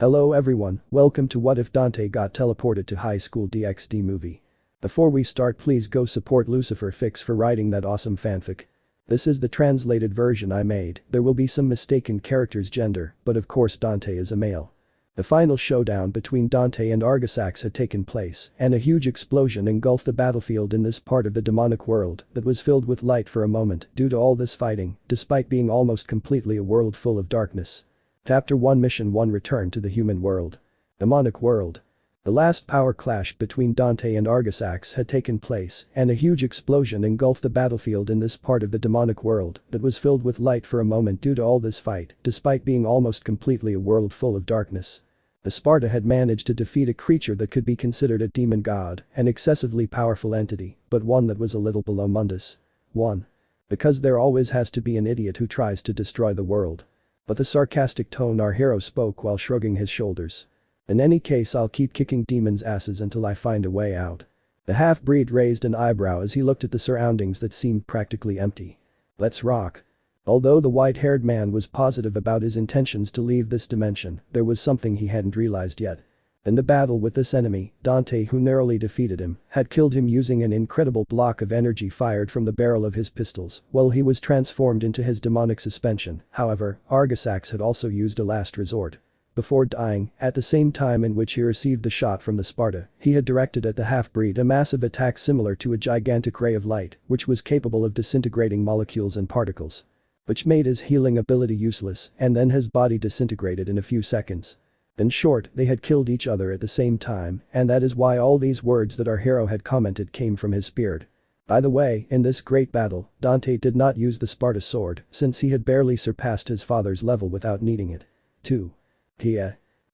Hello everyone, welcome to What If Dante Got Teleported to High School DXD movie. Before we start, please go support lucifer-ficks for writing that awesome fanfic. This is the translated version I made. There will be some mistaken characters' gender, but of course Dante is a male. The final showdown between Dante and Argosax had taken place, and a huge explosion engulfed the battlefield in this part of the demonic world that was filled with light for a moment due to all this fighting, despite being almost completely a world full of darkness. Chapter 1 Mission 1 Return to the Human World. Demonic World. The last power clash between Dante and Argosax had taken place, and a huge explosion engulfed the battlefield in this part of the demonic world that was filled with light for a moment due to all this fight, despite being almost completely a world full of darkness. The Sparta had managed to defeat a creature that could be considered a demon god, an excessively powerful entity, but one that was a little below Mundus. 1. Because there always has to be an idiot who tries to destroy the world. But the sarcastic tone our hero spoke while shrugging his shoulders. In any case, I'll keep kicking demons' asses until I find a way out. The half-breed raised an eyebrow as he looked at the surroundings that seemed practically empty. Let's rock. Although the white-haired man was positive about his intentions to leave this dimension, there was something he hadn't realized yet. In the battle with this enemy, Dante, who narrowly defeated him, had killed him using an incredible block of energy fired from the barrel of his pistols while he was transformed into his demonic suspension. However, Argosax had also used a last resort. Before dying, at the same time in which he received the shot from the Sparta, he had directed at the half-breed a massive attack similar to a gigantic ray of light, which was capable of disintegrating molecules and particles. Which made his healing ability useless, and then his body disintegrated in a few seconds. In short, they had killed each other at the same time, and that is why all these words that our hero had commented came from his spirit. By the way, in this great battle, Dante did not use the Sparta sword, since he had barely surpassed his father's level without needing it. 2.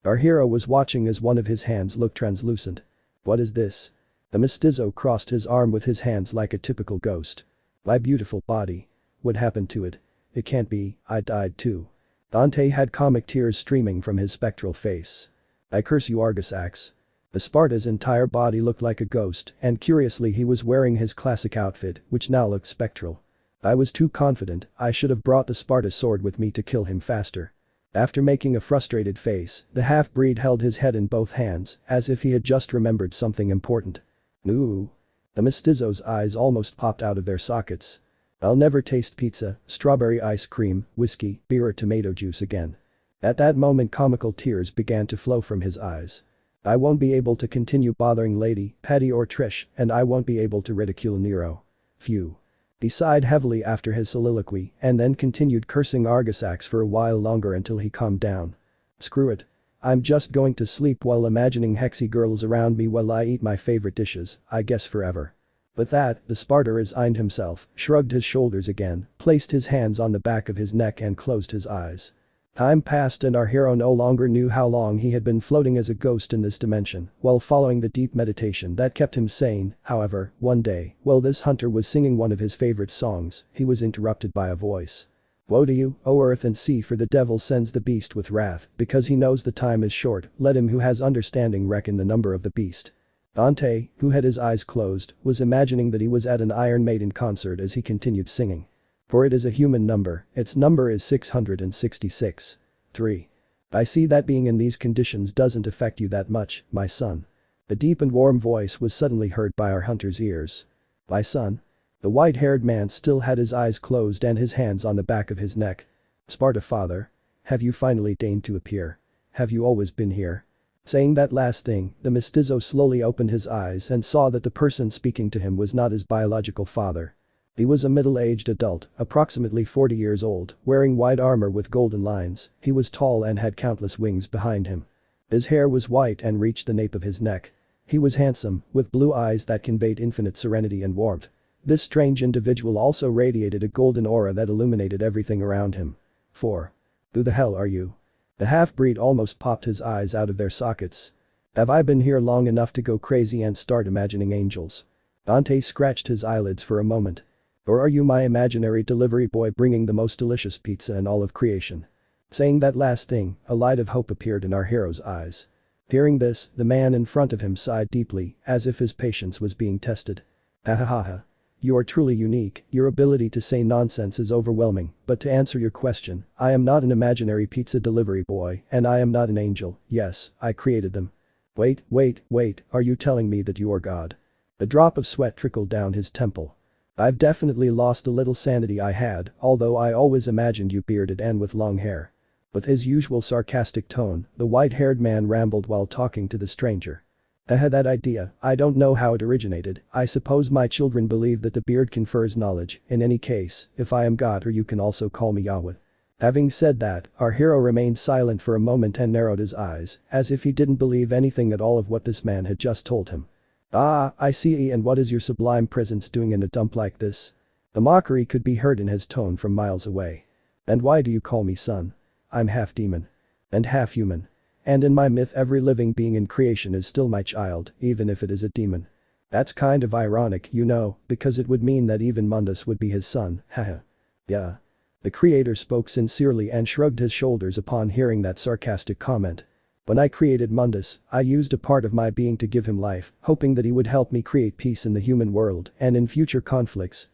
Our hero was watching as one of his hands looked translucent. What is this? The mestizo crossed his arm with his hands like a typical ghost. My beautiful body. What happened to it? It can't be, I died too. Dante had comic tears streaming from his spectral face. I curse you, Argosax. The Sparta's entire body looked like a ghost, and curiously he was wearing his classic outfit, which now looked spectral. I was too confident. I should have brought the Sparta sword with me to kill him faster. After making a frustrated face, the half-breed held his head in both hands, as if he had just remembered something important. Ooh. The mestizo's eyes almost popped out of their sockets. I'll never taste pizza, strawberry ice cream, whiskey, beer or tomato juice again. At that moment comical tears began to flow from his eyes. I won't be able to continue bothering Lady, Patty or Trish, and I won't be able to ridicule Nero. Phew. He sighed heavily after his soliloquy and then continued cursing Argosax for a while longer until he calmed down. Screw it. I'm just going to sleep while imagining hexy girls around me while I eat my favorite dishes, I guess forever. With that, the Sparta resigned himself, shrugged his shoulders again, placed his hands on the back of his neck and closed his eyes. Time passed and our hero no longer knew how long he had been floating as a ghost in this dimension while following the deep meditation that kept him sane. However, one day, while this hunter was singing one of his favorite songs, he was interrupted by a voice. Woe to you, O earth and sea, for the devil sends the beast with wrath, because he knows the time is short, let him who has understanding reckon the number of the beast. Dante, who had his eyes closed, was imagining that he was at an Iron Maiden concert as he continued singing. For it is a human number, its number is 666. 3. I see that being in these conditions doesn't affect you that much, my son. The deep and warm voice was suddenly heard by our hunter's ears. My son? The white-haired man still had his eyes closed and his hands on the back of his neck. Sparta father? Have you finally deigned to appear? Have you always been here? Saying that last thing, the mestizo slowly opened his eyes and saw that the person speaking to him was not his biological father. He was a middle-aged adult, approximately 40 years old, wearing white armor with golden lines. He was tall and had countless wings behind him. His hair was white and reached the nape of his neck. He was handsome, with blue eyes that conveyed infinite serenity and warmth. This strange individual also radiated a golden aura that illuminated everything around him. 4. Who the hell are you? The half-breed almost popped his eyes out of their sockets. Have I been here long enough to go crazy and start imagining angels? Dante scratched his eyelids for a moment. Or are you my imaginary delivery boy bringing the most delicious pizza in all of creation? Saying that last thing, a light of hope appeared in our hero's eyes. Hearing this, the man in front of him sighed deeply, as if his patience was being tested. Ha ha ha ha. You are truly unique, your ability to say nonsense is overwhelming, but to answer your question, I am not an imaginary pizza delivery boy, and I am not an angel, yes, I created them. Wait, are you telling me that you are God? A drop of sweat trickled down his temple. I've definitely lost the little sanity I had, although I always imagined you bearded and with long hair. With his usual sarcastic tone, the white-haired man rambled while talking to the stranger. I had that idea, I don't know how it originated, I suppose my children believe that the beard confers knowledge, in any case, if I am God or you can also call me Yahweh. Having said that, our hero remained silent for a moment and narrowed his eyes, as if he didn't believe anything at all of what this man had just told him. Ah, I see, and what is your sublime presence doing in a dump like this? The mockery could be heard in his tone from miles away. And why do you call me son? I'm half demon. And half human. And in my myth every living being in creation is still my child, even if it is a demon. That's kind of ironic, you know, because it would mean that even Mundus would be his son, haha. Yeah. The creator spoke sincerely and shrugged his shoulders upon hearing that sarcastic comment. When I created Mundus, I used a part of my being to give him life, hoping that he would help me create peace in the human world and in future conflicts.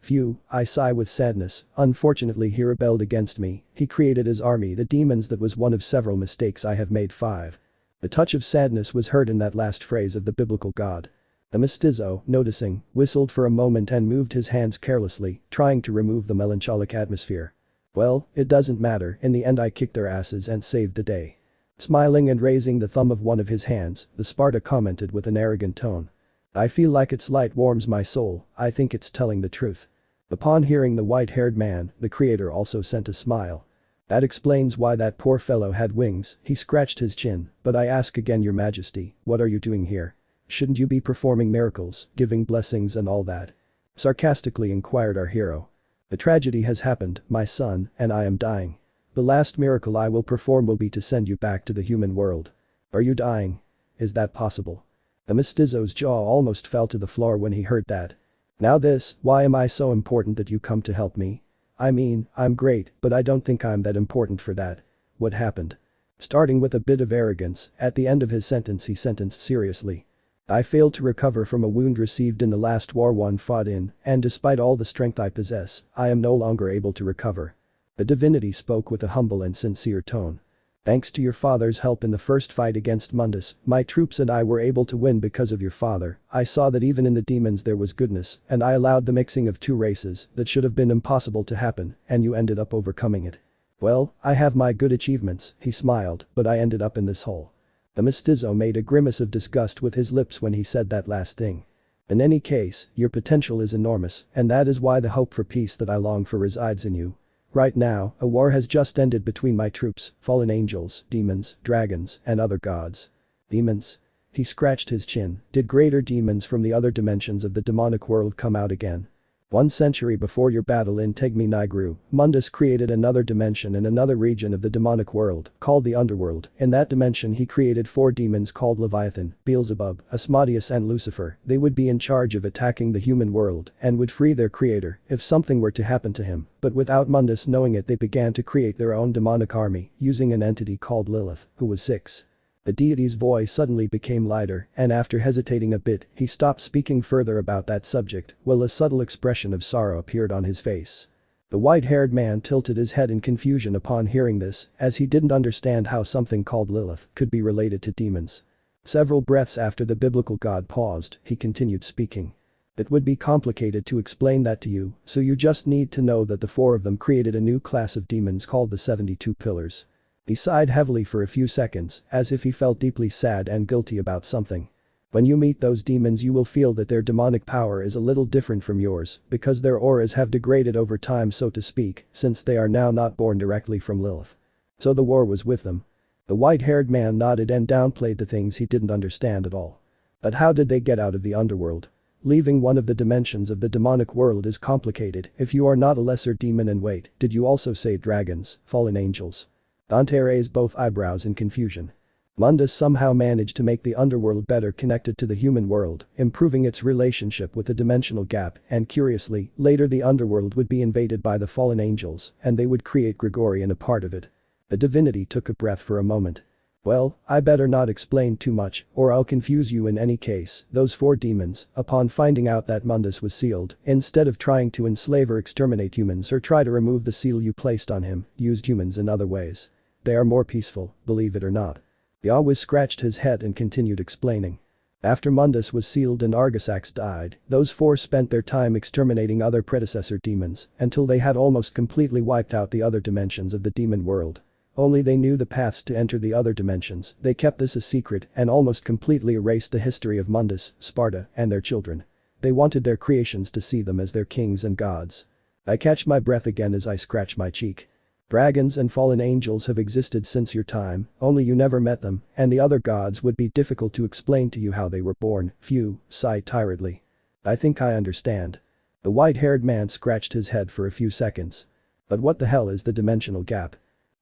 I sigh with sadness, unfortunately he rebelled against me, he created his army the demons that was one of several mistakes I have made. 5. The touch of sadness was heard in that last phrase of the biblical god. The mestizo, noticing, whistled for a moment and moved his hands carelessly, trying to remove the melancholic atmosphere. Well, it doesn't matter, in the end I kicked their asses and saved the day. Smiling and raising the thumb of one of his hands, the Sparta commented with an arrogant tone. I feel like its light warms my soul, I think it's telling the truth. Upon hearing the white-haired man, the creator also sent a smile. That explains why that poor fellow had wings, he scratched his chin, but I ask again your majesty, what are you doing here? Shouldn't you be performing miracles, giving blessings and all that? Sarcastically inquired our hero. The tragedy has happened, my son, and I am dying. The last miracle I will perform will be to send you back to the human world. Are you dying? Is that possible? The mestizo's jaw almost fell to the floor when he heard that. Now this, why am I so important that you come to help me? I mean, I'm great, but I don't think I'm that important for that. What happened? Starting with a bit of arrogance, at the end of his sentence he sentenced seriously. I failed to recover from a wound received in the last war one fought in, and despite all the strength I possess, I am no longer able to recover. The divinity spoke with a humble and sincere tone. Thanks to your father's help in the first fight against Mundus, my troops and I were able to win because of your father. I saw that even in the demons there was goodness, and I allowed the mixing of two races that should have been impossible to happen, and you ended up overcoming it. Well, I have my good achievements, he smiled, but I ended up in this hole. The mestizo made a grimace of disgust with his lips when he said that last thing. In any case, your potential is enormous, and that is why the hope for peace that I long for resides in you. Right now, a war has just ended between my troops, fallen angels, demons, dragons, and other gods. Demons? He scratched his chin. Did greater demons from the other dimensions of the demonic world come out again? 1 century before your battle in Tegmi Nigru, Mundus created another dimension in another region of the demonic world, called the Underworld. In that dimension he created 4 demons called Leviathan, Beelzebub, Asmodeus and Lucifer. They would be in charge of attacking the human world and would free their creator if something were to happen to him, but without Mundus knowing it they began to create their own demonic army, using an entity called Lilith, who was 6. The deity's voice suddenly became lighter, and after hesitating a bit, he stopped speaking further about that subject, while a subtle expression of sorrow appeared on his face. The white-haired man tilted his head in confusion upon hearing this, as he didn't understand how something called Lilith could be related to demons. Several breaths after the biblical god paused, he continued speaking. It would be complicated to explain that to you, so you just need to know that the 4 of them created a new class of demons called the 72 Pillars. He sighed heavily for a few seconds, as if he felt deeply sad and guilty about something. When you meet those demons you will feel that their demonic power is a little different from yours, because their auras have degraded over time so to speak, since they are now not born directly from Lilith. So the war was with them. The white-haired man nodded and downplayed the things he didn't understand at all. But how did they get out of the underworld? Leaving one of the dimensions of the demonic world is complicated if you are not a lesser demon and wait, did you also say dragons, fallen angels? Dante raised both eyebrows in confusion. Mundus somehow managed to make the underworld better connected to the human world, improving its relationship with the dimensional gap, and curiously, later the underworld would be invaded by the fallen angels, and they would create Gregorian a part of it. The divinity took a breath for a moment. Well, I better not explain too much, or I'll confuse you in any case. Those 4 demons, upon finding out that Mundus was sealed, instead of trying to enslave or exterminate humans or try to remove the seal you placed on him, used humans in other ways. They are more peaceful, believe it or not. He always scratched his head and continued explaining. After Mundus was sealed and Argosax died, those 4 spent their time exterminating other predecessor demons until they had almost completely wiped out the other dimensions of the demon world. Only they knew the paths to enter the other dimensions. They kept this a secret and almost completely erased the history of Mundus, Sparta, and their children. They wanted their creations to see them as their kings and gods. I catch my breath again as I scratch my cheek. Dragons and fallen angels have existed since your time, only you never met them, and the other gods would be difficult to explain to you how they were born. Phew, sighed tiredly. I think I understand. The white-haired man scratched his head for a few seconds. But what the hell is the dimensional gap?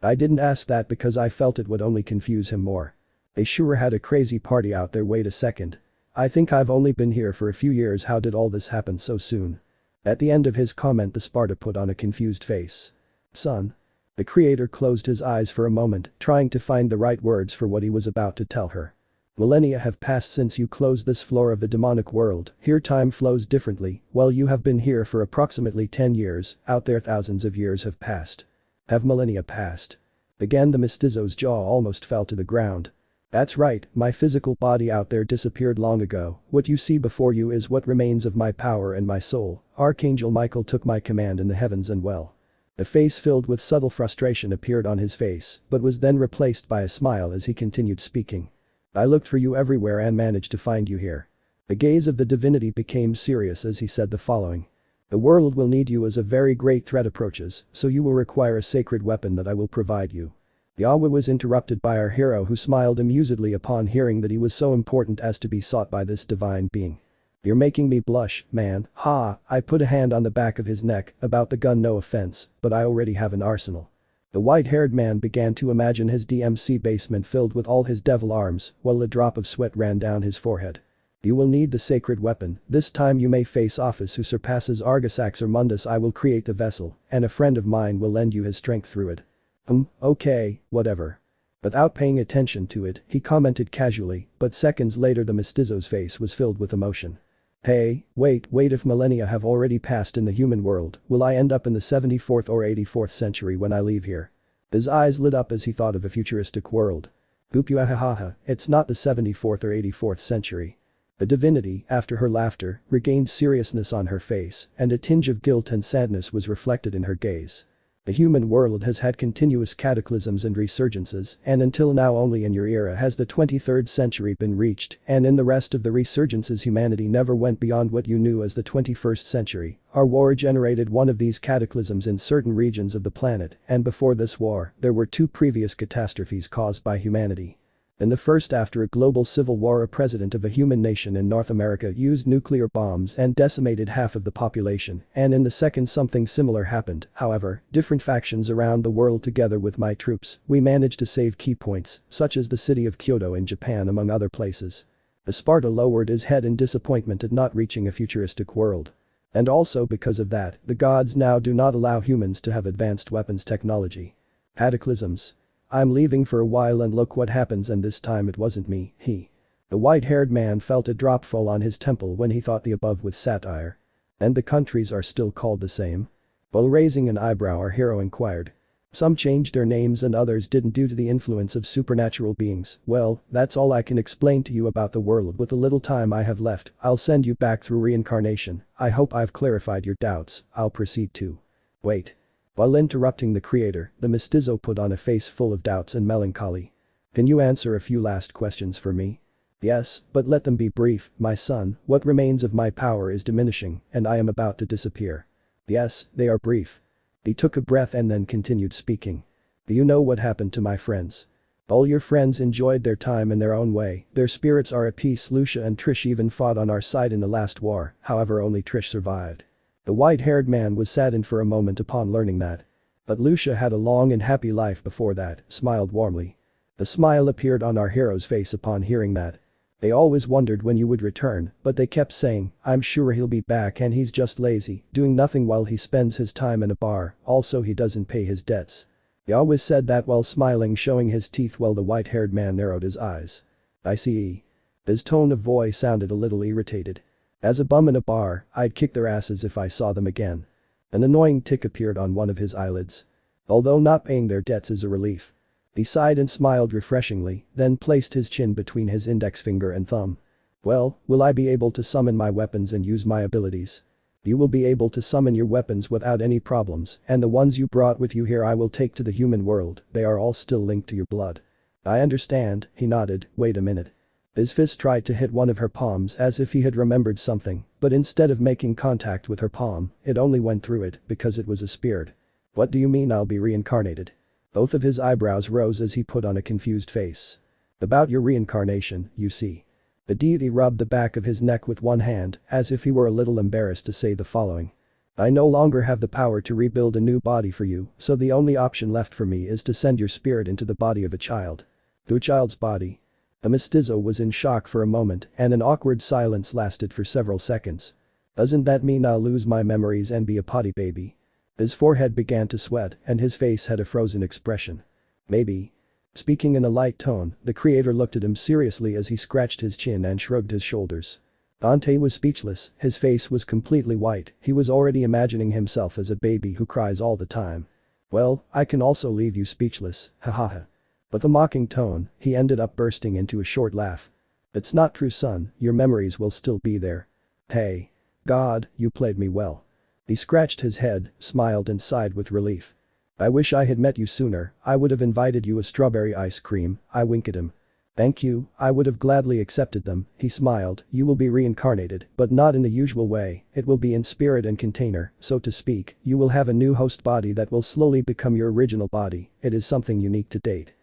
I didn't ask that because I felt it would only confuse him more. They sure had a crazy party out there. Wait a second. I think I've only been here for a few years. How did all this happen so soon? At the end of his comment the Sparta put on a confused face. Son. The creator closed his eyes for a moment, trying to find the right words for what he was about to tell her. Millennia have passed since you closed this floor of the demonic world. Here time flows differently. Well, you have been here for approximately 10 years, out there thousands of years have passed. Have millennia passed? Again the mestizo's jaw almost fell to the ground. That's right, my physical body out there disappeared long ago. What you see before you is what remains of my power and my soul. Archangel Michael took my command in the heavens and well. A face filled with subtle frustration appeared on his face, but was then replaced by a smile as he continued speaking. I looked for you everywhere and managed to find you here. The gaze of the divinity became serious as he said the following. The world will need you as a very great threat approaches, so you will require a sacred weapon that I will provide you. Yahweh was interrupted by our hero who smiled amusedly upon hearing that he was so important as to be sought by this divine being. You're making me blush, man. Ha, I put a hand on the back of his neck. About the gun, no offense, but I already have an arsenal. The white-haired man began to imagine his DMC basement filled with all his devil arms, while a drop of sweat ran down his forehead. You will need the sacred weapon. This time you may face Office who surpasses Argosax or Mundus. I will create the vessel, and a friend of mine will lend you his strength through it. Okay, whatever. Without paying attention to it, he commented casually, but seconds later the mestizo's face was filled with emotion. Hey, wait, if millennia have already passed in the human world, will I end up in the 74th or 84th century when I leave here? His eyes lit up as he thought of a futuristic world. Boop, it's not the 74th or 84th century. The divinity, after her laughter, regained seriousness on her face, and a tinge of guilt and sadness was reflected in her gaze. The human world has had continuous cataclysms and resurgences, and until now only in your era has the 23rd century been reached, and in the rest of the resurgences humanity never went beyond what you knew as the 21st century. Our war generated one of these cataclysms in certain regions of the planet, and before this war, there were 2 previous catastrophes caused by humanity. In the first, after a global civil war, a president of a human nation in North America used nuclear bombs and decimated half of the population, and in the second something similar happened. However, different factions around the world together with my troops, we managed to save key points, such as the city of Kyoto in Japan among other places. The Sparta lowered his head in disappointment at not reaching a futuristic world. And also because of that, the gods now do not allow humans to have advanced weapons technology. Cataclysms. I'm leaving for a while and look what happens, and this time it wasn't me, he. The white-haired man felt a drop fall on his temple when he thought the above with satire. And the countries are still called the same? While raising an eyebrow our hero inquired. Some changed their names and others didn't due to the influence of supernatural beings. Well, that's all I can explain to you about the world with the little time I have left. I'll send you back through reincarnation. I hope I've clarified your doubts. I'll proceed to. Wait. While interrupting the creator, the mestizo put on a face full of doubts and melancholy. Can you answer a few last questions for me? Yes, but let them be brief, my son. What remains of my power is diminishing, and I am about to disappear. Yes, they are brief. He took a breath and then continued speaking. Do you know what happened to my friends? All your friends enjoyed their time in their own way. Their spirits are at peace. Lucia and Trish even fought on our side in the last war, however only Trish survived. The white-haired man was saddened for a moment upon learning that. But Lucia had a long and happy life before that, smiled warmly. The smile appeared on our hero's face upon hearing that. They always wondered when you would return, but they kept saying, I'm sure he'll be back and he's just lazy, doing nothing while he spends his time in a bar, also he doesn't pay his debts. He always said that while smiling, showing his teeth while the white-haired man narrowed his eyes. I see. His tone of voice sounded a little irritated. As a bum in a bar, I'd kick their asses if I saw them again. An annoying tick appeared on one of his eyelids. Although not paying their debts is a relief. He sighed and smiled refreshingly, then placed his chin between his index finger and thumb. Well, will I be able to summon my weapons and use my abilities? You will be able to summon your weapons without any problems, and the ones you brought with you here I will take to the human world, they are all still linked to your blood. I understand, he nodded. Wait a minute. His fist tried to hit one of her palms as if he had remembered something, but instead of making contact with her palm, it only went through it because it was a spirit. What do you mean I'll be reincarnated? Both of his eyebrows rose as he put on a confused face. About your reincarnation, you see. The deity rubbed the back of his neck with one hand, as if he were a little embarrassed to say the following. I no longer have the power to rebuild a new body for you, so the only option left for me is to send your spirit into the body of a child. To a child's body? The mestizo was in shock for a moment and an awkward silence lasted for several seconds. Doesn't that mean I'll lose my memories and be a potty baby? His forehead began to sweat and his face had a frozen expression. Maybe. Speaking in a light tone, the creator looked at him seriously as he scratched his chin and shrugged his shoulders. Dante was speechless, his face was completely white, he was already imagining himself as a baby who cries all the time. Well, I can also leave you speechless, hahaha. With a mocking tone, he ended up bursting into a short laugh. It's not true son, your memories will still be there. Hey. God, you played me well. He scratched his head, smiled and sighed with relief. I wish I had met you sooner, I would have invited you a strawberry ice cream, I winked at him. Thank you, I would have gladly accepted them, he smiled, you will be reincarnated, but not in the usual way, it will be in spirit and container, so to speak, you will have a new host body that will slowly become your original body, it is something unique to date.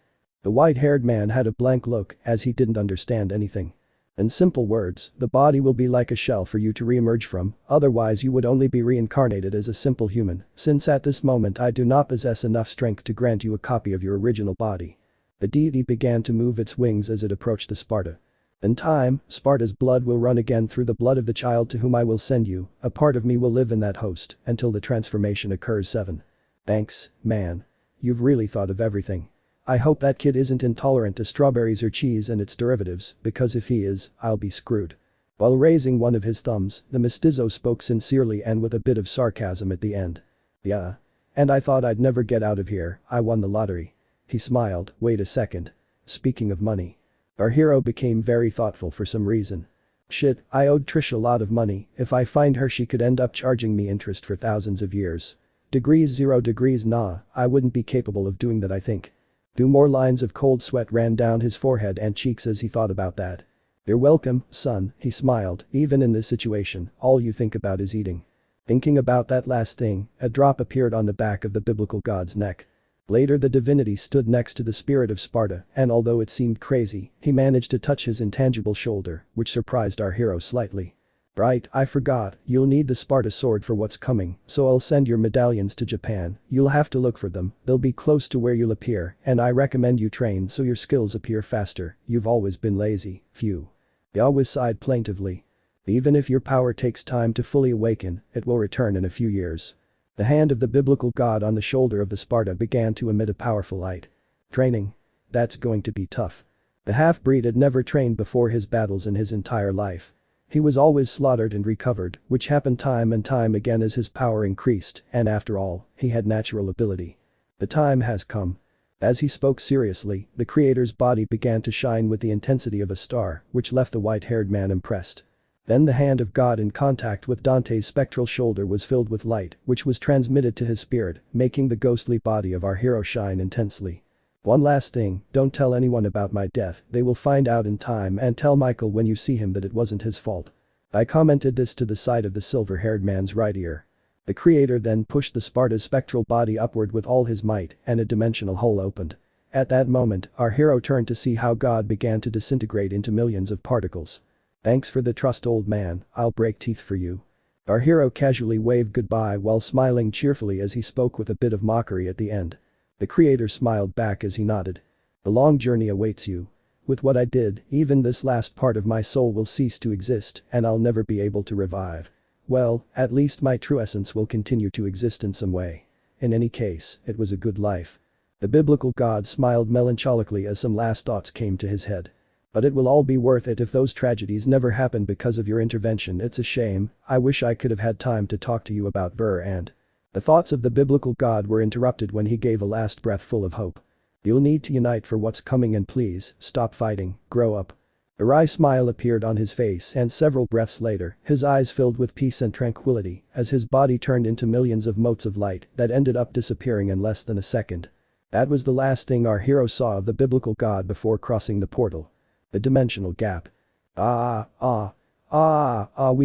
The white-haired man had a blank look as he didn't understand anything. In simple words, the body will be like a shell for you to re-emerge from, otherwise you would only be reincarnated as a simple human, since at this moment I do not possess enough strength to grant you a copy of your original body. The deity began to move its wings as it approached the Sparta. In time, Sparta's blood will run again through the blood of the child to whom I will send you, a part of me will live in that host, until the transformation occurs 7. Thanks, man. You've really thought of everything. I hope that kid isn't intolerant to strawberries or cheese and its derivatives, because if he is, I'll be screwed. While raising one of his thumbs, the mestizo spoke sincerely and with a bit of sarcasm at the end. Yeah. And I thought I'd never get out of here, I won the lottery. He smiled, wait a second. Speaking of money. Our hero became very thoughtful for some reason. Shit, I owed Trish a lot of money, if I find her she could end up charging me interest for thousands of years. Degrees 0 degrees nah, I wouldn't be capable of doing that I think. 2 more lines of cold sweat ran down his forehead and cheeks as he thought about that. You're welcome, son, he smiled, even in this situation, all you think about is eating. Thinking about that last thing, a drop appeared on the back of the biblical god's neck. Later the divinity stood next to the spirit of Sparta and although it seemed crazy, he managed to touch his intangible shoulder, which surprised our hero slightly. Right, I forgot, you'll need the Sparta sword for what's coming, so I'll send your medallions to Japan, you'll have to look for them, they'll be close to where you'll appear, and I recommend you train so your skills appear faster, you've always been lazy, phew. He always sighed plaintively. Even if your power takes time to fully awaken, it will return in a few years. The hand of the biblical god on the shoulder of the Sparta began to emit a powerful light. Training? That's going to be tough. The half-breed had never trained before his battles in his entire life. He was always slaughtered and recovered, which happened time and time again as his power increased, and after all, he had natural ability. The time has come. As he spoke seriously, the creator's body began to shine with the intensity of a star, which left the white-haired man impressed. Then the hand of God in contact with Dante's spectral shoulder was filled with light, which was transmitted to his spirit, making the ghostly body of our hero shine intensely. One last thing, don't tell anyone about my death, they will find out in time and tell Michael when you see him that it wasn't his fault. I commented this to the side of the silver-haired man's right ear. The creator then pushed the Sparta's spectral body upward with all his might and a dimensional hole opened. At that moment, our hero turned to see how God began to disintegrate into millions of particles. Thanks for the trust old man, I'll break teeth for you. Our hero casually waved goodbye while smiling cheerfully as he spoke with a bit of mockery at the end. The creator smiled back as he nodded. The long journey awaits you. With what I did, even this last part of my soul will cease to exist and I'll never be able to revive. Well, at least my true essence will continue to exist in some way. In any case, it was a good life. The biblical god smiled melancholically as some last thoughts came to his head. But it will all be worth it if those tragedies never happened because of your intervention. It's a shame, I wish I could have had time to talk to you about Ver and. The thoughts of the biblical god were interrupted when he gave a last breath full of hope. You'll need to unite for what's coming and please, stop fighting, grow up. A wry smile appeared on his face and several breaths later, his eyes filled with peace and tranquility as his body turned into millions of motes of light that ended up disappearing in less than a second. That was the last thing our hero saw of the biblical god before crossing the portal. The dimensional gap. We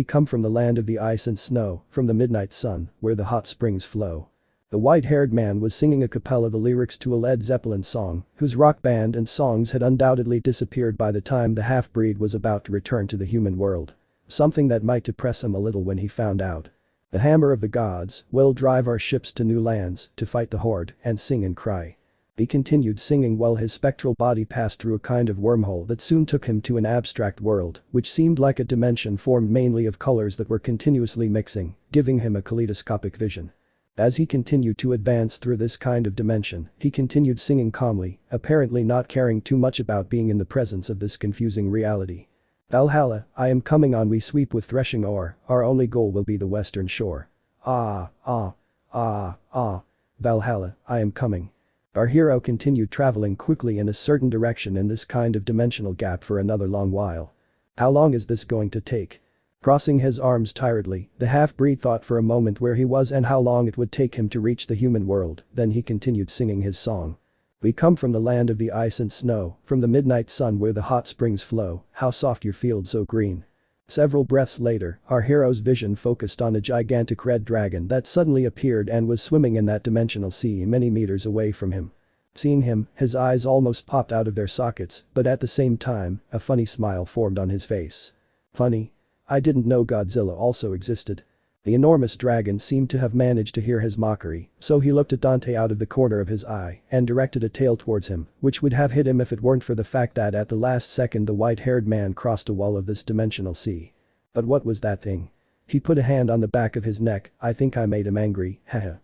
come from the land of the ice and snow, from the midnight sun, where the hot springs flow. The white-haired man was singing a cappella the lyrics to a Led Zeppelin song, whose rock band and songs had undoubtedly disappeared by the time the half-breed was about to return to the human world. Something that might depress him a little when he found out. The hammer of the gods will drive our ships to new lands, to fight the horde, and sing and cry. He continued singing while his spectral body passed through a kind of wormhole that soon took him to an abstract world, which seemed like a dimension formed mainly of colors that were continuously mixing, giving him a kaleidoscopic vision. As he continued to advance through this kind of dimension, he continued singing calmly, apparently not caring too much about being in the presence of this confusing reality. Valhalla, I am coming on, we sweep with threshing oar, our only goal will be the western shore. Valhalla, I am coming. Our hero continued traveling quickly in a certain direction in this kind of dimensional gap for another long while. How long is this going to take? Crossing his arms tiredly, the half-breed thought for a moment where he was and how long it would take him to reach the human world, then he continued singing his song. We come from the land of the ice and snow, from the midnight sun where the hot springs flow, how soft your fields so green. Several breaths later, our hero's vision focused on a gigantic red dragon that suddenly appeared and was swimming in that dimensional sea many meters away from him. Seeing him, his eyes almost popped out of their sockets, but at the same time, a funny smile formed on his face. Funny? I didn't know Godzilla also existed. The enormous dragon seemed to have managed to hear his mockery, so he looked at Dante out of the corner of his eye and directed a tail towards him, which would have hit him if it weren't for the fact that at the last second the white-haired man crossed a wall of this dimensional sea. But what was that thing? He put a hand on the back of his neck. I think I made him angry, haha.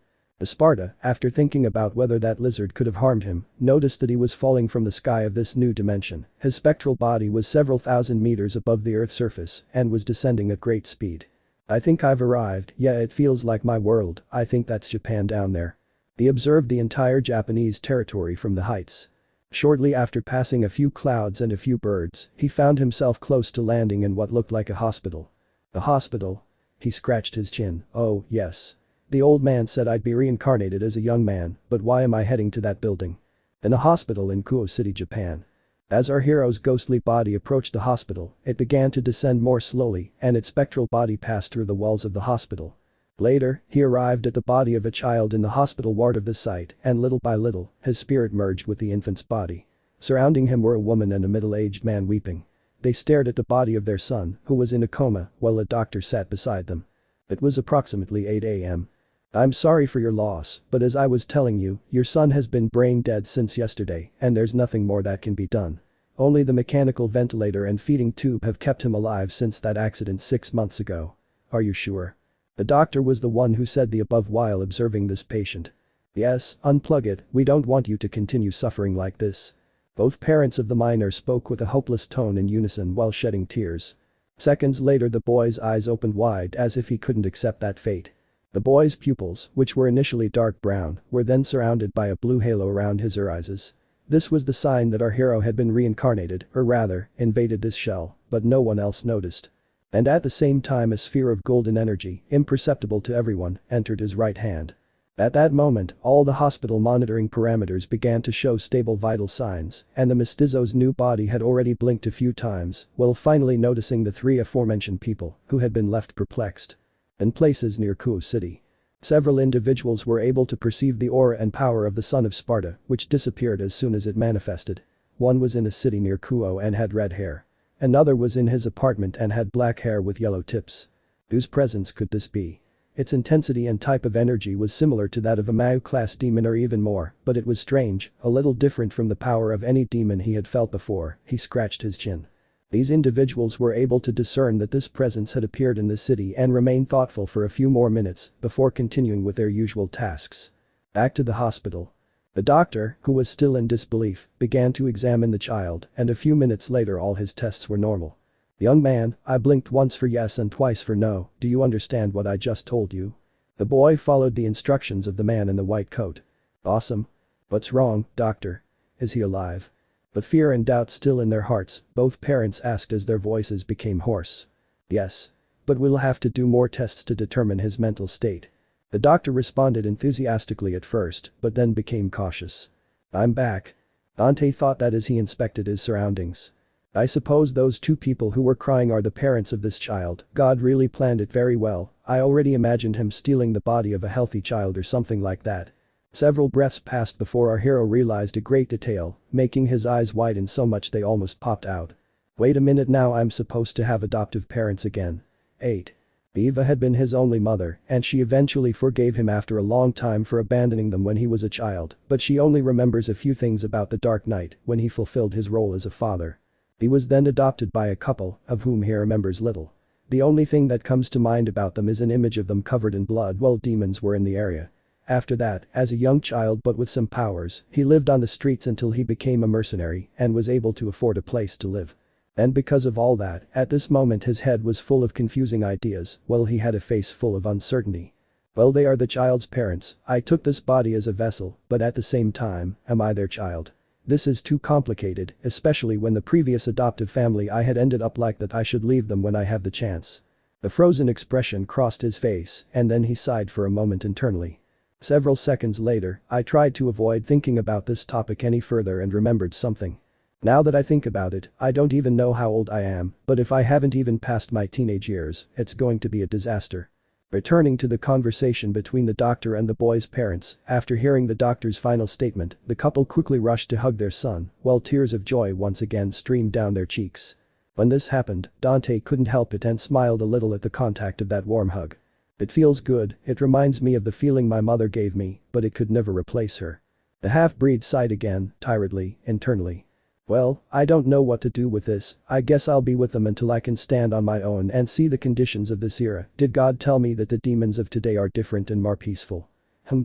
Sparta, after thinking about whether that lizard could have harmed him, noticed that he was falling from the sky of this new dimension. His spectral body was several thousand meters above the Earth's surface and was descending at great speed. I think I've arrived, yeah, it feels like my world, I think that's Japan down there. He observed the entire Japanese territory from the heights. Shortly after passing a few clouds and a few birds, he found himself close to landing in what looked like a hospital. A hospital? He scratched his chin. Oh, yes. The old man said I'd be reincarnated as a young man, but why am I heading to that building? In a hospital in Kuo City, Japan. As our hero's ghostly body approached the hospital, it began to descend more slowly and its spectral body passed through the walls of the hospital. Later, he arrived at the body of a child in the hospital ward of the site and little by little, his spirit merged with the infant's body. Surrounding him were a woman and a middle-aged man weeping. They stared at the body of their son, who was in a coma, while a doctor sat beside them. It was approximately 8 a.m. I'm sorry for your loss, but as I was telling you, your son has been brain dead since yesterday and there's nothing more that can be done. Only the mechanical ventilator and feeding tube have kept him alive since that accident 6 months ago. Are you sure? The doctor was the one who said the above while observing this patient. Yes, unplug it, we don't want you to continue suffering like this. Both parents of the minor spoke with a hopeless tone in unison while shedding tears. Seconds later the boy's eyes opened wide as if he couldn't accept that fate. The boy's pupils, which were initially dark brown, were then surrounded by a blue halo around his eyes. This was the sign that our hero had been reincarnated, or rather, invaded this shell, but no one else noticed. And at the same time a sphere of golden energy, imperceptible to everyone, entered his right hand. At that moment, all the hospital monitoring parameters began to show stable vital signs, and the mestizo's new body had already blinked a few times, while finally noticing the three aforementioned people, who had been left perplexed. In places near Kuo City, several individuals were able to perceive the aura and power of the son of Sparta, which disappeared as soon as it manifested. One was in a city near Kuo and had red hair. Another was in his apartment and had black hair with yellow tips. Whose presence could this be? Its intensity and type of energy was similar to that of a Mao-class demon or even more, but it was strange, a little different from the power of any demon he had felt before. He scratched his chin. These individuals were able to discern that this presence had appeared in the city and remained thoughtful for a few more minutes before continuing with their usual tasks. Back to the hospital. The doctor, who was still in disbelief, began to examine the child, and a few minutes later all his tests were normal. "Young man, I blinked once for yes and twice for no, do you understand what I just told you?" The boy followed the instructions of the man in the white coat. "Awesome. What's wrong, doctor? Is he alive?" With fear and doubt still in their hearts, both parents asked as their voices became hoarse. "Yes. But we'll have to do more tests to determine his mental state." The doctor responded enthusiastically at first, but then became cautious. "I'm back." Dante thought that as he inspected his surroundings. "I suppose those two people who were crying are the parents of this child. God really planned it very well. I already imagined him stealing the body of a healthy child or something like that." Several breaths passed before our hero realized a great detail, making his eyes widen so much they almost popped out. "Wait a minute, now I'm supposed to have adoptive parents again. 8. Eva had been his only mother, and she eventually forgave him after a long time for abandoning them when he was a child, but she only remembers a few things about the Dark Knight when he fulfilled his role as a father. He was then adopted by a couple, of whom he remembers little. The only thing that comes to mind about them is an image of them covered in blood while demons were in the area. After that, as a young child but with some powers, he lived on the streets until he became a mercenary and was able to afford a place to live. And because of all that, at this moment his head was full of confusing ideas, while he had a face full of uncertainty. Well, they are the child's parents. I took this body as a vessel, but at the same time, am I their child? This is too complicated, especially when the previous adoptive family I had ended up like that. I should leave them when I have the chance. The frozen expression crossed his face, and then he sighed for a moment internally. Several seconds later, I tried to avoid thinking about this topic any further and remembered something. Now that I think about it, I don't even know how old I am, but if I haven't even passed my teenage years, it's going to be a disaster. Returning to the conversation between the doctor and the boy's parents, after hearing the doctor's final statement, the couple quickly rushed to hug their son, while tears of joy once again streamed down their cheeks. When this happened, Dante couldn't help it and smiled a little at the contact of that warm hug. "It feels good, it reminds me of the feeling my mother gave me, but it could never replace her." The half-breed sighed again, tiredly, internally. "Well, I don't know what to do with this. I guess I'll be with them until I can stand on my own and see the conditions of this era. Did God tell me that the demons of today are different and more peaceful?"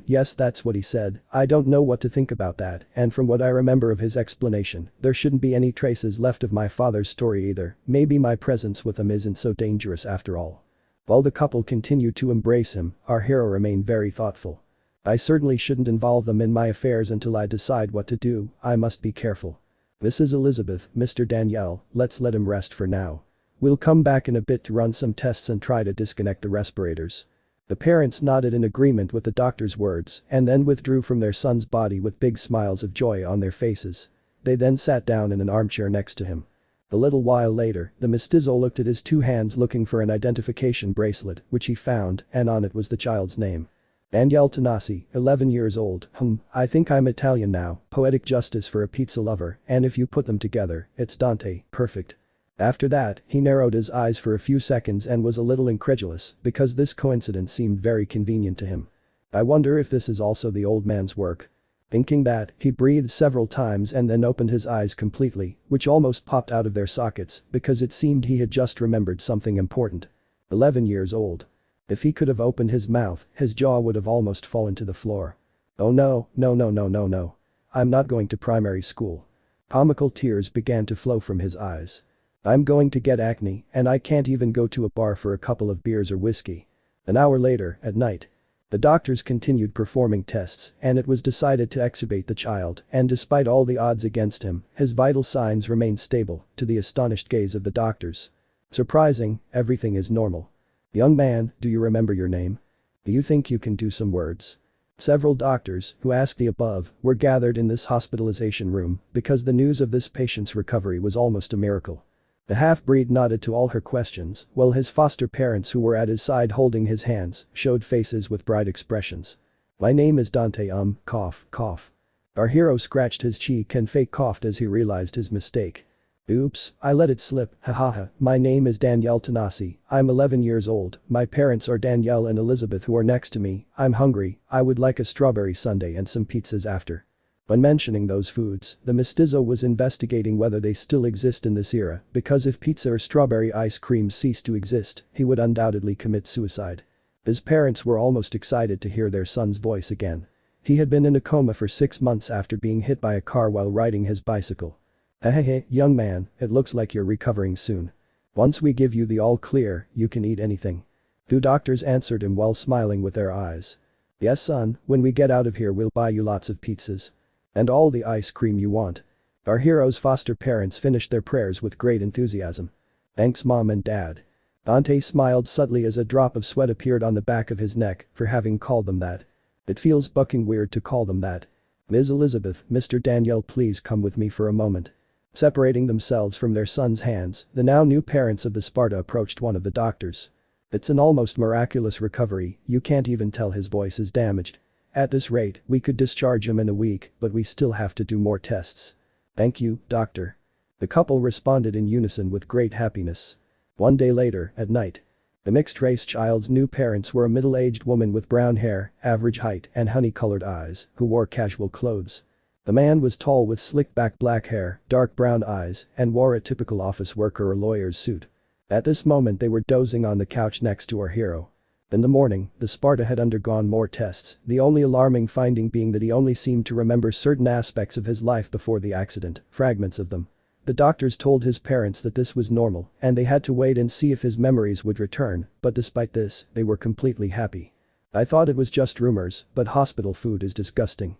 Yes, that's what he said. I don't know what to think about that, and from what I remember of his explanation, there shouldn't be any traces left of my father's story either. Maybe my presence with him isn't so dangerous after all. While the couple continued to embrace him, our hero remained very thoughtful. "I certainly shouldn't involve them in my affairs until I decide what to do. I must be careful. This is Elizabeth, Mr. Danielle, let's let him rest for now. We'll come back in a bit to run some tests and try to disconnect the respirators." The parents nodded in agreement with the doctor's words and then withdrew from their son's body with big smiles of joy on their faces. They then sat down in an armchair next to him. A little while later, the mestizo looked at his two hands looking for an identification bracelet, which he found, and on it was the child's name. Danielle Tanasi, 11 years old. I think I'm Italian now. Poetic justice for a pizza lover, and if you put them together, it's Dante, perfect. After that, he narrowed his eyes for a few seconds and was a little incredulous because this coincidence seemed very convenient to him. I wonder if this is also the old man's work. Thinking that, he breathed several times and then opened his eyes completely, which almost popped out of their sockets because it seemed he had just remembered something important. 11 years old. If he could have opened his mouth, his jaw would have almost fallen to the floor. "Oh no, no, no, no, no, no. I'm not going to primary school." Comical tears began to flow from his eyes. "I'm going to get acne, and I can't even go to a bar for a couple of beers or whiskey." An hour later, at night. The doctors continued performing tests, and it was decided to extubate the child, and despite all the odds against him, his vital signs remained stable, to the astonished gaze of the doctors. "Surprising, everything is normal. Young man, do you remember your name? Do you think you can do some words?" Several doctors, who asked the above, were gathered in this hospitalization room because the news of this patient's recovery was almost a miracle. The half-breed nodded to all her questions, while his foster parents, who were at his side holding his hands, showed faces with bright expressions. "My name is Dante, cough, cough." Our hero scratched his cheek and fake coughed as he realized his mistake. "Oops, I let it slip, hahaha. My name is Danielle Tanasi, I'm 11 years old, my parents are Danielle and Elizabeth who are next to me, I'm hungry, I would like a strawberry sundae and some pizzas after." When mentioning those foods, the mestizo was investigating whether they still exist in this era, because if pizza or strawberry ice cream ceased to exist, he would undoubtedly commit suicide. His parents were almost excited to hear their son's voice again. He had been in a coma for 6 months after being hit by a car while riding his bicycle. Hehehe, young man, it looks like you're recovering soon. Once we give you the all clear, you can eat anything. Two doctors answered him while smiling with their eyes. Yes son, when we get out of here we'll buy you lots of pizzas. And all the ice cream you want. Our hero's foster parents finished their prayers with great enthusiasm. Thanks mom and dad. Dante smiled subtly as a drop of sweat appeared on the back of his neck for having called them that. It feels bucking weird to call them that. Ms. Elizabeth, Mr. Daniel, please come with me for a moment. Separating themselves from their son's hands, the now new parents of the Sparta approached one of the doctors. It's an almost miraculous recovery, you can't even tell his voice is damaged. At this rate, we could discharge him in a week, but we still have to do more tests. Thank you, doctor. The couple responded in unison with great happiness. One day later, at night. The mixed-race child's new parents were a middle-aged woman with brown hair, average height and honey-colored eyes, who wore casual clothes. The man was tall with slick-back black hair, dark brown eyes, and wore a typical office worker or lawyer's suit. At this moment they were dozing on the couch next to our hero. In the morning, the Sparta had undergone more tests, the only alarming finding being that he only seemed to remember certain aspects of his life before the accident, fragments of them. The doctors told his parents that this was normal, and they had to wait and see if his memories would return, but despite this, they were completely happy. I thought it was just rumors, but hospital food is disgusting.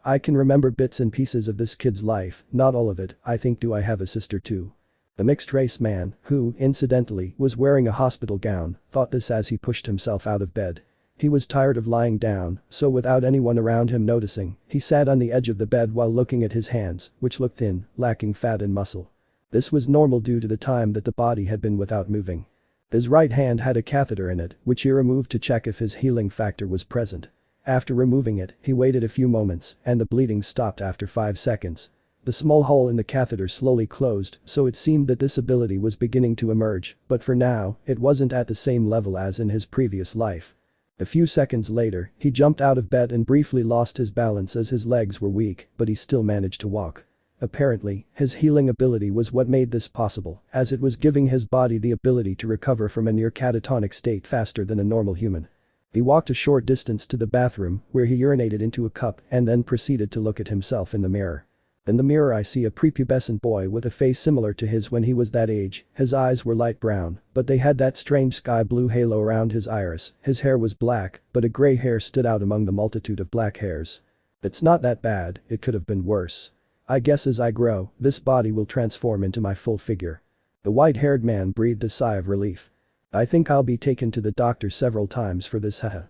I can remember bits and pieces of this kid's life, not all of it, I think. Do I have a sister too? The mixed-race man, who, incidentally, was wearing a hospital gown, thought this as he pushed himself out of bed. He was tired of lying down, so without anyone around him noticing, he sat on the edge of the bed while looking at his hands, which looked thin, lacking fat and muscle. This was normal due to the time that the body had been without moving. His right hand had a catheter in it, which he removed to check if his healing factor was present. After removing it, he waited a few moments, and the bleeding stopped after 5 seconds. The small hole in the catheter slowly closed, so it seemed that this ability was beginning to emerge, but for now, it wasn't at the same level as in his previous life. A few seconds later, he jumped out of bed and briefly lost his balance as his legs were weak, but he still managed to walk. Apparently, his healing ability was what made this possible, as it was giving his body the ability to recover from a near catatonic state faster than a normal human. He walked a short distance to the bathroom, where he urinated into a cup and then proceeded to look at himself in the mirror. In the mirror I see a prepubescent boy with a face similar to his when he was that age. His eyes were light brown, but they had that strange sky blue halo around his iris. His hair was black, but a gray hair stood out among the multitude of black hairs. It's not that bad, it could have been worse. I guess as I grow, this body will transform into my full figure. The white-haired man breathed a sigh of relief. I think I'll be taken to the doctor several times for this, haha.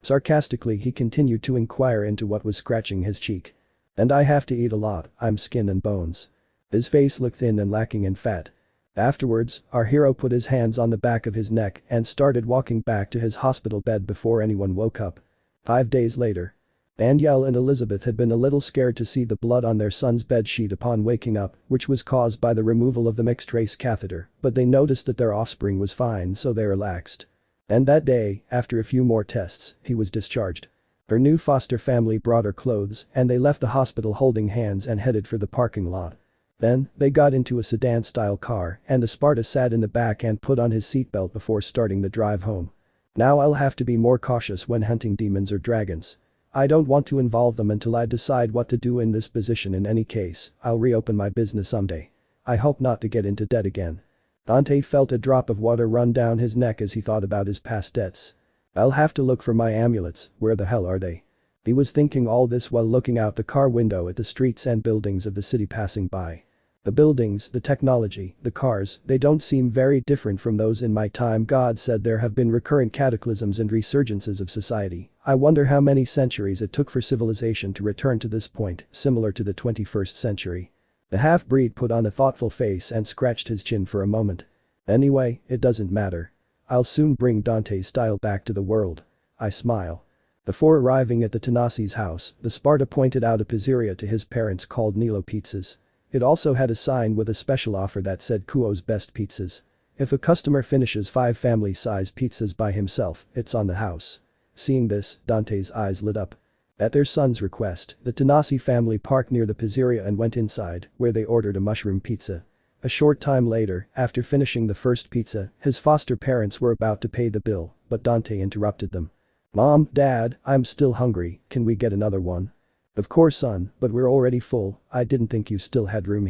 Sarcastically he continued to inquire into what was scratching his cheek. And I have to eat a lot, I'm skin and bones. His face looked thin and lacking in fat. Afterwards, our hero put his hands on the back of his neck and started walking back to his hospital bed before anyone woke up. 5 days later. Danielle and Elizabeth had been a little scared to see the blood on their son's bedsheet upon waking up, which was caused by the removal of the mixed-race catheter, but they noticed that their offspring was fine, so they relaxed. And that day, after a few more tests, he was discharged. Her new foster family brought her clothes, and they left the hospital holding hands and headed for the parking lot. Then, they got into a sedan-style car, and the Sparta sat in the back and put on his seatbelt before starting the drive home. Now I'll have to be more cautious when hunting demons or dragons. I don't want to involve them until I decide what to do in this position. In any case, I'll reopen my business someday. I hope not to get into debt again. Dante felt a drop of water run down his neck as he thought about his past debts. I'll have to look for my amulets, where the hell are they? He was thinking all this while looking out the car window at the streets and buildings of the city passing by. The buildings, the technology, the cars, they don't seem very different from those in my time. God said there have been recurrent cataclysms and resurgences of society. I wonder how many centuries it took for civilization to return to this point, similar to the 21st century. The half-breed put on a thoughtful face and scratched his chin for a moment. Anyway, it doesn't matter. I'll soon bring Dante's style back to the world. I smile. Before arriving at the Tanasi's house, the Sparta pointed out a pizzeria to his parents called Nilo Pizzas. It also had a sign with a special offer that said Kuo's best pizzas. If a customer finishes 5 family-size pizzas by himself, it's on the house. Seeing this, Dante's eyes lit up. At their son's request, the Tanasi family parked near the pizzeria and went inside, where they ordered a mushroom pizza. A short time later, after finishing the first pizza, his foster parents were about to pay the bill, but Dante interrupted them. "Mom, Dad, I'm still hungry, can we get another one?" "Of course son, but we're already full, I didn't think you still had room."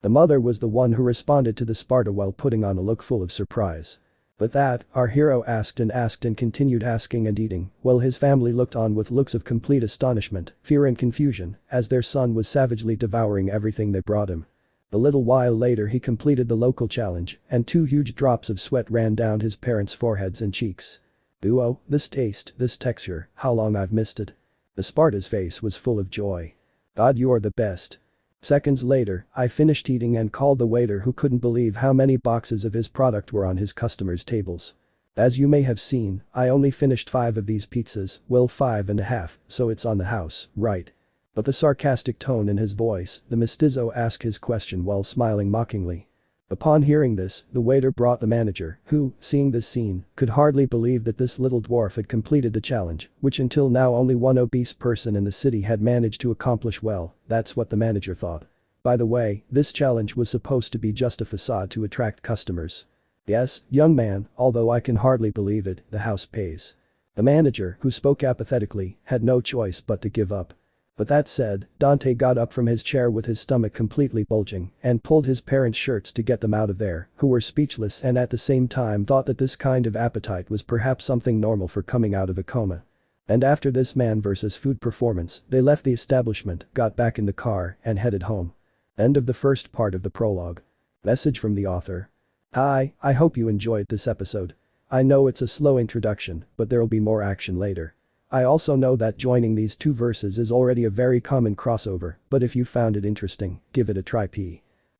The mother was the one who responded to the Sparta while putting on a look full of surprise. But that, our hero asked and continued asking and eating, while his family looked on with looks of complete astonishment, fear and confusion, as their son was savagely devouring everything they brought him. A little while later he completed the local challenge, and 2 huge drops of sweat ran down his parents' foreheads and cheeks. "Ooh, this taste, this texture, how long I've missed it." The Sparta's face was full of joy. "God, you are the best." Seconds later, I finished eating and called the waiter, who couldn't believe how many boxes of his product were on his customers' tables. "As you may have seen, I only finished 5 of these pizzas, well 5.5, so it's on the house, right?" But the sarcastic tone in his voice, the mestizo asked his question while smiling mockingly. Upon hearing this, the waiter brought the manager, who, seeing this scene, could hardly believe that this little dwarf had completed the challenge, which until now only one obese person in the city had managed to accomplish. Well, that's what the manager thought. By the way, this challenge was supposed to be just a facade to attract customers. "Yes, young man, although I can hardly believe it, the house pays." The manager, who spoke apathetically, had no choice but to give up. But that said, Dante got up from his chair with his stomach completely bulging and pulled his parents' shirts to get them out of there, who were speechless and at the same time thought that this kind of appetite was perhaps something normal for coming out of a coma. And after this man versus food performance, they left the establishment, got back in the car, and headed home. End of the first part of the prologue. Message from the author. Hi, I hope you enjoyed this episode. I know it's a slow introduction, but there'll be more action later. I also know that joining these 2 verses is already a very common crossover, but if you found it interesting, give it a try.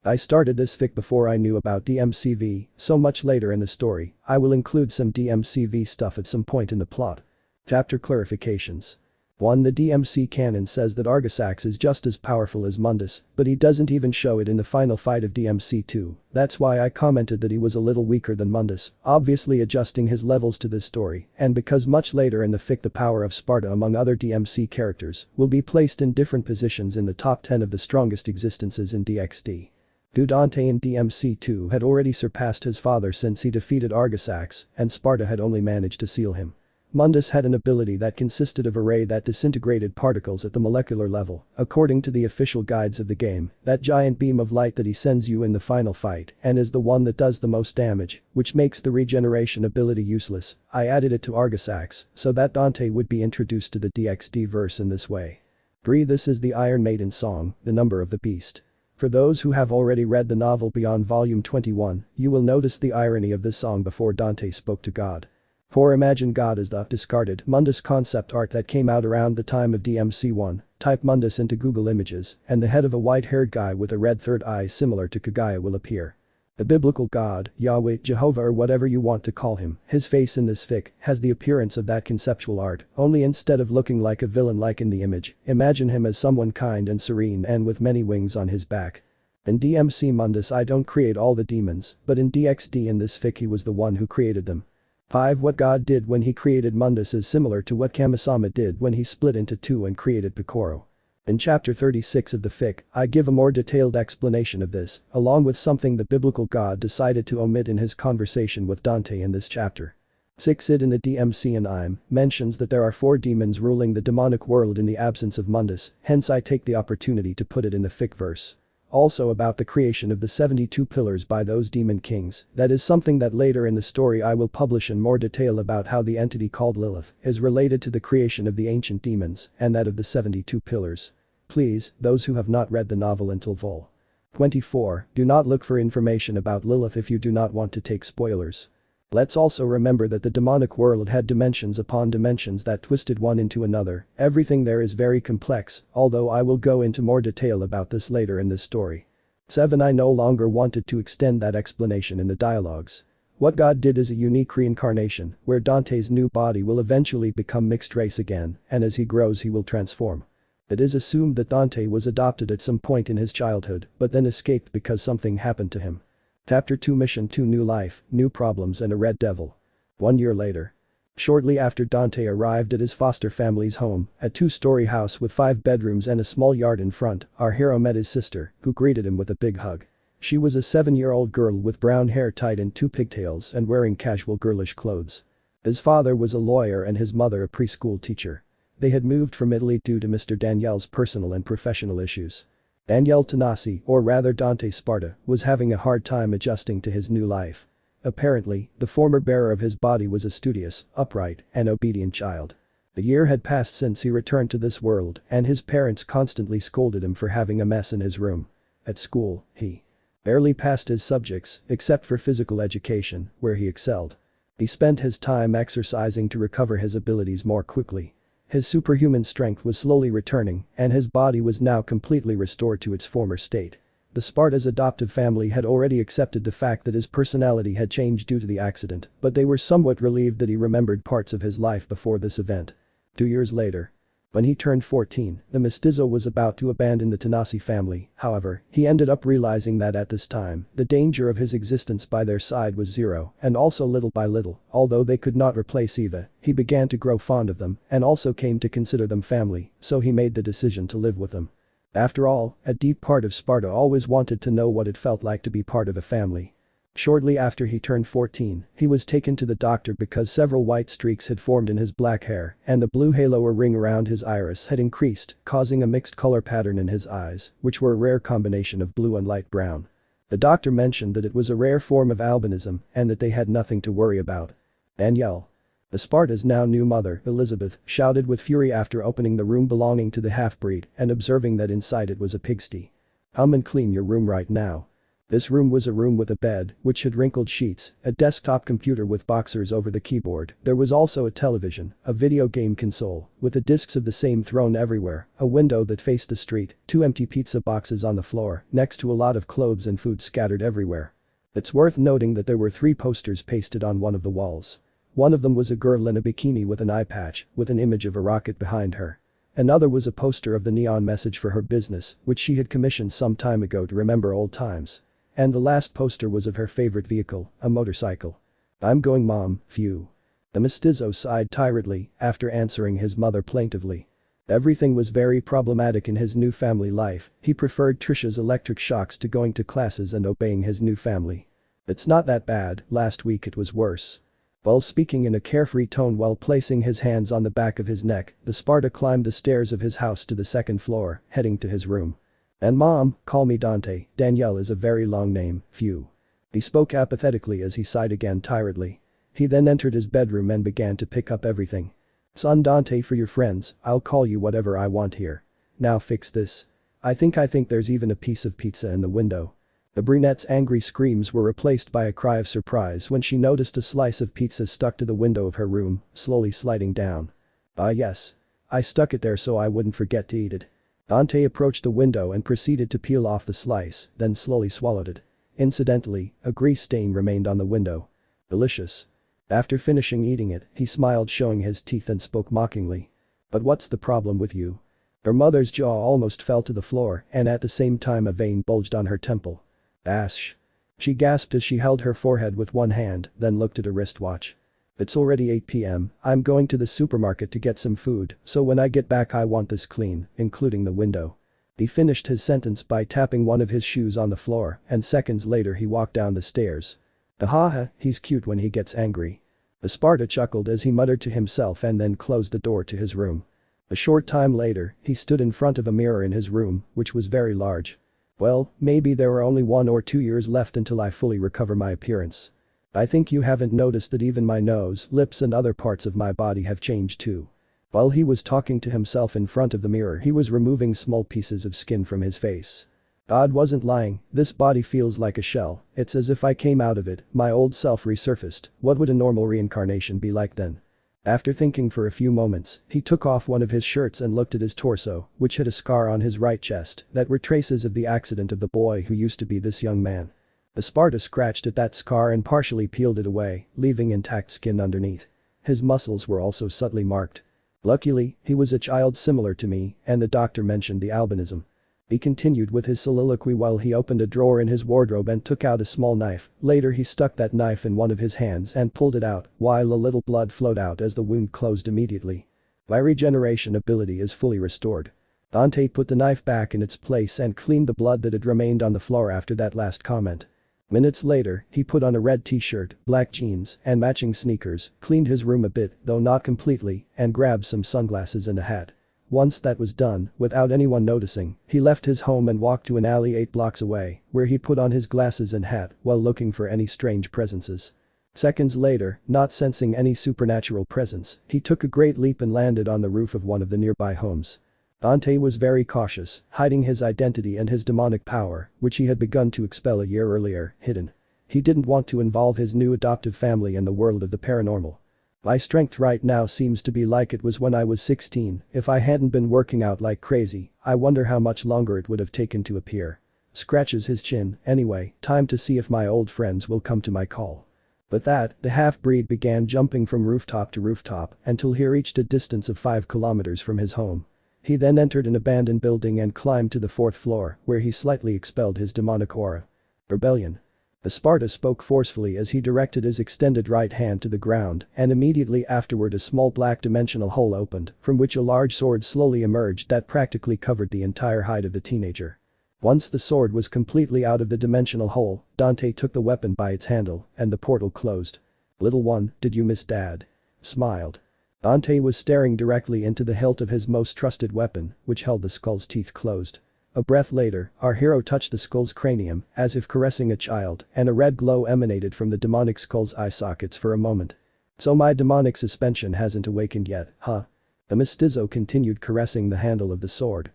I started this fic before I knew about DMCV, so much later in the story, I will include some DMCV stuff at some point in the plot. Chapter clarifications. 1. The DMC canon says that Argosax is just as powerful as Mundus, but he doesn't even show it in the final fight of DMC2, that's why I commented that he was a little weaker than Mundus, obviously adjusting his levels to this story, and because much later in the fic the power of Sparta among other DMC characters will be placed in different positions in the top 10 of the strongest existences in DXD. Dante in DMC2 had already surpassed his father since he defeated Argosax, and Sparta had only managed to seal him. Mundus had an ability that consisted of a ray that disintegrated particles at the molecular level, according to the official guides of the game, that giant beam of light that he sends you in the final fight and is the one that does the most damage, which makes the regeneration ability useless. I added it to Argosax so that Dante would be introduced to the DXD verse in this way. 3. This is the Iron Maiden song, The Number of the Beast. For those who have already read the novel Beyond Volume 21, you will notice the irony of this song before Dante spoke to God. For imagine God as the discarded Mundus concept art that came out around the time of DMC1, type Mundus into Google Images, and the head of a white-haired guy with a red third eye similar to Kagaya will appear. The biblical God, Yahweh, Jehovah or whatever you want to call him, his face in this fic has the appearance of that conceptual art, only instead of looking like a villain like in the image, imagine him as someone kind and serene and with many wings on his back. In DMC Mundus I don't create all the demons, but in DXD in this fic he was the one who created them. 5. What God did when he created Mundus is similar to what Kami-sama did when he split into 2 and created Picoro. In chapter 36 of the fic, I give a more detailed explanation of this, along with something the biblical God decided to omit in his conversation with Dante in this chapter. 6. It in the DMC and IM mentions that there are 4 demons ruling the demonic world in the absence of Mundus, hence I take the opportunity to put it in the fic verse. Also about the creation of the 72 pillars by those demon kings, that is something that later in the story I will publish in more detail about how the entity called Lilith is related to the creation of the ancient demons and that of the 72 pillars. Please, those who have not read the novel until vol. 24, do not look for information about Lilith if you do not want to take spoilers. Let's also remember that the demonic world had dimensions upon dimensions that twisted one into another, everything there is very complex, although I will go into more detail about this later in this story. 7. I no longer wanted to extend that explanation in the dialogues. What God did is a unique reincarnation, where Dante's new body will eventually become mixed race again, and as he grows he will transform. It is assumed that Dante was adopted at some point in his childhood, but then escaped because something happened to him. Chapter 2 Mission 2 New Life, New Problems and a Red Devil. 1 year later. Shortly after Dante arrived at his foster family's home, a 2-story house with 5 bedrooms and a small yard in front, our hero met his sister, who greeted him with a big hug. She was a 7-year-old girl with brown hair tied in 2 pigtails and wearing casual girlish clothes. His father was a lawyer and his mother a preschool teacher. They had moved from Italy due to Mr. Danielle's personal and professional issues. Daniele Tanasi, or rather Dante Sparta, was having a hard time adjusting to his new life. Apparently, the former bearer of his body was a studious, upright, and obedient child. A year had passed since he returned to this world and his parents constantly scolded him for having a mess in his room. At school, he barely passed his subjects except for physical education, where he excelled. He spent his time exercising to recover his abilities more quickly. His superhuman strength was slowly returning and his body was now completely restored to its former state. The Sparta's adoptive family had already accepted the fact that his personality had changed due to the accident, but they were somewhat relieved that he remembered parts of his life before this event. 2 years later. When he turned 14, the mestizo was about to abandon the Tanasi family, however, he ended up realizing that at this time, the danger of his existence by their side was zero, and also little by little, although they could not replace Eva, he began to grow fond of them and also came to consider them family, so he made the decision to live with them. After all, a deep part of Sparta always wanted to know what it felt like to be part of a family. Shortly after he turned 14, he was taken to the doctor because several white streaks had formed in his black hair and the blue halo or ring around his iris had increased, causing a mixed color pattern in his eyes, which were a rare combination of blue and light brown. The doctor mentioned that it was a rare form of albinism and that they had nothing to worry about. Danielle, the Sparta's now new mother, Elizabeth, shouted with fury after opening the room belonging to the half-breed and observing that inside it was a pigsty. "Come and clean your room right now." This room was a room with a bed, which had wrinkled sheets, a desktop computer with boxers over the keyboard, there was also a television, a video game console, with the discs of the same thrown everywhere, a window that faced the street, 2 empty pizza boxes on the floor, next to a lot of clothes and food scattered everywhere. It's worth noting that there were 3 posters pasted on one of the walls. One of them was a girl in a bikini with an eye patch, with an image of a rocket behind her. Another was a poster of the neon message for her business, which she had commissioned some time ago to remember old times. And the last poster was of her favorite vehicle, a motorcycle. "I'm going, Mom, phew." The mestizo sighed tiredly after answering his mother plaintively. Everything was very problematic in his new family life, he preferred Trisha's electric shocks to going to classes and obeying his new family. "It's not that bad, last week it was worse." While speaking in a carefree tone while placing his hands on the back of his neck, the Sparta climbed the stairs of his house to the 2nd floor, heading to his room. "And Mom, call me Dante, Danielle is a very long name, phew." He spoke apathetically as he sighed again tiredly. He then entered his bedroom and began to pick up everything. "Son Dante for your friends, I'll call you whatever I want here. Now fix this. I think there's even a piece of pizza in the window." The brunette's angry screams were replaced by a cry of surprise when she noticed a slice of pizza stuck to the window of her room, slowly sliding down. "Ah yes. I stuck it there so I wouldn't forget to eat it." Dante approached the window and proceeded to peel off the slice, then slowly swallowed it. Incidentally, a grease stain remained on the window. "Delicious." After finishing eating it, he smiled showing his teeth and spoke mockingly. "But what's the problem with you?" Her mother's jaw almost fell to the floor and at the same time a vein bulged on her temple. "Ash." She gasped as she held her forehead with one hand, then looked at her wristwatch. "It's already 8 p.m, I'm going to the supermarket to get some food, so when I get back I want this clean, including the window." He finished his sentence by tapping one of his shoes on the floor and seconds later he walked down the stairs. "Haha, he's cute when he gets angry." The Sparta chuckled as he muttered to himself and then closed the door to his room. A short time later, he stood in front of a mirror in his room, which was very large. "Well, maybe there are only 1 or 2 years left until I fully recover my appearance. I think you haven't noticed that even my nose, lips and other parts of my body have changed too." While he was talking to himself in front of the mirror he was removing small pieces of skin from his face. God wasn't lying, this body feels like a shell, it's as if I came out of it, my old self resurfaced, what would a normal reincarnation be like then? After thinking for a few moments, he took off one of his shirts and looked at his torso, which had a scar on his right chest that were traces of the accident of the boy who used to be this young man. The Sparta scratched at that scar and partially peeled it away, leaving intact skin underneath. His muscles were also subtly marked. "Luckily, he was a child similar to me, and the doctor mentioned the albinism." He continued with his soliloquy while he opened a drawer in his wardrobe and took out a small knife, later he stuck that knife in one of his hands and pulled it out, while a little blood flowed out as the wound closed immediately. "My regeneration ability is fully restored." Dante put the knife back in its place and cleaned the blood that had remained on the floor after that last comment. Minutes later, he put on a red t-shirt, black jeans, and matching sneakers, cleaned his room a bit, though not completely, and grabbed some sunglasses and a hat. Once that was done, without anyone noticing, he left his home and walked to an alley 8 blocks away, where he put on his glasses and hat while looking for any strange presences. Seconds later, not sensing any supernatural presence, he took a great leap and landed on the roof of one of the nearby homes. Dante was very cautious, hiding his identity and his demonic power, which he had begun to expel a year earlier, hidden. He didn't want to involve his new adoptive family in the world of the paranormal. My strength right now seems to be like it was when I was 16, if I hadn't been working out like crazy, I wonder how much longer it would have taken to appear. Scratches his chin, anyway, time to see if my old friends will come to my call. With that, the half-breed began jumping from rooftop to rooftop until he reached a distance of 5 kilometers from his home. He then entered an abandoned building and climbed to the 4th floor, where he slightly expelled his demonic aura. Rebellion. The Sparta spoke forcefully as he directed his extended right hand to the ground, and immediately afterward a small black dimensional hole opened, from which a large sword slowly emerged that practically covered the entire height of the teenager. Once the sword was completely out of the dimensional hole, Dante took the weapon by its handle, and the portal closed. "Little one, did you miss Dad?" Smiled. Dante was staring directly into the hilt of his most trusted weapon, which held the skull's teeth closed. A breath later, our hero touched the skull's cranium, as if caressing a child, and a red glow emanated from the demonic skull's eye sockets for a moment. "So my demonic suspension hasn't awakened yet, huh?" The mestizo continued caressing the handle of the sword.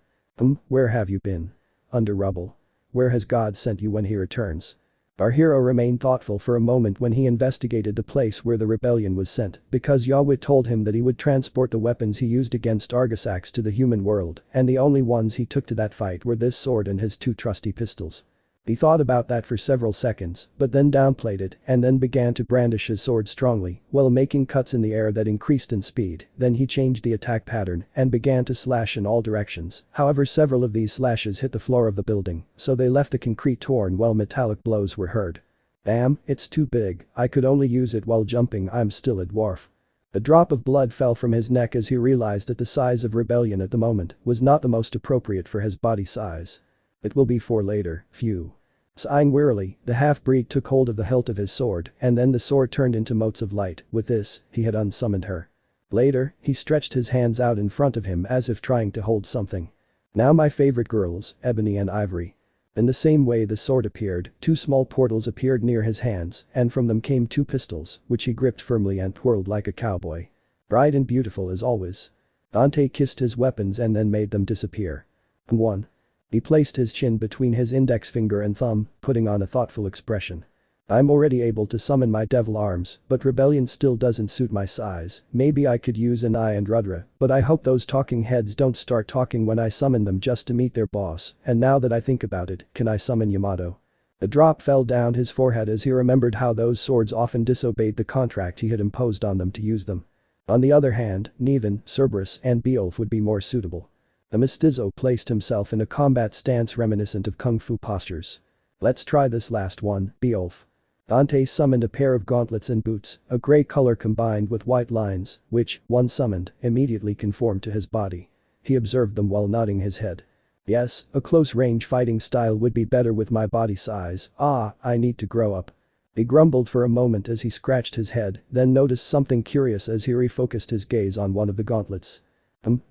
Where have you been?" "Under rubble. Where has God sent you when he returns?" Our hero remained thoughtful for a moment when he investigated the place where the rebellion was sent, because Yahweh told him that he would transport the weapons he used against Argosax to the human world, and the only ones he took to that fight were this sword and his 2 trusty pistols. He thought about that for several seconds, but then downplayed it and then began to brandish his sword strongly while making cuts in the air that increased in speed. Then he changed the attack pattern and began to slash in all directions. However, several of these slashes hit the floor of the building, so they left the concrete torn while metallic blows were heard. "Damn, it's too big, I could only use it while jumping, I'm still a dwarf." A drop of blood fell from his neck as he realized that the size of rebellion at the moment was not the most appropriate for his body size. "It will be for later, phew." Sighing wearily, the half-breed took hold of the hilt of his sword, and then the sword turned into motes of light. With this, he had unsummoned her. Later, he stretched his hands out in front of him as if trying to hold something. "Now my favorite girls, Ebony and Ivory." In the same way the sword appeared, 2 small portals appeared near his hands, and from them came 2 pistols, which he gripped firmly and twirled like a cowboy. Bright and beautiful as always. Dante kissed his weapons and then made them disappear. 1. He placed his chin between his index finger and thumb, putting on a thoughtful expression. "I'm already able to summon my devil arms, but rebellion still doesn't suit my size. Maybe I could use an Eye and Rudra, but I hope those talking heads don't start talking when I summon them just to meet their boss, and now that I think about it, can I summon Yamato?" A drop fell down his forehead as he remembered how those swords often disobeyed the contract he had imposed on them to use them. On the other hand, Nevan, Cerberus, and Beowulf would be more suitable. The mestizo placed himself in a combat stance reminiscent of kung fu postures. "Let's try this last one, Beowulf." Dante summoned a pair of gauntlets and boots, a grey color combined with white lines, which, once summoned, immediately conformed to his body. He observed them while nodding his head. "Yes, a close-range fighting style would be better with my body size. I need to grow up." He grumbled for a moment as he scratched his head, then noticed something curious as he refocused his gaze on one of the gauntlets.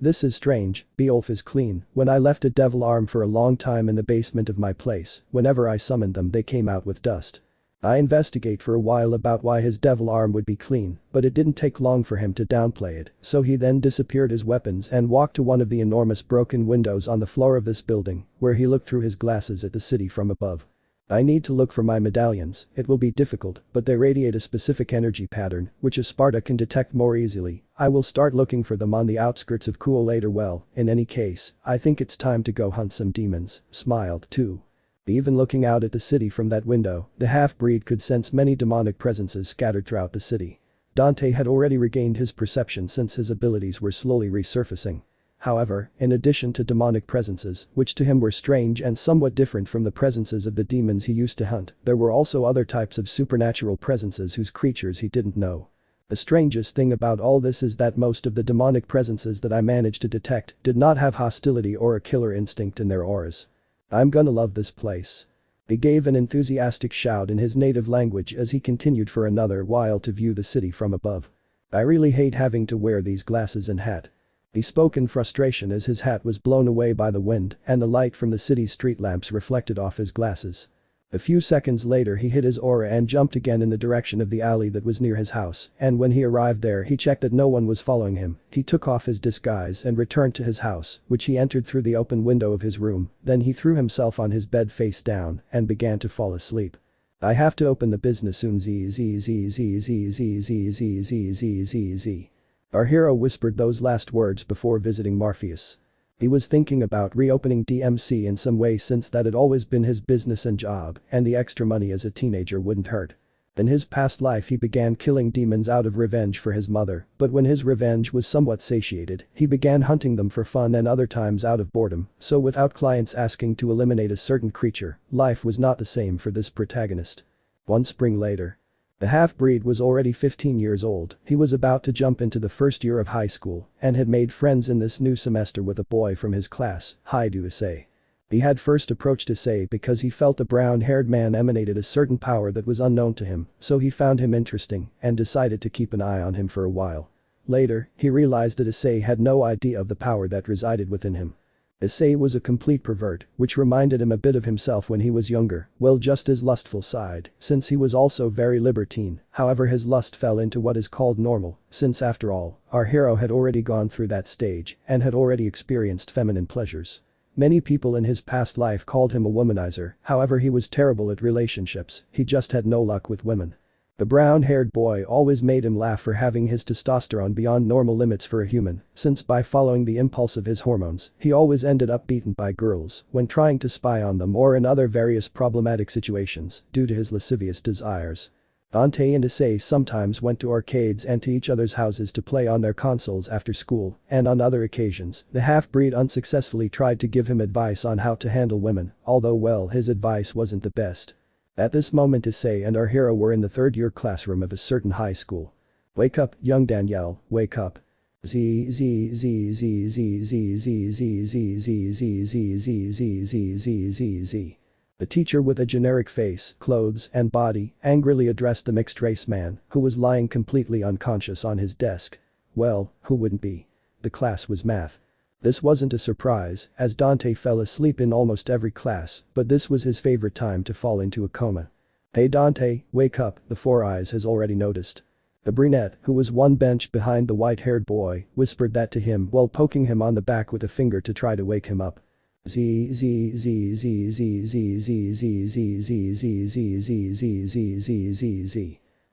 This is strange, Beowulf is clean. When I left a devil arm for a long time in the basement of my place, whenever I summoned them they came out with dust. I investigate for a while about why his devil arm would be clean, but it didn't take long for him to downplay it, so he then disappeared his weapons and walked to one of the enormous broken windows on the floor of this building, where he looked through his glasses at the city from above. "I need to look for my medallions, it will be difficult, but they radiate a specific energy pattern, which a Sparta can detect more easily. I will start looking for them on the outskirts of Cool later. Well, in any case, I think it's time to go hunt some demons," smiled, too. Even looking out at the city from that window, the half-breed could sense many demonic presences scattered throughout the city. Dante had already regained his perception since his abilities were slowly resurfacing. However, in addition to demonic presences, which to him were strange and somewhat different from the presences of the demons he used to hunt, there were also other types of supernatural presences whose creatures he didn't know. The strangest thing about all this is that most of the demonic presences that I managed to detect did not have hostility or a killer instinct in their auras. "I'm gonna love this place." He gave an enthusiastic shout in his native language as he continued for another while to view the city from above. "I really hate having to wear these glasses and hat." He spoke in frustration as his hat was blown away by the wind and the light from the city's street lamps reflected off his glasses. A few seconds later he hid his aura and jumped again in the direction of the alley that was near his house, and when he arrived there he checked that no one was following him. He took off his disguise and returned to his house, which he entered through the open window of his room, then he threw himself on his bed face down and began to fall asleep. "I have to open the business soon z. Our hero whispered those last words before visiting Morpheus. He was thinking about reopening DMC in some way since that had always been his business and job, and the extra money as a teenager wouldn't hurt. In his past life he began killing demons out of revenge for his mother, but when his revenge was somewhat satiated, he began hunting them for fun and other times out of boredom, so without clients asking to eliminate a certain creature, life was not the same for this protagonist. One spring later. The half-breed was already 15 years old, he was about to jump into the first year of high school and had made friends in this new semester with a boy from his class, Haidu Issei. He had first approached Issei because he felt the brown-haired man emanated a certain power that was unknown to him, so he found him interesting and decided to keep an eye on him for a while. Later, he realized that Issei had no idea of the power that resided within him. Issei was a complete pervert, which reminded him a bit of himself when he was younger, well just his lustful side, since he was also very libertine, however his lust fell into what is called normal, since after all, our hero had already gone through that stage and had already experienced feminine pleasures. Many people in his past life called him a womanizer, however he was terrible at relationships, he just had no luck with women. The brown-haired boy always made him laugh for having his testosterone beyond normal limits for a human, since by following the impulse of his hormones, he always ended up beaten by girls when trying to spy on them or in other various problematic situations due to his lascivious desires. Dante and Issei sometimes went to arcades and to each other's houses to play on their consoles after school, and on other occasions, the half-breed unsuccessfully tried to give him advice on how to handle women, although well his advice wasn't the best. At this moment Issei and our hero were in the third-year classroom of a certain high school. "Wake up, young Danielle, wake up. Z. The teacher with a generic face, clothes, and body angrily addressed the mixed-race man, who was lying completely unconscious on his desk. Well, who wouldn't be? The class was math. This wasn't a surprise, as Dante fell asleep in almost every class, but this was his favorite time to fall into a coma. "Hey Dante, wake up," the Four Eyes has already noticed. The brunette, who was one bench behind the white-haired boy, whispered that to him while poking him on the back with a finger to try to wake him up.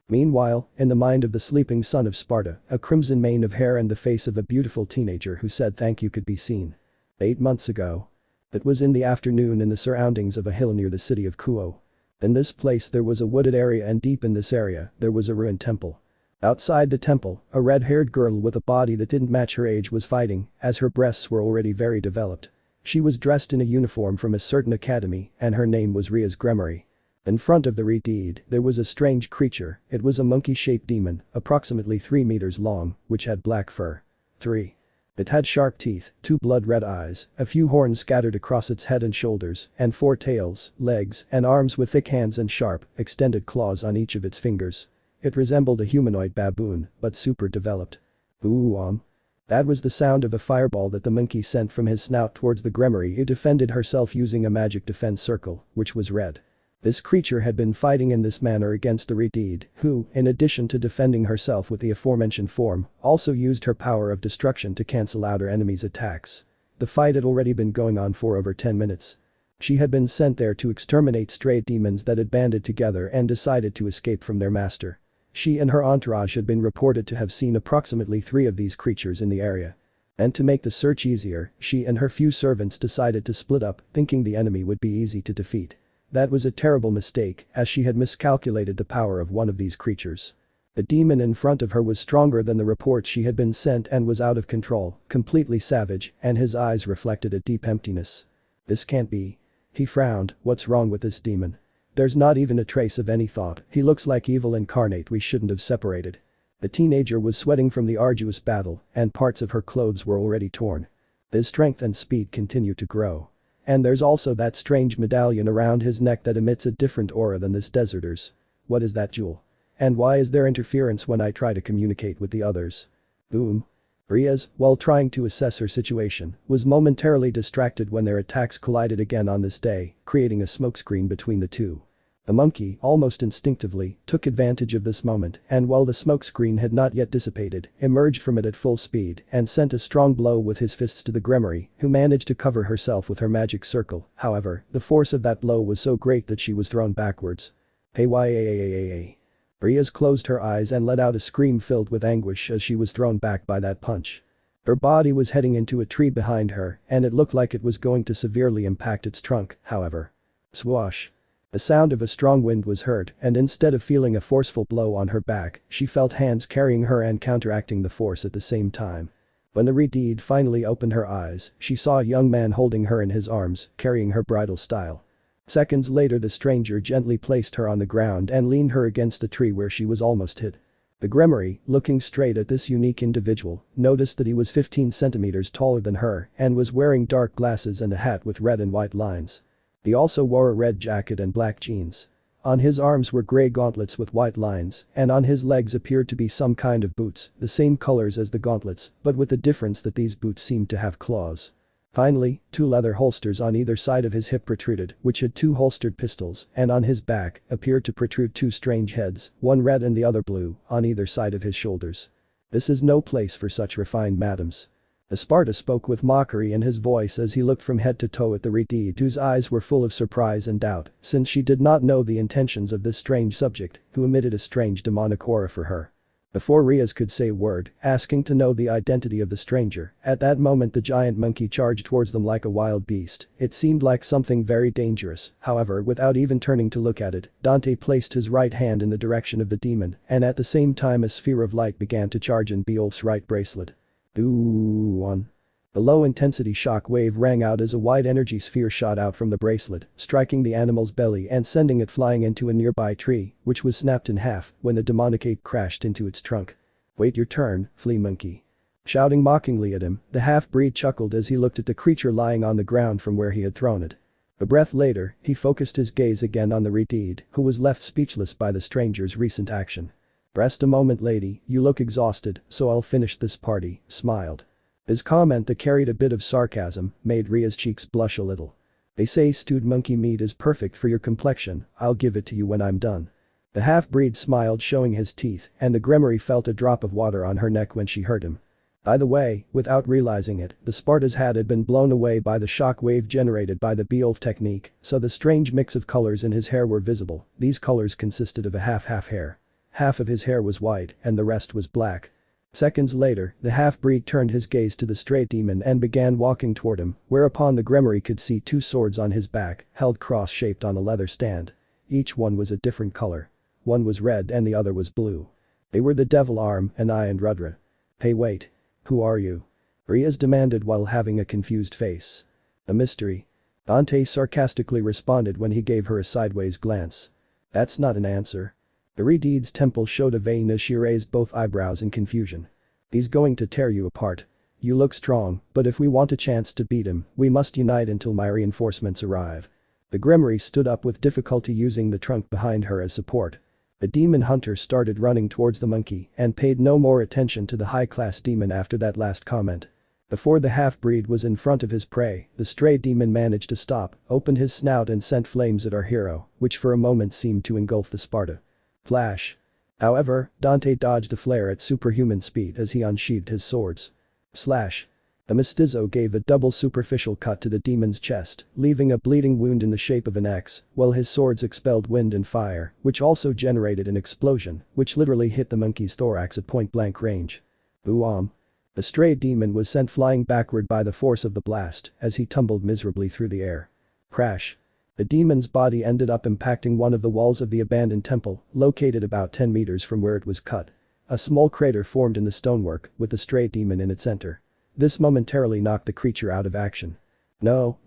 Meanwhile, in the mind of the sleeping son of Sparta, a crimson mane of hair and the face of a beautiful teenager who said thank you could be seen. 8 months ago. It was in the afternoon in the surroundings of a hill near the city of Kuo. In this place there was a wooded area and deep in this area, there was a ruined temple. Outside the temple, a red-haired girl with a body that didn't match her age was fighting, as her breasts were already very developed. She was dressed in a uniform from a certain academy, and her name was Ria's Gremory. In front of the Redeed, there was a strange creature, it was a monkey-shaped demon, approximately 3 meters long, which had black fur. 3. It had sharp teeth, 2 blood-red eyes, a few horns scattered across its head and shoulders, and 4 tails, legs, and arms with thick hands and sharp, extended claws on each of its fingers. It resembled a humanoid baboon, but super developed. That was the sound of a fireball that the monkey sent from his snout towards the Gremory. It defended herself using a magic defense circle, which was red. This creature had been fighting in this manner against the Redeed, who, in addition to defending herself with the aforementioned form, also used her power of destruction to cancel out her enemy's attacks. The fight had already been going on for over 10 minutes. She had been sent there to exterminate stray demons that had banded together and decided to escape from their master. She and her entourage had been reported to have seen approximately 3 of these creatures in the area. And to make the search easier, she and her few servants decided to split up, thinking the enemy would be easy to defeat. That was a terrible mistake, as she had miscalculated the power of one of these creatures. The demon in front of her was stronger than the reports she had been sent and was out of control, completely savage, and his eyes reflected a deep emptiness. This can't be. He frowned, what's wrong with this demon? There's not even a trace of any thought, he looks like evil incarnate, we shouldn't have separated. The teenager was sweating from the arduous battle, and parts of her clothes were already torn. His strength and speed continued to grow. And there's also that strange medallion around his neck that emits a different aura than this deserter's. What is that jewel? And why is there interference when I try to communicate with the others? Boom. Riaz, while trying to assess her situation, was momentarily distracted when their attacks collided again on this day, creating a smokescreen between the two. The monkey, almost instinctively, took advantage of this moment and while the smokescreen had not yet dissipated, emerged from it at full speed and sent a strong blow with his fists to the Grimoire, who managed to cover herself with her magic circle. However, the force of that blow was so great that she was thrown backwards. Hey. Riaz closed her eyes and let out a scream filled with anguish as she was thrown back by that punch. Her body was heading into a tree behind her and it looked like it was going to severely impact its trunk, however. Swoosh. The sound of a strong wind was heard and instead of feeling a forceful blow on her back, she felt hands carrying her and counteracting the force at the same time. When the Redeed finally opened her eyes, she saw a young man holding her in his arms, carrying her bridal style. Seconds later the stranger gently placed her on the ground and leaned her against the tree where she was almost hit. The Grimoire, looking straight at this unique individual, noticed that he was 15 centimeters taller than her and was wearing dark glasses and a hat with red and white lines. He also wore a red jacket and black jeans. On his arms were grey gauntlets with white lines, and on his legs appeared to be some kind of boots, the same colors as the gauntlets, but with the difference that these boots seemed to have claws. Finally, 2 leather holsters on either side of his hip protruded, which had 2 holstered pistols, and on his back appeared to protrude 2 strange heads, one red and the other blue, on either side of his shoulders. This is no place for such refined madams. The Sparta spoke with mockery in his voice as he looked from head to toe at the Redeed whose eyes were full of surprise and doubt, since she did not know the intentions of this strange subject, who emitted a strange demonic aura for her. Before Riaz could say a word, asking to know the identity of the stranger, at that moment the giant monkey charged towards them like a wild beast. It seemed like something very dangerous, however without even turning to look at it, Dante placed his right hand in the direction of the demon and at the same time a sphere of light began to charge in Beowulf's right bracelet. Ooh. The low-intensity shock wave rang out as a white energy sphere shot out from the bracelet, striking the animal's belly and sending it flying into a nearby tree, which was snapped in half when the demonic ape crashed into its trunk. Wait your turn, flea monkey. Shouting mockingly at him, the half-breed chuckled as he looked at the creature lying on the ground from where he had thrown it. A breath later, he focused his gaze again on the Redeed, who was left speechless by the stranger's recent action. Rest a moment lady, you look exhausted, so I'll finish this party, smiled. His comment that carried a bit of sarcasm made Ria's cheeks blush a little. They say stewed monkey meat is perfect for your complexion, I'll give it to you when I'm done. The half-breed smiled showing his teeth and the Grimoire felt a drop of water on her neck when she heard him. By the way, without realizing it, the Sparta's hat had been blown away by the shock wave generated by the Beowulf technique, so the strange mix of colors in his hair were visible. These colors consisted of a half-half hair. Half of his hair was white and the rest was black. Seconds later, the half-breed turned his gaze to the stray demon and began walking toward him, whereupon the Grimoire could see 2 swords on his back, held cross-shaped on a leather stand. Each one was a different color. One was red and the other was blue. They were the Devil Arm and I and Rudra. Hey wait. Who are you? Riaz demanded while having a confused face. A mystery. Dante sarcastically responded when he gave her a sideways glance. That's not an answer. The Redeed's temple showed a vein as she raised both eyebrows in confusion. He's going to tear you apart. You look strong, but if we want a chance to beat him, we must unite until my reinforcements arrive. The Grimoire stood up with difficulty using the trunk behind her as support. The demon hunter started running towards the monkey and paid no more attention to the high-class demon after that last comment. Before the half-breed was in front of his prey, the stray demon managed to stop, opened his snout and sent flames at our hero, which for a moment seemed to engulf the Sparta. Flash. However, Dante dodged the flare at superhuman speed as he unsheathed his swords. Slash. The mestizo gave a double superficial cut to the demon's chest, leaving a bleeding wound in the shape of an X, while his swords expelled wind and fire, which also generated an explosion, which literally hit the monkey's thorax at point-blank range. Boom. The stray demon was sent flying backward by the force of the blast as he tumbled miserably through the air. Crash. The demon's body ended up impacting one of the walls of the abandoned temple, located about 10 meters from where it was cut. A small crater formed in the stonework, with the stray demon in its center. This momentarily knocked the creature out of action. No.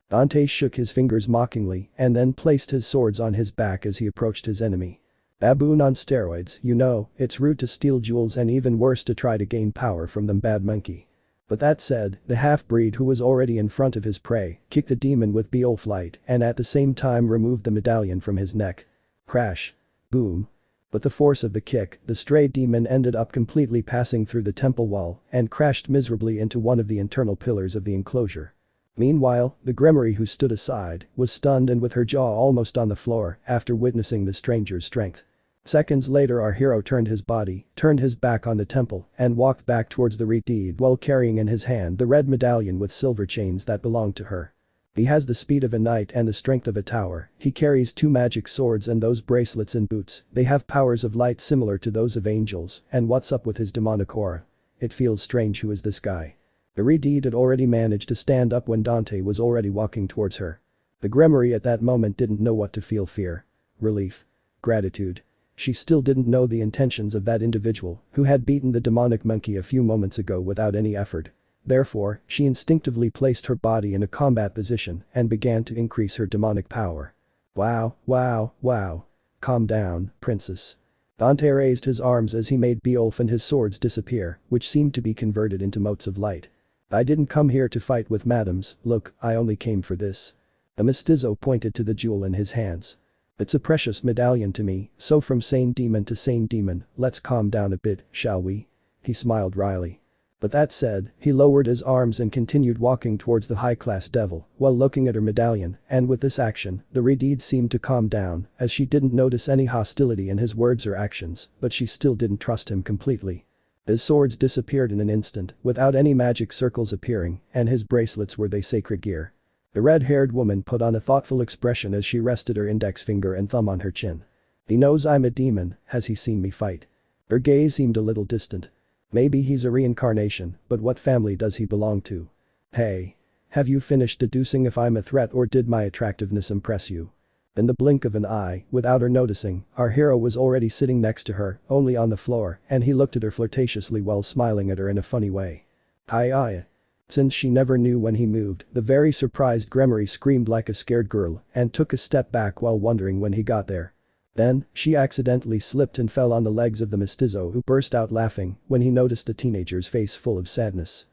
Dante shook his fingers mockingly and then placed his swords on his back as he approached his enemy. Baboon on steroids, you know, it's rude to steal jewels and even worse to try to gain power from them bad monkey. But that said, the half-breed who was already in front of his prey kicked the demon with Beol flight and at the same time removed the medallion from his neck. Crash. Boom. But the force of the kick, the stray demon ended up completely passing through the temple wall and crashed miserably into one of the internal pillars of the enclosure. Meanwhile, the Grimoire who stood aside was stunned and with her jaw almost on the floor after witnessing the stranger's strength. Seconds later our hero turned his back on the temple and walked back towards the Redeed while carrying in his hand the red medallion with silver chains that belonged to her. He has the speed of a knight and the strength of a tower, he carries 2 magic swords and those bracelets and boots, they have powers of light similar to those of angels, and what's up with his demonic aura? It feels strange, who is this guy? The Redeed had already managed to stand up when Dante was already walking towards her. The Grimoire at that moment didn't know what to feel: fear, relief, gratitude. She still didn't know the intentions of that individual who had beaten the demonic monkey a few moments ago without any effort. Therefore, she instinctively placed her body in a combat position and began to increase her demonic power. Wow, wow, wow. Calm down, princess. Dante raised his arms as he made Beowulf and his swords disappear, which seemed to be converted into motes of light. I didn't come here to fight with madams, look, I only came for this. The mestizo pointed to the jewel in his hands. It's a precious medallion to me, so from sane demon to sane demon, let's calm down a bit, shall we? He smiled wryly. But that said, he lowered his arms and continued walking towards the high-class devil while looking at her medallion, and with this action, the Redeed seemed to calm down as she didn't notice any hostility in his words or actions, but she still didn't trust him completely. His swords disappeared in an instant without any magic circles appearing, and his bracelets were the sacred gear. The red-haired woman put on a thoughtful expression as she rested her index finger and thumb on her chin. He knows I'm a demon, has he seen me fight? Her gaze seemed a little distant. Maybe he's a reincarnation, but what family does he belong to? Hey. Have you finished deducing if I'm a threat or did my attractiveness impress you? In the blink of an eye, without her noticing, our hero was already sitting next to her, only on the floor, and he looked at her flirtatiously while smiling at her in a funny way. Aye. Since she never knew when he moved, the very surprised Grimoire screamed like a scared girl and took a step back while wondering when he got there. Then, she accidentally slipped and fell on the legs of the mestizo, who burst out laughing when he noticed the teenager's face full of sadness.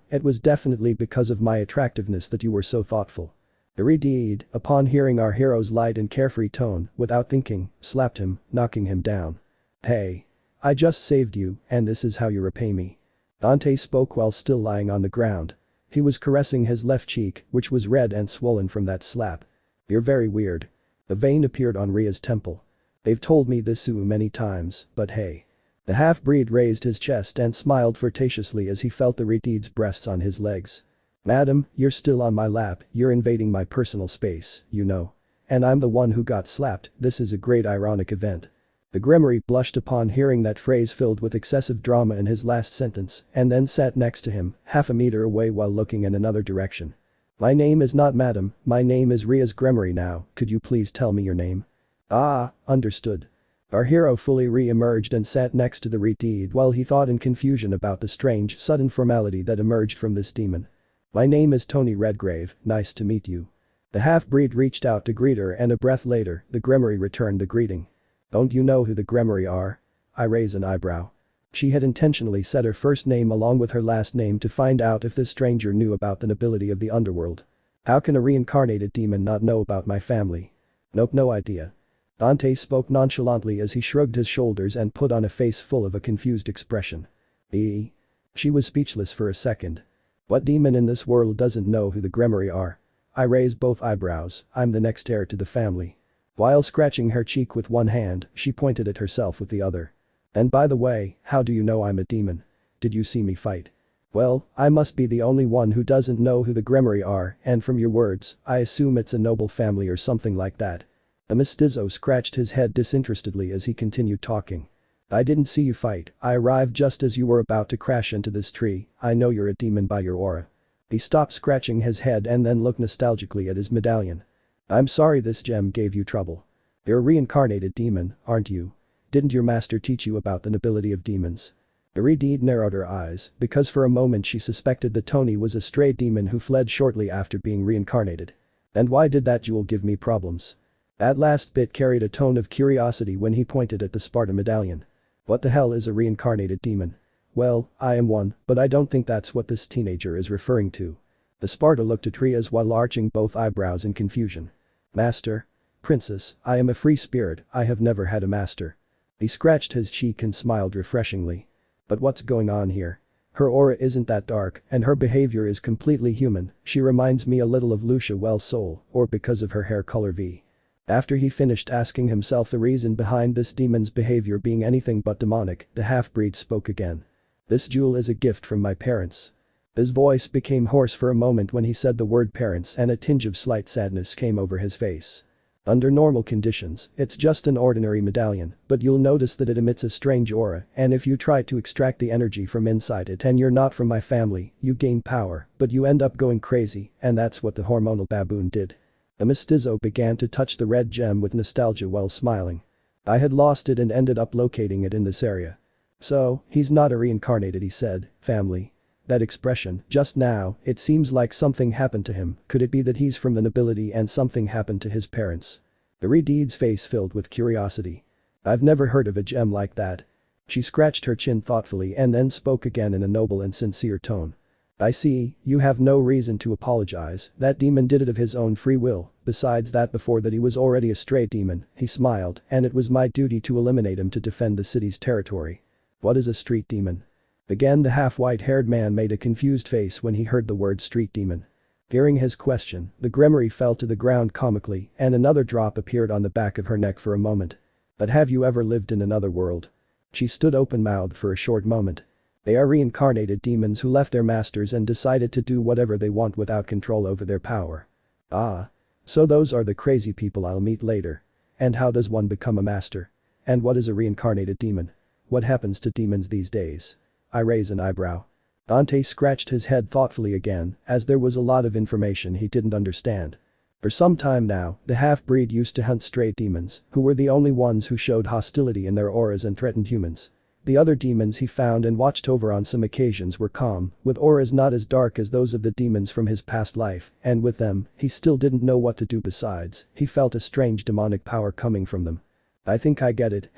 It was definitely because of my attractiveness that you were so thoughtful. Redeed, upon hearing our hero's light and carefree tone, without thinking, slapped him, knocking him down. Hey. I just saved you, and this is how you repay me. Dante spoke while still lying on the ground. He was caressing his left cheek, which was red and swollen from that slap. You're very weird. The vein appeared on Ria's temple. They've told me this many times, but hey. The half-breed raised his chest and smiled flirtatiously as he felt the Redeed's breasts on his legs. Madam, you're still on my lap, you're invading my personal space, you know. And I'm the one who got slapped, this is a great ironic event. The Grimoire blushed upon hearing that phrase filled with excessive drama in his last sentence and then sat next to him, half a meter away while looking in another direction. My name is not madam, my name is Ria's Grimoire now, could you please tell me your name? Ah, understood. Our hero fully re-emerged and sat next to the Redeed while he thought in confusion about the strange, sudden formality that emerged from this demon. My name is Tony Redgrave, nice to meet you. The half-breed reached out to greet her and a breath later, the Grimoire returned the greeting. Don't you know who the Grimoire are? I raise an eyebrow. She had intentionally said her first name along with her last name to find out if this stranger knew about the nobility of the underworld. How can a reincarnated demon not know about my family? Nope, no idea. Dante spoke nonchalantly as he shrugged his shoulders and put on a face full of a confused expression. She was speechless for a second. What demon in this world doesn't know who the Grimoire are? I raise both eyebrows, I'm the next heir to the family. While scratching her cheek with one hand, she pointed at herself with the other. And by the way, how do you know I'm a demon? Did you see me fight? Well, I must be the only one who doesn't know who the Grimoire are, and from your words, I assume it's a noble family or something like that. The mestizo scratched his head disinterestedly as he continued talking. I didn't see you fight, I arrived just as you were about to crash into this tree, I know you're a demon by your aura. He stopped scratching his head and then looked nostalgically at his medallion. I'm sorry this gem gave you trouble. You're a reincarnated demon, aren't you? Didn't your master teach you about the nobility of demons? Redeed narrowed her eyes, because for a moment she suspected that Tony was a stray demon who fled shortly after being reincarnated. And why did that jewel give me problems? That last bit carried a tone of curiosity when he pointed at the Sparta medallion. What the hell is a reincarnated demon? Well, I am one, but I don't think that's what this teenager is referring to. The Sparta looked at Rias while arching both eyebrows in confusion. Master? Princess, I am a free spirit, I have never had a master. He scratched his cheek and smiled refreshingly. But what's going on here? Her aura isn't that dark, and her behavior is completely human, she reminds me a little of Lucia Well's soul, or because of her hair color V. After he finished asking himself the reason behind this demon's behavior being anything but demonic, the half-breed spoke again. This jewel is a gift from my parents. His voice became hoarse for a moment when he said the word parents and a tinge of slight sadness came over his face. Under normal conditions, it's just an ordinary medallion, but you'll notice that it emits a strange aura, and if you try to extract the energy from inside it and you're not from my family, you gain power, but you end up going crazy, and that's what the hormonal baboon did. The mestizo began to touch the red gem with nostalgia while smiling. I had lost it and ended up locating it in this area. So, he's not a reincarnated, he said, family. That expression, just now, it seems like something happened to him, could it be that he's from the nobility and something happened to his parents? The Redeed's face filled with curiosity. I've never heard of a gem like that. She scratched her chin thoughtfully and then spoke again in a noble and sincere tone. I see, you have no reason to apologize, that demon did it of his own free will, besides that before that he was already a stray demon, he smiled, and it was my duty to eliminate him to defend the city's territory. What is a street demon? Again the half-white-haired man made a confused face when he heard the word street demon. Hearing his question, the Grimoire fell to the ground comically and another drop appeared on the back of her neck for a moment. But have you ever lived in another world? She stood open-mouthed for a short moment. They are reincarnated demons who left their masters and decided to do whatever they want without control over their power. Ah. So those are the crazy people I'll meet later. And how does one become a master? And what is a reincarnated demon? What happens to demons these days? I raise an eyebrow. Dante scratched his head thoughtfully again, as there was a lot of information he didn't understand. For some time now, the half-breed used to hunt stray demons, who were the only ones who showed hostility in their auras and threatened humans. The other demons he found and watched over on some occasions were calm, with auras not as dark as those of the demons from his past life, and with them, he still didn't know what to do besides, he felt a strange demonic power coming from them. I think I get it,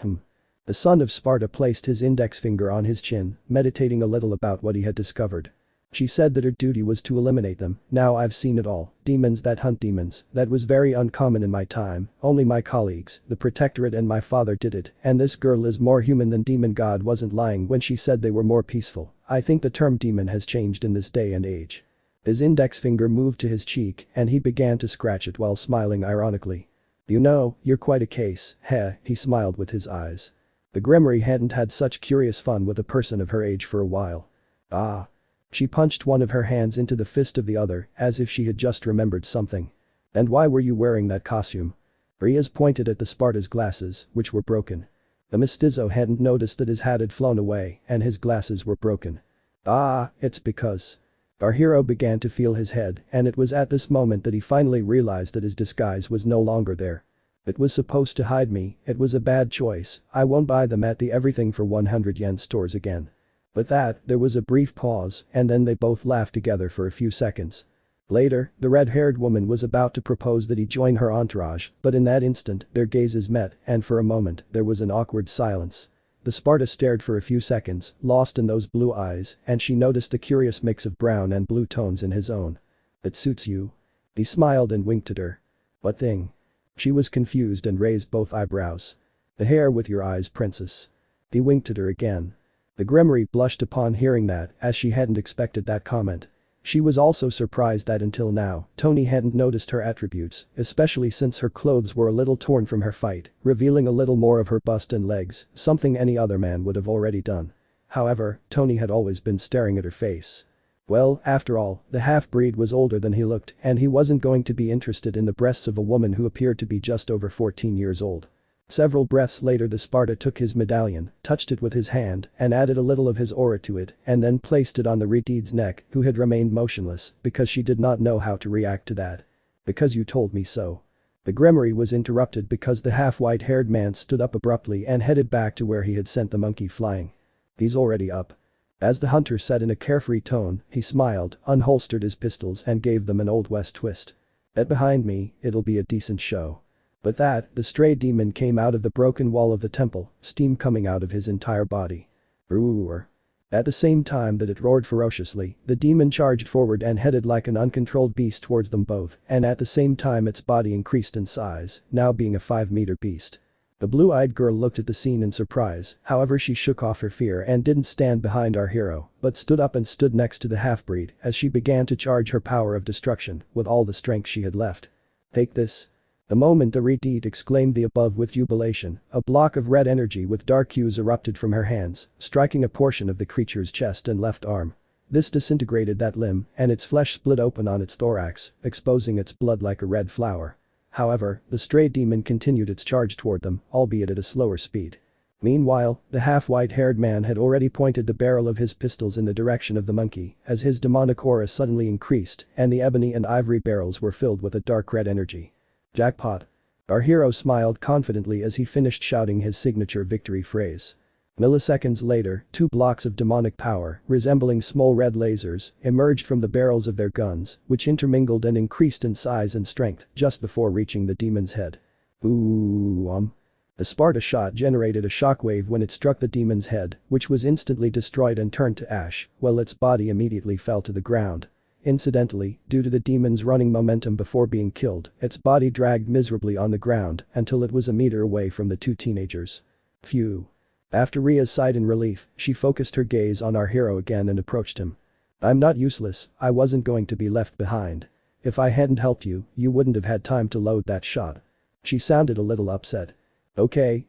The son of Sparta placed his index finger on his chin, meditating a little about what he had discovered. She said that her duty was to eliminate them, now I've seen it all, demons that hunt demons, that was very uncommon in my time, only my colleagues, the Protectorate and my father did it, and this girl is more human than demon. God wasn't lying when she said they were more peaceful, I think the term demon has changed in this day and age. His index finger moved to his cheek and he began to scratch it while smiling ironically. You know, you're quite a case, he smiled with his eyes. The Grimoire hadn't had such curious fun with a person of her age for a while. Ah. She punched one of her hands into the fist of the other, as if she had just remembered something. And why were you wearing that costume? Rias pointed at the Sparta's glasses, which were broken. The mestizo hadn't noticed that his hat had flown away, and his glasses were broken. Ah, it's because. Our hero began to feel his head, and it was at this moment that he finally realized that his disguise was no longer there. It was supposed to hide me, it was a bad choice, I won't buy them at the everything for 100 yen stores again. With that, there was a brief pause, and then they both laughed together for a few seconds. Later, the red-haired woman was about to propose that he join her entourage, but in that instant, their gazes met, and for a moment, there was an awkward silence. The Sparta stared for a few seconds, lost in those blue eyes, and she noticed the curious mix of brown and blue tones in his own. It suits you. He smiled and winked at her. What thing? She was confused and raised both eyebrows. The hair with your eyes, princess. He winked at her again. The Grimoire blushed upon hearing that, as she hadn't expected that comment. She was also surprised that until now, Tony hadn't noticed her attributes, especially since her clothes were a little torn from her fight, revealing a little more of her bust and legs, something any other man would have already done. However, Tony had always been staring at her face. Well, after all, the half-breed was older than he looked, and he wasn't going to be interested in the breasts of a woman who appeared to be just over 14 years old. Several breaths later the Sparta took his medallion, touched it with his hand, and added a little of his aura to it, and then placed it on the Redeed's neck, who had remained motionless, because she did not know how to react to that. Because you told me so. The Grimoire was interrupted because the half-white-haired man stood up abruptly and headed back to where he had sent the monkey flying. He's already up. As the hunter said in a carefree tone, he smiled, unholstered his pistols and gave them an Old West twist. Bet behind me, it'll be a decent show. With that, the stray demon came out of the broken wall of the temple, steam coming out of his entire body. Roar. At the same time that it roared ferociously, the demon charged forward and headed like an uncontrolled beast towards them both, and at the same time its body increased in size, now being a 5-meter beast. The blue-eyed girl looked at the scene in surprise, however she shook off her fear and didn't stand behind our hero, but stood up and stood next to the half-breed as she began to charge her power of destruction with all the strength she had left. "Take this." The moment the Redeed exclaimed the above with jubilation, a block of red energy with dark hues erupted from her hands, striking a portion of the creature's chest and left arm. This disintegrated that limb, and its flesh split open on its thorax, exposing its blood like a red flower. However, the stray demon continued its charge toward them, albeit at a slower speed. Meanwhile, the half-white-haired man had already pointed the barrel of his pistols in the direction of the monkey as his demonic aura suddenly increased and the ebony and ivory barrels were filled with a dark red energy. Jackpot. Our hero smiled confidently as he finished shouting his signature victory phrase. Milliseconds later, 2 blocks of demonic power, resembling small red lasers, emerged from the barrels of their guns, which intermingled and increased in size and strength just before reaching the demon's head. Ooh. The Sparta shot generated a shockwave when it struck the demon's head, which was instantly destroyed and turned to ash, while its body immediately fell to the ground. Incidentally, due to the demon's running momentum before being killed, its body dragged miserably on the ground until it was a meter away from the 2 teenagers. Phew. After Ria's sighed in relief, she focused her gaze on our hero again and approached him. "I'm not useless, I wasn't going to be left behind. If I hadn't helped you, you wouldn't have had time to load that shot." She sounded a little upset. Okay,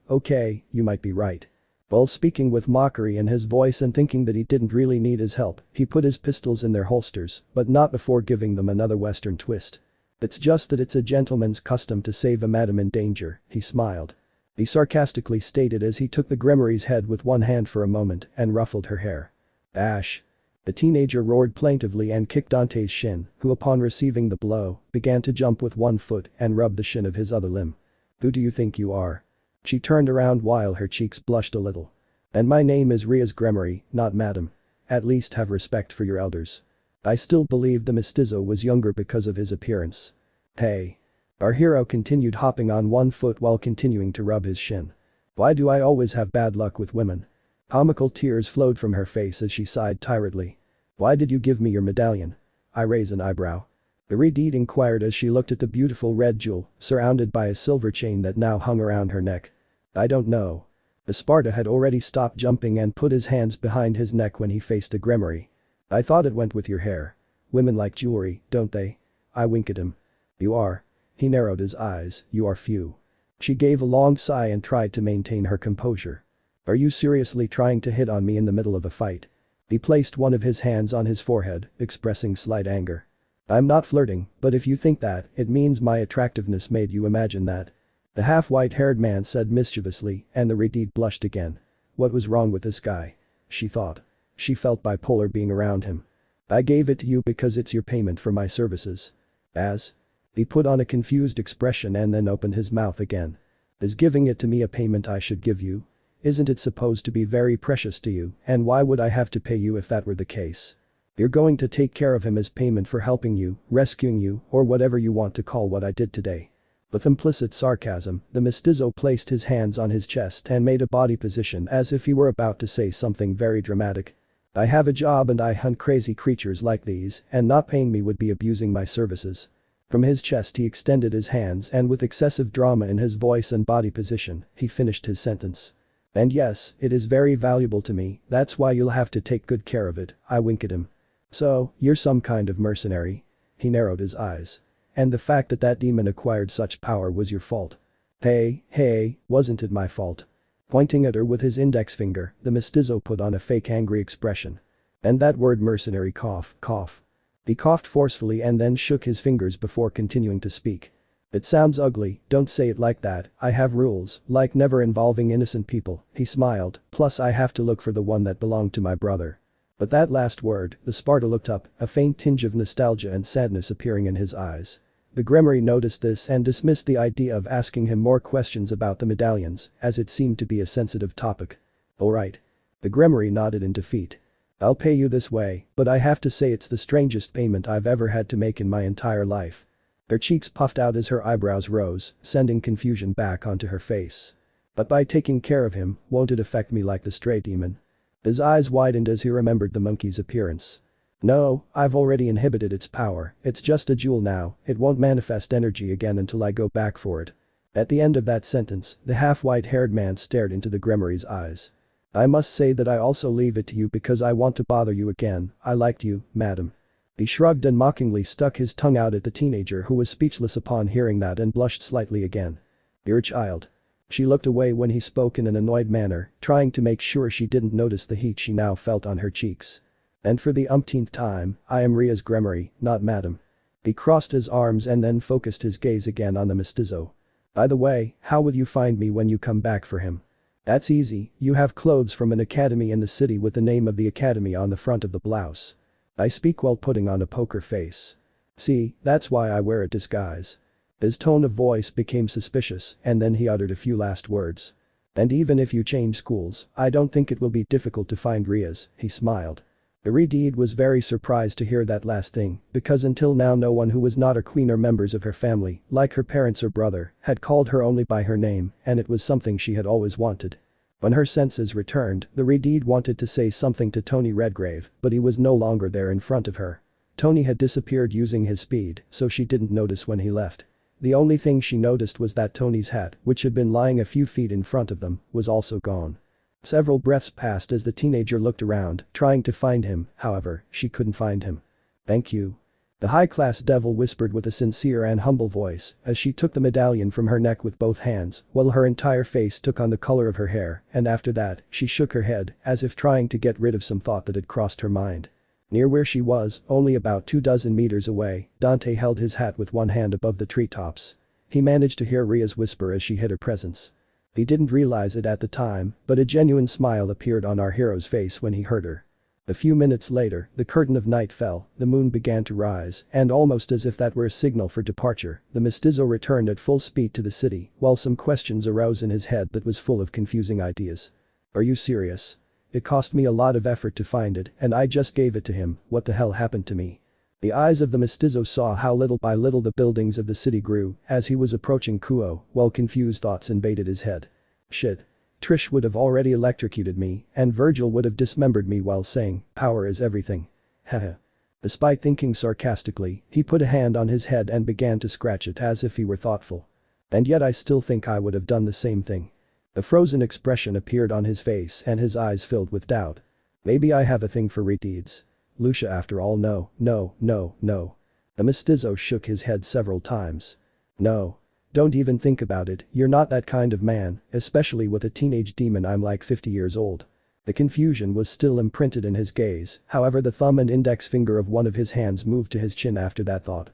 you might be right." While speaking with mockery in his voice and thinking that he didn't really need his help, he put his pistols in their holsters, but not before giving them another Western twist. "It's just that it's a gentleman's custom to save a madam in danger," he smiled. He sarcastically stated as he took the Grimory's head with one hand for a moment and ruffled her hair. "Ash." The teenager roared plaintively and kicked Dante's shin, who upon receiving the blow, began to jump with one foot and rub the shin of his other limb. "Who do you think you are?" She turned around while her cheeks blushed a little. "And my name is Ria's Grimory, not madam. At least have respect for your elders." I still believed the mestizo was younger because of his appearance. "Hey." Our hero continued hopping on one foot while continuing to rub his shin. "Why do I always have bad luck with women?" Comical tears flowed from her face as she sighed tiredly. "Why did you give me your medallion?" I raised an eyebrow. The Redeed inquired as she looked at the beautiful red jewel, surrounded by a silver chain that now hung around her neck. "I don't know." The Sparta had already stopped jumping and put his hands behind his neck when he faced the Grimory. "I thought it went with your hair. Women like jewelry, don't they?" I winked at him. "You are." He narrowed his eyes. "You are few." She gave a long sigh and tried to maintain her composure. "Are you seriously trying to hit on me in the middle of a fight?" He placed one of his hands on his forehead, expressing slight anger. "I'm not flirting, but if you think that, it means my attractiveness made you imagine that." The half-white-haired man said mischievously, and the Redeed blushed again. What was wrong with this guy? She thought. She felt bipolar being around him. "I gave it to you because it's your payment for my services." "As?" He put on a confused expression and then opened his mouth again. "Is giving it to me a payment I should give you? Isn't it supposed to be very precious to you, and why would I have to pay you if that were the case? You're going to take care of him as payment for helping you, rescuing you, or whatever you want to call what I did today." With implicit sarcasm, the mestizo placed his hands on his chest and made a body position as if he were about to say something very dramatic. "I have a job and I hunt crazy creatures like these, and not paying me would be abusing my services." From his chest he extended his hands and with excessive drama in his voice and body position, he finished his sentence. "And yes, it is very valuable to me, that's why you'll have to take good care of it." I winked at him. "So, you're some kind of mercenary?" He narrowed his eyes. "And the fact that that demon acquired such power was your fault?" Hey, wasn't it my fault?" Pointing at her with his index finger, the mestizo put on a fake angry expression. "And that word mercenary cough." He coughed forcefully and then shook his fingers before continuing to speak. "It sounds ugly, don't say it like that, I have rules, like never involving innocent people," he smiled, "plus I have to look for the one that belonged to my brother." But that last word, the Sparta looked up, a faint tinge of nostalgia and sadness appearing in his eyes. The Grimory noticed this and dismissed the idea of asking him more questions about the medallions, as it seemed to be a sensitive topic. "Alright." The Grimory nodded in defeat. "I'll pay you this way, but I have to say it's the strangest payment I've ever had to make in my entire life." Her cheeks puffed out as her eyebrows rose, sending confusion back onto her face. "But by taking care of him, won't it affect me like the stray demon?" His eyes widened as he remembered the monkey's appearance. No, I've already inhibited its power, it's just a jewel now, it won't manifest energy again until I go back for it. At the end of that sentence, the half-white-haired man stared into the Grimoire's eyes. I must say that I also leave it to you because I want to bother you again, I liked you, madam. He shrugged and mockingly stuck his tongue out at the teenager who was speechless upon hearing that and blushed slightly again. Dear child. She looked away when he spoke in an annoyed manner, trying to make sure she didn't notice the heat she now felt on her cheeks. And for the umpteenth time, I am Ria's Grimoire, not madam. He crossed his arms and then focused his gaze again on the mestizo. By the way, how will you find me when you come back for him? That's easy, you have clothes from an academy in the city with the name of the academy on the front of the blouse. I speak while putting on a poker face. See, that's why I wear a disguise. His tone of voice became suspicious and then he uttered a few last words. And even if you change schools, I don't think it will be difficult to find Ria's, he smiled. Iridide was very surprised to hear that last thing, because until now no one who was not a queen or members of her family, like her parents or brother, had called her only by her name, and it was something she had always wanted. When her senses returned, the Iridide wanted to say something to Tony Redgrave, but he was no longer there in front of her. Tony had disappeared using his speed, so she didn't notice when he left. The only thing she noticed was that Tony's hat, which had been lying a few feet in front of them, was also gone. Several breaths passed as the teenager looked around, trying to find him, however, she couldn't find him. Thank you. The high-class devil whispered with a sincere and humble voice as she took the medallion from her neck with both hands, while her entire face took on the color of her hair, and after that, she shook her head, as if trying to get rid of some thought that had crossed her mind. Near where she was, only about 24 meters away, Dante held his hat with one hand above the treetops. He managed to hear Ria's whisper as she hid her presence. He didn't realize it at the time, but a genuine smile appeared on our hero's face when he heard her. A few minutes later, the curtain of night fell, the moon began to rise, and almost as if that were a signal for departure, the mestizo returned at full speed to the city, while some questions arose in his head that was full of confusing ideas. Are you serious? It cost me a lot of effort to find it, and I just gave it to him, what the hell happened to me? The eyes of the mestizo saw how little by little the buildings of the city grew as he was approaching Kuo, while confused thoughts invaded his head. Shit. Trish would have already electrocuted me, and Virgil would have dismembered me while saying, power is everything. Heh. Despite thinking sarcastically, he put a hand on his head and began to scratch it as if he were thoughtful. And yet I still think I would have done the same thing. A frozen expression appeared on his face and his eyes filled with doubt. Maybe I have a thing for redeeds. Lucia after all no. The mestizo shook his head several times. No. Don't even think about it, you're not that kind of man, especially with a teenage demon. I'm like 50 years old. The confusion was still imprinted in his gaze, however the thumb and index finger of one of his hands moved to his chin after that thought.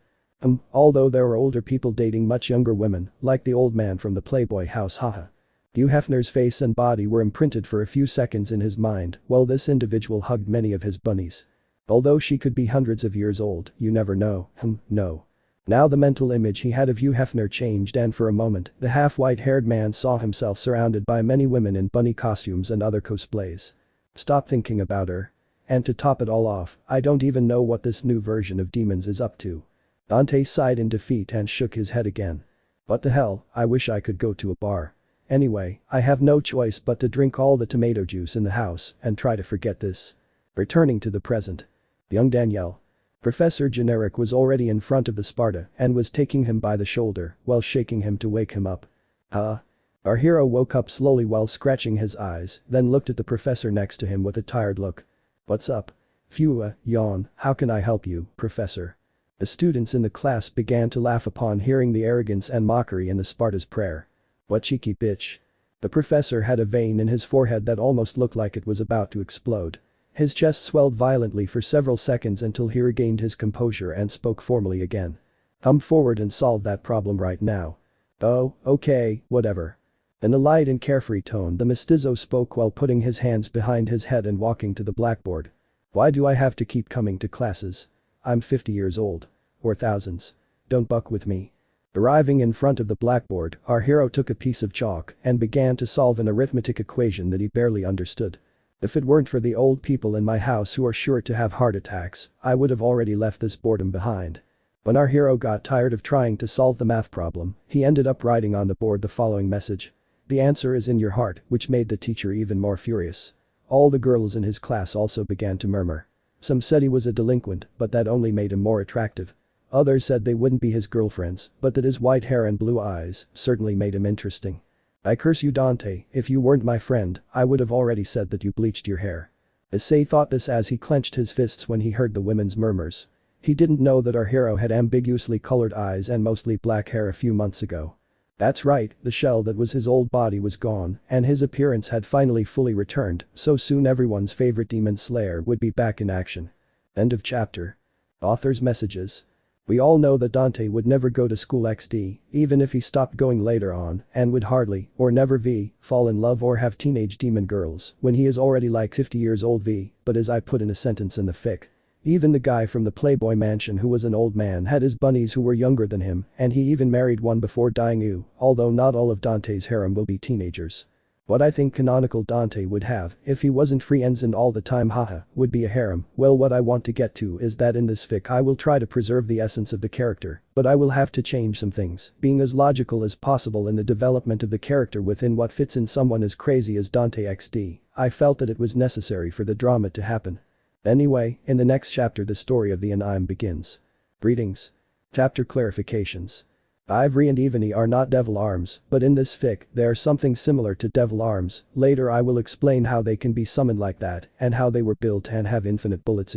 Although there were older people dating much younger women, like the old man from the Playboy house haha. Hugh Hefner's face and body were imprinted for a few seconds in his mind while this individual hugged many of his bunnies. Although she could be hundreds of years old, you never know, no. Now the mental image he had of Hugh Hefner changed and for a moment, the half-white-haired man saw himself surrounded by many women in bunny costumes and other cosplays. Stop thinking about her. And to top it all off, I don't even know what this new version of demons is up to. Dante sighed in defeat and shook his head again. What the hell, I wish I could go to a bar. Anyway, I have no choice but to drink all the tomato juice in the house and try to forget this. Returning to the present. Young Danielle. Professor Generic was already in front of the Sparta and was taking him by the shoulder while shaking him to wake him up. Our hero woke up slowly while scratching his eyes, then looked at the professor next to him with a tired look. What's up? Phew, yawn, how can I help you, professor? The students in the class began to laugh upon hearing the arrogance and mockery in the Sparta's prayer. What cheeky bitch. The professor had a vein in his forehead that almost looked like it was about to explode. His chest swelled violently for several seconds until he regained his composure and spoke formally again. Come forward and solve that problem right now. Oh, okay, whatever. In a light and carefree tone the mestizo spoke while putting his hands behind his head and walking to the blackboard. Why do I have to keep coming to classes? I'm 50 years old. Or thousands. Don't buck with me. Arriving in front of the blackboard, our hero took a piece of chalk and began to solve an arithmetic equation that he barely understood. If it weren't for the old people in my house who are sure to have heart attacks, I would have already left this boredom behind. When our hero got tired of trying to solve the math problem, he ended up writing on the board the following message. The answer is in your heart, which made the teacher even more furious. All the girls in his class also began to murmur. Some said he was a delinquent, but that only made him more attractive. Others said they wouldn't be his girlfriends, but that his white hair and blue eyes certainly made him interesting. I curse you, Dante, if you weren't my friend, I would have already said that you bleached your hair. Issei thought this as he clenched his fists when he heard the women's murmurs. He didn't know that our hero had ambiguously colored eyes and mostly black hair a few months ago. That's right, the shell that was his old body was gone, and his appearance had finally fully returned, so soon everyone's favorite demon slayer would be back in action. End of chapter. Author's messages. We all know that Dante would never go to school XD, even if he stopped going later on, and would hardly, or never fall in love or have teenage demon girls when he is already like 50 years old but as I put in a sentence in the fic. Even the guy from the Playboy Mansion who was an old man had his bunnies who were younger than him, and he even married one before dying, although not all of Dante's harem will be teenagers. What I think canonical Dante would have, if he wasn't friends and all the time would be a harem. Well, what I want to get to is that in this fic I will try to preserve the essence of the character, but I will have to change some things, being as logical as possible in the development of the character within what fits in someone as crazy as Dante XD. I felt that it was necessary for the drama to happen. Anyway, in the next chapter the story of the anime begins. Greetings. Chapter clarifications. Ivory and Ebony are not devil arms, but in this fic, they are something similar to devil arms. Later I will explain how they can be summoned like that, and how they were built and have infinite bullets.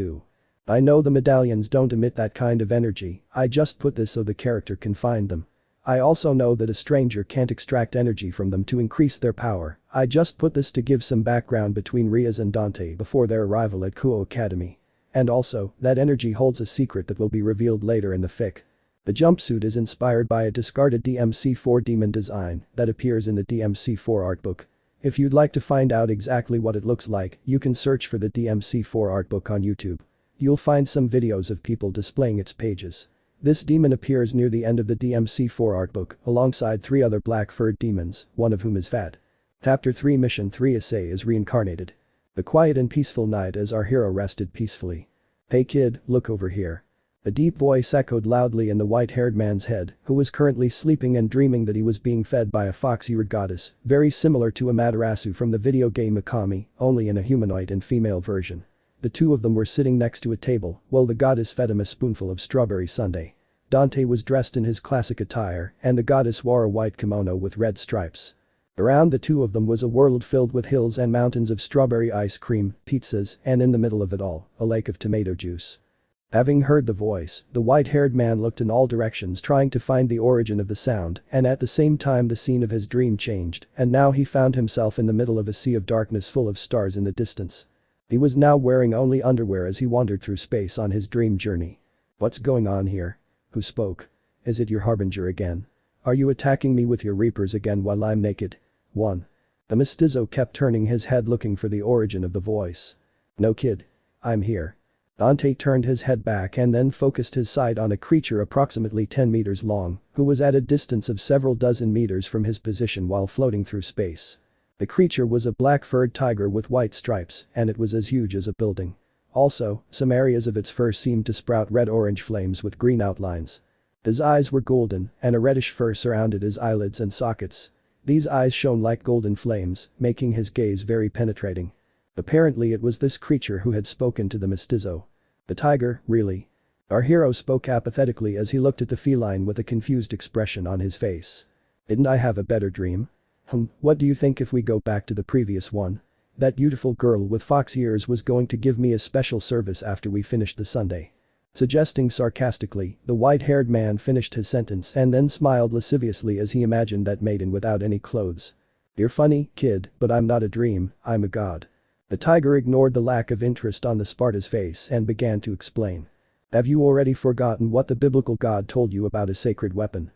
I know the medallions don't emit that kind of energy, I just put this so the character can find them. I also know that a stranger can't extract energy from them to increase their power, I just put this to give some background between Rias and Dante before their arrival at Kuo Academy. And also, that energy holds a secret that will be revealed later in the fic. The jumpsuit is inspired by a discarded DMC4 demon design that appears in the DMC4 art book. If you'd like to find out exactly what it looks like, you can search for the DMC4 art book on YouTube. You'll find some videos of people displaying its pages. This demon appears near the end of the DMC4 art book alongside 3 other black-furred demons, one of whom is fat. Chapter 3 Mission 3 Issei is reincarnated. The quiet and peaceful night as our hero rested peacefully. Hey kid, look over here. A deep voice echoed loudly in the white-haired man's head, who was currently sleeping and dreaming that he was being fed by a fox-eared goddess, very similar to Amaterasu from the video game Mikami, only in a humanoid and female version. The two of them were sitting next to a table while the goddess fed him a spoonful of strawberry sundae. Dante was dressed in his classic attire and the goddess wore a white kimono with red stripes. Around the two of them was a world filled with hills and mountains of strawberry ice cream, pizzas, and in the middle of it all, a lake of tomato juice. Having heard the voice, the white-haired man looked in all directions trying to find the origin of the sound, and at the same time the scene of his dream changed, and now he found himself in the middle of a sea of darkness full of stars in the distance. He was now wearing only underwear as he wandered through space on his dream journey. What's going on here? Who spoke? Is it your harbinger again? Are you attacking me with your reapers again while I'm naked? 1. The mestizo kept turning his head looking for the origin of the voice. No kid. I'm here. Dante turned his head back and then focused his sight on a creature approximately 10 meters long, who was at a distance of several dozen meters from his position while floating through space. The creature was a black-furred tiger with white stripes, and it was as huge as a building. Also, some areas of its fur seemed to sprout red-orange flames with green outlines. His eyes were golden, and a reddish fur surrounded his eyelids and sockets. These eyes shone like golden flames, making his gaze very penetrating. Apparently it was this creature who had spoken to the mestizo. The tiger, really? Our hero spoke apathetically as he looked at the feline with a confused expression on his face. Didn't I have a better dream? What do you think if we go back to the previous one? That beautiful girl with fox ears was going to give me a special service after we finished the sundae. Suggesting sarcastically, the white-haired man finished his sentence and then smiled lasciviously as he imagined that maiden without any clothes. You're funny, kid, but I'm not a dream, I'm a god. The tiger ignored the lack of interest on the Sparta's face and began to explain. Have you already forgotten what the biblical god told you about a sacred weapon?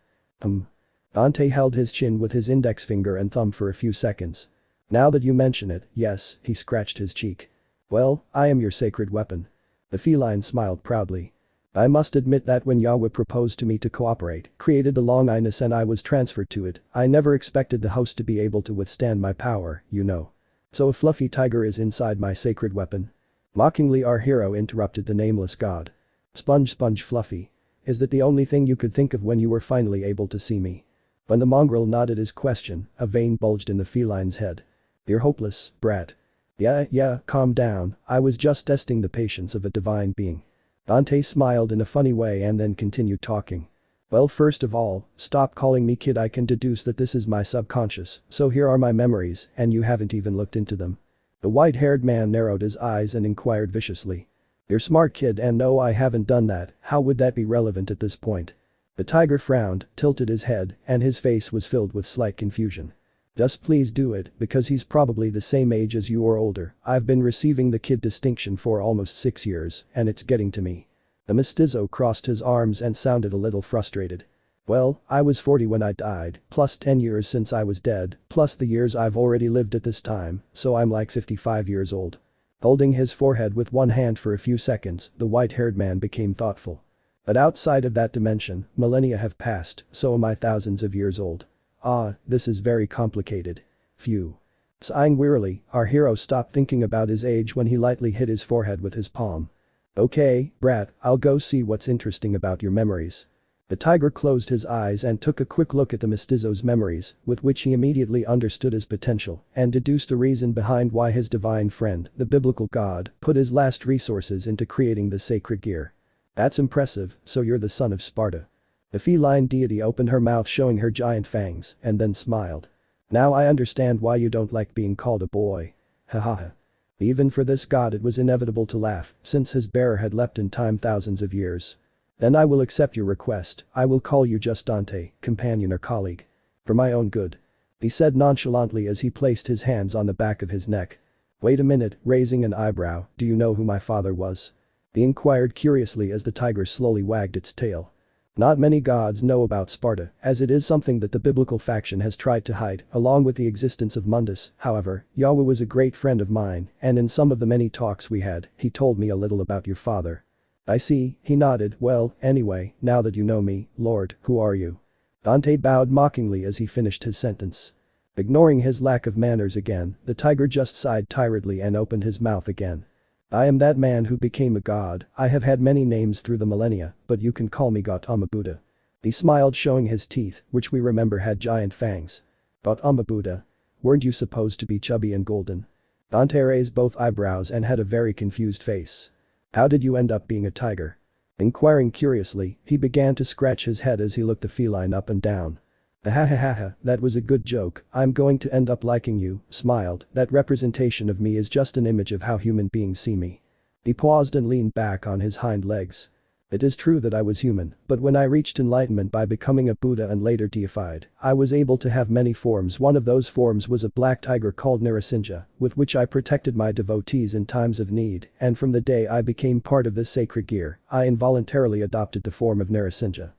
Dante held his chin with his index finger and thumb for a few seconds. Now that you mention it, yes, he scratched his cheek. Well, I am your sacred weapon. The feline smiled proudly. I must admit that when Yahweh proposed to me to cooperate, created the Longinus and I was transferred to it, I never expected the host to be able to withstand my power, you know. So a fluffy tiger is inside my sacred weapon? Mockingly our hero interrupted the nameless god. Sponge Fluffy. Is that the only thing you could think of when you were finally able to see me? When the mongrel nodded his question, a vein bulged in the feline's head. You're hopeless, brat. Yeah, calm down, I was just testing the patience of a divine being. Dante smiled in a funny way and then continued talking. Well, first of all, stop calling me kid. I can deduce that this is my subconscious, so here are my memories, and you haven't even looked into them. The white-haired man narrowed his eyes and inquired viciously. You're smart kid, and no, I haven't done that. How would that be relevant at this point? The tiger frowned, tilted his head, and his face was filled with slight confusion. Just please do it, because he's probably the same age as you or older. I've been receiving the kid distinction for almost 6 years, and it's getting to me. The mestizo crossed his arms and sounded a little frustrated. Well, I was 40 when I died, plus 10 years since I was dead, plus the years I've already lived at this time, so I'm like 55 years old. Holding his forehead with one hand for a few seconds, the white-haired man became thoughtful. But outside of that dimension, millennia have passed, so am I thousands of years old. Ah, this is very complicated. Phew. Sighing wearily, our hero stopped thinking about his age when he lightly hit his forehead with his palm. Okay, brat, I'll go see what's interesting about your memories. The tiger closed his eyes and took a quick look at the mestizo's memories, with which he immediately understood his potential and deduced the reason behind why his divine friend, the biblical god, put his last resources into creating the sacred gear. That's impressive, so you're the son of Sparta. The feline deity opened her mouth showing her giant fangs and then smiled. Now I understand why you don't like being called a boy. Hahaha. Even for this god it was inevitable to laugh since his bearer had leapt in time thousands of years. Then I will accept your request. I will call you just Dante, companion or colleague. For my own good. He said nonchalantly as he placed his hands on the back of his neck. Wait a minute, raising an eyebrow, do you know who my father was? He inquired curiously as the tiger slowly wagged its tail. Not many gods know about Sparta, as it is something that the biblical faction has tried to hide, along with the existence of Mundus. However, Yahweh was a great friend of mine, and in some of the many talks we had, he told me a little about your father. I see, he nodded. Well, anyway, now that you know me, Lord, who are you? Dante bowed mockingly as he finished his sentence. Ignoring his lack of manners again, the tiger just sighed tiredly and opened his mouth again. I am that man who became a god. I have had many names through the millennia, but you can call me Gautama Buddha. He smiled showing his teeth, which we remember had giant fangs. Gautama Buddha? Weren't you supposed to be chubby and golden? Dante raised both eyebrows and had a very confused face. How did you end up being a tiger? Inquiring curiously, he began to scratch his head as he looked the feline up and down. Ha, that was a good joke. I'm going to end up liking you, smiled. That representation of me is just an image of how human beings see me. He paused and leaned back on his hind legs. It is true that I was human, but when I reached enlightenment by becoming a Buddha and later deified, I was able to have many forms. One of those forms was a black tiger called Narasimha, with which I protected my devotees in times of need, and from the day I became part of this sacred gear, I involuntarily adopted the form of Narasimha.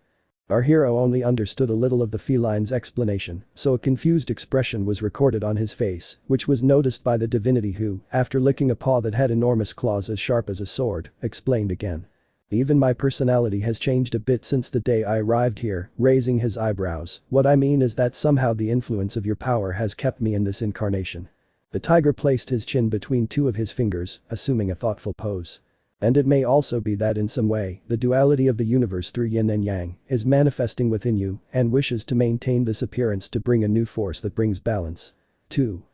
Our hero only understood a little of the feline's explanation, so a confused expression was recorded on his face, which was noticed by the divinity who, after licking a paw that had enormous claws as sharp as a sword, explained again. Even my personality has changed a bit since the day I arrived here, raising his eyebrows. What I mean is that somehow the influence of your power has kept me in this incarnation. The tiger placed his chin between two of his fingers, assuming a thoughtful pose. And it may also be that in some way, the duality of the universe through yin and yang is manifesting within you and wishes to maintain this appearance to bring a new force that brings balance. 2.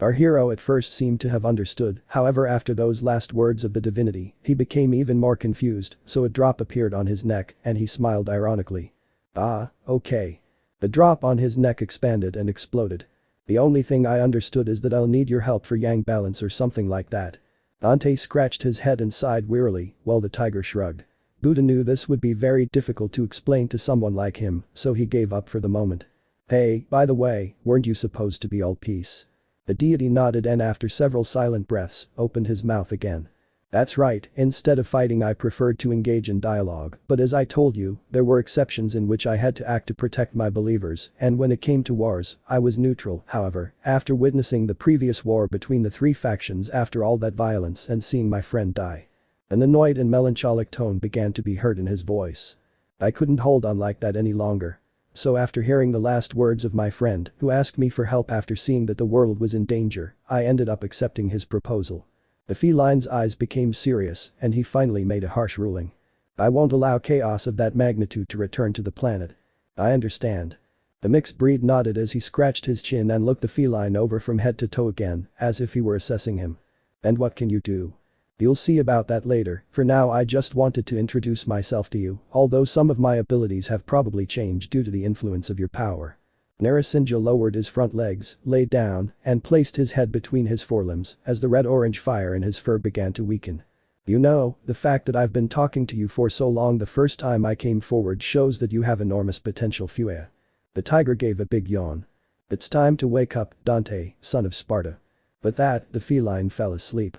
Our hero at first seemed to have understood, however after those last words of the divinity, he became even more confused, so a drop appeared on his neck and he smiled ironically. Ah, okay. The drop on his neck expanded and exploded. The only thing I understood is that I'll need your help for yang balance or something like that. Dante scratched his head and sighed wearily, while the tiger shrugged. Buddha knew this would be very difficult to explain to someone like him, so he gave up for the moment. Hey, by the way, weren't you supposed to be all peace? The deity nodded and after several silent breaths, opened his mouth again. That's right, instead of fighting I preferred to engage in dialogue, but as I told you, there were exceptions in which I had to act to protect my believers, and when it came to wars, I was neutral. However, after witnessing the previous war between the three factions after all that violence and seeing my friend die. An annoyed and melancholic tone began to be heard in his voice. I couldn't hold on like that any longer. So after hearing the last words of my friend, who asked me for help after seeing that the world was in danger, I ended up accepting his proposal. The feline's eyes became serious, and he finally made a harsh ruling. I won't allow chaos of that magnitude to return to the planet. I understand. The mixed breed nodded as he scratched his chin and looked the feline over from head to toe again, as if he were assessing him. And what can you do? You'll see about that later, for now I just wanted to introduce myself to you, although some of my abilities have probably changed due to the influence of your power. Narasimha lowered his front legs, laid down, and placed his head between his forelimbs as the red-orange fire in his fur began to weaken. You know, the fact that I've been talking to you for so long the first time I came forward shows that you have enormous potential, Fuya. The tiger gave a big yawn. It's time to wake up, Dante, son of Sparta. With that, the feline fell asleep.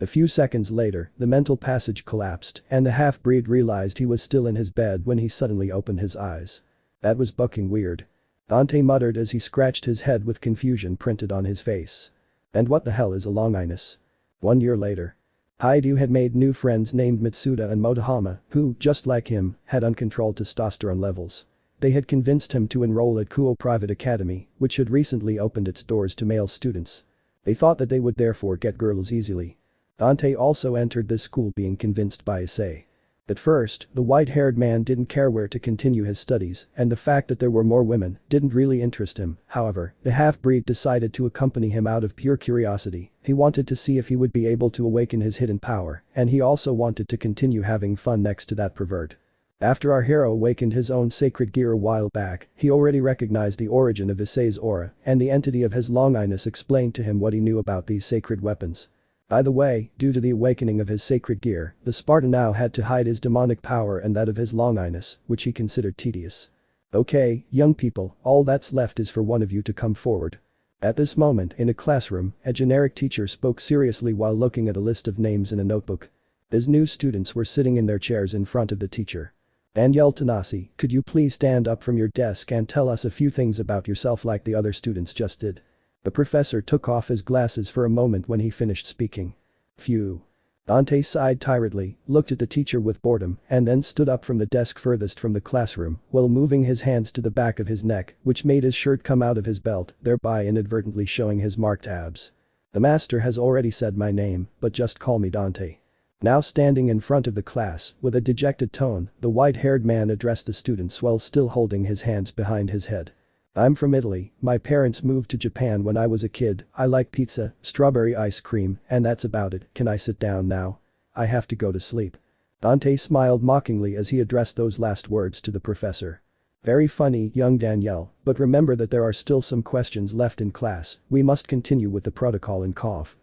A few seconds later, the mental passage collapsed and the half-breed realized he was still in his bed when he suddenly opened his eyes. That was bucking weird. Dante muttered as he scratched his head with confusion printed on his face. And what the hell is a longinus? 1 year later. Haidu had made new friends named Mitsuda and Motohama, who, just like him, had uncontrolled testosterone levels. They had convinced him to enroll at Kuo Private Academy, which had recently opened its doors to male students. They thought that they would therefore get girls easily. Dante also entered this school being convinced by Issei. At first, the white-haired man didn't care where to continue his studies, and the fact that there were more women didn't really interest him. However, the half-breed decided to accompany him out of pure curiosity. He wanted to see if he would be able to awaken his hidden power, and he also wanted to continue having fun next to that pervert. After our hero awakened his own sacred gear a while back, he already recognized the origin of Issei's aura, and the entity of his longinus explained to him what he knew about these sacred weapons. By the way, due to the awakening of his sacred gear, the Spartan now had to hide his demonic power and that of his longinus, which he considered tedious. Okay, young people, all that's left is for one of you to come forward. At this moment, in a classroom, a generic teacher spoke seriously while looking at a list of names in a notebook. His new students were sitting in their chairs in front of the teacher. Danielle Tanasi, could you please stand up from your desk and tell us a few things about yourself like the other students just did? The professor took off his glasses for a moment when he finished speaking. Phew. Dante sighed tiredly, looked at the teacher with boredom, and then stood up from the desk furthest from the classroom while moving his hands to the back of his neck, which made his shirt come out of his belt, thereby inadvertently showing his marked abs. The master has already said my name, but just call me Dante. Now standing in front of the class, with a dejected tone, the white-haired man addressed the students while still holding his hands behind his head. I'm from Italy, my parents moved to Japan when I was a kid, I like pizza, strawberry ice cream, and that's about it. Can I sit down now? I have to go to sleep. Dante smiled mockingly as he addressed those last words to the professor. Very funny, young Danielle, but remember that there are still some questions left in class, we must continue with the protocol and cough.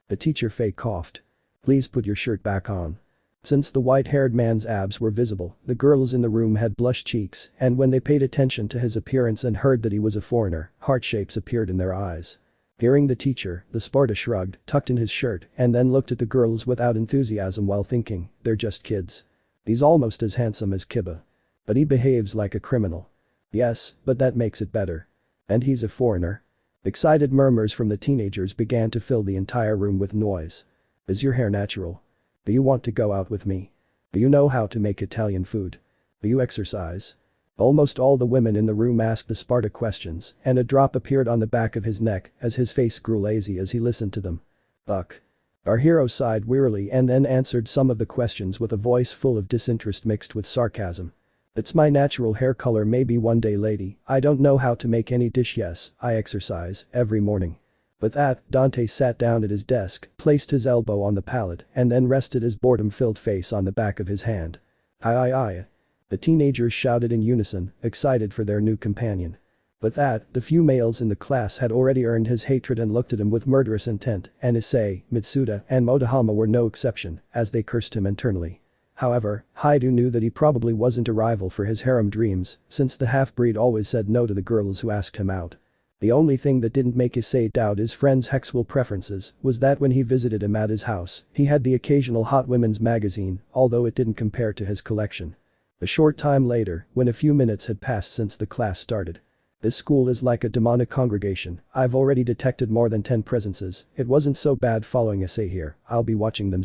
The teacher fake coughed. Please put your shirt back on. Since the white-haired man's abs were visible, the girls in the room had blushed cheeks, and when they paid attention to his appearance and heard that he was a foreigner, heart shapes appeared in their eyes. Hearing the teacher, the Sparta shrugged, tucked in his shirt, and then looked at the girls without enthusiasm while thinking, they're just kids. He's almost as handsome as Kiba. But he behaves like a criminal. Yes, but that makes it better. And he's a foreigner. Excited murmurs from the teenagers began to fill the entire room with noise. Is your hair natural? Do you want to go out with me? Do you know how to make Italian food? Do you exercise? Almost all the women in the room asked the Sparta questions, and a drop appeared on the back of his neck as his face grew lazy as he listened to them. Fuck. Our hero sighed wearily and then answered some of the questions with a voice full of disinterest mixed with sarcasm. It's my natural hair color, maybe one day, lady. I don't know how to make any dish. Yes, I exercise every morning. With that, Dante sat down at his desk, placed his elbow on the pallet, and then rested his boredom-filled face on the back of his hand. Aye. The teenagers shouted in unison, excited for their new companion. With that, the few males in the class had already earned his hatred and looked at him with murderous intent, and Issei, Mitsuda, and Motohama were no exception, as they cursed him internally. However, Haidu knew that he probably wasn't a rival for his harem dreams, since the half-breed always said no to the girls who asked him out. The only thing that didn't make Issei doubt his friend's sexual preferences was that when he visited him at his house, he had the occasional hot women's magazine, although it didn't compare to his collection. A short time later, when a few minutes had passed since the class started. This school is like a demonic congregation, I've already detected more than 10 presences, it wasn't so bad following Issei here, I'll be watching them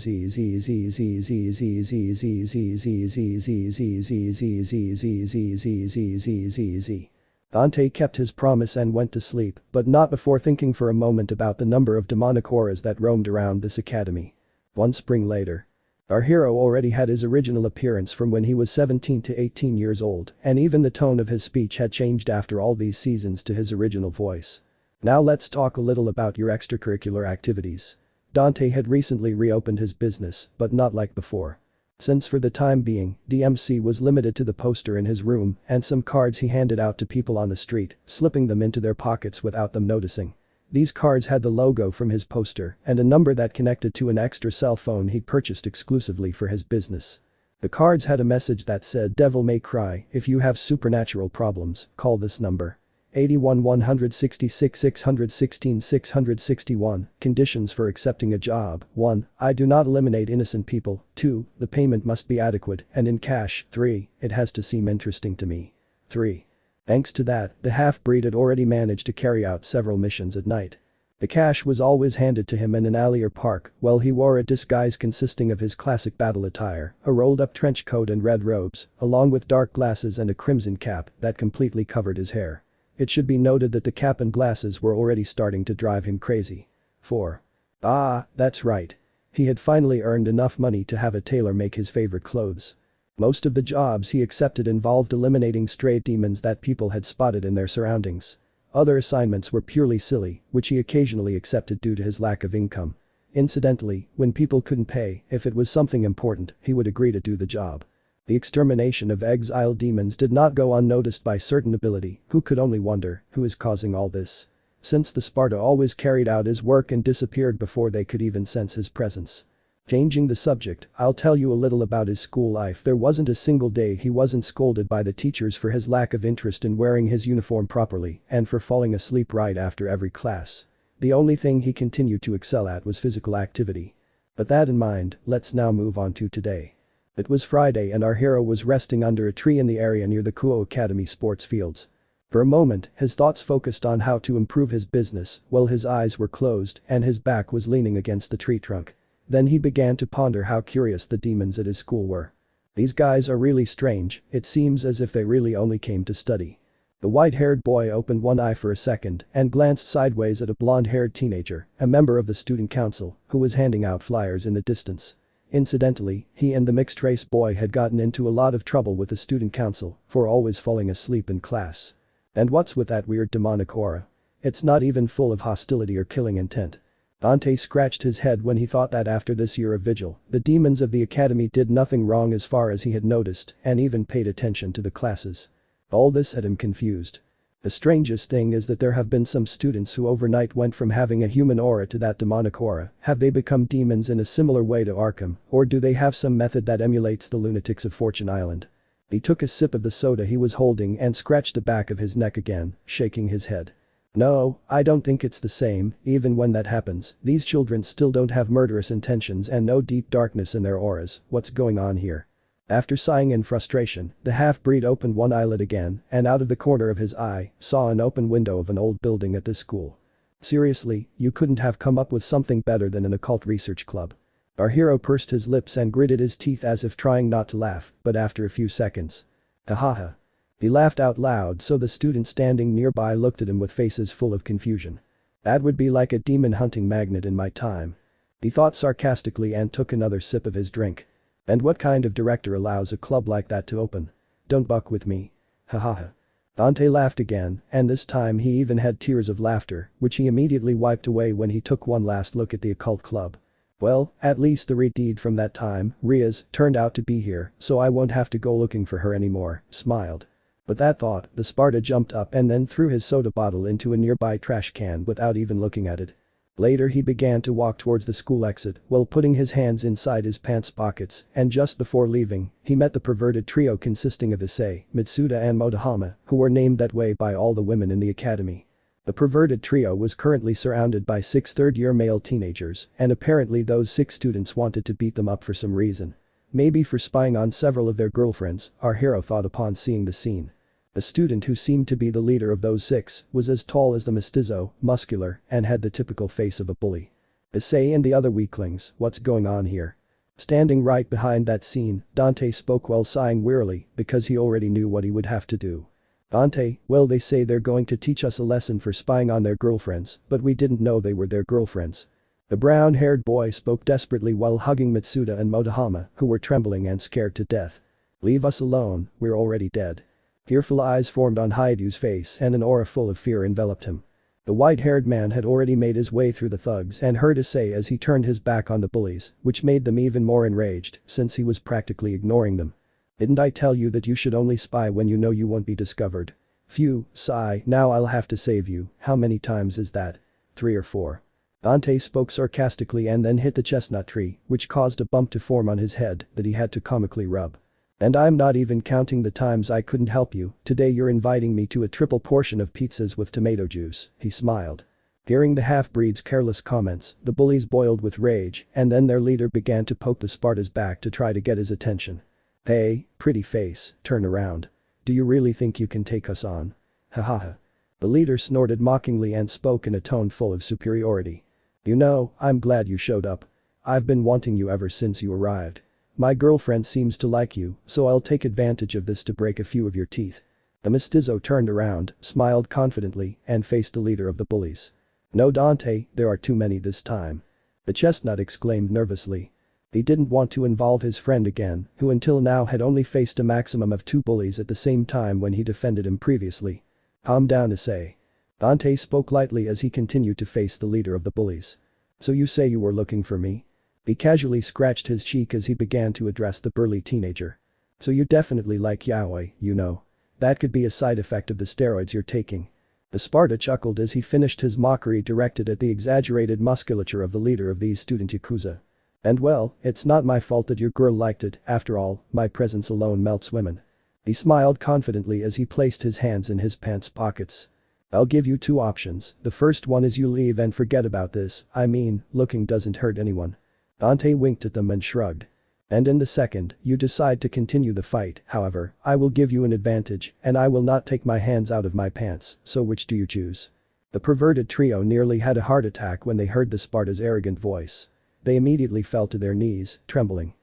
Dante kept his promise and went to sleep, but not before thinking for a moment about the number of demonic auras that roamed around this academy. One spring later. Our hero already had his original appearance from when he was 17 to 18 years old, and even the tone of his speech had changed after all these seasons to his original voice. Now let's talk a little about your extracurricular activities. Dante had recently reopened his business, but not like before. Since for the time being, DMC was limited to the poster in his room and some cards he handed out to people on the street, slipping them into their pockets without them noticing. These cards had the logo from his poster and a number that connected to an extra cell phone he purchased exclusively for his business. The cards had a message that said, "Devil may cry, if you have supernatural problems, call this number." 81 166 616 661, conditions for accepting a job: 1. I do not eliminate innocent people. 2. The payment must be adequate and in cash. 3. It has to seem interesting to me. 3. Thanks to that, the half-breed had already managed to carry out several missions at night. The cash was always handed to him in an alley or park while he wore a disguise consisting of his classic battle attire, a rolled-up trench coat and red robes, along with dark glasses and a crimson cap that completely covered his hair. It should be noted that the cap and glasses were already starting to drive him crazy. 4. Ah, that's right. He had finally earned enough money to have a tailor make his favorite clothes. Most of the jobs he accepted involved eliminating stray demons that people had spotted in their surroundings. Other assignments were purely silly, which he occasionally accepted due to his lack of income. Incidentally, when people couldn't pay, if it was something important, he would agree to do the job. The extermination of exiled demons did not go unnoticed by certain nobility, who could only wonder who is causing all this. Since the Sparta always carried out his work and disappeared before they could even sense his presence. Changing the subject, I'll tell you a little about his school life. There wasn't a single day he wasn't scolded by the teachers for his lack of interest in wearing his uniform properly and for falling asleep right after every class. The only thing he continued to excel at was physical activity. But that in mind, let's now move on to today. It was Friday and our hero was resting under a tree in the area near the Kuo Academy sports fields. For a moment, his thoughts focused on how to improve his business while his eyes were closed and his back was leaning against the tree trunk. Then he began to ponder how curious the demons at his school were. These guys are really strange, it seems as if they really only came to study. The white-haired boy opened one eye for a second and glanced sideways at a blonde-haired teenager, a member of the student council, who was handing out flyers in the distance. Incidentally, he and the mixed-race boy had gotten into a lot of trouble with the student council for always falling asleep in class. And what's with that weird demonic aura? It's not even full of hostility or killing intent. Dante scratched his head when he thought that after this year of vigil, the demons of the academy did nothing wrong as far as he had noticed and even paid attention to the classes. All this had him confused. The strangest thing is that there have been some students who overnight went from having a human aura to that demonic aura. Have they become demons in a similar way to Arkham, or do they have some method that emulates the lunatics of Fortune Island? He took a sip of the soda he was holding and scratched the back of his neck again, shaking his head. No, I don't think it's the same. Even when that happens, these children still don't have murderous intentions and no deep darkness in their auras. What's going on here? After sighing in frustration, the half-breed opened one eyelid again and out of the corner of his eye, saw an open window of an old building at this school. Seriously, you couldn't have come up with something better than an occult research club. Our hero pursed his lips and gritted his teeth as if trying not to laugh, but after a few seconds. Hahaha. He laughed out loud so the students standing nearby looked at him with faces full of confusion. That would be like a demon hunting magnet in my time. He thought sarcastically and took another sip of his drink. And what kind of director allows a club like that to open? Don't buck with me. Hahaha. Dante laughed again, and this time he even had tears of laughter, which he immediately wiped away when he took one last look at the occult club. Well, at least the redeed from that time, Ria's, turned out to be here, so I won't have to go looking for her anymore, smiled. With that thought, the Sparta jumped up and then threw his soda bottle into a nearby trash can without even looking at it. Later he began to walk towards the school exit while putting his hands inside his pants pockets and just before leaving, he met the perverted trio consisting of Issei, Mitsuda and Motohama, who were named that way by all the women in the academy. The perverted trio was currently surrounded by 6 third-year male teenagers and apparently those 6 students wanted to beat them up for some reason. Maybe for spying on several of their girlfriends, our hero thought upon seeing the scene. The student who seemed to be the leader of those 6 was as tall as the mestizo, muscular, and had the typical face of a bully. Issei and the other weaklings, what's going on here? Standing right behind that scene, Dante spoke while sighing wearily because he already knew what he would have to do. Dante, well they say they're going to teach us a lesson for spying on their girlfriends, but we didn't know they were their girlfriends. The brown-haired boy spoke desperately while hugging Mitsuda and Motohama, who were trembling and scared to death. Leave us alone, we're already dead. Fearful eyes formed on Haidu's face and an aura full of fear enveloped him. The white-haired man had already made his way through the thugs and heard a say as he turned his back on the bullies, which made them even more enraged since he was practically ignoring them. "Didn't I tell you that you should only spy when you know you won't be discovered? Phew, sigh, now I'll have to save you, how many times is that? 3 or 4. Dante spoke sarcastically and then hit the chestnut tree, which caused a bump to form on his head that he had to comically rub. "And I'm not even counting the times I couldn't help you, today you're inviting me to a triple portion of pizzas with tomato juice," he smiled. Hearing the half-breed's careless comments, the bullies boiled with rage and then their leader began to poke the Sparta's back to try to get his attention. "Hey, pretty face, turn around. Do you really think you can take us on? Ha ha ha." The leader snorted mockingly and spoke in a tone full of superiority. "You know, I'm glad you showed up. I've been wanting you ever since you arrived. My girlfriend seems to like you, so I'll take advantage of this to break a few of your teeth." The mestizo turned around, smiled confidently, and faced the leader of the bullies. "No, Dante, there are too many this time." The chestnut exclaimed nervously. He didn't want to involve his friend again, who until now had only faced a maximum of 2 bullies at the same time when he defended him previously. "Calm down, Issei." Dante spoke lightly as he continued to face the leader of the bullies. "So you say you were looking for me?" He casually scratched his cheek as he began to address the burly teenager. "So you definitely like yaoi, you know. That could be a side effect of the steroids you're taking." The Sparta chuckled as he finished his mockery directed at the exaggerated musculature of the leader of these student yakuza. "And well, it's not my fault that your girl liked it, after all, my presence alone melts women." He smiled confidently as he placed his hands in his pants pockets. "I'll give you 2 options, the first one is you leave and forget about this, I mean, looking doesn't hurt anyone." Dante winked at them and shrugged. "And in the second, you decide to continue the fight, however, I will give you an advantage and I will not take my hands out of my pants, so which do you choose?" The perverted trio nearly had a heart attack when they heard the Sparta's arrogant voice. They immediately fell to their knees, trembling.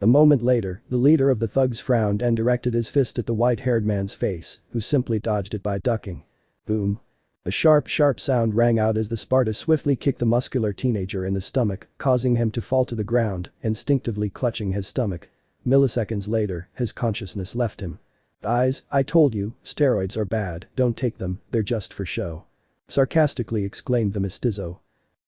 A moment later, the leader of the thugs frowned and directed his fist at the white-haired man's face, who simply dodged it by ducking. Boom. A sharp sound rang out as the Sparta swiftly kicked the muscular teenager in the stomach, causing him to fall to the ground, instinctively clutching his stomach. Milliseconds later, his consciousness left him. "Guys, I told you, steroids are bad, don't take them, they're just for show." Sarcastically exclaimed the mestizo.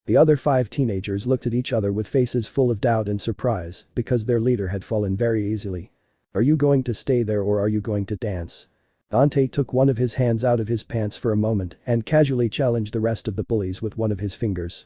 The other 5 teenagers looked at each other with faces full of doubt and surprise because their leader had fallen very easily. "Are you going to stay there or are you going to dance?" Dante took one of his hands out of his pants for a moment and casually challenged the rest of the bullies with one of his fingers.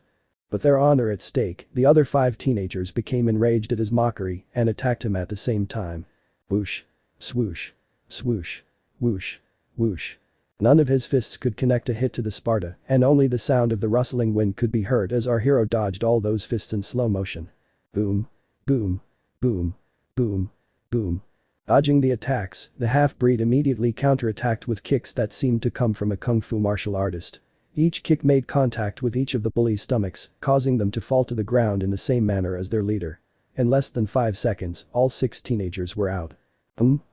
With their honor at stake, the other 5 teenagers became enraged at his mockery and attacked him at the same time. Whoosh. Swoosh. Swoosh. Whoosh. Whoosh. None of his fists could connect a hit to the Sparta and only the sound of the rustling wind could be heard as our hero dodged all those fists in slow motion. Boom. Boom. Boom. Boom. Boom. Dodging the attacks, the half-breed immediately counterattacked with kicks that seemed to come from a kung fu martial artist. Each kick made contact with each of the bullies' stomachs, causing them to fall to the ground in the same manner as their leader. In less than 5 seconds, all 6 teenagers were out.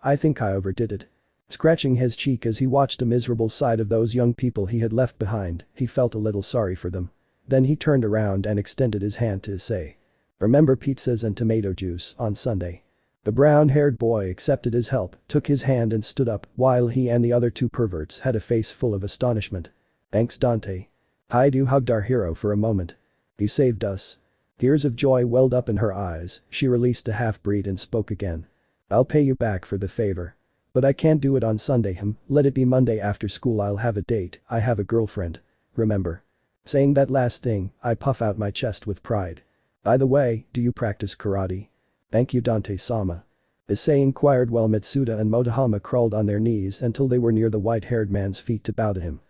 I think I overdid it." Scratching his cheek as he watched the miserable sight of those young people he had left behind, he felt a little sorry for them. Then he turned around and extended his hand to Issei. "Remember pizzas and tomato juice on Sunday." The brown-haired boy accepted his help, took his hand and stood up while he and the other 2 perverts had a face full of astonishment. "Thanks, Dante." Haidu hugged our hero for a moment. "You saved us." Tears of joy welled up in her eyes, she released the half-breed and spoke again. "I'll pay you back for the favor. But I can't do it on Sunday, let it be Monday after school, I'll have a date, I have a girlfriend. Remember?" Saying that last thing, I puff out my chest with pride. "By the way, do you practice karate?" "Thank you, Dante-sama." Issei inquired while Mitsuda and Motohama crawled on their knees until they were near the white-haired man's feet to bow to him.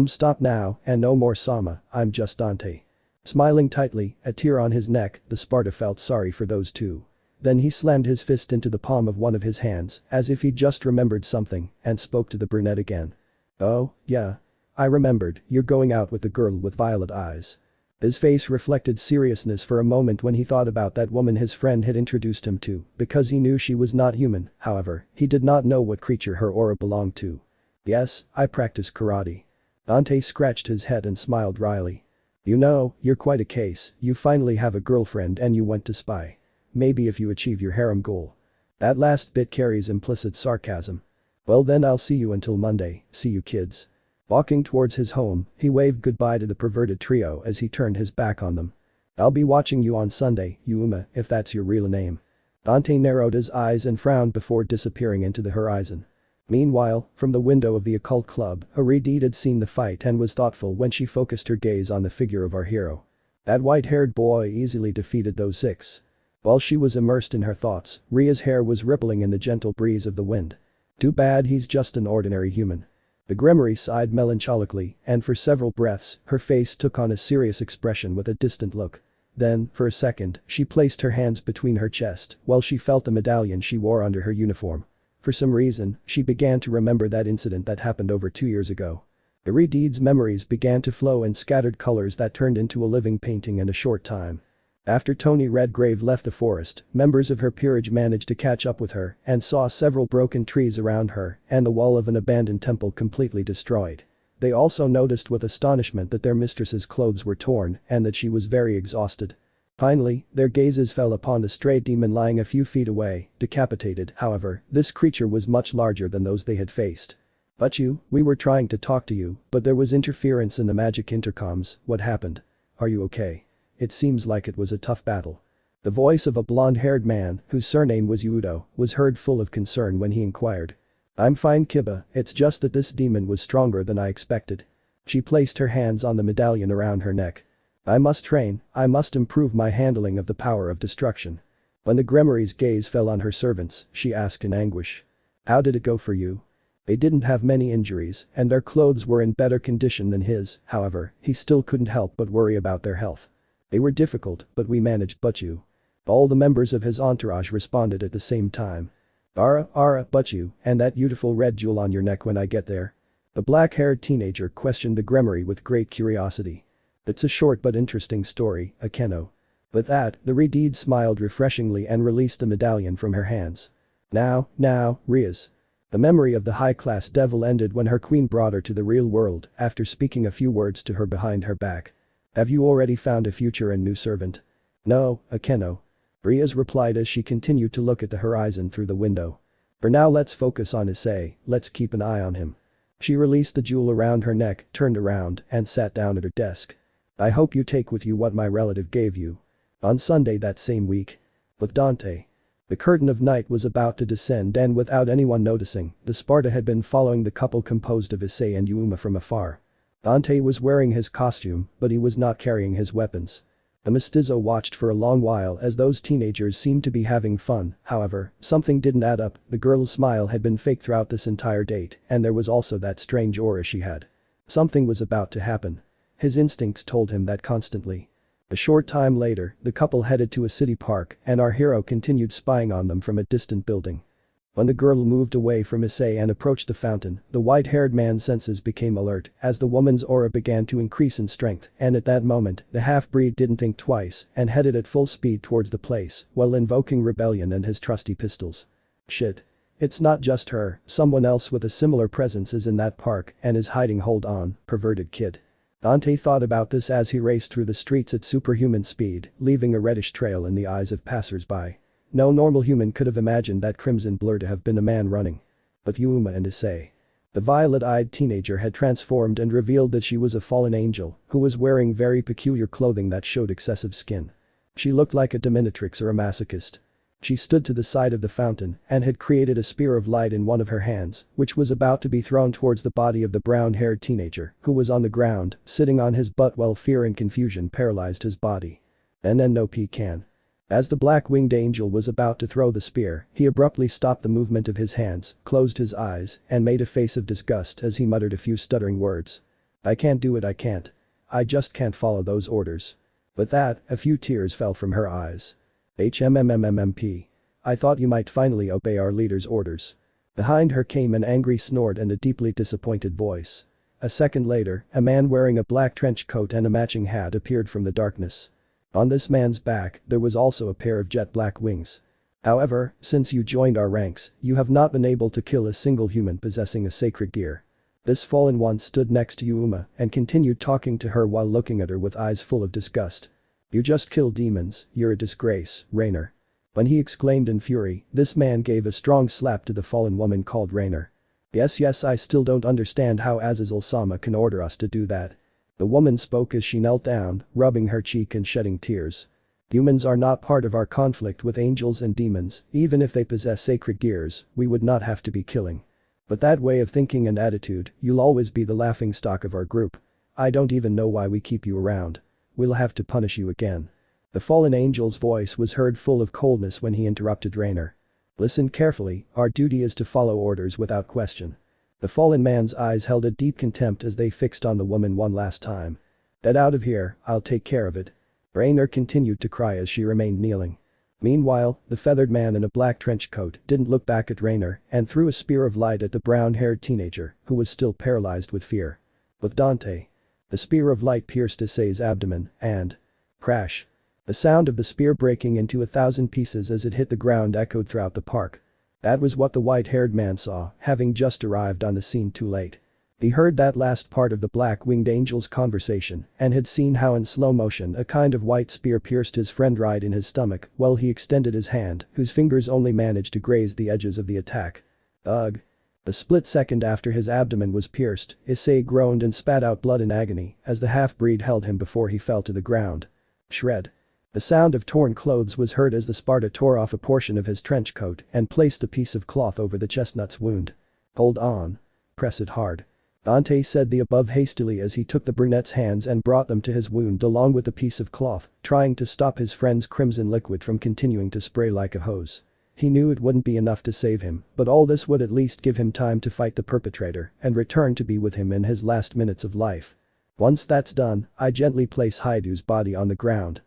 Stop now, and no more Sama, I'm just Dante." Smiling tightly, a tear on his neck, the Sparta felt sorry for those 2. Then he slammed his fist into the palm of one of his hands, as if he'd just remembered something, and spoke to the brunette again. "Oh, yeah. I remembered, you're going out with the girl with violet eyes." His face reflected seriousness for a moment when he thought about that woman his friend had introduced him to, because he knew she was not human, however, he did not know what creature her aura belonged to. "Yes, I practice karate." Dante scratched his head and smiled wryly. "You know, you're quite a case, you finally have a girlfriend and you went to spy. Maybe if you achieve your harem goal." That last bit carries implicit sarcasm. "Well then I'll see you until Monday, see you kids." Walking towards his home, he waved goodbye to the perverted trio as he turned his back on them. "I'll be watching you on Sunday, Yuma, if that's your real name." Dante narrowed his eyes and frowned before disappearing into the horizon. Meanwhile, from the window of the occult club, Aridid had seen the fight and was thoughtful when she focused her gaze on the figure of our hero. That white-haired boy easily defeated those 6. While she was immersed in her thoughts, Ria's hair was rippling in the gentle breeze of the wind. Too bad he's just an ordinary human. The Grimoire sighed melancholically, and for several breaths, her face took on a serious expression with a distant look. Then, for a second, she placed her hands between her chest while she felt the medallion she wore under her uniform. For some reason, she began to remember that incident that happened over 2 years ago. Aridid's memories began to flow in scattered colors that turned into a living painting in a short time. After Tony Redgrave left the forest, members of her peerage managed to catch up with her and saw several broken trees around her and the wall of an abandoned temple completely destroyed. They also noticed with astonishment that their mistress's clothes were torn and that she was very exhausted. Finally, their gazes fell upon the stray demon lying a few feet away, decapitated. However, this creature was much larger than those they had faced. "But we were trying to talk to you, but there was interference in the magic intercoms. What happened? Are you okay? It seems like it was a tough battle." The voice of a blonde-haired man, whose surname was Yudo, was heard full of concern when he inquired. "I'm fine, Kiba, it's just that this demon was stronger than I expected." She placed her hands on the medallion around her neck. "I must train, I must improve my handling of the power of destruction." When the Grimoire's gaze fell on her servants, she asked in anguish. "How did it go for you?" They didn't have many injuries, and their clothes were in better condition than his. However, he still couldn't help but worry about their health. "They were difficult, but we managed." "But you?" All the members of his entourage responded at the same time. But you, and that beautiful red jewel on your neck when I get there?" The black-haired teenager questioned the Grimoire with great curiosity. "It's a short but interesting story, Akeno." With that, the Redid smiled refreshingly and released the medallion from her hands. Now, Riaz." The memory of the high-class devil ended when her queen brought her to the real world after speaking a few words to her behind her back. "Have you already found a future and new servant?" "No, Akeno." Riaz replied as she continued to look at the horizon through the window. "For now let's focus on Issei, let's keep an eye on him." She released the jewel around her neck, turned around, and sat down at her desk. "I hope you take with you what my relative gave you." On Sunday that same week. With Dante. The curtain of night was about to descend and without anyone noticing, the Sparta had been following the couple composed of Issei and Yuma from afar. Dante was wearing his costume, but he was not carrying his weapons. The mestizo watched for a long while as those teenagers seemed to be having fun. However, something didn't add up. The girl's smile had been fake throughout this entire date, and there was also that strange aura she had. Something was about to happen. His instincts told him that constantly. A short time later, the couple headed to a city park and our hero continued spying on them from a distant building. When the girl moved away from Issei and approached the fountain, the white-haired man's senses became alert as the woman's aura began to increase in strength, and at that moment, the half-breed didn't think twice and headed at full speed towards the place while invoking rebellion and his trusty pistols. Shit. It's not just her, someone else with a similar presence is in that park and is hiding. Hold on, perverted kid. Dante thought about this as he raced through the streets at superhuman speed, leaving a reddish trail in the eyes of passers-by. No normal human could have imagined that crimson blur to have been a man running. But Yuma and Issei. The violet-eyed teenager had transformed and revealed that she was a fallen angel who was wearing very peculiar clothing that showed excessive skin. She looked like a dominatrix or a masochist. She stood to the side of the fountain and had created a spear of light in one of her hands, which was about to be thrown towards the body of the brown-haired teenager who was on the ground, sitting on his butt while fear and confusion paralyzed his body. And then no pecan. As the black-winged angel was about to throw the spear, he abruptly stopped the movement of his hands, closed his eyes, and made a face of disgust as he muttered a few stuttering words. "I can't do it, I can't. I just can't follow those orders." With that, a few tears fell from her eyes. "HMMMMP. I thought you might finally obey our leader's orders." Behind her came an angry snort and a deeply disappointed voice. A second later, a man wearing a black trench coat and a matching hat appeared from the darkness. On this man's back, there was also a pair of jet black wings. "However, since you joined our ranks, you have not been able to kill a single human possessing a sacred gear." This fallen one stood next to Yuma and continued talking to her while looking at her with eyes full of disgust. "You just kill demons, you're a disgrace, Rainer." When he exclaimed in fury, this man gave a strong slap to the fallen woman called Rainer. Yes, I still don't understand how Azazel-sama can order us to do that. The woman spoke as she knelt down, rubbing her cheek and shedding tears. Humans are not part of our conflict with angels and demons, even if they possess sacred gears, we would not have to be killing. But that way of thinking and attitude, you'll always be the laughingstock of our group. I don't even know why we keep you around. We'll have to punish you again. The fallen angel's voice was heard full of coldness when he interrupted Rainer. Listen carefully, our duty is to follow orders without question. The fallen man's eyes held a deep contempt as they fixed on the woman one last time. Get out of here, I'll take care of it. Rainer continued to cry as she remained kneeling. Meanwhile, the feathered man in a black trench coat didn't look back at Rainer and threw a spear of light at the brown-haired teenager, who was still paralyzed with fear. With Dante. The spear of light pierced Issei's abdomen, and… crash. The sound of the spear breaking into 1,000 pieces as it hit the ground echoed throughout the park. That was what the white-haired man saw, having just arrived on the scene too late. He heard that last part of the black-winged angel's conversation and had seen how in slow motion a kind of white spear pierced his friend right in his stomach while he extended his hand, whose fingers only managed to graze the edges of the attack. Ugh. The split second after his abdomen was pierced, Issei groaned and spat out blood in agony as the half-breed held him before he fell to the ground. Shred. The sound of torn clothes was heard as the Sparta tore off a portion of his trench coat and placed a piece of cloth over the chestnut's wound. Hold on. Press it hard. Dante said the above hastily as he took the brunette's hands and brought them to his wound along with a piece of cloth, trying to stop his friend's crimson liquid from continuing to spray like a hose. He knew it wouldn't be enough to save him, but all this would at least give him time to fight the perpetrator and return to be with him in his last minutes of life. Once that's done, I gently place Haidu's body on the ground.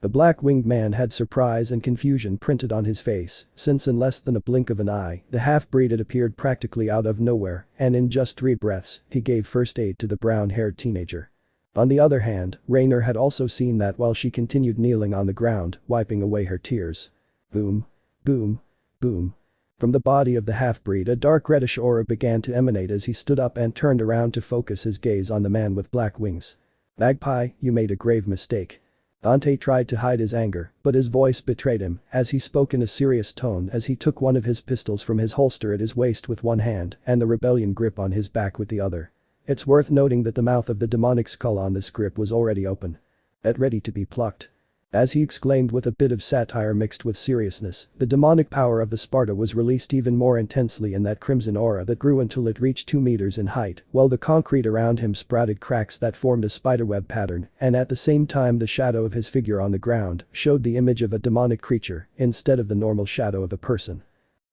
The black-winged man had surprise and confusion printed on his face, since in less than a blink of an eye, the half-breed had appeared practically out of nowhere, and in just 3 breaths, he gave first aid to the brown-haired teenager. On the other hand, Rainer had also seen that while she continued kneeling on the ground, wiping away her tears. Boom. Boom. Boom. From the body of the half-breed a dark reddish aura began to emanate as he stood up and turned around to focus his gaze on the man with black wings. Magpie, you made a grave mistake. Dante tried to hide his anger, but his voice betrayed him as he spoke in a serious tone as he took one of his pistols from his holster at his waist with one hand and the rebellion grip on his back with the other. It's worth noting that the mouth of the demonic skull on this grip was already open. Get ready to be plucked. As he exclaimed with a bit of satire mixed with seriousness, the demonic power of the Sparta was released even more intensely in that crimson aura that grew until it reached 2 meters in height, while the concrete around him sprouted cracks that formed a spiderweb pattern, and at the same time the shadow of his figure on the ground showed the image of a demonic creature instead of the normal shadow of a person.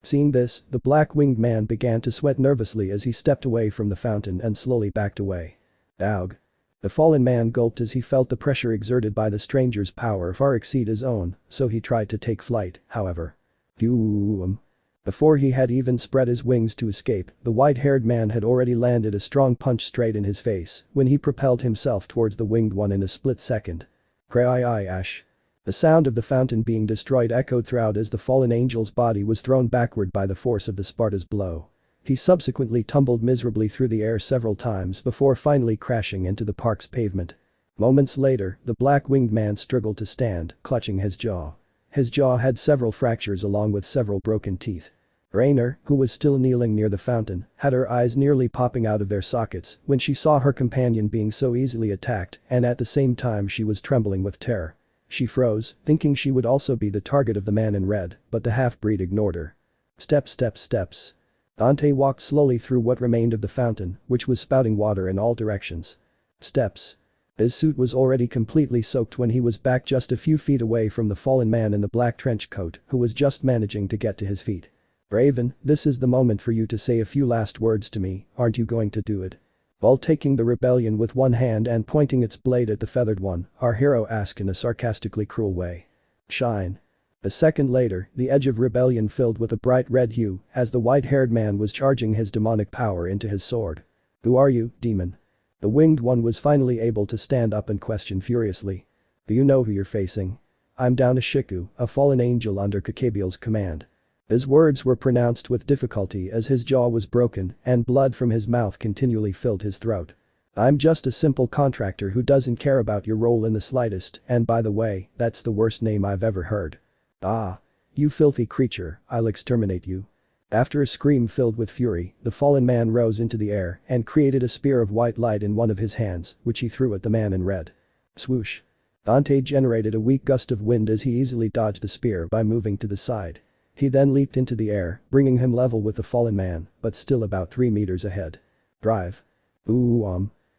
Seeing this, the black-winged man began to sweat nervously as he stepped away from the fountain and slowly backed away. Daug. The fallen man gulped as he felt the pressure exerted by the stranger's power far exceed his own, so he tried to take flight, however. Phew. Before he had even spread his wings to escape, the white-haired man had already landed a strong punch straight in his face when he propelled himself towards the winged one in a split second. Cry-ash. The sound of the fountain being destroyed echoed throughout as the fallen angel's body was thrown backward by the force of the Sparta's blow. He subsequently tumbled miserably through the air several times before finally crashing into the park's pavement. Moments later, the black-winged man struggled to stand, clutching his jaw. His jaw had several fractures along with several broken teeth. Rainer, who was still kneeling near the fountain, had her eyes nearly popping out of their sockets when she saw her companion being so easily attacked, and at the same time she was trembling with terror. She froze, thinking she would also be the target of the man in red, but the half-breed ignored her. Steps. Dante walked slowly through what remained of the fountain, which was spouting water in all directions. Steps. His suit was already completely soaked when he was back just a few feet away from the fallen man in the black trench coat, who was just managing to get to his feet. Raven, this is the moment for you to say a few last words to me, aren't you going to do it? While taking the rebellion with one hand and pointing its blade at the feathered one, our hero asked in a sarcastically cruel way. Shine. A second later, the edge of rebellion filled with a bright red hue as the white-haired man was charging his demonic power into his sword. Who are you, demon? The winged one was finally able to stand up and question furiously. Do you know who you're facing? I'm Down Shiku, a fallen angel under Kakebiel's command. His words were pronounced with difficulty as his jaw was broken and blood from his mouth continually filled his throat. I'm just a simple contractor who doesn't care about your role in the slightest, and by the way, that's the worst name I've ever heard. Ah. You filthy creature, I'll exterminate you. After a scream filled with fury, the fallen man rose into the air and created a spear of white light in one of his hands, which he threw at the man in red. Swoosh. Dante generated a weak gust of wind as he easily dodged the spear by moving to the side. He then leaped into the air, bringing him level with the fallen man, but still about 3 meters ahead. Drive.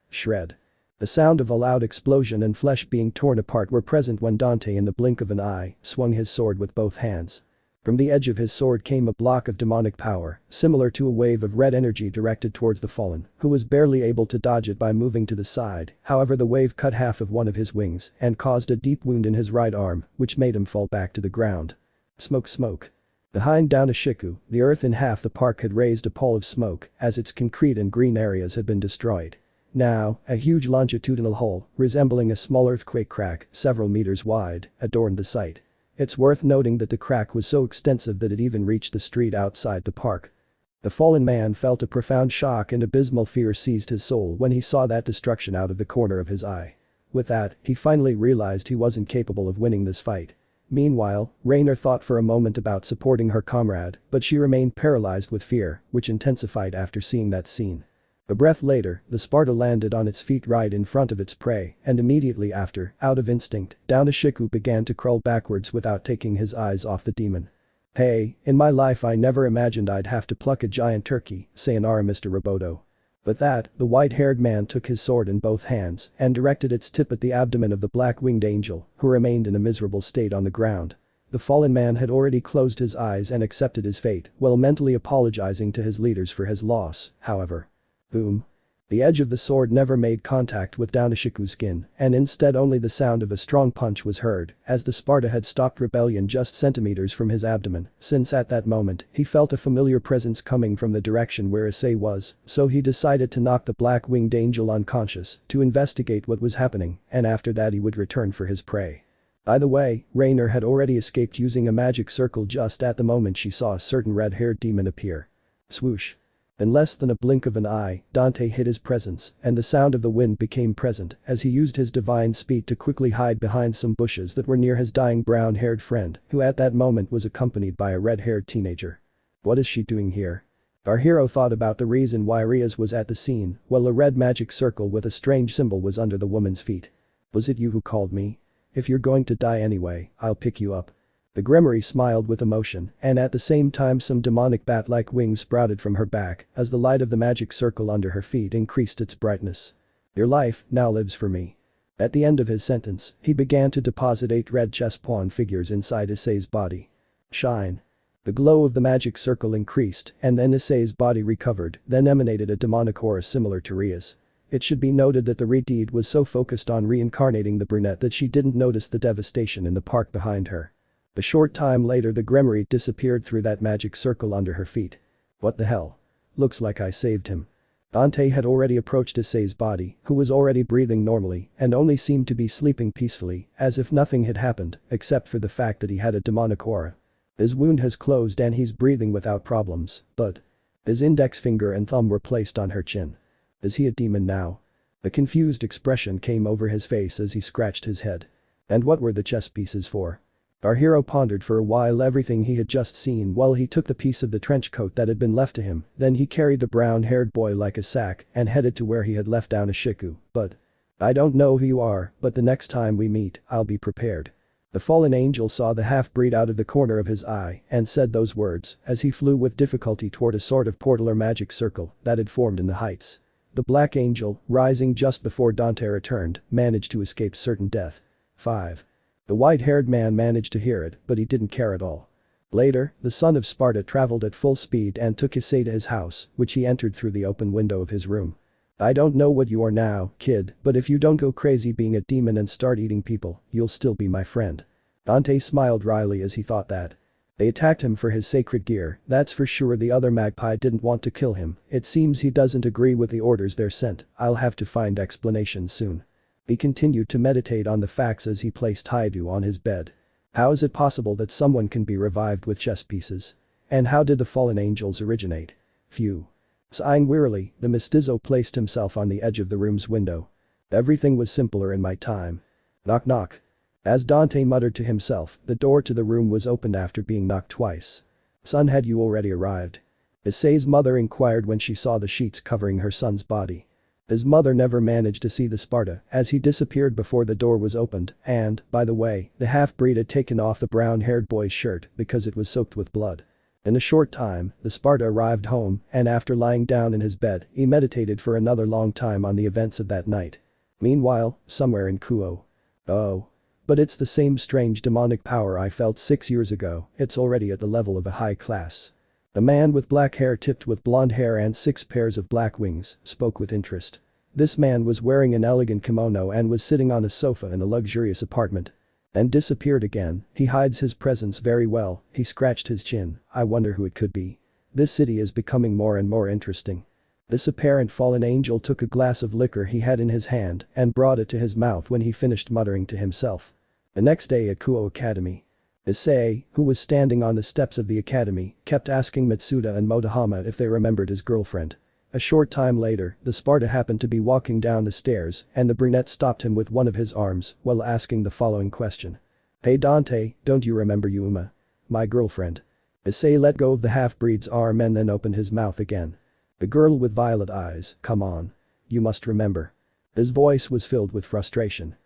Shred. The sound of a loud explosion and flesh being torn apart were present when Dante in the blink of an eye swung his sword with both hands. From the edge of his sword came a block of demonic power, similar to a wave of red energy directed towards the fallen, who was barely able to dodge it by moving to the side. However, the wave cut half of one of his wings and caused a deep wound in his right arm, which made him fall back to the ground. Smoke. Behind Daunashiku, the earth in half the park had raised a pall of smoke as its concrete and green areas had been destroyed. Now, a huge longitudinal hole, resembling a small earthquake crack several meters wide, adorned the site. It's worth noting that the crack was so extensive that it even reached the street outside the park. The fallen man felt a profound shock and abysmal fear seized his soul when he saw that destruction out of the corner of his eye. With that, he finally realized he wasn't capable of winning this fight. Meanwhile, Rainer thought for a moment about supporting her comrade, but she remained paralyzed with fear, which intensified after seeing that scene. A breath later, the Sparta landed on its feet right in front of its prey, and immediately after, out of instinct, Daunashiku began to crawl backwards without taking his eyes off the demon. "Hey, in my life I never imagined I'd have to pluck a giant turkey, sayonara Mr. Roboto." With that, the white-haired man took his sword in both hands and directed its tip at the abdomen of the black-winged angel, who remained in a miserable state on the ground. The fallen man had already closed his eyes and accepted his fate, while mentally apologizing to his leaders for his loss, however. Boom. The edge of the sword never made contact with Daunashiku's skin, and instead only the sound of a strong punch was heard, as the Sparta had stopped rebellion just centimeters from his abdomen, since at that moment, he felt a familiar presence coming from the direction where Issei was, so he decided to knock the black-winged angel unconscious, to investigate what was happening, and after that he would return for his prey. By the way, Rainer had already escaped using a magic circle just at the moment she saw a certain red-haired demon appear. Swoosh. In less than a blink of an eye, Dante hid his presence, and the sound of the wind became present as he used his divine speed to quickly hide behind some bushes that were near his dying brown-haired friend, who at that moment was accompanied by a red-haired teenager. What is she doing here? Our hero thought about the reason why Riaz was at the scene, while a red magic circle with a strange symbol was under the woman's feet. "Was it you who called me? If you're going to die anyway, I'll pick you up." The Grimoire smiled with emotion, and at the same time some demonic bat-like wings sprouted from her back as the light of the magic circle under her feet increased its brightness. "Your life now lives for me." At the end of his sentence, he began to deposit 8 red chess pawn figures inside Issei's body. Shine. The glow of the magic circle increased, and then Issei's body recovered, then emanated a demonic aura similar to Ria's. It should be noted that the Redeed was so focused on reincarnating the brunette that she didn't notice the devastation in the park behind her. A short time later the Grimoire disappeared through that magic circle under her feet. What the hell? Looks like I saved him. Dante had already approached Issei's body, who was already breathing normally and only seemed to be sleeping peacefully, as if nothing had happened, except for the fact that he had a demonic aura. His wound has closed and he's breathing without problems, but his index finger and thumb were placed on her chin. Is he a demon now? A confused expression came over his face as he scratched his head. And what were the chess pieces for? Our hero pondered for a while everything he had just seen while he took the piece of the trench coat that had been left to him, then he carried the brown-haired boy like a sack and headed to where he had left Daunashiku, but "I don't know who you are, but the next time we meet, I'll be prepared." The fallen angel saw the half-breed out of the corner of his eye and said those words as he flew with difficulty toward a sort of portal or magic circle that had formed in the heights. The black angel, rising just before Dante returned, managed to escape certain death. 5. The white-haired man managed to hear it, but he didn't care at all. Later, the son of Sparta traveled at full speed and took Issei to his house, which he entered through the open window of his room. "I don't know what you are now, kid, but if you don't go crazy being a demon and start eating people, you'll still be my friend." Dante smiled wryly as he thought that. They attacked him for his sacred gear, that's for sure. The other magpie didn't want to kill him. It seems he doesn't agree with the orders they're sent. I'll have to find explanations soon. He continued to meditate on the facts as he placed Haidu on his bed. How is it possible that someone can be revived with chess pieces? And how did the fallen angels originate? Phew. Sighing wearily, the mestizo placed himself on the edge of the room's window. Everything was simpler in my time. Knock knock. As Dante muttered to himself, the door to the room was opened after being knocked twice. Son, had you already arrived? Issei's mother inquired when she saw the sheets covering her son's body. His mother never managed to see the Sparta as he disappeared before the door was opened and, by the way, the half-breed had taken off the brown-haired boy's shirt because it was soaked with blood. In a short time, the Sparta arrived home and after lying down in his bed, he meditated for another long time on the events of that night. Meanwhile, somewhere in Kuo. Oh. But it's the same strange demonic power I felt 6 years ago, it's already at the level of a high class. A man with black hair tipped with blonde hair and 6 pairs of black wings spoke with interest. This man was wearing an elegant kimono and was sitting on a sofa in a luxurious apartment. And disappeared again, he hides his presence very well, he scratched his chin, I wonder who it could be. This city is becoming more and more interesting. This apparent fallen angel took a glass of liquor he had in his hand and brought it to his mouth when he finished muttering to himself. The next day at Kuo Academy. Issei, who was standing on the steps of the academy, kept asking Mitsuda and Motohama if they remembered his girlfriend. A short time later, the Sparta happened to be walking down the stairs and the brunette stopped him with one of his arms while asking the following question. Hey Dante, don't you remember Yuma? My girlfriend. Issei let go of the half-breed's arm and then opened his mouth again. The girl with violet eyes, come on. You must remember. His voice was filled with frustration.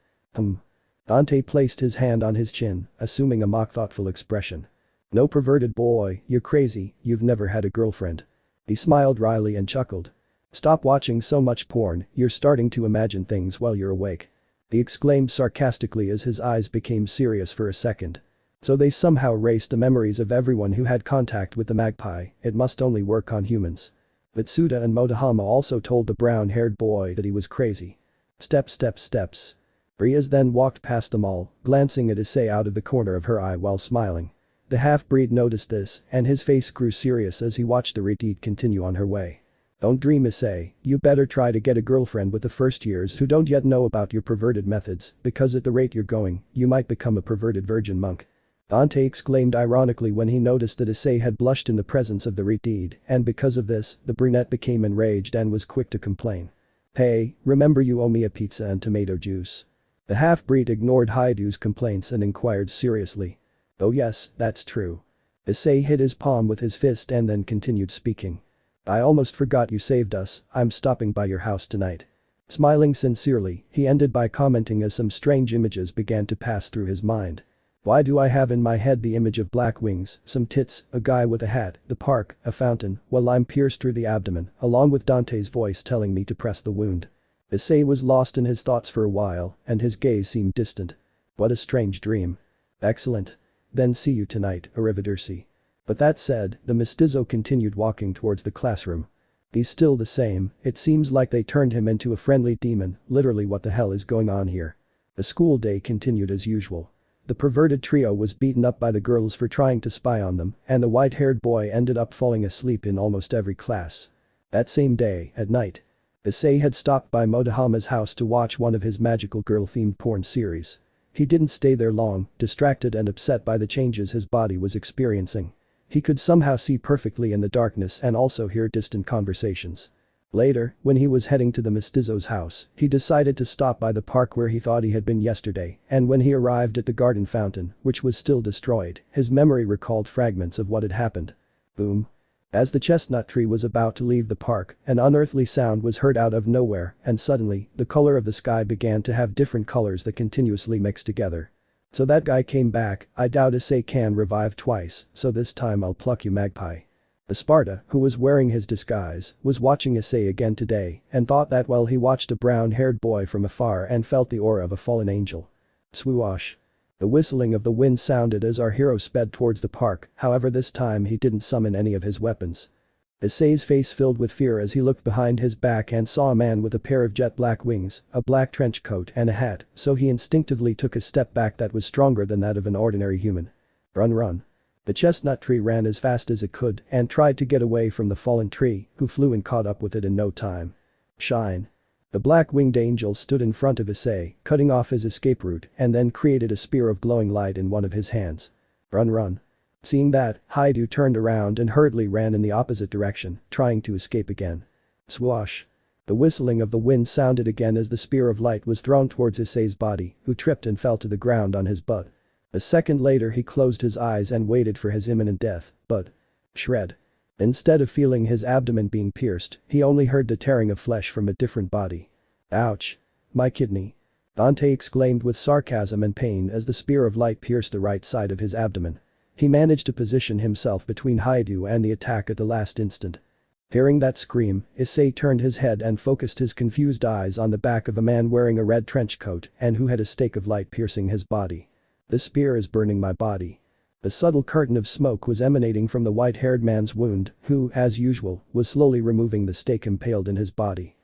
Dante placed his hand on his chin, assuming a mock thoughtful expression. No perverted boy, you're crazy, you've never had a girlfriend. He smiled wryly and chuckled. Stop watching so much porn, you're starting to imagine things while you're awake. He exclaimed sarcastically as his eyes became serious for a second. So they somehow erased the memories of everyone who had contact with the magpie, it must only work on humans. Mitsuda and Motohama also told the brown-haired boy that he was crazy. Steps. Riaz then walked past them all, glancing at Issei out of the corner of her eye while smiling. The half-breed noticed this and his face grew serious as he watched the retreat continue on her way. Don't dream, Issei, you better try to get a girlfriend with the first years who don't yet know about your perverted methods because at the rate you're going, you might become a perverted virgin monk. Dante exclaimed ironically when he noticed that Issei had blushed in the presence of the retreat and because of this, the brunette became enraged and was quick to complain. Hey, remember you owe me a pizza and tomato juice. The half-breed ignored Haidu's complaints and inquired seriously. Oh yes, that's true. Issei hit his palm with his fist and then continued speaking. I almost forgot you saved us, I'm stopping by your house tonight. Smiling sincerely, he ended by commenting as some strange images began to pass through his mind. Why do I have in my head the image of black wings, some tits, a guy with a hat, the park, a fountain, while I'm pierced through the abdomen, along with Dante's voice telling me to press the wound. Issei was lost in his thoughts for a while, and his gaze seemed distant. What a strange dream. Excellent. Then see you tonight, arrivederci. But that said, the mestizo continued walking towards the classroom. He's still the same, it seems like they turned him into a friendly demon, literally what the hell is going on here? The school day continued as usual. The perverted trio was beaten up by the girls for trying to spy on them, and the white-haired boy ended up falling asleep in almost every class. That same day, at night, Issei had stopped by Motohama's house to watch one of his magical girl-themed porn series. He didn't stay there long, distracted and upset by the changes his body was experiencing. He could somehow see perfectly in the darkness and also hear distant conversations. Later, when he was heading to the mestizo's house, he decided to stop by the park where he thought he had been yesterday, and when he arrived at the garden fountain, which was still destroyed, his memory recalled fragments of what had happened. Boom. As the chestnut tree was about to leave the park, an unearthly sound was heard out of nowhere, and suddenly, the color of the sky began to have different colors that continuously mixed together. So that guy came back, I doubt Issei can revive twice, so this time I'll pluck you, magpie. The Sparta, who was wearing his disguise, was watching Issei again today and thought that while he watched a brown-haired boy from afar and felt the aura of a fallen angel. Swoosh. The whistling of the wind sounded as our hero sped towards the park, however this time he didn't summon any of his weapons. Issei's face filled with fear as he looked behind his back and saw a man with a pair of jet black wings, a black trench coat and a hat, so he instinctively took a step back that was stronger than that of an ordinary human. Run. The chestnut tree ran as fast as it could and tried to get away from the fallen tree, who flew and caught up with it in no time. Shine. The black-winged angel stood in front of Issei, cutting off his escape route and then created a spear of glowing light in one of his hands. Run. Seeing that, Haidu turned around and hurriedly ran in the opposite direction, trying to escape again. Swoosh. The whistling of the wind sounded again as the spear of light was thrown towards Issei's body, who tripped and fell to the ground on his butt. A second later he closed his eyes and waited for his imminent death, but Shred. Instead of feeling his abdomen being pierced, he only heard the tearing of flesh from a different body. Ouch. My kidney. Dante exclaimed with sarcasm and pain as the spear of light pierced the right side of his abdomen. He managed to position himself between Haidu and the attack at the last instant. Hearing that scream, Issei turned his head and focused his confused eyes on the back of a man wearing a red trench coat and who had a stake of light piercing his body. The spear is burning my body. A subtle curtain of smoke was emanating from the white-haired man's wound, who, as usual, was slowly removing the stake impaled in his body.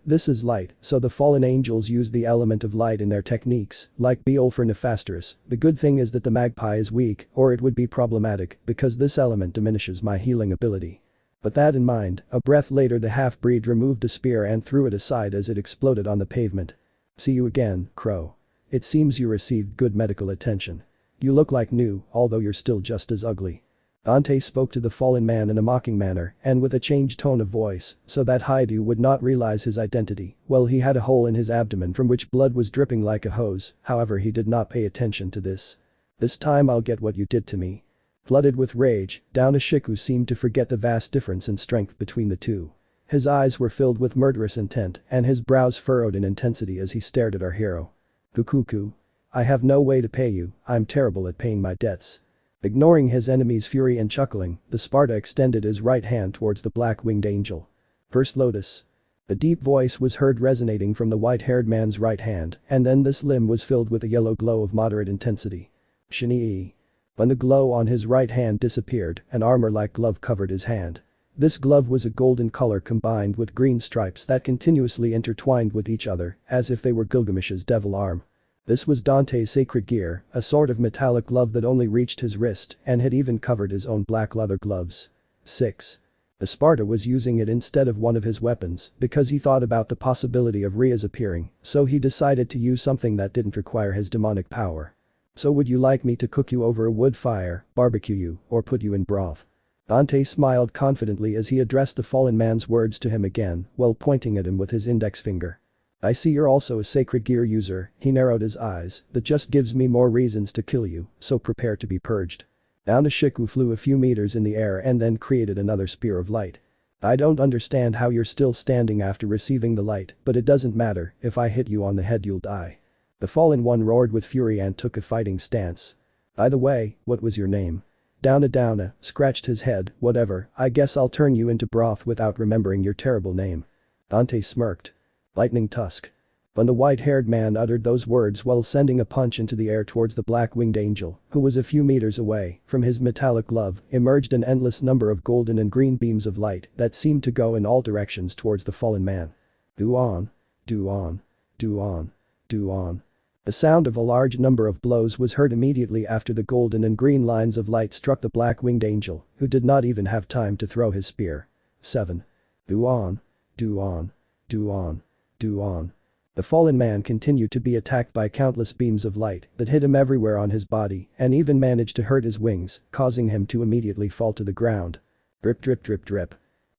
This is light, so the fallen angels use the element of light in their techniques, like Beolfer Nefasterus. The good thing is that the magpie is weak, or it would be problematic, because this element diminishes my healing ability. But that in mind, a breath later the half-breed removed the spear and threw it aside as it exploded on the pavement. See you again, Crow. It seems you received good medical attention. You look like new, although you're still just as ugly. Dante spoke to the fallen man in a mocking manner and with a changed tone of voice so that Haidu would not realize his identity. Well, he had a hole in his abdomen from which blood was dripping like a hose, however he did not pay attention to this. This time I'll get what you did to me. Flooded with rage, Daunashiku seemed to forget the vast difference in strength between the two. His eyes were filled with murderous intent and his brows furrowed in intensity as he stared at our hero. Fukuku. I have no way to pay you, I'm terrible at paying my debts. Ignoring his enemy's fury and chuckling, the Sparta extended his right hand towards the black-winged angel. First Lotus. A deep voice was heard resonating from the white-haired man's right hand, and then this limb was filled with a yellow glow of moderate intensity. Shinii. When the glow on his right hand disappeared, an armor-like glove covered his hand. This glove was a golden color combined with green stripes that continuously intertwined with each other, as if they were Gilgamesh's devil arm. This was Dante's sacred gear, a sort of metallic glove that only reached his wrist and had even covered his own black leather gloves. 6. The Sparta was using it instead of one of his weapons because he thought about the possibility of Rhea's appearing, so he decided to use something that didn't require his demonic power. So would you like me to cook you over a wood fire, barbecue you, or put you in broth? Dante smiled confidently as he addressed the fallen man's words to him again while pointing at him with his index finger. I see you're also a sacred gear user, he narrowed his eyes, that just gives me more reasons to kill you, so prepare to be purged. Daunashiku flew a few meters in the air and then created another spear of light. I don't understand how you're still standing after receiving the light, but it doesn't matter, if I hit you on the head you'll die. The fallen one roared with fury and took a fighting stance. By the way, what was your name? Dauna scratched his head, whatever, I guess I'll turn you into broth without remembering your terrible name. Dante smirked. Lightning Tusk. When the white-haired man uttered those words while sending a punch into the air towards the black-winged angel, who was a few meters away, from his metallic glove emerged an endless number of golden and green beams of light that seemed to go in all directions towards the fallen man. Do on. Do on. Do on. Do on. The sound of a large number of blows was heard immediately after the golden and green lines of light struck the black-winged angel, who did not even have time to throw his spear. 7. Do on. Do on. Do on. Do on. The fallen man continued to be attacked by countless beams of light that hit him everywhere on his body and even managed to hurt his wings, causing him to immediately fall to the ground. Drip drip drip drip.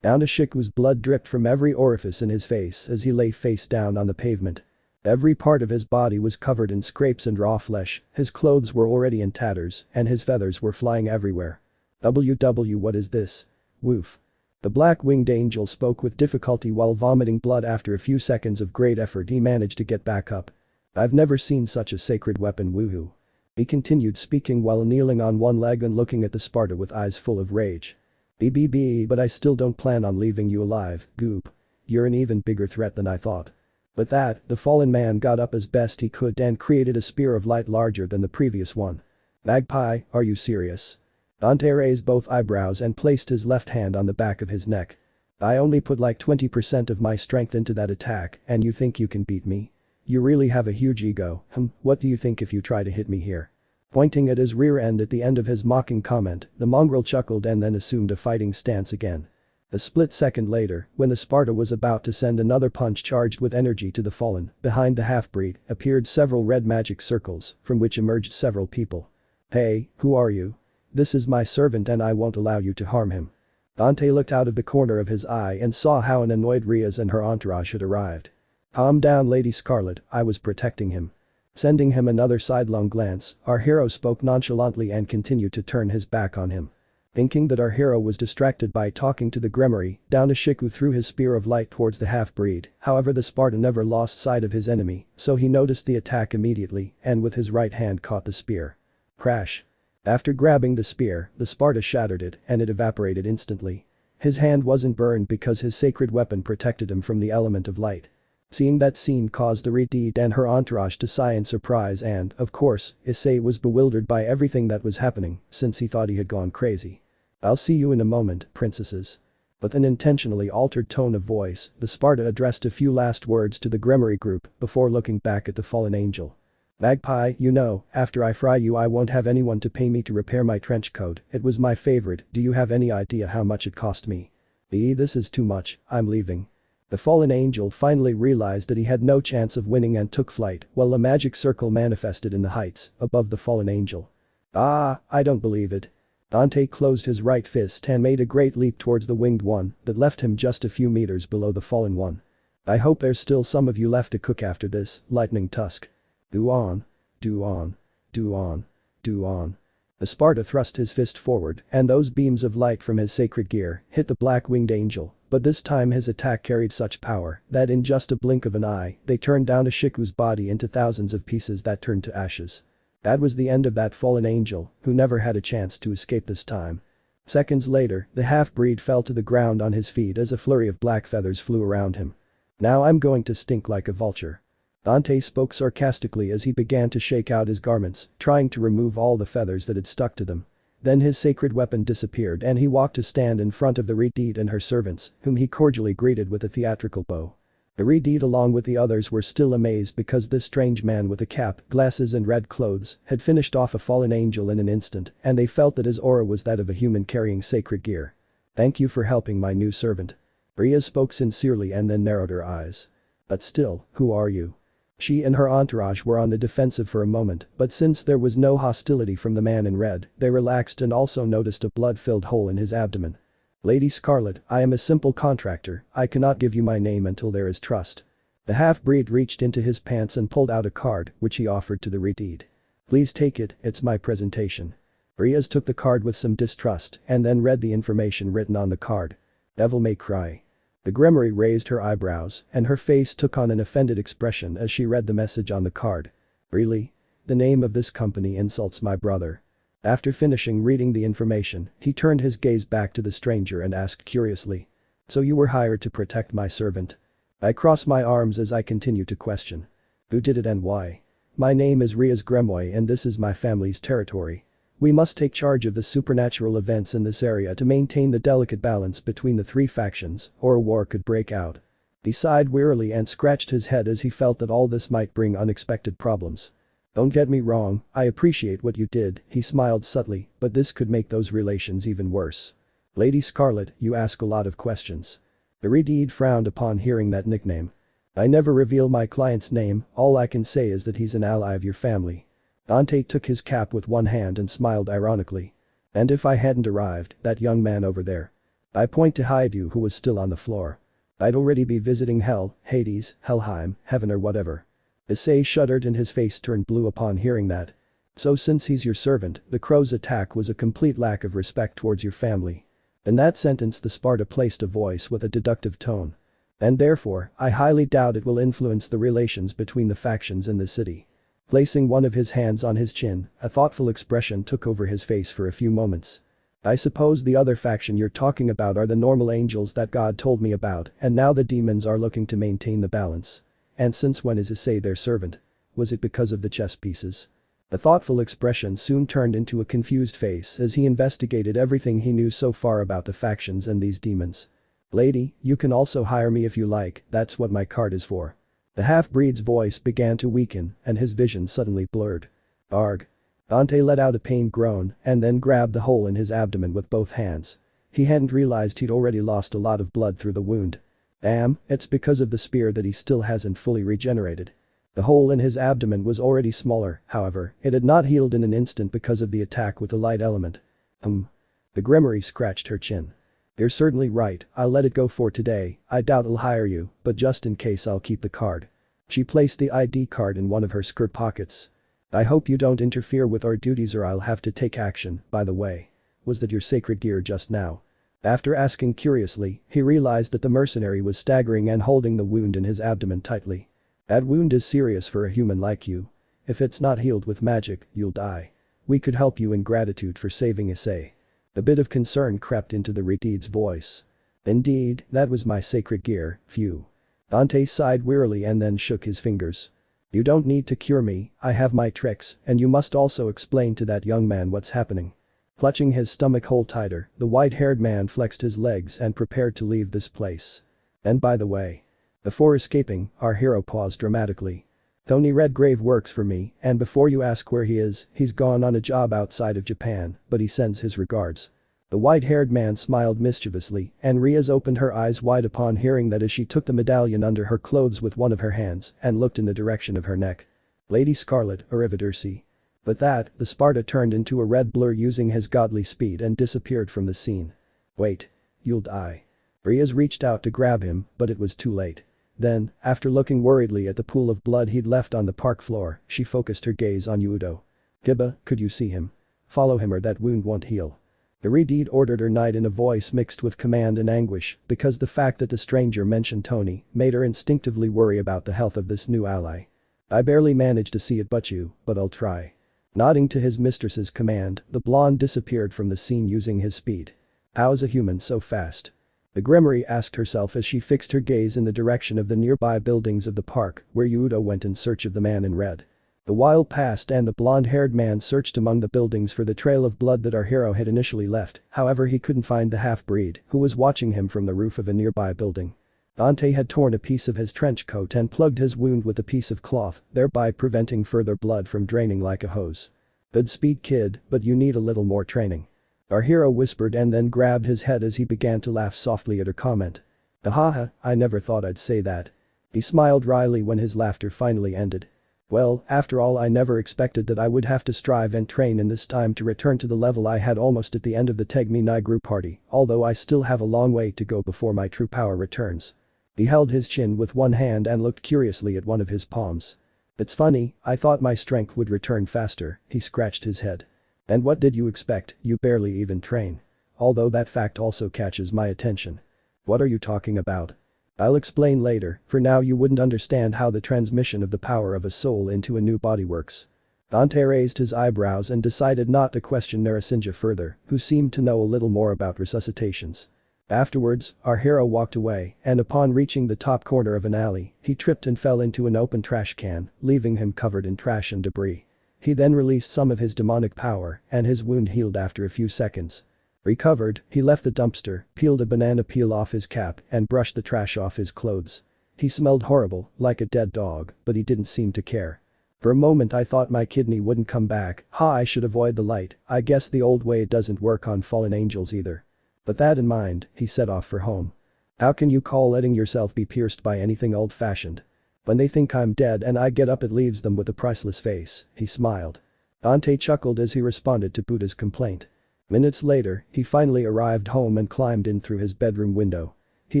Daunashiku's blood dripped from every orifice in his face as he lay face down on the pavement. Every part of his body was covered in scrapes and raw flesh, his clothes were already in tatters and his feathers were flying everywhere. WW what is this? Woof. The black-winged angel spoke with difficulty while vomiting blood. After a few seconds of great effort he managed to get back up. I've never seen such a sacred weapon, woohoo. He continued speaking while kneeling on one leg and looking at the Sparta with eyes full of rage. BBB, but I still don't plan on leaving you alive, goop. You're an even bigger threat than I thought. With that, the fallen man got up as best he could and created a spear of light larger than the previous one. Magpie, are you serious? Dante raised both eyebrows and placed his left hand on the back of his neck. I only put like 20% of my strength into that attack and you think you can beat me? You really have a huge ego, what do you think if you try to hit me here? Pointing at his rear end at the end of his mocking comment, the mongrel chuckled and then assumed a fighting stance again. A split second later, when the Sparta was about to send another punch charged with energy to the fallen, behind the half-breed appeared several red magic circles, from which emerged several people. Hey, who are you? This is my servant and I won't allow you to harm him. Dante looked out of the corner of his eye and saw how an annoyed Rhea's and her entourage had arrived. Calm down Lady Scarlet, I was protecting him. Sending him another sidelong glance, our hero spoke nonchalantly and continued to turn his back on him. Thinking that our hero was distracted by talking to the Gremory, Daunashiku threw his spear of light towards the half-breed, however the Sparta never lost sight of his enemy, so he noticed the attack immediately and with his right hand caught the spear. Crash. After grabbing the spear, the Sparta shattered it and it evaporated instantly. His hand wasn't burned because his sacred weapon protected him from the element of light. Seeing that scene caused the Redeed and her entourage to sigh in surprise and, of course, Issei was bewildered by everything that was happening since he thought he had gone crazy. "I'll see you in a moment, princesses." With an intentionally altered tone of voice, the Sparta addressed a few last words to the Gremory group before looking back at the fallen angel. "Magpie, you know, after I fry you I won't have anyone to pay me to repair my trench coat, it was my favorite, do you have any idea how much it cost me?" This is too much, I'm leaving." The fallen angel finally realized that he had no chance of winning and took flight while a magic circle manifested in the heights above the fallen angel. "Ah, I don't believe it." Dante closed his right fist and made a great leap towards the winged one that left him just a few meters below the fallen one. "I hope there's still some of you left to cook after this, lightning tusk. Do on. Do on. Do on. Do on." The Sparta thrust his fist forward and those beams of light from his sacred gear hit the black-winged angel, but this time his attack carried such power that in just a blink of an eye they turned Daunashiku's body into thousands of pieces that turned to ashes. That was the end of that fallen angel, who never had a chance to escape this time. Seconds later, the half-breed fell to the ground on his feet as a flurry of black feathers flew around him. "Now I'm going to stink like a vulture." Dante spoke sarcastically as he began to shake out his garments, trying to remove all the feathers that had stuck to them. Then his sacred weapon disappeared and he walked to stand in front of the Redeed and her servants, whom he cordially greeted with a theatrical bow. The Redeed along with the others were still amazed because this strange man with a cap, glasses and red clothes had finished off a fallen angel in an instant and they felt that his aura was that of a human carrying sacred gear. "Thank you for helping my new servant." Rhea spoke sincerely and then narrowed her eyes. "But still, who are you?" She and her entourage were on the defensive for a moment, but since there was no hostility from the man in red, they relaxed and also noticed a blood-filled hole in his abdomen. "Lady Scarlet, I am a simple contractor, I cannot give you my name until there is trust." The half-breed reached into his pants and pulled out a card, which he offered to the Redeed. "Please take it, it's my presentation." Riaz took the card with some distrust and then read the information written on the card. "Devil may cry." The Gremory raised her eyebrows and her face took on an offended expression as she read the message on the card. "Really? The name of this company insults my brother." After finishing reading the information, he turned his gaze back to the stranger and asked curiously. "So you were hired to protect my servant?" I cross my arms as I continue to question. "Who did it and why?" "My name is Riaz Gremoy and this is my family's territory. We must take charge of the supernatural events in this area to maintain the delicate balance between the three factions, or a war could break out." He sighed wearily and scratched his head as he felt that all this might bring unexpected problems. "Don't get me wrong, I appreciate what you did," he smiled subtly, "but this could make those relations even worse." "Lady Scarlet, you ask a lot of questions." The Redeed frowned upon hearing that nickname. "I never reveal my client's name, all I can say is that he's an ally of your family." Dante took his cap with one hand and smiled ironically. "And if I hadn't arrived, that young man over there." I point to Haidu who was still on the floor. "I'd already be visiting Hell, Hades, Helheim, Heaven or whatever." Issei shuddered and his face turned blue upon hearing that. "So since he's your servant, the crow's attack was a complete lack of respect towards your family." In that sentence the Sparta placed a voice with a deductive tone. "And therefore, I highly doubt it will influence the relations between the factions in the city." Placing one of his hands on his chin, a thoughtful expression took over his face for a few moments. "I suppose the other faction you're talking about are the normal angels that God told me about and now the demons are looking to maintain the balance. And since when is Issei their servant? Was it because of the chess pieces?" The thoughtful expression soon turned into a confused face as he investigated everything he knew so far about the factions and these demons. "Lady, you can also hire me if you like, that's what my card is for." The half-breed's voice began to weaken and his vision suddenly blurred. "Arg." Dante let out a pained groan and then grabbed the hole in his abdomen with both hands. He hadn't realized he'd already lost a lot of blood through the wound. Damn, it's because of the spear that he still hasn't fully regenerated. The hole in his abdomen was already smaller, however, it had not healed in an instant because of the attack with the light element. The Gremory scratched her chin. "You're certainly right, I'll let it go for today, I doubt I'll hire you, but just in case I'll keep the card." She placed the ID card in one of her skirt pockets. "I hope you don't interfere with our duties or I'll have to take action, by the way." was that your sacred gear just now? After asking curiously, he realized that the mercenary was staggering and holding the wound in his abdomen tightly. That wound is serious for a human like you. If it's not healed with magic, you'll die. We could help you in gratitude for saving Issei. A bit of concern crept into the redeed's voice. Indeed, that was my sacred gear, phew. Dante sighed wearily and then shook his fingers. You don't need to cure me, I have my tricks, and you must also explain to that young man what's happening. Clutching his stomach hole tighter, the white-haired man flexed his legs and prepared to leave this place. And by the way. Before escaping, our hero paused dramatically. Tony Redgrave works for me, and before you ask where he is, he's gone on a job outside of Japan, but he sends his regards. The white-haired man smiled mischievously, and Riaz opened her eyes wide upon hearing that as she took the medallion under her clothes with one of her hands and looked in the direction of her neck. Lady Scarlet, arrivederci. With that, the Sparta turned into a red blur using his godly speed and disappeared from the scene. Wait. You'll die. Riaz reached out to grab him, but it was too late. Then, after looking worriedly at the pool of blood he'd left on the park floor, she focused her gaze on Yudo. Kiba, could you see him? Follow him or that wound won't heal. The Redeed ordered her knight in a voice mixed with command and anguish because the fact that the stranger mentioned Tony made her instinctively worry about the health of this new ally. I barely managed to see it but I'll try. Nodding to his mistress's command, the blonde disappeared from the scene using his speed. How is a human so fast? The Grimoire asked herself as she fixed her gaze in the direction of the nearby buildings of the park where Yudo went in search of the man in red. The while passed and the blonde-haired man searched among the buildings for the trail of blood that our hero had initially left, however he couldn't find the half-breed who was watching him from the roof of a nearby building. Dante had torn a piece of his trench coat and plugged his wound with a piece of cloth, thereby preventing further blood from draining like a hose. Good speed kid, but you need a little more training. Our hero whispered and then grabbed his head as he began to laugh softly at her comment. Ahaha, I never thought I'd say that. He smiled wryly when his laughter finally ended. Well, after all I never expected that I would have to strive and train in this time to return to the level I had almost at the end of the Tegmi Nigru party, although I still have a long way to go before my true power returns. He held his chin with one hand and looked curiously at one of his palms. It's funny, I thought my strength would return faster, he scratched his head. And what did you expect, you barely even train. Although that fact also catches my attention. What are you talking about? I'll explain later, for now you wouldn't understand how the transmission of the power of a soul into a new body works. Dante raised his eyebrows and decided not to question Narasimha further, who seemed to know a little more about resuscitations. Afterwards, our hero walked away, and upon reaching the top corner of an alley, he tripped and fell into an open trash can, leaving him covered in trash and debris. He then released some of his demonic power, and his wound healed after a few seconds. Recovered, he left the dumpster, peeled a banana peel off his cap and brushed the trash off his clothes. He smelled horrible, like a dead dog, but he didn't seem to care. For a moment I thought my kidney wouldn't come back, I should avoid the light, I guess the old way doesn't work on fallen angels either. But that in mind, he set off for home. How can you call letting yourself be pierced by anything old-fashioned? When they think I'm dead and I get up it leaves them with a priceless face, he smiled. Dante chuckled as he responded to Buddha's complaint. Minutes later, he finally arrived home and climbed in through his bedroom window. He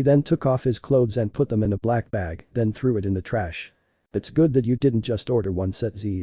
then took off his clothes and put them in a black bag, then threw it in the trash. It's good that you didn't just order one set z.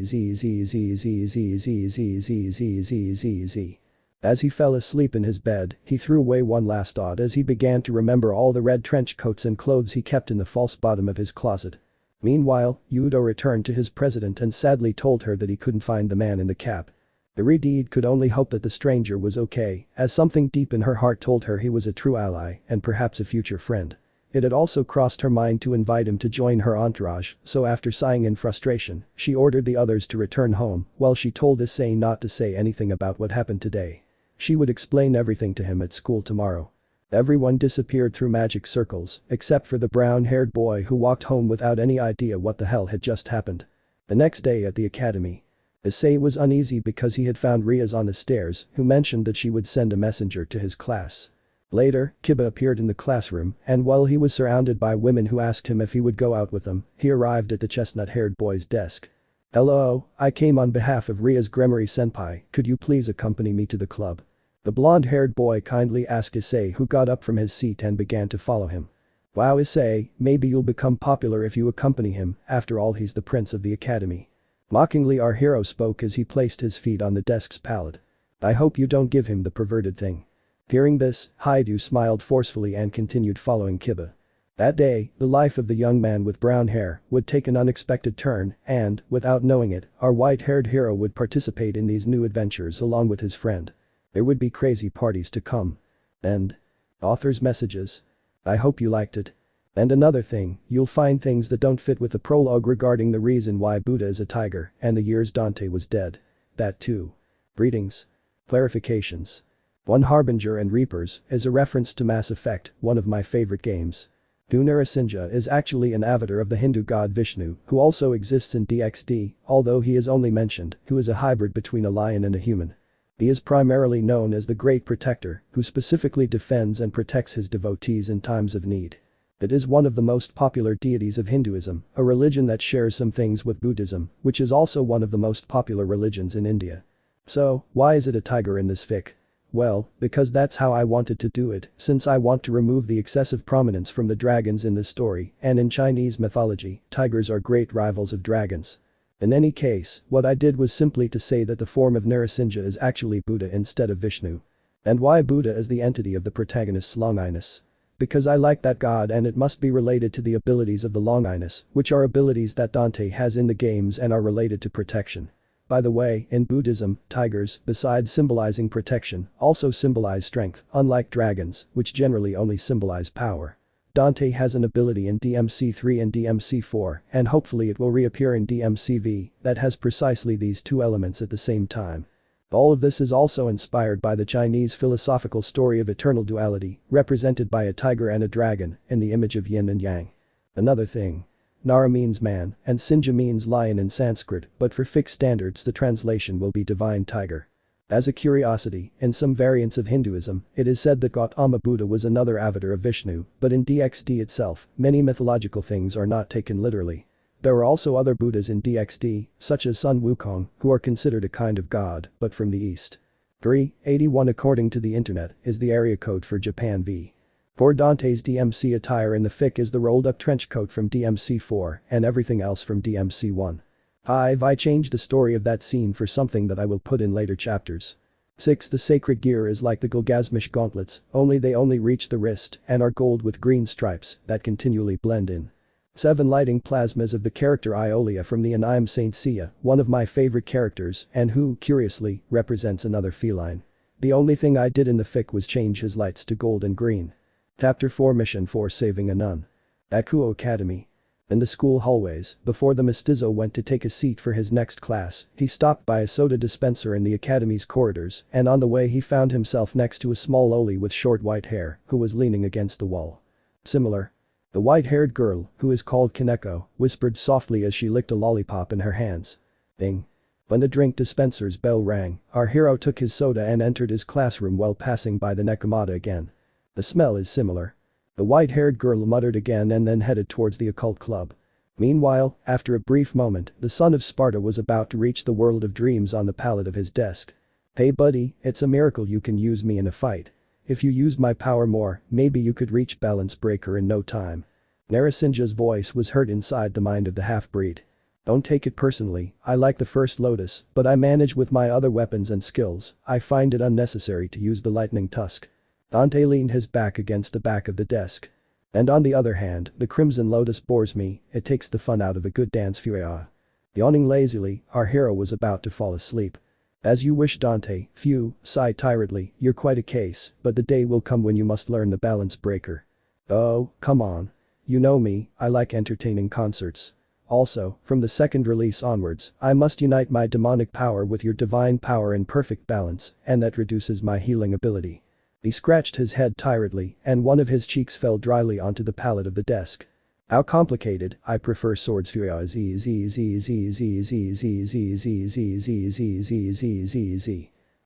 As he fell asleep in his bed, he threw away one last thought as he began to remember all the red trench coats and clothes he kept in the false bottom of his closet. Meanwhile, Yudo returned to his president and sadly told her that he couldn't find the man in the cap. The Redeed could only hope that the stranger was okay, as something deep in her heart told her he was a true ally and perhaps a future friend. It had also crossed her mind to invite him to join her entourage, so after sighing in frustration, she ordered the others to return home while she told Issei not to say anything about what happened today. She would explain everything to him at school tomorrow. Everyone disappeared through magic circles, except for the brown-haired boy who walked home without any idea what the hell had just happened. The next day at the academy. Issei was uneasy because he had found Riaz on the stairs, who mentioned that she would send a messenger to his class. Later, Kiba appeared in the classroom, and while he was surrounded by women who asked him if he would go out with them, he arrived at the chestnut-haired boy's desk. Hello, I came on behalf of Riaz Grimoire-senpai, could you please accompany me to the club? The blonde-haired boy kindly asked Issei, who got up from his seat and began to follow him. Wow, Issei, maybe you'll become popular if you accompany him, after all he's the prince of the academy. Mockingly our hero spoke as he placed his feet on the desk's pallet. I hope you don't give him the perverted thing. Hearing this, Haidu smiled forcefully and continued following Kiba. That day, the life of the young man with brown hair would take an unexpected turn and, without knowing it, our white-haired hero would participate in these new adventures along with his friend. There would be crazy parties to come. And author's messages. I hope you liked it. And another thing, you'll find things that don't fit with the prologue regarding the reason why Buddha is a tiger and the years Dante was dead. That too. Greetings. Clarifications. One Harbinger and Reapers is a reference to Mass Effect, one of my favorite games. Narasimha is actually an avatar of the Hindu god Vishnu who also exists in DXD, although he is only mentioned, who is a hybrid between a lion and a human. He is primarily known as the Great Protector, who specifically defends and protects his devotees in times of need. It is one of the most popular deities of Hinduism, a religion that shares some things with Buddhism, which is also one of the most popular religions in India. So, why is it a tiger in this fic? Well, because that's how I wanted to do it, since I want to remove the excessive prominence from the dragons in this story, and in Chinese mythology, tigers are great rivals of dragons. In any case, what I did was simply to say that the form of Narasimha is actually Buddha instead of Vishnu. And why Buddha is the entity of the protagonist's longinus? Because I like that god and it must be related to the abilities of the longinus, which are abilities that Dante has in the games and are related to protection. By the way, in Buddhism, tigers, besides symbolizing protection, also symbolize strength, unlike dragons, which generally only symbolize power. Dante has an ability in DMC3 and DMC4, and hopefully it will reappear in DMCV, that has precisely these two elements at the same time. All of this is also inspired by the Chinese philosophical story of eternal duality, represented by a tiger and a dragon, in the image of yin and yang. Another thing. Nara means man, and Sinja means lion in Sanskrit, but for fic standards the translation will be divine tiger. As a curiosity, in some variants of Hinduism, it is said that Gautama Buddha was another avatar of Vishnu, but in DXD itself, many mythological things are not taken literally. There are also other Buddhas in DXD, such as Sun Wukong, who are considered a kind of god, but from the east. 381 according to the internet is the area code for Japan v. Poor Dante's DMC attire in the fic is the rolled-up trench coat from DMC4 and everything else from DMC1. I changed the story of that scene for something that I will put in later chapters. 6. The sacred gear is like the Gilgazmish gauntlets, only they only reach the wrist and are gold with green stripes that continually blend in. 7. Lighting plasmas of the character Iolia from the anime Saint Seiya, one of my favorite characters and who, curiously, represents another feline. The only thing I did in the fic was change his lights to gold and green. Chapter 4 Mission for Saving a Nun. Akuo Academy. In the school hallways, before the mestizo went to take a seat for his next class, he stopped by a soda dispenser in the academy's corridors and on the way he found himself next to a small loli with short white hair who was leaning against the wall. Similar. The white-haired girl, who is called Kaneko, whispered softly as she licked a lollipop in her hands. Ding. When the drink dispenser's bell rang, our hero took his soda and entered his classroom while passing by the Nekomata again. The smell is similar. The white-haired girl muttered again and then headed towards the occult club. Meanwhile, after a brief moment, the son of Sparta was about to reach the world of dreams on the pallet of his desk. Hey buddy, it's a miracle you can use me in a fight. If you used my power more, maybe you could reach balance breaker in no time. Narasimha's voice was heard inside the mind of the half-breed. Don't take it personally, I like the first Lotus, but I manage with my other weapons and skills, I find it unnecessary to use the lightning tusk. Dante leaned his back against the back of the desk. And on the other hand, the Crimson Lotus bores me, it takes the fun out of a good dance fuya. Yawning lazily, our hero was about to fall asleep. As you wish Dante, phew, sighed tiredly, you're quite a case, but the day will come when you must learn the balance breaker. Oh, come on. You know me, I like entertaining concerts. Also, from the second release onwards, I must unite my demonic power with your divine power in perfect balance, and that reduces my healing ability. He scratched his head tiredly and one of his cheeks fell dryly onto the pallet of the desk. How complicated, I prefer swords fuya z.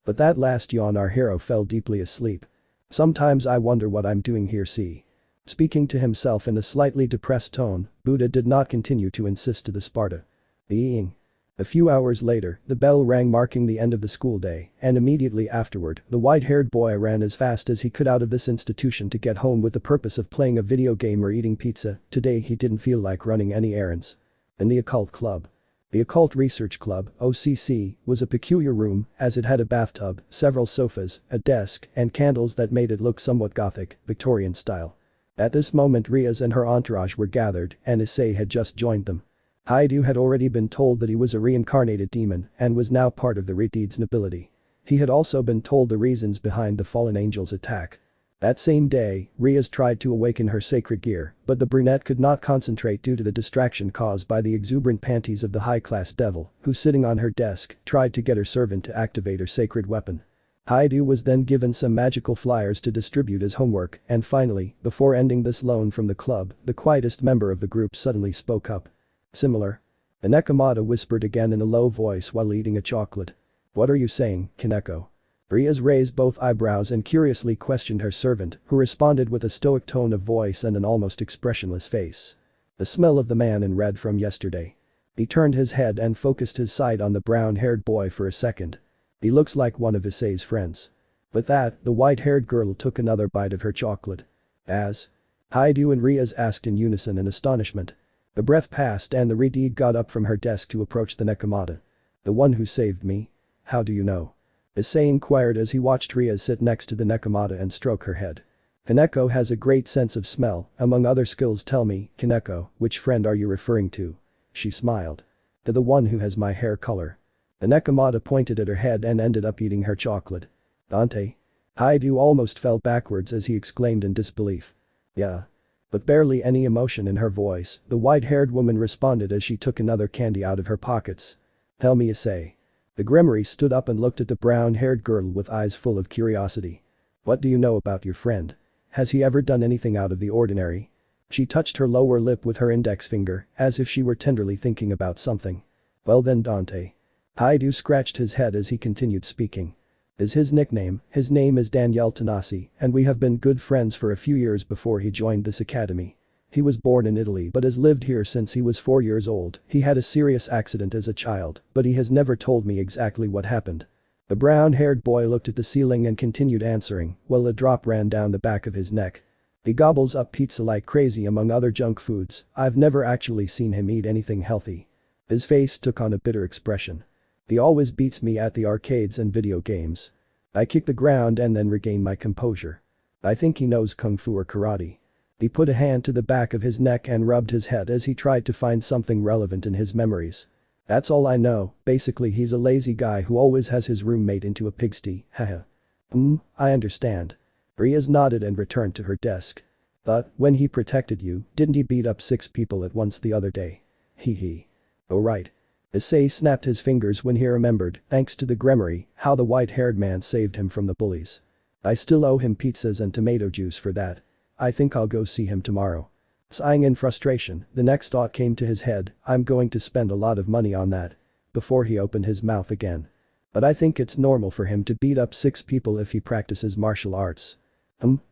But that last yawn our hero fell deeply asleep. Sometimes I wonder what I'm doing here see. Speaking to himself in a slightly depressed tone, Buddha did not continue to insist to the Sparta. Being. A few hours later, the bell rang marking the end of the school day, and immediately afterward, the white-haired boy ran as fast as he could out of this institution to get home with the purpose of playing a video game or eating pizza. Today he didn't feel like running any errands. In the occult club. The Occult Research Club, OCC, was a peculiar room as it had a bathtub, several sofas, a desk, and candles that made it look somewhat Gothic, Victorian style. At this moment Riaz and her entourage were gathered and Issei had just joined them. Haidu had already been told that he was a reincarnated demon and was now part of the Redeed's nobility. He had also been told the reasons behind the fallen angel's attack. That same day, Riaz tried to awaken her sacred gear, but the brunette could not concentrate due to the distraction caused by the exuberant panties of the high-class devil, who sitting on her desk, tried to get her servant to activate her sacred weapon. Haidu was then given some magical flyers to distribute as homework, and finally, before ending this loan from the club, the quietest member of the group suddenly spoke up. Similar. The Nekomata whispered again in a low voice while eating a chocolate. "What are you saying, Kaneko?" Riaz raised both eyebrows and curiously questioned her servant, who responded with a stoic tone of voice and an almost expressionless face. "The smell of the man in red from yesterday." He turned his head and focused his sight on the brown-haired boy for a second. "He looks like one of Issei's friends." With that, the white-haired girl took another bite of her chocolate. "As?" Haidu and Riaz asked in unison in astonishment. The breath passed and the Redeed got up from her desk to approach the Nekomata. "The one who saved me? How do you know?" Issei inquired as he watched Riaz sit next to the Nekomata and stroke her head. "Kaneko has a great sense of smell, among other skills. Tell me, Kaneko, which friend are you referring to?" She smiled. "To the one who has my hair color." The Nekomata pointed at her head and ended up eating her chocolate. "Dante?" Haidu almost fell backwards as he exclaimed in disbelief. "Yeah." With barely any emotion in her voice, the white-haired woman responded as she took another candy out of her pockets. "Tell me, Issei." The Grimoire stood up and looked at the brown-haired girl with eyes full of curiosity. "What do you know about your friend? Has he ever done anything out of the ordinary?" She touched her lower lip with her index finger, as if she were tenderly thinking about something. "Well then, Dante." Haidu scratched his head as he continued speaking. "Is his nickname? His name is Daniel Tanasi, and we have been good friends for a few years before he joined this academy. He was born in Italy but has lived here since he was 4 years old. He had a serious accident as a child, but he has never told me exactly what happened." The brown-haired boy looked at the ceiling and continued answering, while a drop ran down the back of his neck. "He gobbles up pizza like crazy among other junk foods. I've never actually seen him eat anything healthy." His face took on a bitter expression. "He always beats me at the arcades and video games. I kick the ground and then regain my composure. I think he knows kung fu or karate." He put a hand to the back of his neck and rubbed his head as he tried to find something relevant in his memories. "That's all I know. Basically he's a lazy guy who always has his roommate into a pigsty, haha." I understand." Riaz nodded and returned to her desk. "But, when he protected you, didn't he beat up 6 people at once the other day?" Hee. "Oh right." Issei snapped his fingers when he remembered, thanks to the Grimoire, how the white-haired man saved him from the bullies. "I still owe him pizzas and tomato juice for that. I think I'll go see him tomorrow." Sighing in frustration, the next thought came to his head, "I'm going to spend a lot of money on that." Before he opened his mouth again. "But I think it's normal for him to beat up 6 people if he practices martial arts."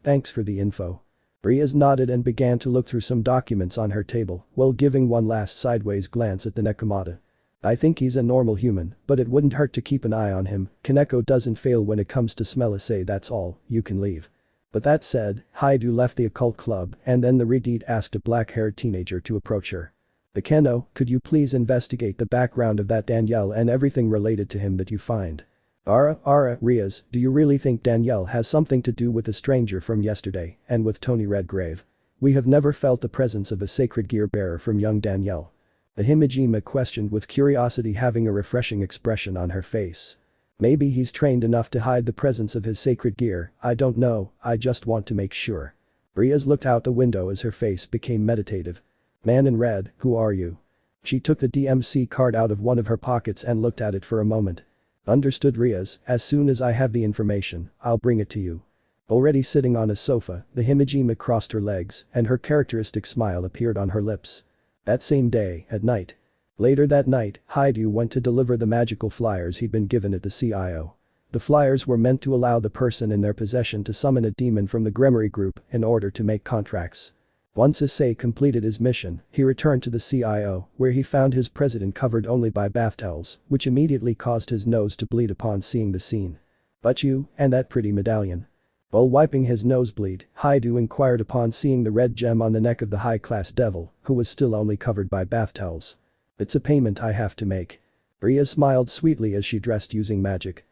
Thanks for the info." Riaz nodded and began to look through some documents on her table, while giving one last sideways glance at the Nekomata. "I think he's a normal human, but it wouldn't hurt to keep an eye on him. Kaneko doesn't fail when it comes to smell. Issei, that's all, you can leave." With that said, Haidu left the occult club and then the Redeed asked a black-haired teenager to approach her. "The Keno, could you please investigate the background of that Daniel and everything related to him that you find?" Riaz, do you really think Daniel has something to do with the stranger from yesterday and with Tony Redgrave? We have never felt the presence of a sacred gear bearer from young Daniel." The Himejima questioned with curiosity, having a refreshing expression on her face. "Maybe he's trained enough to hide the presence of his sacred gear, I don't know, I just want to make sure." Riaz looked out the window as her face became meditative. "Man in red, who are you?" She took the DMC card out of one of her pockets and looked at it for a moment. "Understood, Riaz, as soon as I have the information, I'll bring it to you." Already sitting on a sofa, the Himejima crossed her legs and her characteristic smile appeared on her lips. That same day, at night. Later that night, Haidu went to deliver the magical flyers he'd been given at the CIO. The flyers were meant to allow the person in their possession to summon a demon from the Grimoire group in order to make contracts. Once Issei completed his mission, he returned to the CIO, where he found his president covered only by bath towels, which immediately caused his nose to bleed upon seeing the scene. "But you, and that pretty medallion?" While wiping his nosebleed, Haidu inquired upon seeing the red gem on the neck of the high-class devil, who was still only covered by bath towels. It's a payment I have to make. Ria smiled sweetly as she dressed using magic.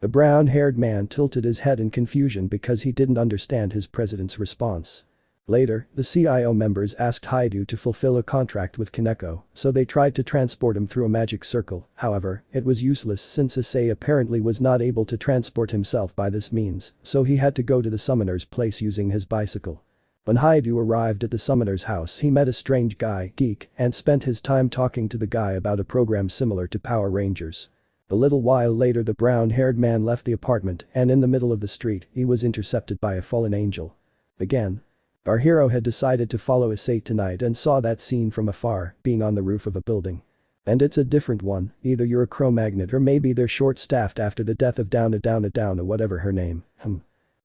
The brown-haired man tilted his head in confusion because he didn't understand his president's response. Later, the CIO members asked Haidu to fulfill a contract with Kaneko, so they tried to transport him through a magic circle, however, it was useless since Issei apparently was not able to transport himself by this means, so he had to go to the summoner's place using his bicycle. When Haidu arrived at the summoner's house he met a strange guy, Geek, and spent his time talking to the guy about a program similar to Power Rangers. A little while later the brown-haired man left the apartment and in the middle of the street he was intercepted by a fallen angel. Again. Our hero had decided to follow Issei tonight and saw that scene from afar, being on the roof of a building. And it's a different one, either you're a Cro-Magnet or maybe they're short-staffed after the death of Downa whatever her name.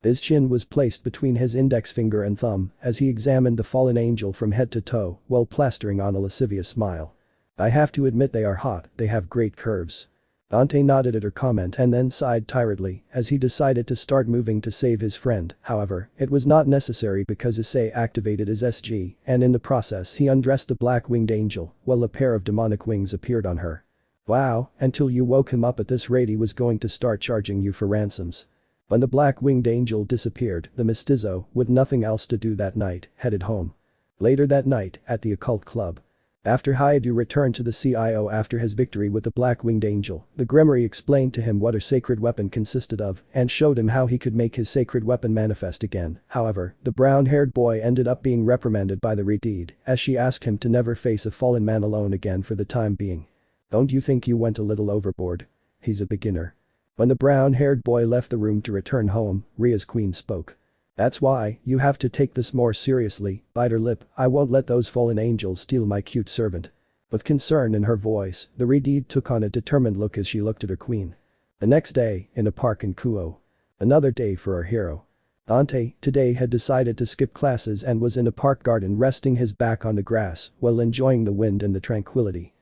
His chin was placed between his index finger and thumb as he examined the fallen angel from head to toe while plastering on a lascivious smile. I have to admit they are hot, they have great curves. Dante nodded at her comment and then sighed tiredly as he decided to start moving to save his friend, however, it was not necessary because Issei activated his SG and in the process he undressed the black-winged angel while a pair of demonic wings appeared on her. Wow, until you woke him up at this rate he was going to start charging you for ransoms. When the black-winged angel disappeared, the mestizo, with nothing else to do that night, headed home. Later that night, at the occult club. After Haidu returned to the CIO after his victory with the black-winged angel, the Grimoire explained to him what her sacred weapon consisted of and showed him how he could make his sacred weapon manifest again, however, the brown-haired boy ended up being reprimanded by the Redeed as she asked him to never face a fallen man alone again for the time being. Don't you think you went a little overboard? He's a beginner. When the brown-haired boy left the room to return home, Ria's queen spoke. That's why, you have to take this more seriously, bite her lip, I won't let those fallen angels steal my cute servant. With concern in her voice, the Redeed took on a determined look as she looked at her queen. The next day, in a park in Kuo. Another day for our hero. Dante, today had decided to skip classes and was in a park garden resting his back on the grass while enjoying the wind and the tranquility.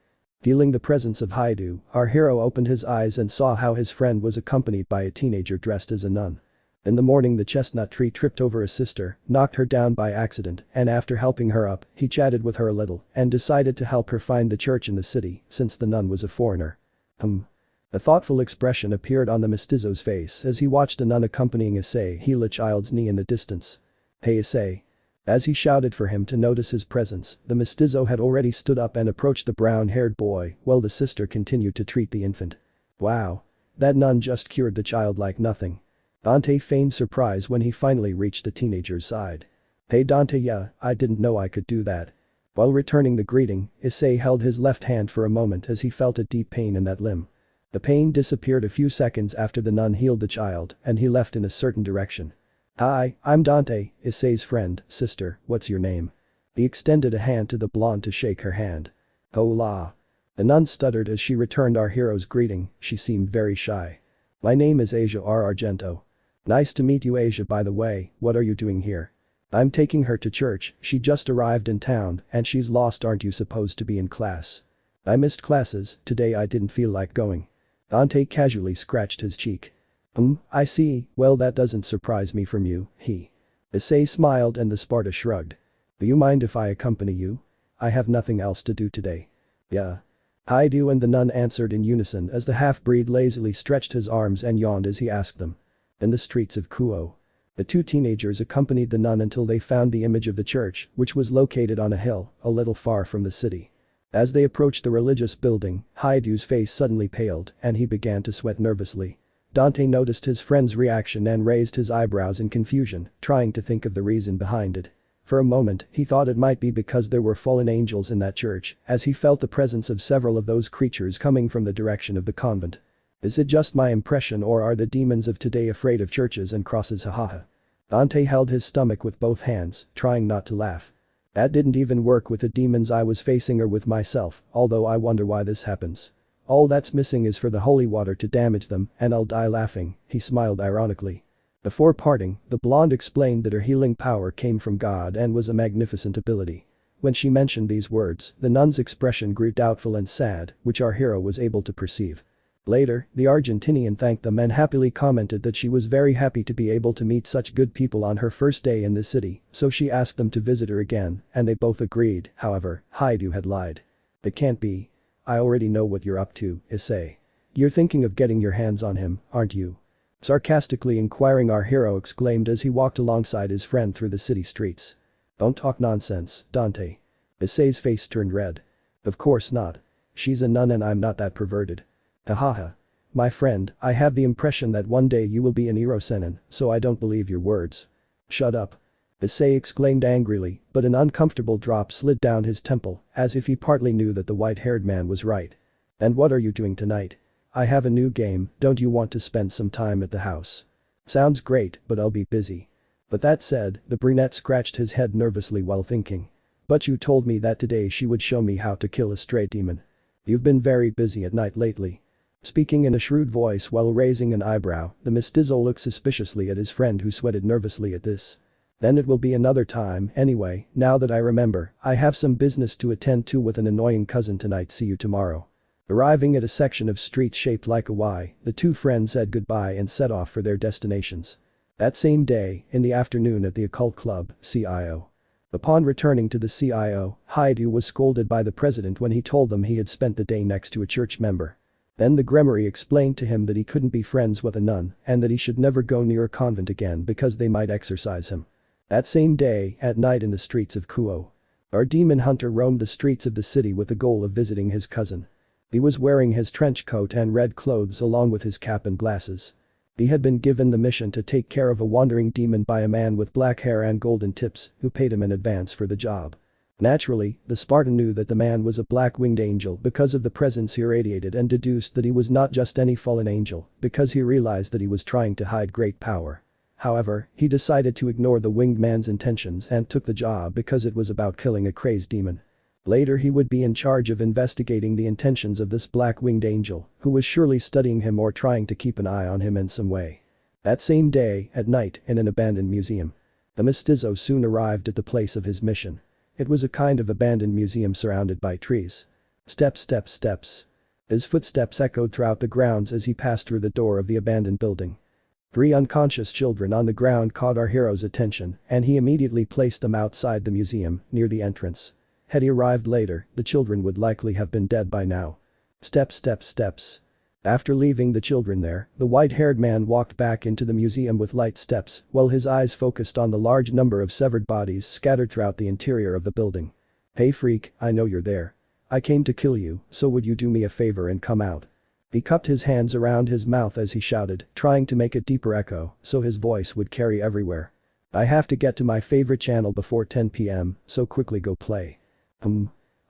Feeling the presence of Haidu, our hero opened his eyes and saw how his friend was accompanied by a teenager dressed as a nun. In the morning the chestnut tree tripped over his sister, knocked her down by accident, and after helping her up, he chatted with her a little and decided to help her find the church in the city since the nun was a foreigner. A thoughtful expression appeared on the mestizo's face as he watched a nun accompanying Issei heal a child's knee in the distance. Hey Issei. As he shouted for him to notice his presence, the mestizo had already stood up and approached the brown-haired boy while the sister continued to treat the infant. Wow. That nun just cured the child like nothing. Dante feigned surprise when he finally reached the teenager's side. Hey Dante, yeah, I didn't know I could do that. While returning the greeting, Issei held his left hand for a moment as he felt a deep pain in that limb. The pain disappeared a few seconds after the nun healed the child and he left in a certain direction. Hi, I'm Dante, Issei's friend, sister, what's your name? He extended a hand to the blonde to shake her hand. Hola. The nun stuttered as she returned our hero's greeting, she seemed very shy. My name is Asia R. Argento. Nice to meet you Asia by the way, what are you doing here? I'm taking her to church, she just arrived in town and she's lost aren't you supposed to be in class? I missed classes, today I didn't feel like going. Dante casually scratched his cheek. I see, well that doesn't surprise me from you, Issei smiled and the Sparta shrugged. Do you mind if I accompany you? I have nothing else to do today. Yeah. Haidu and the nun answered in unison as the half-breed lazily stretched his arms and yawned as he asked them. In the streets of Kuo. The two teenagers accompanied the nun until they found the image of the church, which was located on a hill, a little far from the city. As they approached the religious building, Haidu's face suddenly paled and he began to sweat nervously. Dante noticed his friend's reaction and raised his eyebrows in confusion, trying to think of the reason behind it. For a moment, he thought it might be because there were fallen angels in that church, as he felt the presence of several of those creatures coming from the direction of the convent. Is it just my impression or are the demons of today afraid of churches and crosses hahaha? Dante held his stomach with both hands, trying not to laugh. That didn't even work with the demons I was facing or with myself, although I wonder why this happens. All that's missing is for the holy water to damage them and I'll die laughing, he smiled ironically. Before parting, the blonde explained that her healing power came from God and was a magnificent ability. When she mentioned these words, the nun's expression grew doubtful and sad, which our hero was able to perceive. Later, the Argentinian thanked them and happily commented that she was very happy to be able to meet such good people on her first day in the city, so she asked them to visit her again, and they both agreed, however, Haidu had lied. It can't be. I already know what you're up to, Issei. You're thinking of getting your hands on him, aren't you? Sarcastically inquiring, our hero exclaimed as he walked alongside his friend through the city streets. Don't talk nonsense, Dante. Issei's face turned red. Of course not. She's a nun and I'm not that perverted. Hahaha. My friend, I have the impression that one day you will be an Iro-senin, so I don't believe your words. Shut up. Issei exclaimed angrily, but an uncomfortable drop slid down his temple, as if he partly knew that the white-haired man was right. And what are you doing tonight? I have a new game, don't you want to spend some time at the house? Sounds great, but I'll be busy. But that said, the brunette scratched his head nervously while thinking. But you told me that today she would show me how to kill a stray demon. You've been very busy at night lately. Speaking in a shrewd voice while raising an eyebrow, the mestizo looked suspiciously at his friend who sweated nervously at this. Then it will be another time, anyway, now that I remember, I have some business to attend to with an annoying cousin tonight. See you tomorrow. Arriving at a section of streets shaped like a Y, the two friends said goodbye and set off for their destinations. That same day, in the afternoon at the occult club, CIO. Upon returning to the CIO, Haidu was scolded by the president when he told them he had spent the day next to a church member. Then the Gremory explained to him that he couldn't be friends with a nun and that he should never go near a convent again because they might exorcise him. That same day, at night in the streets of Kuo. Our demon hunter roamed the streets of the city with the goal of visiting his cousin. He was wearing his trench coat and red clothes along with his cap and glasses. He had been given the mission to take care of a wandering demon by a man with black hair and golden tips who paid him in advance for the job. Naturally, the Spartan knew that the man was a black-winged angel because of the presence he radiated and deduced that he was not just any fallen angel because he realized that he was trying to hide great power. However, he decided to ignore the winged man's intentions and took the job because it was about killing a crazed demon. Later he would be in charge of investigating the intentions of this black-winged angel, who was surely studying him or trying to keep an eye on him in some way. That same day, at night, in an abandoned museum. The mestizo soon arrived at the place of his mission. It was a kind of abandoned museum surrounded by trees. Steps, steps, steps. His footsteps echoed throughout the grounds as he passed through the door of the abandoned building. 3 unconscious children on the ground caught our hero's attention, and he immediately placed them outside the museum, near the entrance. Had he arrived later, the children would likely have been dead by now. Steps, steps, steps. After leaving the children there, the white-haired man walked back into the museum with light steps while his eyes focused on the large number of severed bodies scattered throughout the interior of the building. Hey freak, I know you're there. I came to kill you, so would you do me a favor and come out? He cupped his hands around his mouth as he shouted, trying to make a deeper echo so his voice would carry everywhere. I have to get to my favorite channel before 10 p.m, so quickly go play.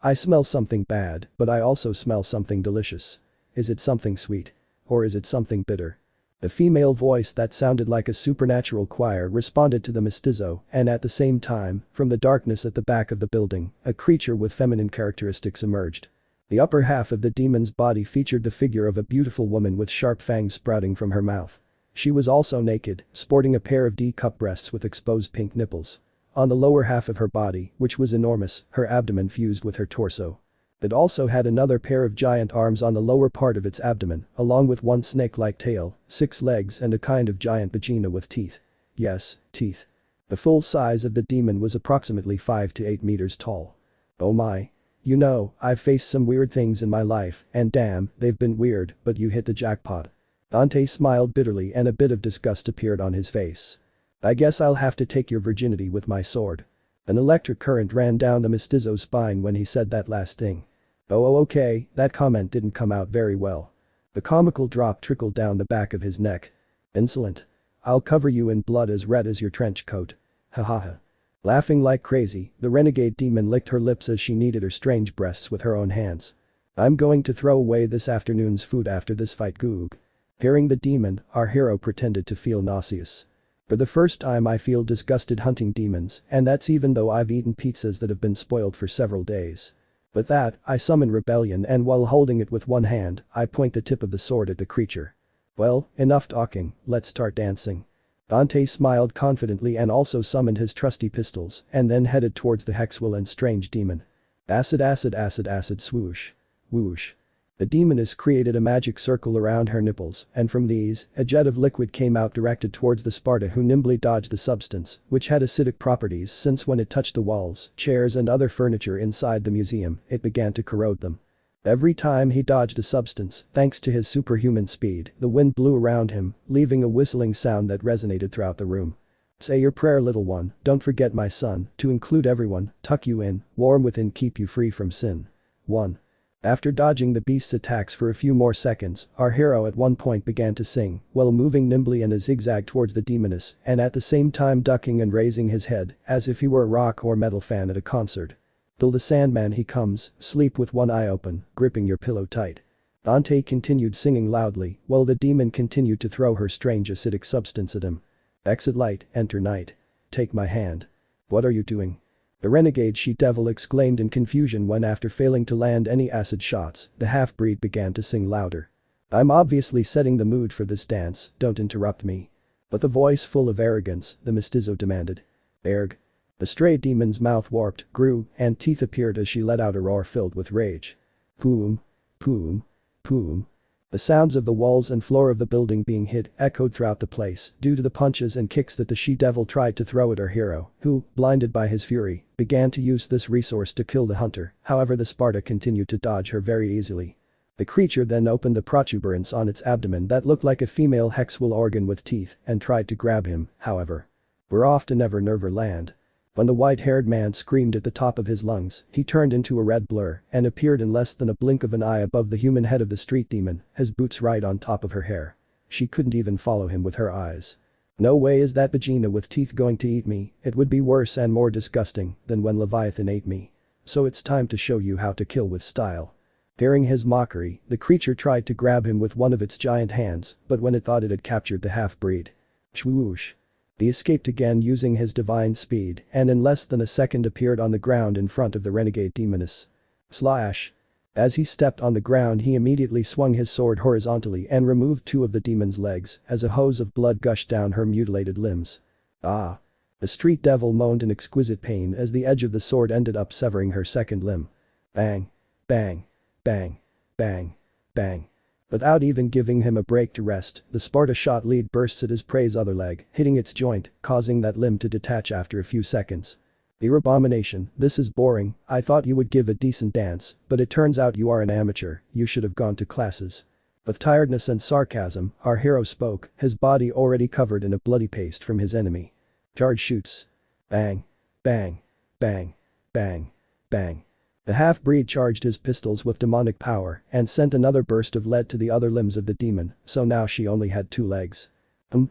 I smell something bad, but I also smell something delicious. Is it something sweet? Or is it something bitter? The female voice that sounded like a supernatural choir responded to the mestizo, and at the same time, from the darkness at the back of the building, a creature with feminine characteristics emerged. The upper half of the demon's body featured the figure of a beautiful woman with sharp fangs sprouting from her mouth. She was also naked, sporting a pair of D-cup breasts with exposed pink nipples. On the lower half of her body, which was enormous, her abdomen fused with her torso. It also had another pair of giant arms on the lower part of its abdomen, along with one snake-like tail, 6 legs and a kind of giant vagina with teeth. Yes, teeth. The full size of the demon was approximately 5 to 8 meters tall. Oh my. You know, I've faced some weird things in my life, and damn, they've been weird, but you hit the jackpot. Dante smiled bitterly and a bit of disgust appeared on his face. I guess I'll have to take your virginity with my sword. An electric current ran down the mestizo's spine when he said that last thing. Oh okay, that comment didn't come out very well. The comical drop trickled down the back of his neck. Insolent. I'll cover you in blood as red as your trench coat. Hahaha. Laughing like crazy, the renegade demon licked her lips as she kneaded her strange breasts with her own hands. I'm going to throw away this afternoon's food after this fight, goog. Hearing the demon, our hero pretended to feel nauseous. For the first time I feel disgusted hunting demons, and that's even though I've eaten pizzas that have been spoiled for several days. With that, I summon rebellion and while holding it with one hand, I point the tip of the sword at the creature. Well, enough talking, let's start dancing. Dante smiled confidently and also summoned his trusty pistols and then headed towards the hexwheel and strange demon. Acid, acid, acid, acid, swoosh. Whoosh. The demoness created a magic circle around her nipples, and from these, a jet of liquid came out directed towards the Sparta, who nimbly dodged the substance, which had acidic properties since when it touched the walls, chairs and other furniture inside the museum, it began to corrode them. Every time he dodged a substance, thanks to his superhuman speed, the wind blew around him, leaving a whistling sound that resonated throughout the room. Say your prayer, little one, don't forget my son, to include everyone, tuck you in, warm within, keep you free from sin. 1. After dodging the beast's attacks for a few more seconds, our hero at one point began to sing, while moving nimbly in a zigzag towards the demoness and at the same time ducking and raising his head, as if he were a rock or metal fan at a concert. Till the Sandman he comes, sleep with one eye open, gripping your pillow tight. Dante continued singing loudly, while the demon continued to throw her strange acidic substance at him. Exit light, enter night. Take my hand. What are you doing? The renegade she-devil exclaimed in confusion when, after failing to land any acid shots, the half-breed began to sing louder. I'm obviously setting the mood for this dance, don't interrupt me. With a voice full of arrogance, the mestizo demanded. Erg. The stray demon's mouth warped, grew, and teeth appeared as she let out a roar filled with rage. Poom. Poom. Poom. The sounds of the walls and floor of the building being hit echoed throughout the place due to the punches and kicks that the she-devil tried to throw at our hero, who, blinded by his fury, began to use this resource to kill the hunter. However, the Sparta continued to dodge her very easily. The creature then opened the protuberance on its abdomen that looked like a female hexual organ with teeth and tried to grab him, however. We're off to Never Never Land. When the white-haired man screamed at the top of his lungs, he turned into a red blur and appeared in less than a blink of an eye above the human head of the street demon, his boots right on top of her hair. She couldn't even follow him with her eyes. No way is that vagina with teeth going to eat me, it would be worse and more disgusting than when Leviathan ate me. So it's time to show you how to kill with style. Hearing his mockery, the creature tried to grab him with one of its giant hands, but when it thought it had captured the half-breed. Swoosh. He escaped again using his divine speed and in less than a second appeared on the ground in front of the renegade demoness. Slash. As he stepped on the ground, he immediately swung his sword horizontally and removed two of the demon's legs as a hose of blood gushed down her mutilated limbs. Ah. The street devil moaned in exquisite pain as the edge of the sword ended up severing her second limb. Bang. Bang. Bang. Bang. Bang. Without even giving him a break to rest, the Sparta shot lead bursts at his prey's other leg, hitting its joint, causing that limb to detach after a few seconds. The abomination, this is boring, I thought you would give a decent dance, but it turns out you are an amateur, you should have gone to classes. With tiredness and sarcasm, our hero spoke, his body already covered in a bloody paste from his enemy. Charge shoots. Bang. Bang. Bang. Bang. Bang. The half-breed charged his pistols with demonic power and sent another burst of lead to the other limbs of the demon, so now she only had two legs.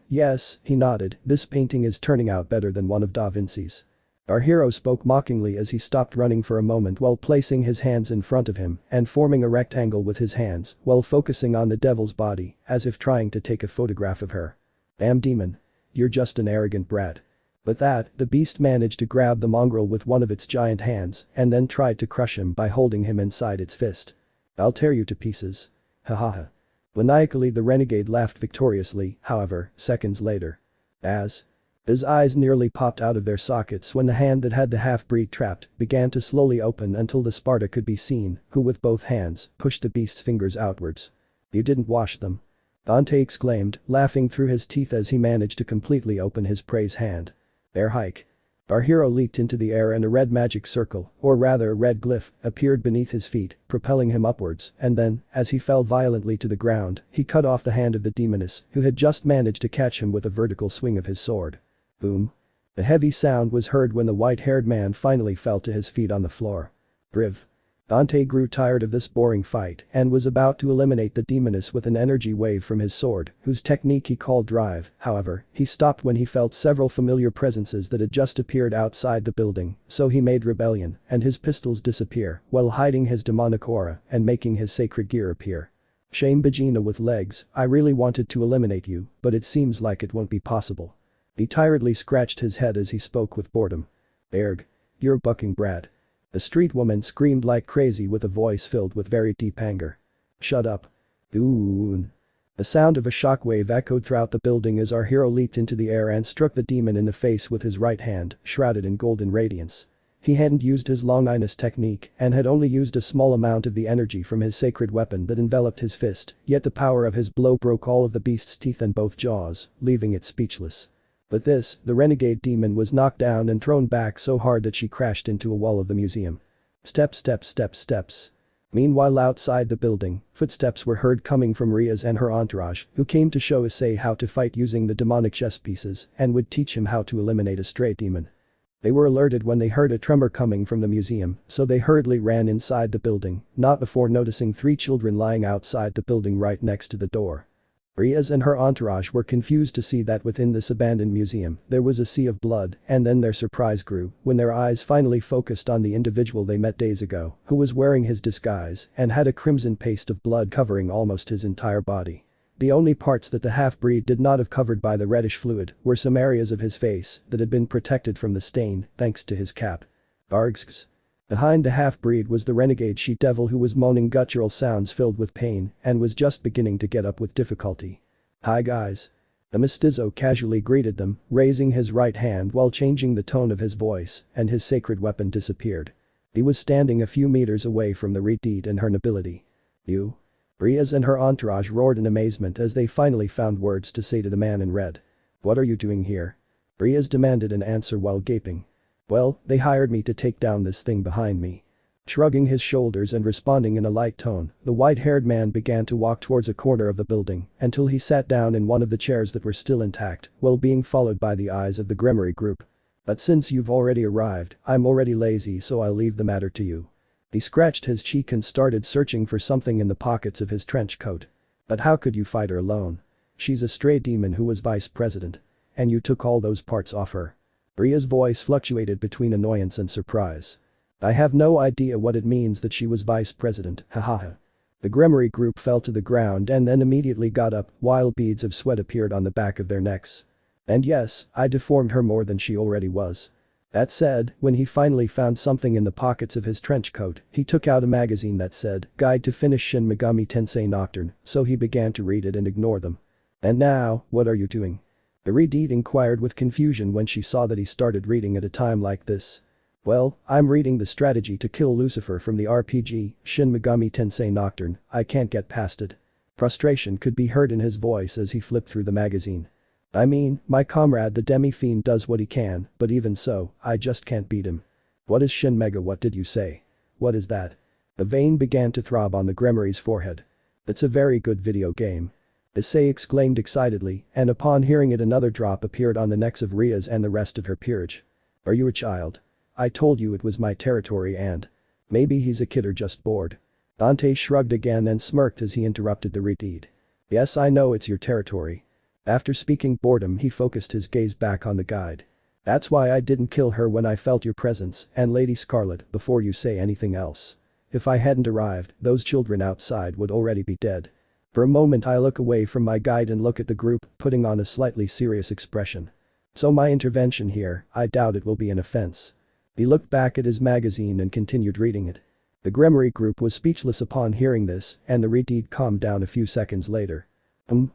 Yes, he nodded, this painting is turning out better than one of Da Vinci's. Our hero spoke mockingly as he stopped running for a moment while placing his hands in front of him and forming a rectangle with his hands while focusing on the devil's body as if trying to take a photograph of her. Damn demon. You're just an arrogant brat. With that, the beast managed to grab the mongrel with one of its giant hands and then tried to crush him by holding him inside its fist. I'll tear you to pieces. Hahaha. Maniacally, the renegade laughed victoriously, however, seconds later. As his eyes nearly popped out of their sockets when the hand that had the half-breed trapped began to slowly open until the Sparta could be seen, who with both hands pushed the beast's fingers outwards. You didn't wash them. Dante exclaimed, laughing through his teeth as he managed to completely open his prey's hand. Air hike. Our hero leaped into the air and a red magic circle, or rather a red glyph, appeared beneath his feet, propelling him upwards, and then, as he fell violently to the ground, he cut off the hand of the demoness, who had just managed to catch him with a vertical swing of his sword. Boom. A heavy sound was heard when the white-haired man finally fell to his feet on the floor. Briv. Dante grew tired of this boring fight and was about to eliminate the demoness with an energy wave from his sword, whose technique he called drive. However, he stopped when he felt several familiar presences that had just appeared outside the building, so he made rebellion and his pistols disappear while hiding his demonic aura and making his sacred gear appear. Shame Vagina with legs, I really wanted to eliminate you, but it seems like it won't be possible. He tiredly scratched his head as he spoke with boredom. Erg. You're a bucking brat. The street woman screamed like crazy with a voice filled with very deep anger. Shut up. Ooh. The sound of a shockwave echoed throughout the building as our hero leaped into the air and struck the demon in the face with his right hand, shrouded in golden radiance. He hadn't used his Longinus technique and had only used a small amount of the energy from his sacred weapon that enveloped his fist, yet the power of his blow broke all of the beast's teeth and both jaws, leaving it speechless. With this, the renegade demon was knocked down and thrown back so hard that she crashed into a wall of the museum. Steps. Meanwhile outside the building, footsteps were heard coming from Riaz and her entourage, who came to show Issei how to fight using the demonic chess pieces and would teach him how to eliminate a stray demon. They were alerted when they heard a tremor coming from the museum, so they hurriedly ran inside the building, not before noticing 3 children lying outside the building right next to the door. Riaz and her entourage were confused to see that within this abandoned museum, there was a sea of blood, and then their surprise grew when their eyes finally focused on the individual they met days ago, who was wearing his disguise and had a crimson paste of blood covering almost his entire body. The only parts that the half-breed did not have covered by the reddish fluid were some areas of his face that had been protected from the stain thanks to his cap. Argosax. Behind the half-breed was the renegade she-devil who was moaning guttural sounds filled with pain and was just beginning to get up with difficulty. "Hi guys." The mestizo casually greeted them, raising his right hand while changing the tone of his voice, and his sacred weapon disappeared. He was standing a few meters away from the redhead and her nobility. "You?" Riaz and her entourage roared in amazement as they finally found words to say to the man in red. "What are you doing here?" Riaz demanded an answer while gaping. "Well, they hired me to take down this thing behind me." Shrugging his shoulders and responding in a light tone, the white-haired man began to walk towards a corner of the building until he sat down in one of the chairs that were still intact, while being followed by the eyes of the Grimoire group. "But since you've already arrived, I'm already lazy, so I'll leave the matter to you." He scratched his cheek and started searching for something in the pockets of his trench coat. "But how could you fight her alone? She's a stray demon who was vice president. And you took all those parts off her." Ria's voice fluctuated between annoyance and surprise. "I have no idea what it means that she was vice president, hahaha." The Grimoire group fell to the ground and then immediately got up while beads of sweat appeared on the back of their necks. "And yes, I deformed her more than she already was." That said, when he finally found something in the pockets of his trench coat, he took out a magazine that said, "Guide to Finish Shin Megami Tensei Nocturne," so he began to read it and ignore them. "And now, what are you doing?" The redhead inquired with confusion when she saw that he started reading at a time like this. "Well, I'm reading the strategy to kill Lucifer from the RPG, Shin Megami Tensei Nocturne, I can't get past it." Frustration could be heard in his voice as he flipped through the magazine. "I mean, my comrade the demi-fiend does what he can, but even so, I just can't beat him." "What is Shin Mega? What did you say? What is that?" The vein began to throb on the Grimoire's forehead. "It's a very good video game." Issei exclaimed excitedly, and upon hearing it another drop appeared on the necks of Riaz and the rest of her peerage. "Are you a child? I told you it was my territory and..." "Maybe he's a kid or just bored." Dante shrugged again and smirked as he interrupted the redhead. "Yes, I know it's your territory." After speaking boredom, he focused his gaze back on the guide. "That's why I didn't kill her when I felt your presence and Lady Scarlet before you say anything else. If I hadn't arrived, those children outside would already be dead." For a moment I look away from my guide and look at the group, putting on a slightly serious expression. "So my intervention here, I doubt it will be an offense." He looked back at his magazine and continued reading it. The Grimoire group was speechless upon hearing this, and the redhead calmed down a few seconds later.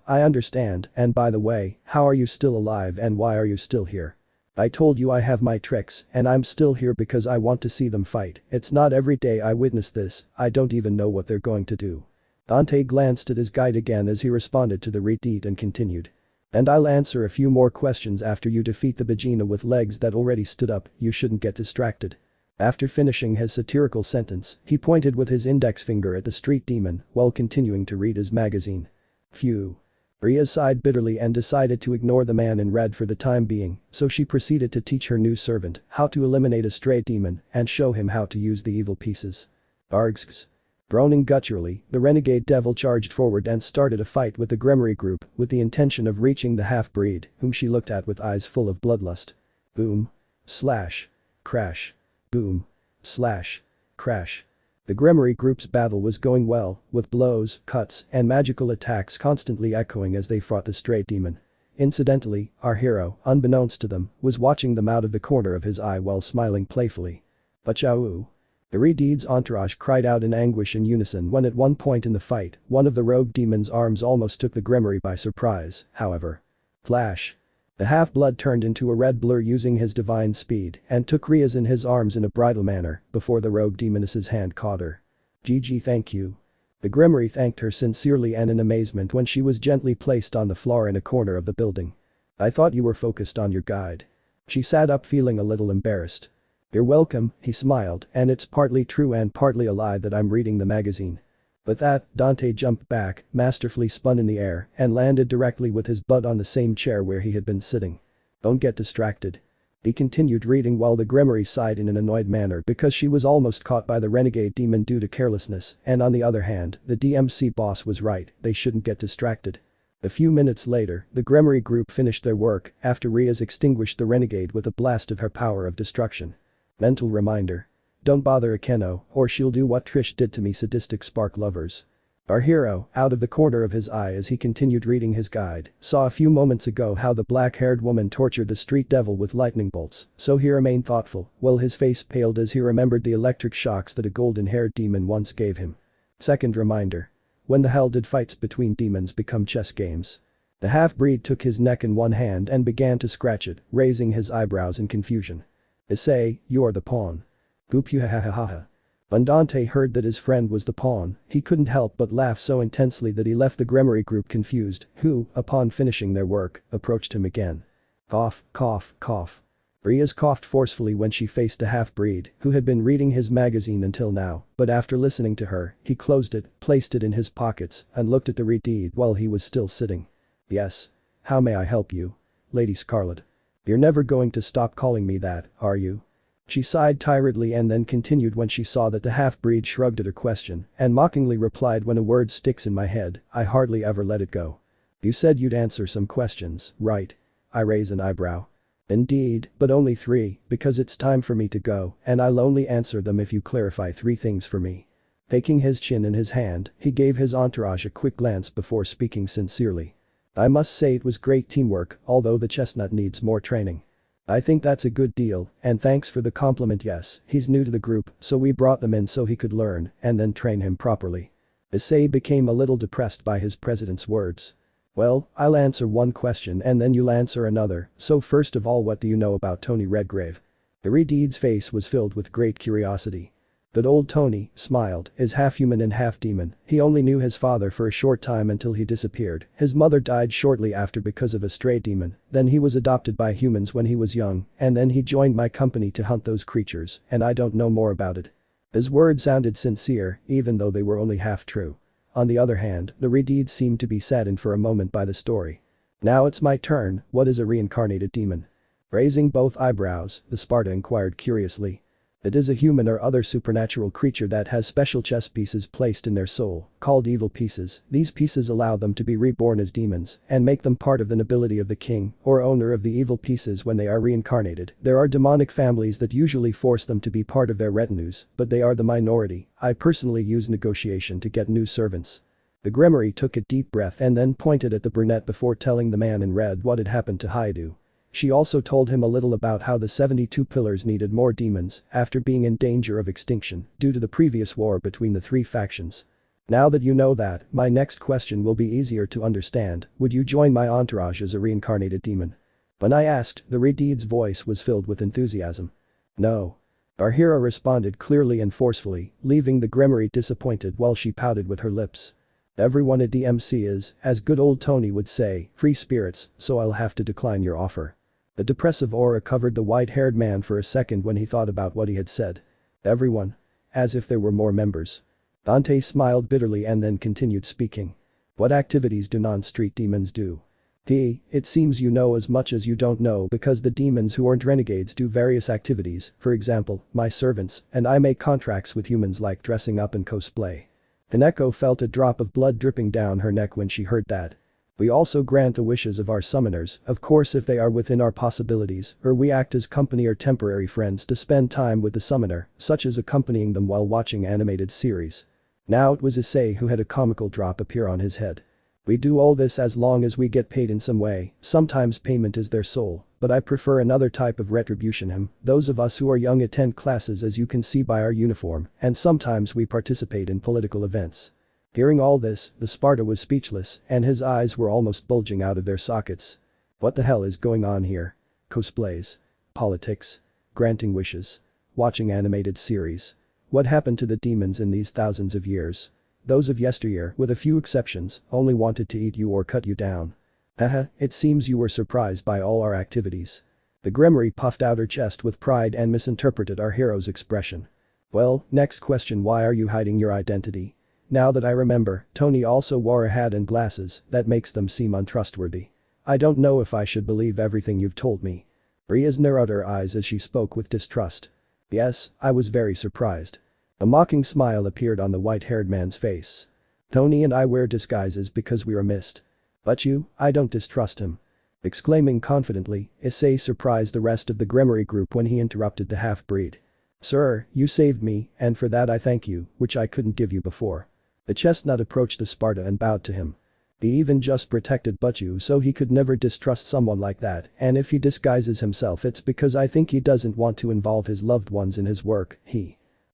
I understand, and by the way, how are you still alive and why are you still here?" "I told you I have my tricks, and I'm still here because I want to see them fight. It's not every day I witness this, I don't even know what they're going to do." Dante glanced at his guide again as he responded to the redhead and continued. "And I'll answer a few more questions after you defeat the Vagina with legs that already stood up, you shouldn't get distracted." After finishing his satirical sentence, he pointed with his index finger at the street demon while continuing to read his magazine. Phew. Riaz sighed bitterly and decided to ignore the man in red for the time being, so she proceeded to teach her new servant how to eliminate a stray demon and show him how to use the evil pieces. Argosax. Groaning gutturally, the renegade devil charged forward and started a fight with the Grimoire group with the intention of reaching the half-breed, whom she looked at with eyes full of bloodlust. Boom. Slash. Crash. Boom. Slash. Crash. The Grimoire group's battle was going well, with blows, cuts, and magical attacks constantly echoing as they fought the stray demon. Incidentally, our hero, unbeknownst to them, was watching them out of the corner of his eye while smiling playfully. "Bachao!" The redhead's entourage cried out in anguish in unison when at one point in the fight, one of the rogue demon's arms almost took the Grimoire by surprise, however. Flash. The half-blood turned into a red blur using his divine speed and took Riaz in his arms in a bridal manner before the rogue demoness's hand caught her. "GG, thank you." The Grimoire thanked her sincerely and in amazement when she was gently placed on the floor in a corner of the building. "I thought you were focused on your guide." She sat up feeling a little embarrassed. You're welcome, he smiled, and it's partly true and partly a lie that I'm reading the magazine. With that, Dante jumped back, masterfully spun in the air, and landed directly with his butt on the same chair where he had been sitting. Don't get distracted. He continued reading while the Grimoire sighed in an annoyed manner because she was almost caught by the renegade demon due to carelessness, and on the other hand, the DMC boss was right, they shouldn't get distracted. A few minutes later, the Grimoire group finished their work after Riaz extinguished the renegade with a blast of her power of destruction. Mental reminder. Don't bother Akeno, or she'll do what Trish did to me, sadistic spark lovers. Our hero, out of the corner of his eye as he continued reading his guide, saw a few moments ago how the black-haired woman tortured the street devil with lightning bolts, so he remained thoughtful, while his face paled as he remembered the electric shocks that a golden-haired demon once gave him. Second reminder. When the hell did fights between demons become chess games? The half-breed took his neck in one hand and began to scratch it, raising his eyebrows in confusion. Issei, you're the pawn. Goop ha ha ha ha. When Dante heard that his friend was the pawn, he couldn't help but laugh so intensely that he left the Grimoire group confused, who, upon finishing their work, approached him again. Cough, cough, cough. Riaz coughed forcefully when she faced the half-breed, who had been reading his magazine until now, but after listening to her, he closed it, placed it in his pockets, and looked at the redeed while he was still sitting. Yes. How may I help you? Lady Scarlet. You're never going to stop calling me that, are you? She sighed tiredly and then continued when she saw that the half-breed shrugged at her question and mockingly replied, when a word sticks in my head, I hardly ever let it go. You said you'd answer some questions, right? I raise an eyebrow. Indeed, but only 3, because it's time for me to go, and I'll only answer them if you clarify 3 things for me. Taking his chin in his hand, he gave his entourage a quick glance before speaking sincerely. I must say it was great teamwork, although the chestnut needs more training. I think that's a good deal, and thanks for the compliment. Yes, he's new to the group, so we brought them in so he could learn and then train him properly. Issei became a little depressed by his president's words. Well, I'll answer one question and then you'll answer another, so first of all, what do you know about Tony Redgrave? Irideed's face was filled with great curiosity. That old Tony smiled, is half human and half demon. He only knew his father for a short time until he disappeared. His mother died shortly after because of a stray demon, then he was adopted by humans when he was young, and then he joined my company to hunt those creatures, and I don't know more about it. His words sounded sincere, even though they were only half true. On the other hand, the Redeed seemed to be saddened for a moment by the story. Now it's my turn, what is a reincarnated demon? Raising both eyebrows, the Sparta inquired curiously. It is a human or other supernatural creature that has special chess pieces placed in their soul, called evil pieces. These pieces allow them to be reborn as demons and make them part of the nobility of the king or owner of the evil pieces when they are reincarnated. There are demonic families that usually force them to be part of their retinues, but they are the minority. I personally use negotiation to get new servants. The Grimoire took a deep breath and then pointed at the brunette before telling the man in red what had happened to Haidu. She also told him a little about how the 72 pillars needed more demons after being in danger of extinction due to the previous war between the 3 factions. Now that you know that, my next question will be easier to understand. Would you join my entourage as a reincarnated demon? When I asked, the Redeed's voice was filled with enthusiasm. No. Our hero responded clearly and forcefully, leaving the Grimoire disappointed while she pouted with her lips. Everyone at DMC is, as good old Tony would say, free spirits, so I'll have to decline your offer. The depressive aura covered the white-haired man for a second when he thought about what he had said. Everyone? As if there were more members. Dante smiled bitterly and then continued speaking. What activities do non-street demons do? It seems you know as much as you don't know because the demons who aren't renegades do various activities, for example, my servants, and I make contracts with humans like dressing up and cosplay. Kaneko felt a drop of blood dripping down her neck when she heard that. We also grant the wishes of our summoners, of course if they are within our possibilities, or we act as company or temporary friends to spend time with the summoner, such as accompanying them while watching animated series. Now it was Issei who had a comical drop appear on his head. We do all this as long as we get paid in some way, sometimes payment is their soul, but I prefer another type of retribution. Those of us who are young attend classes as you can see by our uniform, and sometimes we participate in political events. Hearing all this, the Sparta was speechless and his eyes were almost bulging out of their sockets. What the hell is going on here? Cosplays. Politics. Granting wishes. Watching animated series. What happened to the demons in these thousands of years? Those of yesteryear, with a few exceptions, only wanted to eat you or cut you down. Haha, it seems you were surprised by all our activities. The Grimoire puffed out her chest with pride and misinterpreted our hero's expression. Well, next question, why are you hiding your identity? Now that I remember, Tony also wore a hat and glasses, that makes them seem untrustworthy. I don't know if I should believe everything you've told me. Ria's narrowed her eyes as she spoke with distrust. Yes, I was very surprised. A mocking smile appeared on the white-haired man's face. Tony and I wear disguises because we are missed. But I don't distrust him. Exclaiming confidently, Issei surprised the rest of the Grimoire group when he interrupted the half-breed. Sir, you saved me, and for that I thank you, which I couldn't give you before. The chestnut approached the Sparta and bowed to him. He even just protected Butchu, so he could never distrust someone like that, and if he disguises himself it's because I think he doesn't want to involve his loved ones in his work.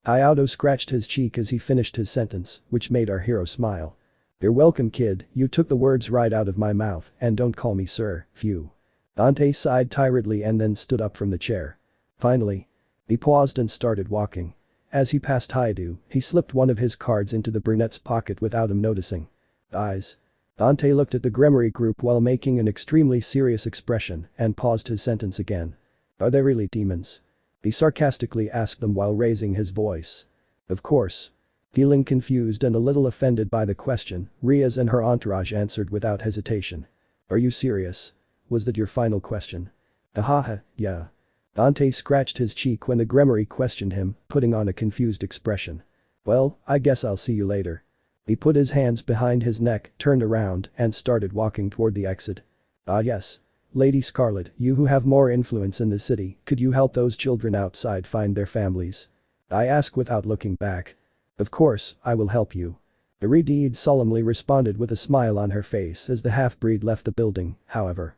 Hayato scratched his cheek as he finished his sentence, which made our hero smile. You're welcome, kid, you took the words right out of my mouth, and don't call me sir, phew. Dante sighed tiredly and then stood up from the chair. Finally. He paused and started walking. As he passed Haidu, he slipped one of his cards into the brunette's pocket without him noticing. Eyes. Dante looked at the Grimoire group while making an extremely serious expression and paused his sentence again. Are they really demons? He sarcastically asked them while raising his voice. Of course. Feeling confused and a little offended by the question, Riaz and her entourage answered without hesitation. Are you serious? Was that your final question? Ahaha, yeah. Dante scratched his cheek when the Grimoire questioned him, putting on a confused expression. Well, I guess I'll see you later. He put his hands behind his neck, turned around, and started walking toward the exit. Ah yes. Lady Scarlet, you who have more influence in the city, could you help those children outside find their families? I asked without looking back. Of course, I will help you. Irideed solemnly responded with a smile on her face as the half-breed left the building, however.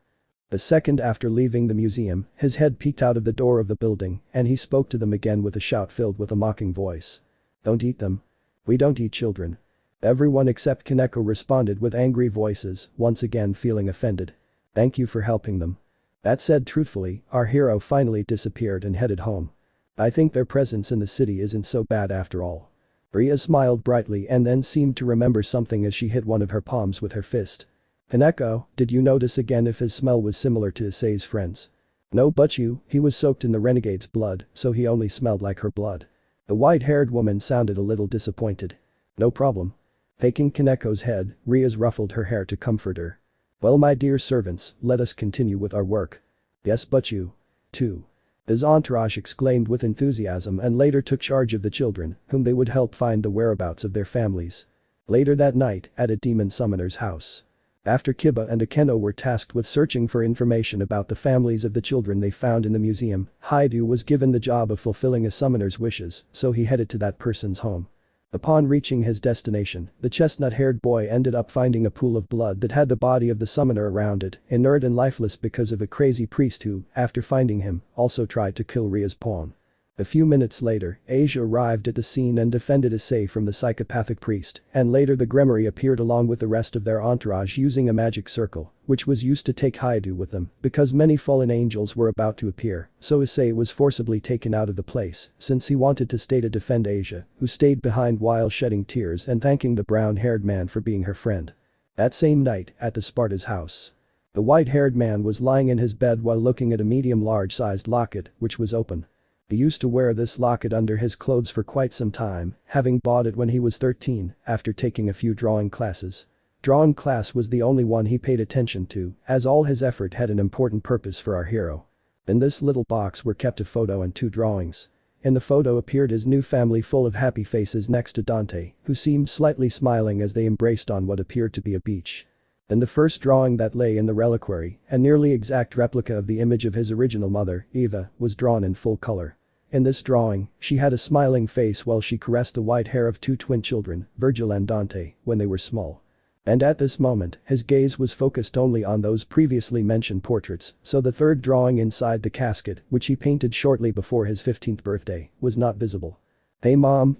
The second after leaving the museum, his head peeked out of the door of the building, and he spoke to them again with a shout filled with a mocking voice. Don't eat them. We don't eat children. Everyone except Kaneko responded with angry voices, once again feeling offended. Thank you for helping them. That said truthfully, our hero finally disappeared and headed home. I think their presence in the city isn't so bad after all. Ria smiled brightly and then seemed to remember something as she hit one of her palms with her fist. Kaneko, did you notice again if his smell was similar to Issei's friends? No, but he was soaked in the renegade's blood, so he only smelled like her blood. The white-haired woman sounded a little disappointed. No problem. Taking Kaneko's head, Riaz ruffled her hair to comfort her. Well, my dear servants, let us continue with our work. Yes, but you. Too. His entourage exclaimed with enthusiasm and later took charge of the children, whom they would help find the whereabouts of their families. Later that night, at a demon summoner's house. After Kiba and Akeno were tasked with searching for information about the families of the children they found in the museum, Haidu was given the job of fulfilling a summoner's wishes, so he headed to that person's home. Upon reaching his destination, the chestnut-haired boy ended up finding a pool of blood that had the body of the summoner around it, inert and lifeless because of a crazy priest who, after finding him, also tried to kill Ria's pawn. A few minutes later, Asia arrived at the scene and defended Issei from the psychopathic priest, and later the Grimoire appeared along with the rest of their entourage using a magic circle, which was used to take Haidu with them, because many fallen angels were about to appear, so Issei was forcibly taken out of the place, since he wanted to stay to defend Asia, who stayed behind while shedding tears and thanking the brown-haired man for being her friend. That same night, at the Sparta's house. The white-haired man was lying in his bed while looking at a medium-large-sized locket, which was open. He used to wear this locket under his clothes for quite some time, having bought it when he was 13, after taking a few drawing classes. Drawing class was the only one he paid attention to, as all his effort had an important purpose for our hero. In this little box were kept a photo and 2 drawings. In the photo appeared his new family full of happy faces next to Dante, who seemed slightly smiling as they embraced on what appeared to be a beach. In the first drawing that lay in the reliquary, a nearly exact replica of the image of his original mother, Eva, was drawn in full color. In this drawing, she had a smiling face while she caressed the white hair of 2 twin children, Virgil and Dante, when they were small. And at this moment, his gaze was focused only on those previously mentioned portraits, so the third drawing inside the casket, which he painted shortly before his 15th birthday, was not visible. Hey mom,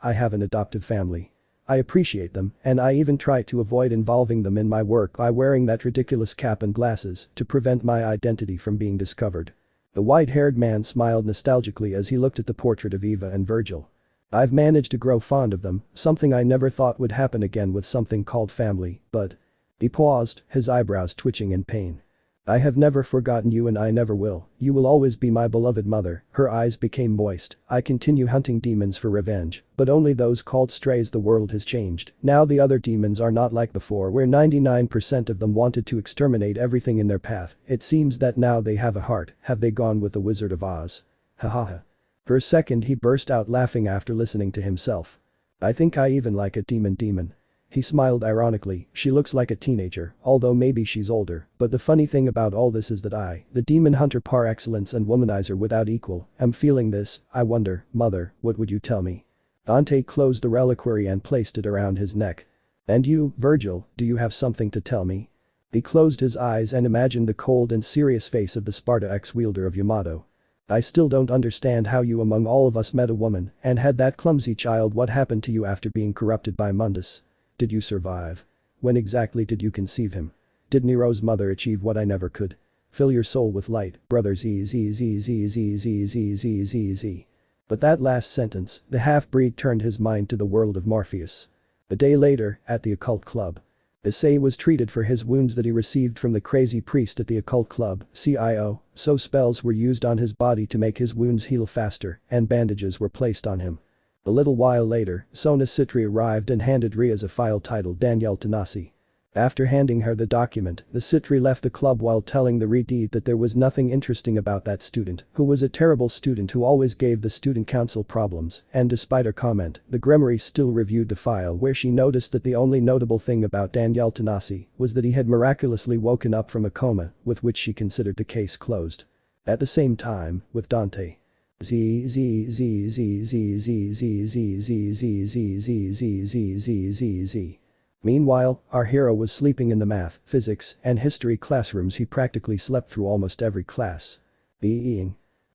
I have an adoptive family. I appreciate them, and I even try to avoid involving them in my work by wearing that ridiculous cap and glasses to prevent my identity from being discovered. The white-haired man smiled nostalgically as he looked at the portrait of Eva and Virgil. I've managed to grow fond of them, something I never thought would happen again with something called family, but… He paused, his eyebrows twitching in pain. I have never forgotten you and I never will. You will always be my beloved mother." Her eyes became moist. "I continue hunting demons for revenge, but only those called strays. The world has changed. Now the other demons are not like before where 99% of them wanted to exterminate everything in their path. It seems that now they have a heart. Have they gone with the Wizard of Oz?" Ha ha ha. For a second he burst out laughing after listening to himself. "I think I even like a demon. He smiled ironically. "She looks like a teenager, although maybe she's older, but the funny thing about all this is that I, the demon hunter par excellence and womanizer without equal, am feeling this. I wonder, mother, what would you tell me?" Dante closed the reliquary and placed it around his neck. "And you, Virgil, do you have something to tell me?" He closed his eyes and imagined the cold and serious face of the Sparta ex-wielder of Yamato. "I still don't understand how you among all of us met a woman and had that clumsy child. What happened to you after being corrupted by Mundus? Did you survive? When exactly did you conceive him? Did Nero's mother achieve what I never could? Fill your soul with light, brother z. But that last sentence, the half-breed turned his mind to the world of Morpheus. A day later, at the occult club. Issei was treated for his wounds that he received from the crazy priest at the occult club, CIO, so spells were used on his body to make his wounds heal faster, and bandages were placed on him. A little while later, Sona Citri arrived and handed Riaz a file titled Danielle Tanasi. After handing her the document, the Citri left the club while telling the Redeed that there was nothing interesting about that student, who was a terrible student who always gave the student council problems, and despite her comment, the Grimoire still reviewed the file where she noticed that the only notable thing about Danielle Tanasi was that he had miraculously woken up from a coma, with which she considered the case closed. At the same time, with Dante. Meanwhile, our hero was sleeping in the math, physics, and history classrooms. He practically slept through almost every class.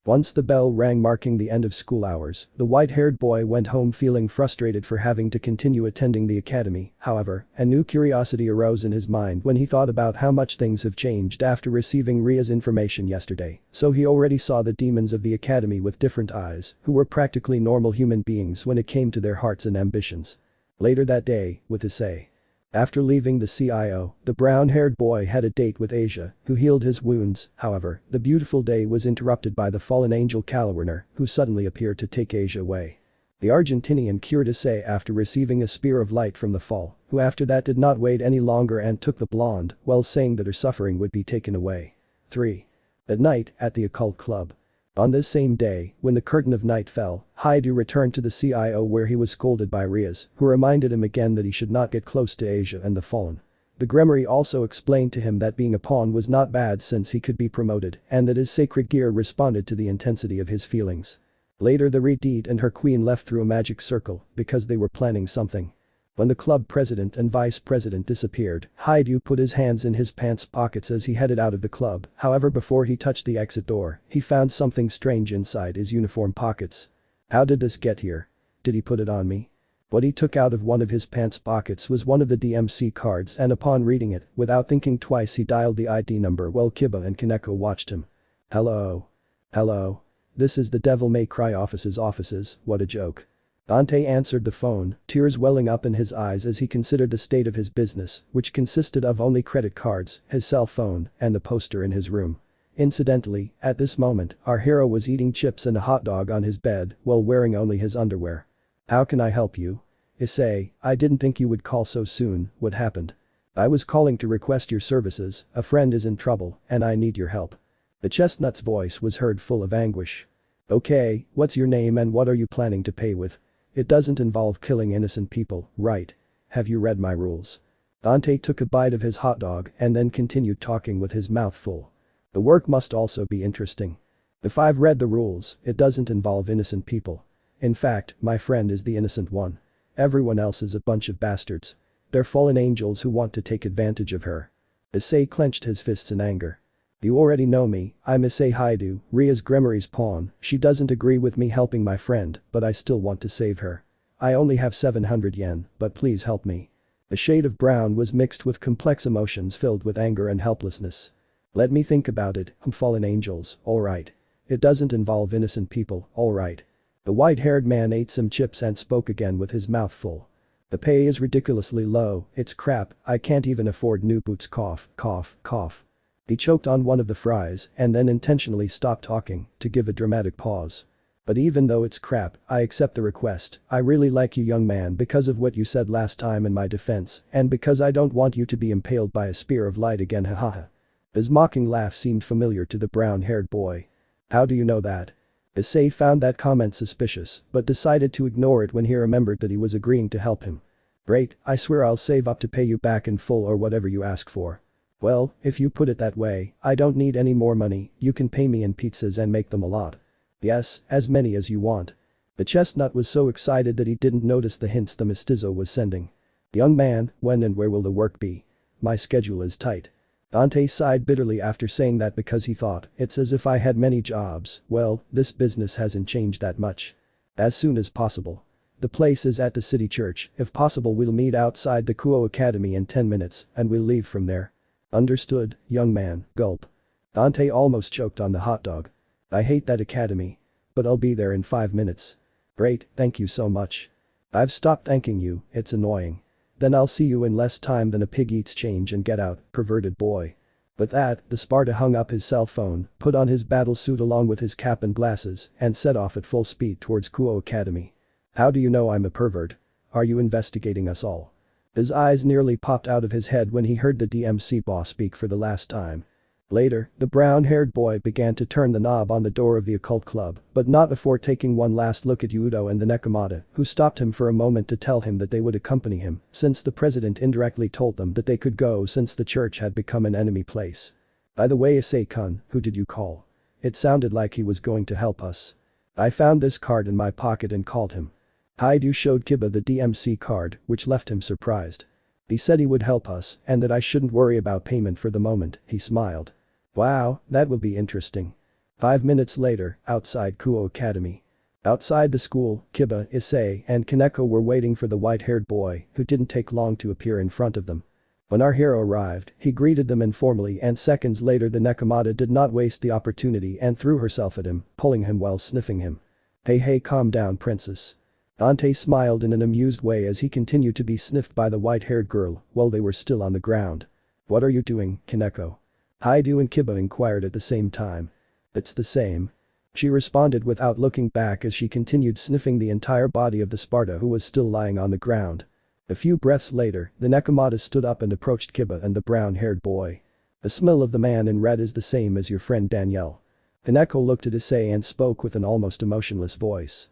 Once the bell rang marking the end of school hours, the white-haired boy went home feeling frustrated for having to continue attending the academy. However, a new curiosity arose in his mind when he thought about how much things have changed after receiving Ria's information yesterday. So he already saw the demons of the academy with different eyes, who were practically normal human beings when it came to their hearts and ambitions. Later that day, with Issei. After leaving the CIO, the brown-haired boy had a date with Asia, who healed his wounds. However, the beautiful day was interrupted by the fallen angel Calawerner, who suddenly appeared to take Asia away. The Argentinian cured Issei after receiving a spear of light from the fall, who after that did not wait any longer and took the blonde, while saying that her suffering would be taken away. 3. At night, at the occult club. On this same day, when the curtain of night fell, Haidu returned to the CIO where he was scolded by Riaz, who reminded him again that he should not get close to Asia and the fallen. The Grimoire also explained to him that being a pawn was not bad since he could be promoted, and that his sacred gear responded to the intensity of his feelings. Later the Redeed and her queen left through a magic circle, because they were planning something. When the club president and vice president disappeared, Haidu put his hands in his pants pockets as he headed out of the club. However, before he touched the exit door, he found something strange inside his uniform pockets. How did this get here? Did he put it on me? What he took out of one of his pants pockets was one of the DMC cards, and upon reading it, without thinking twice he dialed the ID number while Kiba and Kaneko watched him. Hello. Hello. This is the Devil May Cry offices, what a joke. Dante answered the phone, tears welling up in his eyes as he considered the state of his business, which consisted of only credit cards, his cell phone, and the poster in his room. Incidentally, at this moment, our hero was eating chips and a hot dog on his bed while wearing only his underwear. How can I help you? Issei, I didn't think you would call so soon. What happened? I was calling to request your services. A friend is in trouble, and I need your help. The chestnut's voice was heard full of anguish. Okay, what's your name and what are you planning to pay with? It doesn't involve killing innocent people, right? Have you read my rules? Dante took a bite of his hot dog and then continued talking with his mouth full. The work must also be interesting. If I've read the rules, it doesn't involve innocent people. In fact, my friend is the innocent one. Everyone else is a bunch of bastards. They're fallen angels who want to take advantage of her. Issei clenched his fists in anger. You already know me, I'm Issei Haidu, Ria's Grimoire's pawn. She doesn't agree with me helping my friend, but I still want to save her. I only have 700 yen, but please help me. A shade of brown was mixed with complex emotions filled with anger and helplessness. Let me think about it. Fallen angels, alright. It doesn't involve innocent people, alright. The white-haired man ate some chips and spoke again with his mouth full. The pay is ridiculously low, it's crap, I can't even afford new boots. Cough, cough, cough. He choked on one of the fries and then intentionally stopped talking to give a dramatic pause. But even though it's crap, I accept the request. I really like you, young man, because of what you said last time in my defense and because I don't want you to be impaled by a spear of light again, hahaha. His mocking laugh seemed familiar to the brown-haired boy. How do you know that? Issei found that comment suspicious but decided to ignore it when he remembered that he was agreeing to help him. Great, I swear I'll save up to pay you back in full or whatever you ask for. Well, if you put it that way, I don't need any more money, you can pay me in pizzas and make them a lot. Yes, as many as you want. The chestnut was so excited that he didn't notice the hints the mestizo was sending. Young man, when and where will the work be? My schedule is tight. Dante sighed bitterly after saying that because he thought, it's as if I had many jobs. Well, this business hasn't changed that much. As soon as possible. The place is at the city church, if possible we'll meet outside the Kuo Academy in 10 minutes and we'll leave from there. Understood, young man, gulp. Dante almost choked on the hot dog. I hate that academy. But I'll be there in 5 minutes. Great, thank you so much. I've stopped thanking you, it's annoying. Then I'll see you in less time than a pig eats change and get out, perverted boy. With that, the Sparta hung up his cell phone, put on his battle suit along with his cap and glasses, and set off at full speed towards Kuo Academy. How do you know I'm a pervert? Are you investigating us all? His eyes nearly popped out of his head when he heard the DMC boss speak for the last time. Later, the brown-haired boy began to turn the knob on the door of the occult club, but not before taking one last look at Yudo and the Nekomata, who stopped him for a moment to tell him that they would accompany him, since the president indirectly told them that they could go since the church had become an enemy place. By the way, Issei-kun, who did you call? It sounded like he was going to help us. I found this card in my pocket and called him. Haidu showed Kiba the DMC card, which left him surprised. He said he would help us and that I shouldn't worry about payment for the moment, he smiled. Wow, that will be interesting. 5 minutes later, outside Kuo Academy. Outside the school, Kiba, Issei, and Kaneko were waiting for the white-haired boy, who didn't take long to appear in front of them. When our hero arrived, he greeted them informally and seconds later the Nekomata did not waste the opportunity and threw herself at him, pulling him while sniffing him. Hey calm down princess. Dante smiled in an amused way as he continued to be sniffed by the white-haired girl while they were still on the ground. What are you doing, Kaneko? Haidu and Kiba inquired at the same time. It's the same. She responded without looking back as she continued sniffing the entire body of the Sparta who was still lying on the ground. A few breaths later, the Nekomata stood up and approached Kiba and the brown-haired boy. The smell of the man in red is the same as your friend Danielle. Kaneko looked at Issei and spoke with an almost emotionless voice.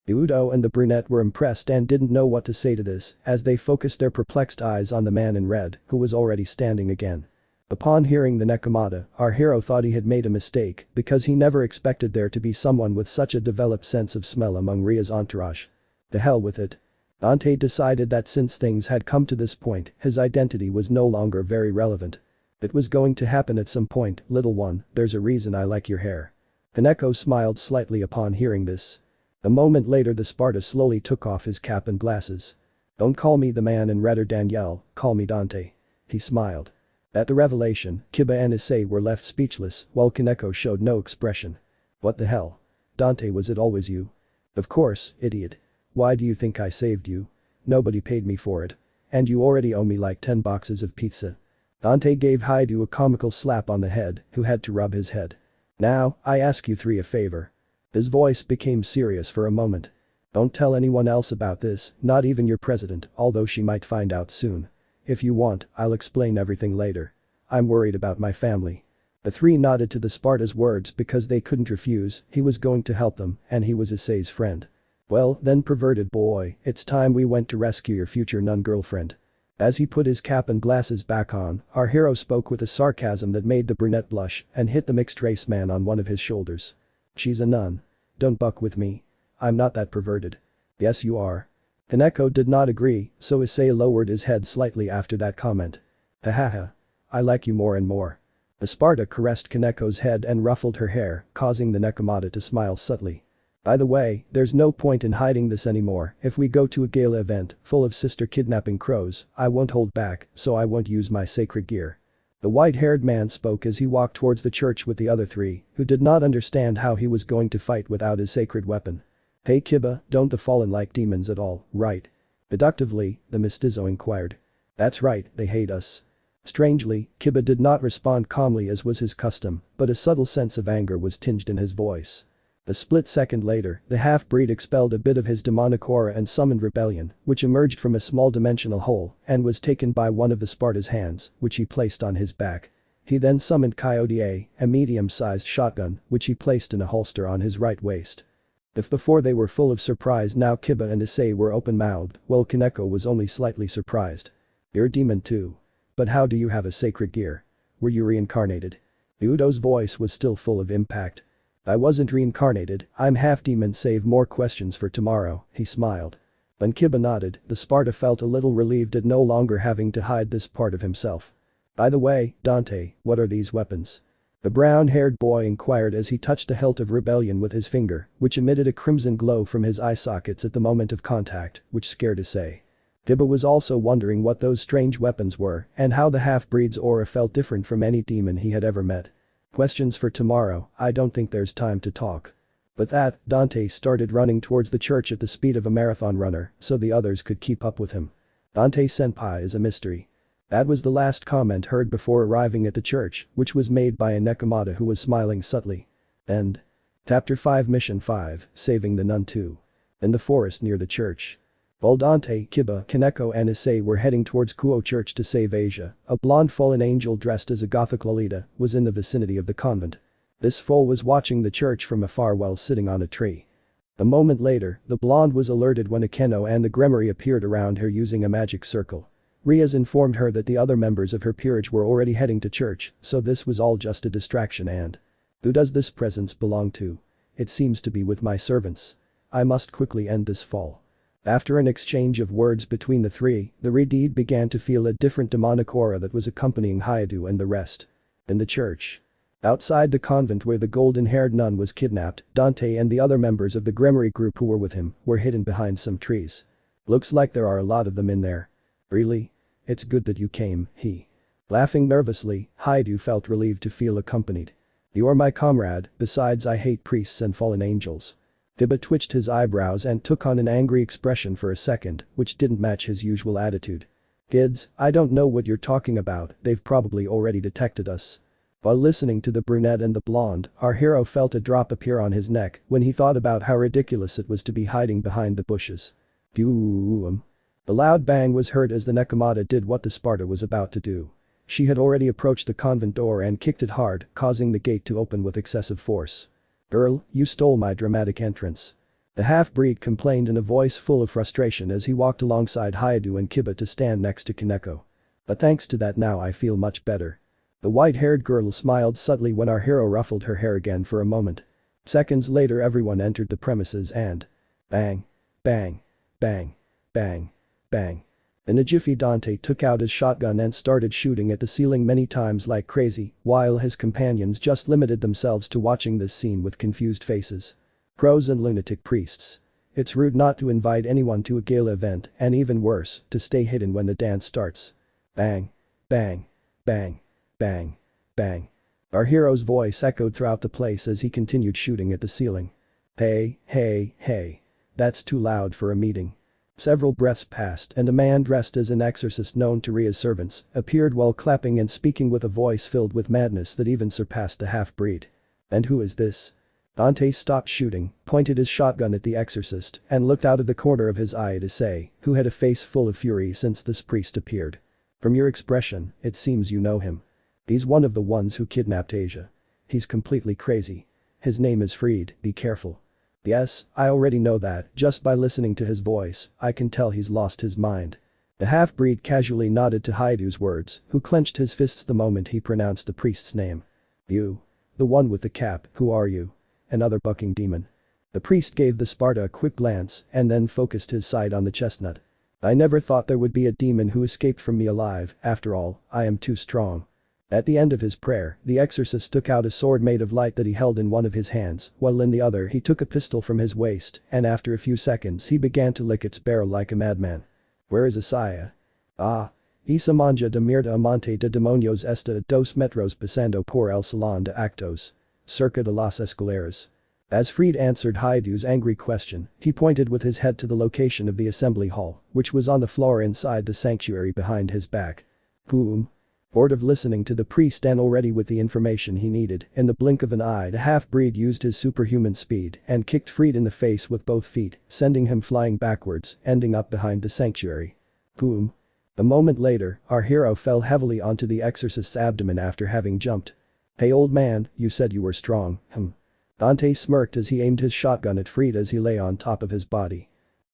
Udo and the brunette were impressed and didn't know what to say to this as they focused their perplexed eyes on the man in red who was already standing again. Upon hearing the Nekomata, our hero thought he had made a mistake because he never expected there to be someone with such a developed sense of smell among Ria's entourage. To hell with it. Dante decided that since things had come to this point, his identity was no longer very relevant. It was going to happen at some point, little one, there's a reason I like your hair. Kaneko smiled slightly upon hearing this. A moment later the Sparta slowly took off his cap and glasses. Don't call me the man in red or Danielle, call me Dante. He smiled. At the revelation, Kiba and Issei were left speechless while Kaneko showed no expression. What the hell? Dante, was it always you? Of course, idiot. Why do you think I saved you? Nobody paid me for it. And you already owe me like 10 boxes of pizza. Dante gave Haidu a comical slap on the head, who had to rub his head. Now, I ask you three a favor. His voice became serious for a moment. Don't tell anyone else about this, not even your president, although she might find out soon. If you want, I'll explain everything later. I'm worried about my family. The three nodded to the Sparta's words because they couldn't refuse, he was going to help them and he was Issei's friend. Well, then perverted boy, it's time we went to rescue your future nun-girlfriend. As he put his cap and glasses back on, our hero spoke with a sarcasm that made the brunette blush and hit the mixed-race man on one of his shoulders. She's a nun. Don't buck with me. I'm not that perverted. Yes you are. Kaneko did not agree, so Issei lowered his head slightly after that comment. Hahaha. I like you more and more. The Sparta caressed Kaneko's head and ruffled her hair, causing the Nekomata to smile subtly. By the way, there's no point in hiding this anymore, if we go to a gala event full of sister kidnapping crows, I won't hold back, so I won't use my sacred gear. The white-haired man spoke as he walked towards the church with the other three, who did not understand how he was going to fight without his sacred weapon. Hey Kiba, don't the fallen like demons at all, right? Deductively, the mestizo inquired. That's right, they hate us. Strangely, Kiba did not respond calmly as was his custom, but a subtle sense of anger was tinged in his voice. A split second later, the half-breed expelled a bit of his demonic aura and summoned rebellion, which emerged from a small dimensional hole and was taken by one of the Sparta's hands, which he placed on his back. He then summoned Coyote a medium-sized shotgun, which he placed in a holster on his right waist. If before they were full of surprise, now Kiba and Issei were open-mouthed, while Kaneko was only slightly surprised. "You're a demon too. But how do you have a sacred gear? Were you reincarnated?" Udo's voice was still full of impact. "I wasn't reincarnated, I'm half demon. Save more questions for tomorrow," he smiled. When Kiba nodded, the Sparta felt a little relieved at no longer having to hide this part of himself. "By the way, Dante, what are these weapons?" The brown-haired boy inquired as he touched the hilt of rebellion with his finger, which emitted a crimson glow from his eye sockets at the moment of contact, which scared Issei. Kiba was also wondering what those strange weapons were and how the half-breed's aura felt different from any demon he had ever met. "Questions for tomorrow, I don't think there's time to talk." With that, Dante started running towards the church at the speed of a marathon runner so the others could keep up with him. "Dante-senpai is a mystery." That was the last comment heard before arriving at the church, which was made by a Nekomata who was smiling subtly. End. Chapter 5 Mission 5, Saving the Nun 2. In the forest near the church. While Dante, Kiba, Kaneko and Issei were heading towards Kuo Church to save Asia, a blonde fallen angel dressed as a gothic Lolita was in the vicinity of the convent. This foal was watching the church from afar while sitting on a tree. A moment later, the blonde was alerted when Akeno and the Gremory appeared around her using a magic circle. Riaz informed her that the other members of her peerage were already heading to church, so this was all just a distraction. And who does this presence belong to? It seems to be with my servants. I must quickly end this fall. After an exchange of words between the three, the Redeed began to feel a different demonic aura that was accompanying Hayadu and the rest. In the church. Outside the convent where the golden-haired nun was kidnapped, Dante and the other members of the Gremory group who were with him were hidden behind some trees. "Looks like there are a lot of them in there." "Really? It's good that you came," he. Laughing nervously, Hayadu felt relieved to feel accompanied. "You are my comrade, besides I hate priests and fallen angels." Kiba twitched his eyebrows and took on an angry expression for a second, which didn't match his usual attitude. "Kids, I don't know what you're talking about, they've probably already detected us." While listening to the brunette and the blonde, our hero felt a drop appear on his neck when he thought about how ridiculous it was to be hiding behind the bushes. Phew. The loud bang was heard as the Nekomata did what the Sparta was about to do. She had already approached the convent door and kicked it hard, causing the gate to open with excessive force. "Girl, you stole my dramatic entrance." The half-breed complained in a voice full of frustration as he walked alongside Hayadu and Kiba to stand next to Kaneko. "But thanks to that now I feel much better." The white-haired girl smiled subtly when our hero ruffled her hair again for a moment. Seconds later everyone entered the premises and bang, bang, bang, bang, bang. In a jiffy Dante took out his shotgun and started shooting at the ceiling many times like crazy, while his companions just limited themselves to watching this scene with confused faces. Pros and lunatic priests. It's rude not to invite anyone to a gala event and even worse, to stay hidden when the dance starts. Bang, bang, bang, bang, bang. Our hero's voice echoed throughout the place as he continued shooting at the ceiling. "Hey, hey, hey. That's too loud for a meeting." Several breaths passed and a man dressed as an exorcist known to Ria's servants appeared while clapping and speaking with a voice filled with madness that even surpassed the half-breed. "And who is this?" Dante stopped shooting, pointed his shotgun at the exorcist, and looked out of the corner of his eye at Issei, who had a face full of fury since this priest appeared. "From your expression, it seems you know him. He's one of the ones who kidnapped Asia. He's completely crazy. His name is Freed, be careful." "Yes, I already know that, just by listening to his voice, I can tell he's lost his mind." The half-breed casually nodded to Hayadu's words, who clenched his fists the moment he pronounced the priest's name. "You. The one with the cap, who are you?" "Another bucking demon." The priest gave the Sparta a quick glance and then focused his sight on the chestnut. "I never thought there would be a demon who escaped from me alive, after all, I am too strong." At the end of his prayer, the exorcist took out a sword made of light that he held in one of his hands, while in the other he took a pistol from his waist, and after a few seconds he began to lick its barrel like a madman. "Where is Isaiah?" "Ah. Esa manja de mierda amante de demonios esta a 2 metros pasando por el salón de actos. Cerca de las escaleras." As Freed answered Hayadu's angry question, he pointed with his head to the location of the assembly hall, which was on the floor inside the sanctuary behind his back. "Boom." Bored of listening to the priest and already with the information he needed, in the blink of an eye the half-breed used his superhuman speed and kicked Fried in the face with both feet, sending him flying backwards, ending up behind the sanctuary. Boom. A moment later, our hero fell heavily onto the exorcist's abdomen after having jumped. "Hey old man, you said you were strong, Dante smirked as he aimed his shotgun at Fried as he lay on top of his body.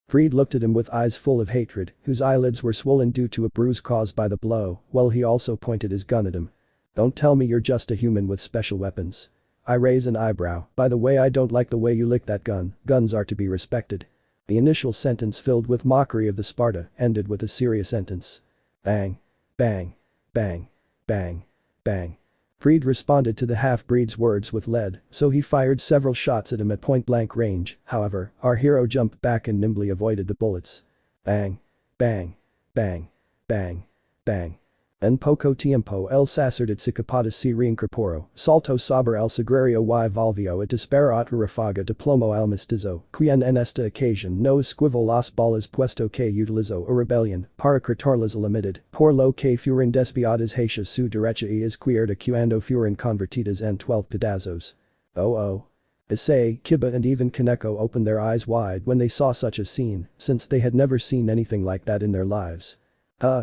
Fried looked at him with eyes full of hatred, whose eyelids were swollen due to a bruise caused by the blow, while he also pointed his gun at him. "Don't tell me you're just a human with special weapons." I raise an eyebrow. "By the way, I don't like the way you lick that gun, guns are to be respected." The initial sentence filled with mockery of the Sparta ended with a serious sentence. Bang. Bang. Bang. Bang. Bang. Fried responded to the half-breed's words with lead, so he fired several shots at him at point-blank range. However, our hero jumped back and nimbly avoided the bullets. Bang. Bang. Bang. Bang. Bang. En poco tiempo el sacerdote capaz se reincorporó, salto sobre el sagrario y volvió a disparar otra ráfaga de plomo al mestizo, quien en esta ocasión no esquivó las balas puesto que utilizó a rebelión para cortarlas a la mitad, por lo que fueron desviadas hacia su derecha y izquierda cuando fueron convertidas en 12 pedazos. Oh. Issei, Kiba and even Kaneko opened their eyes wide when they saw such a scene, since they had never seen anything like that in their lives.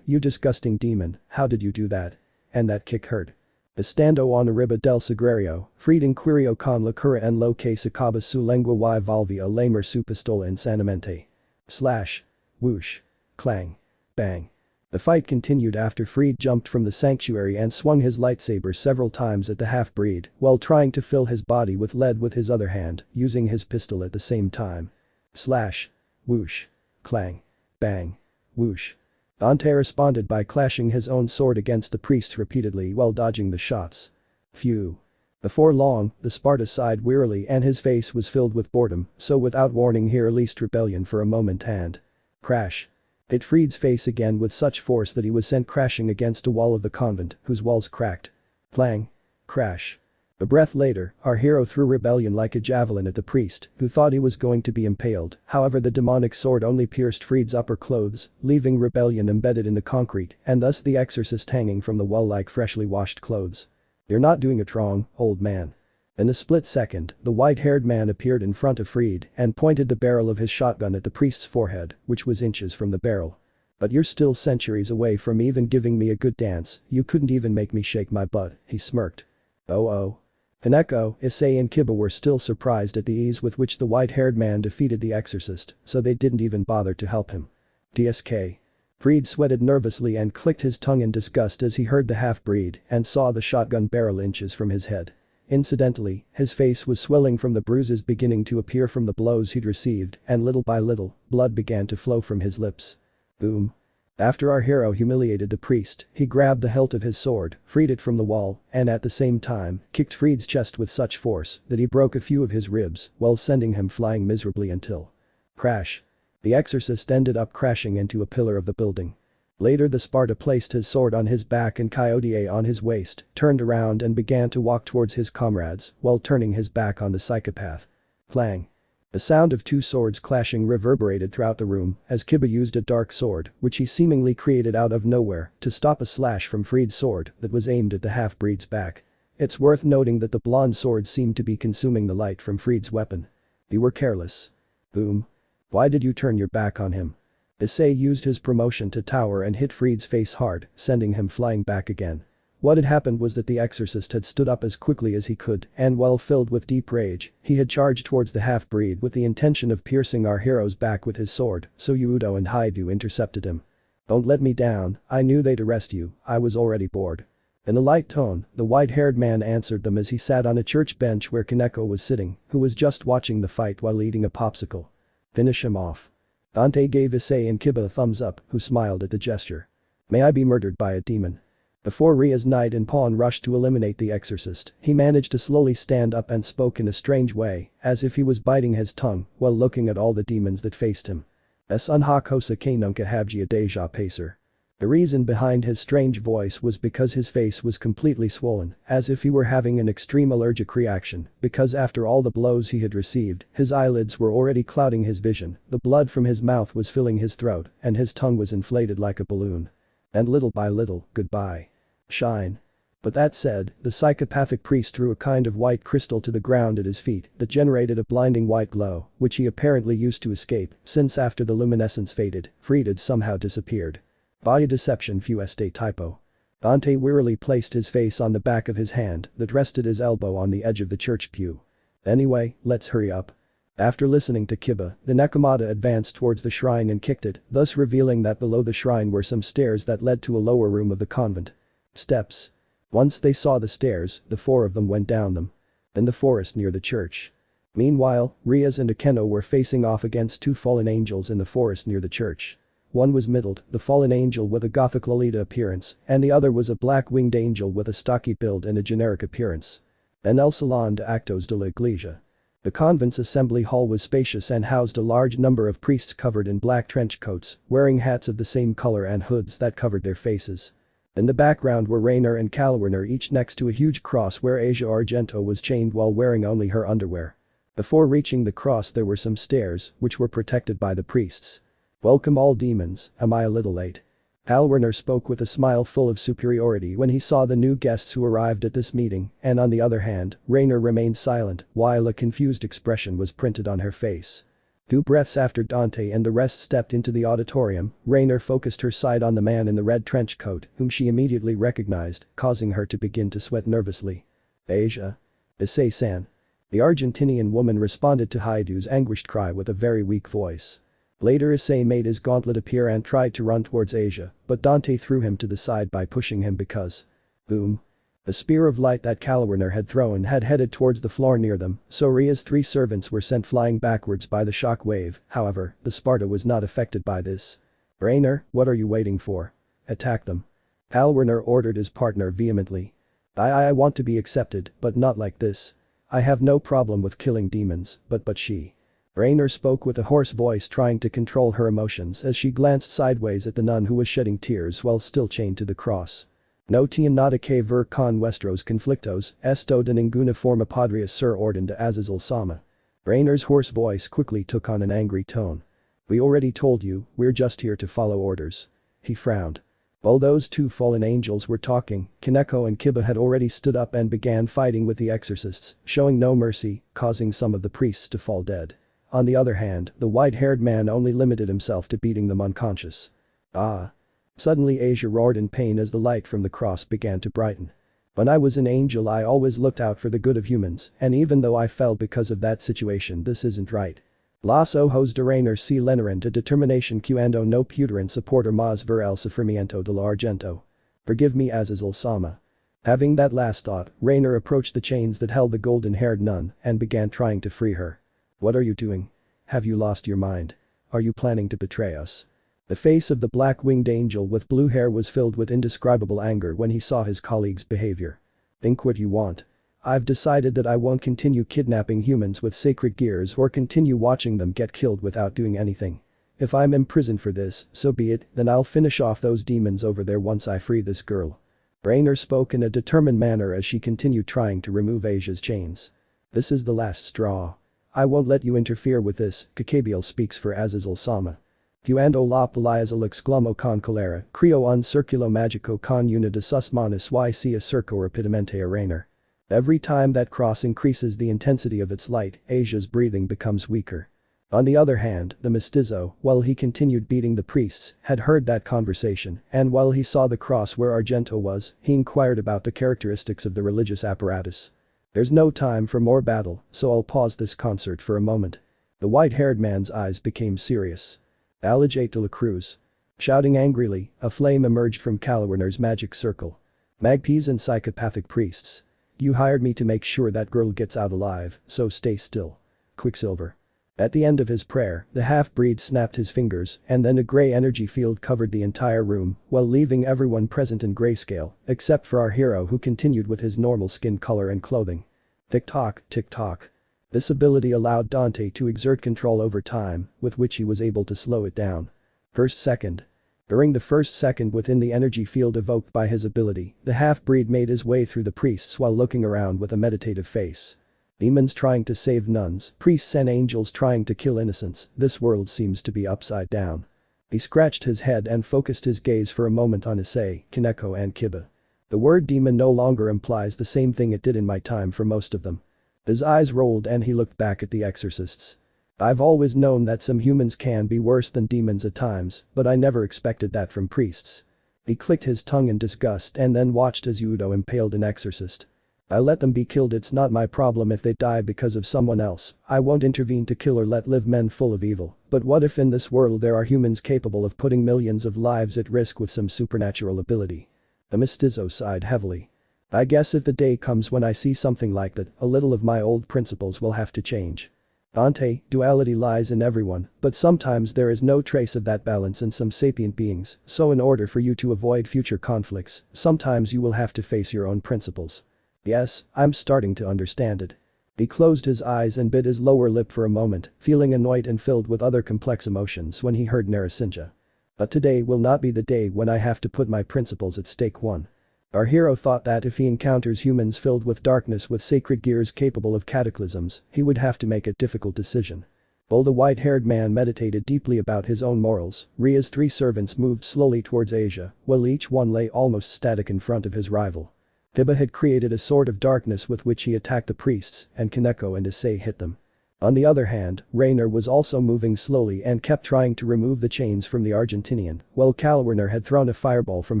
You disgusting demon, how did you do that? And that kick hurt. Estando on arriba del sagrario, Fried inquirió con la cura en lo que sacaba su lengua y volvía a lamer su pistola insanamente. Slash. Whoosh. Clang. Bang. The fight continued after Fried jumped from the sanctuary and swung his lightsaber several times at the half-breed while trying to fill his body with lead with his other hand, using his pistol at the same time. Slash. Whoosh. Clang. Bang. Whoosh. Dante responded by clashing his own sword against the priest repeatedly while dodging the shots. Phew. Before long, the Sparta sighed wearily and his face was filled with boredom, so without warning he released rebellion for a moment and… crash. Hit Fried's face again with such force that he was sent crashing against a wall of the convent, whose walls cracked. Clang. Crash. A breath later, our hero threw rebellion like a javelin at the priest, who thought he was going to be impaled. However, the demonic sword only pierced Fried's upper clothes, leaving rebellion embedded in the concrete, and thus the exorcist hanging from the wall like freshly washed clothes. "You're not doing it wrong, old man." In a split second, the white-haired man appeared in front of Fried and pointed the barrel of his shotgun at the priest's forehead, which was inches from the barrel. "But you're still centuries away from even giving me a good dance, you couldn't even make me shake my butt," he smirked. Oh. Kaneko, Issei and Kiba were still surprised at the ease with which the white-haired man defeated the exorcist, so they didn't even bother to help him. DSK. Fried sweated nervously and clicked his tongue in disgust as he heard the half-breed and saw the shotgun barrel inches from his head. Incidentally, his face was swelling from the bruises beginning to appear from the blows he'd received, and little by little, blood began to flow from his lips. Boom. After our hero humiliated the priest, he grabbed the hilt of his sword, freed it from the wall, and at the same time, kicked Fried's chest with such force that he broke a few of his ribs while sending him flying miserably until… crash. The exorcist ended up crashing into a pillar of the building. Later the Sparta placed his sword on his back and Coyote on his waist, turned around and began to walk towards his comrades while turning his back on the psychopath. Clang. The sound of two swords clashing reverberated throughout the room as Kiba used a dark sword, which he seemingly created out of nowhere, to stop a slash from Fried's sword that was aimed at the half-breed's back. It's worth noting that the blonde sword seemed to be consuming the light from Fried's weapon. "You were careless." Boom. "Why did you turn your back on him?" Issei used his promotion to tower and hit Fried's face hard, sending him flying back again. What had happened was that the exorcist had stood up as quickly as he could and while filled with deep rage, he had charged towards the half-breed with the intention of piercing our hero's back with his sword, so Yudo and Haidu intercepted him. "Don't let me down, I knew they'd arrest you, I was already bored." In a light tone, the white-haired man answered them as he sat on a church bench where Kaneko was sitting, who was just watching the fight while eating a popsicle. "Finish him off." Dante gave Issei and Kiba a thumbs up, who smiled at the gesture. "May I be murdered by a demon." Before Ria's knight and pawn rushed to eliminate the exorcist, he managed to slowly stand up and spoke in a strange way, as if he was biting his tongue while looking at all the demons that faced him. Es unha cosa que nunca había deja pasar. The reason behind his strange voice was because his face was completely swollen, as if he were having an extreme allergic reaction, because after all the blows he had received, his eyelids were already clouding his vision, the blood from his mouth was filling his throat, and his tongue was inflated like a balloon. And little by little, goodbye. Shine. But that said, the psychopathic priest threw a kind of white crystal to the ground at his feet that generated a blinding white glow, which he apparently used to escape, since after the luminescence faded, Freed had somehow disappeared. Body deception fueste typo. Dante wearily placed his face on the back of his hand that rested his elbow on the edge of the church pew. Anyway, let's hurry up. After listening to Kiba, the Nakamata advanced towards the shrine and kicked it, thus revealing that below the shrine were some stairs that led to a lower room of the convent. Steps. Once they saw the stairs, the four of them went down them. In the forest near the church. Meanwhile, Rias and Akeno were facing off against two fallen angels in the forest near the church. One was Middled, the fallen angel with a gothic Lolita appearance, and the other was a black-winged angel with a stocky build and a generic appearance. En el salón de actos de la iglesia. The convent's assembly hall was spacious and housed a large number of priests covered in black trench coats, wearing hats of the same color and hoods that covered their faces. In the background were Rainer and Calwerner, each next to a huge cross where Asia Argento was chained while wearing only her underwear. Before reaching the cross there were some stairs, which were protected by the priests. "Welcome all demons, am I a little late?" Calwerner spoke with a smile full of superiority when he saw the new guests who arrived at this meeting, and on the other hand, Rainer remained silent while a confused expression was printed on her face. 2 breaths after Dante and the rest stepped into the auditorium, Rainer focused her sight on the man in the red trench coat, whom she immediately recognized, causing her to begin to sweat nervously. "Asia? Issei-san?" The Argentinian woman responded to Haidu's anguished cry with a very weak voice. Later Issei made his gauntlet appear and tried to run towards Asia, but Dante threw him to the side by pushing him because. Boom. The spear of light that Calwerner had thrown had headed towards the floor near them, so Ria's 3 servants were sent flying backwards by the shock wave. However, the Sparta was not affected by this. "Rainer, what are you waiting for? Attack them." Calwerner ordered his partner vehemently. I want to be accepted, but not like this. I have no problem with killing demons, but she." Rainer spoke with a hoarse voice, trying to control her emotions as she glanced sideways at the nun who was shedding tears while still chained to the cross. "No nada que ver con vuestros conflictos, esto de ninguna forma podría ser orden de Azazel-sama." Rainer's hoarse voice quickly took on an angry tone. "We already told you, we're just here to follow orders." He frowned. While those 2 fallen angels were talking, Kaneko and Kiba had already stood up and began fighting with the exorcists, showing no mercy, causing some of the priests to fall dead. On the other hand, the white-haired man only limited himself to beating them unconscious. "Ah." Suddenly Asia roared in pain as the light from the cross began to brighten. "When I was an angel I always looked out for the good of humans, and even though I fell because of that situation, this isn't right. Los ojos de Rainer se llenaron de determinación cuando no pudieron soportar más ver el sufrimiento del argento. Forgive me, Azazel-sama." Having that last thought, Rainer approached the chains that held the golden-haired nun and began trying to free her. "What are you doing? Have you lost your mind? Are you planning to betray us?" The face of the black-winged angel with blue hair was filled with indescribable anger when he saw his colleague's behavior. "Think what you want. I've decided that I won't continue kidnapping humans with sacred gears or continue watching them get killed without doing anything. If I'm imprisoned for this, so be it, then I'll finish off those demons over there once I free this girl." Rainer spoke in a determined manner as she continued trying to remove Asia's chains. "This is the last straw. I won't let you interfere with this." Kakabiel speaks for Azazel-sama. "Cuando la paliza exclamó con colera, creo un círculo mágico con una de sus manos y se acercó rapidamente a Rainer." Every time that cross increases the intensity of its light, Asia's breathing becomes weaker. On the other hand, the mestizo, while he continued beating the priests, had heard that conversation, and while he saw the cross where Argento was, he inquired about the characteristics of the religious apparatus. "There's no time for more battle, so I'll pause this concert for a moment." The white-haired man's eyes became serious. "Allegate de la Cruz." Shouting angrily, a flame emerged from Calwerner's magic circle. "Magpies and psychopathic priests. You hired me to make sure that girl gets out alive, so stay still. Quicksilver." At the end of his prayer, the half-breed snapped his fingers and then a gray energy field covered the entire room while leaving everyone present in grayscale, except for our hero who continued with his normal skin color and clothing. Tick-tock, tick-tock. This ability allowed Dante to exert control over time, with which he was able to slow it down. First second. During the first second within the energy field evoked by his ability, the half-breed made his way through the priests while looking around with a meditative face. Demons trying to save nuns, priests and angels trying to kill innocents, this world seems to be upside down. He scratched his head and focused his gaze for a moment on Issei, Kaneko and Kiba. The word demon no longer implies the same thing it did in my time for most of them. His eyes rolled and he looked back at the exorcists. I've always known that some humans can be worse than demons at times, but I never expected that from priests. He clicked his tongue in disgust and then watched as Udo impaled an exorcist. I let them be killed, it's not my problem if they die because of someone else, I won't intervene to kill or let live men full of evil, but what if in this world there are humans capable of putting millions of lives at risk with some supernatural ability? The mestizo sighed heavily. I guess if the day comes when I see something like that, a little of my old principles will have to change. Dante, duality lies in everyone, but sometimes there is no trace of that balance in some sapient beings, so in order for you to avoid future conflicts, sometimes you will have to face your own principles. Yes, I'm starting to understand it. He closed his eyes and bit his lower lip for a moment, feeling annoyed and filled with other complex emotions when he heard Narasimha. But today will not be the day when I have to put my principles at stake. 1. Our hero thought that if he encounters humans filled with darkness with sacred gears capable of cataclysms, he would have to make a difficult decision. While the white-haired man meditated deeply about his own morals, Ria's 3 servants moved slowly towards Asia, while each one lay almost static in front of his rival. Hiba had created a sword of darkness with which he attacked the priests, and Kaneko and Issei hit them. On the other hand, Rainer was also moving slowly and kept trying to remove the chains from the Argentinian, while Kalwerner had thrown a fireball from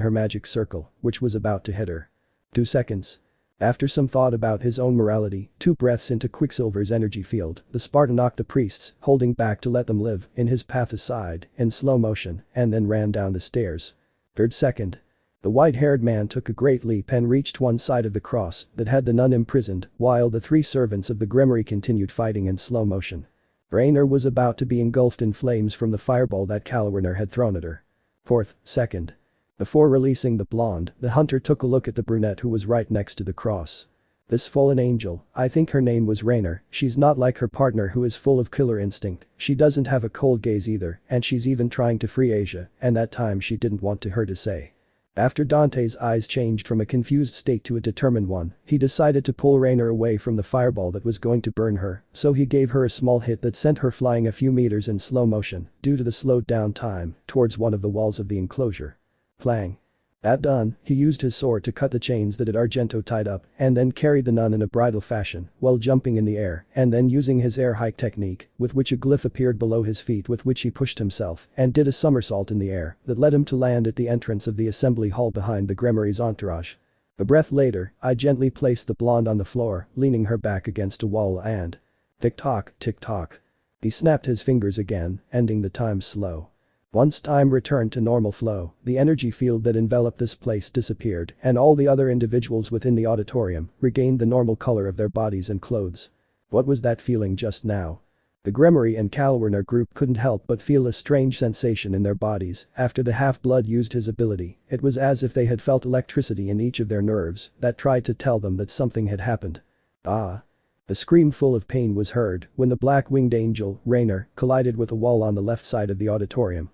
her magic circle, which was about to hit her. 2 seconds. After some thought about his own morality, 2 breaths into Quicksilver's energy field, the Spartan knocked the priests, holding back to let them live, in his path aside, in slow motion, and then ran down the stairs. 3rd second. The white-haired man took a great leap and reached one side of the cross that had the nun imprisoned, while the 3 servants of the Grimoire continued fighting in slow motion. Rainer was about to be engulfed in flames from the fireball that Kalwerner had thrown at her. 4th second. Before releasing the blonde, the hunter took a look at the brunette who was right next to the cross. This fallen angel, I think her name was Rainer, she's not like her partner who is full of killer instinct, she doesn't have a cold gaze either, and she's even trying to free Asia, and that time she didn't want her to say. After Dante's eyes changed from a confused state to a determined one, he decided to pull Rainer away from the fireball that was going to burn her, so he gave her a small hit that sent her flying a few meters in slow motion, due to the slowed down time, towards one of the walls of the enclosure. Clang. That done, he used his sword to cut the chains that had Argento tied up and then carried the nun in a bridal fashion while jumping in the air and then using his air hike technique with which a glyph appeared below his feet with which he pushed himself and did a somersault in the air that led him to land at the entrance of the assembly hall behind the Grimoire's entourage. A breath later, I gently placed the blonde on the floor, leaning her back against a wall and tick-tock, tick-tock. He snapped his fingers again, ending the time slow. Once time returned to normal flow, the energy field that enveloped this place disappeared and all the other individuals within the auditorium regained the normal color of their bodies and clothes. What was that feeling just now? The Grimoire and Kalwerner group couldn't help but feel a strange sensation in their bodies after the half-blood used his ability, it was as if they had felt electricity in each of their nerves that tried to tell them that something had happened. Ah. A scream full of pain was heard when the black-winged angel, Rainer, collided with a wall on the left side of the auditorium.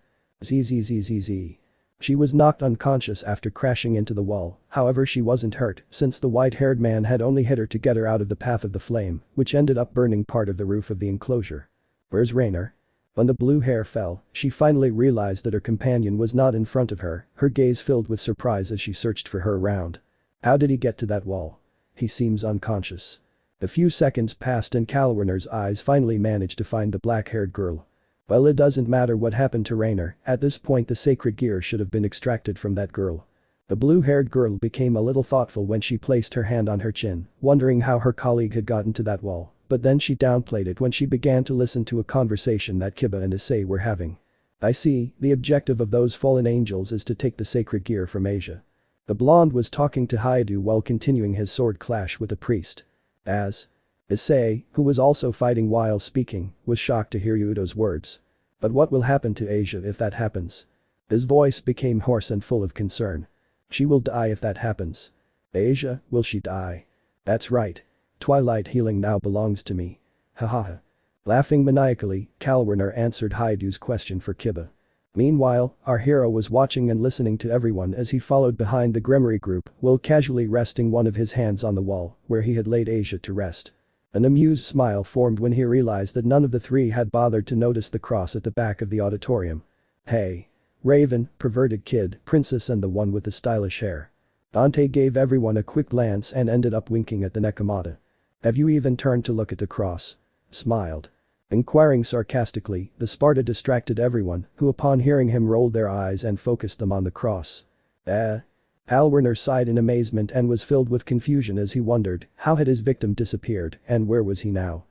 Zzzzz. She was knocked unconscious after crashing into the wall, however she wasn't hurt since the white-haired man had only hit her to get her out of the path of the flame, which ended up burning part of the roof of the enclosure. Where's Rainer? When the blue hair fell, she finally realized that her companion was not in front of her, her gaze filled with surprise as she searched for her around. How did he get to that wall? He seems unconscious. A few seconds passed and Kalwerner's eyes finally managed to find the black-haired girl. Well, it doesn't matter what happened to Rainer, at this point the sacred gear should have been extracted from that girl. The blue-haired girl became a little thoughtful when she placed her hand on her chin, wondering how her colleague had gotten to that wall, but then she downplayed it when she began to listen to a conversation that Kiba and Issei were having. I see, the objective of those fallen angels is to take the sacred gear from Asia. The blonde was talking to Haidu while continuing his sword clash with the priest. As Issei, who was also fighting while speaking, was shocked to hear Udo's words. But what will happen to Asia if that happens? His voice became hoarse and full of concern. She will die if that happens. Asia, will she die? That's right. Twilight healing now belongs to me. Haha. Laughing maniacally, Kalwerner answered Haidu's question for Kiba. Meanwhile, our hero was watching and listening to everyone as he followed behind the Grimoire group while casually resting one of his hands on the wall where he had laid Asia to rest. An amused smile formed when he realized that none of the 3 had bothered to notice the cross at the back of the auditorium. Hey. Raven, perverted kid, princess and the one with the stylish hair. Dante gave everyone a quick glance and ended up winking at the Nekomata. "Have you even turned to look at the cross?" Smiled. Inquiring sarcastically, the Sparta distracted everyone, who upon hearing him rolled their eyes and focused them on the cross. Halwarner sighed in amazement and was filled with confusion as he wondered how had his victim disappeared and where was he now.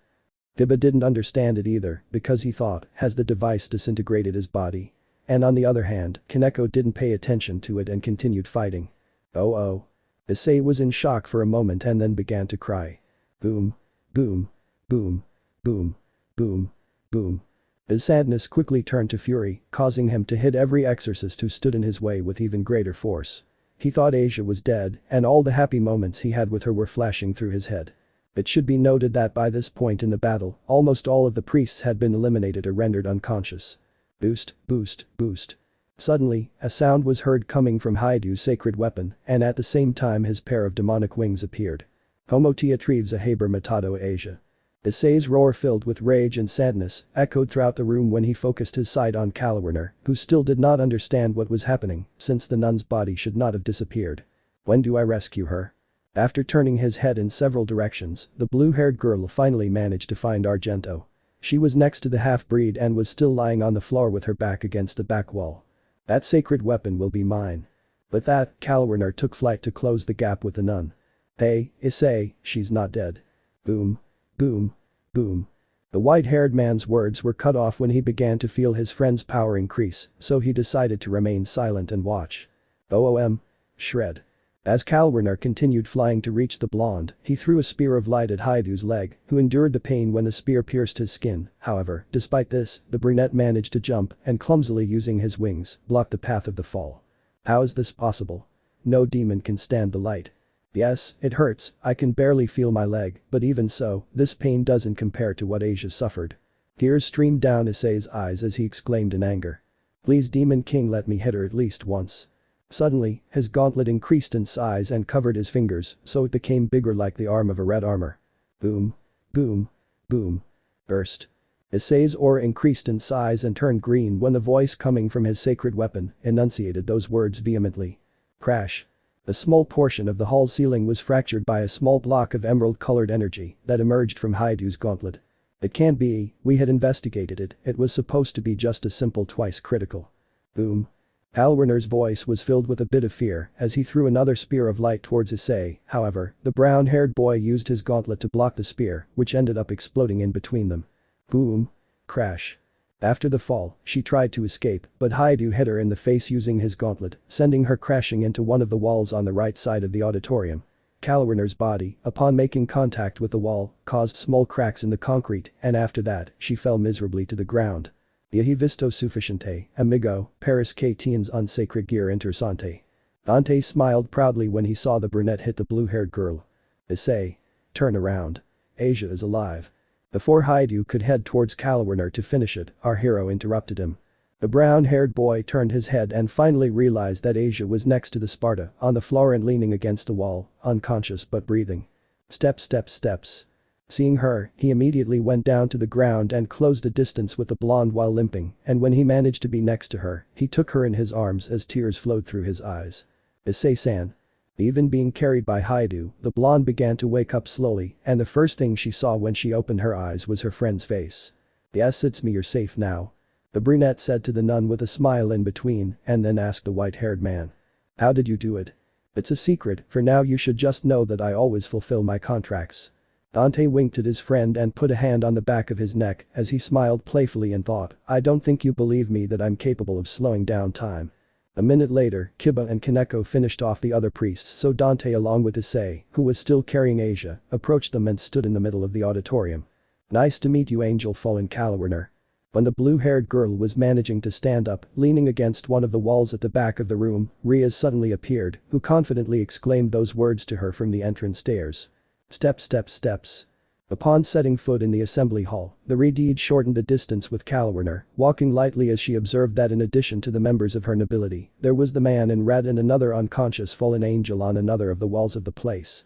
Biba didn't understand it either because he thought, has the device disintegrated his body? And on the other hand, Kaneko didn't pay attention to it and continued fighting. Oh. Issei was in shock for a moment and then began to cry. Boom. Boom. Boom. Boom. Boom. Boom. His sadness quickly turned to fury, causing him to hit every exorcist who stood in his way with even greater force. He thought Asia was dead, and all the happy moments he had with her were flashing through his head. It should be noted that by this point in the battle, almost all of the priests had been eliminated or rendered unconscious. Boost, boost, boost. Suddenly, a sound was heard coming from Haidu's sacred weapon, and at the same time his pair of demonic wings appeared. Homo tia treves a haber matado Asia. Issei's roar filled with rage and sadness echoed throughout the room when he focused his sight on Halwarner, who still did not understand what was happening since the nun's body should not have disappeared. When do I rescue her? After turning his head in several directions, the blue-haired girl finally managed to find Argento. She was next to the half-breed and was still lying on the floor with her back against the back wall. That sacred weapon will be mine. With that, Halwarner took flight to close the gap with the nun. Hey, Issei, she's not dead. Boom. Boom. Boom. The white-haired man's words were cut off when he began to feel his friend's power increase, so he decided to remain silent and watch. OOM. Shred. As Halwarner continued flying to reach the blonde, he threw a spear of light at Haidu's leg, who endured the pain when the spear pierced his skin. However, despite this, the brunette managed to jump and clumsily using his wings, block the path of the fall. How is this possible? No demon can stand the light. Yes, it hurts, I can barely feel my leg, but even so, this pain doesn't compare to what Asia suffered. Tears streamed down Issei's eyes as he exclaimed in anger. Please Demon King, let me hit her at least once. Suddenly, his gauntlet increased in size and covered his fingers, so it became bigger like the arm of a red armor. Boom. Boom. Boom. Burst. Issei's aura increased in size and turned green when the voice coming from his sacred weapon enunciated those words vehemently. Crash. A small portion of the hall ceiling was fractured by a small block of emerald-colored energy that emerged from Haidu's gauntlet. It can't be, we had investigated it, it was supposed to be just a simple twice critical. Boom. Halwarner's voice was filled with a bit of fear as he threw another spear of light towards Issei, however, the brown-haired boy used his gauntlet to block the spear, which ended up exploding in between them. Boom. Crash. After the fall, she tried to escape, but Haidu hit her in the face using his gauntlet, sending her crashing into one of the walls on the right side of the auditorium. Halwarner's body, upon making contact with the wall, caused small cracks in the concrete, and after that, she fell miserably to the ground. Yahi visto sufficiente, amigo, Paris que tienes un sacred gear interesante. Dante smiled proudly when he saw the brunette hit the blue-haired girl. Issei. Turn around. Asia is alive. Before Haidu could head towards Halwarner to finish it, our hero interrupted him. The brown-haired boy turned his head and finally realized that Asia was next to the Sparta, on the floor and leaning against the wall, unconscious but breathing. Steps. Seeing her, he immediately went down to the ground and closed a distance with the blonde while limping, and when he managed to be next to her, he took her in his arms as tears flowed through his eyes. Issei-san. Even being carried by Haidu, the blonde began to wake up slowly, and the first thing she saw when she opened her eyes was her friend's face. Yes, it's me, you're safe now. The brunette said to the nun with a smile in between, and then asked the white-haired man. How did you do it? It's a secret, for now you should just know that I always fulfill my contracts. Dante winked at his friend and put a hand on the back of his neck as he smiled playfully and thought, I don't think you believe me that I'm capable of slowing down time. A minute later, Kiba and Kaneko finished off the other priests, so Dante along with Issei, who was still carrying Asia, approached them and stood in the middle of the auditorium. Nice to meet you, Angel Fallen Halwarner. When the blue-haired girl was managing to stand up, leaning against one of the walls at the back of the room, Riaz suddenly appeared, who confidently exclaimed those words to her from the entrance stairs. Steps. Upon setting foot in the assembly hall, the Redeed shortened the distance with Halwarner, walking lightly as she observed that in addition to the members of her nobility, there was the man in red and another unconscious fallen angel on another of the walls of the place.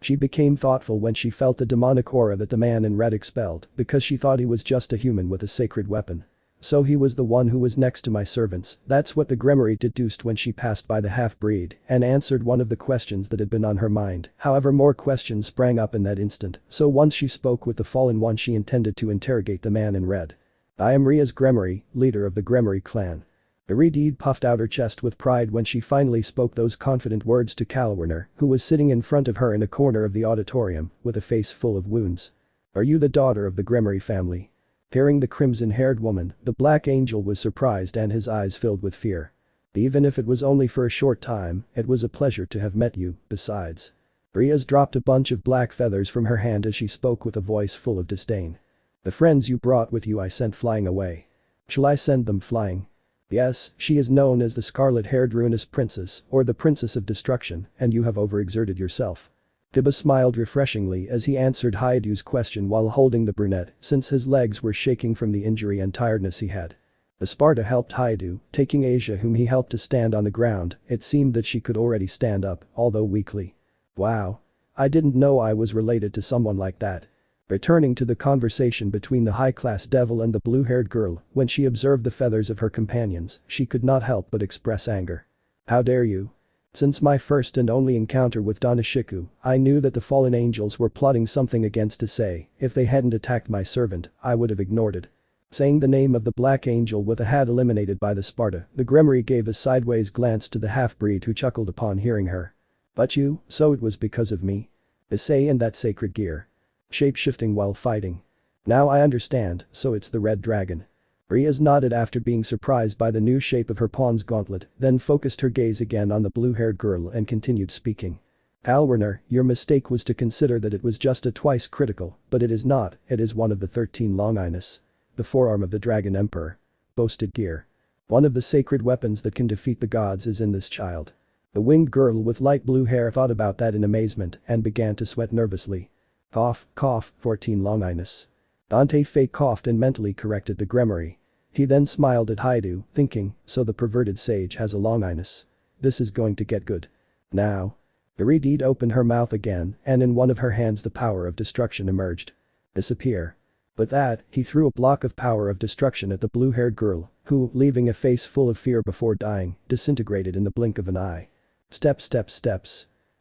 She became thoughtful when she felt the demonic aura that the man in red expelled, because she thought he was just a human with a sacred weapon. So he was the one who was next to my servants, that's what the Gremory deduced when she passed by the half-breed and answered one of the questions that had been on her mind. However, more questions sprang up in that instant, so once she spoke with the fallen one she intended to interrogate the man in red. I am Ria's Gremory, leader of the Gremory clan. Iridide puffed out her chest with pride when she finally spoke those confident words to Calwerner, who was sitting in front of her in a corner of the auditorium, with a face full of wounds. Are you the daughter of the Gremory family? Hearing the crimson-haired woman, the Black Angel was surprised and his eyes filled with fear. Even if it was only for a short time, it was a pleasure to have met you, besides. Riaz dropped a bunch of black feathers from her hand as she spoke with a voice full of disdain. The friends you brought with you I sent flying away. Shall I send them flying? Yes, she is known as the scarlet-haired ruinous princess, or the princess of destruction, and you have overexerted yourself. Tiba smiled refreshingly as he answered Haidu's question while holding the brunette, since his legs were shaking from the injury and tiredness he had. The Sparta helped Haidu, taking Asia whom he helped to stand on the ground. It seemed that she could already stand up, although weakly. Wow. I didn't know I was related to someone like that. Returning to the conversation between the high-class devil and the blue-haired girl, when she observed the feathers of her companions, she could not help but express anger. How dare you? Since my first and only encounter with Danashiku, I knew that the fallen angels were plotting something against Issei. If they hadn't attacked my servant, I would have ignored it. Saying the name of the Black Angel with a hat eliminated by the Sparta, the Gremory gave a sideways glance to the half-breed who chuckled upon hearing her. But you, so it was because of me? Issei and that sacred gear. Shape-shifting while fighting. Now I understand, so it's the Red Dragon. Riaz nodded after being surprised by the new shape of her pawn's gauntlet, then focused her gaze again on the blue-haired girl and continued speaking. Alwerner, your mistake was to consider that it was just a twice critical, but it is not, it is one of the 13 Longinus. The forearm of the Dragon Emperor. Boasted gear. One of the sacred weapons that can defeat the gods is in this child. The winged girl with light blue hair thought about that in amazement and began to sweat nervously. Cough, 14 Longinus. Dante fake coughed and mentally corrected the Gremory. He then smiled at Haidu, thinking, so the perverted sage has a Longinus. This is going to get good. Now. Iridide opened her mouth again and in one of her hands the power of destruction emerged. Disappear. With that, he threw a block of power of destruction at the blue-haired girl, who, leaving a face full of fear before dying, disintegrated in the blink of an eye. Steps.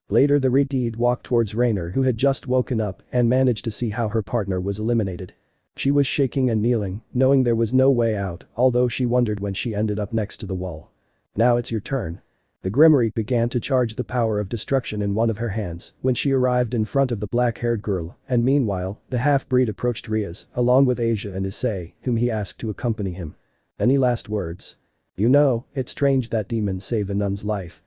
Later the Iridide walked towards Rainer who had just woken up and managed to see how her partner was eliminated. She was shaking and kneeling, knowing there was no way out, although she wondered when she ended up next to the wall. Now it's your turn. The Gremory began to charge the power of destruction in one of her hands when she arrived in front of the black-haired girl, and meanwhile, the half-breed approached Riaz, along with Asia and Issei, whom he asked to accompany him. Any last words? You know, it's strange that demons save a nun's life.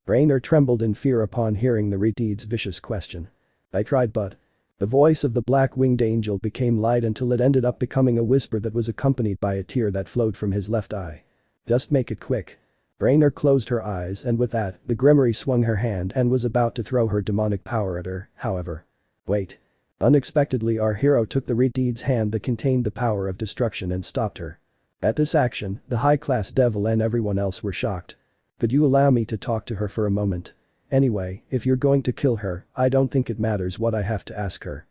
Rainer trembled in fear upon hearing the Iridide's vicious question. I tried but. The voice of the black-winged angel became light until it ended up becoming a whisper that was accompanied by a tear that flowed from his left eye. Just make it quick. Rainer closed her eyes and with that, the Gremory swung her hand and was about to throw her demonic power at her, however. Wait. Unexpectedly our hero took the Iridide's hand that contained the power of destruction and stopped her. At this action, the high-class devil and everyone else were shocked. Could you allow me to talk to her for a moment? Anyway, if you're going to kill her, I don't think it matters what I have to ask her.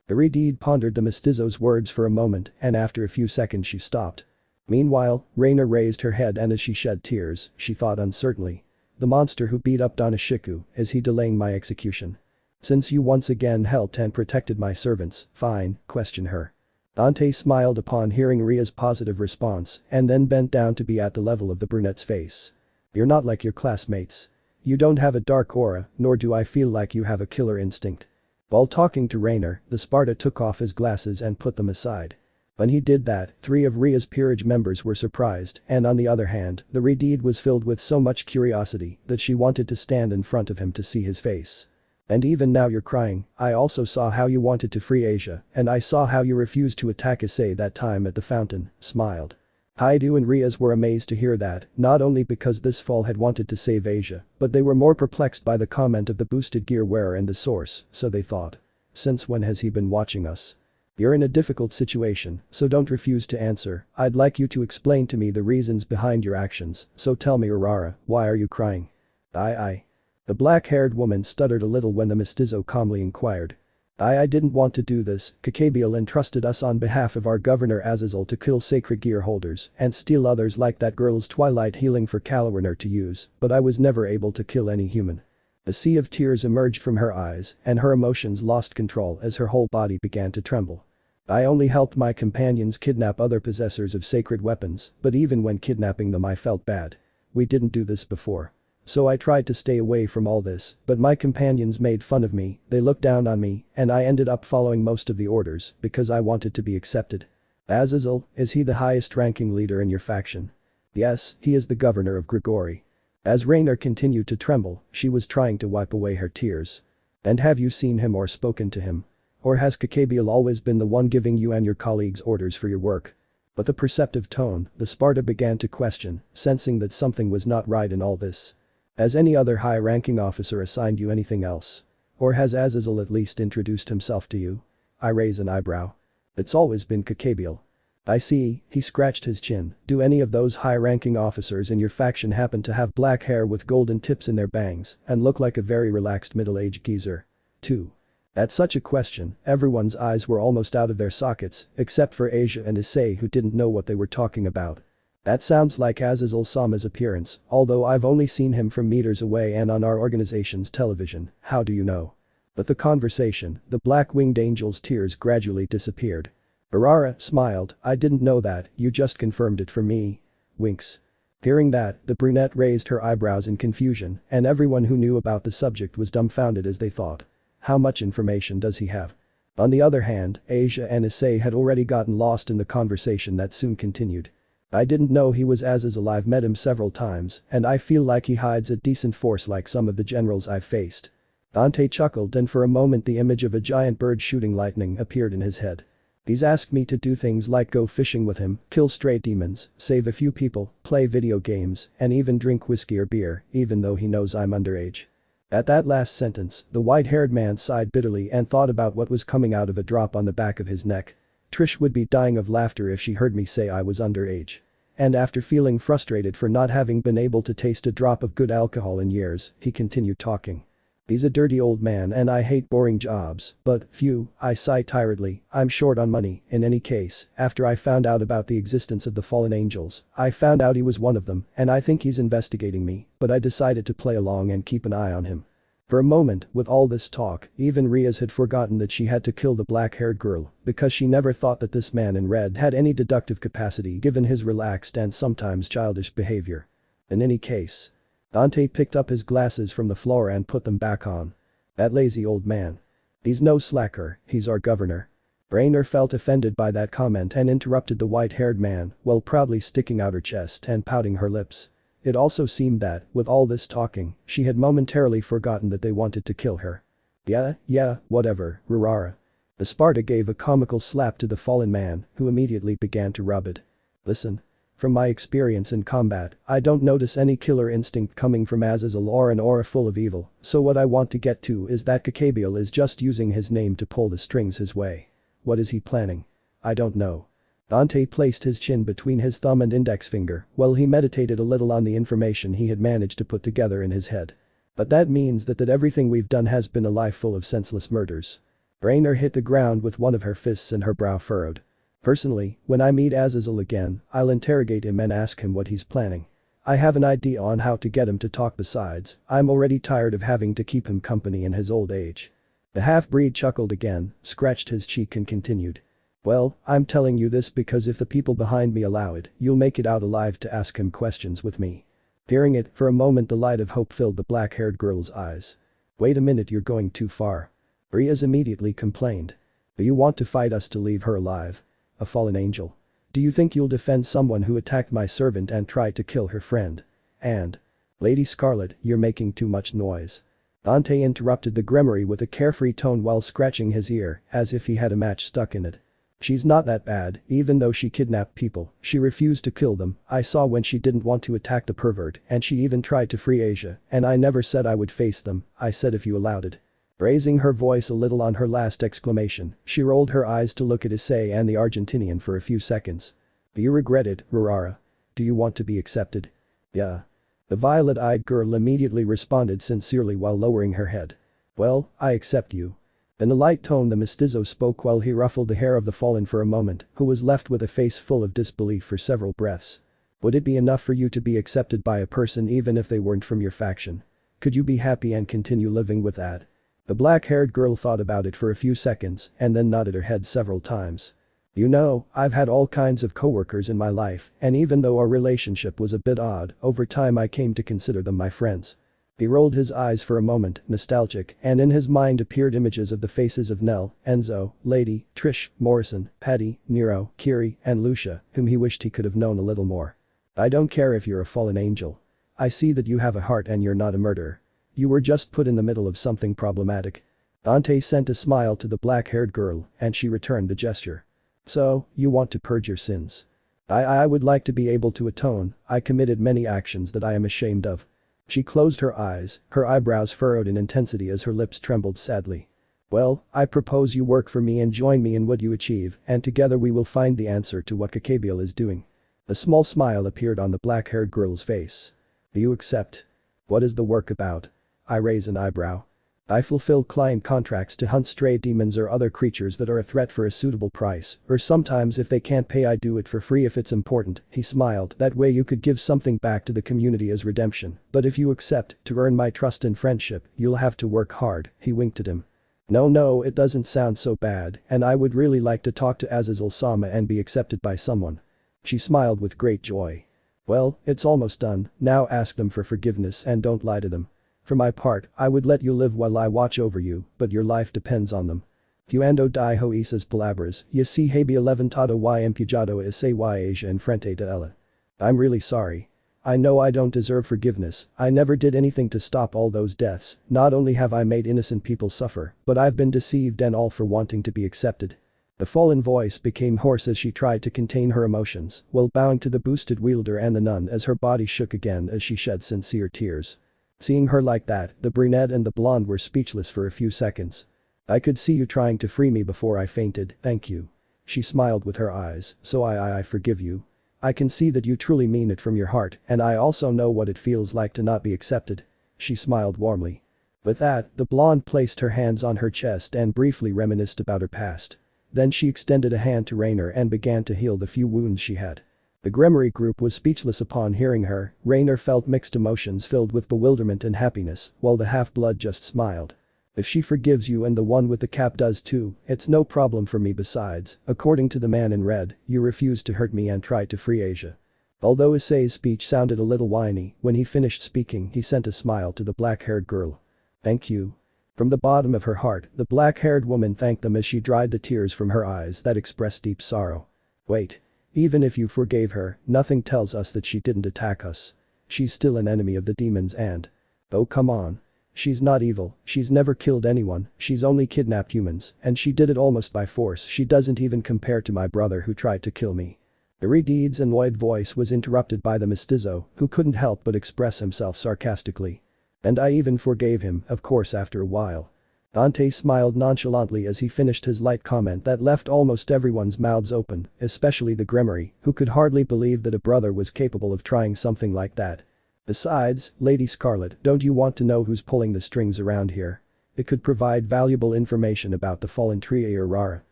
Iridide pondered the mestizo's words for a moment and after a few seconds she stopped. Meanwhile, Rainer raised her head and as she shed tears, she thought uncertainly. The monster who beat up Danashiku, is he delaying my execution? Since you once again helped and protected my servants, fine, question her. Dante smiled upon hearing Ria's positive response and then bent down to be at the level of the brunette's face. You're not like your classmates. You don't have a dark aura, nor do I feel like you have a killer instinct. While talking to Rainer, the Sparta took off his glasses and put them aside. When he did that, 3 of Ria's peerage members were surprised and on the other hand, the Iridide was filled with so much curiosity that she wanted to stand in front of him to see his face. And even now you're crying, I also saw how you wanted to free Asia and I saw how you refused to attack Issei that time at the fountain, smiled. Haidu and Riaz were amazed to hear that, not only because this fool had wanted to save Asia, but they were more perplexed by the comment of the boosted gear wearer and the source, so they thought. Since when has he been watching us? You're in a difficult situation, so don't refuse to answer. I'd like you to explain to me the reasons behind your actions, so tell me Urara, why are you crying? The black-haired woman stuttered a little when the mestizo calmly inquired. I didn't want to do this. Kakabiel entrusted us on behalf of our governor Azazel to kill sacred gear holders and steal others like that girl's twilight healing for Kalawinner to use, but I was never able to kill any human. A sea of tears emerged from her eyes, and her emotions lost control as her whole body began to tremble. I only helped my companions kidnap other possessors of sacred weapons, but even when kidnapping them I felt bad. We didn't do this before. So I tried to stay away from all this, but my companions made fun of me, they looked down on me, and I ended up following most of the orders because I wanted to be accepted. Azazel, is he the highest ranking leader in your faction? Yes, he is the governor of Grigori. As Raynor continued to tremble, she was trying to wipe away her tears. And have you seen him or spoken to him? Or has Kakabiel always been the one giving you and your colleagues orders for your work? With a perceptive tone, the Sparta began to question, sensing that something was not right in all this. Has any other high-ranking officer assigned you anything else? Or has Azazel at least introduced himself to you? I raise an eyebrow. It's always been Kakabiel. I see, he scratched his chin. Do any of those high-ranking officers in your faction happen to have black hair with golden tips in their bangs and look like a very relaxed middle-aged geezer? 2. At such a question, everyone's eyes were almost out of their sockets, except for Asia and Issei who didn't know what they were talking about. That sounds like Azazel Sama's appearance, although I've only seen him from meters away and on our organization's television. How do you know? With the conversation, the black-winged angel's tears gradually disappeared. Urara smiled, I didn't know that, you just confirmed it for me. Winks. Hearing that, the brunette raised her eyebrows in confusion, and everyone who knew about the subject was dumbfounded as they thought. How much information does he have? On the other hand, Asia and Issei had already gotten lost in the conversation that soon continued. I didn't know he was Azazel. I've met him several times, and I feel like he hides a decent force like some of the generals I've faced. Dante chuckled, and for a moment the image of a giant bird shooting lightning appeared in his head. He's asked me to do things like go fishing with him, kill stray demons, save a few people, play video games, and even drink whiskey or beer, even though he knows I'm underage. At that last sentence, the white-haired man sighed bitterly and thought about what was coming out of a drop on the back of his neck. Trish would be dying of laughter if she heard me say I was underage. And after feeling frustrated for not having been able to taste a drop of good alcohol in years, he continued talking. He's a dirty old man and I hate boring jobs, but, phew, I sigh tiredly, I'm short on money. In any case, after I found out about the existence of the fallen angels, I found out he was one of them, and I think he's investigating me, but I decided to play along and keep an eye on him. For a moment, with all this talk, even Riaz had forgotten that she had to kill the black-haired girl, because she never thought that this man in red had any deductive capacity given his relaxed and sometimes childish behavior. In any case. Dante picked up his glasses from the floor and put them back on. That lazy old man. He's no slacker, he's our governor. Raynor felt offended by that comment and interrupted the white-haired man while proudly sticking out her chest and pouting her lips. It also seemed that, with all this talking, she had momentarily forgotten that they wanted to kill her. Yeah, whatever, Rurara. The Sparta gave a comical slap to the fallen man, who immediately began to rub it. Listen. From my experience in combat, I don't notice any killer instinct coming from Azazel or an aura full of evil, so what I want to get to is that Kakabiel is just using his name to pull the strings his way. What is he planning? I don't know. Dante placed his chin between his thumb and index finger while he meditated a little on the information he had managed to put together in his head. But that means that everything we've done has been a life full of senseless murders. Raynor hit the ground with one of her fists and her brow furrowed. Personally, when I meet Azazel again, I'll interrogate him and ask him what he's planning. I have an idea on how to get him to talk. Besides, I'm already tired of having to keep him company in his old age. The half-breed chuckled again, scratched his cheek and continued. Well, I'm telling you this because if the people behind me allow it, you'll make it out alive to ask him questions with me. Hearing it, for a moment the light of hope filled the black-haired girl's eyes. Wait a minute, you're going too far. Riaz immediately complained. Do you want to fight us to leave her alive? A fallen angel. Do you think you'll defend someone who attacked my servant and tried to kill her friend? And. Lady Scarlet, you're making too much noise. Dante interrupted the grimoire with a carefree tone while scratching his ear, as if he had a match stuck in it. She's not that bad, even though she kidnapped people, she refused to kill them. I saw when she didn't want to attack the pervert and she even tried to free Asia, and I never said I would face them, I said if you allowed it. Raising her voice a little on her last exclamation, she rolled her eyes to look at Issei and the Argentinian for a few seconds. Do you regret it, Rurara? Do you want to be accepted? Yeah. The violet-eyed girl immediately responded sincerely while lowering her head. Well, I accept you. In a light tone the mestizo spoke while he ruffled the hair of the fallen for a moment, who was left with a face full of disbelief for several breaths. Would it be enough for you to be accepted by a person even if they weren't from your faction? Could you be happy and continue living with that? The black-haired girl thought about it for a few seconds and then nodded her head several times. You know, I've had all kinds of coworkers in my life, and even though our relationship was a bit odd, over time I came to consider them my friends. He rolled his eyes for a moment, nostalgic, and in his mind appeared images of the faces of Nell, Enzo, Lady, Trish, Morrison, Patty, Nero, Kiri, and Lucia, whom he wished he could have known a little more. I don't care if you're a fallen angel. I see that you have a heart and you're not a murderer. You were just put in the middle of something problematic. Dante sent a smile to the black-haired girl, and she returned the gesture. So, you want to purge your sins. I would like to be able to atone. I committed many actions that I am ashamed of. She closed her eyes, her eyebrows furrowed in intensity as her lips trembled sadly. Well, I propose you work for me and join me in what you achieve, and together we will find the answer to what Kakabiel is doing. A small smile appeared on the black-haired girl's face. Do you accept? What is the work about? I raise an eyebrow. I fulfill client contracts to hunt stray demons or other creatures that are a threat for a suitable price, or sometimes if they can't pay I do it for free if it's important. He smiled. That way you could give something back to the community as redemption, but if you accept, to earn my trust and friendship, you'll have to work hard. He winked at him. No, it doesn't sound so bad, and I would really like to talk to Azazel-sama and be accepted by someone. She smiled with great joy. Well, it's almost done, now ask them for forgiveness and don't lie to them. For my part, I would let you live while I watch over you, but your life depends on them. Cuando dijo esas palabras, y si había levantado y empujado esa Asia en frente de ella. I'm really sorry. I know I don't deserve forgiveness. I never did anything to stop all those deaths. Not only have I made innocent people suffer, but I've been deceived and all for wanting to be accepted. The fallen voice became hoarse as she tried to contain her emotions, while bowing to the boosted wielder and the nun as her body shook again as she shed sincere tears. Seeing her like that, the brunette and the blonde were speechless for a few seconds. I could see you trying to free me before I fainted, thank you. She smiled with her eyes, so I forgive you. I can see that you truly mean it from your heart, and I also know what it feels like to not be accepted. She smiled warmly. With that, the blonde placed her hands on her chest and briefly reminisced about her past. Then she extended a hand to Rainer and began to heal the few wounds she had. The Gremory group was speechless upon hearing her. Rainer felt mixed emotions filled with bewilderment and happiness, while the half-blood just smiled. If she forgives you and the one with the cap does too, it's no problem for me besides, according to the man in red, you refused to hurt me and tried to free Asia. Although Issei's speech sounded a little whiny, when he finished speaking he sent a smile to the black-haired girl. Thank you. From the bottom of her heart, the black-haired woman thanked them as she dried the tears from her eyes that expressed deep sorrow. Wait. Even if you forgave her, nothing tells us that she didn't attack us. She's still an enemy of the demons and… Oh come on. She's not evil, she's never killed anyone, she's only kidnapped humans, and she did it almost by force. She doesn't even compare to my brother who tried to kill me. Iridide's annoyed voice was interrupted by the mestizo, who couldn't help but express himself sarcastically. And I even forgave him, of course after a while. Dante smiled nonchalantly as he finished his light comment that left almost everyone's mouths open, especially the Gremory, who could hardly believe that a brother was capable of trying something like that. Besides, Lady Scarlet, don't you want to know who's pulling the strings around here? It could provide valuable information about the fallen Tria Rara.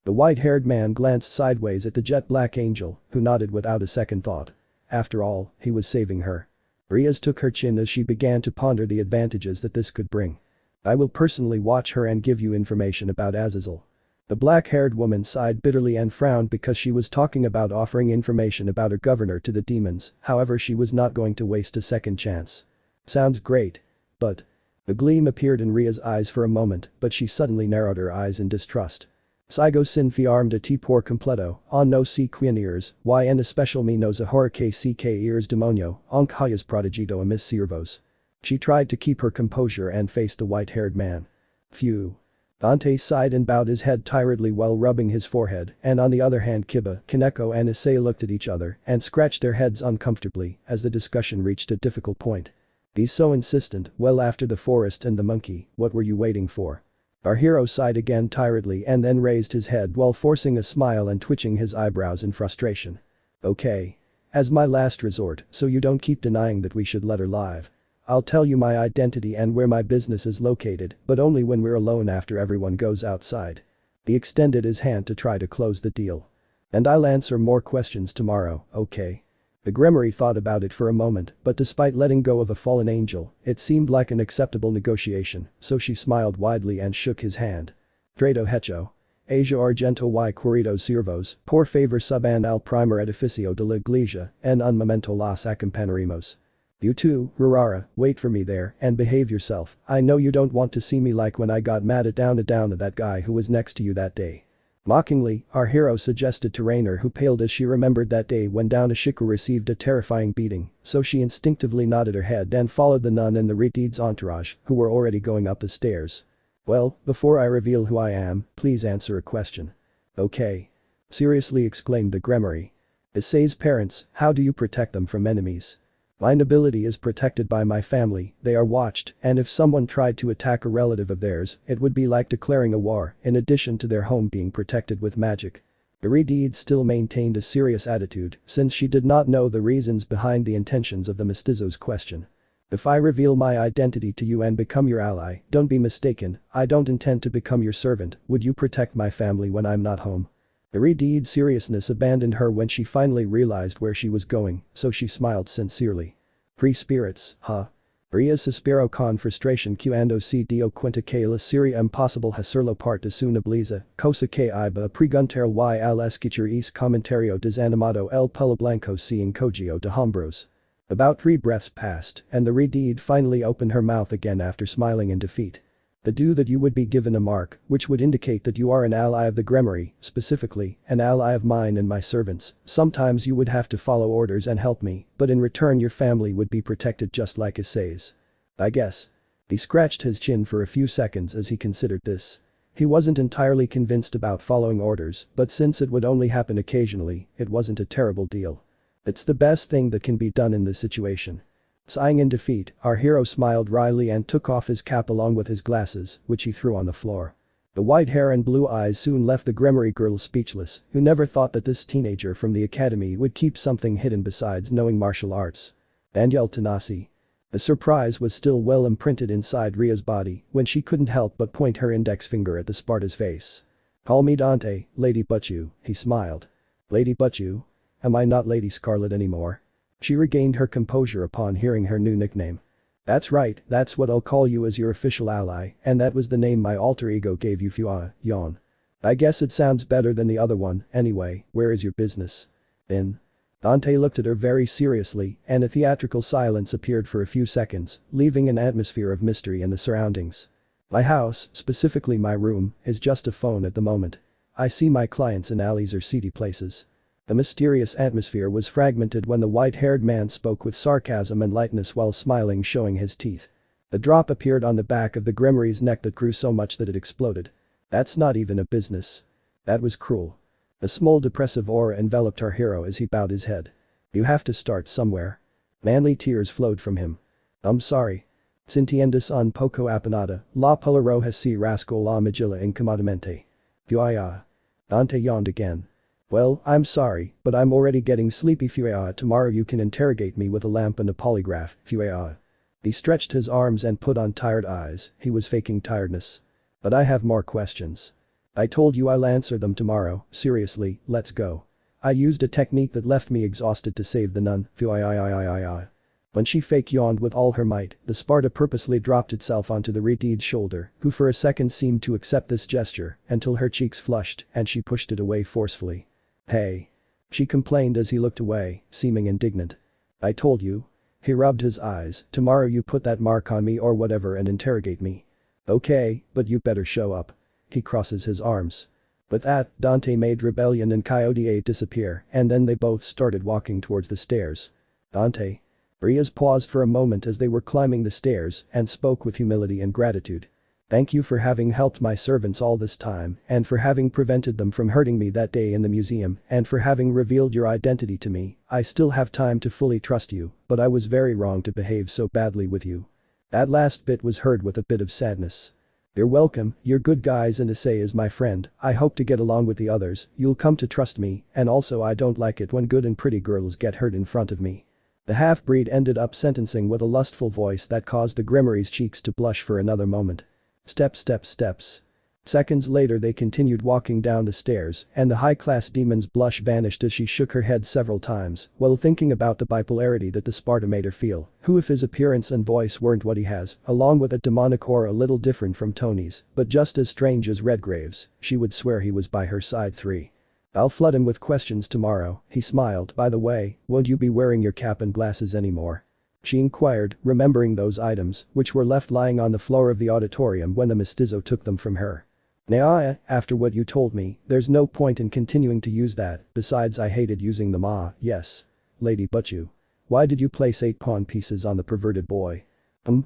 The white-haired man glanced sideways at the jet-black angel, who nodded without a second thought. After all, he was saving her. Riaz took her chin as she began to ponder the advantages that this could bring. I will personally watch her and give you information about Azazel. The black-haired woman sighed bitterly and frowned because she was talking about offering information about her governor to the demons, however she was not going to waste a second chance. Sounds great. But… A gleam appeared in Ria's eyes for a moment, but she suddenly narrowed her eyes in distrust. Sigo sin fiarm de ti por completo, on no si quienes, y en especial me nos ahora que si que eres demonio, aunque hayas prodigido a mis siervos. She tried to keep her composure and faced the white-haired man. Phew. Dante sighed and bowed his head tiredly while rubbing his forehead, and on the other hand Kiba, Kaneko and Issei looked at each other and scratched their heads uncomfortably as the discussion reached a difficult point. He's so insistent, well after the forest and the monkey, what were you waiting for? Our hero sighed again tiredly and then raised his head while forcing a smile and twitching his eyebrows in frustration. Okay. As my last resort, so you don't keep denying that we should let her live. I'll tell you my identity and where my business is located, but only when we're alone after everyone goes outside. He extended his hand to try to close the deal. And I'll answer more questions tomorrow, okay? The Gremory thought about it for a moment, but despite letting go of a fallen angel, it seemed like an acceptable negotiation, so she smiled widely and shook his hand. Trato hecho. Asia Argento y Corridos Siervos, por favor suban al primer edificio de la iglesia, en un momento las acompañaremos. You too, Rurara, wait for me there and behave yourself. I know you don't want to see me like when I got mad at that guy who was next to you that day. Mockingly, our hero suggested to Rainer, who paled as she remembered that day when Shiku received a terrifying beating, so she instinctively nodded her head and followed the nun and the Redeed's entourage, who were already going up the stairs. Well, before I reveal who I am, please answer a question. Okay. Seriously, exclaimed the Gremory. Issei's parents, how do you protect them from enemies? My nobility is protected by my family, they are watched, and if someone tried to attack a relative of theirs, it would be like declaring a war, in addition to their home being protected with magic. Redeed still maintained a serious attitude, since she did not know the reasons behind the intentions of the mestizo's question. If I reveal my identity to you and become your ally, don't be mistaken, I don't intend to become your servant. Would you protect my family when I'm not home? Redeed's seriousness abandoned her when she finally realized where she was going, so she smiled sincerely. Free spirits, huh? Ria suspiro con frustration cuando se dio cuenta que la serie imposible hacerlo parte su nobleza, cosa que iba preguntar y al escuchar ese comentario desanimado el pelo blanco se encogió de hombros. About 3 breaths passed, and the Redeed finally opened her mouth again after smiling in defeat. The do that you would be given a mark, which would indicate that you are an ally of the Gremory, specifically, an ally of mine and my servants. Sometimes you would have to follow orders and help me, but in return your family would be protected just like Issei's. I guess. He scratched his chin for a few seconds as he considered this. He wasn't entirely convinced about following orders, but since it would only happen occasionally, it wasn't a terrible deal. It's the best thing that can be done in this situation. Sighing in defeat, our hero smiled wryly and took off his cap along with his glasses, which he threw on the floor. The white hair and blue eyes soon left the Gremory girl speechless, who never thought that this teenager from the academy would keep something hidden besides knowing martial arts. Daniel Tanasi. The surprise was still well imprinted inside Ria's body when she couldn't help but point her index finger at the Sparta's face. Call me Dante, Lady Butchu, he smiled. Lady Butchu? Am I not Lady Scarlet anymore? She regained her composure upon hearing her new nickname. That's right, that's what I'll call you as your official ally, and that was the name my alter ego gave you, Fua, yawn. I guess it sounds better than the other one, anyway, where is your business? In. Dante looked at her very seriously, and a theatrical silence appeared for a few seconds, leaving an atmosphere of mystery in the surroundings. My house, specifically my room, is just a phone at the moment. I see my clients in alleys or seedy places. The mysterious atmosphere was fragmented when the white-haired man spoke with sarcasm and lightness while smiling, showing his teeth. A drop appeared on the back of the Gremory's neck that grew so much that it exploded. That's not even a business. That was cruel. A small depressive aura enveloped our hero as he bowed his head. You have to start somewhere. Manly tears flowed from him. I'm sorry. Sintiendas un poco apenada, la pulla roja si rasco la magilla incomodamente. Fuaya. Dante yawned again. Well, I'm sorry, but I'm already getting sleepy. Fuaya, tomorrow you can interrogate me with a lamp and a polygraph. Fuaya. He stretched his arms and put on tired eyes, he was faking tiredness. But I have more questions. I told you I'll answer them tomorrow, seriously, let's go. I used a technique that left me exhausted to save the nun. Fuaya. When she fake yawned with all her might, the Sparta purposely dropped itself onto the Redeed's shoulder, who for a second seemed to accept this gesture, until her cheeks flushed and she pushed it away forcefully. Hey. She complained as he looked away, seeming indignant. I told you. He rubbed his eyes, tomorrow you put that mark on me or whatever and interrogate me. Okay, but you better show up. He crosses his arms. With that, Dante made Rebellion and Coyote disappear, and then they both started walking towards the stairs. Dante. Riaz paused for a moment as they were climbing the stairs and spoke with humility and gratitude. Thank you for having helped my servants all this time and for having prevented them from hurting me that day in the museum and for having revealed your identity to me. I still have time to fully trust you, but I was very wrong to behave so badly with you. That last bit was heard with a bit of sadness. You're welcome, you're good guys and Issei is my friend, I hope to get along with the others, you'll come to trust me, and also I don't like it when good and pretty girls get hurt in front of me. The half-breed ended up sentencing with a lustful voice that caused the Grimmery's cheeks to blush for another moment. Steps, steps, steps. Seconds later they continued walking down the stairs and the high-class demon's blush vanished as she shook her head several times while thinking about the bipolarity that the Sparta made her feel, who if his appearance and voice weren't what he has, along with a demonic aura a little different from Tony's, but just as strange as Redgrave's, she would swear he was by her side. 3. I'll flood him with questions tomorrow, he smiled. By the way, won't you be wearing your cap and glasses anymore? She inquired, remembering those items, which were left lying on the floor of the auditorium when the mestizo took them from her. Nah, after what you told me, there's no point in continuing to use that, besides I hated using them. Yes. Lady Butchu. Why did you place 8 pawn pieces on the perverted boy?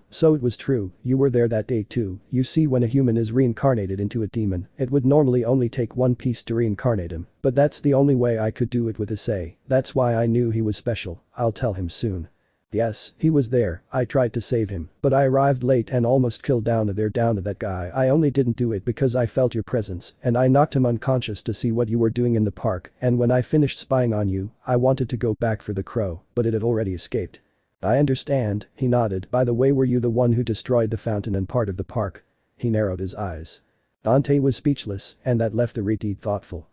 So it was true, you were there that day too. You see, when a human is reincarnated into a demon, it would normally only take 1 piece to reincarnate him, but that's the only way I could do it with Issei. That's why I knew he was special. I'll tell him soon. Yes, he was there, I tried to save him, but I arrived late and almost killed down that guy. I only didn't do it because I felt your presence and I knocked him unconscious to see what you were doing in the park, and when I finished spying on you, I wanted to go back for the crow, but it had already escaped. I understand, he nodded. By the way, were you the one who destroyed the fountain and part of the park? He narrowed his eyes. Dante was speechless, and that left the Redeed thoughtful.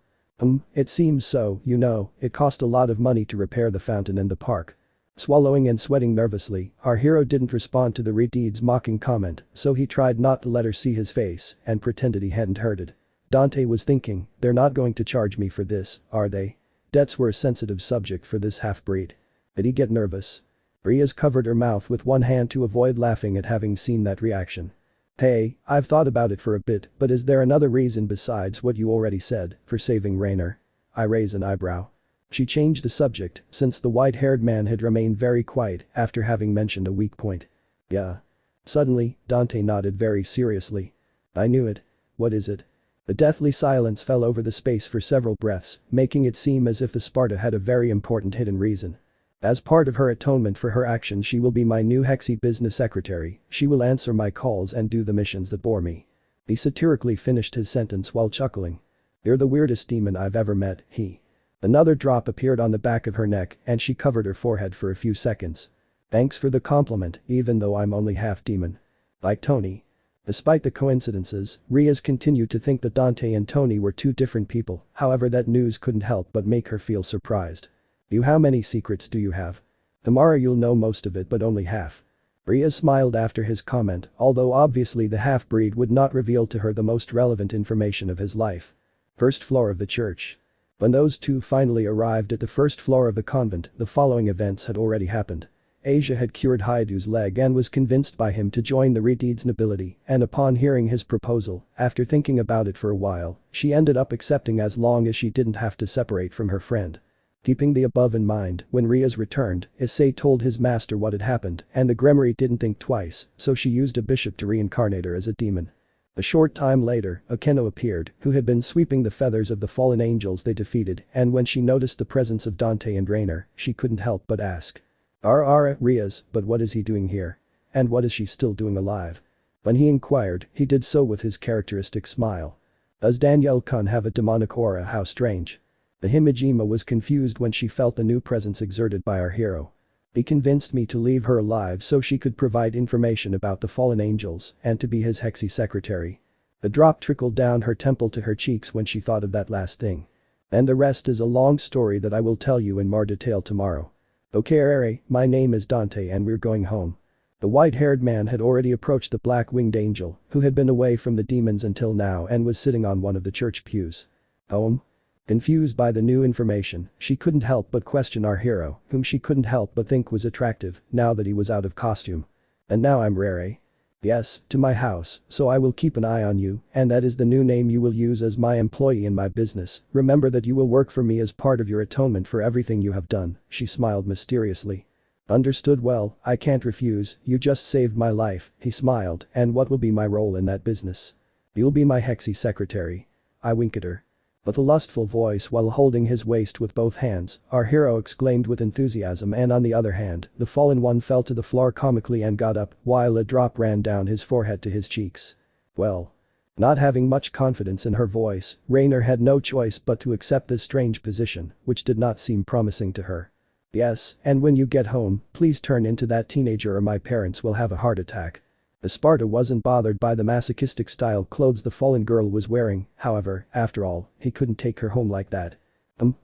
It seems so, you know, it cost a lot of money to repair the fountain and the park. Swallowing and sweating nervously, our hero didn't respond to the Redeed's mocking comment, so he tried not to let her see his face and pretended he hadn't heard it. Dante was thinking, they're not going to charge me for this, are they? Debts were a sensitive subject for this half-breed. Did he get nervous? Riaz covered her mouth with one hand to avoid laughing at having seen that reaction. Hey, I've thought about it for a bit, but is there another reason besides what you already said, for saving Rainer? I raise an eyebrow. She changed the subject, since the white-haired man had remained very quiet after having mentioned a weak point. Yeah. Suddenly, Dante nodded very seriously. I knew it. What is it? The deathly silence fell over the space for several breaths, making it seem as if the Sparta had a very important hidden reason. As part of her atonement for her actions, she will be my new Hexy business secretary. She will answer my calls and do the missions that bore me. He satirically finished his sentence while chuckling. You're the weirdest demon I've ever met, he. Another drop appeared on the back of her neck and she covered her forehead for a few seconds. Thanks for the compliment, even though I'm only half demon. Like Tony. Despite the coincidences, Riaz continued to think that Dante and Tony were 2 different people, however that news couldn't help but make her feel surprised. How many secrets do you have? Tomorrow you'll know most of it but only half. Riaz smiled after his comment, although obviously the half-breed would not reveal to her the most relevant information of his life. First floor of the church. When those 2 finally arrived at the first floor of the convent, the following events had already happened. Asia had cured Haidu's leg and was convinced by him to join the Redeed's nobility, and upon hearing his proposal, after thinking about it for a while, she ended up accepting as long as she didn't have to separate from her friend. Keeping the above in mind, when Riaz returned, Issei told his master what had happened and the Grimoire didn't think twice, so she used a bishop to reincarnate her as a demon. A short time later, Akeno appeared, who had been sweeping the feathers of the fallen angels they defeated, and when she noticed the presence of Dante and Rainer, she couldn't help but ask. Riaz, but what is he doing here? And what is she still doing alive? When he inquired, he did so with his characteristic smile. Does Danielle-kun have a demonic aura? How strange. The Himejima was confused when she felt the new presence exerted by our hero. He convinced me to leave her alive so she could provide information about the fallen angels and to be his Hexy secretary. The drop trickled down her temple to her cheeks when she thought of that last thing. And the rest is a long story that I will tell you in more detail tomorrow. Okay, my name is Dante and we're going home. The white-haired man had already approached the black-winged angel, who had been away from the demons until now and was sitting on one of the church pews. Home? Confused by the new information, she couldn't help but question our hero, whom she couldn't help but think was attractive, now that he was out of costume. And now I'm Rere. Yes, to my house, so I will keep an eye on you, and that is the new name you will use as my employee in my business. Remember that you will work for me as part of your atonement for everything you have done, she smiled mysteriously. Understood. Well, I can't refuse, you just saved my life, he smiled, and what will be my role in that business? You'll be my Hexy secretary. I winked at her. With a lustful voice while holding his waist with both hands, our hero exclaimed with enthusiasm, and on the other hand, the fallen one fell to the floor comically and got up while a drop ran down his forehead to his cheeks. Well. Not having much confidence in her voice, Rainer had no choice but to accept this strange position, which did not seem promising to her. Yes, and when you get home, please turn into that teenager or my parents will have a heart attack. The Sparta wasn't bothered by the masochistic style clothes the fallen girl was wearing, however, after all, he couldn't take her home like that.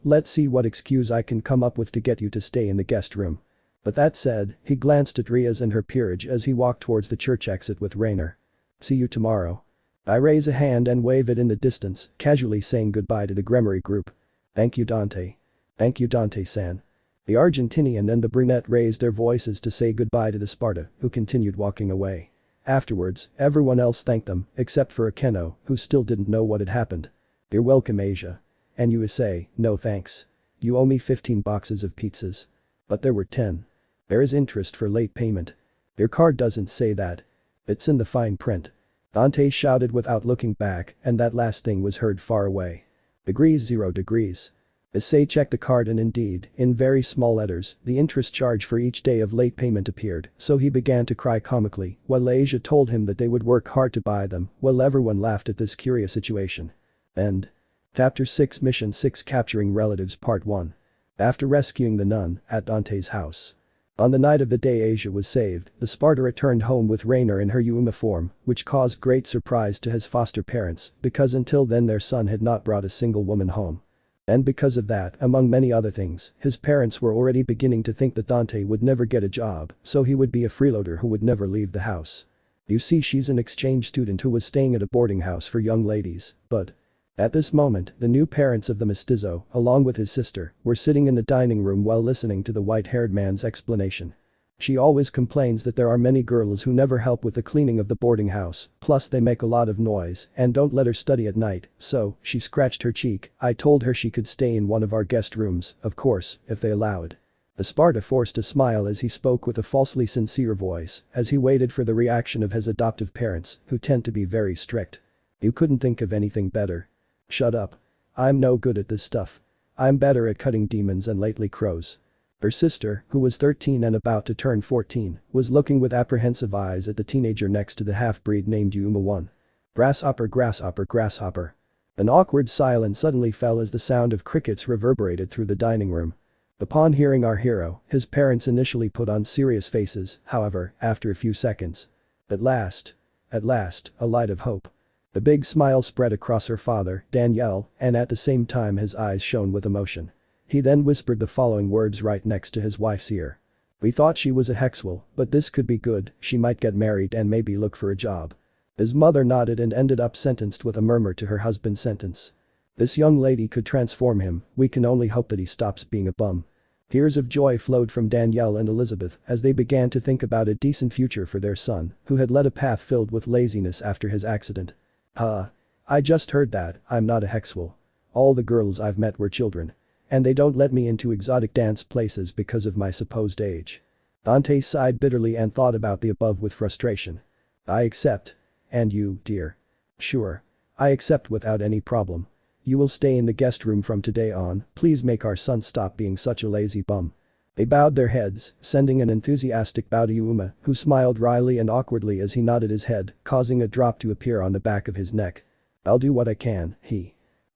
Let's see what excuse I can come up with to get you to stay in the guest room. But that said, he glanced at Riaz and her peerage as he walked towards the church exit with Rainer. See you tomorrow. I raise a hand and wave it in the distance, casually saying goodbye to the Gremory group. Thank you, Dante. Thank you, Dante-san. The Argentinian and the brunette raised their voices to say goodbye to the Sparta, who continued walking away. Afterwards, everyone else thanked them, except for Akeno, who still didn't know what had happened. You're welcome, Asia. And USA, no thanks. You owe me 15 boxes of pizzas. But there were 10. There is interest for late payment. Your card doesn't say that. It's in the fine print. Dante shouted without looking back, and that last thing was heard far away. Degrees 0 degrees. Issei checked the card and indeed, in very small letters, the interest charge for each day of late payment appeared, so he began to cry comically, while Asia told him that they would work hard to buy them, while everyone laughed at this curious situation. End. Chapter 6 Mission 6 Capturing Relatives Part 1. After rescuing the nun, at Dante's house. On the night of the day Asia was saved, the Sparta returned home with Rainer in her Yuma form, which caused great surprise to his foster parents, because until then their son had not brought a single woman home. And because of that, among many other things, his parents were already beginning to think that Dante would never get a job, so he would be a freeloader who would never leave the house. You see, she's an exchange student who was staying at a boarding house for young ladies, but at this moment, the new parents of the mestizo, along with his sister, were sitting in the dining room while listening to the white-haired man's explanation. She always complains that there are many girls who never help with the cleaning of the boarding house, plus they make a lot of noise and don't let her study at night, so, she scratched her cheek, I told her she could stay in one of our guest rooms, of course, if they allowed. The Sparta forced a smile as he spoke with a falsely sincere voice, as he waited for the reaction of his adoptive parents, who tend to be very strict. You couldn't think of anything better. Shut up. I'm no good at this stuff. I'm better at cutting demons and lately crows. Her sister, who was 13 and about to turn 14, was looking with apprehensive eyes at the teenager next to the half-breed named Yuma-1. Grasshopper, grasshopper, grasshopper. An awkward silence suddenly fell as the sound of crickets reverberated through the dining room. Upon hearing our hero, his parents initially put on serious faces, however, after a few seconds. At last, a light of hope. A big smile spread across her father, Danielle, and at the same time his eyes shone with emotion. He then whispered the following words right next to his wife's ear. We thought she was a Hexwell, but this could be good, she might get married and maybe look for a job. His mother nodded and ended up sentenced with a murmur to her husband's sentence. This young lady could transform him, we can only hope that he stops being a bum. Tears of joy flowed from Danielle and Elizabeth as they began to think about a decent future for their son, who had led a path filled with laziness after his accident. I just heard that, I'm not a Hexwell. All the girls I've met were children. And they don't let me into exotic dance places because of my supposed age. Dante sighed bitterly and thought about the above with frustration. I accept. And you, dear? Sure. I accept without any problem. You will stay in the guest room from today on, please make our son stop being such a lazy bum. They bowed their heads, sending an enthusiastic bow to Yuma, who smiled wryly and awkwardly as he nodded his head, causing a drop to appear on the back of his neck. I'll do what I can,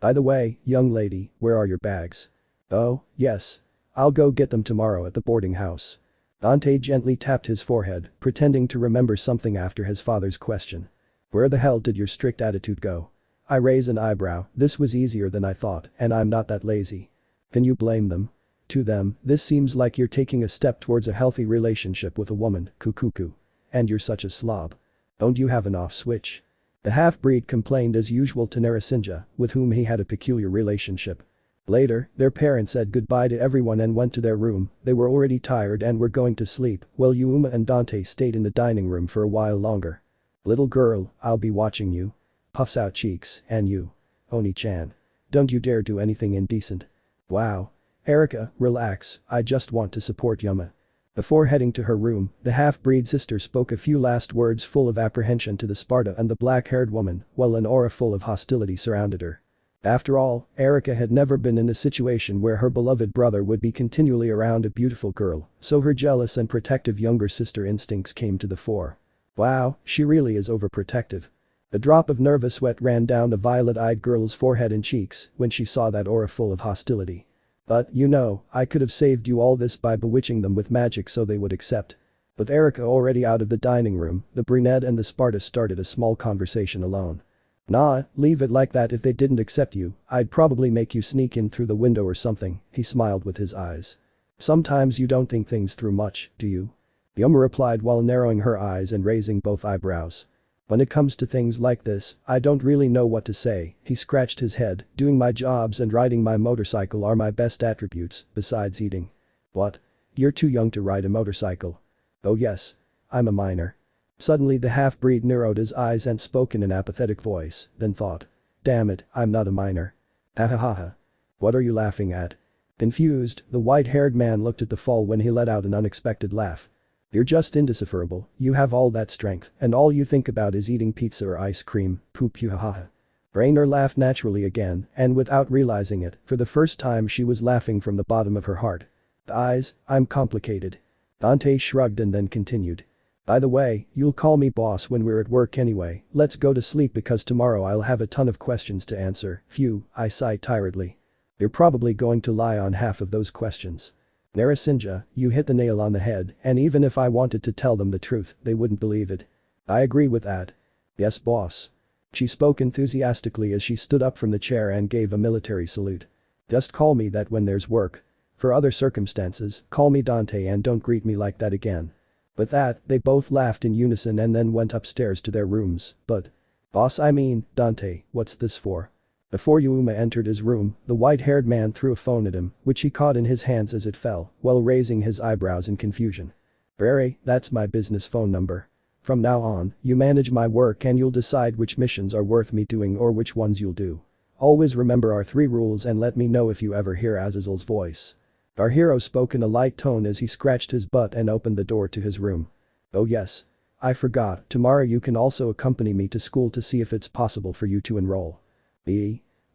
By the way, young lady, where are your bags? Oh, yes. I'll go get them tomorrow at the boarding house. Dante gently tapped his forehead, pretending to remember something after his father's question. Where the hell did your strict attitude go? I raise an eyebrow, this was easier than I thought, and I'm not that lazy. Can you blame them? To them, this seems like you're taking a step towards a healthy relationship with a woman, cuckoo. And you're such a slob. Don't you have an off switch? The half-breed complained as usual to Narasinja, with whom he had a peculiar relationship. Later, their parents said goodbye to everyone and went to their room, they were already tired and were going to sleep, while Yuma and Dante stayed in the dining room for a while longer. Little girl, I'll be watching you. Puffs out cheeks, and you. Oni-chan. Don't you dare do anything indecent. Wow. Erica, relax, I just want to support Yuma. Before heading to her room, the half-breed sister spoke a few last words full of apprehension to the Sparta and the black-haired woman, while an aura full of hostility surrounded her. After all, Erica had never been in a situation where her beloved brother would be continually around a beautiful girl, so her jealous and protective younger sister instincts came to the fore. Wow, she really is overprotective. A drop of nervous sweat ran down the violet-eyed girl's forehead and cheeks when she saw that aura full of hostility. But, you know, I could have saved you all this by bewitching them with magic so they would accept. With Erica already out of the dining room, the brunette and the Sparta started a small conversation alone. Nah, leave it like that. If they didn't accept you, I'd probably make you sneak in through the window or something, he smiled with his eyes. Sometimes you don't think things through much, do you? Yuma replied while narrowing her eyes and raising both eyebrows. When it comes to things like this, I don't really know what to say, he scratched his head. Doing my jobs and riding my motorcycle are my best attributes, besides eating. What? You're too young to ride a motorcycle. Oh yes. I'm a minor. Suddenly the half-breed narrowed his eyes and spoke in an apathetic voice, then thought. Damn it, I'm not a minor. Ha ha ha ha. What are you laughing at? Confused, the white-haired man looked at the foal when he let out an unexpected laugh. You're just indecipherable, you have all that strength, and all you think about is eating pizza or ice cream, poop you ha ha ha. Rainer laughed naturally again, and without realizing it, for the first time she was laughing from the bottom of her heart. The eyes, I'm complicated. Dante shrugged and then continued. By the way, you'll call me boss when we're at work anyway, let's go to sleep because tomorrow I'll have a ton of questions to answer. Phew, I sighed tiredly. You're probably going to lie on half of those questions. Narasimha, you hit the nail on the head, and even if I wanted to tell them the truth, they wouldn't believe it. I agree with that. Yes boss. She spoke enthusiastically as she stood up from the chair and gave a military salute. Just call me that when there's work. For other circumstances, call me Dante and don't greet me like that again. With that, they both laughed in unison and then went upstairs to their rooms, but… Boss, I mean, Dante, what's this for? Before Yuma entered his room, the white-haired man threw a phone at him, which he caught in his hands as it fell, while raising his eyebrows in confusion. Barry, that's my business phone number. From now on, you manage my work and you'll decide which missions are worth me doing or which ones you'll do. Always remember our 3 rules and let me know if you ever hear Azazel's voice. Our hero spoke in a light tone as he scratched his butt and opened the door to his room. Oh yes. I forgot, tomorrow you can also accompany me to school to see if it's possible for you to enroll.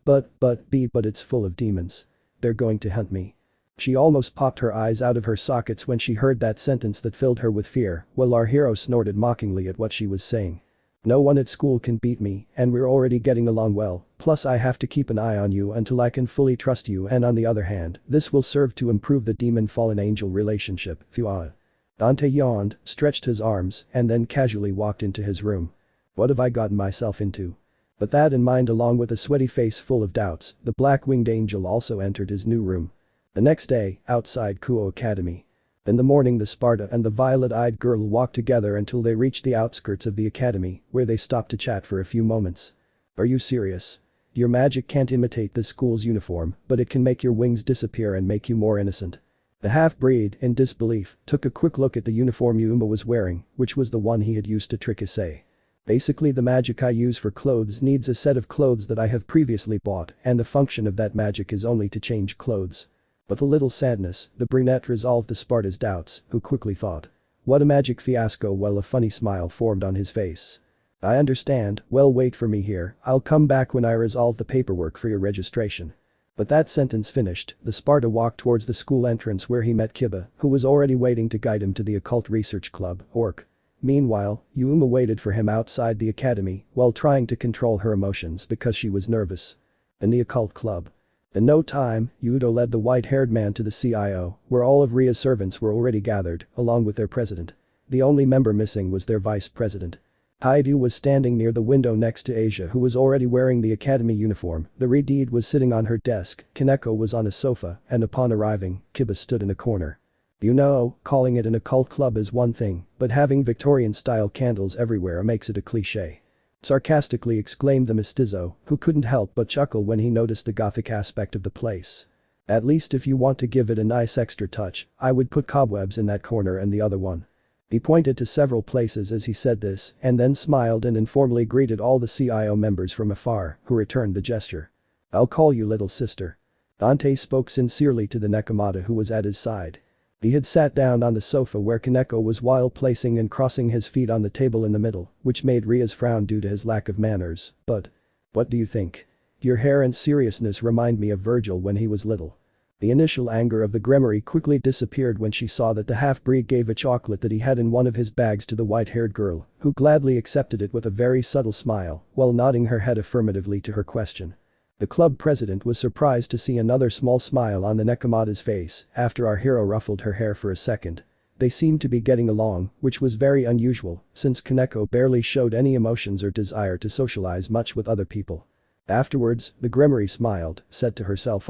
But it's full of demons. They're going to hunt me. She almost popped her eyes out of her sockets when she heard that sentence that filled her with fear, while our hero snorted mockingly at what she was saying. No one at school can beat me, and we're already getting along well, plus I have to keep an eye on you until I can fully trust you, and on the other hand, this will serve to improve the demon-fallen angel relationship. Phew. Dante yawned, stretched his arms, and then casually walked into his room. What have I gotten myself into? With that in mind, along with a sweaty face full of doubts, the black-winged angel also entered his new room. The next day, outside Kuo Academy. In the morning, the Sparta and the violet-eyed girl walked together until they reached the outskirts of the academy, where they stopped to chat for a few moments. Are you serious? Your magic can't imitate the school's uniform, but it can make your wings disappear and make you more innocent. The half-breed, in disbelief, took a quick look at the uniform Yuma was wearing, which was the one he had used to trick Issei. Basically, the magic I use for clothes needs a set of clothes that I have previously bought, and the function of that magic is only to change clothes. With a little sadness, the brunette resolved the Sparta's doubts, who quickly thought. What a magic fiasco, while a funny smile formed on his face. I understand, well wait for me here, I'll come back when I resolve the paperwork for your registration. But that sentence finished, the Sparta walked towards the school entrance where he met Kiba, who was already waiting to guide him to the Occult Research Club, ORC. Meanwhile, Yuma waited for him outside the academy while trying to control her emotions because she was nervous. In the Occult Club. In no time, Yudo led the white-haired man to the CIO, where all of Ria's servants were already gathered, along with their president. The only member missing was their vice president. Haidu was standing near the window next to Asia, who was already wearing the academy uniform. The Redeed was sitting on her desk, Kaneko was on a sofa, and upon arriving, Kiba stood in a corner. You know, calling it an occult club is one thing, but having Victorian-style candles everywhere makes it a cliché. Sarcastically exclaimed the mestizo, who couldn't help but chuckle when he noticed the gothic aspect of the place. At least if you want to give it a nice extra touch, I would put cobwebs in that corner and the other one. He pointed to several places as he said this, and then smiled and informally greeted all the CIO members from afar, who returned the gesture. I'll call you little sister. Dante spoke sincerely to the Nekomata who was at his side. He had sat down on the sofa where Kaneko was while placing and crossing his feet on the table in the middle, which made Ria's frown due to his lack of manners, but… What do you think? Your hair and seriousness remind me of Virgil when he was little. The initial anger of the Grimoire quickly disappeared when she saw that the half-breed gave a chocolate that he had in one of his bags to the white-haired girl, who gladly accepted it with a very subtle smile, while nodding her head affirmatively to her question. The club president was surprised to see another small smile on the Nekomata's face after our hero ruffled her hair for a second. They seemed to be getting along, which was very unusual since Kaneko barely showed any emotions or desire to socialize much with other people. Afterwards, the Grimoire smiled, said to herself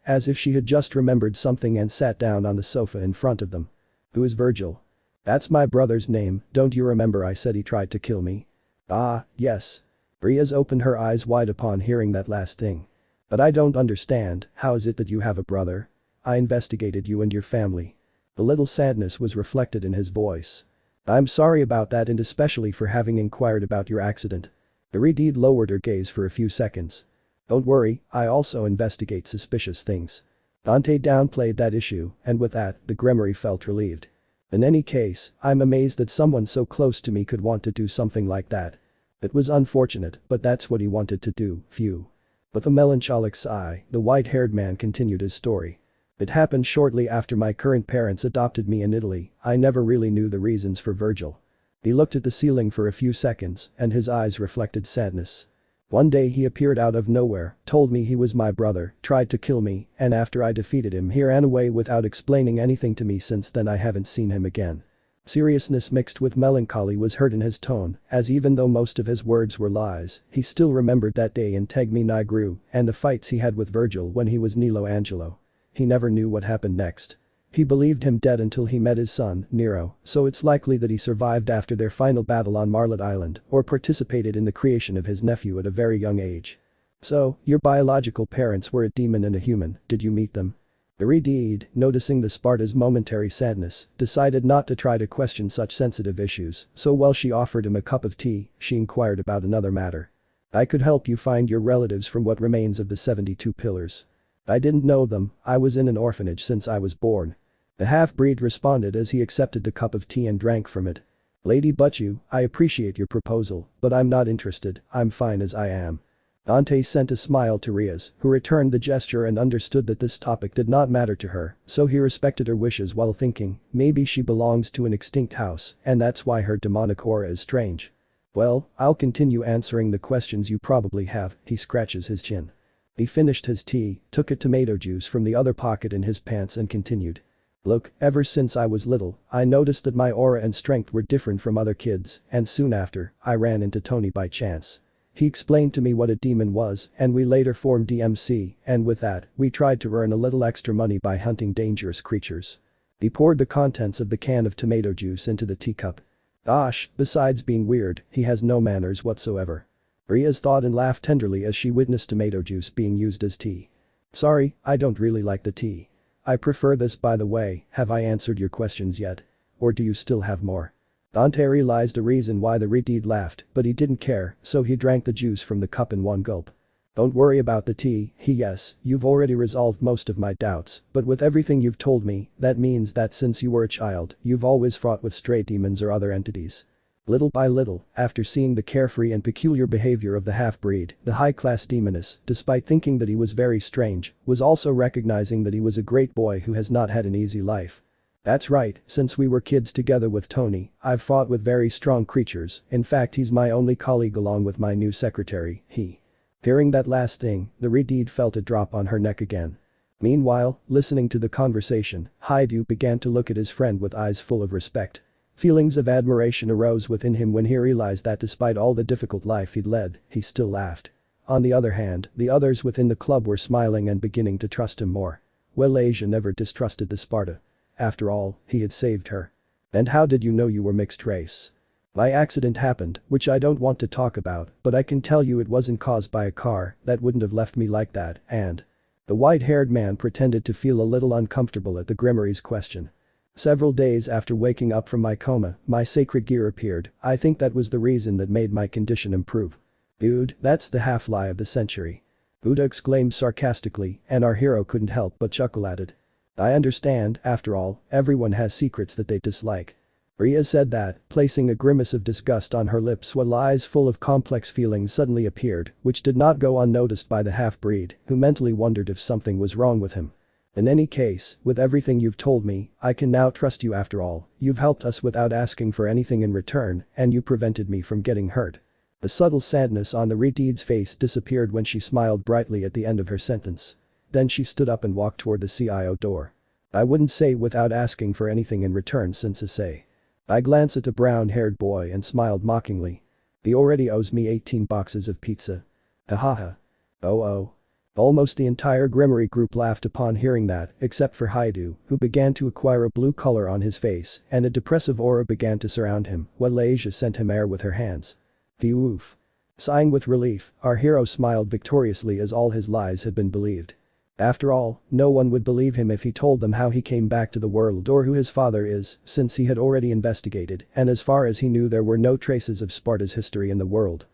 as if she had just remembered something and sat down on the sofa in front of them. Who is Virgil? That's my brother's name, don't you remember I said he tried to kill me? Ah, yes. Riaz opened her eyes wide upon hearing that last thing. But I don't understand, how is it that you have a brother? I investigated you and your family. A little sadness was reflected in his voice. I'm sorry about that and especially for having inquired about your accident. Iridide lowered her gaze for a few seconds. Don't worry, I also investigate suspicious things. Dante downplayed that issue, and with that, the Grimoire felt relieved. In any case, I'm amazed that someone so close to me could want to do something like that. It was unfortunate, but that's what he wanted to do, phew. With a melancholic sigh, the white-haired man continued his story. It happened shortly after my current parents adopted me in Italy. I never really knew the reasons for Virgil. He looked at the ceiling for a few seconds, and his eyes reflected sadness. One day he appeared out of nowhere, told me he was my brother, tried to kill me, and after I defeated him he ran away without explaining anything to me. Since then I haven't seen him again. Seriousness mixed with melancholy was heard in his tone, as even though most of his words were lies, he still remembered that day in Tegmi Nigru and the fights he had with Virgil when he was Nilo Angelo. He never knew what happened next. He believed him dead until he met his son, Nero, so it's likely that he survived after their final battle on Marlet Island or participated in the creation of his nephew at a very young age. So, your biological parents were a demon and a human, did you meet them? Iridide, noticing the Sparta's momentary sadness, decided not to try to question such sensitive issues, so while she offered him a cup of tea, she inquired about another matter. I could help you find your relatives from what remains of the 72 pillars. I didn't know them, I was in an orphanage since I was born. The half-breed responded as he accepted the cup of tea and drank from it. Lady Butchu, I appreciate your proposal, but I'm not interested, I'm fine as I am. Dante sent a smile to Riaz, who returned the gesture and understood that this topic did not matter to her, so he respected her wishes while thinking, maybe she belongs to an extinct house, and that's why her demonic aura is strange. Well, I'll continue answering the questions you probably have, he scratches his chin. He finished his tea, took a tomato juice from the other pocket in his pants and continued. Look, ever since I was little, I noticed that my aura and strength were different from other kids, and soon after, I ran into Tony by chance. He explained to me what a demon was, and we later formed DMC, and with that, we tried to earn a little extra money by hunting dangerous creatures. He poured the contents of the can of tomato juice into the teacup. Gosh, besides being weird, he has no manners whatsoever. Riaz thought and laughed tenderly as she witnessed tomato juice being used as tea. Sorry, I don't really like the tea. I prefer this. By the way, have I answered your questions yet? Or do you still have more? Dante realized a reason why the Iridide laughed, but he didn't care, so he drank the juice from the cup in one gulp. Don't worry about the tea, yes, you've already resolved most of my doubts, but with everything you've told me, that means that since you were a child, you've always fought with stray demons or other entities. Little by little, after seeing the carefree and peculiar behavior of the half-breed, the high-class demoness, despite thinking that he was very strange, was also recognizing that he was a great boy who has not had an easy life. That's right, since we were kids together with Tony, I've fought with very strong creatures, in fact he's my only colleague along with my new secretary, he. Hearing that last thing, the Iridide felt a drop on her neck again. Meanwhile, listening to the conversation, Haidu began to look at his friend with eyes full of respect. Feelings of admiration arose within him when he realized that despite all the difficult life he'd led, he still laughed. On the other hand, the others within the club were smiling and beginning to trust him more. Well, Asia never distrusted the Sparta. After all, he had saved her. And how did you know you were mixed race? By accident happened, which I don't want to talk about, but I can tell you it wasn't caused by a car that wouldn't have left me like that, and… The white-haired man pretended to feel a little uncomfortable at the Grimorie's question. Several days after waking up from my coma, my sacred gear appeared. I think that was the reason that made my condition improve. Dude, that's the half-lie of the century. Buddha exclaimed sarcastically, and our hero couldn't help but chuckle at it. I understand, after all, everyone has secrets that they dislike. Riaz said that, placing a grimace of disgust on her lips while eyes full of complex feelings suddenly appeared, which did not go unnoticed by the half-breed, who mentally wondered if something was wrong with him. In any case, with everything you've told me, I can now trust you after all, you've helped us without asking for anything in return, and you prevented me from getting hurt. The subtle sadness on the Redeed's face disappeared when she smiled brightly at the end of her sentence. Then she stood up and walked toward the CIO door. I wouldn't say without asking for anything in return, Sensei. I glanced at the brown-haired boy and smiled mockingly. He already owes me 18 boxes of pizza. Hahaha. Oh. Almost the entire Grimoire group laughed upon hearing that, except for Haidu, who began to acquire a blue color on his face and a depressive aura began to surround him while Asia sent him air with her hands. Oof. Sighing with relief, our hero smiled victoriously as all his lies had been believed. After all, no one would believe him if he told them how he came back to the world or who his father is, since he had already investigated, and as far as he knew there were no traces of Sparta's history in the world.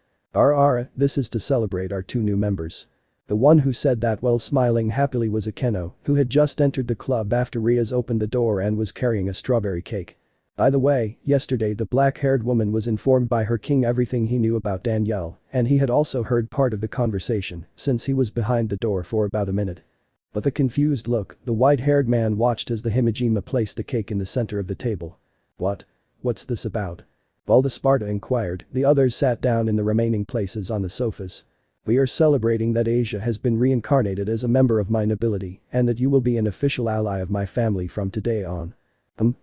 This is to celebrate our 2 new members. The one who said that while smiling happily was Akeno, who had just entered the club after Riaz opened the door and was carrying a strawberry cake. By the way, yesterday the black-haired woman was informed by her king everything he knew about Danielle, and he had also heard part of the conversation, since he was behind the door for about a minute. With a confused look, the white-haired man watched as the Himejima placed the cake in the center of the table. What's this about? While the Sparta inquired, the others sat down in the remaining places on the sofas. We are celebrating that Asia has been reincarnated as a member of my nobility and that you will be an official ally of my family from today on.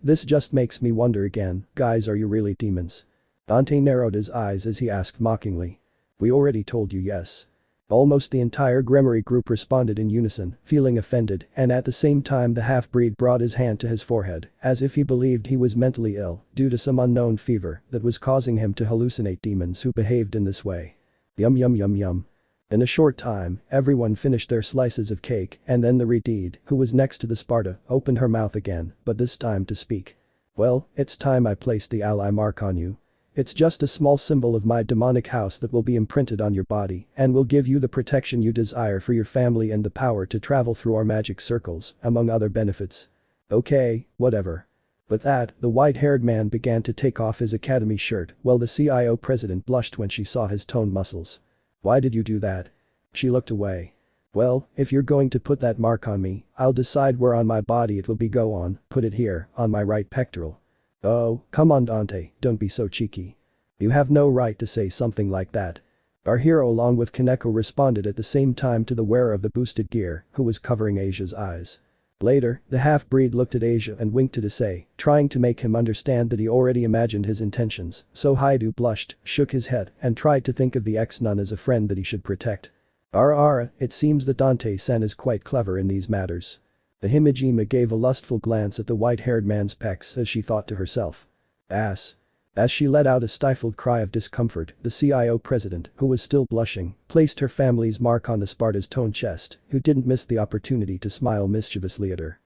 This just makes me wonder again, guys, are you really demons? Dante narrowed his eyes as he asked mockingly. We already told you yes. Almost the entire Grimoire group responded in unison, feeling offended, and at the same time the half-breed brought his hand to his forehead, as if he believed he was mentally ill due to some unknown fever that was causing him to hallucinate demons who behaved in this way. Yum. In a short time, everyone finished their slices of cake and then the Redeed, who was next to the Sparta, opened her mouth again, but this time to speak. Well, it's time I placed the ally mark on you. It's just a small symbol of my demonic house that will be imprinted on your body and will give you the protection you desire for your family and the power to travel through our magic circles, among other benefits. Okay, whatever. With that, the white-haired man began to take off his academy shirt while the CIO president blushed when she saw his toned muscles. Why did you do that? She looked away. Well, if you're going to put that mark on me, I'll decide where on my body it will be. Go on, put it here, on my right pectoral. Oh, come on Dante, don't be so cheeky. You have no right to say something like that. Our hero along with Kaneko responded at the same time to the wearer of the boosted gear, who was covering Asia's eyes. Later, the half-breed looked at Asia and winked at Issei, trying to make him understand that he already imagined his intentions, so Haidu blushed, shook his head, and tried to think of the ex-nun as a friend that he should protect. It seems that Dante-san is quite clever in these matters. The Himejima gave a lustful glance at the white-haired man's pecs as she thought to herself. Ass. As she let out a stifled cry of discomfort, the CIO president, who was still blushing, placed her family's mark on the Sparta's toned chest, who didn't miss the opportunity to smile mischievously at her.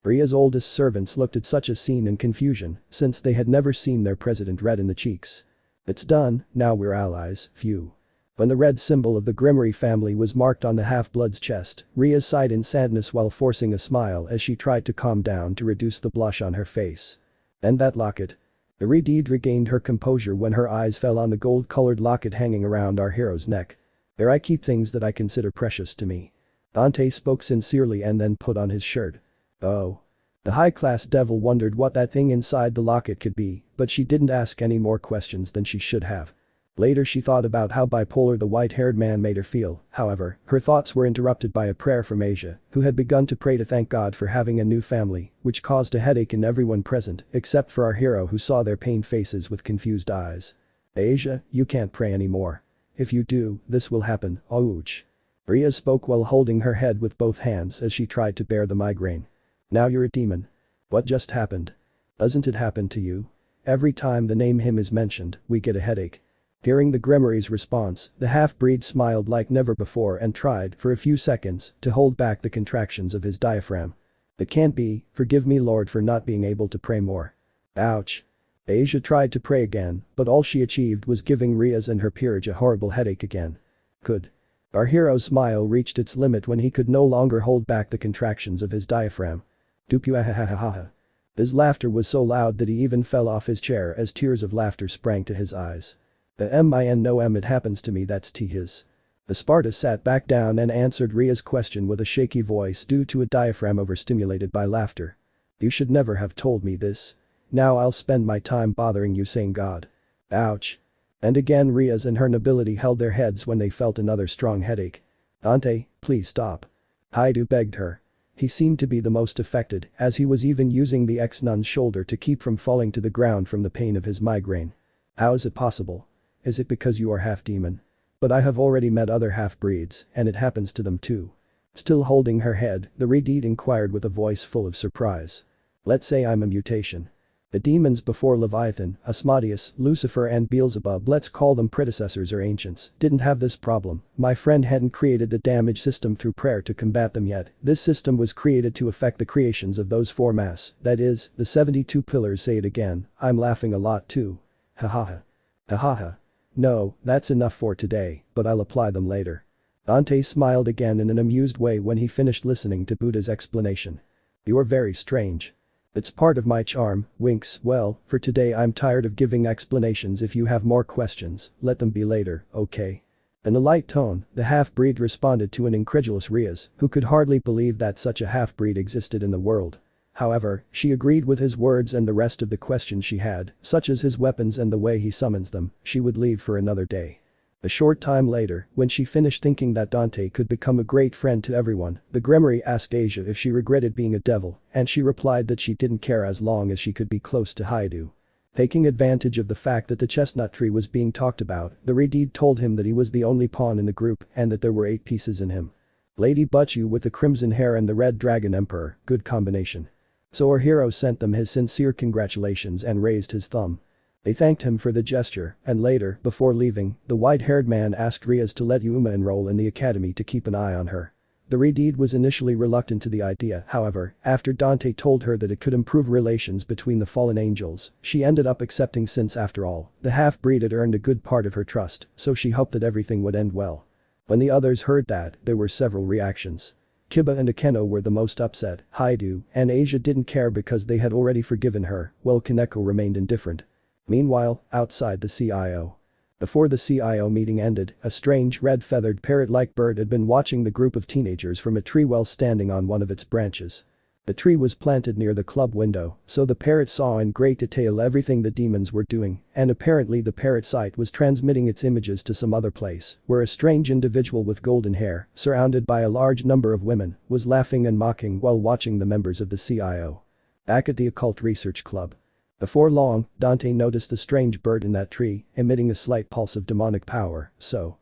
Ria's oldest servants looked at such a scene in confusion, since they had never seen their president red in the cheeks. It's done, now we're allies, phew. When the red symbol of the Grimoire family was marked on the half-blood's chest, Ria sighed in sadness while forcing a smile as she tried to calm down to reduce the blush on her face. And that locket. The Redeed regained her composure when her eyes fell on the gold-colored locket hanging around our hero's neck. There I keep things that I consider precious to me. Dante spoke sincerely and then put on his shirt. Oh. The high-class devil wondered what that thing inside the locket could be, but she didn't ask any more questions than she should have. Later she thought about how bipolar the white-haired man made her feel, however, her thoughts were interrupted by a prayer from Asia, who had begun to pray to thank God for having a new family, which caused a headache in everyone present except for our hero who saw their pained faces with confused eyes. Asia, you can't pray anymore. If you do, this will happen, ouch. Ria spoke while holding her head with both hands as she tried to bear the migraine. Now you're a demon. What just happened? Doesn't it happen to you? Every time the name him is mentioned, we get a headache. Hearing the Grimoire's response, the half-breed smiled like never before and tried, for a few seconds, to hold back the contractions of his diaphragm. It can't be, forgive me Lord for not being able to pray more. Ouch. Asia tried to pray again, but all she achieved was giving Riaz and her peerage a horrible headache again. Good. Our hero's smile reached its limit when he could no longer hold back the contractions of his diaphragm. Dupuahahahaha. His laughter was so loud that he even fell off his chair as tears of laughter sprang to his eyes. It happens to me, that's his. The Sparta sat back down and answered Ria's question with a shaky voice due to a diaphragm overstimulated by laughter. You should never have told me this. Now I'll spend my time bothering you saying God. Ouch. And again Riaz and her nobility held their heads when they felt another strong headache. Dante, please stop. Haidu begged her. He seemed to be the most affected, as he was even using the ex-nun's shoulder to keep from falling to the ground from the pain of his migraine. How is it possible? Is it because you are half-demon? But I have already met other half-breeds, and it happens to them too. Still holding her head, the Redeed inquired with a voice full of surprise. Let's say I'm a mutation. The demons before Leviathan, Asmodeus, Lucifer and Beelzebub, let's call them predecessors or ancients, didn't have this problem. My friend hadn't created the damage system through prayer to combat them yet. This system was created to affect the creations of those four mass, that is, the 72 pillars. Say it again, I'm laughing a lot too. Ha ha ha. Ha ha ha. No, that's enough for today, but I'll apply them later. Dante smiled again in an amused way when he finished listening to Buddha's explanation. You're very strange. It's part of my charm, winks. Well, for today I'm tired of giving explanations. If you have more questions, let them be later, okay? In a light tone, the half-breed responded to an incredulous Riaz, who could hardly believe that such a half-breed existed in the world. However, she agreed with his words and the rest of the questions she had, such as his weapons and the way he summons them. She would leave for another day. A short time later, when she finished thinking that Dante could become a great friend to everyone, the Grimoire asked Asia if she regretted being a devil, and she replied that she didn't care as long as she could be close to Haidu. Taking advantage of the fact that the chestnut tree was being talked about, the Redeed told him that he was the only pawn in the group and that there were 8 pieces in him. Lady Butchu with the crimson hair and the red dragon emperor, good combination. So our hero sent them his sincere congratulations and raised his thumb. They thanked him for the gesture, and later, before leaving, the white-haired man asked Riaz to let Yuma enroll in the academy to keep an eye on her. The Redeed was initially reluctant to the idea, however, after Dante told her that it could improve relations between the fallen angels, she ended up accepting since after all, the half-breed had earned a good part of her trust, so she hoped that everything would end well. When the others heard that, there were several reactions. Kiba and Akeno were the most upset, Haidu and Asia didn't care because they had already forgiven her, while Kaneko remained indifferent. Meanwhile, outside the CIO. Before the CIO meeting ended, a strange red-feathered parrot-like bird had been watching the group of teenagers from a tree while standing on one of its branches. The tree was planted near the club window, so the parrot saw in great detail everything the demons were doing, and apparently the parrot sight was transmitting its images to some other place, where a strange individual with golden hair, surrounded by a large number of women, was laughing and mocking while watching the members of the CIO. Back at the Occult Research Club. Before long, Dante noticed a strange bird in that tree, emitting a slight pulse of demonic power, so.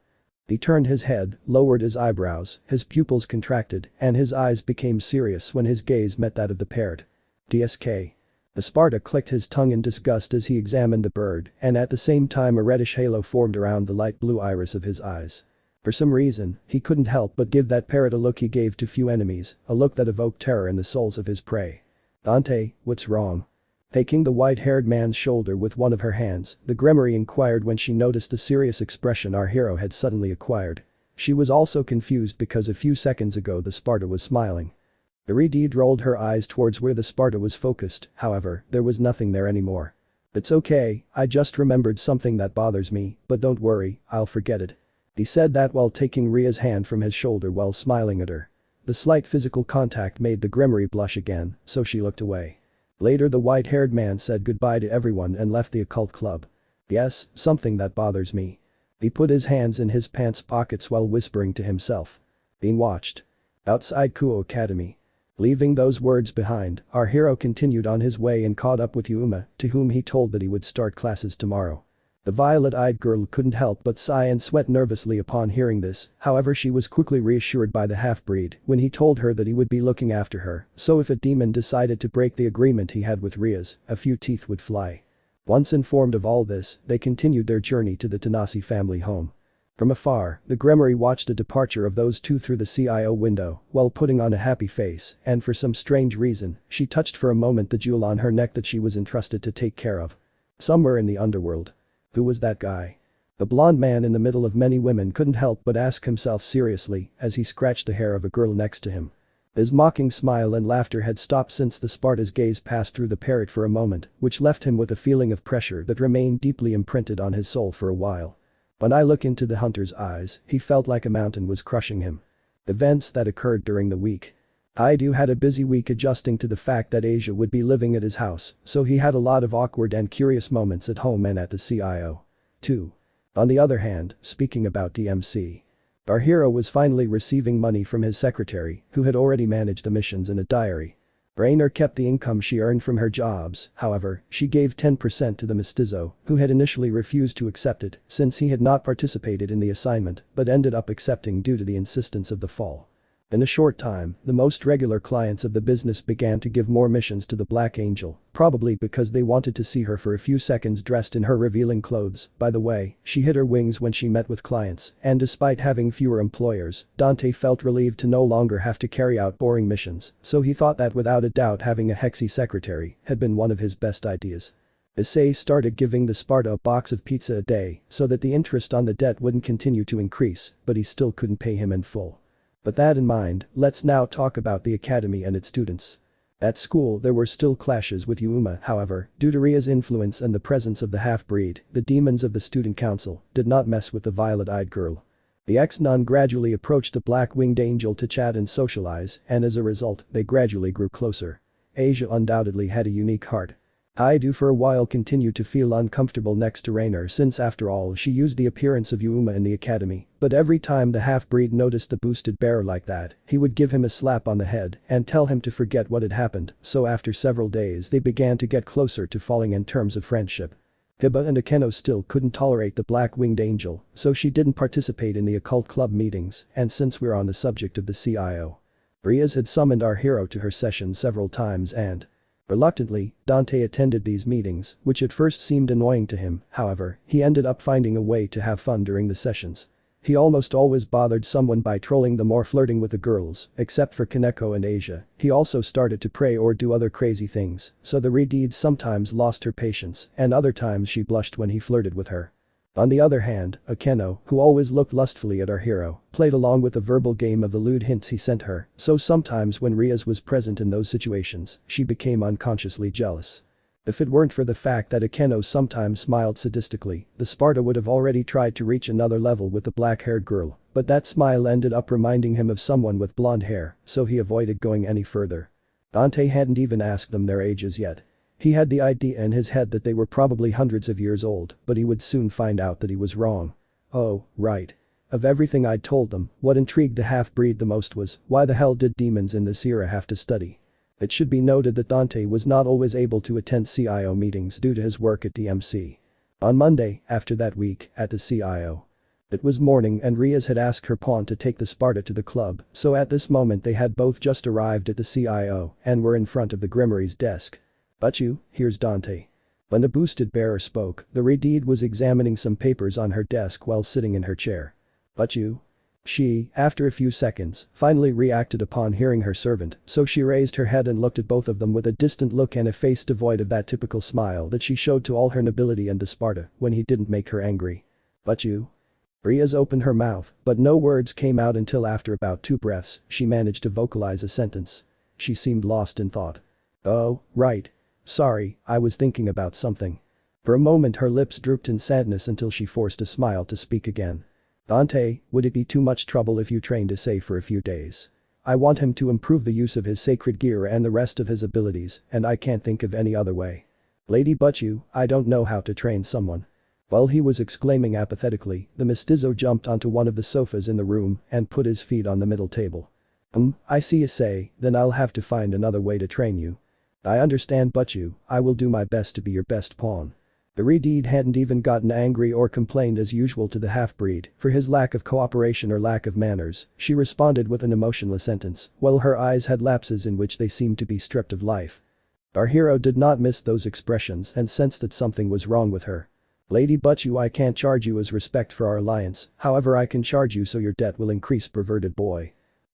He turned his head, lowered his eyebrows, his pupils contracted, and his eyes became serious when his gaze met that of the parrot. DSK. The Sparta clicked his tongue in disgust as he examined the bird, and at the same time a reddish halo formed around the light blue iris of his eyes. For some reason, he couldn't help but give that parrot a look he gave to few enemies, a look that evoked terror in the souls of his prey. Dante, what's wrong? Taking the white-haired man's shoulder with one of her hands, the Grimoire inquired when she noticed the serious expression our hero had suddenly acquired. She was also confused because a few seconds ago the Sparta was smiling. The Redeed rolled her eyes towards where the Sparta was focused, however, there was nothing there anymore. It's okay, I just remembered something that bothers me, but don't worry, I'll forget it. He said that while taking Ria's hand from his shoulder while smiling at her. The slight physical contact made the Grimoire blush again, so she looked away. Later the white-haired man said goodbye to everyone and left the occult club. Yes, something that bothers me. He put his hands in his pants pockets while whispering to himself. Being watched. Outside Kuo Academy. Leaving those words behind, our hero continued on his way and caught up with Yuma, to whom he told that he would start classes tomorrow. The violet-eyed girl couldn't help but sigh and sweat nervously upon hearing this, however she was quickly reassured by the half-breed when he told her that he would be looking after her, so if a demon decided to break the agreement he had with Riaz, a few teeth would fly. Once informed of all this, they continued their journey to the Tanasi family home. From afar, the Grimoire watched the departure of those two through the CIO window while putting on a happy face, and for some strange reason, she touched for a moment the jewel on her neck that she was entrusted to take care of. Somewhere in the underworld. Who was that guy? The blonde man in the middle of many women couldn't help but ask himself seriously as he scratched the hair of a girl next to him. His mocking smile and laughter had stopped since the Sparta's gaze passed through the parrot for a moment, which left him with a feeling of pressure that remained deeply imprinted on his soul for a while. When I look into the hunter's eyes, he felt like a mountain was crushing him. Events that occurred during the week. Haidu had a busy week adjusting to the fact that Asia would be living at his house, so he had a lot of awkward and curious moments at home and at the CIO. 2. On the other hand, speaking about DMC. Our hero was finally receiving money from his secretary, who had already managed the missions in a diary. Rainer kept the income she earned from her jobs, however, she gave 10% to the mestizo, who had initially refused to accept it since he had not participated in the assignment but ended up accepting due to the insistence of the fall. In a short time, the most regular clients of the business began to give more missions to the Black Angel, probably because they wanted to see her for a few seconds dressed in her revealing clothes. By the way, she hid her wings when she met with clients, and despite having fewer employers, Dante felt relieved to no longer have to carry out boring missions, so he thought that without a doubt having a Hexy secretary had been one of his best ideas. Issei started giving the Sparta a box of pizza a day so that the interest on the debt wouldn't continue to increase, but he still couldn't pay him in full. With that in mind, let's now talk about the academy and its students. At school there were still clashes with Yuma, however, due to Ria's influence and the presence of the half-breed, the demons of the student council did not mess with the violet-eyed girl. The ex-nun gradually approached the black-winged angel to chat and socialize, and as a result, they gradually grew closer. Asia undoubtedly had a unique heart. Haidu for a while continued to feel uncomfortable next to Rainer since after all she used the appearance of Yuma in the academy, but every time the half-breed noticed the boosted bearer like that, he would give him a slap on the head and tell him to forget what had happened, so after several days they began to get closer to falling in terms of friendship. Hiba and Akeno still couldn't tolerate the black-winged angel, so she didn't participate in the occult club meetings, and since we're on the subject of the CIO. Rias had summoned our hero to her session several times and reluctantly, Dante attended these meetings, which at first seemed annoying to him, however, he ended up finding a way to have fun during the sessions. He almost always bothered someone by trolling them or flirting with the girls, except for Kaneko and Asia. He also started to pray or do other crazy things, so the Redeed sometimes lost her patience and other times she blushed when he flirted with her. On the other hand, Akeno, who always looked lustfully at our hero, played along with the verbal game of the lewd hints he sent her, so sometimes when Rias was present in those situations, she became unconsciously jealous. If it weren't for the fact that Akeno sometimes smiled sadistically, the Sparta would have already tried to reach another level with the black-haired girl, but that smile ended up reminding him of someone with blonde hair, so he avoided going any further. Dante hadn't even asked them their ages yet. He had the idea in his head that they were probably hundreds of years old, but he would soon find out that he was wrong. Oh, right. Of everything I'd told them, what intrigued the half-breed the most was, why the hell did demons in this era have to study? It should be noted that Dante was not always able to attend CIO meetings due to his work at DMC. On Monday, after that week, at the CIO. It was morning and Rias had asked her pawn to take the Sparta to the club, so at this moment they had both just arrived at the CIO and were in front of the Grimory's desk. "But you, here's Dante." When the boosted bearer spoke, the Redeed was examining some papers on her desk while sitting in her chair. "But you?" She, after a few seconds, finally reacted upon hearing her servant, so she raised her head and looked at both of them with a distant look and a face devoid of that typical smile that she showed to all her nobility and the Sparta when he didn't make her angry. "But you?" Rias opened her mouth, but no words came out until after about 2 breaths, she managed to vocalize a sentence. She seemed lost in thought. "Oh, right. Sorry, I was thinking about something." For a moment her lips drooped in sadness until she forced a smile to speak again. "Dante, would it be too much trouble if you trained Issei for a few days? I want him to improve the use of his sacred gear and the rest of his abilities, and I can't think of any other way." "Lady Butchu, I don't know how to train someone." While he was exclaiming apathetically, the mestizo jumped onto one of the sofas in the room and put his feet on the middle table. I see Issei, then I'll have to find another way to train you." "I understand Butchu, I will do my best to be your best pawn." The Redeed hadn't even gotten angry or complained as usual to the half-breed for his lack of cooperation or lack of manners, she responded with an emotionless sentence, while her eyes had lapses in which they seemed to be stripped of life. Our hero did not miss those expressions and sensed that something was wrong with her. "Lady Butchu, I can't charge you as respect for our alliance, however I can charge you so your debt will increase, perverted boy."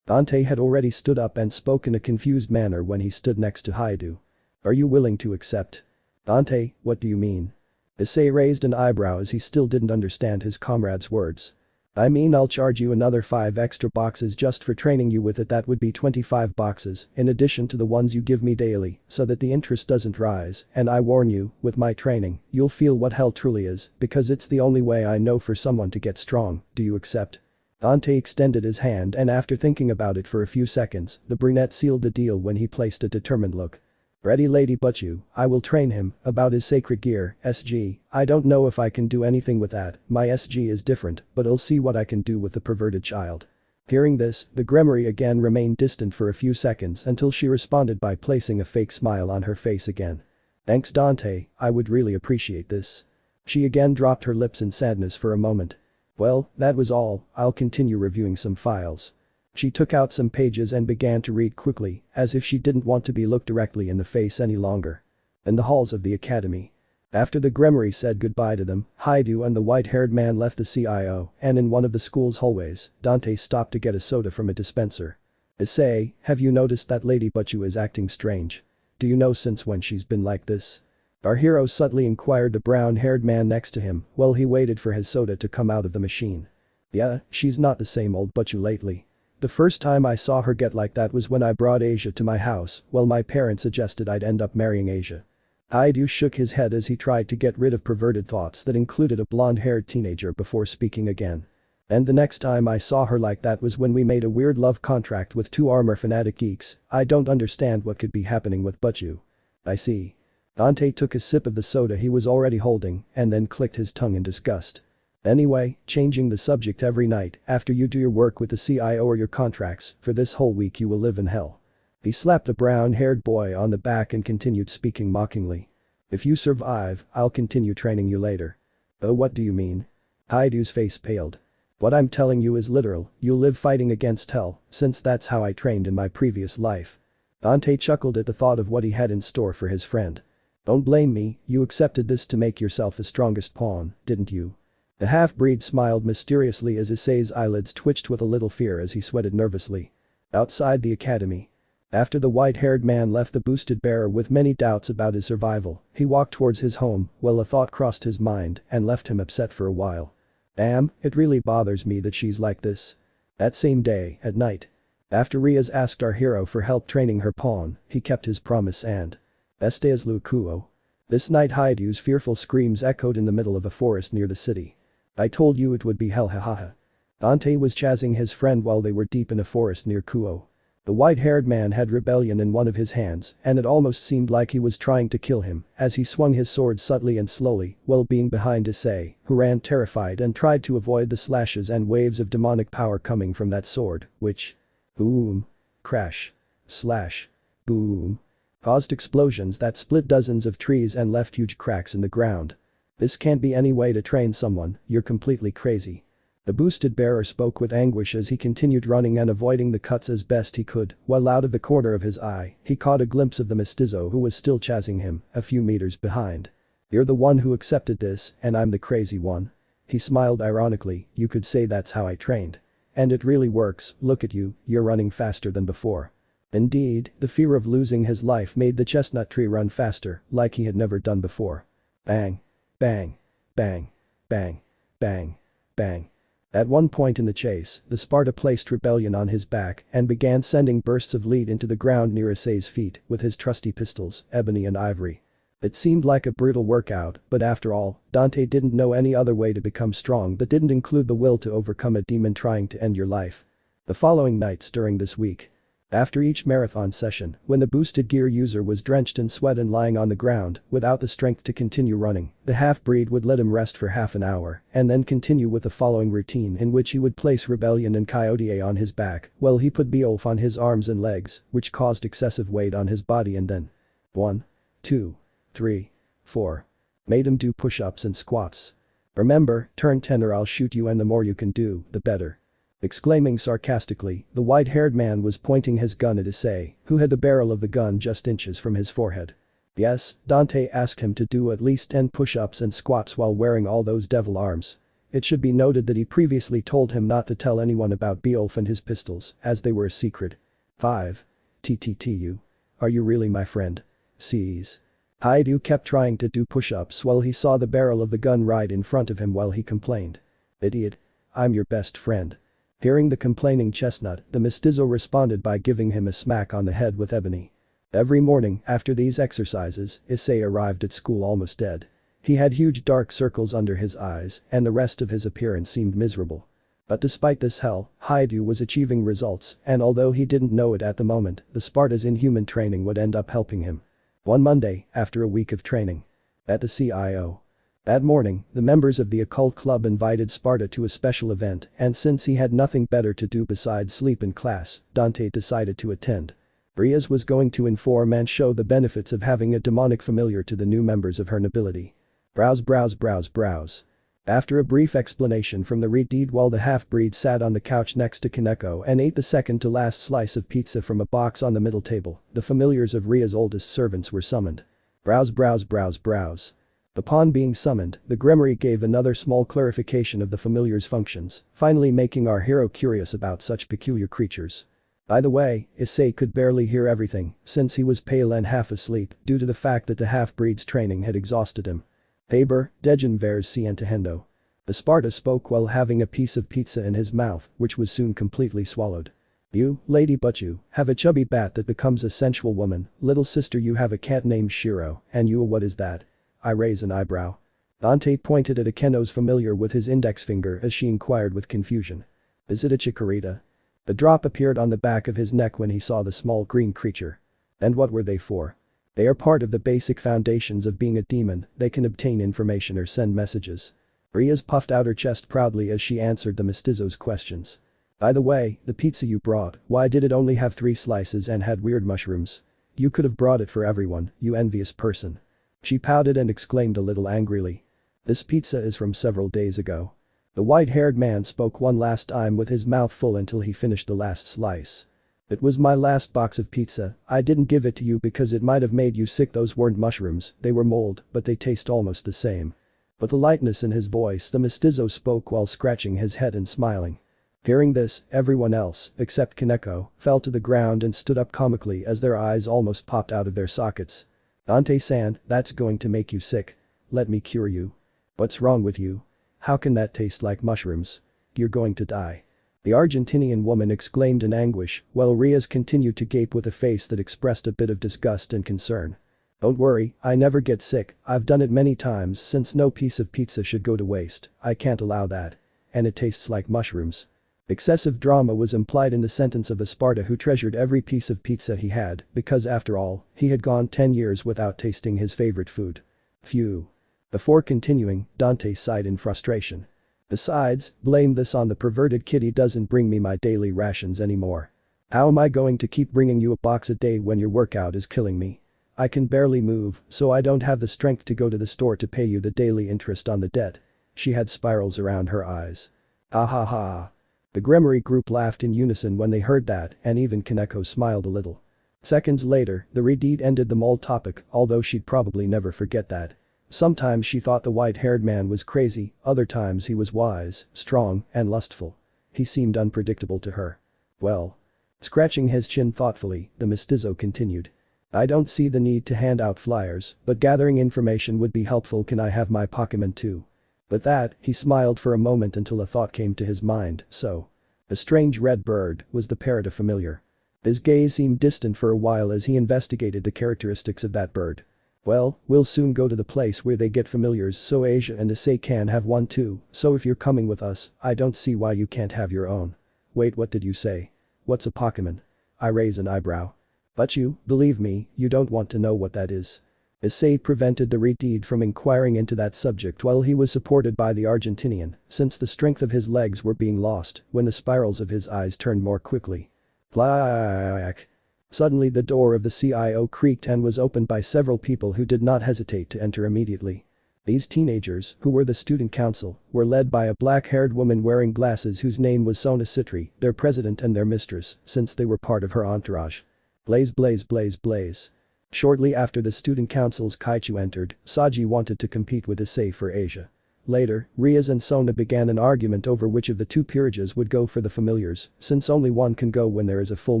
Dante had already stood up and spoke in a confused manner when he stood next to Haidu. "Are you willing to accept?" "Dante, what do you mean?" Issei raised an eyebrow as he still didn't understand his comrade's words. "I mean I'll charge you another 5 extra boxes just for training you with it, that would be 25 boxes in addition to the ones you give me daily so that the interest doesn't rise, and I warn you, with my training, you'll feel what hell truly is because it's the only way I know for someone to get strong, do you accept?" Dante extended his hand and after thinking about it for a few seconds, the brunette sealed the deal when he placed a determined look. Ready Lady Butchu, I will train him, about his sacred gear, SG, I don't know if I can do anything with that, my SG is different, but I'll see what I can do with the perverted child. Hearing this, the Gremory again remained distant for a few seconds until she responded by placing a fake smile on her face again. Thanks Dante, I would really appreciate this. She again dropped her lips in sadness for a moment. Well, that was all, I'll continue reviewing some files. She took out some pages and began to read quickly, as if she didn't want to be looked directly in the face any longer. In the halls of the academy. After the Gremory said goodbye to them, Haidu and the white-haired man left the CIO, and in one of the school's hallways, Dante stopped to get a soda from a dispenser. Say, have you noticed that Lady Butchu is acting strange? Do you know since when she's been like this? Our hero subtly inquired the brown-haired man next to him while he waited for his soda to come out of the machine. Yeah, she's not the same old Butchu lately. The first time I saw her get like that was when I brought Asia to my house, well my parents suggested I'd end up marrying Asia. Haidu shook his head as he tried to get rid of perverted thoughts that included a blonde-haired teenager before speaking again. And the next time I saw her like that was when we made a weird love contract with two armor fanatic geeks, I don't understand what could be happening with Butchu. I see. Dante took a sip of the soda he was already holding and then clicked his tongue in disgust. Anyway, changing the subject every night after you do your work with the CIO or your contracts, for this whole week you will live in hell. He slapped a brown-haired boy on the back and continued speaking mockingly. If you survive, I'll continue training you later. Oh, what do you mean? Haidu's face paled. What I'm telling you is literal, you'll live fighting against hell, since that's how I trained in my previous life. Dante chuckled at the thought of what he had in store for his friend. Don't blame me, you accepted this to make yourself the strongest pawn, didn't you? The half-breed smiled mysteriously as Issei's eyelids twitched with a little fear as he sweated nervously. Outside the academy. After the white-haired man left the boosted bearer with many doubts about his survival, he walked towards his home while a thought crossed his mind and left him upset for a while. Damn, it really bothers me that she's like this. That same day, at night. After Riaz asked our hero for help training her pawn, he kept his promise and Estes Lukuo. This night Haidu's fearful screams echoed in the middle of a forest near the city. I told you it would be hell hahaha. Dante was chasing his friend while they were deep in a forest near Kuo. The white-haired man had rebellion in one of his hands and it almost seemed like he was trying to kill him as he swung his sword subtly and slowly while being behind Issei, who ran terrified and tried to avoid the slashes and waves of demonic power coming from that sword, which boom, crash, slash, boom, caused explosions that split dozens of trees and left huge cracks in the ground. This can't be any way to train someone, you're completely crazy. The boosted bearer spoke with anguish as he continued running and avoiding the cuts as best he could, while out of the corner of his eye, he caught a glimpse of the mestizo who was still chasing him, a few meters behind. You're the one who accepted this, and I'm the crazy one. He smiled ironically, you could say that's how I trained. And it really works, look at you, you're running faster than before. Indeed, the fear of losing his life made the chestnut tree run faster, like he had never done before. Bang. Bang. Bang. Bang. Bang. Bang. At one point in the chase, the Sparta placed Rebellion on his back and began sending bursts of lead into the ground near Issei's feet with his trusty pistols, Ebony and Ivory. It seemed like a brutal workout, but after all, Dante didn't know any other way to become strong that didn't include the will to overcome a demon trying to end your life. The following nights during this week. After each marathon session, when the boosted gear user was drenched in sweat and lying on the ground, without the strength to continue running, the half-breed would let him rest for half an hour and then continue with the following routine in which he would place Rebellion and Coyote on his back while he put Beowulf on his arms and legs, which caused excessive weight on his body and then 1, 2, 3, 4. Made him do push-ups and squats. Remember, turn 10 or I'll shoot you and the more you can do, the better. Exclaiming sarcastically, the white-haired man was pointing his gun at Issei, who had the barrel of the gun just inches from his forehead. Yes, Dante asked him to do at least 10 push-ups and squats while wearing all those devil arms. It should be noted that he previously told him not to tell anyone about Beowulf and his pistols, as they were a secret. 5. TTTU. Are you really my friend? Seize. Haidu kept trying to do push-ups while he saw the barrel of the gun right in front of him while he complained. Idiot. I'm your best friend. Hearing the complaining chestnut, the mestizo responded by giving him a smack on the head with Ebony. Every morning after these exercises, Issei arrived at school almost dead. He had huge dark circles under his eyes and the rest of his appearance seemed miserable. But despite this hell, Haidu was achieving results and although he didn't know it at the moment, the Sparta's inhuman training would end up helping him. One Monday, after a week of training. At the CIO. That morning, the members of the occult club invited Sparta to a special event, and since he had nothing better to do besides sleep in class, Dante decided to attend. Riaz was going to inform and show the benefits of having a demonic familiar to the new members of her nobility. Browse browse browse browse. After a brief explanation from the Redeed while the half-breed sat on the couch next to Kaneko and ate the second to last slice of pizza from a box on the middle table, the familiars of Ria's oldest servants were summoned. Browse browse browse browse. Upon being summoned, the Grimoire gave another small clarification of the familiar's functions, finally making our hero curious about such peculiar creatures. By the way, Issei could barely hear everything, since he was pale and half asleep due to the fact that the half-breed's training had exhausted him. Haber, Dejan vers Cientahendo. The Sparta spoke while having a piece of pizza in his mouth, which was soon completely swallowed. You, lady but you, have a chubby bat that becomes a sensual woman, little sister you have a cat named Shiro, and you what is that? I raise an eyebrow. Dante pointed at Akeno's familiar with his index finger as she inquired with confusion. Is it a chikorita? The drop appeared on the back of his neck when he saw the small green creature. And what were they for? They are part of the basic foundations of being a demon, they can obtain information or send messages. Riaz puffed out her chest proudly as she answered the mestizo's questions. By the way, the pizza you brought, why did it only have 3 slices and had weird mushrooms? You could have brought it for everyone, you envious person. She pouted and exclaimed a little angrily. This pizza is from several days ago. The white-haired man spoke one last time with his mouth full until he finished the last slice. It was my last box of pizza, I didn't give it to you because it might have made you sick. Those weren't mushrooms, they were mold, but they taste almost the same. With a lightness in his voice the mestizo spoke while scratching his head and smiling. Hearing this, everyone else, except Kaneko, fell to the ground and stood up comically as their eyes almost popped out of their sockets. Dante-san, that's going to make you sick. Let me cure you. What's wrong with you? How can that taste like mushrooms? You're going to die. The Argentinian woman exclaimed in anguish, while Riaz continued to gape with a face that expressed a bit of disgust and concern. Don't worry, I never get sick, I've done it many times since no piece of pizza should go to waste, I can't allow that. And it tastes like mushrooms. Excessive drama was implied in the sentence of a Sparta who treasured every piece of pizza he had, because after all, he had gone 10 years without tasting his favorite food. Phew. Before continuing, Dante sighed in frustration. Besides, blame this on the perverted kid, he doesn't bring me my daily rations anymore. How am I going to keep bringing you a box a day when your workout is killing me? I can barely move, so I don't have the strength to go to the store to pay you the daily interest on the debt. She had spirals around her eyes. Ah ha ha. The Grimoire group laughed in unison when they heard that, and even Kaneko smiled a little. Seconds later, the Redeed ended the mole topic, although she'd probably never forget that. Sometimes she thought the white-haired man was crazy, other times he was wise, strong, and lustful. He seemed unpredictable to her. Well. Scratching his chin thoughtfully, the mestizo continued. I don't see the need to hand out flyers, but gathering information would be helpful. Can I have my Pokemon too? With that, he smiled for a moment until a thought came to his mind, so. A strange red bird, was the parrot a familiar? His gaze seemed distant for a while as he investigated the characteristics of that bird. Well, we'll soon go to the place where they get familiars so Asia and Issei can have one too, so if you're coming with us, I don't see why you can't have your own. Wait, what did you say? What's a Pokemon? I raise an eyebrow. But you, believe me, you don't want to know what that is. Issei prevented the Redeed from inquiring into that subject while he was supported by the Argentinian, since the strength of his legs were being lost when the spirals of his eyes turned more quickly. Plack. Suddenly the door of the CIO creaked and was opened by several people who did not hesitate to enter immediately. These teenagers, who were the student council, were led by a black-haired woman wearing glasses whose name was Sona Citri, their president and their mistress, since they were part of her entourage. Blaze blaze blaze blaze. Shortly after the student council's Kaichu entered, Saji wanted to compete with Issei for Asia. Later, Riaz and Sona began an argument over which of the two peerages would go for the familiars, since only one can go when there is a full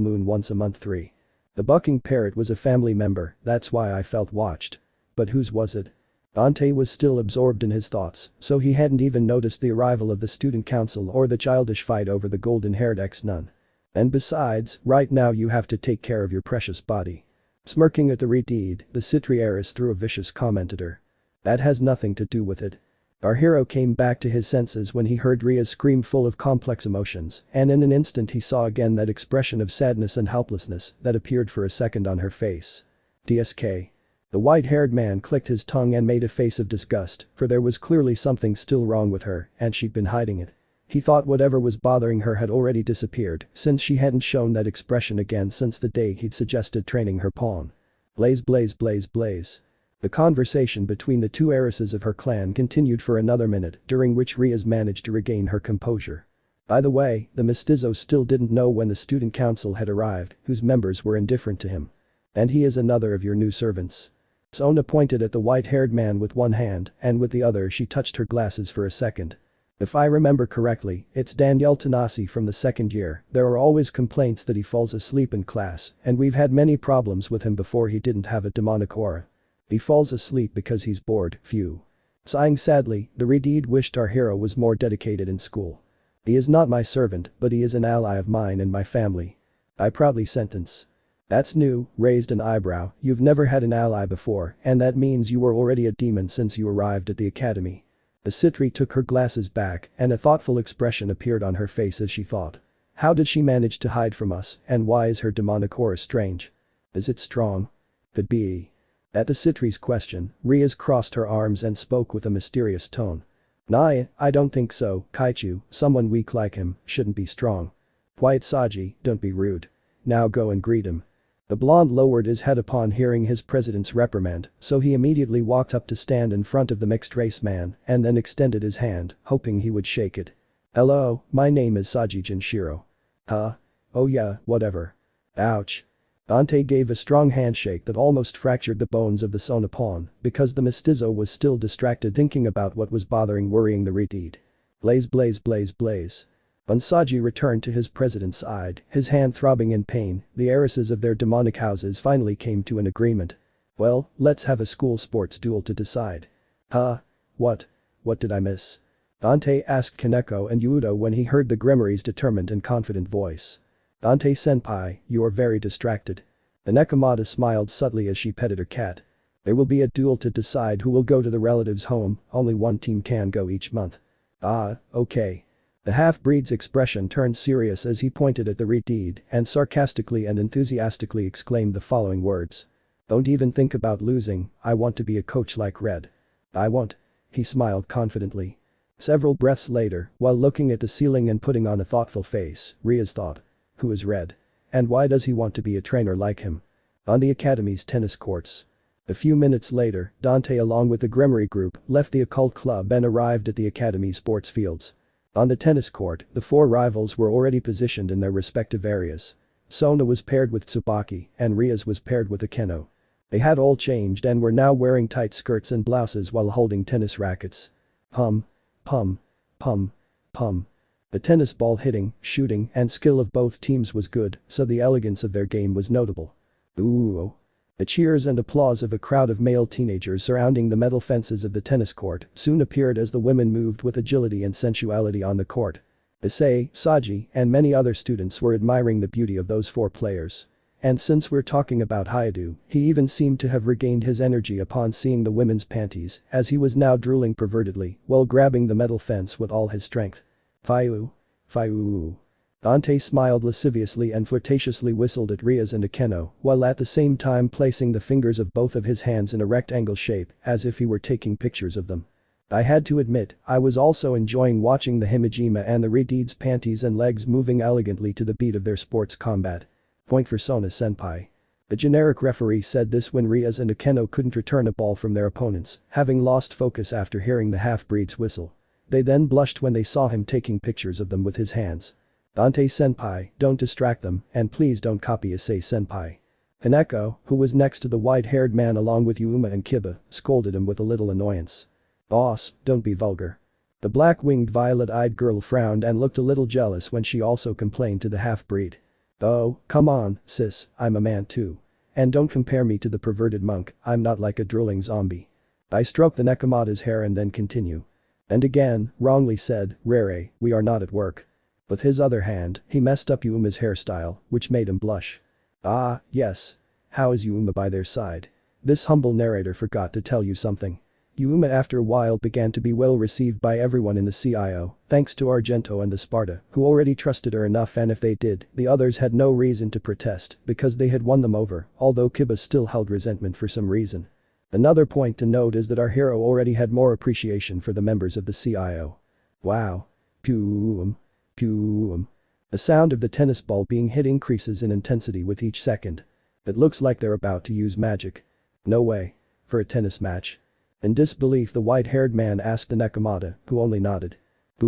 moon once a month. 3. The bucking parrot was a family member, that's why I felt watched. But whose was it? Dante was still absorbed in his thoughts, so he hadn't even noticed the arrival of the student council or the childish fight over the golden-haired ex-nun. And besides, right now you have to take care of your precious body. Smirking at the Redeed, the Citri heiress threw a vicious comment at her. That has nothing to do with it. Our hero came back to his senses when he heard Ria's scream full of complex emotions, and in an instant he saw again that expression of sadness and helplessness that appeared for a second on her face. DSK. The white-haired man clicked his tongue and made a face of disgust, for there was clearly something still wrong with her, and she'd been hiding it. He thought whatever was bothering her had already disappeared, since she hadn't shown that expression again since the day he'd suggested training her pawn. Blaze blaze blaze blaze. The conversation between the two heiresses of her clan continued for another minute, during which Riaz managed to regain her composure. By the way, the mestizo still didn't know when the student council had arrived, whose members were indifferent to him. And he is another of your new servants. Sona pointed at the white-haired man with one hand, and with the other she touched her glasses for a second. If I remember correctly, it's Daniel Tanasi from the second year. There are always complaints that he falls asleep in class, and we've had many problems with him before he didn't have a demonic aura. He falls asleep because he's bored, phew. Sighing sadly, the Redeed wished our hero was more dedicated in school. He is not my servant, but he is an ally of mine and my family. I proudly sentence. That's new, raised an eyebrow, you've never had an ally before, and that means you were already a demon since you arrived at the academy. The Citri took her glasses back, and a thoughtful expression appeared on her face as she thought. How did she manage to hide from us, and why is her demonic aura strange? Is it strong? Could be. At the Citri's question, Riaz crossed her arms and spoke with a mysterious tone. Nah, I don't think so, Kaichu, someone weak like him, shouldn't be strong. Quiet Saji, don't be rude. Now go and greet him. The blonde lowered his head upon hearing his president's reprimand, so he immediately walked up to stand in front of the mixed-race man and then extended his hand, hoping he would shake it. Hello, my name is Saji Jinshiro. Huh? Oh yeah, whatever. Ouch. Dante gave a strong handshake that almost fractured the bones of the Sona pawn because the mestizo was still distracted thinking about what was worrying the Redeed. Blaze blaze blaze blaze. When Saji returned to his president's side, his hand throbbing in pain, the heiresses of their demonic houses finally came to an agreement. Well, let's have a school sports duel to decide. Huh? What? What did I miss? Dante asked Kaneko and Yuudo when he heard the Grimory's determined and confident voice. Dante-senpai, you are very distracted. The Nekomata smiled subtly as she petted her cat. There will be a duel to decide who will go to the relative's home, only one team can go each month. Ah, okay. The half-breed's expression turned serious as he pointed at the Redeed and sarcastically and enthusiastically exclaimed the following words. Don't even think about losing, I want to be a coach like Red. I won't. He smiled confidently. Several breaths later, while looking at the ceiling and putting on a thoughtful face, Riaz thought. Who is Red? And why does he want to be a trainer like him? On the academy's tennis courts. A few minutes later, Dante along with the Grimory group left the occult club and arrived at the academy sports fields. On the tennis court, the four rivals were already positioned in their respective areas. Sona was paired with Tsubaki, and Riaz was paired with Akeno. They had all changed and were now wearing tight skirts and blouses while holding tennis rackets. Pum. Pum. Pum. Pum. The tennis ball hitting, shooting, and skill of both teams was good, so the elegance of their game was notable. Ooh. The cheers and applause of a crowd of male teenagers surrounding the metal fences of the tennis court soon appeared as the women moved with agility and sensuality on the court. Issei, Saji, and many other students were admiring the beauty of those four players. And since we're talking about Hayadu, he even seemed to have regained his energy upon seeing the women's panties, as he was now drooling pervertedly while grabbing the metal fence with all his strength. Fiu. Fiu. Dante smiled lasciviously and flirtatiously whistled at Riaz and Akeno while at the same time placing the fingers of both of his hands in a rectangle shape as if he were taking pictures of them. I had to admit, I was also enjoying watching the Himejima and the Redeed's panties and legs moving elegantly to the beat of their sports combat. Point for Sona-senpai. The generic referee said this when Riaz and Akeno couldn't return a ball from their opponents, having lost focus after hearing the half-breed's whistle. They then blushed when they saw him taking pictures of them with his hands. Dante-senpai, don't distract them, and please don't copy Issei-senpai. Kaneko, who was next to the white-haired man along with Yuma and Kiba, scolded him with a little annoyance. Boss, don't be vulgar. The black-winged violet-eyed girl frowned and looked a little jealous when she also complained to the half-breed. Oh, come on, sis, I'm a man too. And don't compare me to the perverted monk, I'm not like a drooling zombie. I stroked the Nekomata's hair and then continue. And again, wrongly said, Rere, we are not at work. With his other hand, he messed up Yuma's hairstyle, which made him blush. Ah, yes. How is Yuma by their side? This humble narrator forgot to tell you something. Yuma after a while began to be well received by everyone in the CIO, thanks to Argento and the Sparta, who already trusted her enough, and if they did, the others had no reason to protest because they had won them over, although Kiba still held resentment for some reason. Another point to note is that our hero already had more appreciation for the members of the CIO. Wow. Pew. Pew. The sound of the tennis ball being hit increases in intensity with each second. It looks like they're about to use magic. No way. For a tennis match. In disbelief, the white-haired man asked the Nakamata, who only nodded. Boo.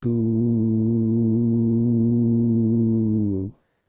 Boo.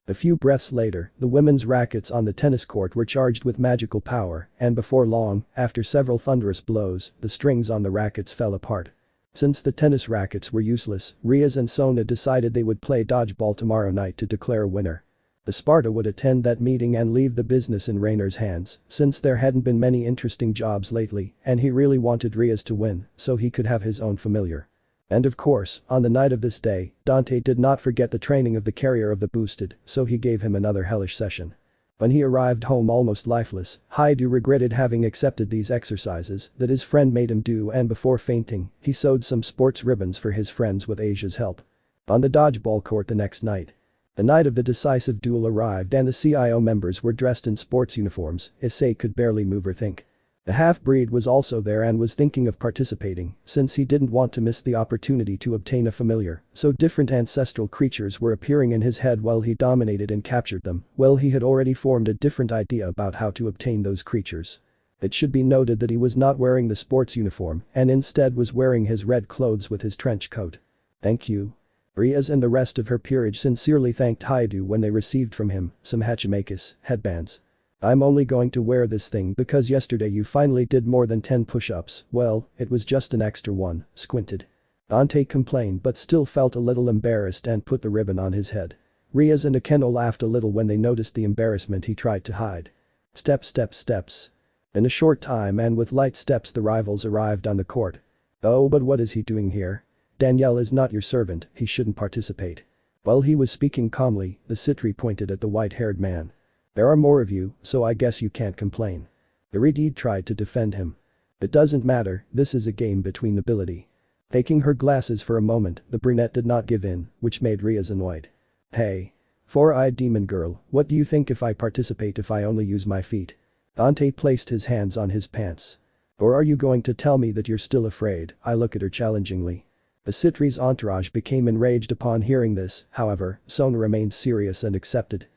A few breaths later, the women's rackets on the tennis court were charged with magical power, and before long, after several thunderous blows, the strings on the rackets fell apart. Since the tennis rackets were useless, Riaz and Sona decided they would play dodgeball tomorrow night to declare a winner. The Sparta would attend that meeting and leave the business in Rainer's hands, since there hadn't been many interesting jobs lately, and he really wanted Riaz to win, so he could have his own familiar. And of course, on the night of this day, Dante did not forget the training of the carrier of the boosted, so he gave him another hellish session. When he arrived home almost lifeless, Haidu regretted having accepted these exercises that his friend made him do, and before fainting, he sewed some sports ribbons for his friends with Asia's help. On the dodgeball court the next night. The night of the decisive duel arrived and the CIO members were dressed in sports uniforms. Issei could barely move or think. The half-breed was also there and was thinking of participating, since he didn't want to miss the opportunity to obtain a familiar, so different ancestral creatures were appearing in his head while he dominated and captured them. Well, he had already formed a different idea about how to obtain those creatures. It should be noted that he was not wearing the sports uniform and instead was wearing his red clothes with his trench coat. Thank you. Riaz and the rest of her peerage sincerely thanked Haidu when they received from him some hachimakis, headbands. I'm only going to wear this thing because yesterday you finally did more than 10 push-ups. Well, it was just an extra one, squinted. Dante complained but still felt a little embarrassed and put the ribbon on his head. Riaz and Akeno laughed a little when they noticed the embarrassment he tried to hide. Steps. In a short time and with light steps the rivals arrived on the court. Oh, but what is he doing here? Danielle is not your servant, he shouldn't participate. While he was speaking calmly, the Citri pointed at the white-haired man. There are more of you, so I guess you can't complain. Iridid tried to defend him. It doesn't matter, this is a game between nobility. Taking her glasses for a moment, the brunette did not give in, which made Riaz annoyed. Hey. Four-eyed demon girl, what do you think if I participate if I only use my feet? Dante placed his hands on his pants. Or are you going to tell me that you're still afraid? I look at her challengingly. The Citri's entourage became enraged upon hearing this, however, Sona remained serious and accepted.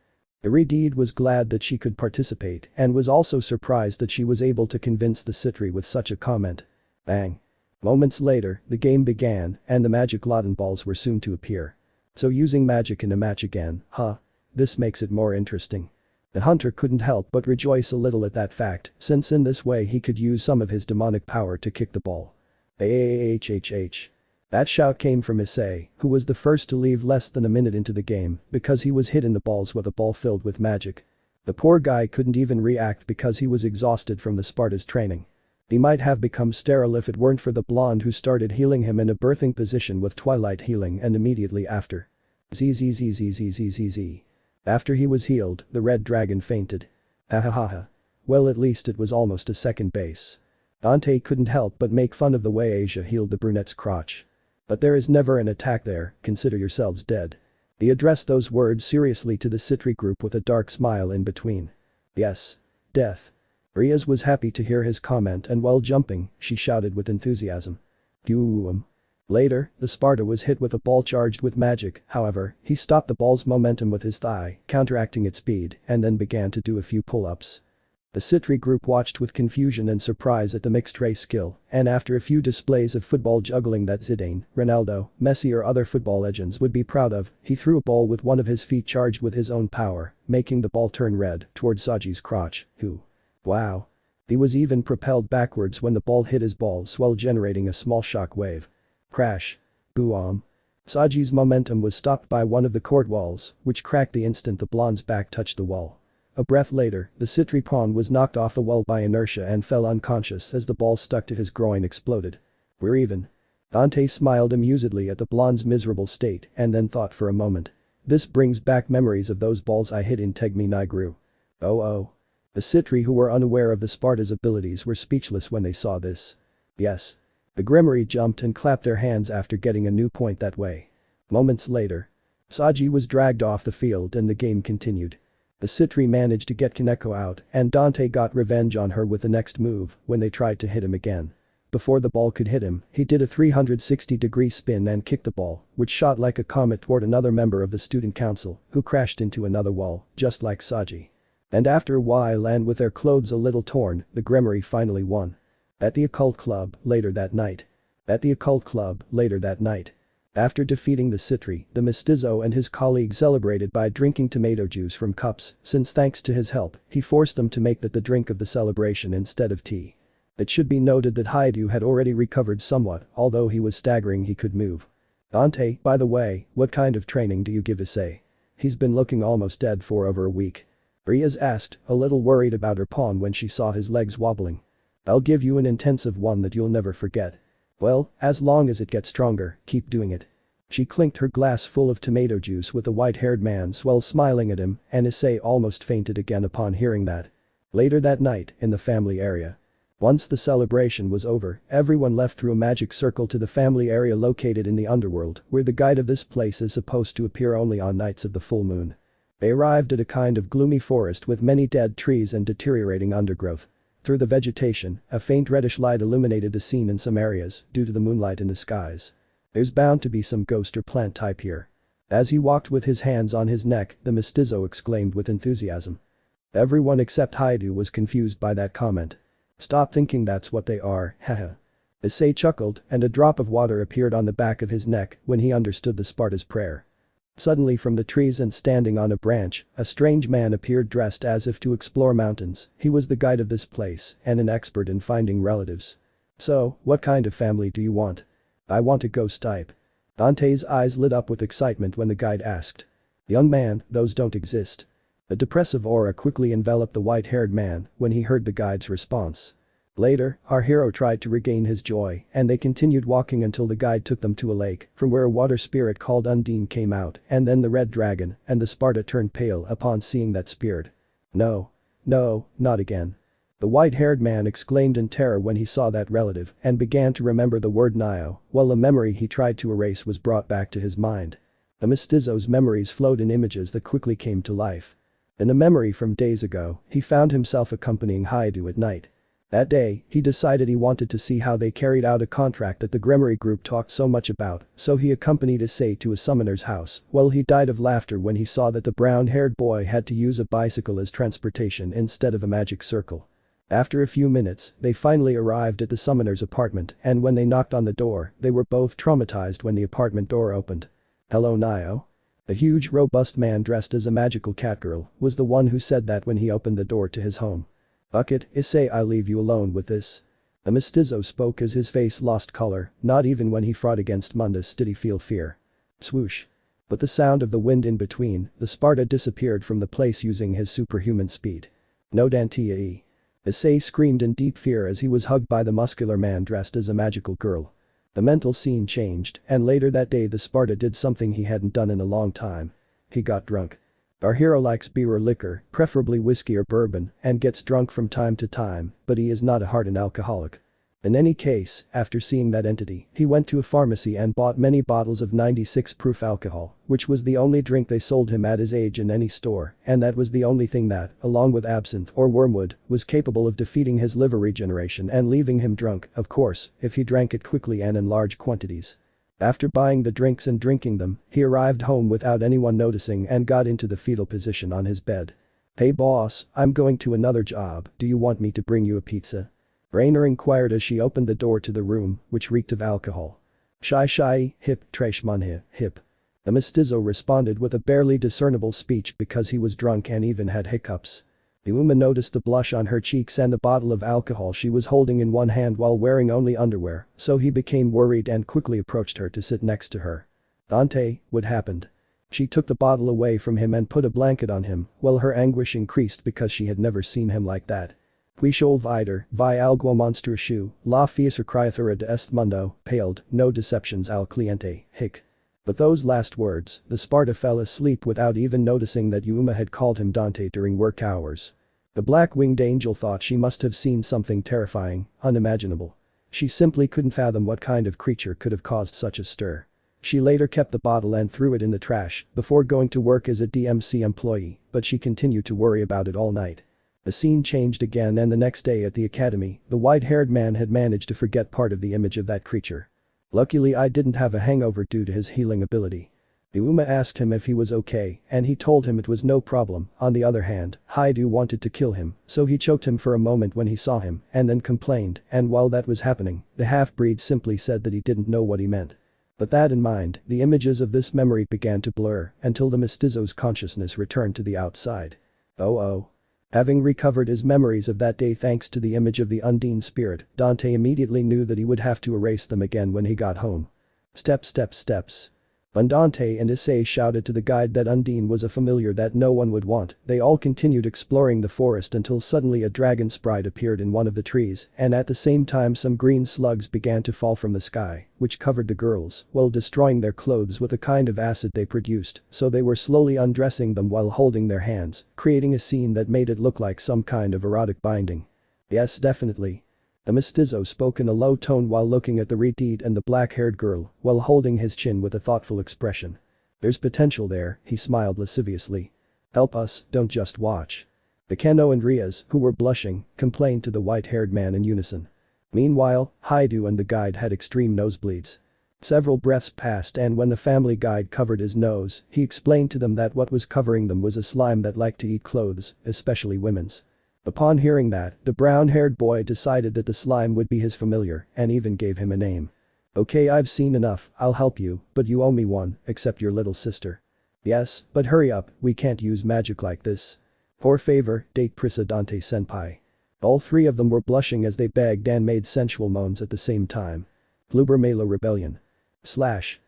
Iridid was glad that she could participate and was also surprised that she was able to convince the Citri with such a comment. Bang. Moments later, the game began and the magic Lotan balls were soon to appear. So using magic in a match again, huh? This makes it more interesting. The hunter couldn't help but rejoice a little at that fact, since in this way he could use some of his demonic power to kick the ball. Ahhhh. That shout came from Issei, who was the first to leave less than a minute into the game because he was hit in the balls with a ball filled with magic. The poor guy couldn't even react because he was exhausted from the Sparta's training. He might have become sterile if it weren't for the blonde who started healing him in a birthing position with twilight healing and immediately after. Zzzzzzzzzzz. After he was healed, the red dragon fainted. Hahaha. Well, at least it was almost a second base. Dante couldn't help but make fun of the way Asia healed the brunette's crotch. But there is never an attack there, consider yourselves dead. He addressed those words seriously to the Citri group with a dark smile in between. Yes. Death. Riaz was happy to hear his comment and while jumping, she shouted with enthusiasm. Phew. Later, the Sparta was hit with a ball charged with magic, however, he stopped the ball's momentum with his thigh, counteracting its speed, and then began to do a few pull-ups. The Citri group watched with confusion and surprise at the mixed race skill, and after a few displays of football juggling that Zidane, Ronaldo, Messi or other football legends would be proud of, he threw a ball with one of his feet charged with his own power, making the ball turn red towards Saji's crotch, who. Wow. He was even propelled backwards when the ball hit his balls while generating a small shock wave. Crash. Boom. Saji's momentum was stopped by one of the court walls, which cracked the instant the blonde's back touched the wall. A breath later, the Citri pawn was knocked off the wall by inertia and fell unconscious as the ball stuck to his groin exploded. We're even. Dante smiled amusedly at the blonde's miserable state and then thought for a moment. This brings back memories of those balls I hit in Tegmi Nigru. Oh. The Citri who were unaware of the Sparta's abilities were speechless when they saw this. Yes. The Grimoire jumped and clapped their hands after getting a new point that way. Moments later. Saji was dragged off the field and the game continued. The Citri managed to get Kaneko out and Dante got revenge on her with the next move when they tried to hit him again. Before the ball could hit him, he did a 360-degree spin and kicked the ball, which shot like a comet toward another member of the student council, who crashed into another wall, just like Saji. And after a while and with their clothes a little torn, the Gremory finally won. At the occult club, later that night. After defeating the Citri, the Mestizo and his colleague celebrated by drinking tomato juice from cups, since thanks to his help, he forced them to make that the drink of the celebration instead of tea. It should be noted that Haidu had already recovered somewhat, although he was staggering he could move. Dante, by the way, what kind of training do you give Issei? He's been looking almost dead for over a week. Riaz asked, a little worried about her pawn when she saw his legs wobbling. I'll give you an intensive one that you'll never forget. Well, as long as it gets stronger, keep doing it. She clinked her glass full of tomato juice with the white-haired man while smiling at him, and Issei almost fainted again upon hearing that. Later that night, in the family area. Once the celebration was over, everyone left through a magic circle to the family area located in the underworld, where the guide of this place is supposed to appear only on nights of the full moon. They arrived at a kind of gloomy forest with many dead trees and deteriorating undergrowth. Through the vegetation, a faint reddish light illuminated the scene in some areas, due to the moonlight in the skies. There's bound to be some ghost or plant type here. As he walked with his hands on his neck, the Mestizo exclaimed with enthusiasm. Everyone except Haidu was confused by that comment. Stop thinking that's what they are, haha. Issei chuckled, and a drop of water appeared on the back of his neck when he understood the Sparta's prayer. Suddenly from the trees and standing on a branch, a strange man appeared dressed as if to explore mountains. He was the guide of this place and an expert in finding relatives. So, what kind of family do you want? I want a ghost type. Dante's eyes lit up with excitement when the guide asked. Young man, those don't exist. A depressive aura quickly enveloped the white-haired man when he heard the guide's response. Later, our hero tried to regain his joy and they continued walking until the guide took them to a lake from where a water spirit called Undine came out and then the red dragon and the Sparta turned pale upon seeing that spirit. No, not again. The white-haired man exclaimed in terror when he saw that relative and began to remember the word Nio, while the memory he tried to erase was brought back to his mind. The Mestizo's memories flowed in images that quickly came to life. In a memory from days ago, he found himself accompanying Haidu at night. That day, he decided he wanted to see how they carried out a contract that the Gremory group talked so much about, so he accompanied Issei to a summoner's house, while he died of laughter when he saw that the brown-haired boy had to use a bicycle as transportation instead of a magic circle. After a few minutes, they finally arrived at the summoner's apartment and when they knocked on the door, they were both traumatized when the apartment door opened. Hello Nio? A huge robust man dressed as a magical catgirl was the one who said that when he opened the door to his home. Bucket, Issei, I'll leave you alone with this. The Mestizo spoke as his face lost color, not even when he fought against Mundus did he feel fear. Swoosh. But the sound of the wind in between, the Sparta disappeared from the place using his superhuman speed. No Dante. Issei screamed in deep fear as he was hugged by the muscular man dressed as a magical girl. The mental scene changed, and later that day the Sparta did something he hadn't done in a long time. He got drunk. Our hero likes beer or liquor, preferably whiskey or bourbon, and gets drunk from time to time, but he is not a hardened alcoholic. In any case, after seeing that entity, he went to a pharmacy and bought many bottles of 96 proof alcohol, which was the only drink they sold him at his age in any store, and that was the only thing that, along with absinthe or wormwood, was capable of defeating his liver regeneration and leaving him drunk, of course, if he drank it quickly and in large quantities. After buying the drinks and drinking them, he arrived home without anyone noticing and got into the fetal position on his bed. Hey boss, I'm going to another job, do you want me to bring you a pizza? Rainer inquired as she opened the door to the room, which reeked of alcohol. Shy, hip, trashman hip. The Mestizo responded with a barely discernible speech because he was drunk and even had hiccups. Uma noticed the blush on her cheeks and the bottle of alcohol she was holding in one hand while wearing only underwear, so he became worried and quickly approached her to sit next to her. Dante, what happened? She took the bottle away from him and put a blanket on him, while her anguish increased because she had never seen him like that. Quixol vider, vi algo monstruoso, la fiesa criatura de este mundo, paled, no deceptions al cliente, hic. But those last words, the Sparta fell asleep without even noticing that Yuma had called him Dante during work hours. The black-winged angel thought she must have seen something terrifying, unimaginable. She simply couldn't fathom what kind of creature could have caused such a stir. She later kept the bottle and threw it in the trash before going to work as a DMC employee, but she continued to worry about it all night. The scene changed again and the next day at the academy, the white-haired man had managed to forget part of the image of that creature. Luckily I didn't have a hangover due to his healing ability. Uma asked him if he was okay, and he told him it was no problem. On the other hand, Haidu wanted to kill him, so he choked him for a moment when he saw him, and then complained, and while that was happening, the half-breed simply said that he didn't know what he meant. With that in mind, the images of this memory began to blur, until the mestizo's consciousness returned to the outside. Oh. Having recovered his memories of that day thanks to the image of the Undine spirit, Dante immediately knew that he would have to erase them again when he got home. Steps. When Dante and Issei shouted to the guide that Undine was a familiar that no one would want, they all continued exploring the forest until suddenly a dragon sprite appeared in one of the trees, and at the same time some green slugs began to fall from the sky, which covered the girls, while destroying their clothes with a kind of acid they produced, so they were slowly undressing them while holding their hands, creating a scene that made it look like some kind of erotic binding. Yes, definitely. The mestizo spoke in a low tone while looking at the redhead and the black-haired girl, while holding his chin with a thoughtful expression. There's potential there, he smiled lasciviously. Help us, don't just watch. The Keno and Rias, who were blushing, complained to the white-haired man in unison. Meanwhile, Haidu and the guide had extreme nosebleeds. Several breaths passed and when the family guide covered his nose, he explained to them that what was covering them was a slime that liked to eat clothes, especially women's. Upon hearing that, the brown-haired boy decided that the slime would be his familiar and even gave him a name. Okay, I've seen enough, I'll help you, but you owe me one, except your little sister. Yes, but hurry up, we can't use magic like this. Por favor, date prisa Dante-senpai. All three of them were blushing as they begged and made sensual moans at the same time. Bluebermelo rebellion. Slash.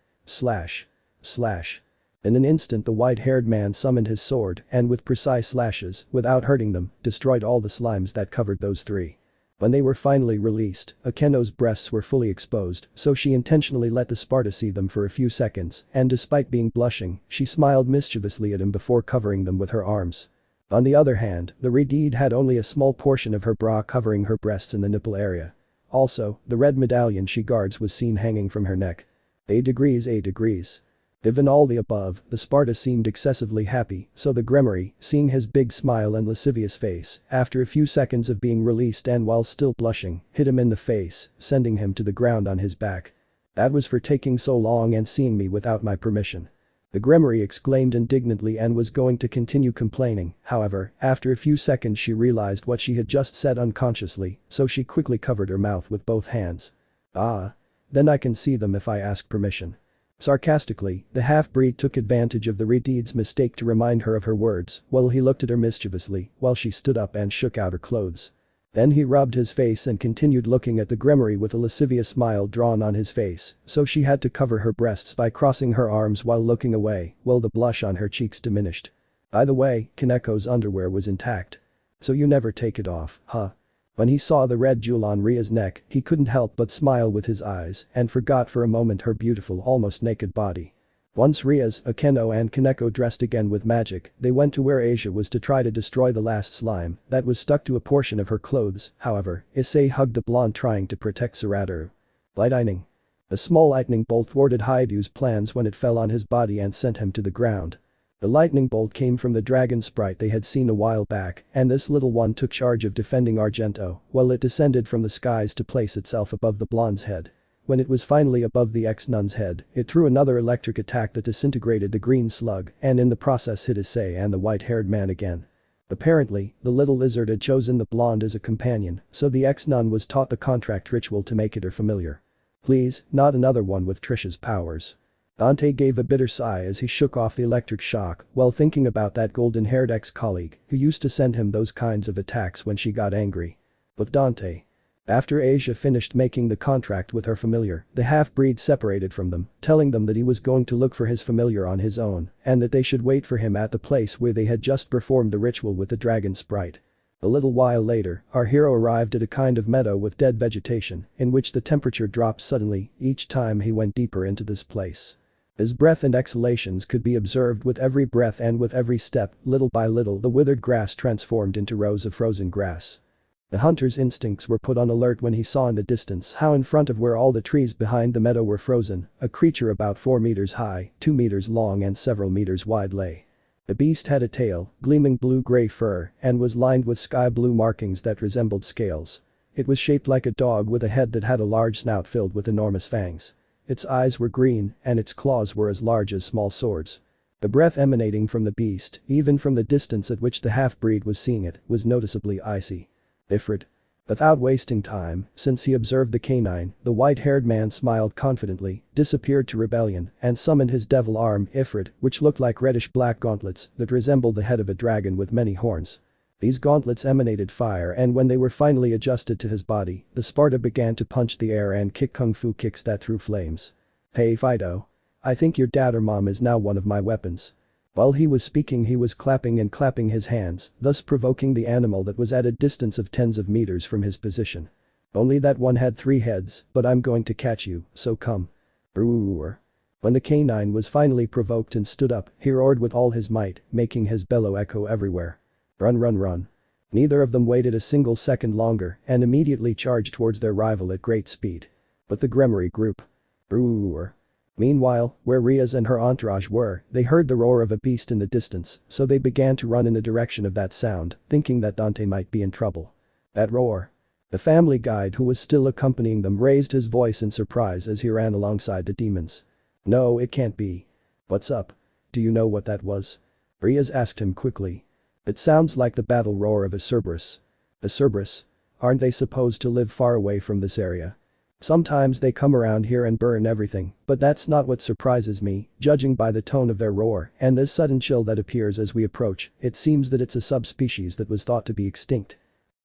In an instant the white-haired man summoned his sword and with precise slashes, without hurting them, destroyed all the slimes that covered those three. When they were finally released, Akeno's breasts were fully exposed, so she intentionally let the Sparta see them for a few seconds, and despite being blushing, she smiled mischievously at him before covering them with her arms. On the other hand, the redhead had only a small portion of her bra covering her breasts in the nipple area. Also, the red medallion she guards was seen hanging from her neck. A degrees. Given all the above, the Sparta seemed excessively happy, so the Gremory, seeing his big smile and lascivious face, after a few seconds of being released and while still blushing, hit him in the face, sending him to the ground on his back. That was for taking so long and seeing me without my permission. The Gremory exclaimed indignantly and was going to continue complaining, however, after a few seconds she realized what she had just said unconsciously, so she quickly covered her mouth with both hands. Ah. Then I can see them if I ask permission. Sarcastically, the half-breed took advantage of the redhead's mistake to remind her of her words, while he looked at her mischievously while she stood up and shook out her clothes. Then he rubbed his face and continued looking at the Gremory with a lascivious smile drawn on his face, so she had to cover her breasts by crossing her arms while looking away, while the blush on her cheeks diminished. By the way, Kaneko's underwear was intact. So you never take it off, huh? When he saw the red jewel on Ria's neck, he couldn't help but smile with his eyes and forgot for a moment her beautiful almost naked body. Once Ria's, Akeno and Kaneko dressed again with magic, they went to where Asia was to try to destroy the last slime that was stuck to a portion of her clothes, however, Issei hugged the blonde trying to protect Saratoru. Lightning. A small lightning bolt thwarted Haidu's plans when it fell on his body and sent him to the ground. The lightning bolt came from the dragon sprite they had seen a while back, and this little one took charge of defending Argento while it descended from the skies to place itself above the blonde's head. When it was finally above the ex-nun's head, it threw another electric attack that disintegrated the green slug and in the process hit Issei and the white-haired man again. Apparently, the little lizard had chosen the blonde as a companion, so the ex-nun was taught the contract ritual to make it her familiar. Please, not another one with Trisha's powers. Dante gave a bitter sigh as he shook off the electric shock while thinking about that golden-haired ex-colleague who used to send him those kinds of attacks when she got angry. With Dante. After Asia finished making the contract with her familiar, the half-breed separated from them, telling them that he was going to look for his familiar on his own and that they should wait for him at the place where they had just performed the ritual with the dragon sprite. A little while later, our hero arrived at a kind of meadow with dead vegetation in which the temperature dropped suddenly each time he went deeper into this place. His breath and exhalations could be observed with every breath and with every step, little by little the withered grass transformed into rows of frozen grass. The hunter's instincts were put on alert when he saw in the distance how in front of where all the trees behind the meadow were frozen, a creature about 4 meters high, 2 meters long and several meters wide lay. The beast had a tail, gleaming blue-gray fur, and was lined with sky-blue markings that resembled scales. It was shaped like a dog with a head that had a large snout filled with enormous fangs. Its eyes were green, and its claws were as large as small swords. The breath emanating from the beast, even from the distance at which the half-breed was seeing it, was noticeably icy. Ifrit. Without wasting time, since he observed the canine, the white-haired man smiled confidently, disappeared to rebellion, and summoned his devil arm, Ifrit, which looked like reddish-black gauntlets that resembled the head of a dragon with many horns. These gauntlets emanated fire, and when they were finally adjusted to his body, the Sparta began to punch the air and kick kung fu kicks that threw flames. "Hey Fido. I think your dad or mom is now one of my weapons." While he was speaking he was clapping his hands, thus provoking the animal that was at a distance of tens of meters from his position. "Only that one had 3 heads, but I'm going to catch you, so come." Roar. When the canine was finally provoked and stood up, he roared with all his might, making his bellow echo everywhere. "Run, run, run." Neither of them waited a single second longer and immediately charged towards their rival at great speed. But the Gremory group. Roar. Meanwhile, where Riaz and her entourage were, they heard the roar of a beast in the distance, so they began to run in the direction of that sound, thinking that Dante might be in trouble. That roar. The family guide who was still accompanying them raised his voice in surprise as he ran alongside the demons. "No, it can't be." "What's up? Do you know what that was?" Riaz asked him quickly. "It sounds like the battle roar of a Cerberus." "A Cerberus? Aren't they supposed to live far away from this area?" "Sometimes they come around here and burn everything, but that's not what surprises me, judging by the tone of their roar and the sudden chill that appears as we approach, it seems that it's a subspecies that was thought to be extinct."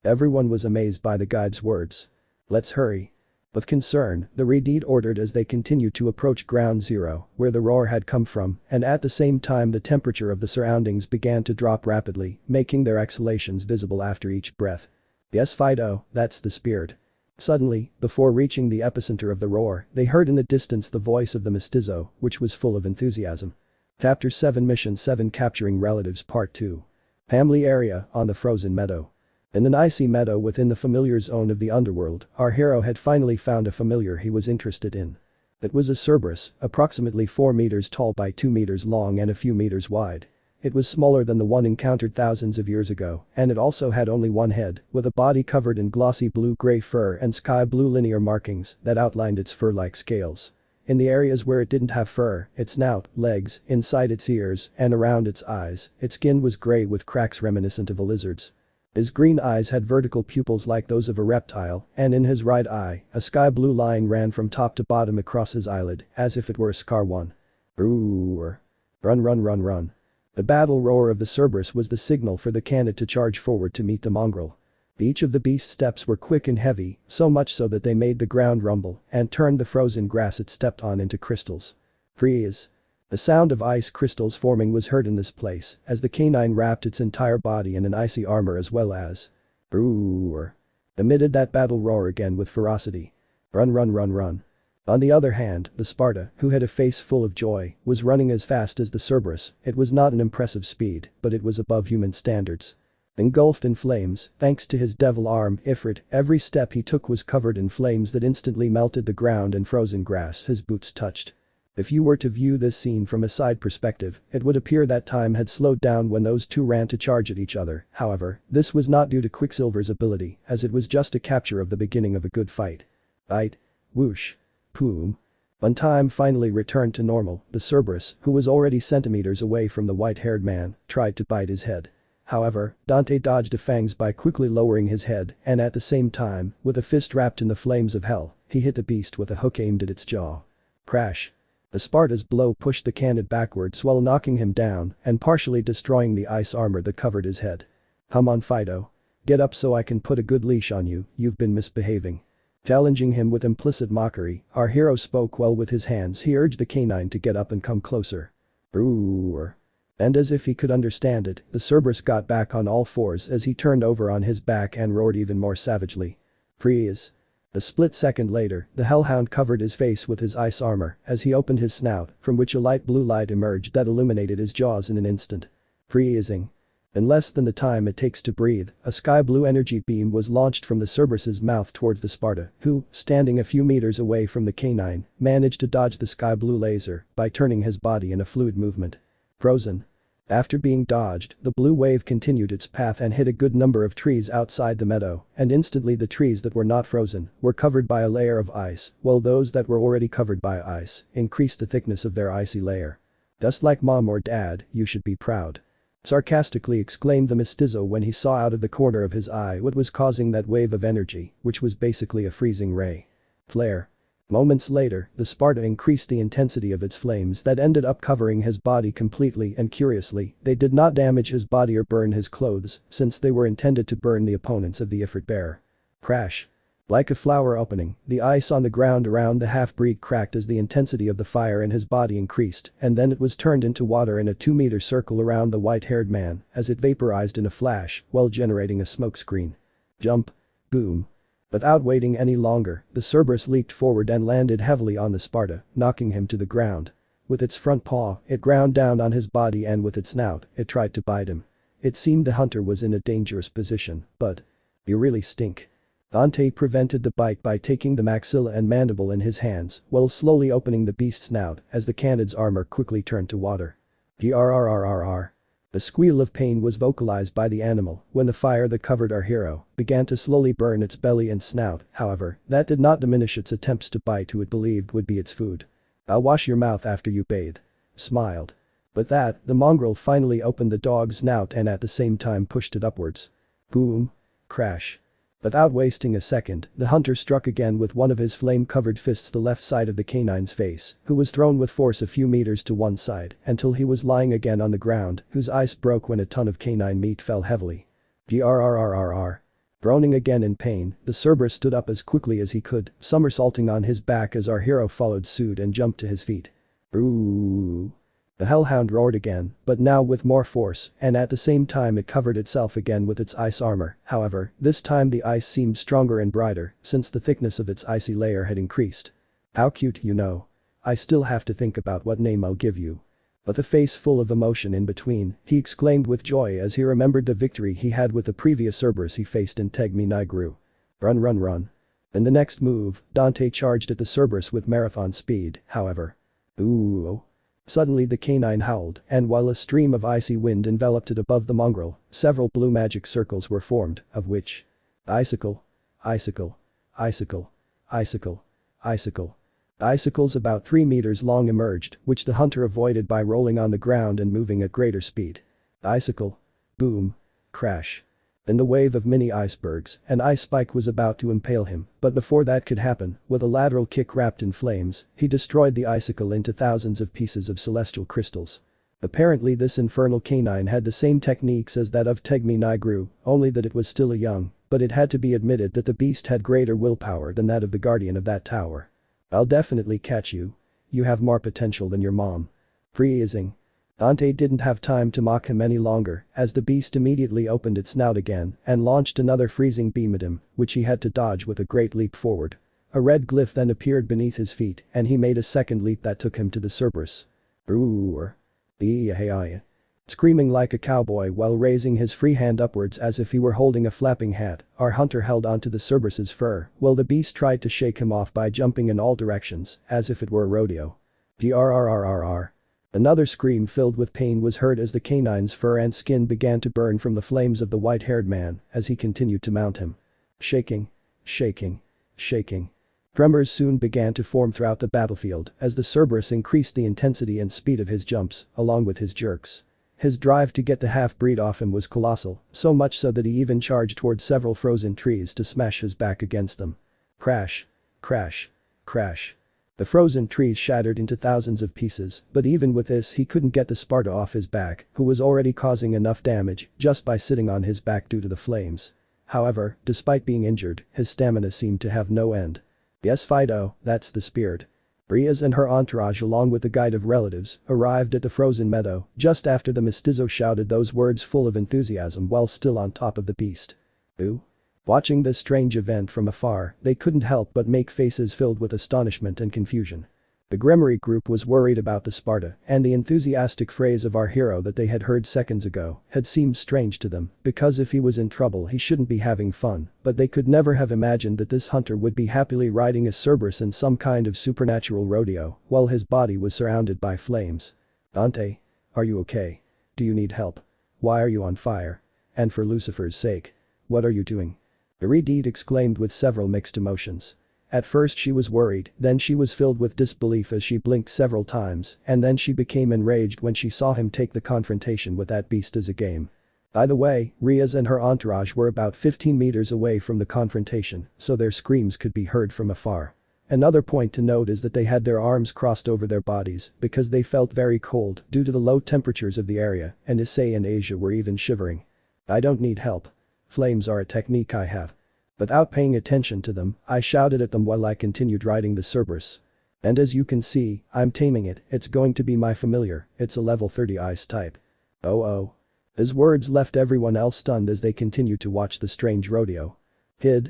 Everyone was amazed by the guide's words. "Let's hurry." With concern, the Redeed ordered as they continued to approach ground zero, where the roar had come from, and at the same time the temperature of the surroundings began to drop rapidly, making their exhalations visible after each breath. "Yes Fido, that's the spirit." Suddenly, before reaching the epicenter of the roar, they heard in the distance the voice of the mestizo, which was full of enthusiasm. Chapter 7 Mission 7 Capturing Relatives Part 2. Family Area on the Frozen Meadow. In an icy meadow within the familiar zone of the underworld, our hero had finally found a familiar he was interested in. It was a Cerberus, approximately 4 meters tall by 2 meters long and a few meters wide. It was smaller than the one encountered thousands of years ago, and it also had only one head, with a body covered in glossy blue-gray fur and sky-blue linear markings that outlined its fur-like scales. In the areas where it didn't have fur, its snout, legs, inside its ears, and around its eyes, its skin was gray with cracks reminiscent of a lizard's. His green eyes had vertical pupils like those of a reptile, and in his right eye, a sky-blue line ran from top to bottom across his eyelid, as if it were a scar one. Roar. Run, run, run, run. The battle roar of the Cerberus was the signal for the Candid to charge forward to meet the mongrel. Each of the beast's steps were quick and heavy, so much so that they made the ground rumble and turned the frozen grass it stepped on into crystals. Freeze. The sound of ice crystals forming was heard in this place as the canine wrapped its entire body in an icy armor as well as roar. Emitted that battle roar again with ferocity. Run, run, run, run. On the other hand, the Sparta, who had a face full of joy, was running as fast as the Cerberus. It was not an impressive speed, but it was above human standards. Engulfed in flames, thanks to his devil arm, Ifrit, every step he took was covered in flames that instantly melted the ground and frozen grass his boots touched. If you were to view this scene from a side perspective, it would appear that time had slowed down when those two ran to charge at each other. However, this was not due to Quicksilver's ability, as it was just a capture of the beginning of a good fight. Bite. Whoosh. Boom. When time finally returned to normal, the Cerberus, who was already centimeters away from the white-haired man, tried to bite his head. However, Dante dodged the fangs by quickly lowering his head and at the same time, with a fist wrapped in the flames of hell, he hit the beast with a hook aimed at its jaw. Crash. The Sparta's blow pushed the Candid backwards while knocking him down and partially destroying the ice armor that covered his head. "Come on Fido. Get up so I can put a good leash on you, you've been misbehaving." Challenging him with implicit mockery, our hero spoke well with his hands. He urged the canine to get up and come closer. Roar. And as if he could understand it, the Cerberus got back on all fours as he turned over on his back and roared even more savagely. Freeze. A split second later, the hellhound covered his face with his ice armor as he opened his snout, from which a light blue light emerged that illuminated his jaws in an instant. Freezing. In less than the time it takes to breathe, a sky blue energy beam was launched from the Cerberus's mouth towards the Sparta, who, standing a few meters away from the canine, managed to dodge the sky blue laser by turning his body in a fluid movement. Frozen. After being dodged, the blue wave continued its path and hit a good number of trees outside the meadow, and instantly the trees that were not frozen were covered by a layer of ice, while those that were already covered by ice increased the thickness of their icy layer. "Just like mom or dad, you should be proud," sarcastically exclaimed the mestizo when he saw out of the corner of his eye what was causing that wave of energy, which was basically a freezing ray. Flare. Moments later, the Sparta increased the intensity of its flames that ended up covering his body completely, and curiously, they did not damage his body or burn his clothes, since they were intended to burn the opponents of the Ifrit bear. Crash. Like a flower opening, the ice on the ground around the half-breed cracked as the intensity of the fire in his body increased, and then it was turned into water in a 2-meter circle around the white-haired man as it vaporized in a flash while generating a smoke screen. Jump. Boom. Without waiting any longer, the Cerberus leaped forward and landed heavily on the Sparta, knocking him to the ground. With its front paw, it ground down on his body, and with its snout, it tried to bite him. It seemed the hunter was in a dangerous position, but "You really stink." Dante prevented the bite by taking the maxilla and mandible in his hands while slowly opening the beast's snout as the canid's armor quickly turned to water. Grrrrrrr. The squeal of pain was vocalized by the animal when the fire that covered our hero began to slowly burn its belly and snout. However, that did not diminish its attempts to bite who it believed would be its food. "I'll wash your mouth after you bathe." Smiled. With that, the mongrel finally opened the dog's snout and at the same time pushed it upwards. Boom. Crash. Without wasting a second, the hunter struck again with one of his flame-covered fists the left side of the canine's face, who was thrown with force a few meters to one side until he was lying again on the ground, whose ice broke when a ton of canine meat fell heavily. Grrrrrrr. Groaning again in pain, the Cerberus stood up as quickly as he could, somersaulting on his back as our hero followed suit and jumped to his feet. Ooh. The hellhound roared again, but now with more force, and at the same time it covered itself again with its ice armor. However, this time the ice seemed stronger and brighter, since the thickness of its icy layer had increased. "How cute, you know. I still have to think about what name I'll give you." With a face full of emotion in between, he exclaimed with joy as he remembered the victory he had with the previous Cerberus he faced in Tegmi Nigru. Run, run, run. In the next move, Dante charged at the Cerberus with marathon speed, however. Ooh. Suddenly the canine howled, and while a stream of icy wind enveloped it above the mongrel, several blue magic circles were formed, of which icicle, icicle, icicle, icicle, icicle. Icicles about 3 meters long emerged, which the hunter avoided by rolling on the ground and moving at greater speed. Icicle. Boom. Crash. In the wave of mini icebergs, an ice spike was about to impale him, but before that could happen, with a lateral kick wrapped in flames, he destroyed the icicle into thousands of pieces of celestial crystals. Apparently this infernal canine had the same techniques as that of Tegmi Nigru, only that it was still a young, but it had to be admitted that the beast had greater willpower than that of the guardian of that tower. "I'll definitely catch you. You have more potential than your mom." Freezing. Dante didn't have time to mock him any longer, as the beast immediately opened its snout again and launched another freezing beam at him, which he had to dodge with a great leap forward. A red glyph then appeared beneath his feet, and he made a second leap that took him to the Cerberus. Roar. Hey. Screaming like a cowboy while raising his free hand upwards as if he were holding a flapping hat, our hunter held onto the Cerberus's fur while the beast tried to shake him off by jumping in all directions, as if it were a rodeo. Grrrrrr. Another scream filled with pain was heard as the canine's fur and skin began to burn from the flames of the white-haired man as he continued to mount him. Shaking. Shaking. Shaking. Tremors soon began to form throughout the battlefield as the Cerberus increased the intensity and speed of his jumps, along with his jerks. His drive to get the half-breed off him was colossal, so much so that he even charged towards several frozen trees to smash his back against them. Crash. Crash. Crash. The frozen trees shattered into thousands of pieces, but even with this he couldn't get the Sparta off his back, who was already causing enough damage just by sitting on his back due to the flames. However, despite being injured, his stamina seemed to have no end. Yes, Fido, that's the spirit. Briaz and her entourage along with a guide of relatives arrived at the frozen meadow just after the mestizo shouted those words full of enthusiasm while still on top of the beast. Ooh. Watching this strange event from afar, they couldn't help but make faces filled with astonishment and confusion. The Gremory group was worried about the Sparta, and the enthusiastic phrase of our hero that they had heard seconds ago had seemed strange to them, because if he was in trouble he shouldn't be having fun, but they could never have imagined that this hunter would be happily riding a Cerberus in some kind of supernatural rodeo while his body was surrounded by flames. Dante? Are you okay? Do you need help? Why are you on fire? And for Lucifer's sake, what are you doing? Iridide exclaimed with several mixed emotions. At first she was worried, then she was filled with disbelief as she blinked several times, and then she became enraged when she saw him take the confrontation with that beast as a game. By the way, Riaz and her entourage were about 15 meters away from the confrontation, so their screams could be heard from afar. Another point to note is that they had their arms crossed over their bodies because they felt very cold due to the low temperatures of the area, and Issei and Asia were even shivering. I don't need help. Flames are a technique I have. Without paying attention to them, I shouted at them while I continued riding the Cerberus. And as you can see, I'm taming it, it's going to be my familiar, it's a level 30 ice type. Oh. His words left everyone else stunned as they continued to watch the strange rodeo.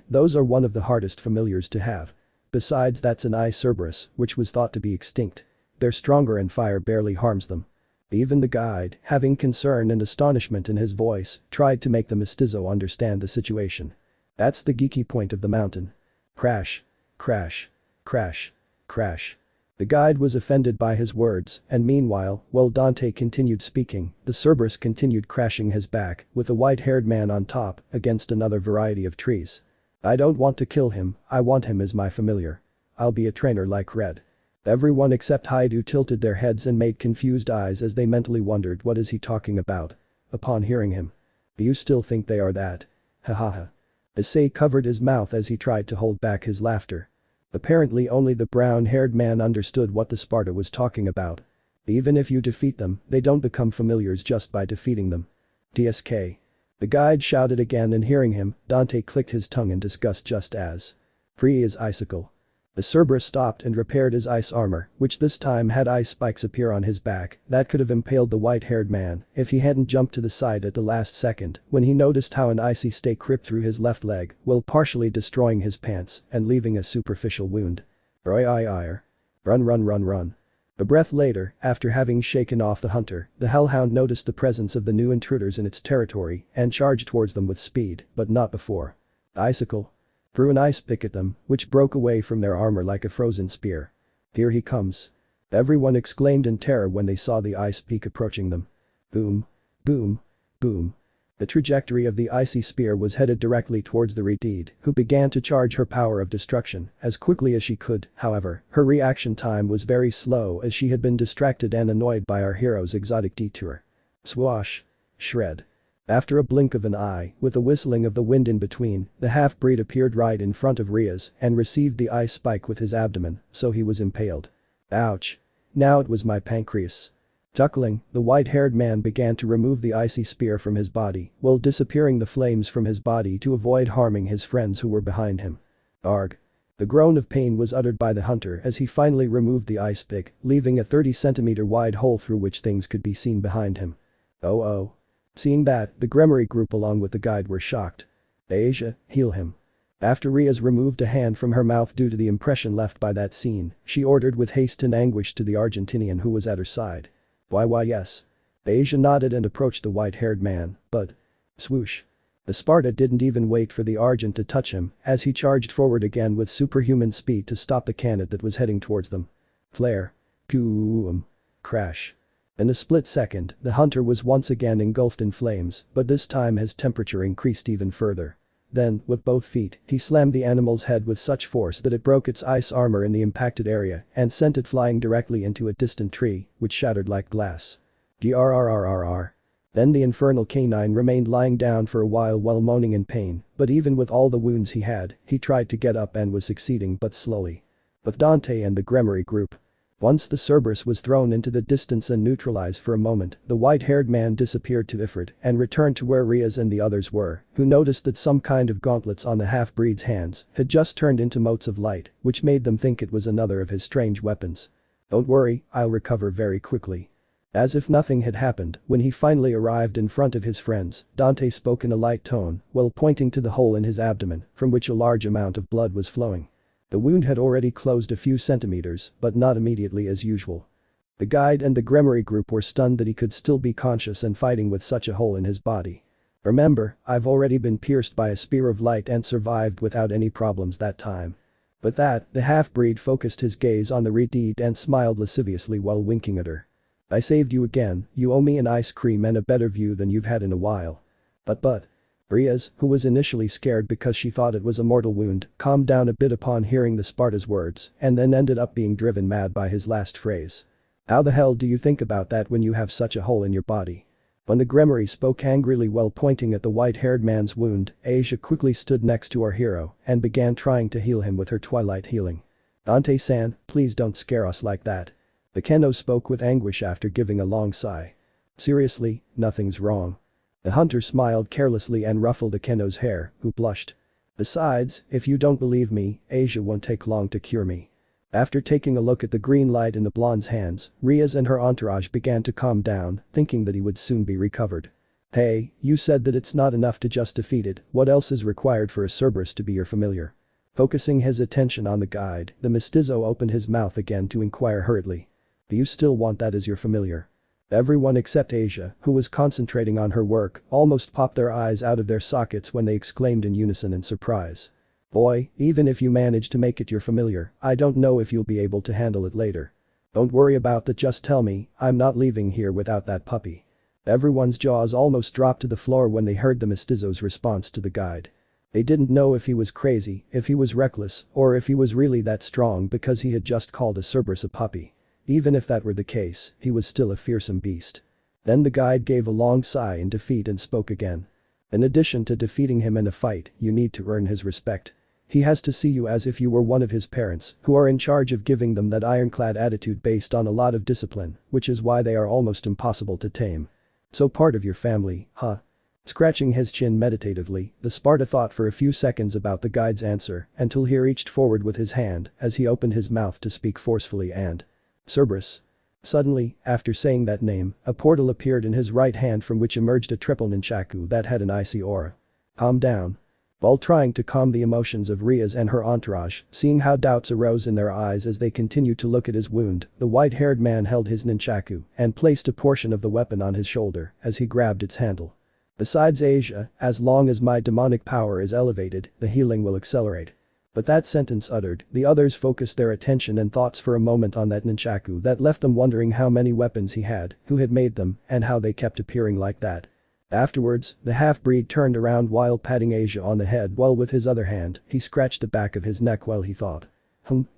Those are one of the hardest familiars to have. Besides, that's an ice Cerberus, which was thought to be extinct. They're stronger and fire barely harms them. Even the guide, having concern and astonishment in his voice, tried to make the mestizo understand the situation. That's the geeky point of the mountain. Crash. Crash. Crash. Crash. The guide was offended by his words, and meanwhile, while Dante continued speaking, the Cerberus continued crashing his back, with a white-haired man on top, against another variety of trees. I don't want to kill him, I want him as my familiar. I'll be a trainer like Red. Everyone except Haidu tilted their heads and made confused eyes as they mentally wondered what is he talking about. Upon hearing him. Do you still think they are that? Hahaha. Issei covered his mouth as he tried to hold back his laughter. Apparently only the brown-haired man understood what the Sparta was talking about. Even if you defeat them, they don't become familiars just by defeating them. DSK. The guide shouted again, and hearing him, Dante clicked his tongue in disgust just as. Free his icicle. The Cerberus stopped and repaired his ice armor, which this time had ice spikes appear on his back that could have impaled the white-haired man if he hadn't jumped to the side at the last second when he noticed how an icy stake ripped through his left leg while partially destroying his pants and leaving a superficial wound. Run. A breath later, after having shaken off the hunter, the hellhound noticed the presence of the new intruders in its territory and charged towards them with speed, but not before. Icicle. Threw an ice pick at them, which broke away from their armor like a frozen spear. Here he comes. Everyone exclaimed in terror when they saw the ice peak approaching them. Boom. Boom. Boom. The trajectory of the icy spear was headed directly towards the Redide, who began to charge her power of destruction as quickly as she could. However, her reaction time was very slow as she had been distracted and annoyed by our hero's exotic detour. Swoosh. Shred. After a blink of an eye, with a whistling of the wind in between, the half-breed appeared right in front of Riaz and received the ice spike with his abdomen, so he was impaled. Ouch. Now it was my pancreas. Chuckling, the white-haired man began to remove the icy spear from his body while disappearing the flames from his body to avoid harming his friends who were behind him. Arg. The groan of pain was uttered by the hunter as he finally removed the ice pick, leaving a 30-centimeter wide hole through which things could be seen behind him. Oh. Seeing that, the Gremory group along with the guide were shocked. Asia, heal him. After Riaz removed a hand from her mouth due to the impression left by that scene, she ordered with haste and anguish to the Argentinian who was at her side. Why yes. Asia nodded and approached the white-haired man, but… Swoosh. The Sparta didn't even wait for the Argent to touch him as he charged forward again with superhuman speed to stop the cannon that was heading towards them. Flare. Coom. Crash. In a split second, the hunter was once again engulfed in flames, but this time his temperature increased even further. Then, with both feet, he slammed the animal's head with such force that it broke its ice armor in the impacted area and sent it flying directly into a distant tree, which shattered like glass. Grrrrrrr. Then the infernal canine remained lying down for a while moaning in pain, but even with all the wounds he had, he tried to get up and was succeeding but slowly. With Dante and the Gremory group. Once the Cerberus was thrown into the distance and neutralized for a moment, the white-haired man disappeared to Ifrit and returned to where Riaz and the others were, who noticed that some kind of gauntlets on the half-breed's hands had just turned into motes of light, which made them think it was another of his strange weapons. Don't worry, I'll recover very quickly. As if nothing had happened, when he finally arrived in front of his friends, Dante spoke in a light tone while pointing to the hole in his abdomen from which a large amount of blood was flowing. The wound had already closed a few centimeters, but not immediately as usual. The guide and the Gremory group were stunned that he could still be conscious and fighting with such a hole in his body. Remember, I've already been pierced by a spear of light and survived without any problems that time. With that, the half-breed focused his gaze on the redhead and smiled lasciviously while winking at her. I saved you again, you owe me an ice cream and a better view than you've had in a while. But. Riaz, who was initially scared because she thought it was a mortal wound, calmed down a bit upon hearing the Sparta's words and then ended up being driven mad by his last phrase. How the hell do you think about that when you have such a hole in your body? When the Gremory spoke angrily while pointing at the white-haired man's wound, Asia quickly stood next to our hero and began trying to heal him with her twilight healing. Dante-san, please don't scare us like that. The Kendo spoke with anguish after giving a long sigh. Seriously, nothing's wrong. The hunter smiled carelessly and ruffled Akendo's hair, who blushed. Besides, if you don't believe me, Asia won't take long to cure me. After taking a look at the green light in the blonde's hands, Riaz and her entourage began to calm down, thinking that he would soon be recovered. Hey, you said that it's not enough to just defeat it, what else is required for a Cerberus to be your familiar? Focusing his attention on the guide, the mestizo opened his mouth again to inquire hurriedly. Do you still want that as your familiar? Everyone except Asia, who was concentrating on her work, almost popped their eyes out of their sockets when they exclaimed in unison in surprise. Boy, even if you manage to make it your familiar, I don't know if you'll be able to handle it later. Don't worry about that, just tell me, I'm not leaving here without that puppy. Everyone's jaws almost dropped to the floor when they heard the mestizo's response to the guide. They didn't know if he was crazy, if he was reckless, or if he was really that strong because he had just called a Cerberus a puppy. Even if that were the case, he was still a fearsome beast. Then the guide gave a long sigh in defeat and spoke again. In addition to defeating him in a fight, you need to earn his respect. He has to see you as if you were one of his parents, who are in charge of giving them that ironclad attitude based on a lot of discipline, which is why they are almost impossible to tame. So part of your family, huh? Scratching his chin meditatively, the Sparta thought for a few seconds about the guide's answer until he reached forward with his hand as he opened his mouth to speak forcefully and Cerberus. Suddenly, after saying that name, a portal appeared in his right hand from which emerged a triple nunchaku that had an icy aura. Calm down. While trying to calm the emotions of Riaz and her entourage, seeing how doubts arose in their eyes as they continued to look at his wound, the white-haired man held his nunchaku and placed a portion of the weapon on his shoulder as he grabbed its handle. Besides Asia, as long as my demonic power is elevated, the healing will accelerate. But that sentence uttered, the others focused their attention and thoughts for a moment on that nunchaku that left them wondering how many weapons he had, who had made them, and how they kept appearing like that. Afterwards, the half-breed turned around while patting Asia on the head while with his other hand, he scratched the back of his neck while he thought.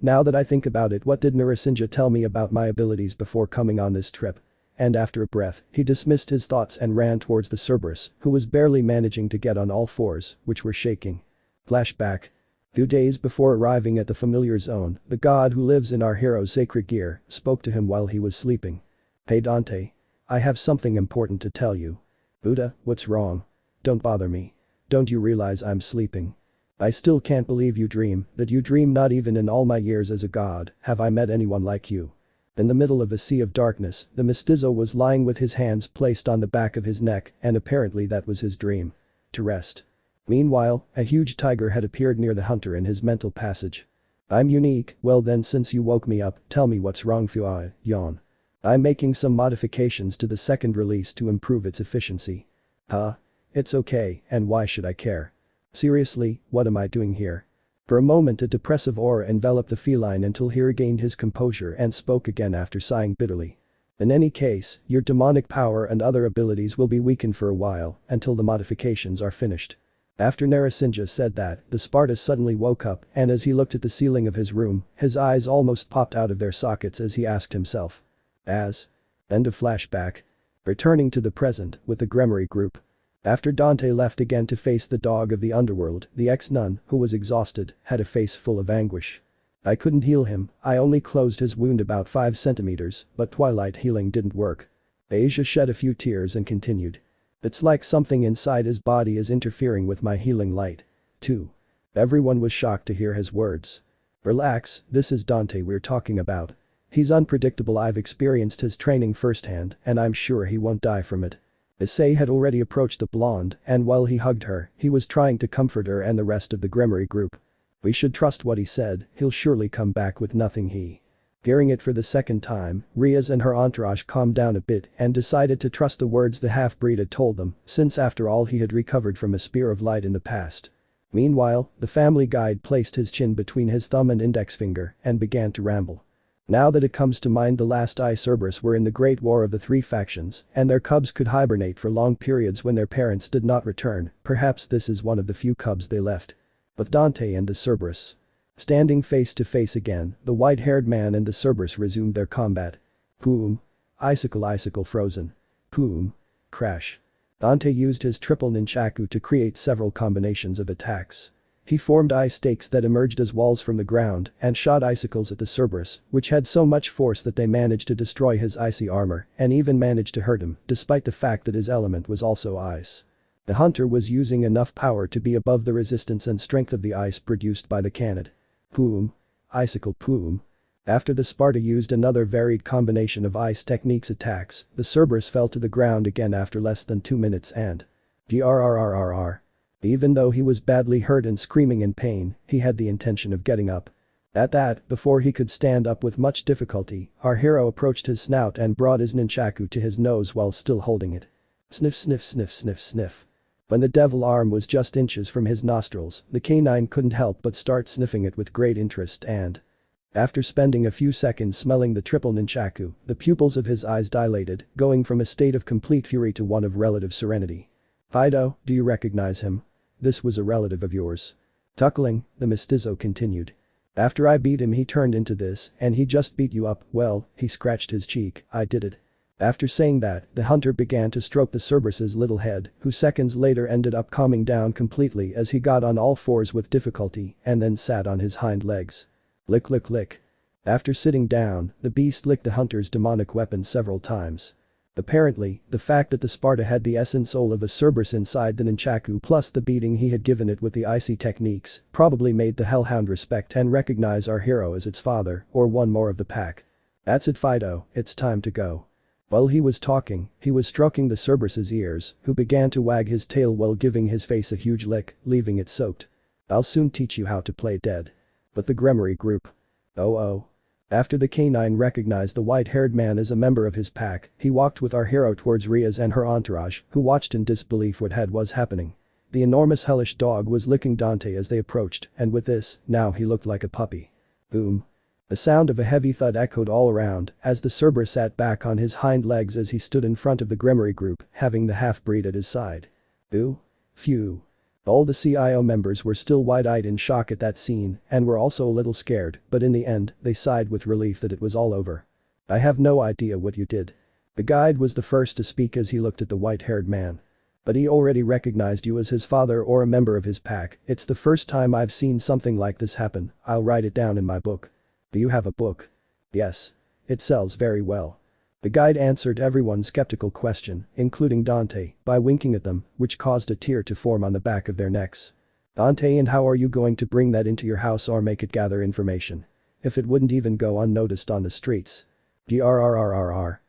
Now that I think about it, what did Narasimha tell me about my abilities before coming on this trip? And after a breath, he dismissed his thoughts and ran towards the Cerberus, who was barely managing to get on all fours, which were shaking. Flashback. 2 days before arriving at the familiar zone, the god who lives in our hero's sacred gear spoke to him while he was sleeping. Hey Dante. I have something important to tell you. Buddha, what's wrong? Don't bother me. Don't you realize I'm sleeping? I still can't believe you dream, that you dream. Not even in all my years as a god have I met anyone like you. In the middle of a sea of darkness, the mestizo was lying with his hands placed on the back of his neck and apparently that was his dream. To rest. Meanwhile, a huge tiger had appeared near the hunter in his mental passage. I'm unique, well then since you woke me up, tell me what's wrong. Fuai, yawn. I'm making some modifications to the second release to improve its efficiency. Huh? It's okay, and why should I care? Seriously, what am I doing here? For a moment a depressive aura enveloped the feline until he regained his composure and spoke again after sighing bitterly. In any case, your demonic power and other abilities will be weakened for a while until the modifications are finished. After Narasimha said that, the Sparta suddenly woke up and as he looked at the ceiling of his room, his eyes almost popped out of their sockets as he asked himself. End of flashback. Returning to the present with the Gremory group. After Dante left again to face the dog of the underworld, the ex-nun, who was exhausted, had a face full of anguish. I couldn't heal him, I only closed his wound about 5 centimeters, but twilight healing didn't work. Asia shed a few tears and continued. It's like something inside his body is interfering with my healing light. Too. Everyone was shocked to hear his words. Relax, this is Dante we're talking about. He's unpredictable. I've experienced his training firsthand and I'm sure he won't die from it. Issei had already approached the blonde and while he hugged her, he was trying to comfort her and the rest of the Gremory group. We should trust what he said, he'll surely come back with nothing he. Hearing it for the second time, Riaz and her entourage calmed down a bit and decided to trust the words the half-breed had told them, since after all he had recovered from a spear of light in the past. Meanwhile, the family guide placed his chin between his thumb and index finger and began to ramble. Now that it comes to mind, the last Cerberus were in the Great War of the Three Factions, and their cubs could hibernate for long periods when their parents did not return. Perhaps this is one of the few cubs they left. With Dante and the Cerberus standing face to face again, the white-haired man and the Cerberus resumed their combat. Boom. Icicle frozen. Boom. Crash. Dante used his triple nunchaku to create several combinations of attacks. He formed ice stakes that emerged as walls from the ground and shot icicles at the Cerberus, which had so much force that they managed to destroy his icy armor and even managed to hurt him, despite the fact that his element was also ice. The hunter was using enough power to be above the resistance and strength of the ice produced by the cannon. Boom. Icicle boom. After the Sparta used another varied combination of ice techniques attacks, the Cerberus fell to the ground again after less than 2 minutes and drrrrrr. Even though he was badly hurt and screaming in pain, he had the intention of getting up. At that, before he could stand up with much difficulty, our hero approached his snout and brought his nunchaku to his nose while still holding it. Sniff sniff sniff sniff sniff. When the devil arm was just inches from his nostrils, the canine couldn't help but start sniffing it with great interest and after spending a few seconds smelling the triple nunchaku, the pupils of his eyes dilated, going from a state of complete fury to one of relative serenity. Fido, do you recognize him? This was a relative of yours. Tuckling, the mestizo continued. After I beat him he turned into this, and he just beat you up. Well, he scratched his cheek, I did it. After saying that, the hunter began to stroke the Cerberus's little head, who seconds later ended up calming down completely as he got on all fours with difficulty and then sat on his hind legs. Lick lick lick. After sitting down, the beast licked the hunter's demonic weapon several times. Apparently, the fact that the Sparta had the essence soul of a Cerberus inside the nunchaku plus the beating he had given it with the icy techniques probably made the hellhound respect and recognize our hero as its father or one more of the pack. That's it Fido, it's time to go. While he was talking, he was stroking the Cerberus's ears, who began to wag his tail while giving his face a huge lick, leaving it soaked. I'll soon teach you how to play dead. But the Gremory group. Oh. After the canine recognized the white-haired man as a member of his pack, he walked with our hero towards Riaz and her entourage, who watched in disbelief what was happening. The enormous hellish dog was licking Dante as they approached, and with this, now he looked like a puppy. Boom. The sound of a heavy thud echoed all around as the Cerberus sat back on his hind legs as he stood in front of the Gremory group, having the half-breed at his side. Ooh. Phew. All the CIO members were still wide-eyed in shock at that scene and were also a little scared, but in the end, they sighed with relief that it was all over. I have no idea what you did. The guide was the first to speak as he looked at the white-haired man. But he already recognized you as his father or a member of his pack. It's the first time I've seen something like this happen. I'll write it down in my book. Do you have a book? Yes. It sells very well. The guide answered everyone's skeptical question, including Dante, by winking at them, which caused a tear to form on the back of their necks. Dante, and how are you going to bring that into your house or make it gather information? If it wouldn't even go unnoticed on the streets. Grrrrrr.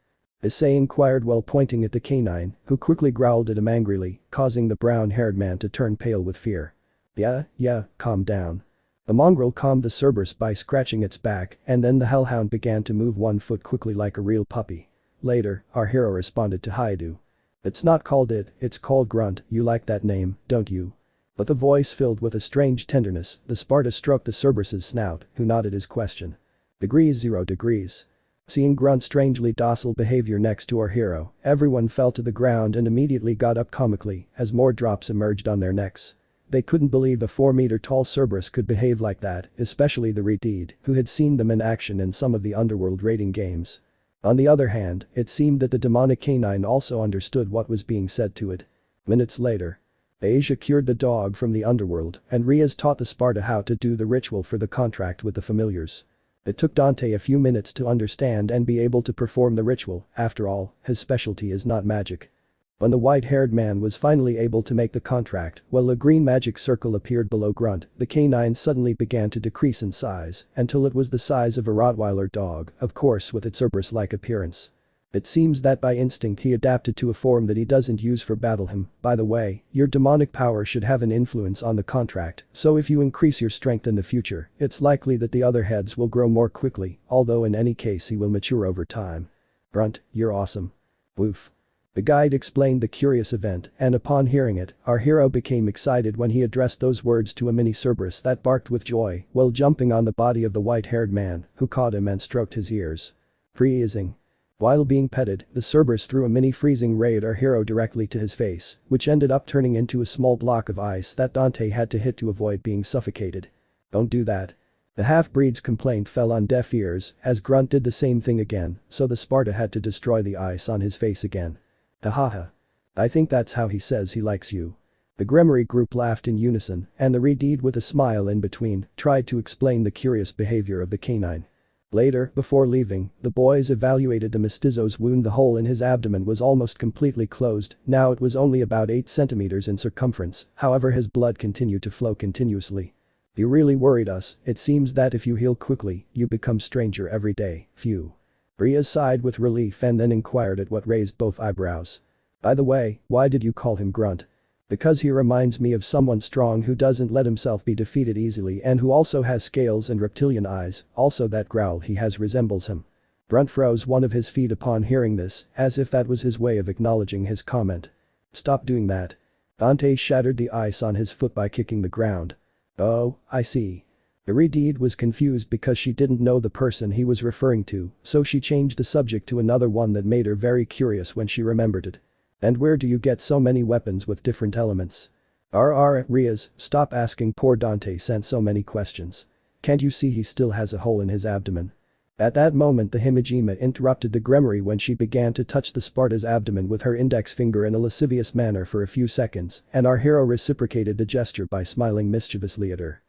Issei inquired while pointing at the canine, who quickly growled at him angrily, causing the brown-haired man to turn pale with fear. Yeah, calm down. The mongrel calmed the Cerberus by scratching its back, and then the hellhound began to move one foot quickly like a real puppy. Later, our hero responded to Haidu. It's not called it, it's called Grunt, you like that name, don't you? With a voice filled with a strange tenderness, the Sparta stroked the Cerberus's snout, who nodded his question. 0 degrees. Seeing Grunt's strangely docile behavior next to our hero, everyone fell to the ground and immediately got up comically as more drops emerged on their necks. They couldn't believe a 4-meter-tall Cerberus could behave like that, especially the Redeed, who had seen them in action in some of the underworld raiding games. On the other hand, it seemed that the demonic canine also understood what was being said to it. Minutes later, Asia cured the dog from the underworld, and Riaz taught the Sparta how to do the ritual for the contract with the familiars. It took Dante a few minutes to understand and be able to perform the ritual. After all, his specialty is not magic. When the white-haired man was finally able to make the contract, while a green magic circle appeared below Grunt, the canine suddenly began to decrease in size until it was the size of a Rottweiler dog, of course with its Cerberus-like appearance. It seems that by instinct he adapted to a form that he doesn't use for battle him. By the way, your demonic power should have an influence on the contract, so if you increase your strength in the future, it's likely that the other heads will grow more quickly, although in any case he will mature over time. Grunt, you're awesome. Woof. The guide explained the curious event, and upon hearing it, our hero became excited when he addressed those words to a mini Cerberus that barked with joy while jumping on the body of the white-haired man, who caught him and stroked his ears. Freezing. While being petted, the Cerberus threw a mini freezing ray at our hero directly to his face, which ended up turning into a small block of ice that Dante had to hit to avoid being suffocated. Don't do that. The half-breed's complaint fell on deaf ears, as Grunt did the same thing again, so the Sparta had to destroy the ice on his face again. Hahaha. I think that's how he says he likes you. The Gremory group laughed in unison, and the Redeed with a smile in between tried to explain the curious behavior of the canine. Later, before leaving, the boys evaluated the mestizo's wound. The hole in his abdomen was almost completely closed, now it was only about 8 centimeters in circumference, however his blood continued to flow continuously. You really worried us, it seems that if you heal quickly, you become stranger every day, phew. Rhea sighed with relief and then inquired at what raised both eyebrows. By the way, why did you call him Grunt? Because he reminds me of someone strong who doesn't let himself be defeated easily and who also has scales and reptilian eyes, also that growl he has resembles him. Grunt froze one of his feet upon hearing this, as if that was his way of acknowledging his comment. Stop doing that. Dante shattered the ice on his foot by kicking the ground. Oh, I see. The Redeed was confused because she didn't know the person he was referring to, so she changed the subject to another one that made her very curious when she remembered it. And where do you get so many weapons with different elements? Riaz, stop asking poor Dante sent so many questions. Can't you see he still has a hole in his abdomen? At that moment the Himejima interrupted the Gremory when she began to touch the Sparta's abdomen with her index finger in a lascivious manner for a few seconds, and our hero reciprocated the gesture by smiling mischievously at her.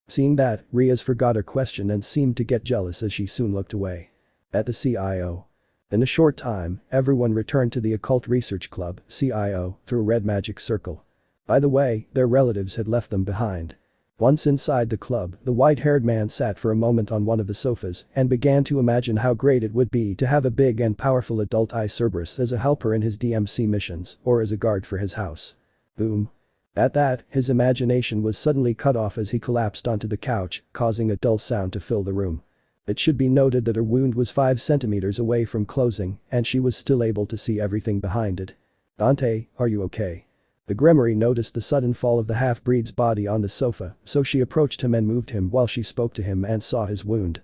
Seeing that, Riaz forgot her question and seemed to get jealous as she soon looked away. At the CIO. In a short time, everyone returned to the Occult Research Club, CIO, through a red magic circle. By the way, their relatives had left them behind. Once inside the club, the white-haired man sat for a moment on one of the sofas and began to imagine how great it would be to have a big and powerful adult Cerberus as a helper in his DMC missions or as a guard for his house. Boom. At that, his imagination was suddenly cut off as he collapsed onto the couch, causing a dull sound to fill the room. It should be noted that her wound was 5 centimeters away from closing, and she was still able to see everything behind it. Dante, are you okay? The Gremory noticed the sudden fall of the half-breed's body on the sofa, so she approached him and moved him while she spoke to him and saw his wound.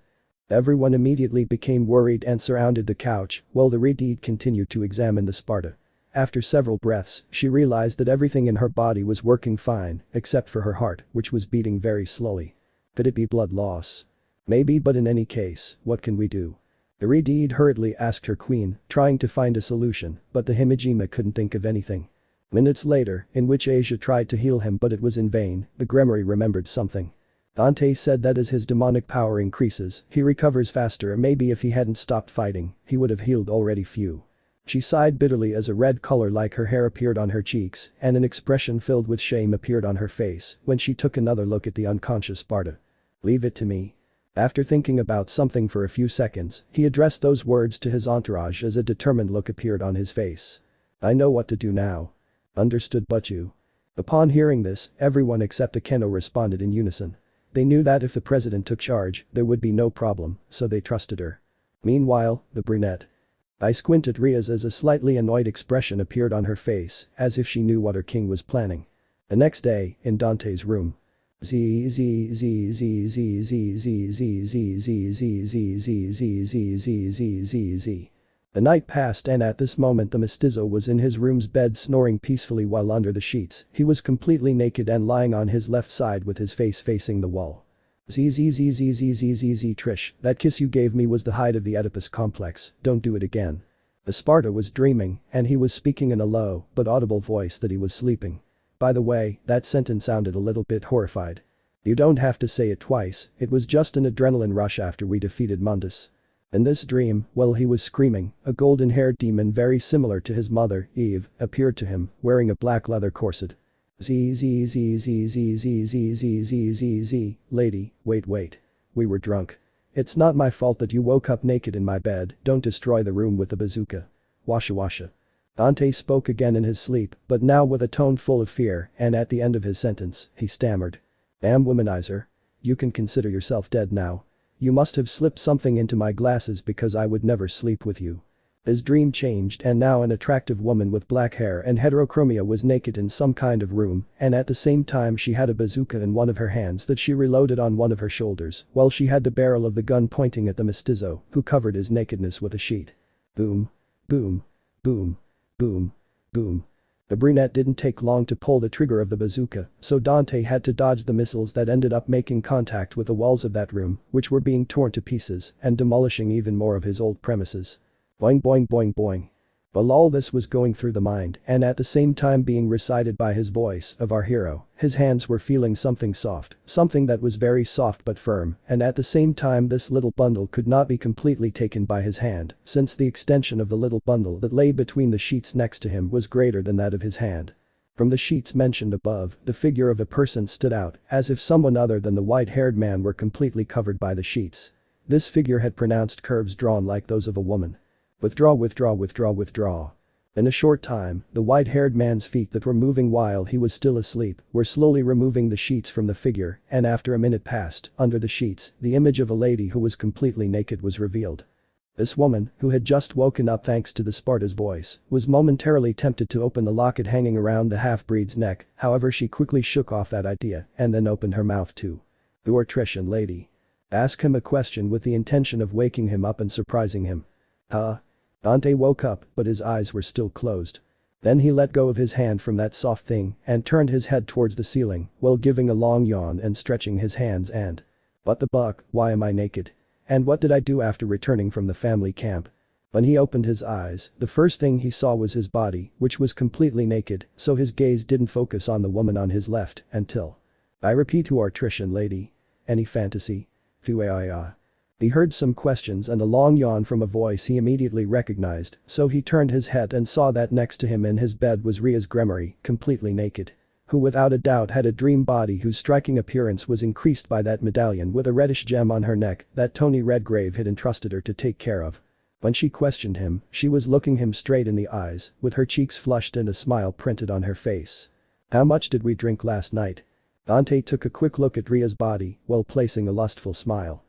Everyone immediately became worried and surrounded the couch, while the Redeed continued to examine the Sparta. After several breaths, she realized that everything in her body was working fine, except for her heart, which was beating very slowly. Could it be blood loss? Maybe, but in any case, what can we do? The Redeed hurriedly asked her queen, trying to find a solution, but the Himejima couldn't think of anything. Minutes later, in which Asia tried to heal him but it was in vain, the Gremory remembered something. Dante said that as his demonic power increases, he recovers faster. Maybe if he hadn't stopped fighting, he would have healed already. Few. She sighed bitterly as a red color like her hair appeared on her cheeks and an expression filled with shame appeared on her face when she took another look at the unconscious Sparta. Leave it to me. After thinking about something for a few seconds, he addressed those words to his entourage as a determined look appeared on his face. I know what to do now. Understood, but you. Upon hearing this, everyone except Akeno responded in unison. They knew that if the president took charge, there would be no problem, so they trusted her. Meanwhile, the brunette. I squinted at Riaz as a slightly annoyed expression appeared on her face, as if she knew what her king was planning. The next day, in Dante's room. The night passed and at this moment the mestizo was in his room's bed snoring peacefully while under the sheets. He was completely naked and lying on his left side with his face facing the wall. Trish, that kiss you gave me was the height of the Oedipus complex, don't do it again. The Sparta was dreaming and he was speaking in a low but audible voice that he was sleeping. By the way, that sentence sounded a little bit horrified. You don't have to say it twice, it was just an adrenaline rush after we defeated Mundus. In this dream, while he was screaming, a golden-haired demon very similar to his mother, Eve, appeared to him, wearing a black leather corset. Lady, wait. We were drunk. It's not my fault that you woke up naked in my bed, don't destroy the room with the bazooka. Washa washa. Dante spoke again in his sleep, but now with a tone full of fear, and at the end of his sentence, he stammered. Damn womanizer. You can consider yourself dead now. You must have slipped something into my glasses because I would never sleep with you. His dream changed and now an attractive woman with black hair and heterochromia was naked in some kind of room, and at the same time she had a bazooka in one of her hands that she reloaded on one of her shoulders, while she had the barrel of the gun pointing at the mestizo, who covered his nakedness with a sheet. Boom. Boom. Boom. Boom. Boom. The brunette didn't take long to pull the trigger of the bazooka, so Dante had to dodge the missiles that ended up making contact with the walls of that room, which were being torn to pieces and demolishing even more of his old premises. Boing boing boing boing. While all this was going through the mind and at the same time being recited by his voice of our hero, his hands were feeling something soft, something that was very soft but firm, and at the same time this little bundle could not be completely taken by his hand, since the extension of the little bundle that lay between the sheets next to him was greater than that of his hand. From the sheets mentioned above, the figure of a person stood out, as if someone other than the white-haired man were completely covered by the sheets. This figure had pronounced curves drawn like those of a woman. Withdraw, withdraw, withdraw, withdraw. In a short time, the white-haired man's feet that were moving while he was still asleep were slowly removing the sheets from the figure, and after a minute passed, under the sheets, the image of a lady who was completely naked was revealed. This woman, who had just woken up thanks to the Sparta's voice, was momentarily tempted to open the locket hanging around the half-breed's neck, however she quickly shook off that idea and then opened her mouth too. "Who are Trish and lady?" Ask him a question with the intention of waking him up and surprising him. Huh? Dante woke up, but his eyes were still closed. Then he let go of his hand from that soft thing and turned his head towards the ceiling while giving a long yawn and stretching his hands and… What the buck, why am I naked? And what did I do after returning from the family camp? When he opened his eyes, the first thing he saw was his body, which was completely naked, so his gaze didn't focus on the woman on his left until… I repeat, who are Trish and lady? Any fantasy? Fuaia. He heard some questions and a long yawn from a voice he immediately recognized, so he turned his head and saw that next to him in his bed was Ria's Gremory, completely naked. Who without a doubt had a dream body whose striking appearance was increased by that medallion with a reddish gem on her neck that Tony Redgrave had entrusted her to take care of. When she questioned him, she was looking him straight in the eyes, with her cheeks flushed and a smile printed on her face. How much did we drink last night? Dante took a quick look at Ria's body while placing a lustful smile.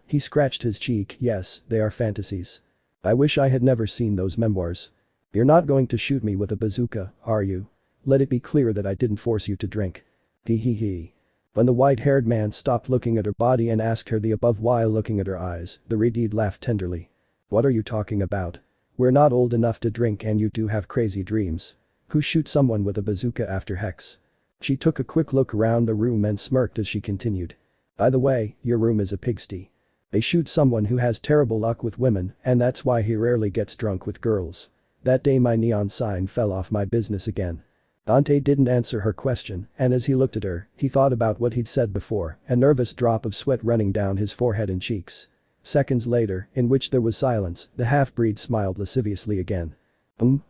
He scratched his cheek, yes, they are fantasies. I wish I had never seen those memoirs. You're not going to shoot me with a bazooka, are you? Let it be clear that I didn't force you to drink. Hee hee hee. When the white-haired man stopped looking at her body and asked her the above while looking at her eyes, the redhead laughed tenderly. What are you talking about? We're not old enough to drink and you do have crazy dreams. Who shoots someone with a bazooka after Hex? She took a quick look around the room and smirked as she continued. By the way, your room is a pigsty. They shoot someone who has terrible luck with women and that's why he rarely gets drunk with girls. That day my neon sign fell off my business again. Dante didn't answer her question and as he looked at her, he thought about what he'd said before, a nervous drop of sweat running down his forehead and cheeks. Seconds later, in which there was silence, the half-breed smiled lasciviously again.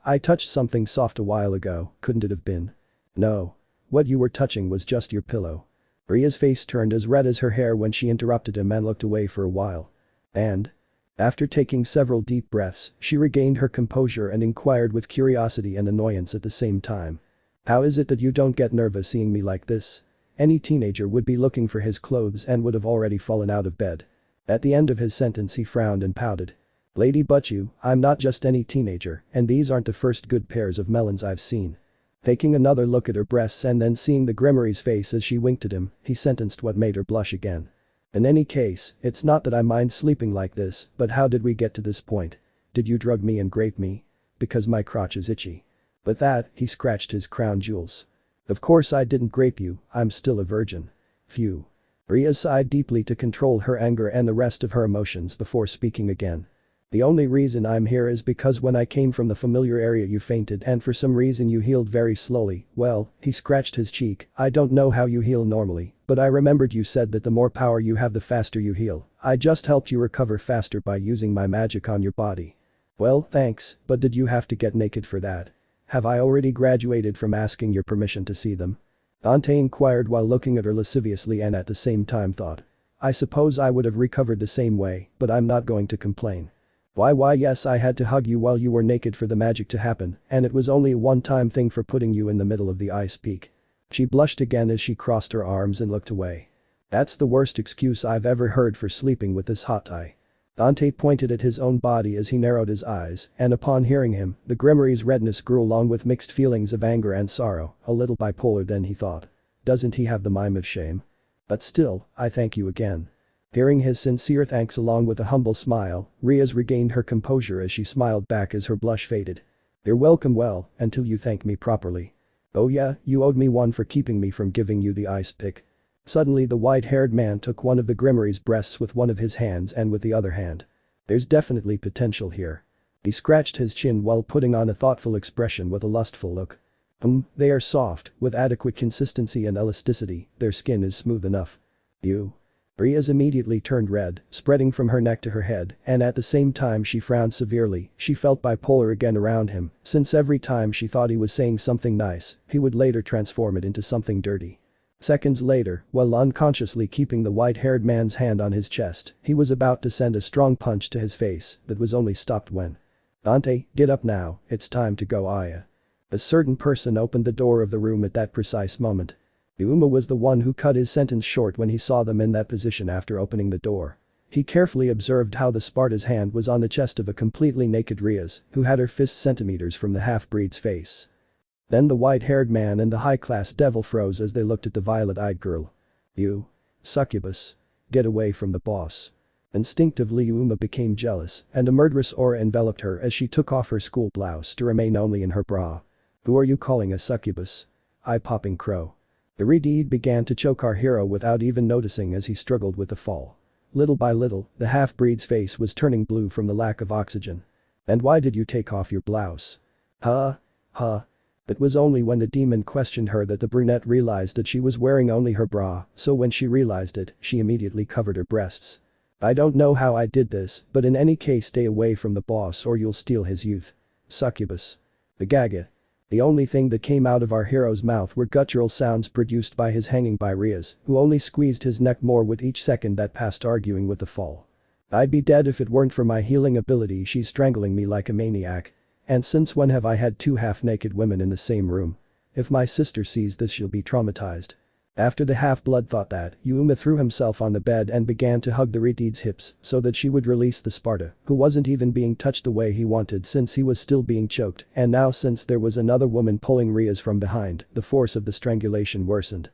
I touched something soft a while ago, couldn't it have been? No. What you were touching was just your pillow. Ria's face turned as red as her hair when she interrupted him and looked away for a while. And? After taking several deep breaths, she regained her composure and inquired with curiosity and annoyance at the same time. How is it that you don't get nervous seeing me like this? Any teenager would be looking for his clothes and would have already fallen out of bed. At the end of his sentence he frowned and pouted. Lady but you, I'm not just any teenager, and these aren't the first good pairs of melons I've seen. Taking another look at her breasts and then seeing the Gremory's face as she winked at him, he sentenced what made her blush again. In any case, it's not that I mind sleeping like this, but how did we get to this point? Did you drug me and grape me? Because my crotch is itchy. With that, he scratched his crown jewels. Of course I didn't grape you, I'm still a virgin. Phew. Ria sighed deeply to control her anger and the rest of her emotions before speaking again. The only reason I'm here is because when I came from the familiar area you fainted and for some reason you healed very slowly, well, he scratched his cheek, I don't know how you heal normally, but I remembered you said that the more power you have the faster you heal. I just helped you recover faster by using my magic on your body. Well, thanks, but did you have to get naked for that? Have I already graduated from asking your permission to see them? Dante inquired while looking at her lasciviously and at the same time thought. I suppose I would have recovered the same way, but I'm not going to complain. Why yes, I had to hug you while you were naked for the magic to happen, and it was only a one-time thing for putting you in the middle of the ice peak." She blushed again as she crossed her arms and looked away. "That's the worst excuse I've ever heard for sleeping with this hot guy." Dante pointed at his own body as he narrowed his eyes, and upon hearing him, the Grimory's redness grew along with mixed feelings of anger and sorrow, a little bipolar then he thought. Doesn't he have the mime of shame? But still, I thank you again. Hearing his sincere thanks along with a humble smile, Riaz regained her composure as she smiled back as her blush faded. "You're welcome, well, until you thank me properly. Oh yeah, you owed me one for keeping me from giving you the ice pick." Suddenly the white-haired man took one of the Grimory's breasts with one of his hands and with the other hand. "There's definitely potential here." He scratched his chin while putting on a thoughtful expression with a lustful look. They are soft, with adequate consistency and elasticity, their skin is smooth enough." "You?" Riaz immediately turned red, spreading from her neck to her head, and at the same time she frowned severely. She felt bipolar again around him, since every time she thought he was saying something nice, he would later transform it into something dirty. Seconds later, while unconsciously keeping the white-haired man's hand on his chest, he was about to send a strong punch to his face that was only stopped when. "Dante, get up now, it's time to go, Aya." A certain person opened the door of the room at that precise moment. Uma was the one who cut his sentence short when he saw them in that position after opening the door. He carefully observed how the Sparta's hand was on the chest of a completely naked Riaz, who had her fist centimeters from the half-breed's face. Then the white-haired man and the high-class devil froze as they looked at the violet-eyed girl. "You. Succubus. Get away from the boss." Instinctively Uma became jealous, and a murderous aura enveloped her as she took off her school blouse to remain only in her bra. "Who are you calling a succubus? Eye-popping crow." The Redeed began to choke our hero without even noticing as he struggled with the fall. Little by little, the half-breed's face was turning blue from the lack of oxygen. "And why did you take off your blouse?" Huh? It was only when the demon questioned her that the brunette realized that she was wearing only her bra, so when she realized it, she immediately covered her breasts. "I don't know how I did this, but in any case stay away from the boss or you'll steal his youth. Succubus." The gaga. The only thing that came out of our hero's mouth were guttural sounds produced by his hanging by Riaz, who only squeezed his neck more with each second that passed arguing with the fall. "I'd be dead if it weren't for my healing ability, she's strangling me like a maniac. And since when have I had two half-naked women in the same room? If my sister sees this she'll be traumatized." After the half-blood thought that, Uma threw himself on the bed and began to hug the Redeed's hips so that she would release the Sparta, who wasn't even being touched the way he wanted since he was still being choked, and now since there was another woman pulling Riaz from behind, the force of the strangulation worsened.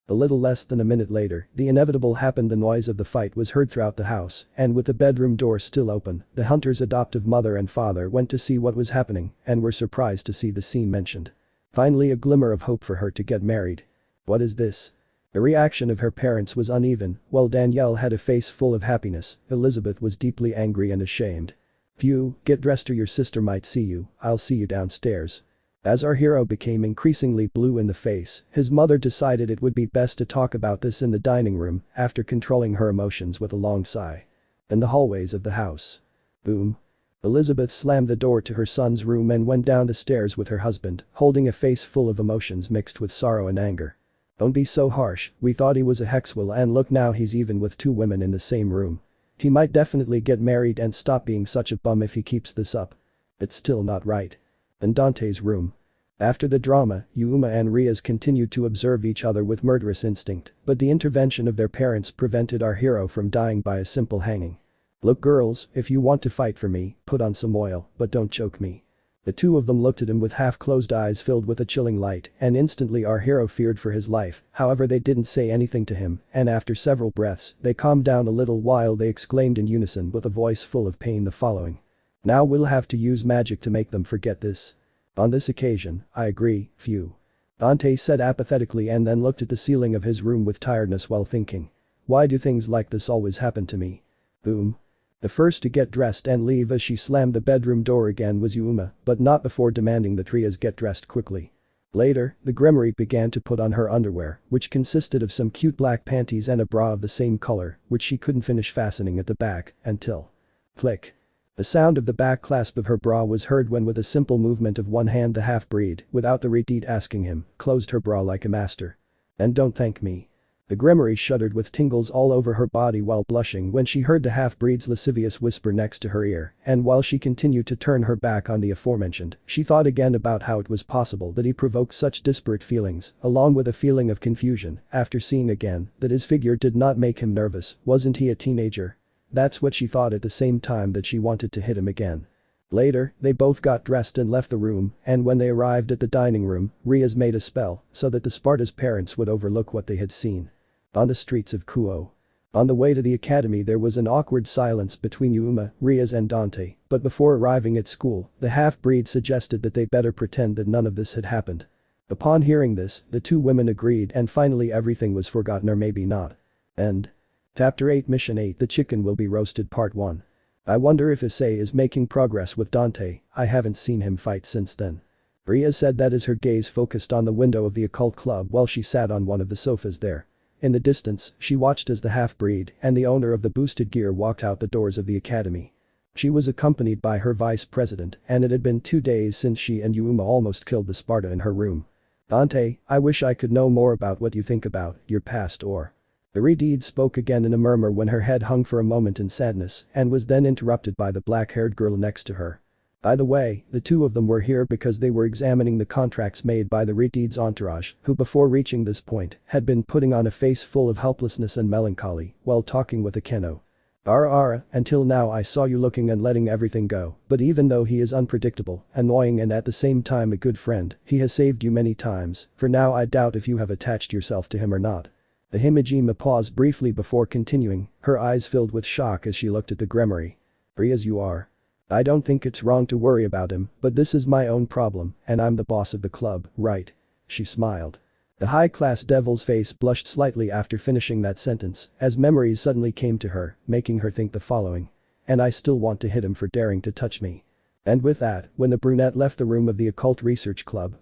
A little less than a minute later, the inevitable happened. The noise of the fight was heard throughout the house, and with the bedroom door still open, the hunter's adoptive mother and father went to see what was happening and were surprised to see the scene mentioned. Finally a glimmer of hope for her to get married. "What is this?" The reaction of her parents was uneven. While Danielle had a face full of happiness, Elizabeth was deeply angry and ashamed. "Phew, get dressed or your sister might see you, I'll see you downstairs." As our hero became increasingly blue in the face, his mother decided it would be best to talk about this in the dining room after controlling her emotions with a long sigh. In the hallways of the house. Boom. Elizabeth slammed the door to her son's room and went down the stairs with her husband, holding a face full of emotions mixed with sorrow and anger. "Don't be so harsh, we thought he was a hexwill and look now he's even with two women in the same room. He might definitely get married and stop being such a bum if he keeps this up. It's still not right." In Dante's room. After the drama, Uma and Riaz continued to observe each other with murderous instinct, but the intervention of their parents prevented our hero from dying by a simple hanging. "Look girls, if you want to fight for me, put on some oil, but don't choke me." The two of them looked at him with half-closed eyes filled with a chilling light, and instantly our hero feared for his life. However, they didn't say anything to him, and after several breaths, they calmed down a little while they exclaimed in unison with a voice full of pain the following. "Now we'll have to use magic to make them forget this." "On this occasion, I agree, phew." Dante said apathetically and then looked at the ceiling of his room with tiredness while thinking. "Why do things like this always happen to me?" Boom. The first to get dressed and leave as she slammed the bedroom door again was Uma, but not before demanding that Riaz get dressed quickly. Later, the Grimory began to put on her underwear, which consisted of some cute black panties and a bra of the same color, which she couldn't finish fastening at the back, until. Click. The sound of the back clasp of her bra was heard when with a simple movement of one hand the half-breed, without the Redeed asking him, closed her bra like a master. "And don't thank me." The Gremory shuddered with tingles all over her body while blushing when she heard the half-breed's lascivious whisper next to her ear, and while she continued to turn her back on the aforementioned, she thought again about how it was possible that he provoked such disparate feelings, along with a feeling of confusion, after seeing again that his figure did not make him nervous. Wasn't he a teenager? That's what she thought at the same time that she wanted to hit him again. Later, they both got dressed and left the room, and when they arrived at the dining room, Riaz made a spell so that the Sparta's parents would overlook what they had seen. On the streets of Kuo. On the way to the academy there was an awkward silence between Yuma, Riaz and Dante, but before arriving at school, the half-breed suggested that they better pretend that none of this had happened. Upon hearing this, the two women agreed and finally everything was forgotten, or maybe not. End. Chapter 8 Mission 8 The Chicken Will Be Roasted Part 1. I wonder if Issei is making progress with Dante. I haven't seen him fight since then. Riaz said that as her gaze focused on the window of the occult club while she sat on one of the sofas there. In the distance, she watched as the half-breed and the owner of the boosted gear walked out the doors of the academy. She was accompanied by her vice president and it had been 2 days since she and Yuma almost killed the Sparta in her room. Dante, I wish I could know more about what you think about your past or. The Redeed spoke again in a murmur when her head hung for a moment in sadness and was then interrupted by the black-haired girl next to her. By the way, the two of them were here because they were examining the contracts made by the Redeed's entourage, who before reaching this point had been putting on a face full of helplessness and melancholy while talking with Akeno. Ara, until now I saw you looking and letting everything go, but even though he is unpredictable, annoying and at the same time a good friend, he has saved you many times. For now I doubt if you have attached yourself to him or not. The Himejima paused briefly before continuing, her eyes filled with shock as she looked at the Gremory. Free as you are. I don't think it's wrong to worry about him, but this is my own problem, and I'm the boss of the club, right? She smiled. The high-class devil's face blushed slightly after finishing that sentence, as memories suddenly came to her, making her think the following. And I still want to hit him for daring to touch me. And with that, when the brunette left the room of the occult research club,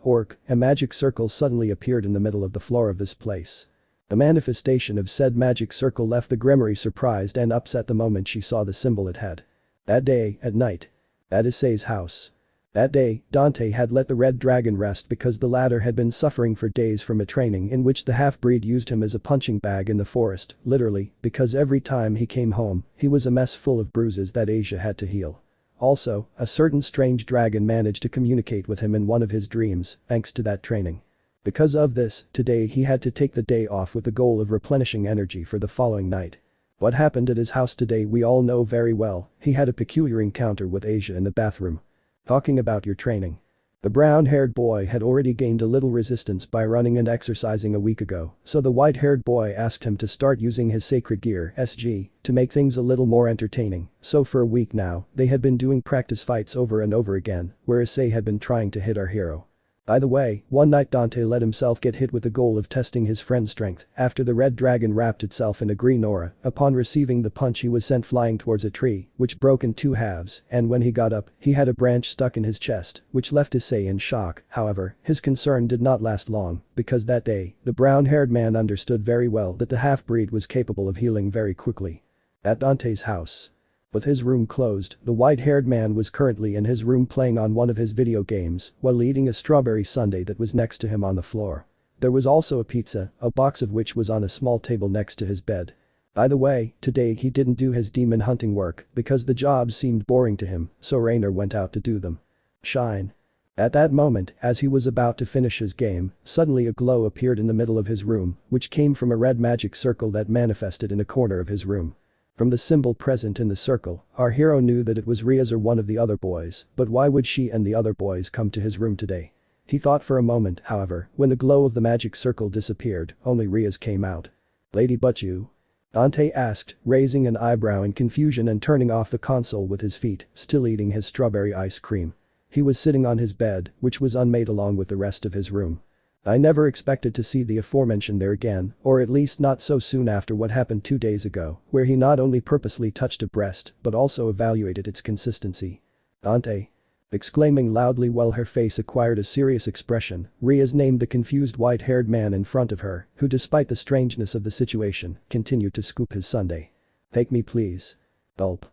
a magic circle suddenly appeared in the middle of the floor of this place. The manifestation of said magic circle left the Gremory surprised and upset the moment she saw the symbol it had. That day, at night. At Issei's house. That day, Dante had let the red dragon rest because the latter had been suffering for days from a training in which the half-breed used him as a punching bag in the forest, literally, because every time he came home, he was a mess full of bruises that Asia had to heal. Also, a certain strange dragon managed to communicate with him in one of his dreams, thanks to that training. Because of this, today he had to take the day off with the goal of replenishing energy for the following night. What happened at his house today we all know very well. He had a peculiar encounter with Asia in the bathroom. Talking about your training. The brown-haired boy had already gained a little resistance by running and exercising a week ago, so the white-haired boy asked him to start using his sacred gear (SG) to make things a little more entertaining. So for a week now, they had been doing practice fights over and over again, where Issei had been trying to hit our hero. By the way, one night Dante let himself get hit with the goal of testing his friend's strength after the red dragon wrapped itself in a green aura. Upon receiving the punch he was sent flying towards a tree, which broke in 2 halves, and when he got up, he had a branch stuck in his chest, which left Issei in shock. However, his concern did not last long, because that day, the brown-haired man understood very well that the half-breed was capable of healing very quickly. At Dante's house. With his room closed, the white-haired man was currently in his room playing on one of his video games while eating a strawberry sundae that was next to him on the floor. There was also a pizza, a box of which was on a small table next to his bed. By the way, today he didn't do his demon hunting work because the jobs seemed boring to him, so Rainer went out to do them. Shine. At that moment, as he was about to finish his game, suddenly a glow appeared in the middle of his room, which came from a red magic circle that manifested in a corner of his room. From the symbol present in the circle, our hero knew that it was Riaz or one of the other boys, but why would she and the other boys come to his room today? He thought for a moment, however, when the glow of the magic circle disappeared, only Riaz came out. Lady, but you? Dante asked, raising an eyebrow in confusion and turning off the console with his feet, still eating his strawberry ice cream. He was sitting on his bed, which was unmade along with the rest of his room. I never expected to see the aforementioned there again, or at least not so soon after what happened 2 days ago, where he not only purposely touched a breast, but also evaluated its consistency. Dante. Exclaiming loudly while her face acquired a serious expression, Riaz named the confused white-haired man in front of her, who despite the strangeness of the situation, continued to scoop his sundae. Take me please. Gulp.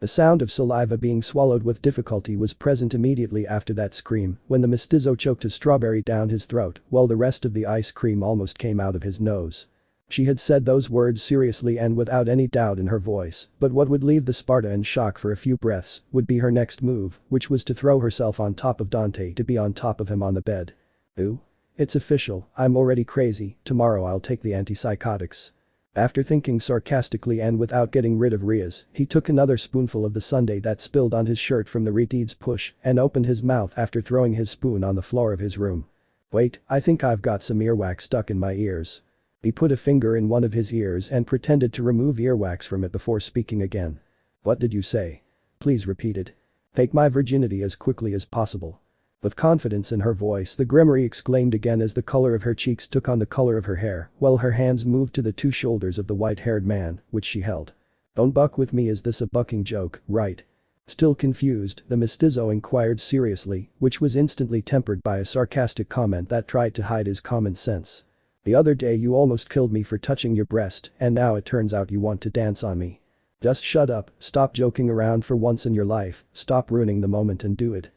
The sound of saliva being swallowed with difficulty was present immediately after that scream when the mestizo choked a strawberry down his throat while the rest of the ice cream almost came out of his nose. She had said those words seriously and without any doubt in her voice, but what would leave the Sparta in shock for a few breaths would be her next move, which was to throw herself on top of Dante to be on top of him on the bed. Ooh. It's official, I'm already crazy, tomorrow I'll take the antipsychotics. After thinking sarcastically and without getting rid of Ria's, he took another spoonful of the sundae that spilled on his shirt from the retard's push and opened his mouth after throwing his spoon on the floor of his room. Wait, I think I've got some earwax stuck in my ears. He put a finger in one of his ears and pretended to remove earwax from it before speaking again. What did you say? Please repeat it. Take my virginity as quickly as possible. With confidence in her voice, the Grimoire exclaimed again as the color of her cheeks took on the color of her hair, while her hands moved to the two shoulders of the white-haired man, which she held. Don't buck with me, is this a bucking joke, right? Still confused, the mestizo inquired seriously, which was instantly tempered by a sarcastic comment that tried to hide his common sense. The other day you almost killed me for touching your breast, and now it turns out you want to dance on me. Just shut up, stop joking around for once in your life, stop ruining the moment and do it.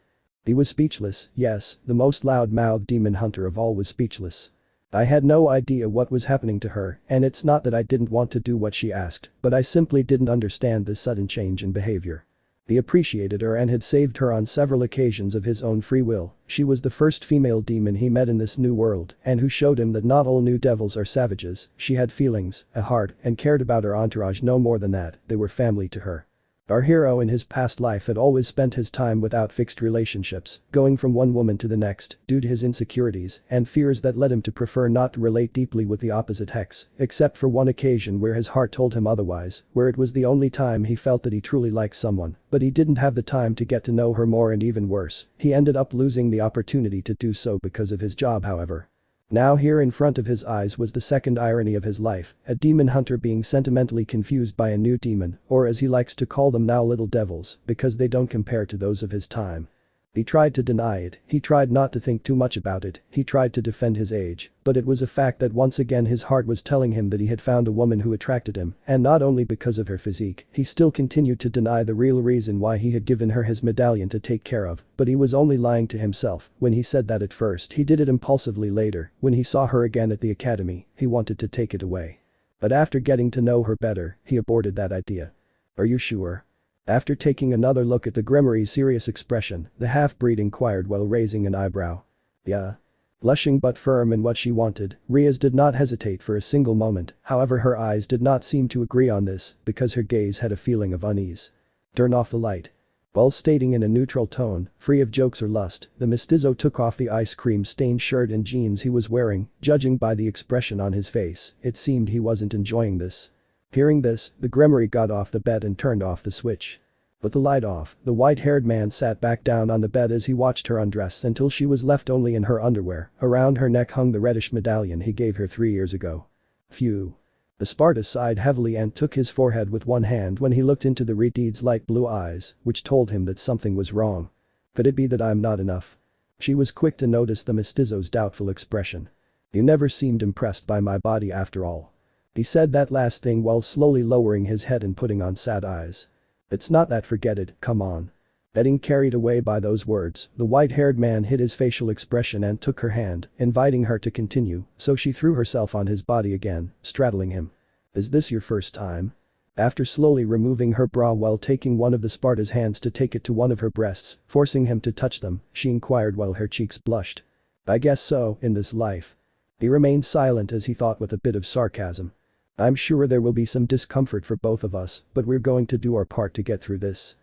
He was speechless, yes, the most loud-mouthed demon hunter of all was speechless. I had no idea what was happening to her, and it's not that I didn't want to do what she asked, but I simply didn't understand this sudden change in behavior. He appreciated her and had saved her on several occasions of his own free will. She was the first female demon he met in this new world and who showed him that not all new devils are savages. She had feelings, a heart, and cared about her entourage. No more than that, they were family to her. Our hero in his past life had always spent his time without fixed relationships, going from one woman to the next due to his insecurities and fears that led him to prefer not to relate deeply with the opposite sex, except for one occasion where his heart told him otherwise, where it was the only time he felt that he truly liked someone, but he didn't have the time to get to know her more, and even worse, he ended up losing the opportunity to do so because of his job. However, now here in front of his eyes was the second irony of his life, a demon hunter being sentimentally confused by a new demon, or as he likes to call them now, little devils, because they don't compare to those of his time. He tried to deny it, he tried not to think too much about it, he tried to defend his age, but it was a fact that once again his heart was telling him that he had found a woman who attracted him, and not only because of her physique. He still continued to deny the real reason why he had given her his medallion to take care of, but he was only lying to himself when he said that at first. He did it impulsively later, when he saw her again at the academy, he wanted to take it away. But after getting to know her better, he aborted that idea. Are you sure? After taking another look at the Grimoire's serious expression, the half-breed inquired while raising an eyebrow. Yeah. Blushing but firm in what she wanted, Riaz did not hesitate for a single moment, however her eyes did not seem to agree on this, because her gaze had a feeling of unease. Turn off the light. While stating in a neutral tone, free of jokes or lust, the mestizo took off the ice cream-stained shirt and jeans he was wearing. Judging by the expression on his face, it seemed he wasn't enjoying this. Hearing this, the Grimoire got off the bed and turned off the switch. With the light off, the white-haired man sat back down on the bed as he watched her undress until she was left only in her underwear. Around her neck hung the reddish medallion he gave her 3 years ago. Phew. The Sparta sighed heavily and took his forehead with one hand when he looked into the retard's light blue eyes, which told him that something was wrong. Could it be that I'm not enough? She was quick to notice the mestizo's doubtful expression. You never seemed impressed by my body after all. He said that last thing while slowly lowering his head and putting on sad eyes. It's not that, forget it, come on. Getting carried away by those words, the white-haired man hid his facial expression and took her hand, inviting her to continue, so she threw herself on his body again, straddling him. Is this your first time? After slowly removing her bra while taking one of the Sparta's hands to take it to one of her breasts, forcing him to touch them, she inquired while her cheeks blushed. I guess so, in this life. He remained silent as he thought with a bit of sarcasm. I'm sure there will be some discomfort for both of us, but we're going to do our part to get through this.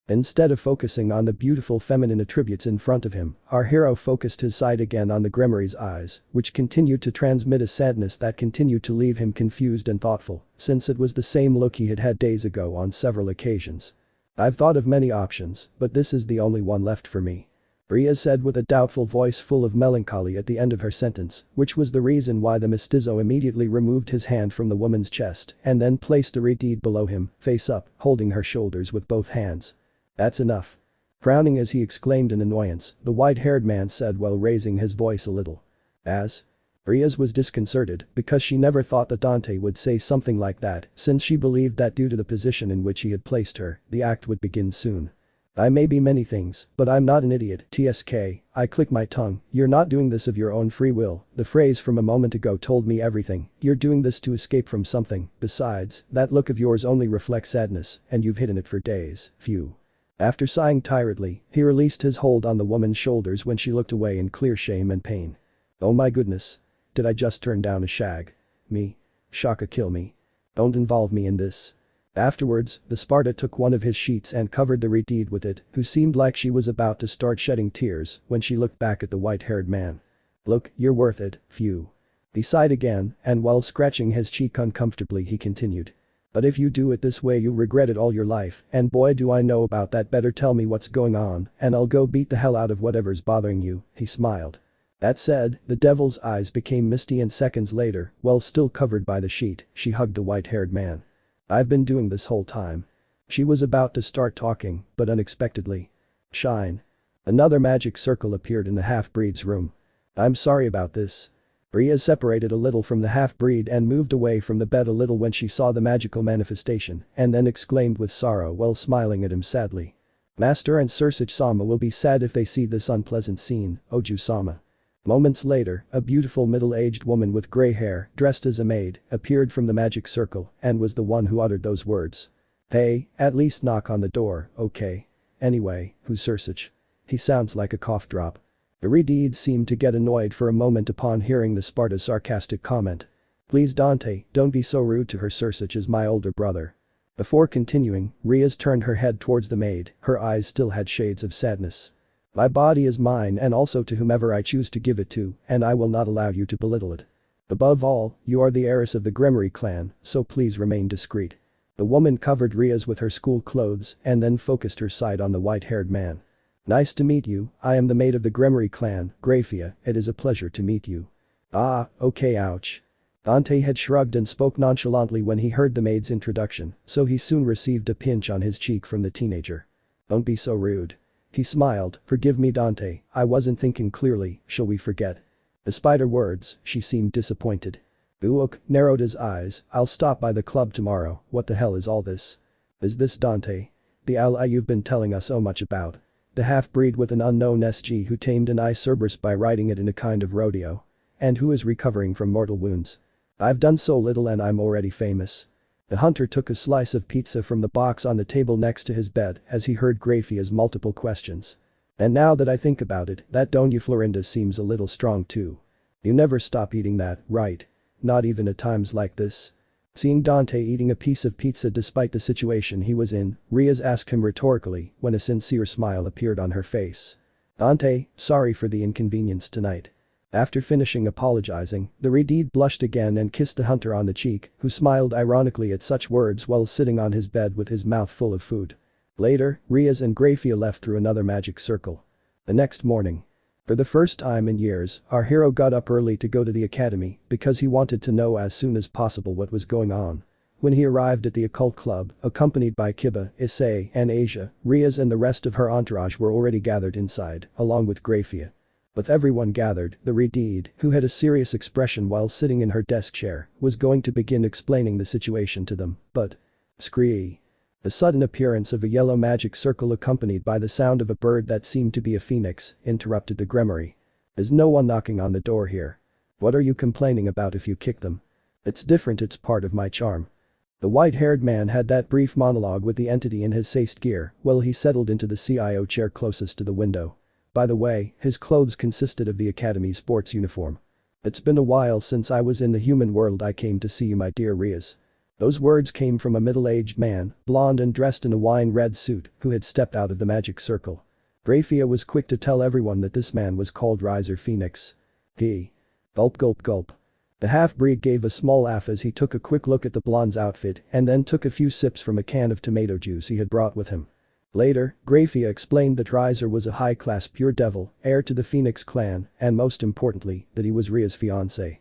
Instead of focusing on the beautiful feminine attributes in front of him, our hero focused his sight again on the Grimoire's eyes, which continued to transmit a sadness that continued to leave him confused and thoughtful, since it was the same look he had had days ago on several occasions. I've thought of many options, but this is the only one left for me. Ria said with a doubtful voice full of melancholy at the end of her sentence, which was the reason why the mestizo immediately removed his hand from the woman's chest and then placed the retard below him, face up, holding her shoulders with both hands. That's enough. Frowning as he exclaimed in annoyance, the white-haired man said while raising his voice a little. As? Riaz was disconcerted because she never thought that Dante would say something like that, since she believed that due to the position in which he had placed her, the act would begin soon. I may be many things, but I'm not an idiot, TSK, I click my tongue, you're not doing this of your own free will, the phrase from a moment ago told me everything, you're doing this to escape from something, besides, that look of yours only reflects sadness, and you've hidden it for days, phew. After sighing tiredly, he released his hold on the woman's shoulders when she looked away in clear shame and pain. Oh my goodness. Did I just turn down a shag? Me? Shaka kill me. Don't involve me in this. Afterwards, the Sparta took one of his sheets and covered the Redeed with it, who seemed like she was about to start shedding tears when she looked back at the white-haired man. Look, you're worth it, phew. He sighed again, and while scratching his cheek uncomfortably he continued. But if you do it this way you'll regret it all your life, and boy do I know about that, better tell me what's going on, and I'll go beat the hell out of whatever's bothering you, he smiled. That said, the devil's eyes became misty and seconds later, while still covered by the sheet, she hugged the white-haired man. I've been doing this whole time. She was about to start talking, but unexpectedly. Shine. Another magic circle appeared in the half-breed's room. I'm sorry about this. Rhea separated a little from the half-breed and moved away from the bed a little when she saw the magical manifestation, and then exclaimed with sorrow while smiling at him sadly. Master and Sursich-sama will be sad if they see this unpleasant scene, Oju-sama. Moments later, a beautiful middle-aged woman with grey hair, dressed as a maid, appeared from the magic circle and was the one who uttered those words. Hey, at least knock on the door, okay? Anyway, who's Sursich? He sounds like a cough drop. The Redeed seemed to get annoyed for a moment upon hearing the Sparta's sarcastic comment. Please Dante, don't be so rude to her, Sursich is my older brother. Before continuing, Riaz turned her head towards the maid, her eyes still had shades of sadness. My body is mine and also to whomever I choose to give it to, and I will not allow you to belittle it. Above all, you are the heiress of the Gremory clan, so please remain discreet. The woman covered Riaz with her school clothes and then focused her sight on the white-haired man. Nice to meet you, I am the maid of the Gremory clan, Grafia, it is a pleasure to meet you. Ah, okay, ouch. Dante had shrugged and spoke nonchalantly when he heard the maid's introduction, so he soon received a pinch on his cheek from the teenager. Don't be so rude. He smiled, forgive me Dante, I wasn't thinking clearly, shall we forget? Despite her words, she seemed disappointed. Uok narrowed his eyes, I'll stop by the club tomorrow, what the hell is all this? Is this Dante? The ally you've been telling us so much about? The half-breed with an unknown SG who tamed an Cerberus by riding it in a kind of rodeo? And who is recovering from mortal wounds? I've done so little and I'm already famous. The hunter took a slice of pizza from the box on the table next to his bed as he heard Grafia's multiple questions. And now that I think about it, that Doña Florinda seems a little strong too. You never stop eating that, right? Not even at times like this. Seeing Dante eating a piece of pizza despite the situation he was in, Riaz asked him rhetorically when a sincere smile appeared on her face. Dante, sorry for the inconvenience tonight. After finishing apologizing, the Redeed blushed again and kissed the hunter on the cheek, who smiled ironically at such words while sitting on his bed with his mouth full of food. Later, Riaz and Grafia left through another magic circle. The next morning. For the first time in years, our hero got up early to go to the academy because he wanted to know as soon as possible what was going on. When he arrived at the occult club, accompanied by Kiba, Issei, and Asia, Riaz and the rest of her entourage were already gathered inside, along with Grafia. With everyone gathered, the Redeed, who had a serious expression while sitting in her desk chair, was going to begin explaining the situation to them, but… Scree. The sudden appearance of a yellow magic circle accompanied by the sound of a bird that seemed to be a phoenix interrupted the Gremory. Is no one knocking on the door here? What are you complaining about if you kick them? It's different, it's part of my charm. The white-haired man had that brief monologue with the entity in his saced gear while he settled into the CIO chair closest to the window. By the way, his clothes consisted of the academy sports uniform. It's been a while since I was in the human world. I came to see you, my dear Riaz. Those words came from a middle-aged man, blonde and dressed in a wine-red suit, who had stepped out of the magic circle. Grafia was quick to tell everyone that this man was called Riser Phoenix. He. Gulp gulp gulp. The half-breed gave a small laugh as he took a quick look at the blonde's outfit and then took a few sips from a can of tomato juice he had brought with him. Later, Grafia explained that Riser was a high-class pure devil, heir to the Phoenix clan, and most importantly, that he was Ria's fiancé.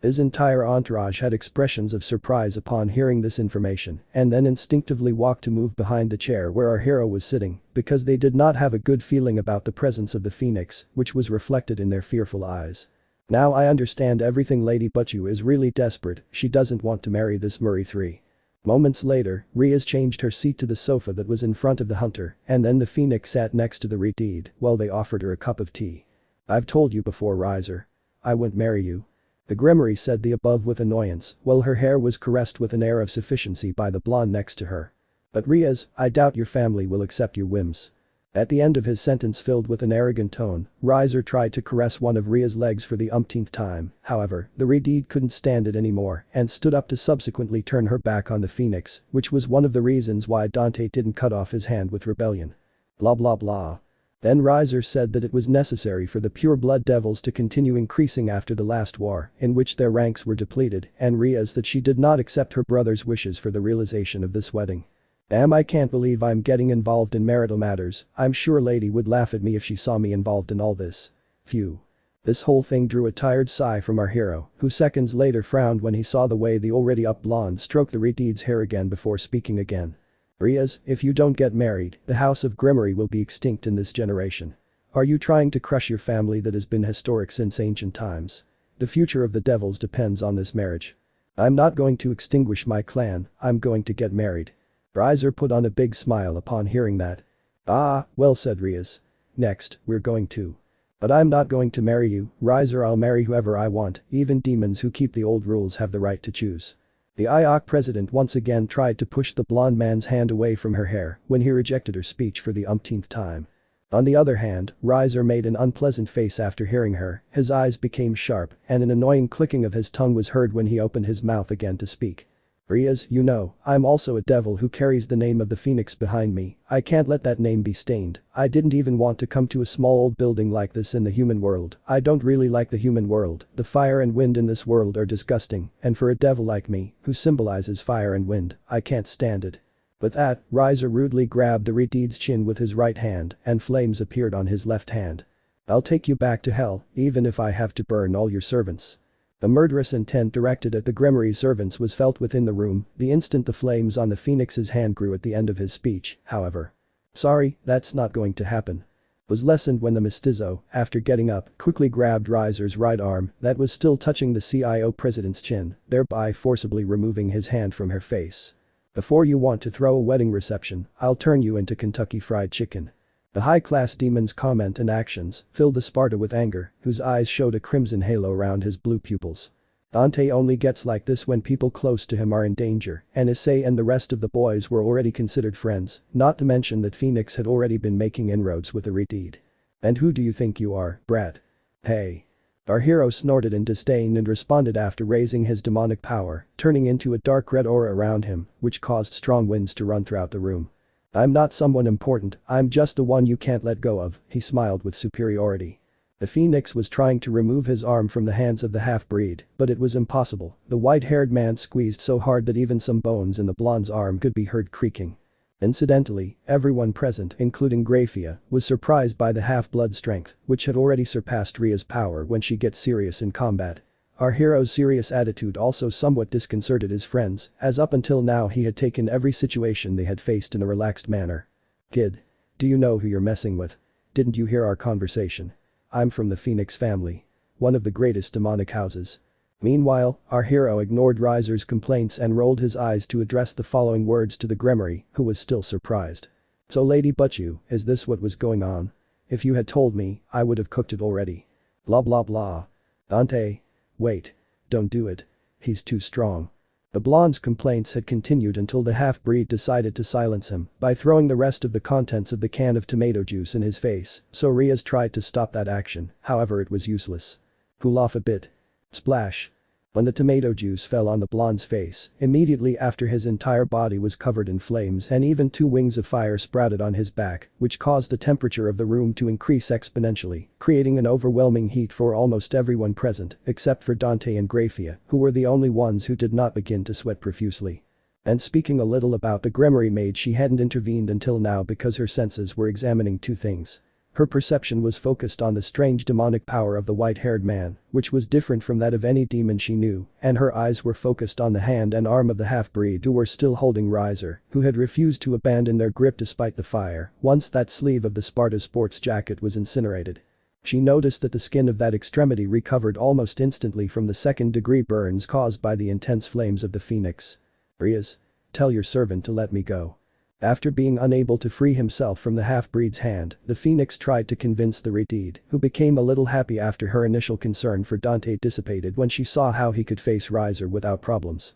His entire entourage had expressions of surprise upon hearing this information and then instinctively walked to move behind the chair where our hero was sitting because they did not have a good feeling about the presence of the Phoenix, which was reflected in their fearful eyes. Now I understand everything. Lady Butchu is really desperate, she doesn't want to marry this Murray III. Moments later, Riaz changed her seat to the sofa that was in front of the hunter, and then the phoenix sat next to the Redeed while they offered her a cup of tea. "I've told you before, Riser. I wouldn't marry you." The Grimoire said the above with annoyance while her hair was caressed with an air of sufficiency by the blonde next to her. "But Riaz, I doubt your family will accept your whims." At the end of his sentence filled with an arrogant tone, Riser tried to caress one of Ria's legs for the umpteenth time, however, the Redeed couldn't stand it anymore and stood up to subsequently turn her back on the phoenix, which was one of the reasons why Dante didn't cut off his hand with rebellion. Blah blah blah. Then Riser said that it was necessary for the pure blood devils to continue increasing after the last war, in which their ranks were depleted, and Riaz that she did not accept her brother's wishes for the realization of this wedding. "Damn, I can't believe I'm getting involved in marital matters. I'm sure lady would laugh at me if she saw me involved in all this. Phew." This whole thing drew a tired sigh from our hero, who seconds later frowned when he saw the way the already up blonde stroked the Redeed's hair again before speaking again. "Riaz, if you don't get married, the house of Grimoire will be extinct in this generation. Are you trying to crush your family that has been historic since ancient times? The future of the devils depends on this marriage." "I'm not going to extinguish my clan, I'm going to get married." Riser put on a big smile upon hearing that. "Ah, well said, Riaz. Next, we're going to. But I'm not going to marry you, Riser. I'll marry whoever I want, even demons who keep the old rules have the right to choose." The IOC president once again tried to push the blonde man's hand away from her hair when he rejected her speech for the umpteenth time. On the other hand, Riser made an unpleasant face after hearing her, his eyes became sharp, and an annoying clicking of his tongue was heard when he opened his mouth again to speak. "Riaz, you know, I'm also a devil who carries the name of the phoenix behind me. I can't let that name be stained. I didn't even want to come to a small old building like this in the human world. I don't really like the human world. The fire and wind in this world are disgusting, and for a devil like me, who symbolizes fire and wind, I can't stand it." With that, Riser rudely grabbed the Redeed's chin with his right hand, and flames appeared on his left hand. "I'll take you back to hell, even if I have to burn all your servants." The murderous intent directed at the Grimoire servants was felt within the room the instant the flames on the phoenix's hand grew at the end of his speech, however. "Sorry, that's not going to happen." Was lessened when the mestizo, after getting up, quickly grabbed Riser's right arm that was still touching the CIO president's chin, thereby forcibly removing his hand from her face. "Before you want to throw a wedding reception, I'll turn you into Kentucky Fried Chicken." The high-class demon's comment and actions filled the Sparta with anger, whose eyes showed a crimson halo around his blue pupils. Dante only gets like this when people close to him are in danger, and Issei and the rest of the boys were already considered friends, not to mention that Phoenix had already been making inroads with the Redeed. "And who do you think you are, brat? Hey." Our hero snorted in disdain and responded after raising his demonic power, turning into a dark red aura around him, which caused strong winds to run throughout the room. "I'm not someone important, I'm just the one you can't let go of," he smiled with superiority. The phoenix was trying to remove his arm from the hands of the half-breed, but it was impossible. The white-haired man squeezed so hard that even some bones in the blonde's arm could be heard creaking. Incidentally, everyone present, including Grafia, was surprised by the half-blood strength, which had already surpassed Ria's power when she gets serious in combat. Our hero's serious attitude also somewhat disconcerted his friends, as up until now he had taken every situation they had faced in a relaxed manner. "Kid. Do you know who you're messing with? Didn't you hear our conversation? I'm from the Phoenix family. One of the greatest demonic houses." Meanwhile, our hero ignored Riser's complaints and rolled his eyes to address the following words to the Grimoire, who was still surprised. "So Lady Butchu, is this what was going on? If you had told me, I would have cooked it already. Blah blah blah. Dante. Wait. Don't do it. He's too strong." The blonde's complaints had continued until the half-breed decided to silence him by throwing the rest of the contents of the can of tomato juice in his face, so Riaz tried to stop that action, however it was useless. "Cool off a bit." Splash. When the tomato juice fell on the blonde's face, immediately after his entire body was covered in flames and even 2 wings of fire sprouted on his back, which caused the temperature of the room to increase exponentially, creating an overwhelming heat for almost everyone present, except for Dante and Grafia, who were the only ones who did not begin to sweat profusely. And speaking a little about the Grimoire maid, she hadn't intervened until now because her senses were examining 2 things. Her perception was focused on the strange demonic power of the white-haired man, which was different from that of any demon she knew, and her eyes were focused on the hand and arm of the half-breed who were still holding Riser, who had refused to abandon their grip despite the fire, once that sleeve of the Sparta sports jacket was incinerated. She noticed that the skin of that extremity recovered almost instantly from the second-degree burns caused by the intense flames of the phoenix. "Riaz. tell your servant to let me go. After being unable to free himself from the half-breed's hand, the Phoenix tried to convince the Redeed, who became a little happy after her initial concern for Dante dissipated when she saw how he could face Riser without problems.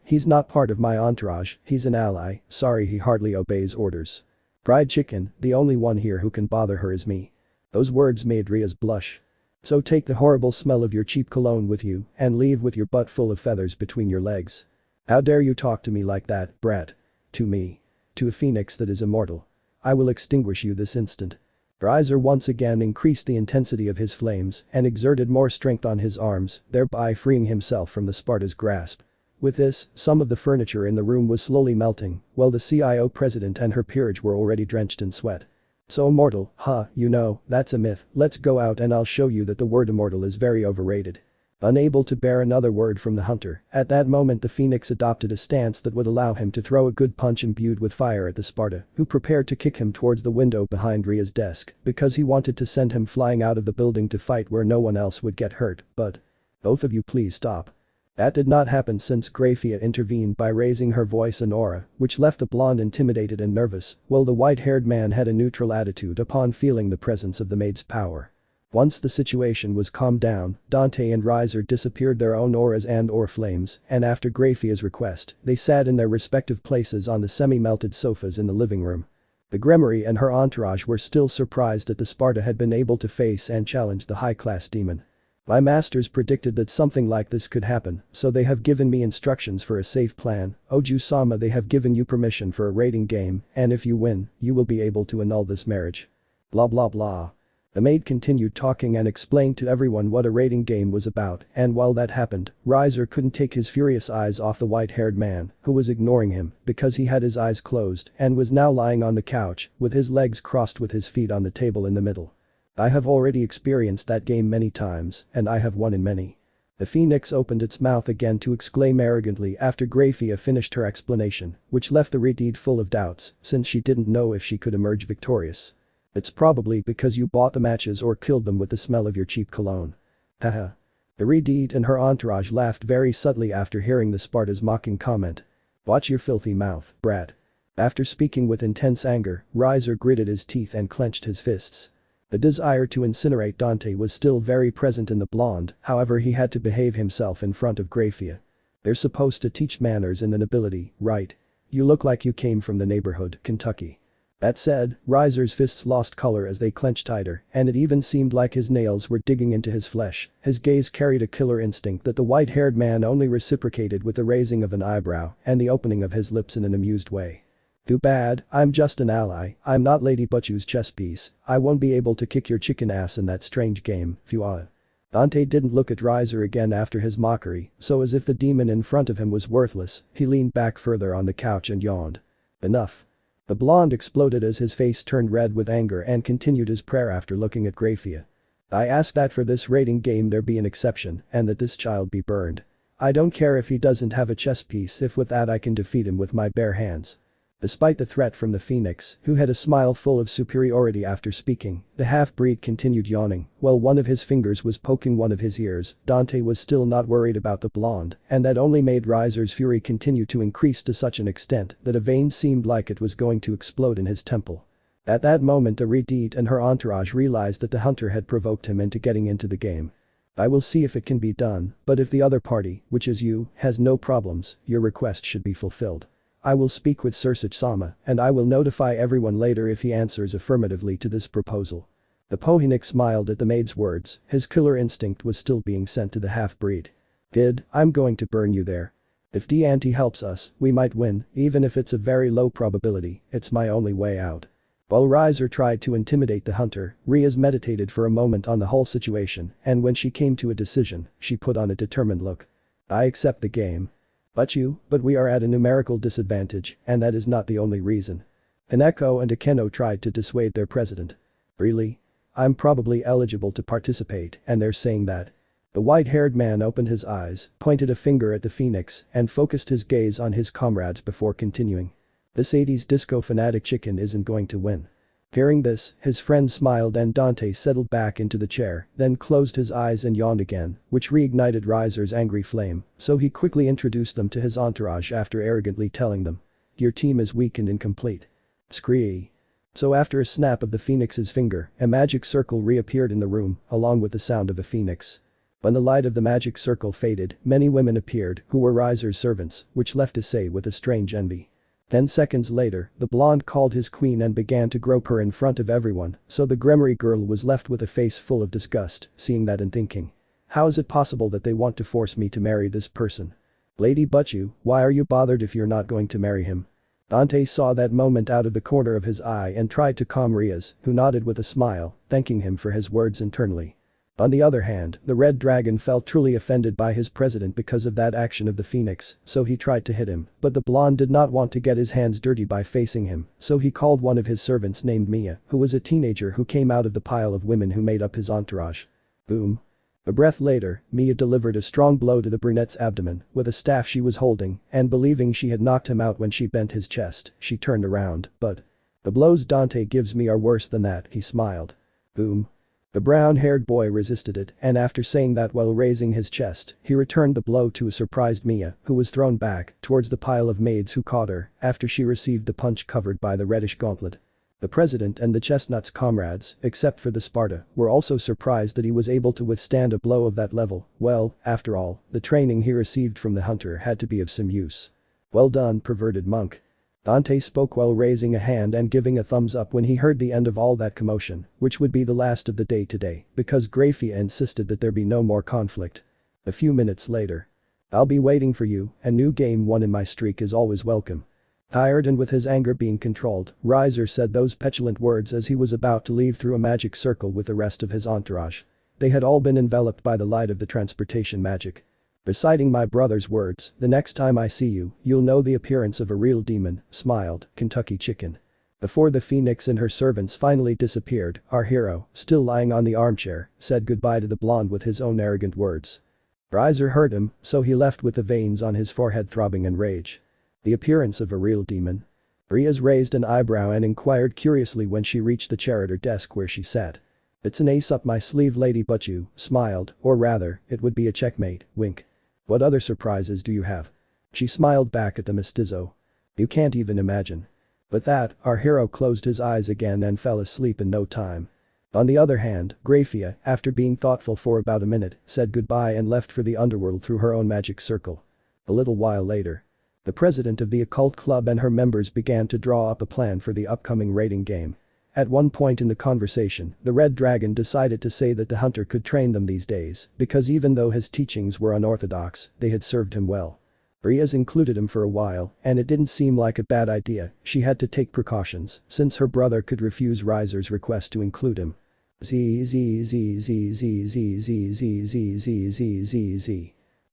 He's not part of my entourage, he's an ally, sorry he hardly obeys orders. Fried chicken, the only one here who can bother her is me. Those words made Riaz blush. So take the horrible smell of your cheap cologne with you and leave with your butt full of feathers between your legs. How dare you talk to me like that, brat? To me. To a phoenix that is immortal. I will extinguish you this instant. Riser once again increased the intensity of his flames and exerted more strength on his arms, thereby freeing himself from the Sparta's grasp. With this, some of the furniture in the room was slowly melting, while the CIO president and her peerage were already drenched in sweat. So immortal, huh, you know, that's a myth, let's go out and I'll show you that the word immortal is very overrated. Unable to bear another word from the hunter, at that moment the Phoenix adopted a stance that would allow him to throw a good punch imbued with fire at the Sparta, who prepared to kick him towards the window behind Ria's desk because he wanted to send him flying out of the building to fight where no one else would get hurt, but. Both of you please stop. That did not happen since Grafia intervened by raising her voice and aura, which left the blonde intimidated and nervous, while the white-haired man had a neutral attitude upon feeling the presence of the maid's power. Once the situation was calmed down, Dante and Riser disappeared their own auras and/or flames, and after Grafia's request, they sat in their respective places on the semi-melted sofas in the living room. The Gremory and her entourage were still surprised that the Sparta had been able to face and challenge the high-class demon. My masters predicted that something like this could happen, so they have given me instructions for a safe plan. Oju-sama, they have given you permission for a raiding game, and if you win, you will be able to annul this marriage. Blah blah blah. The maid continued talking and explained to everyone what a raiding game was about, and while that happened, Riser couldn't take his furious eyes off the white-haired man, who was ignoring him because he had his eyes closed and was now lying on the couch with his legs crossed with his feet on the table in the middle. I have already experienced that game many times, and I have won in many. The Phoenix opened its mouth again to exclaim arrogantly after Grafia finished her explanation, which left the Redeed full of doubts since she didn't know if she could emerge victorious. It's probably because you bought the matches or killed them with the smell of your cheap cologne. Haha. The Redeed and her entourage laughed very subtly after hearing the Sparta's mocking comment. Watch your filthy mouth, brat. After speaking with intense anger, Riser gritted his teeth and clenched his fists. The desire to incinerate Dante was still very present in the blonde, however he had to behave himself in front of Grafia. They're supposed to teach manners in the nobility, right? You look like you came from the neighborhood, Kentucky. That said, Riser's fists lost color as they clenched tighter, and it even seemed like his nails were digging into his flesh. His gaze carried a killer instinct that the white-haired man only reciprocated with the raising of an eyebrow and the opening of his lips in an amused way. Too bad, I'm just an ally, I'm not Lady Butchu's chess piece, I won't be able to kick your chicken ass in that strange game, phew. Dante didn't look at Riser again after his mockery, so as if the demon in front of him was worthless, he leaned back further on the couch and yawned. Enough. The blonde exploded as his face turned red with anger and continued his prayer after looking at Grafia. I ask that for this raiding game there be an exception and that this child be burned. I don't care if he doesn't have a chess piece if with that I can defeat him with my bare hands. Despite the threat from the Phoenix, who had a smile full of superiority after speaking, the half-breed continued yawning, while one of his fingers was poking one of his ears. Dante was still not worried about the blonde, and that only made Riser's fury continue to increase to such an extent that a vein seemed like it was going to explode in his temple. At that moment Aridit and her entourage realized that the hunter had provoked him into getting into the game. I will see if it can be done, but if the other party, which is you, has no problems, your request should be fulfilled. I will speak with ChainSawMan, and I will notify everyone later if he answers affirmatively to this proposal. The Pohinik smiled at the maid's words, his killer instinct was still being sent to the half-breed. Kid, I'm going to burn you there. If Dante helps us, we might win, even if it's a very low probability, it's my only way out. While Riser tried to intimidate the hunter, Riaz meditated for a moment on the whole situation, and when she came to a decision, she put on a determined look. I accept the game. But we are at a numerical disadvantage, and that is not the only reason. Kaneko and Akeno tried to dissuade their president. Really? I'm probably eligible to participate, and they're saying that. The white-haired man opened his eyes, pointed a finger at the Phoenix, and focused his gaze on his comrades before continuing. This 80s disco fanatic chicken isn't going to win. Hearing this, his friend smiled and Dante settled back into the chair, then closed his eyes and yawned again, which reignited Riser's angry flame, so he quickly introduced them to his entourage after arrogantly telling them. Your team is weak and incomplete. Scree. So after a snap of the phoenix's finger, a magic circle reappeared in the room, along with the sound of a phoenix. When the light of the magic circle faded, many women appeared who were Riser's servants, which left Issei with a strange envy. 10 seconds later, the blonde called his queen and began to grope her in front of everyone, so the Gremory girl was left with a face full of disgust, seeing that and thinking. How is it possible that they want to force me to marry this person? Lady Butchu, why are you bothered if you're not going to marry him? Dante saw that moment out of the corner of his eye and tried to calm Riaz, who nodded with a smile, thanking him for his words internally. On the other hand, the Red Dragon felt truly offended by his president because of that action of the phoenix, so he tried to hit him, but the blonde did not want to get his hands dirty by facing him, so he called one of his servants named Mia, who was a teenager who came out of the pile of women who made up his entourage. Boom. A breath later, Mia delivered a strong blow to the brunette's abdomen with a staff she was holding, and believing she had knocked him out when she bent his chest, she turned around, but. The blows Dante gives me are worse than that, he smiled. Boom. The brown-haired boy resisted it, and after saying that while raising his chest, he returned the blow to a surprised Mia, who was thrown back towards the pile of maids who caught her after she received the punch covered by the reddish gauntlet. The president and the chestnut's comrades, except for the Sparta, were also surprised that he was able to withstand a blow of that level. Well, after all, the training he received from the hunter had to be of some use. Well done, perverted monk. Dante spoke while raising a hand and giving a thumbs up when he heard the end of all that commotion, which would be the last of the day today, because Grafia insisted that there be no more conflict. A few minutes later. I'll be waiting for you, a new game won in my streak is always welcome. Tired and with his anger being controlled, Riser said those petulant words as he was about to leave through a magic circle with the rest of his entourage. They had all been enveloped by the light of the transportation magic. Reciting my brother's words, the next time I see you, you'll know the appearance of a real demon, smiled Kentucky Chicken. Before the phoenix and her servants finally disappeared, our hero, still lying on the armchair, said goodbye to the blonde with his own arrogant words. Riser heard him, so he left with the veins on his forehead throbbing in rage. The appearance of a real demon. Riaz raised an eyebrow and inquired curiously when she reached the chair at her desk where she sat. It's an ace up my sleeve, Lady Butchu, smiled, or rather, it would be a checkmate, wink. What other surprises do you have? She smiled back at the mestizo. You can't even imagine. With that, our hero closed his eyes again and fell asleep in no time. On the other hand, Grafia, after being thoughtful for about a minute, said goodbye and left for the underworld through her own magic circle. A little while later. The president of the occult club and her members began to draw up a plan for the upcoming raiding game. At one point in the conversation, the Red Dragon decided to say that the hunter could train them these days, because even though his teachings were unorthodox, they had served him well. Riaz included him for a while, and it didn't seem like a bad idea. She had to take precautions, since her brother could refuse Riser's request to include him.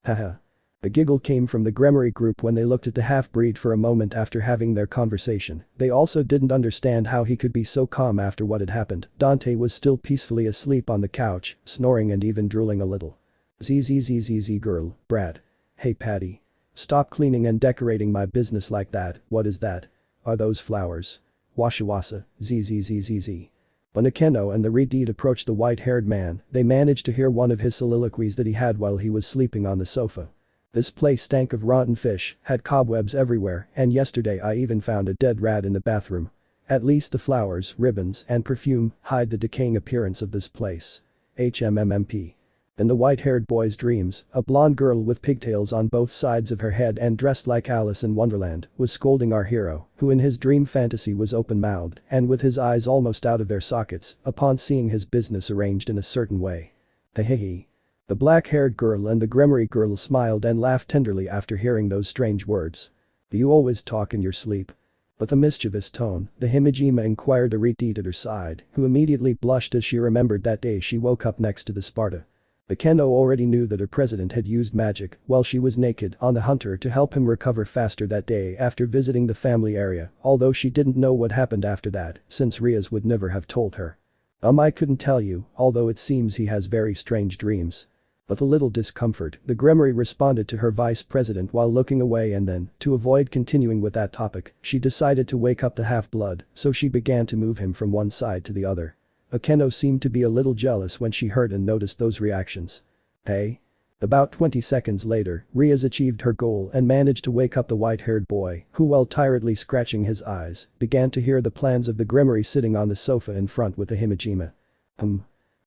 Haha. The giggle came from the Gremory group when they looked at the half-breed for a moment after having their conversation. They also didn't understand how he could be so calm after what had happened. Dante was still peacefully asleep on the couch, snoring and even drooling a little. Zzz girl, brat. Hey Patty. Stop cleaning and decorating my business like that. What is that? Are those flowers? Washawasa, zzz. When Akeno and the Redeed approached the white-haired man, they managed to hear one of his soliloquies that he had while he was sleeping on the sofa. This place stank of rotten fish, had cobwebs everywhere, and yesterday I even found a dead rat in the bathroom. At least the flowers, ribbons, and perfume hide the decaying appearance of this place. HMMMP. In the white-haired boy's dreams, a blonde girl with pigtails on both sides of her head and dressed like Alice in Wonderland was scolding our hero, who in his dream fantasy was open-mouthed and with his eyes almost out of their sockets upon seeing his business arranged in a certain way. Hehehe. The black-haired girl and the Gremory girl smiled and laughed tenderly after hearing those strange words. Do you always talk in your sleep? With a mischievous tone, the Himejima inquired a Redeed at her side, who immediately blushed as she remembered that day she woke up next to the Sparta. Akeno already knew that her president had used magic while she was naked on the hunter to help him recover faster that day after visiting the family area, although she didn't know what happened after that, since Riaz would never have told her. I couldn't tell you, although it seems he has very strange dreams. With a little discomfort, the Grimoire responded to her vice president while looking away, and then, to avoid continuing with that topic, she decided to wake up the half-blood, so she began to move him from one side to the other. Akeno seemed to be a little jealous when she heard and noticed those reactions. Hey? About 20 seconds later, Riaz achieved her goal and managed to wake up the white-haired boy, who while tiredly scratching his eyes, began to hear the plans of the Grimoire sitting on the sofa in front with the Himejima.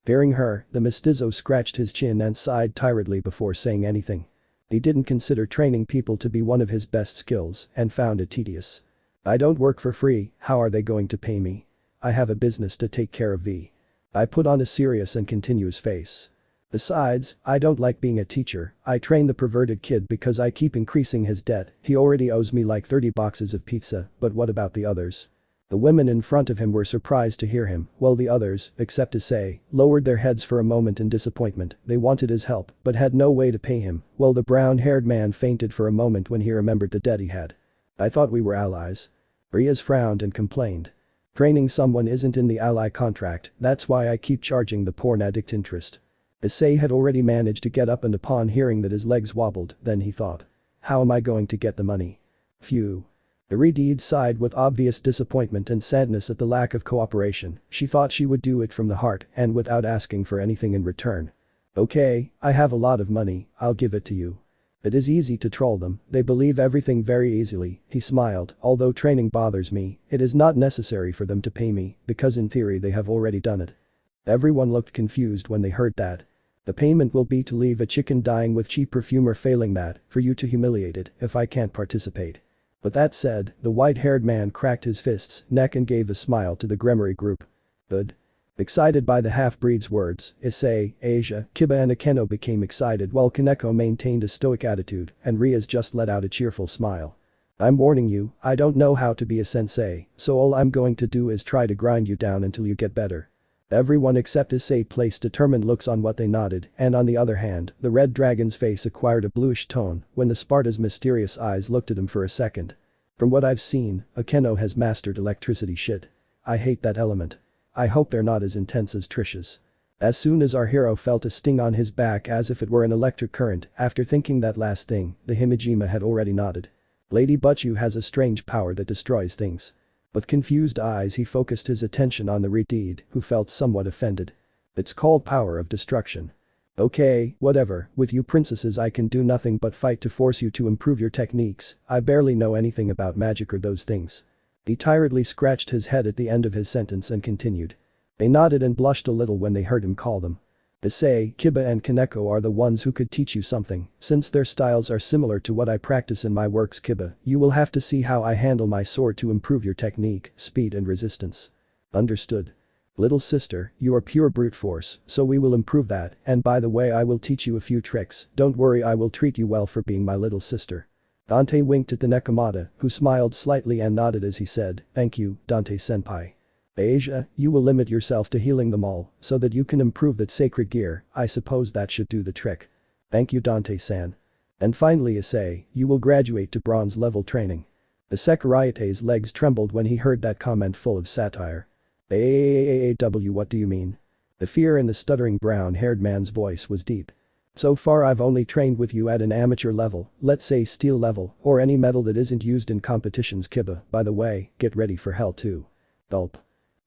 Hearing her, the mestizo scratched his chin and sighed tiredly before saying anything. He didn't consider training people to be one of his best skills and found it tedious. I don't work for free, how are they going to pay me? I have a business to take care of. I put on a serious and continuous face. Besides, I don't like being a teacher, I train the perverted kid because I keep increasing his debt, he already owes me like 30 boxes of pizza, but what about the others? The women in front of him were surprised to hear him, while the others, except Issei, lowered their heads for a moment in disappointment. They wanted his help, but had no way to pay him, while the brown-haired man fainted for a moment when he remembered the debt he had. I thought we were allies. Riaz frowned and complained. Training someone isn't in the ally contract, that's why I keep charging the porn addict interest. Issei had already managed to get up, and upon hearing that his legs wobbled, then he thought. How am I going to get the money? Phew. Iridide sighed with obvious disappointment and sadness at the lack of cooperation. She thought she would do it from the heart and without asking for anything in return. Okay, I have a lot of money, I'll give it to you. It is easy to troll them, they believe everything very easily, he smiled, although training bothers me, it is not necessary for them to pay me, because in theory they have already done it. Everyone looked confused when they heard that. The payment will be to leave a chicken dying with cheap perfume, or failing that, for you to humiliate it if I can't participate. With that said, the white-haired man cracked his fists, neck and gave a smile to the Grimoire group. Good. Excited by the half-breed's words, Issei, Asia, Kiba and Akeno became excited while Kaneko maintained a stoic attitude and Riaz just let out a cheerful smile. I'm warning you, I don't know how to be a sensei, so all I'm going to do is try to grind you down until you get better. Everyone except Issei placed determined looks on what they nodded, and on the other hand, the red dragon's face acquired a bluish tone when the Sparta's mysterious eyes looked at him for a second. From what I've seen, Akeno has mastered electricity shit. I hate that element. I hope they're not as intense as Trish's. As soon as our hero felt a sting on his back as if it were an electric current, after thinking that last thing, the Himejima had already nodded. Lady Butchu has a strange power that destroys things. With confused eyes he focused his attention on the Redeed, who felt somewhat offended. It's called power of destruction. Okay, whatever, with you princesses I can do nothing but fight to force you to improve your techniques, I barely know anything about magic or those things. He tiredly scratched his head at the end of his sentence and continued. They nodded and blushed a little when they heard him call them. Issei, Kiba and Kaneko are the ones who could teach you something, since their styles are similar to what I practice in my works. Kiba, you will have to see how I handle my sword to improve your technique, speed and resistance. Understood. Little sister, you are pure brute force, so we will improve that, and by the way I will teach you a few tricks, don't worry I will treat you well for being my little sister. Dante winked at the Nekomata, who smiled slightly and nodded as he said, thank you, Dante-senpai. Asia, you will limit yourself to healing them all, so that you can improve that sacred gear, I suppose that should do the trick. Thank you Dante-san. And finally Issei, you will graduate to bronze level training. The Sekuraite's legs trembled when he heard that comment full of satire. What do you mean? The fear in the stuttering brown-haired man's voice was deep. So far I've only trained with you at an amateur level, let's say steel level, or any metal that isn't used in competitions. Kiba, by the way, get ready for hell too. Gulp.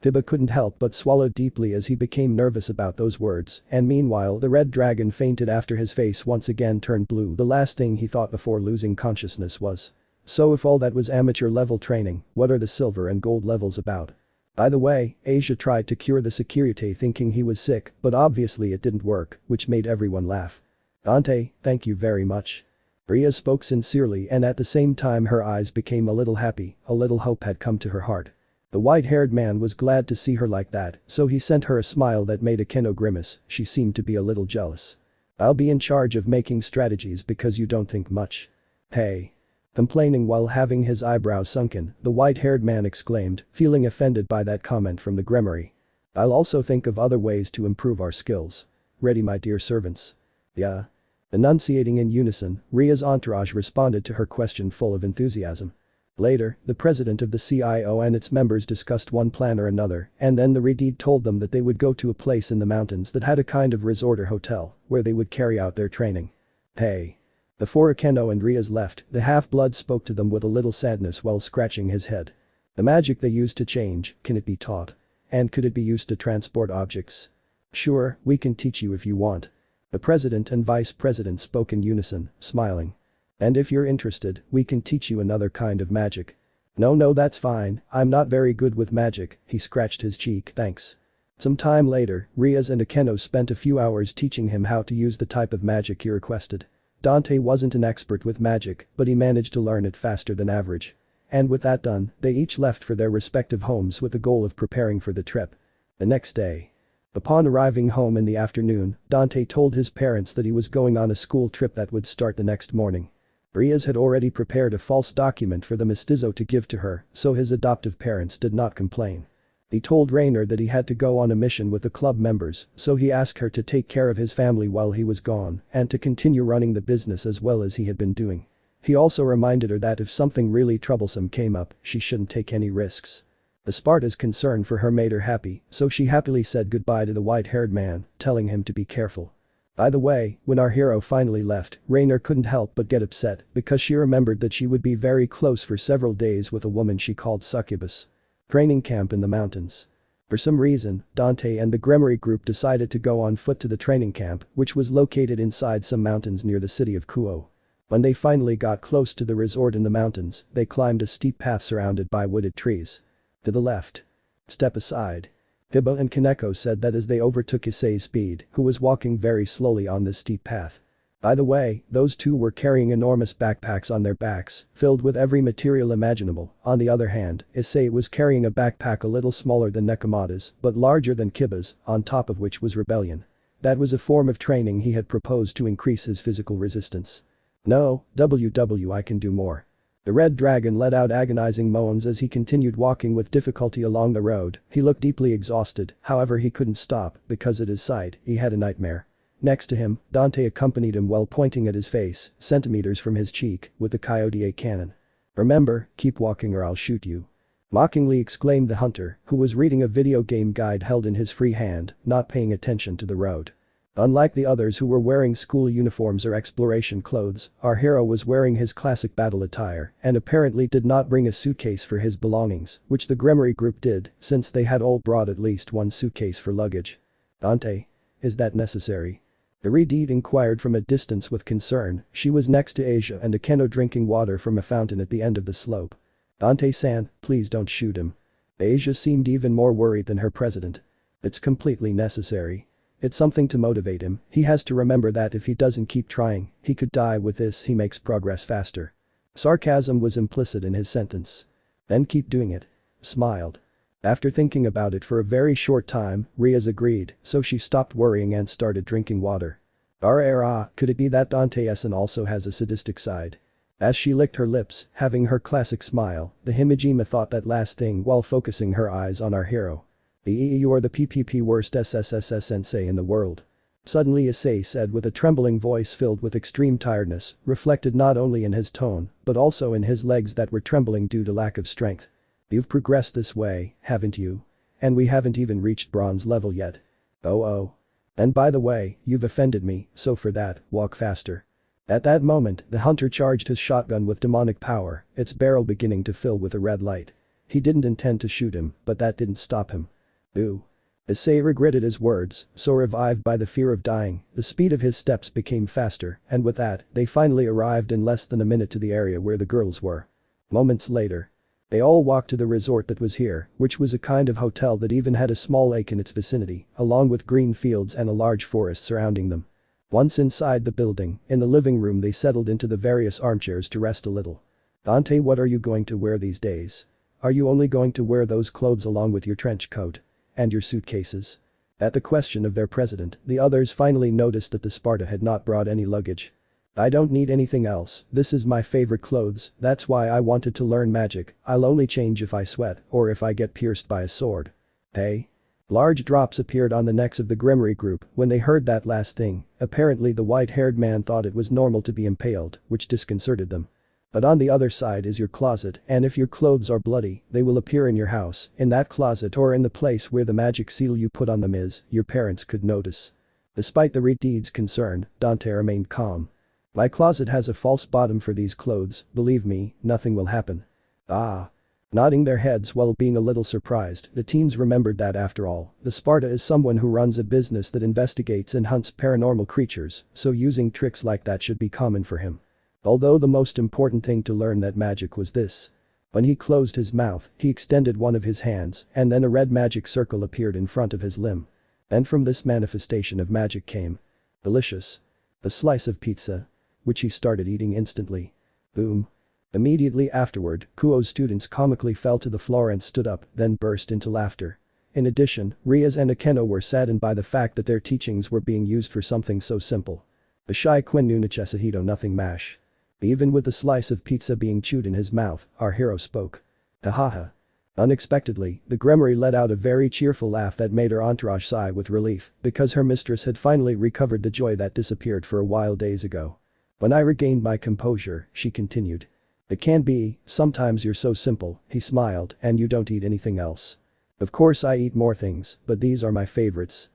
Kiba couldn't help but swallow deeply as he became nervous about those words, and meanwhile the red dragon fainted after his face once again turned blue. The last thing he thought before losing consciousness was. So if all that was amateur level training, what are the silver and gold levels about? By the way, Asia tried to cure the Securite thinking he was sick, but obviously it didn't work, which made everyone laugh. Dante, thank you very much. Ria spoke sincerely and at the same time her eyes became a little happy, a little hope had come to her heart. The white-haired man was glad to see her like that, so he sent her a smile that made Akeno grimace, she seemed to be a little jealous. I'll be in charge of making strategies because you don't think much. Hey. Complaining while having his eyebrows sunken, the white-haired man exclaimed, feeling offended by that comment from the Grimoire. I'll also think of other ways to improve our skills. Ready my dear servants. Yeah. Enunciating in unison, Ria's entourage responded to her question full of enthusiasm. Later, the president of the CIO and its members discussed one plan or another, and then the Redeed told them that they would go to a place in the mountains that had a kind of resort or hotel where they would carry out their training. Hey. Before Akeno and Rias left, the half-blood spoke to them with a little sadness while scratching his head. The magic they used to change, can it be taught? And could it be used to transport objects? Sure, we can teach you if you want. The president and vice president spoke in unison, smiling. And if you're interested, we can teach you another kind of magic. No, that's fine, I'm not very good with magic, he scratched his cheek, thanks. Some time later, Rias and Akeno spent a few hours teaching him how to use the type of magic he requested. Dante wasn't an expert with magic, but he managed to learn it faster than average. And with that done, they each left for their respective homes with the goal of preparing for the trip. The next day. Upon arriving home in the afternoon, Dante told his parents that he was going on a school trip that would start the next morning. Rias had already prepared a false document for the mestizo to give to her, so his adoptive parents did not complain. He told Rainer that he had to go on a mission with the club members, so he asked her to take care of his family while he was gone and to continue running the business as well as he had been doing. He also reminded her that if something really troublesome came up, she shouldn't take any risks. The Sparta's concern for her made her happy, so she happily said goodbye to the white-haired man, telling him to be careful. By the way, when our hero finally left, Rainer couldn't help but get upset because she remembered that she would be very close for several days with a woman she called Succubus. Training camp in the mountains. For some reason, Dante and the Gremory group decided to go on foot to the training camp, which was located inside some mountains near the city of Kuo. When they finally got close to the resort in the mountains, they climbed a steep path surrounded by wooded trees. To the left. Step aside. Hibba and Kaneko said that as they overtook Issei's speed, who was walking very slowly on this steep path. By the way, those two were carrying enormous backpacks on their backs, filled with every material imaginable. On the other hand, Issei was carrying a backpack a little smaller than Nekomata's, but larger than Kiba's, on top of which was rebellion. That was a form of training he had proposed to increase his physical resistance. No, I can do more. The red dragon let out agonizing moans as he continued walking with difficulty along the road. He looked deeply exhausted, however he couldn't stop because at his side, he had a nightmare. Next to him, Dante accompanied him while pointing at his face, centimeters from his cheek, with the Coyote A cannon. Remember, keep walking or I'll shoot you. Mockingly exclaimed the hunter, who was reading a video game guide held in his free hand, not paying attention to the road. Unlike the others who were wearing school uniforms or exploration clothes, our hero was wearing his classic battle attire and apparently did not bring a suitcase for his belongings, which the Gremory group did, since they had all brought at least one suitcase for luggage. Dante? Is that necessary? Iridide inquired from a distance with concern. She was next to Asia and Akeno drinking water from a fountain at the end of the slope. Dante-san, please don't shoot him. Asia seemed even more worried than her president. It's completely necessary. It's something to motivate him. He has to remember that if he doesn't keep trying, he could die. With this he makes progress faster. Sarcasm was implicit in his sentence. Then keep doing it. Smiled. After thinking about it for a very short time, Rias agreed, so she stopped worrying and started drinking water. Could it be that Dante-san also has a sadistic side? As she licked her lips, having her classic smile, the Himejima thought that last thing while focusing her eyes on our hero. You are the PPP worst SSSS sensei in the world. Suddenly Issei said with a trembling voice filled with extreme tiredness, reflected not only in his tone, but also in his legs that were trembling due to lack of strength. You've progressed this way, haven't you? And we haven't even reached bronze level yet. Oh. And by the way, you've offended me, so for that, walk faster. At that moment, the hunter charged his shotgun with demonic power, its barrel beginning to fill with a red light. He didn't intend to shoot him, but that didn't stop him. Ooh. Issei regretted his words, so revived by the fear of dying, the speed of his steps became faster, and with that, they finally arrived in less than a minute to the area where the girls were. Moments later. They all walked to the resort that was here, which was a kind of hotel that even had a small lake in its vicinity, along with green fields and a large forest surrounding them. Once inside the building, in the living room they settled into the various armchairs to rest a little. Dante, what are you going to wear these days? Are you only going to wear those clothes along with your trench coat? And your suitcases? At the question of their president, the others finally noticed that the Sparta had not brought any luggage. I don't need anything else, this is my favorite clothes, that's why I wanted to learn magic, I'll only change if I sweat or if I get pierced by a sword. Hey? Large drops appeared on the necks of the Gremory group when they heard that last thing. Apparently the white-haired man thought it was normal to be impaled, which disconcerted them. But on the other side is your closet, and if your clothes are bloody, they will appear in your house, in that closet or in the place where the magic seal you put on them is, your parents could notice. Despite the deed's concern, Dante remained calm. My closet has a false bottom for these clothes, believe me, nothing will happen. Ah. Nodding their heads while being a little surprised, the teens remembered that after all, the Sparta is someone who runs a business that investigates and hunts paranormal creatures, so using tricks like that should be common for him. Although the most important thing to learn that magic was this. When he closed his mouth, he extended one of his hands, and then a red magic circle appeared in front of his limb. And from this manifestation of magic came. Delicious. A slice of pizza. Which he started eating instantly. Boom. Immediately afterward, Kuo's students comically fell to the floor and stood up, then burst into laughter. In addition, Rias and Akeno were saddened by the fact that their teachings were being used for something so simple. The shy Quinn knew necessito nothing mash. Even with the slice of pizza being chewed in his mouth, our hero spoke. Hahaha. Unexpectedly, the Gremory let out a very cheerful laugh that made her entourage sigh with relief, because her mistress had finally recovered the joy that disappeared for a while days ago. When I regained my composure, she continued. It can be, sometimes you're so simple, he smiled, and you don't eat anything else. Of course I eat more things, but these are my favorites.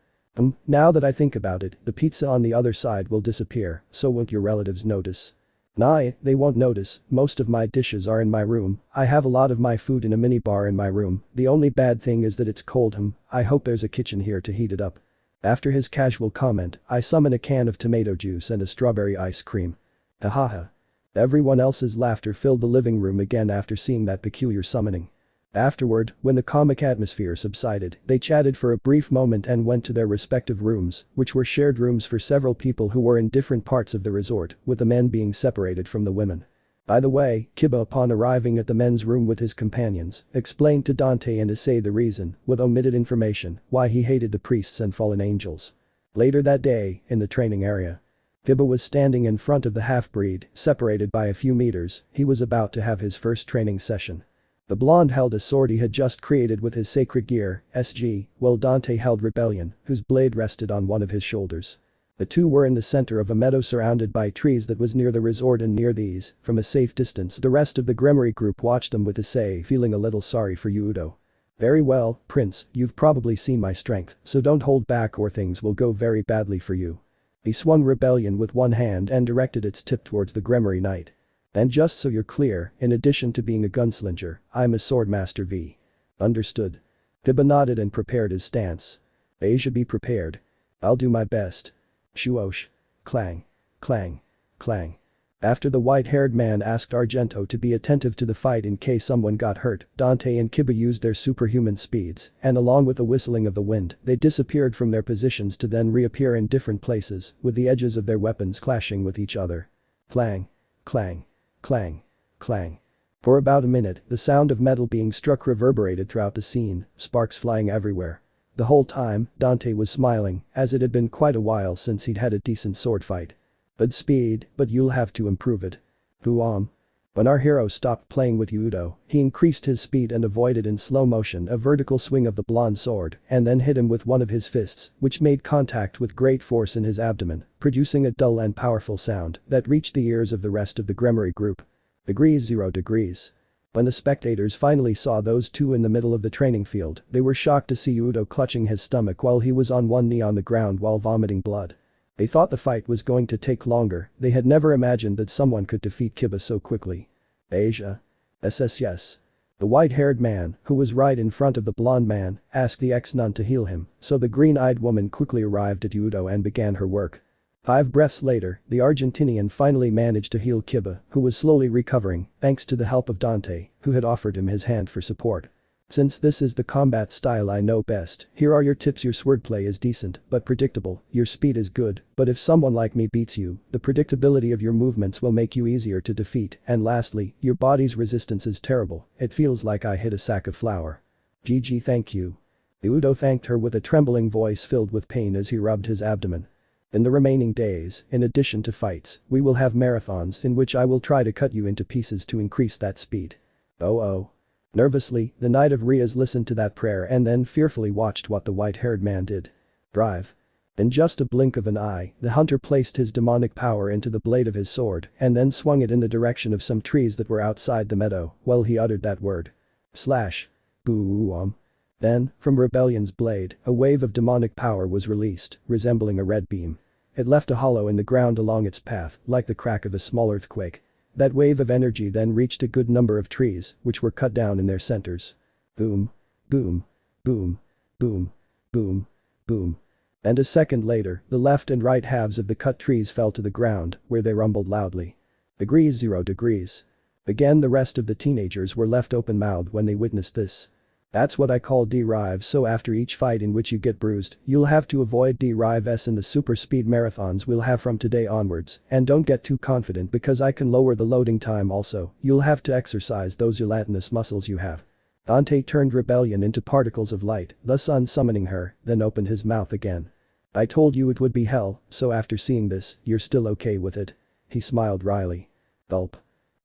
Now that I think about it, the pizza on the other side will disappear, so won't your relatives notice? Nah, they won't notice, most of my dishes are in my room, I have a lot of my food in a minibar in my room, the only bad thing is that it's cold. I hope there's a kitchen here to heat it up. After his casual comment, I summon a can of tomato juice and a strawberry ice cream. Hahaha. Everyone else's laughter filled the living room again after seeing that peculiar summoning. Afterward, when the comic atmosphere subsided, they chatted for a brief moment and went to their respective rooms, which were shared rooms for several people who were in different parts of the resort, with the men being separated from the women. By the way, Kiba upon arriving at the men's room with his companions, explained to Dante and Issei the reason, with omitted information, why he hated the priests and fallen angels. Later that day, in the training area. Kiba was standing in front of the half-breed, separated by a few meters, he was about to have his first training session. The blonde held a sword he had just created with his sacred gear, SG, while Dante held Rebellion, whose blade rested on one of his shoulders. The two were in the center of a meadow surrounded by trees that was near the resort, and near these, from a safe distance, the rest of the Gremory group watched them with Issei feeling a little sorry for Udo. Very well, Prince, you've probably seen my strength, so don't hold back or things will go very badly for you. He swung Rebellion with one hand and directed its tip towards the Gremory Knight. And just so you're clear, in addition to being a gunslinger, I'm a swordmaster V. Understood. Kiba nodded and prepared his stance. Asia, be prepared. I'll do my best. Shuosh. Clang. Clang. Clang. After the white-haired man asked Argento to be attentive to the fight in case someone got hurt, Dante and Kiba used their superhuman speeds, and along with the whistling of the wind, they disappeared from their positions to then reappear in different places, with the edges of their weapons clashing with each other. Clang. Clang. Clang. Clang. For about a minute, the sound of metal being struck reverberated throughout the scene, sparks flying everywhere. The whole time, Dante was smiling, as it had been quite a while since he'd had a decent sword fight. Good speed, but you'll have to improve it. Vuam. When our hero stopped playing with Udo, he increased his speed and avoided in slow motion a vertical swing of the blonde sword, and then hit him with one of his fists, which made contact with great force in his abdomen, producing a dull and powerful sound that reached the ears of the rest of the Gremory group. Degrees 0 degrees. When the spectators finally saw those two in the middle of the training field, they were shocked to see Udo clutching his stomach while he was on one knee on the ground while vomiting blood. They thought the fight was going to take longer, they had never imagined that someone could defeat Kiba so quickly. Asia. Yes. The white-haired man, who was right in front of the blonde man, asked the ex-nun to heal him, so the green-eyed woman quickly arrived at Udo and began her work. 5 breaths later, the Argentinian finally managed to heal Kiba, who was slowly recovering, thanks to the help of Dante, who had offered him his hand for support. Since this is the combat style I know best, here are your tips. Your swordplay is decent, but predictable, your speed is good, but if someone like me beats you, the predictability of your movements will make you easier to defeat, and lastly, your body's resistance is terrible, it feels like I hit a sack of flour. GG, thank you. Udo thanked her with a trembling voice filled with pain as he rubbed his abdomen. In the remaining days, in addition to fights, we will have marathons in which I will try to cut you into pieces to increase that speed. Oh. Nervously, the Knight of Rias listened to that prayer and then fearfully watched what the white-haired man did. Drive. In just a blink of an eye, the hunter placed his demonic power into the blade of his sword and then swung it in the direction of some trees that were outside the meadow while he uttered that word. Slash. Boom. Then, from Rebellion's blade, a wave of demonic power was released, resembling a red beam. It left a hollow in the ground along its path, like the crack of a small earthquake. That wave of energy then reached a good number of trees, which were cut down in their centers. Boom. Boom. Boom. Boom. Boom. Boom. And a second later, the left and right halves of the cut trees fell to the ground, where they rumbled loudly. Degrees 0 degrees. Again the rest of the teenagers were left open-mouthed when they witnessed this. That's what I call D-Rive, so after each fight in which you get bruised, you'll have to avoid D-Rive-S in the super speed marathons we'll have from today onwards, and don't get too confident because I can lower the loading time also, you'll have to exercise those gelatinous muscles you have. Dante turned Rebellion into particles of light, thus unsummoning her, then opened his mouth again. I told you it would be hell, so after seeing this, you're still okay with it. He smiled wryly. Gulp.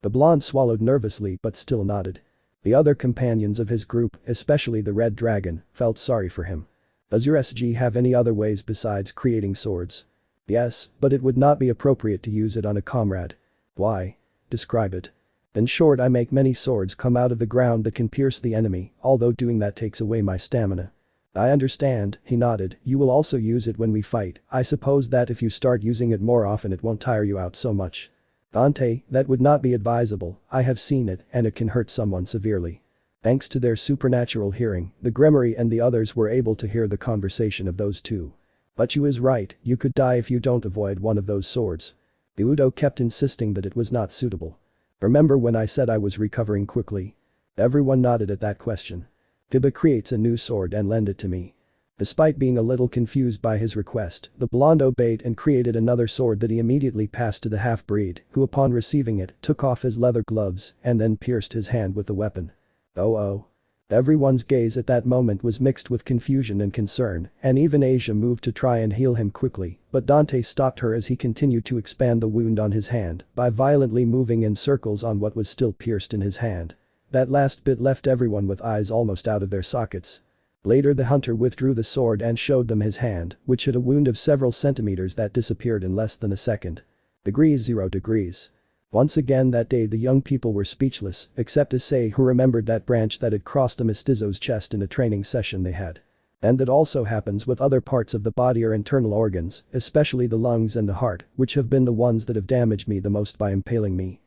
The blonde swallowed nervously but still nodded. The other companions of his group, especially the Red Dragon, felt sorry for him. Does your SG have any other ways besides creating swords? Yes, but it would not be appropriate to use it on a comrade. Why? Describe it. In short, I make many swords come out of the ground that can pierce the enemy, although doing that takes away my stamina. I understand, he nodded, you will also use it when we fight, I suppose that if you start using it more often it won't tire you out so much. Dante, that would not be advisable, I have seen it and it can hurt someone severely. Thanks to their supernatural hearing, the Grimoire and the others were able to hear the conversation of those two. But you is right, you could die if you don't avoid one of those swords. Udo kept insisting that it was not suitable. Remember when I said I was recovering quickly? Everyone nodded at that question. Tiba creates a new sword and lend it to me. Despite being a little confused by his request, the blonde obeyed and created another sword that he immediately passed to the half-breed, who upon receiving it, took off his leather gloves and then pierced his hand with the weapon. Oh. Everyone's gaze at that moment was mixed with confusion and concern, and even Asia moved to try and heal him quickly, but Dante stopped her as he continued to expand the wound on his hand by violently moving in circles on what was still pierced in his hand. That last bit left everyone with eyes almost out of their sockets. Later the hunter withdrew the sword and showed them his hand, which had a wound of several centimeters that disappeared in less than a second. Degrees 0 degrees. Once again that day the young people were speechless, except Issei, who remembered that branch that had crossed a mestizo's chest in a training session they had. And that also happens with other parts of the body or internal organs, especially the lungs and the heart, which have been the ones that have damaged me the most by impaling me,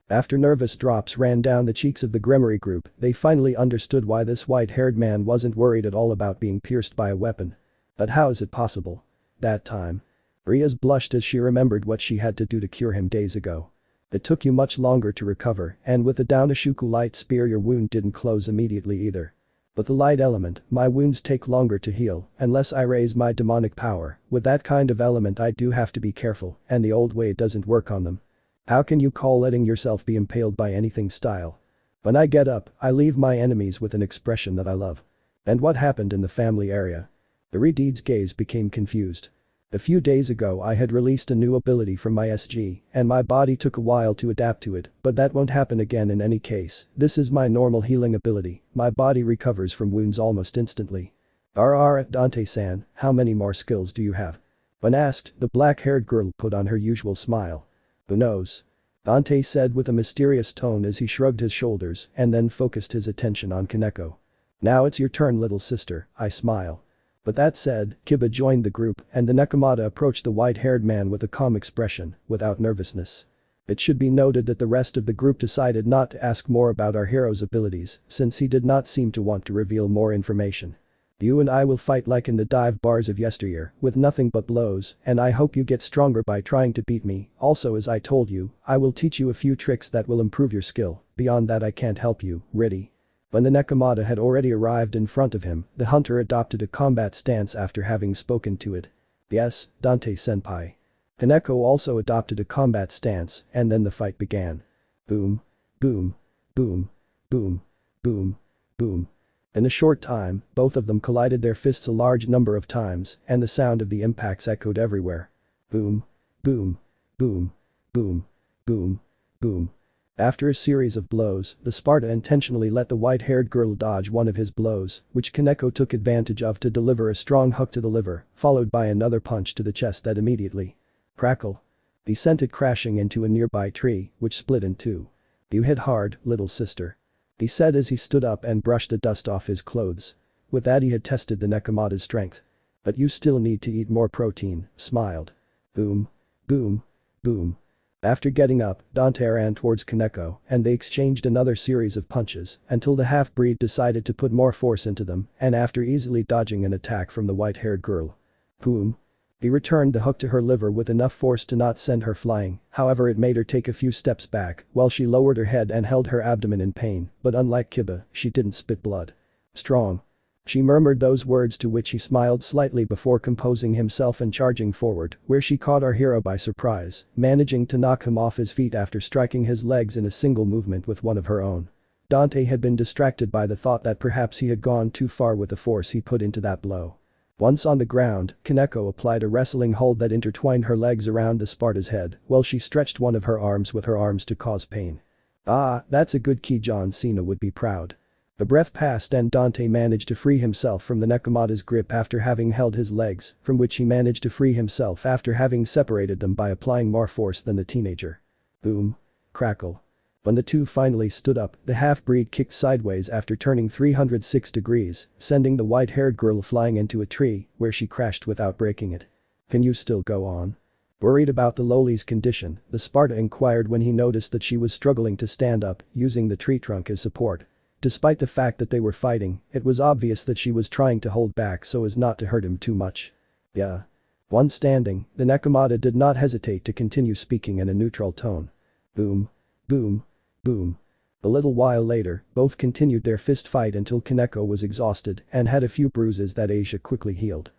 After nervous drops ran down the cheeks of the Grimoire group, they finally understood why this white-haired man wasn't worried at all about being pierced by a weapon. But how is it possible? That time. Riaz blushed as she remembered what she had to do to cure him days ago. It took you much longer to recover, and with the Daunashuku light spear your wound didn't close immediately either. But the light element, my wounds take longer to heal, unless I raise my demonic power, with that kind of element I do have to be careful, and the old way doesn't work on them. How can you call letting yourself be impaled by anything style? When I get up, I leave my enemies with an expression that I love. And what happened in the family area? The Redeed's gaze became confused. A few days ago I had released a new ability from my SG, and my body took a while to adapt to it, but that won't happen again in any case, this is my normal healing ability, my body recovers from wounds almost instantly. Dante-san, how many more skills do you have? When asked, the black-haired girl put on her usual smile. Who knows? Dante said with a mysterious tone as he shrugged his shoulders and then focused his attention on Kaneko. Now it's your turn, little sister, I smile. But that said, Kiba joined the group and the Nekomata approached the white-haired man with a calm expression, without nervousness. It should be noted that the rest of the group decided not to ask more about our hero's abilities since he did not seem to want to reveal more information. You and I will fight like in the dive bars of yesteryear, with nothing but blows, and I hope you get stronger by trying to beat me, also as I told you, I will teach you a few tricks that will improve your skill, beyond that I can't help you, ready? When the Nekomata had already arrived in front of him, the hunter adopted a combat stance after having spoken to it. Yes, Dante-senpai. Kaneko also adopted a combat stance, and then the fight began. Boom. Boom. Boom. Boom. Boom. Boom. In a short time, both of them collided their fists a large number of times, and the sound of the impacts echoed everywhere. Boom. Boom. Boom. Boom. Boom. Boom. After a series of blows, the Sparta intentionally let the white-haired girl dodge one of his blows, which Kaneko took advantage of to deliver a strong hook to the liver, followed by another punch to the chest that immediately crackle. He sent it crashing into a nearby tree, which split in two. "You hit hard, little sister," he said as he stood up and brushed the dust off his clothes. With that he had tested the Nekomado's strength. "But you still need to eat more protein," smiled. Boom. Boom. Boom. After getting up, Dante ran towards Kaneko and they exchanged another series of punches until the half-breed decided to put more force into them and after easily dodging an attack from the white-haired girl. Boom. He returned the hook to her liver with enough force to not send her flying, however it made her take a few steps back while she lowered her head and held her abdomen in pain, but unlike Kiba, she didn't spit blood. "Strong." She murmured those words to which he smiled slightly before composing himself and charging forward, where she caught our hero by surprise, managing to knock him off his feet after striking his legs in a single movement with one of her own. Dante had been distracted by the thought that perhaps he had gone too far with the force he put into that blow. Once on the ground, Kaneko applied a wrestling hold that intertwined her legs around the Sparta's head while she stretched one of her arms with her arms to cause pain. "Ah, that's a good key, John Cena would be proud." A breath passed and Dante managed to free himself from the Nekomata's grip after having held his legs, from which he managed to free himself after having separated them by applying more force than the teenager. Boom. Crackle. When the two finally stood up, the half-breed kicked sideways after turning 306 degrees, sending the white-haired girl flying into a tree, where she crashed without breaking it. "Can you still go on?" Worried about the loli's condition, the Sparta inquired when he noticed that she was struggling to stand up, using the tree trunk as support. Despite the fact that they were fighting, it was obvious that she was trying to hold back so as not to hurt him too much. "Yeah." Once standing, the Nekomata did not hesitate to continue speaking in a neutral tone. Boom. Boom. Boom. A little while later, both continued their fist fight until Kaneko was exhausted and had a few bruises that Asia quickly healed.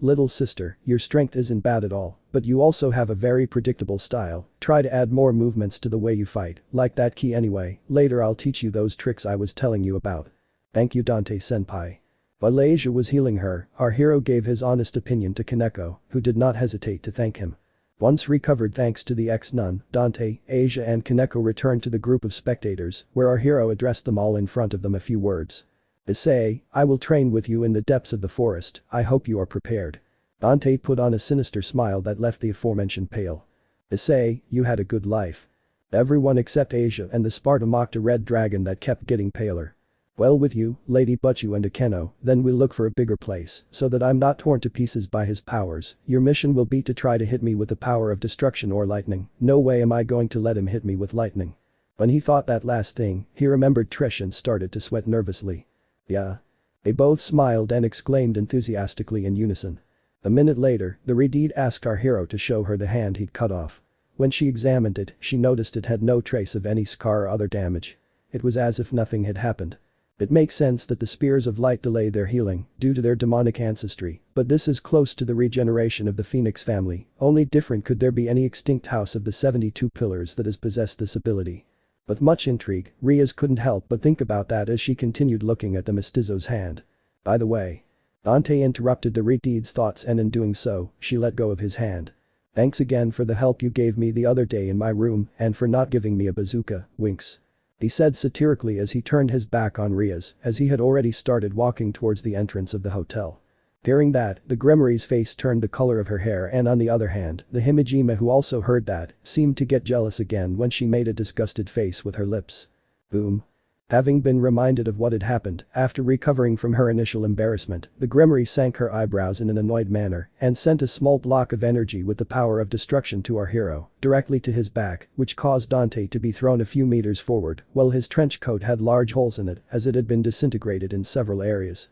Little sister, your strength isn't bad at all, but you also have a very predictable style, try to add more movements to the way you fight, like that key anyway, later I'll teach you those tricks I was telling you about." "Thank you, Dante-senpai." While Asia was healing her, our hero gave his honest opinion to Kaneko, who did not hesitate to thank him. Once recovered thanks to the ex-nun, Dante, Asia and Kaneko returned to the group of spectators, where our hero addressed them all in front of them a few words. "Issei, I will train with you in the depths of the forest, I hope you are prepared." Dante put on a sinister smile that left the aforementioned pale. "Issei, you had a good life." Everyone except Asia and the Sparta mocked a red dragon that kept getting paler. "Well with you, Lady Butchu and Akeno, then we'll look for a bigger place, so that I'm not torn to pieces by his powers. Your mission will be to try to hit me with the power of destruction or lightning, no way am I going to let him hit me with lightning." When he thought that last thing, he remembered Trish and started to sweat nervously. "Yeah." They both smiled and exclaimed enthusiastically in unison. A minute later, the Redeed asked our hero to show her the hand he'd cut off. When she examined it, she noticed it had no trace of any scar or other damage. It was as if nothing had happened. It makes sense that the spears of light delay their healing due to their demonic ancestry, but this is close to the regeneration of the Phoenix family, only different could there be any extinct house of the 72 pillars that has possessed this ability. With much intrigue, Riaz couldn't help but think about that as she continued looking at the mestizo's hand. "By the way." Dante interrupted the Redeed's thoughts and in doing so, she let go of his hand. "Thanks again for the help you gave me the other day in my room and for not giving me a bazooka, winks." He said satirically as he turned his back on Riaz, as he had already started walking towards the entrance of the hotel. Hearing that, the Grimory's face turned the color of her hair and on the other hand, the Himejima who also heard that, seemed to get jealous again when she made a disgusted face with her lips. Boom. Having been reminded of what had happened, after recovering from her initial embarrassment, the Grimory sank her eyebrows in an annoyed manner and sent a small block of energy with the power of destruction to our hero, directly to his back, which caused Dante to be thrown a few meters forward, while his trench coat had large holes in it as it had been disintegrated in several areas.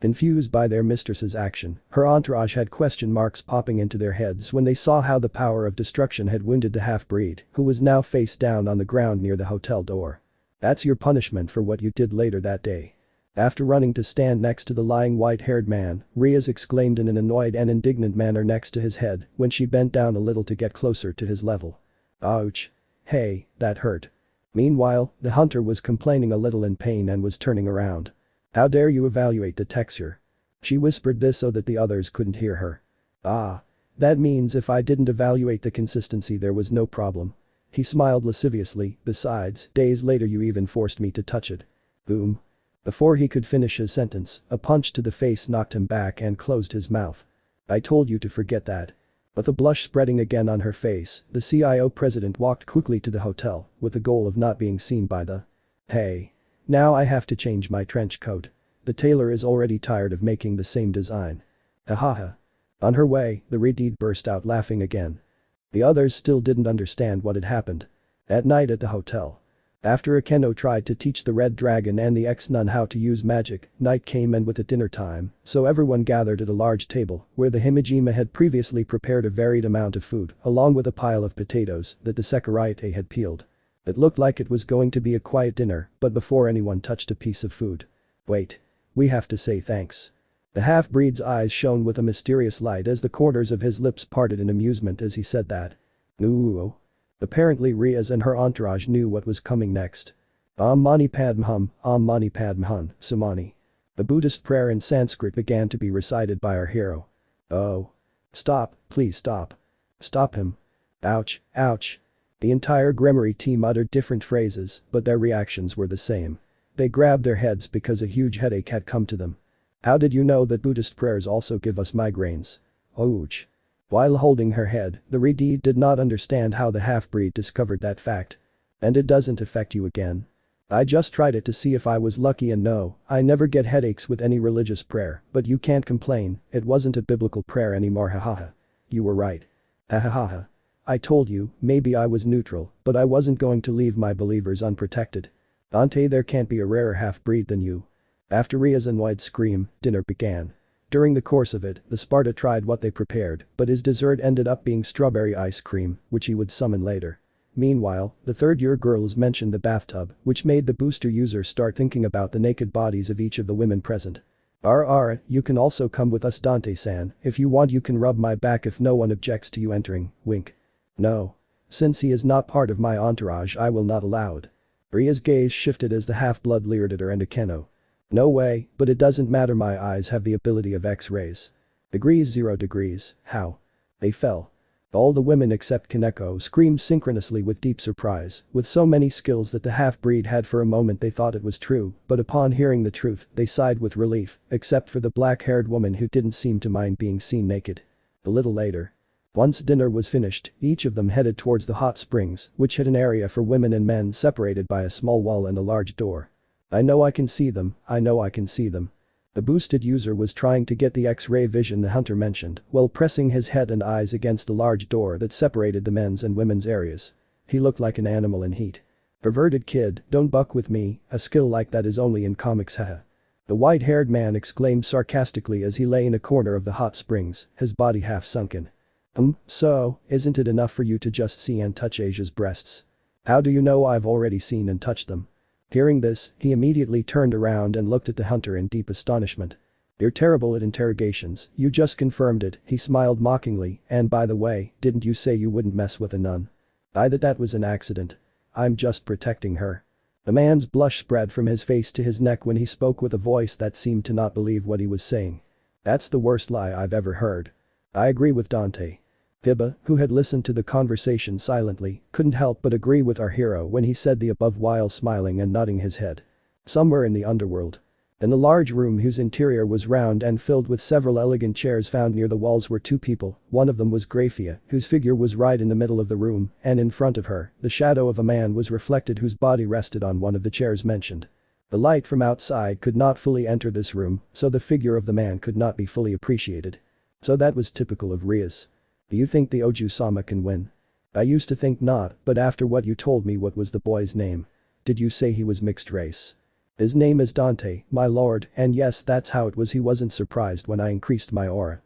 Confused by their mistress's action, her entourage had question marks popping into their heads when they saw how the power of destruction had wounded the half-breed, who was now face down on the ground near the hotel door. "That's your punishment for what you did later that day." After running to stand next to the lying white-haired man, Riaz exclaimed in an annoyed and indignant manner next to his head when she bent down a little to get closer to his level. "Ouch. Hey, that hurt." Meanwhile, the hunter was complaining a little in pain and was turning around. "How dare you evaluate the texture?" She whispered this so that the others couldn't hear her. "Ah. That means if I didn't evaluate the consistency there was no problem." He smiled lasciviously, besides, days later you even forced me to touch it. Boom. Before he could finish his sentence, a punch to the face knocked him back and closed his mouth. I told you to forget that. With a blush spreading again on her face, the CIO president walked quickly to the hotel, with the goal of not being seen by the. Hey. Now I have to change my trench coat. The tailor is already tired of making the same design. Hahaha. On her way, the redhead burst out laughing again. The others still didn't understand what had happened. At night at the hotel. After Akeno tried to teach the Red Dragon and the ex-nun how to use magic, night came and with it dinner time, so everyone gathered at a large table where the Himejima had previously prepared a varied amount of food along with a pile of potatoes that the Sekurite had peeled. It looked like it was going to be a quiet dinner, but before anyone touched a piece of food. Wait. We have to say thanks. The half-breed's eyes shone with a mysterious light as the corners of his lips parted in amusement as he said that. Ooh. Apparently Riaz and her entourage knew what was coming next. Om Mani Padme Hum, Om Mani Padme Hun, Samani. The Buddhist prayer in Sanskrit began to be recited by our hero. Oh. Stop, please stop. Stop him. Ouch, ouch. The entire Gremory team uttered different phrases, but their reactions were the same. They grabbed their heads because a huge headache had come to them. How did you know that Buddhist prayers also give us migraines? Ouch. While holding her head, the redhead did not understand how the half-breed discovered that fact. And it doesn't affect you again. I just tried it to see if I was lucky and no, I never get headaches with any religious prayer, but you can't complain, it wasn't a biblical prayer anymore hahaha. You were right. Hahaha. I told you, maybe I was neutral, but I wasn't going to leave my believers unprotected. Dante, there can't be a rarer half-breed than you. After Riaz and White's scream, dinner began. During the course of it, the Sparta tried what they prepared, but his dessert ended up being strawberry ice cream, which he would summon later. Meanwhile, the third-year girls mentioned the bathtub, which made the booster user start thinking about the naked bodies of each of the women present. You can also come with us Dante-san, if you want you can rub my back if no one objects to you entering, wink. No. Since he is not part of my entourage I will not allow it. Ria's gaze shifted as the half-blood leered at her and Akeno. No way, but it doesn't matter, my eyes have the ability of X-rays. Degrees 0 degrees, how? They fell. All the women except Kaneko screamed synchronously with deep surprise, with so many skills that the half-breed had for a moment they thought it was true, but upon hearing the truth, they sighed with relief, except for the black-haired woman who didn't seem to mind being seen naked. A little later. Once dinner was finished, each of them headed towards the hot springs, which had an area for women and men separated by a small wall and a large door. I know I can see them, I know I can see them. The boosted user was trying to get the X-ray vision the hunter mentioned, while pressing his head and eyes against the large door that separated the men's and women's areas. He looked like an animal in heat. Perverted kid, don't buck with me, a skill like that is only in comics haha. The white-haired man exclaimed sarcastically as he lay in a corner of the hot springs, his body half sunken. So, isn't it enough for you to just see and touch Asia's breasts? How do you know I've already seen and touched them? Hearing this, he immediately turned around and looked at the hunter in deep astonishment. You're terrible at interrogations, you just confirmed it, he smiled mockingly, and by the way, didn't you say you wouldn't mess with a nun? That was an accident. I'm just protecting her. The man's blush spread from his face to his neck when he spoke with a voice that seemed to not believe what he was saying. That's the worst lie I've ever heard. I agree with Dante. Hiba, who had listened to the conversation silently, couldn't help but agree with our hero when he said the above while smiling and nodding his head. Somewhere in the underworld. In a large room whose interior was round and filled with several elegant chairs found near the walls were two people, one of them was Graphia, whose figure was right in the middle of the room, and in front of her, the shadow of a man was reflected whose body rested on one of the chairs mentioned. The light from outside could not fully enter this room, so the figure of the man could not be fully appreciated. So that was typical of Riaz. Do you think the Oju-sama can win? I used to think not, but after what you told me, what was the boy's name? Did you say he was mixed race? His name is Dante, my lord, and yes, that's how it was. He wasn't surprised when I increased my aura.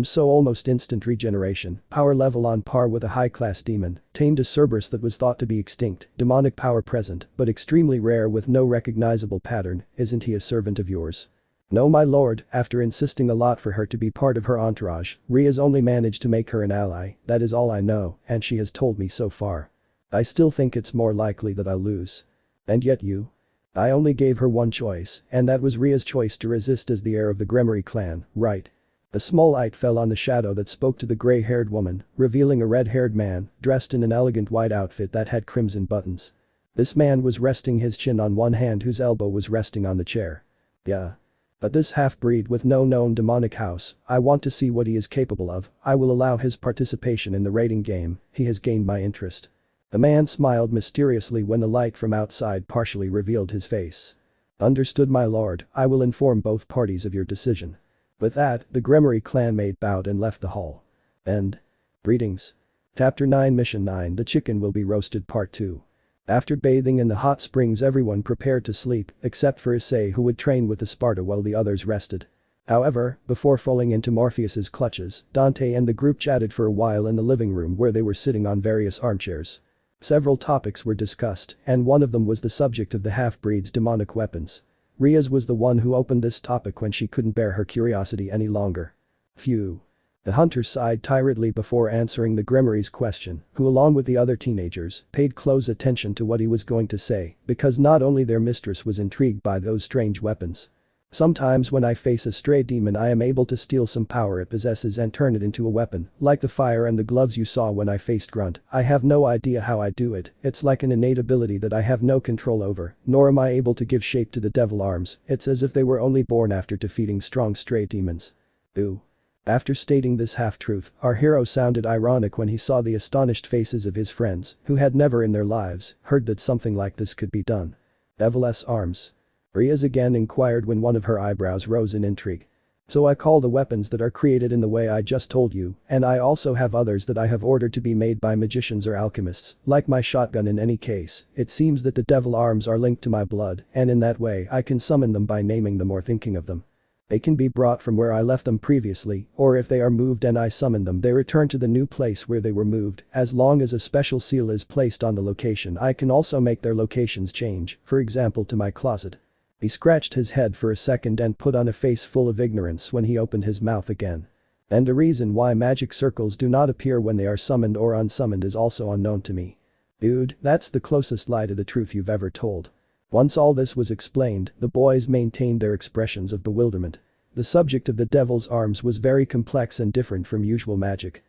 So almost instant regeneration, power level on par with a high-class demon, tamed a Cerberus that was thought to be extinct, demonic power present, but extremely rare with no recognizable pattern. Isn't he a servant of yours? No, my lord, after insisting a lot for her to be part of her entourage, Riaz only managed to make her an ally, that is all I know, and she has told me so far. I still think it's more likely that I'll lose. And yet you? I only gave her one choice, and that was Riaz's choice to resist as the heir of the Gremory clan, right? A small light fell on the shadow that spoke to the gray-haired woman, revealing a red-haired man, dressed in an elegant white outfit that had crimson buttons. This man was resting his chin on one hand whose elbow was resting on the chair. Yeah. But this half-breed with no known demonic house, I want to see what he is capable of, I will allow his participation in the raiding game, he has gained my interest. The man smiled mysteriously when the light from outside partially revealed his face. Understood, my lord, I will inform both parties of your decision. With that, the Gremory clanmate bowed and left the hall. End. Greetings. Chapter 9 Mission 9 The Chicken Will Be Roasted Part 2. After bathing in the hot springs, everyone prepared to sleep, except for Issei, who would train with the Sparta while the others rested. However, before falling into Morpheus's clutches, Dante and the group chatted for a while in the living room where they were sitting on various armchairs. Several topics were discussed, and one of them was the subject of the half-breed's demonic weapons. Riaz was the one who opened this topic when she couldn't bear her curiosity any longer. Phew. The hunter sighed tiredly before answering the Gremory's question, who along with the other teenagers, paid close attention to what he was going to say, because not only their mistress was intrigued by those strange weapons. Sometimes when I face a stray demon, I am able to steal some power it possesses and turn it into a weapon, like the fire and the gloves you saw when I faced Grunt. I have no idea how I do it, it's like an innate ability that I have no control over, nor am I able to give shape to the devil arms, it's as if they were only born after defeating strong stray demons. Ooh. After stating this half-truth, our hero sounded ironic when he saw the astonished faces of his friends, who had never in their lives heard that something like this could be done. Devil's arms. Riaz again inquired when one of her eyebrows rose in intrigue. So I call the weapons that are created in the way I just told you, and I also have others that I have ordered to be made by magicians or alchemists, like my shotgun. In any case, it seems that the devil arms are linked to my blood, and in that way I can summon them by naming them or thinking of them. They can be brought from where I left them previously, or if they are moved and I summon them, they return to the new place where they were moved. As long as a special seal is placed on the location, I can also make their locations change, for example to my closet. He scratched his head for a second and put on a face full of ignorance when he opened his mouth again. And the reason why magic circles do not appear when they are summoned or unsummoned is also unknown to me. Dude, that's the closest lie to the truth you've ever told. Once all this was explained, the boys maintained their expressions of bewilderment. The subject of the devil's arms was very complex and different from usual magic.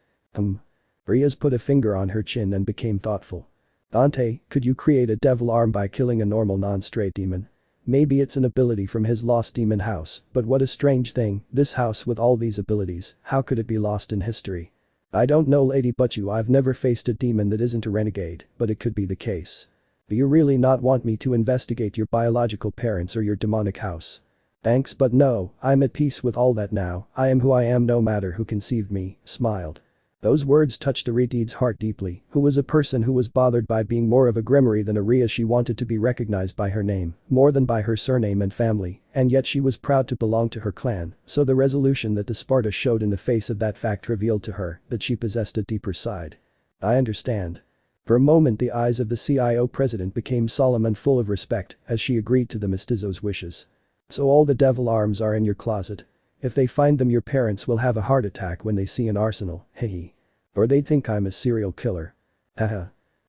Riaz put a finger on her chin and became thoughtful. Dante, could you create a devil arm by killing a normal non-stray demon? Maybe it's an ability from his lost demon house, but what a strange thing, this house with all these abilities, how could it be lost in history? I don't know, lady, but I've never faced a demon that isn't a renegade, but it could be the case. Do you really not want me to investigate your biological parents or your demonic house? Thanks, but no, I'm at peace with all that now, I am who I am no matter who conceived me, smiled. Those words touched Aridide's heart deeply, who was a person who was bothered by being more of a Gremory than a Riaz. She wanted to be recognized by her name, more than by her surname and family, and yet she was proud to belong to her clan, so the resolution that the Sparta showed in the face of that fact revealed to her that she possessed a deeper side. I understand. For a moment the eyes of the CIO president became solemn and full of respect as she agreed to the mestizo's wishes. So all the devil arms are in your closet. If they find them, your parents will have a heart attack when they see an arsenal, hehe. Or they'd think I'm a serial killer. Haha.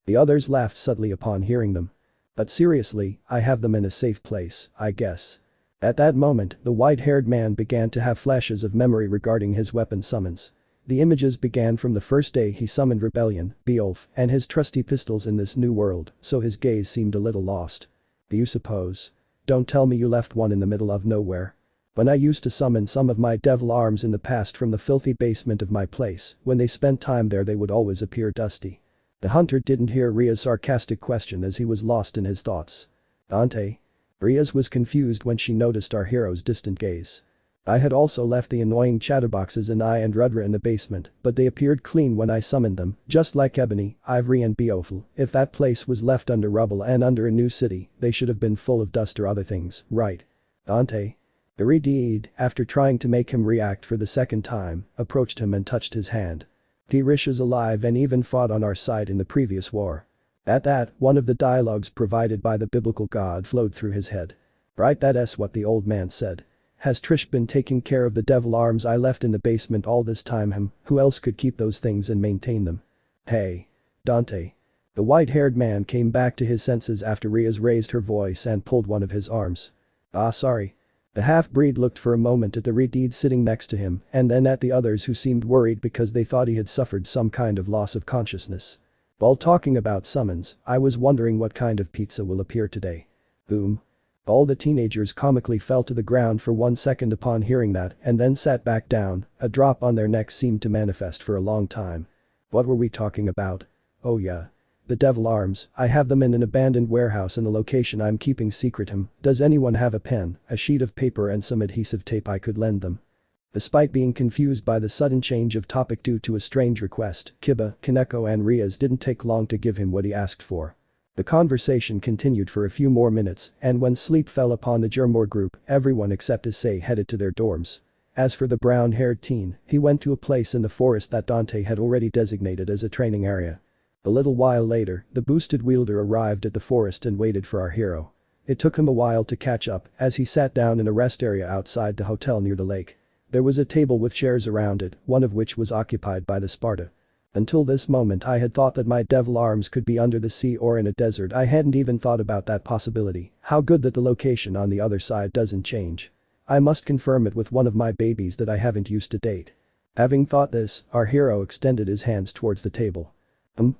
The others laughed subtly upon hearing them. But seriously, I have them in a safe place, I guess. At that moment, the white-haired man began to have flashes of memory regarding his weapon summons. The images began from the first day he summoned Rebellion, Beowulf, and his trusty pistols in this new world, so his gaze seemed a little lost. Do you suppose? Don't tell me you left one in the middle of nowhere. When I used to summon some of my devil arms in the past from the filthy basement of my place, when they spent time there they would always appear dusty. The hunter didn't hear Riaz's sarcastic question as he was lost in his thoughts. Dante? Riaz was confused when she noticed our hero's distant gaze. I had also left the annoying chatterboxes and Rudra in the basement, but they appeared clean when I summoned them, just like Ebony, Ivory and Beowulf. If that place was left under rubble and under a new city, they should have been full of dust or other things, right? Dante? Iridide, after trying to make him react for the second time, approached him and touched his hand. T-Rish is alive and even fought on our side in the previous war. At that, one of the dialogues provided by the biblical god flowed through his head. Right, that's what the old man said. Has Trish been taking care of the devil arms I left in the basement all this time? Who else could keep those things and maintain them? Hey. Dante. The white-haired man came back to his senses after Riaz raised her voice and pulled one of his arms. Ah, sorry. The half-breed looked for a moment at the Redeed sitting next to him and then at the others who seemed worried because they thought he had suffered some kind of loss of consciousness. While talking about summons, I was wondering what kind of pizza will appear today. Boom. All the teenagers comically fell to the ground for 1 second upon hearing that and then sat back down, a drop on their necks seemed to manifest for a long time. What were we talking about? Oh yeah. The devil arms, I have them in an abandoned warehouse in the location I'm keeping secret. Does anyone have a pen, a sheet of paper and some adhesive tape I could lend them? Despite being confused by the sudden change of topic due to a strange request, Kiba, Kaneko and Riaz didn't take long to give him what he asked for. The conversation continued for a few more minutes and when sleep fell upon the Jermore group, everyone except Issei headed to their dorms. As for the brown-haired teen, he went to a place in the forest that Dante had already designated as a training area. A little while later, the boosted wielder arrived at the forest and waited for our hero. It took him a while to catch up as he sat down in a rest area outside the hotel near the lake. There was a table with chairs around it, one of which was occupied by the Sparta. Until this moment I had thought that my devil arms could be under the sea or in a desert. I hadn't even thought about that possibility. How good that the location on the other side doesn't change. I must confirm it with one of my babies that I haven't used to date. Having thought this, our hero extended his hands towards the table.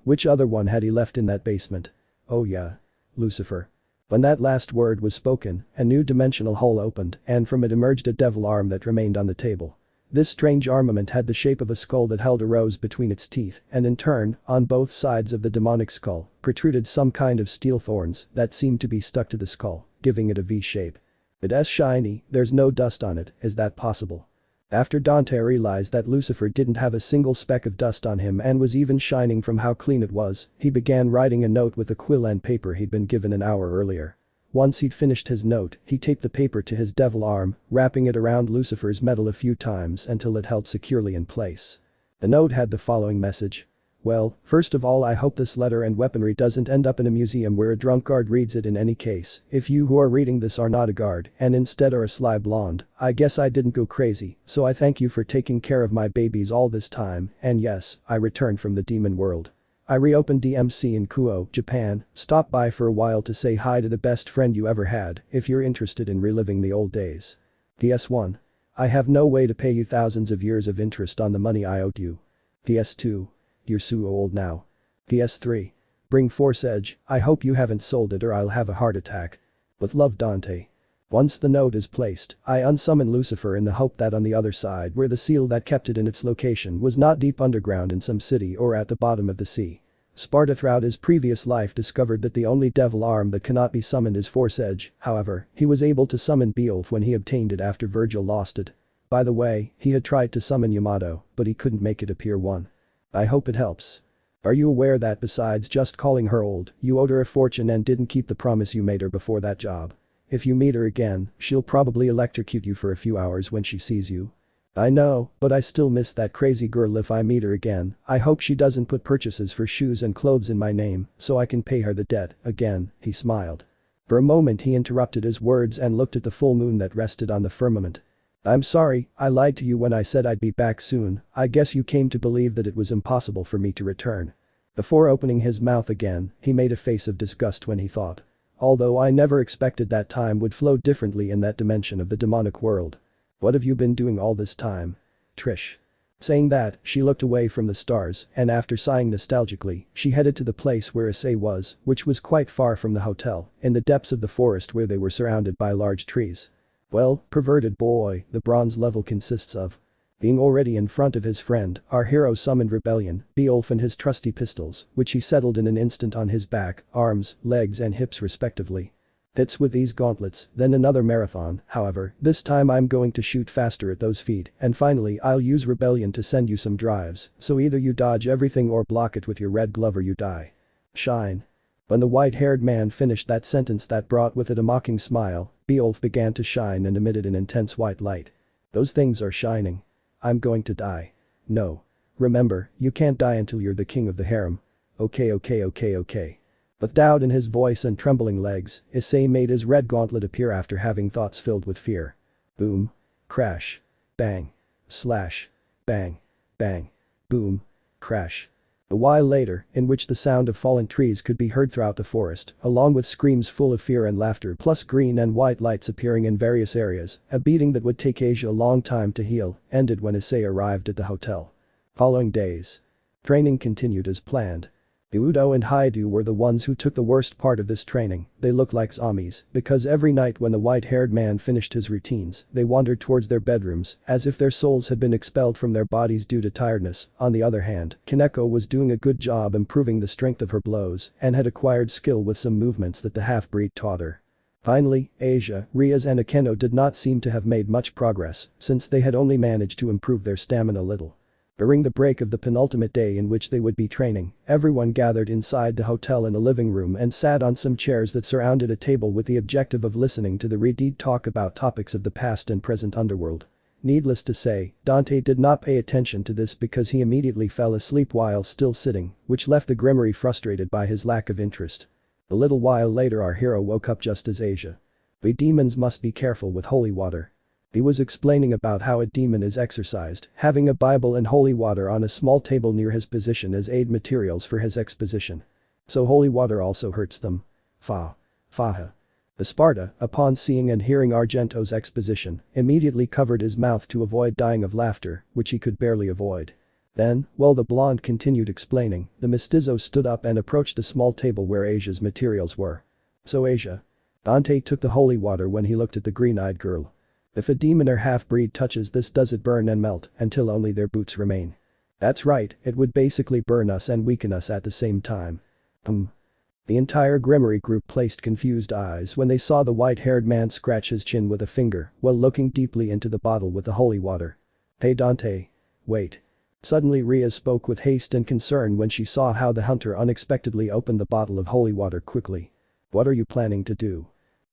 Which other one had he left in that basement? Oh yeah. Lucifer. When that last word was spoken, a new dimensional hole opened and from it emerged a devil arm that remained on the table. This strange armament had the shape of a skull that held a rose between its teeth and in turn, on both sides of the demonic skull, protruded some kind of steel thorns that seemed to be stuck to the skull, giving it a V shape. It's shiny, there's no dust on it, is that possible? After Dante realized that Lucifer didn't have a single speck of dust on him and was even shining from how clean it was, he began writing a note with a quill and paper he'd been given an hour earlier. Once he'd finished his note, he taped the paper to his devil arm, wrapping it around Lucifer's metal a few times until it held securely in place. The note had the following message. Well, first of all I hope this letter and weaponry doesn't end up in a museum where a drunk guard reads it in any case. If you who are reading this are not a guard and instead are a sly blonde, I guess I didn't go crazy, so I thank you for taking care of my babies all this time and yes, I returned from the demon world. I reopened DMC in Kuo, Japan, stopped by for a while to say hi to the best friend you ever had if you're interested in reliving the old days. PS1. I have no way to pay you thousands of years of interest on the money I owed you. PS2. You're so old now. PS3. Bring Force Edge, I hope you haven't sold it or I'll have a heart attack. With love Dante. Once the note is placed, I unsummon Lucifer in the hope that on the other side where the seal that kept it in its location was not deep underground in some city or at the bottom of the sea. Sparta throughout his previous life discovered that the only devil arm that cannot be summoned is Force Edge, however, he was able to summon Beowulf when he obtained it after Virgil lost it. By the way, he had tried to summon Yamato, but he couldn't make it appear one. I hope it helps. Are you aware that besides just calling her old, you owed her a fortune and didn't keep the promise you made her before that job? If you meet her again, she'll probably electrocute you for a few hours when she sees you. I know, but I still miss that crazy girl if I meet her again. I hope she doesn't put purchases for shoes and clothes in my name so I can pay her the debt, again, he smiled. For a moment he interrupted his words and looked at the full moon that rested on the firmament. I'm sorry, I lied to you when I said I'd be back soon. I guess you came to believe that it was impossible for me to return. Before opening his mouth again, he made a face of disgust when he thought. Although I never expected that time would flow differently in that dimension of the demonic world. What have you been doing all this time? Trish. Saying that, she looked away from the stars and after sighing nostalgically, she headed to the place where Issei was, which was quite far from the hotel, in the depths of the forest where they were surrounded by large trees. Well, perverted boy, the bronze level consists of. Being already in front of his friend, our hero summoned Rebellion, Beowulf and his trusty pistols, which he settled in an instant on his back, arms, legs and hips respectively. Hits with these gauntlets, then another marathon, however, this time I'm going to shoot faster at those feet and finally I'll use Rebellion to send you some drives, so either you dodge everything or block it with your red glove or you die. Shine. When the white-haired man finished that sentence that brought with it a mocking smile, Beowulf began to shine and emitted an intense white light. Those things are shining. I'm going to die. No. Remember, you can't die until you're the king of the harem. Okay. With doubt in his voice and trembling legs, Issei made his red gauntlet appear after having thoughts filled with fear. Boom. Crash. Bang. Slash. Bang. Bang. Boom. Crash. A while later, in which the sound of fallen trees could be heard throughout the forest, along with screams full of fear and laughter plus green and white lights appearing in various areas, a beating that would take Asia a long time to heal, ended when Issei arrived at the hotel. Following days. Training continued as planned. Udo and Haidu were the ones who took the worst part of this training. They looked like zombies, because every night when the white-haired man finished his routines, they wandered towards their bedrooms, as if their souls had been expelled from their bodies due to tiredness. On the other hand, Kaneko was doing a good job improving the strength of her blows, and had acquired skill with some movements that the half-breed taught her. Finally, Asia, Rias and Akeno did not seem to have made much progress, since they had only managed to improve their stamina a little. During the break of the penultimate day in which they would be training, everyone gathered inside the hotel in a living room and sat on some chairs that surrounded a table with the objective of listening to the Redeed talk about topics of the past and present underworld. Needless to say, Dante did not pay attention to this because he immediately fell asleep while still sitting, which left the Grimmery frustrated by his lack of interest. A little while later our hero woke up just as Asia. We demons must be careful with holy water. He was explaining about how a demon is exorcised, having a Bible and holy water on a small table near his position as aid materials for his exposition. So holy water also hurts them. Faha. Sparta, upon seeing and hearing Argento's exposition, immediately covered his mouth to avoid dying of laughter, which he could barely avoid. Then, while the blonde continued explaining, the mestizo stood up and approached the small table where Asia's materials were. So Asia. Dante took the holy water when he looked at the green-eyed girl. If a demon or half-breed touches this, does it burn and melt until only their boots remain? That's right, it would basically burn us and weaken us at the same time. The entire Grimmery group placed confused eyes when they saw the white-haired man scratch his chin with a finger while looking deeply into the bottle with the holy water. Hey Dante. Wait. Suddenly Ria spoke with haste and concern when she saw how the hunter unexpectedly opened the bottle of holy water quickly. What are you planning to do?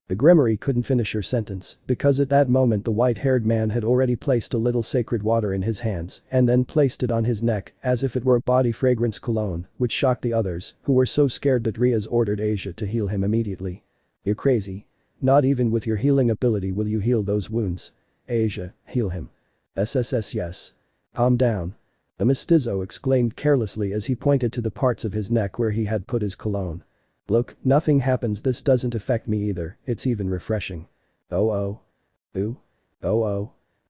The Grimmery couldn't finish her sentence because at that moment the white-haired man had already placed a little sacred water in his hands and then placed it on his neck as if it were a body fragrance cologne, which shocked the others, who were so scared that Rias ordered Asia to heal him immediately. You're crazy. Not even with your healing ability will you heal those wounds. Asia, heal him. SSS yes. Calm down. The mestizo exclaimed carelessly as he pointed to the parts of his neck where he had put his cologne. Look, nothing happens, this doesn't affect me either, it's even refreshing. Oh.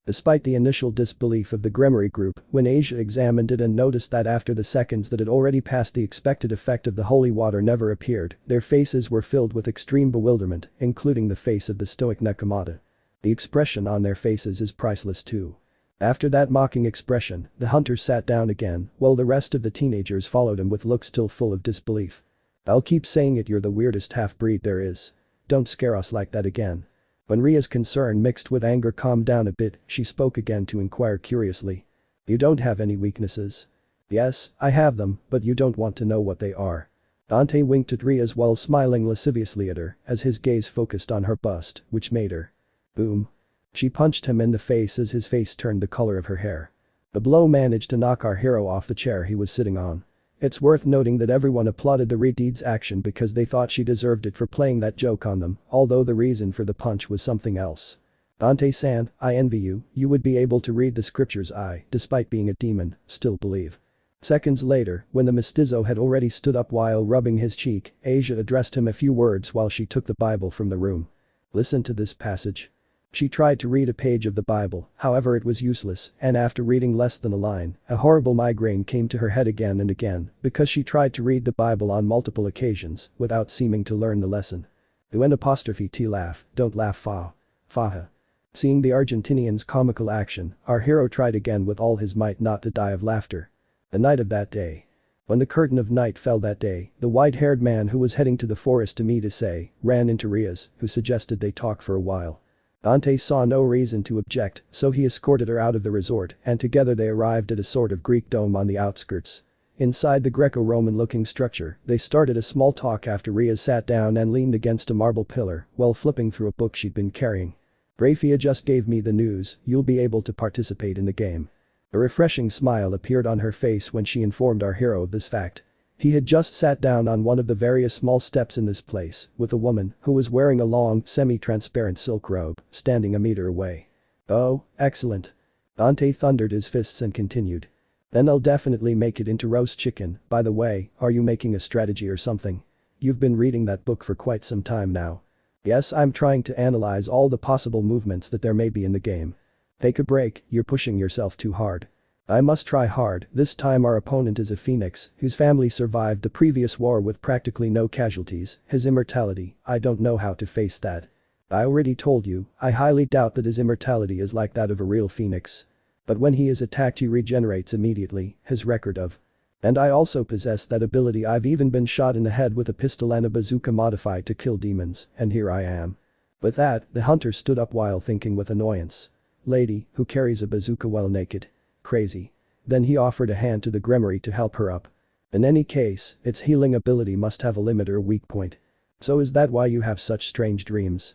Despite the initial disbelief of the Grimmery group, when Asia examined it and noticed that after the seconds that had already passed the expected effect of the holy water never appeared, their faces were filled with extreme bewilderment, including the face of the stoic Nekomata. The expression on their faces is priceless too. After that mocking expression, the hunter sat down again, while the rest of the teenagers followed him with looks still full of disbelief. I'll keep saying it, you're the weirdest half-breed there is. Don't scare us like that again. When Ria's concern mixed with anger calmed down a bit, she spoke again to inquire curiously. You don't have any weaknesses? Yes, I have them, but you don't want to know what they are. Dante winked at Ria's while smiling lasciviously at her as his gaze focused on her bust, which made her. Boom. She punched him in the face as his face turned the color of her hair. The blow managed to knock our hero off the chair he was sitting on. It's worth noting that everyone applauded the Redeed's action because they thought she deserved it for playing that joke on them, although the reason for the punch was something else. Dante-san, I envy you, you would be able to read the scriptures I, despite being a demon, still believe. Seconds later, when the mestizo had already stood up while rubbing his cheek, Asia addressed him a few words while she took the Bible from the room. Listen to this passage. She tried to read a page of the Bible, however it was useless, and after reading less than a line, a horrible migraine came to her head again and again because she tried to read the Bible on multiple occasions without seeming to learn the lesson. T laugh, don't laugh faha. Seeing the Argentinian's comical action, our hero tried again with all his might not to die of laughter. The night of that day. When the curtain of night fell that day, the white-haired man who was heading to the forest to meet Issei ran into Rias, who suggested they talk for a while. Dante saw no reason to object, so he escorted her out of the resort and together they arrived at a sort of Greek dome on the outskirts. Inside the Greco-Roman looking structure, they started a small talk after Rias sat down and leaned against a marble pillar while flipping through a book she'd been carrying. Rafia just gave me the news, you'll be able to participate in the game. A refreshing smile appeared on her face when she informed our hero of this fact. He had just sat down on one of the various small steps in this place, with a woman who was wearing a long, semi-transparent silk robe, standing a meter away. Oh, excellent. Dante thundered his fists and continued. Then I'll definitely make it into roast chicken. By the way, are you making a strategy or something? You've been reading that book for quite some time now. Yes, I'm trying to analyze all the possible movements that there may be in the game. Take a break, you're pushing yourself too hard. I must try hard. This time our opponent is a phoenix whose family survived the previous war with practically no casualties. His immortality, I don't know how to face that. I already told you, I highly doubt that his immortality is like that of a real phoenix. But when he is attacked he regenerates immediately, his record of. And I also possess that ability. I've even been shot in the head with a pistol and a bazooka modified to kill demons, and here I am. With that, the hunter stood up while thinking with annoyance. Lady, who carries a bazooka while naked. Crazy. Then he offered a hand to the Grimoire to help her up. In any case, its healing ability must have a limit or weak point. So is that why you have such strange dreams?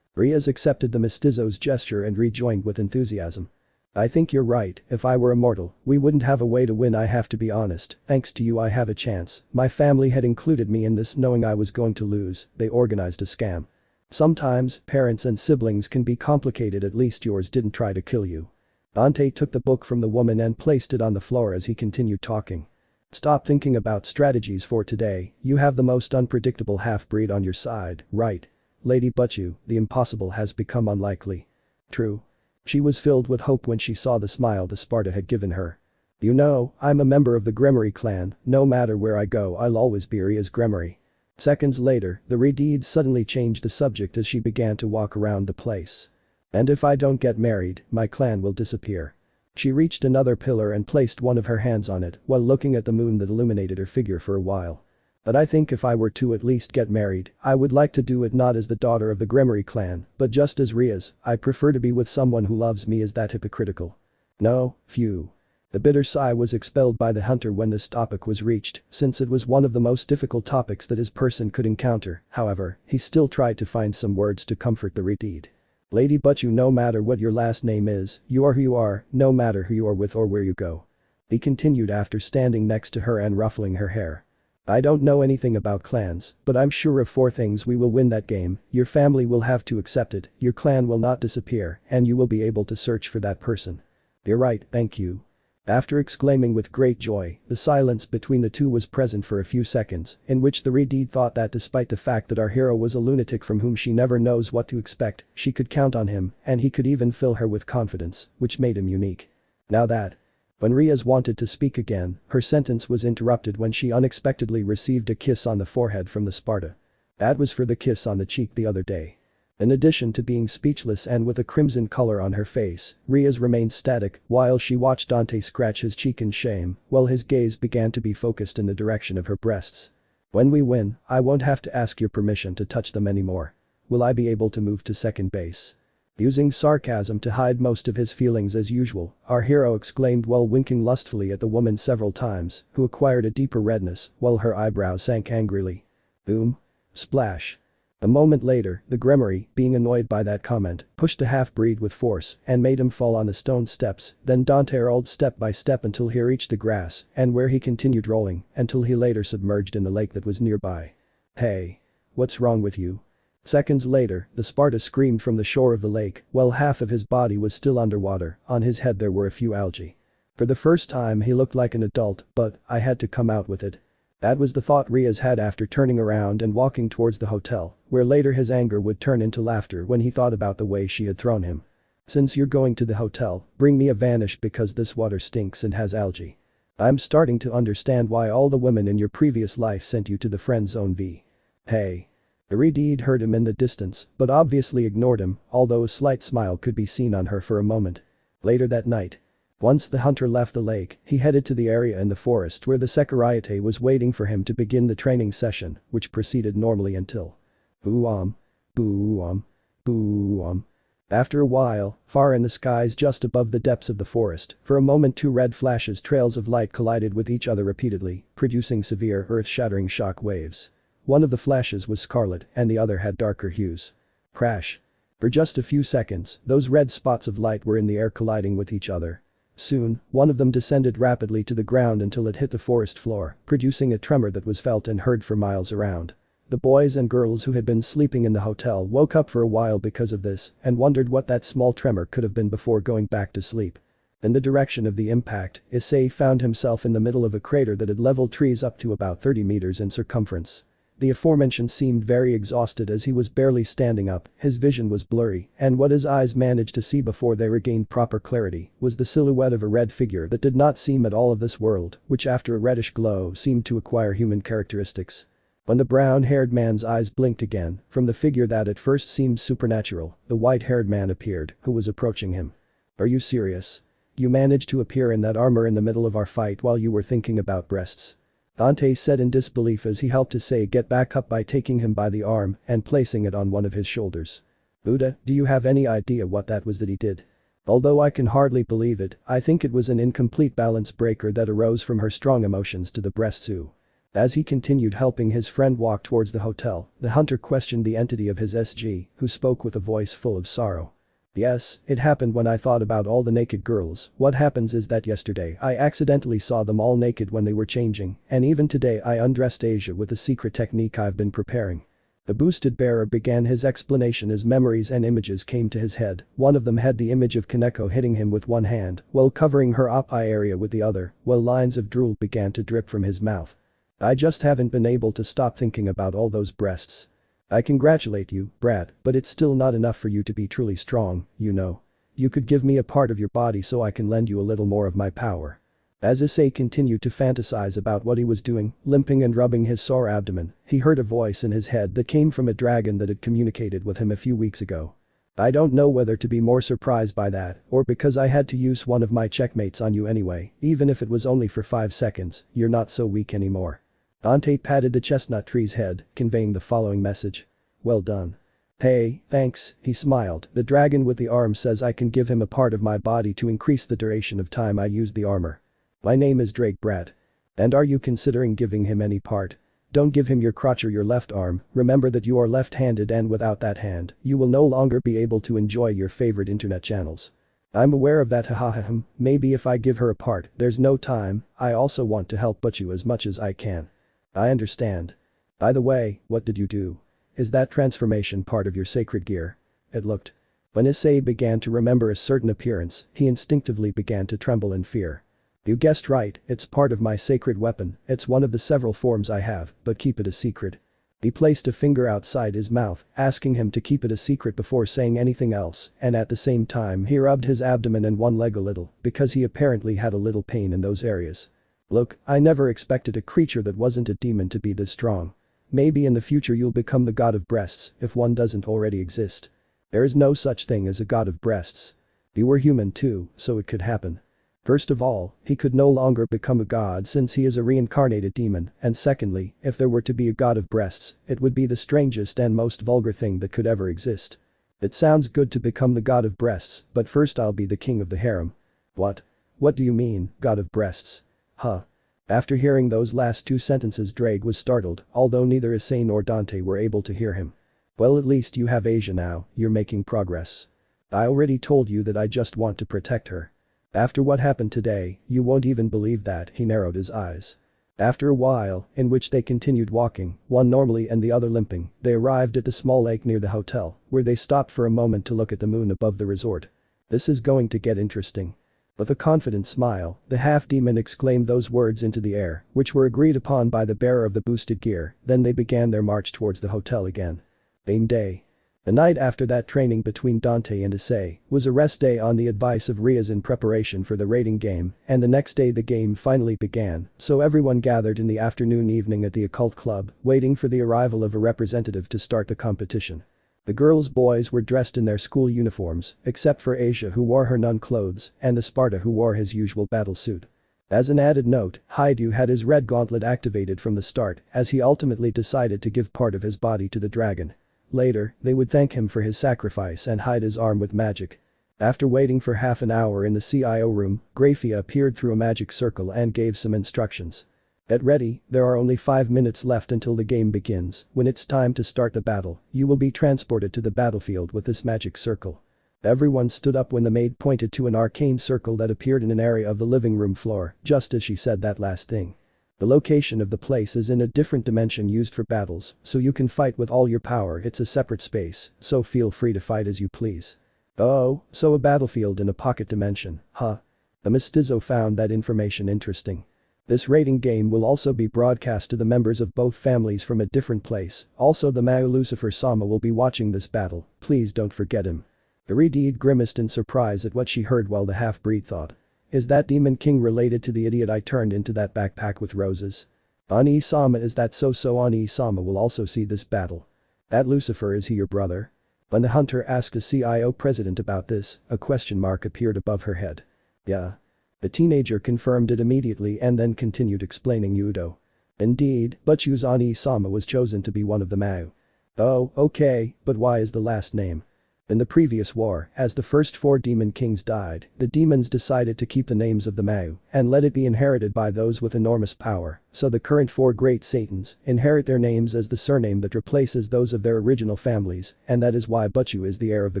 Riaz accepted the mestizo's gesture and rejoined with enthusiasm. I think you're right, if I were immortal, we wouldn't have a way to win. I have to be honest, thanks to you I have a chance. My family had included me in this knowing I was going to lose, they organized a scam. Sometimes, parents and siblings can be complicated, at least yours didn't try to kill you. Dante took the book from the woman and placed it on the floor as he continued talking. Stop thinking about strategies for today, you have the most unpredictable half-breed on your side, right? Lady Butchu, the impossible has become unlikely. True. She was filled with hope when she saw the smile the Sparta had given her. You know, I'm a member of the Grimoire clan, no matter where I go I'll always be Ria's Grimoire. Seconds later, the Redeed suddenly changed the subject as she began to walk around the place. And if I don't get married, my clan will disappear. She reached another pillar and placed one of her hands on it while looking at the moon that illuminated her figure for a while. But I think if I were to at least get married, I would like to do it not as the daughter of the Grimoire clan, but just as Ria's. I prefer to be with someone who loves me. Is that hypocritical? No, phew. The bitter sigh was expelled by the hunter when this topic was reached, since it was one of the most difficult topics that his person could encounter. However, he still tried to find some words to comfort the Redeed. Lady Butchu, no matter what your last name is, you are who you are, no matter who you are with or where you go. He continued after standing next to her and ruffling her hair. I don't know anything about clans, but I'm sure of 4 things: we will win that game, your family will have to accept it, your clan will not disappear, and you will be able to search for that person. You're right, thank you. After exclaiming with great joy, the silence between the two was present for a few seconds, in which the Redeed thought that despite the fact that our hero was a lunatic from whom she never knows what to expect, she could count on him, and he could even fill her with confidence, which made him unique. Now that. When Riaz wanted to speak again, her sentence was interrupted when she unexpectedly received a kiss on the forehead from the Sparta. That was for the kiss on the cheek the other day. In addition to being speechless and with a crimson color on her face, Riaz remained static while she watched Dante scratch his cheek in shame, while his gaze began to be focused in the direction of her breasts. When we win, I won't have to ask your permission to touch them anymore. Will I be able to move to second base? Using sarcasm to hide most of his feelings as usual, our hero exclaimed while winking lustfully at the woman several times, who acquired a deeper redness while her eyebrows sank angrily. Boom. Splash. A moment later, the Grimoire, being annoyed by that comment, pushed the half-breed with force and made him fall on the stone steps. Then Dante rolled step by step until he reached the grass, and where he continued rolling until he later submerged in the lake that was nearby. Hey. What's wrong with you? Seconds later, the Sparta screamed from the shore of the lake while half of his body was still underwater. On his head there were a few algae. For the first time he looked like an adult, but I had to come out with it. That was the thought Riaz had after turning around and walking towards the hotel, where later his anger would turn into laughter when he thought about the way she had thrown him. Since you're going to the hotel, bring me a vanish because this water stinks and has algae. I'm starting to understand why all the women in your previous life sent you to the friend zone V. Hey. Redeed heard him in the distance, but obviously ignored him, although a slight smile could be seen on her for a moment. Later that night. Once the hunter left the lake, he headed to the area in the forest where the Sekiraiate was waiting for him to begin the training session, which proceeded normally until. Boo-om. Boo-om. Boo-om. After a while, far in the skies just above the depths of the forest, for a moment 2 red flashes trails of light collided with each other repeatedly, producing severe earth-shattering shock waves. One of the flashes was scarlet and the other had darker hues. Crash. For just a few seconds, those red spots of light were in the air colliding with each other. Soon, one of them descended rapidly to the ground until it hit the forest floor, producing a tremor that was felt and heard for miles around. The boys and girls who had been sleeping in the hotel woke up for a while because of this and wondered what that small tremor could have been before going back to sleep. In the direction of the impact, Issei found himself in the middle of a crater that had leveled trees up to about 30 meters in circumference. The aforementioned seemed very exhausted as he was barely standing up, his vision was blurry, and what his eyes managed to see before they regained proper clarity was the silhouette of a red figure that did not seem at all of this world, which after a reddish glow seemed to acquire human characteristics. When the brown-haired man's eyes blinked again, from the figure that at first seemed supernatural, the white-haired man appeared, who was approaching him. "Are you serious? You managed to appear in that armor in the middle of our fight while you were thinking about breasts?" Dante said in disbelief as he helped Issei get back up by taking him by the arm and placing it on one of his shoulders. "Buddha, do you have any idea what that was that he did?" "Although I can hardly believe it, I think it was an incomplete balance breaker that arose from her strong emotions to the breasts too." As he continued helping his friend walk towards the hotel, the hunter questioned the entity of his SG, who spoke with a voice full of sorrow. "Yes, it happened when I thought about all the naked girls. What happens is that yesterday I accidentally saw them all naked when they were changing, and even today I undressed Asia with a secret technique I've been preparing." The boosted bearer began his explanation as memories and images came to his head. One of them had the image of Kaneko hitting him with one hand while covering her eye area with the other, while lines of drool began to drip from his mouth. "I just haven't been able to stop thinking about all those breasts. I congratulate you, Brad, but it's still not enough for you to be truly strong, you know. You could give me a part of your body so I can lend you a little more of my power." As Issei continued to fantasize about what he was doing, limping and rubbing his sore abdomen, he heard a voice in his head that came from a dragon that had communicated with him a few weeks ago. "I don't know whether to be more surprised by that or because I had to use one of my checkmates on you anyway, even if it was only for 5 seconds, you're not so weak anymore." Dante patted the chestnut tree's head, conveying the following message. "Well done." "Hey, thanks," he smiled. "The dragon with the arm says I can give him a part of my body to increase the duration of time I use the armor. My name is Drake Brad. And are you considering giving him any part? Don't give him your crotch or your left arm, remember that you are left-handed and without that hand, you will no longer be able to enjoy your favorite internet channels." "I'm aware of that, hahaha. Maybe if I give her a part, there's no time, I also want to help but you as much as I can." "I understand. By the way, what did you do? Is that transformation part of your sacred gear?" It looked. When Issei began to remember a certain appearance, he instinctively began to tremble in fear. "You guessed right, it's part of my sacred weapon, it's one of the several forms I have, but keep it a secret." He placed a finger outside his mouth, asking him to keep it a secret before saying anything else, and at the same time he rubbed his abdomen and one leg a little, because he apparently had a little pain in those areas. "Look, I never expected a creature that wasn't a demon to be this strong. Maybe in the future you'll become the god of breasts, if one doesn't already exist. There is no such thing as a god of breasts. You were human too, so it could happen. First of all, he could no longer become a god since he is a reincarnated demon, and secondly, if there were to be a god of breasts, it would be the strangest and most vulgar thing that could ever exist. It sounds good to become the god of breasts, but first I'll be the king of the harem." "What? What do you mean, god of breasts? Huh?" After hearing those last 2 sentences Drake was startled, although neither Issei nor Dante were able to hear him. "Well, at least you have Asia now, you're making progress. I already told you that I just want to protect her. After what happened today, you won't even believe that." He narrowed his eyes. After a while, in which they continued walking, one normally and the other limping, they arrived at the small lake near the hotel, where they stopped for a moment to look at the moon above the resort. "This is going to get interesting." With a confident smile, the half-demon exclaimed those words into the air, which were agreed upon by the bearer of the boosted gear, then they began their march towards the hotel again. Game day. The night after that training between Dante and Issei was a rest day on the advice of Rias in preparation for the raiding game, and the next day the game finally began, so everyone gathered in the afternoon evening at the occult club, waiting for the arrival of a representative to start the competition. The boys were dressed in their school uniforms, except for Asia who wore her nun clothes, and the Sparta who wore his usual battle suit. As an added note, Haidu had his red gauntlet activated from the start, as he ultimately decided to give part of his body to the dragon. Later, they would thank him for his sacrifice and hide his arm with magic. After waiting for half an hour in the CIO room, Graphia appeared through a magic circle and gave some instructions. "Get ready, there are only 5 minutes left until the game begins. When it's time to start the battle, you will be transported to the battlefield with this magic circle." Everyone stood up when the maid pointed to an arcane circle that appeared in an area of the living room floor, just as she said that last thing. "The location of the place is in a different dimension used for battles, so you can fight with all your power. It's a separate space, so feel free to fight as you please." "Oh, so a battlefield in a pocket dimension, huh?" The mestizo found that information interesting. This rating game will also be broadcast to the members of both families from a different place, also the Mao Lucifer-sama will be watching this battle, please don't forget him. Iridied grimaced in surprise at what she heard while the half-breed thought. Is that Demon King related to the idiot I turned into that backpack with roses? Ani-sama, is that so Ani-sama will also see this battle. That Lucifer, is he your brother? When the hunter asked a CIO president about this, a question mark appeared above her head. Yeah. The teenager confirmed it immediately and then continued explaining Yudo. Indeed, Butchu's Ani-sama was chosen to be one of the Mao. Oh, okay, but why is the last name? In the previous war, as the first 4 demon kings died, the demons decided to keep the names of the Mao and let it be inherited by those with enormous power, so the current 4 great satans inherit their names as the surname that replaces those of their original families, and that is why Butchu is the heir of the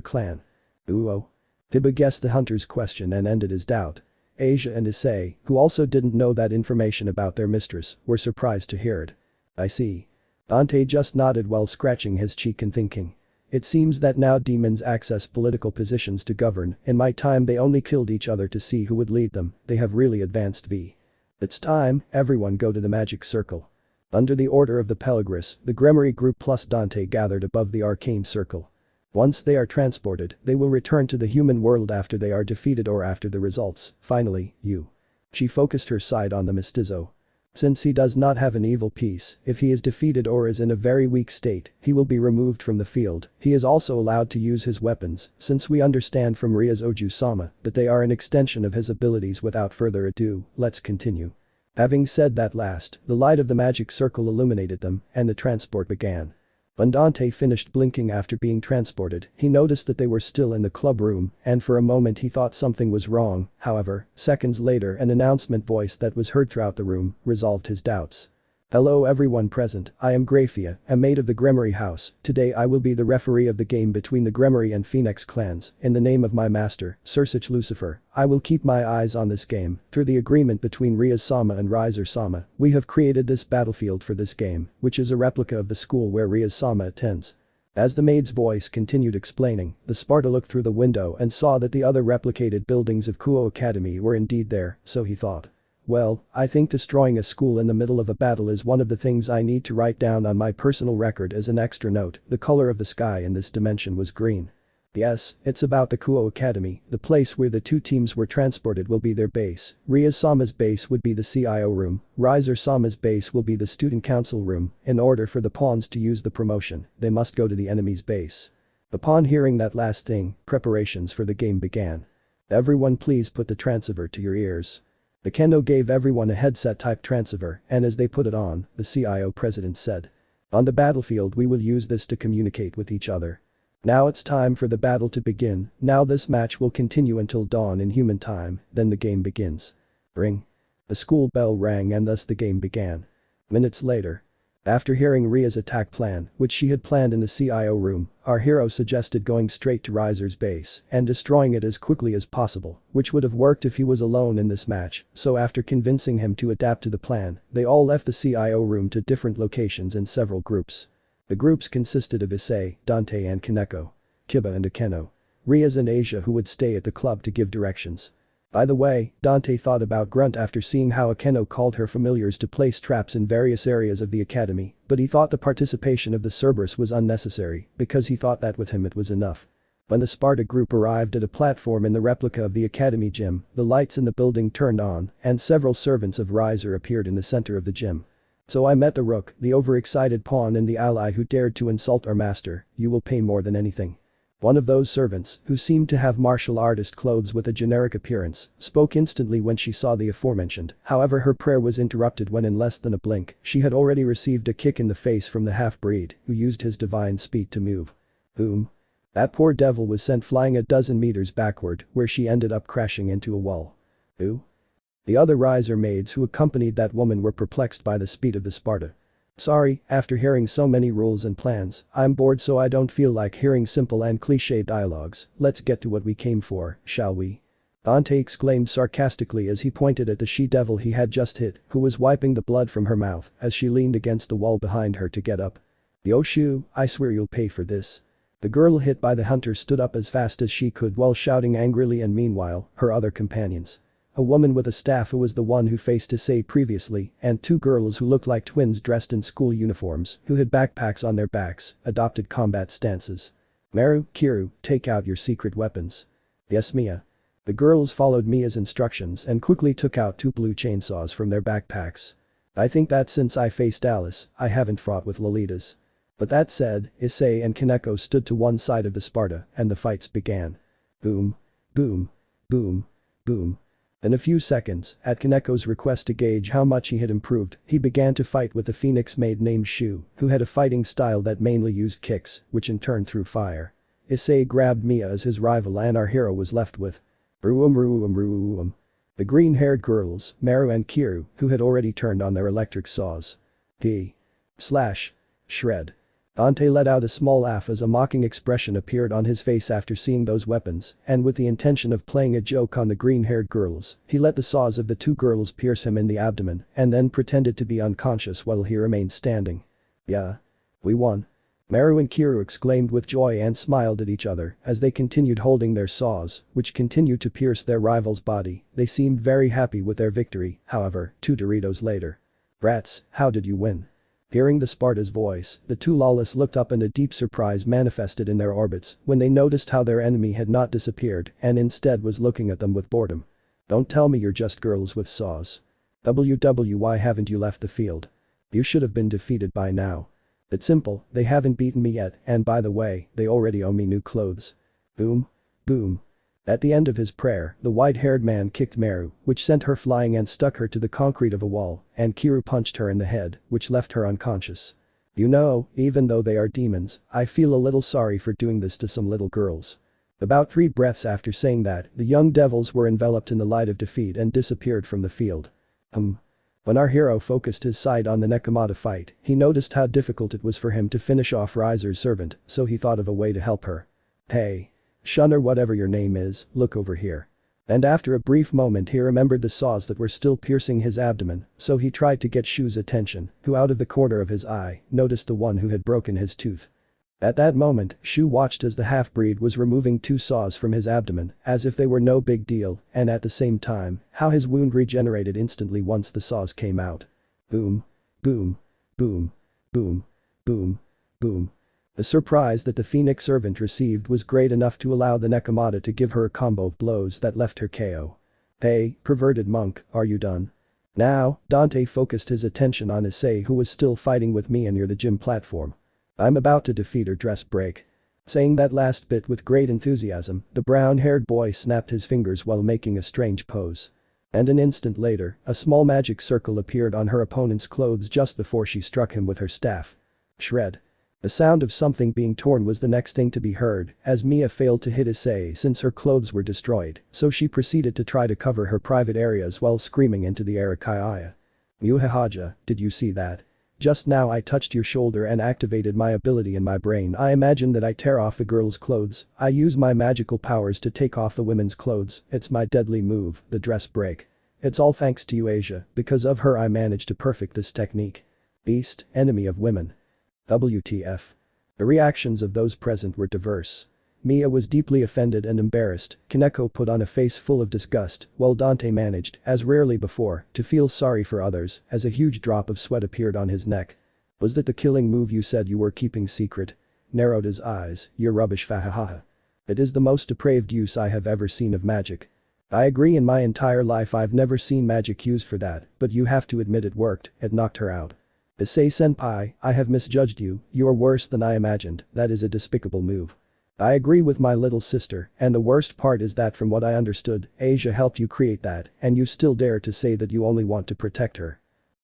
clan. Ooh. Tiba guessed the hunter's question and ended his doubt. Asia and Issei, who also didn't know that information about their mistress, were surprised to hear it. I see. Dante just nodded while scratching his cheek and thinking. It seems that now demons access political positions to govern, in my time they only killed each other to see who would lead them, they have really advanced v. It's time, everyone go to the magic circle. Under the order of the Pelagris, the Gremory group plus Dante gathered above the arcane circle. Once they are transported, they will return to the human world after they are defeated or after the results, finally, you. She focused her sight on the mestizo. Since he does not have an evil piece, if he is defeated or is in a very weak state, he will be removed from the field. He is also allowed to use his weapons, since we understand from Ria's Oju-sama that they are an extension of his abilities. Without further ado, let's continue. Having said that last, the light of the magic circle illuminated them, and the transport began. When Dante finished blinking after being transported, he noticed that they were still in the club room, and for a moment he thought something was wrong, however, seconds later an announcement voice that was heard throughout the room resolved his doubts. Hello everyone present, I am Graphia, a maid of the Gremory house, today I will be the referee of the game between the Gremory and Phoenix clans, in the name of my master, Sursich Lucifer, I will keep my eyes on this game, through the agreement between Rias-sama and Riser-sama, we have created this battlefield for this game, which is a replica of the school where Rias-sama attends. As the maid's voice continued explaining, the Sparta looked through the window and saw that the other replicated buildings of Kuo Academy were indeed there, so he thought. Well, I think destroying a school in the middle of a battle is one of the things I need to write down on my personal record. As an extra note, the color of the sky in this dimension was green. Yes, it's about the Kuo Academy, the place where the 2 teams were transported will be their base. Rias-sama's base would be the CIO room, Riser-sama's base will be the student council room. In order for the pawns to use the promotion, they must go to the enemy's base. Upon hearing that last thing, preparations for the game began. Everyone please put the transceiver to your ears. The Kendo gave everyone a headset-type transceiver, and as they put it on, the CIO president said. On the battlefield we will use this to communicate with each other. Now it's time for the battle to begin, now this match will continue until dawn in human time, then the game begins. Ring. The school bell rang and thus the game began. Minutes later. After hearing Ria's attack plan, which she had planned in the CIO room, our hero suggested going straight to Riser's base and destroying it as quickly as possible, which would have worked if he was alone in this match, so after convincing him to adapt to the plan, they all left the CIO room to different locations in several groups. The groups consisted of Issei, Dante and Kaneko, Kiba and Akeno, Rias and Asia who would stay at the club to give directions. By the way, Dante thought about Grunt after seeing how Akeno called her familiars to place traps in various areas of the academy, but he thought the participation of the Cerberus was unnecessary because he thought that with him it was enough. When the Sparta group arrived at a platform in the replica of the academy gym, the lights in the building turned on and several servants of Riser appeared in the center of the gym. So I met the Rook, the overexcited pawn and the ally who dared to insult our master, you will pay more than anything. One of those servants, who seemed to have martial artist clothes with a generic appearance, spoke instantly when she saw the aforementioned, however her prayer was interrupted when in less than a blink, she had already received a kick in the face from the half-breed, who used his divine speed to move. Boom. That poor devil was sent flying a dozen meters backward, where she ended up crashing into a wall. Ooh. The other Riser maids who accompanied that woman were perplexed by the speed of the Sparta. Sorry, after hearing so many rules and plans, I'm bored so I don't feel like hearing simple and cliché dialogues, let's get to what we came for, shall we? Dante exclaimed sarcastically as he pointed at the she-devil he had just hit, who was wiping the blood from her mouth as she leaned against the wall behind her to get up. Yoshu, I swear you'll pay for this. The girl hit by the hunter stood up as fast as she could while shouting angrily and meanwhile, her other companions. a woman with a staff who was the one who faced Issei previously, and two girls who looked like twins dressed in school uniforms who had backpacks on their backs, adopted combat stances. Meru, Kiru, take out your secret weapons. Yes, Mia. The girls followed Mia's instructions and quickly took out two blue chainsaws from their backpacks. I think that since I faced Alice, I haven't fought with Lolitas. But that said, Issei and Kaneko stood to one side of the Sparta and the fights began. Boom. Boom. Boom. Boom. In a few seconds, at Kaneko's request to gauge how much he had improved, he began to fight with a phoenix maid named Shu, who had a fighting style that mainly used kicks, which in turn threw fire. Issei grabbed Mia as his rival and our hero was left with Ruum. The green-haired girls, Meru and Kiru, who had already turned on their electric saws. Shred. Dante let out a small laugh as a mocking expression appeared on his face after seeing those weapons, and with the intention of playing a joke on the green-haired girls, he let the saws of the two girls pierce him in the abdomen and then pretended to be unconscious while he remained standing. Yeah. We won. Meru and Kiru exclaimed with joy and smiled at each other as they continued holding their saws, which continued to pierce their rival's body. They seemed very happy with their victory, however, 2 Doritos later. Brats, how did you win? Hearing the Sparta's voice, the two lawless looked up and a deep surprise manifested in their orbits when they noticed how their enemy had not disappeared and instead was looking at them with boredom. Don't tell me you're just girls with saws. Why haven't you left the field? You should have been defeated by now. It's simple, they haven't beaten me yet, and by the way, they already owe me new clothes. Boom. Boom. At the end of his prayer, the white-haired man kicked Meru, which sent her flying and stuck her to the concrete of a wall, and Kiru punched her in the head, which left her unconscious. You know, even though they are demons, I feel a little sorry for doing this to some little girls. About 3 breaths after saying that, the young devils were enveloped in the light of defeat and disappeared from the field. When our hero focused his sight on the Nekomata fight, he noticed how difficult it was for him to finish off Riser's servant, so he thought of a way to help her. Hey. Shun or whatever your name is, look over here. And after a brief moment he remembered the saws that were still piercing his abdomen, so he tried to get Shu's attention, who out of the corner of his eye, noticed the one who had broken his tooth. At that moment, Shu watched as the half-breed was removing 2 saws from his abdomen, as if they were no big deal, and at the same time, how his wound regenerated instantly once the saws came out. Boom. Boom. Boom. Boom. Boom. Boom. The surprise that the Phoenix servant received was great enough to allow the Nekomata to give her a combo of blows that left her KO. Hey, perverted monk, are you done? Now, Dante focused his attention on Issei who was still fighting with Mia near the gym platform. I'm about to defeat her dress break. Saying that last bit with great enthusiasm, the brown-haired boy snapped his fingers while making a strange pose. And an instant later, a small magic circle appeared on her opponent's clothes just before she struck him with her staff. Shred. The sound of something being torn was the next thing to be heard, as Mia failed to hit Issei since her clothes were destroyed, so she proceeded to try to cover her private areas while screaming into the air Kaiaya. Muhahaja, did you see that? Just now I touched your shoulder and activated my ability in my brain. I imagine that I tear off the girl's clothes. I use my magical powers to take off the women's clothes. It's my deadly move, the dress break. It's all thanks to you, Asia, because of her I managed to perfect this technique. Beast, enemy of women. WTF. The reactions of those present were diverse. Mia was deeply offended and embarrassed, Kaneko put on a face full of disgust, while Dante managed, as rarely before, to feel sorry for others as a huge drop of sweat appeared on his neck. Was that the killing move you said you were keeping secret? Narrowed his eyes, you're rubbish fahahaha. It is the most depraved use I have ever seen of magic. I agree in my entire life I've never seen magic used for that, but you have to admit it worked, it knocked her out. Issei-senpai, I have misjudged you, you're worse than I imagined, that is a despicable move. I agree with my little sister, and the worst part is that from what I understood, Asia helped you create that, and you still dare to say that you only want to protect her.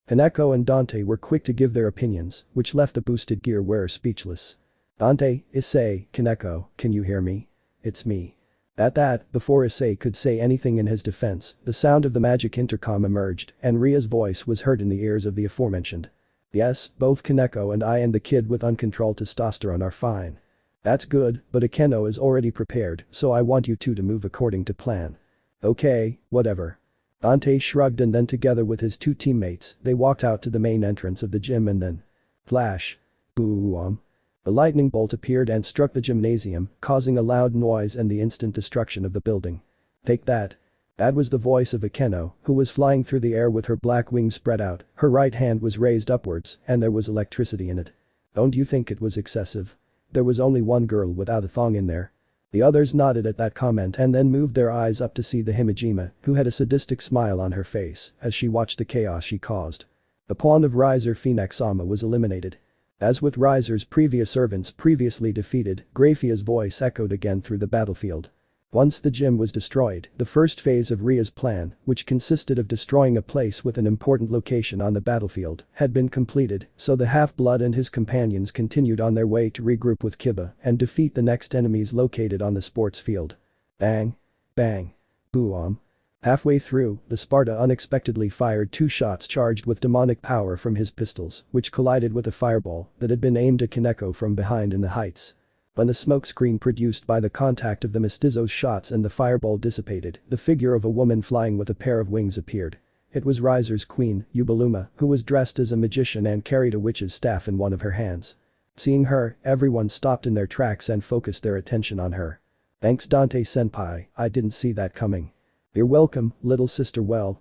Kaneko and Dante were quick to give their opinions, which left the boosted gear wearer speechless. Dante, Issei, Kaneko, can you hear me? It's me. At that, before Issei could say anything in his defense, the sound of the magic intercom emerged, and Ria's voice was heard in the ears of the aforementioned. Yes, both Kaneko and I and the kid with uncontrolled testosterone are fine. That's good, but Akeno is already prepared, so I want you two to move according to plan. Okay, whatever. Dante shrugged and then together with his 2 teammates, they walked out to the main entrance of the gym and then. Flash. Boom. The lightning bolt appeared and struck the gymnasium, causing a loud noise and the instant destruction of the building. Take that. That was the voice of Akeno, who was flying through the air with her black wings spread out, her right hand was raised upwards, and there was electricity in it. Don't you think it was excessive? There was only one girl without a thong in there. The others nodded at that comment and then moved their eyes up to see the Himejima, who had a sadistic smile on her face as she watched the chaos she caused. The pawn of Riser Phoenix-sama was eliminated. As with Riser's previous servants previously defeated, Graphia's voice echoed again through the battlefield. Once the gym was destroyed, the first phase of Ria's plan, which consisted of destroying a place with an important location on the battlefield, had been completed, so the half-blood and his companions continued on their way to regroup with Kiba and defeat the next enemies located on the sports field. Bang. Bang. Boom. Halfway through, the Sparta unexpectedly fired 2 shots charged with demonic power from his pistols, which collided with a fireball that had been aimed at Kaneko from behind in the heights. When the smokescreen produced by the contact of the mestizo's shots and the fireball dissipated, the figure of a woman flying with a pair of wings appeared. It was Riser's queen, Ubaluma, who was dressed as a magician and carried a witch's staff in one of her hands. Seeing her, everyone stopped in their tracks and focused their attention on her. Thanks Dante-senpai, I didn't see that coming. You're welcome, little sister. Well,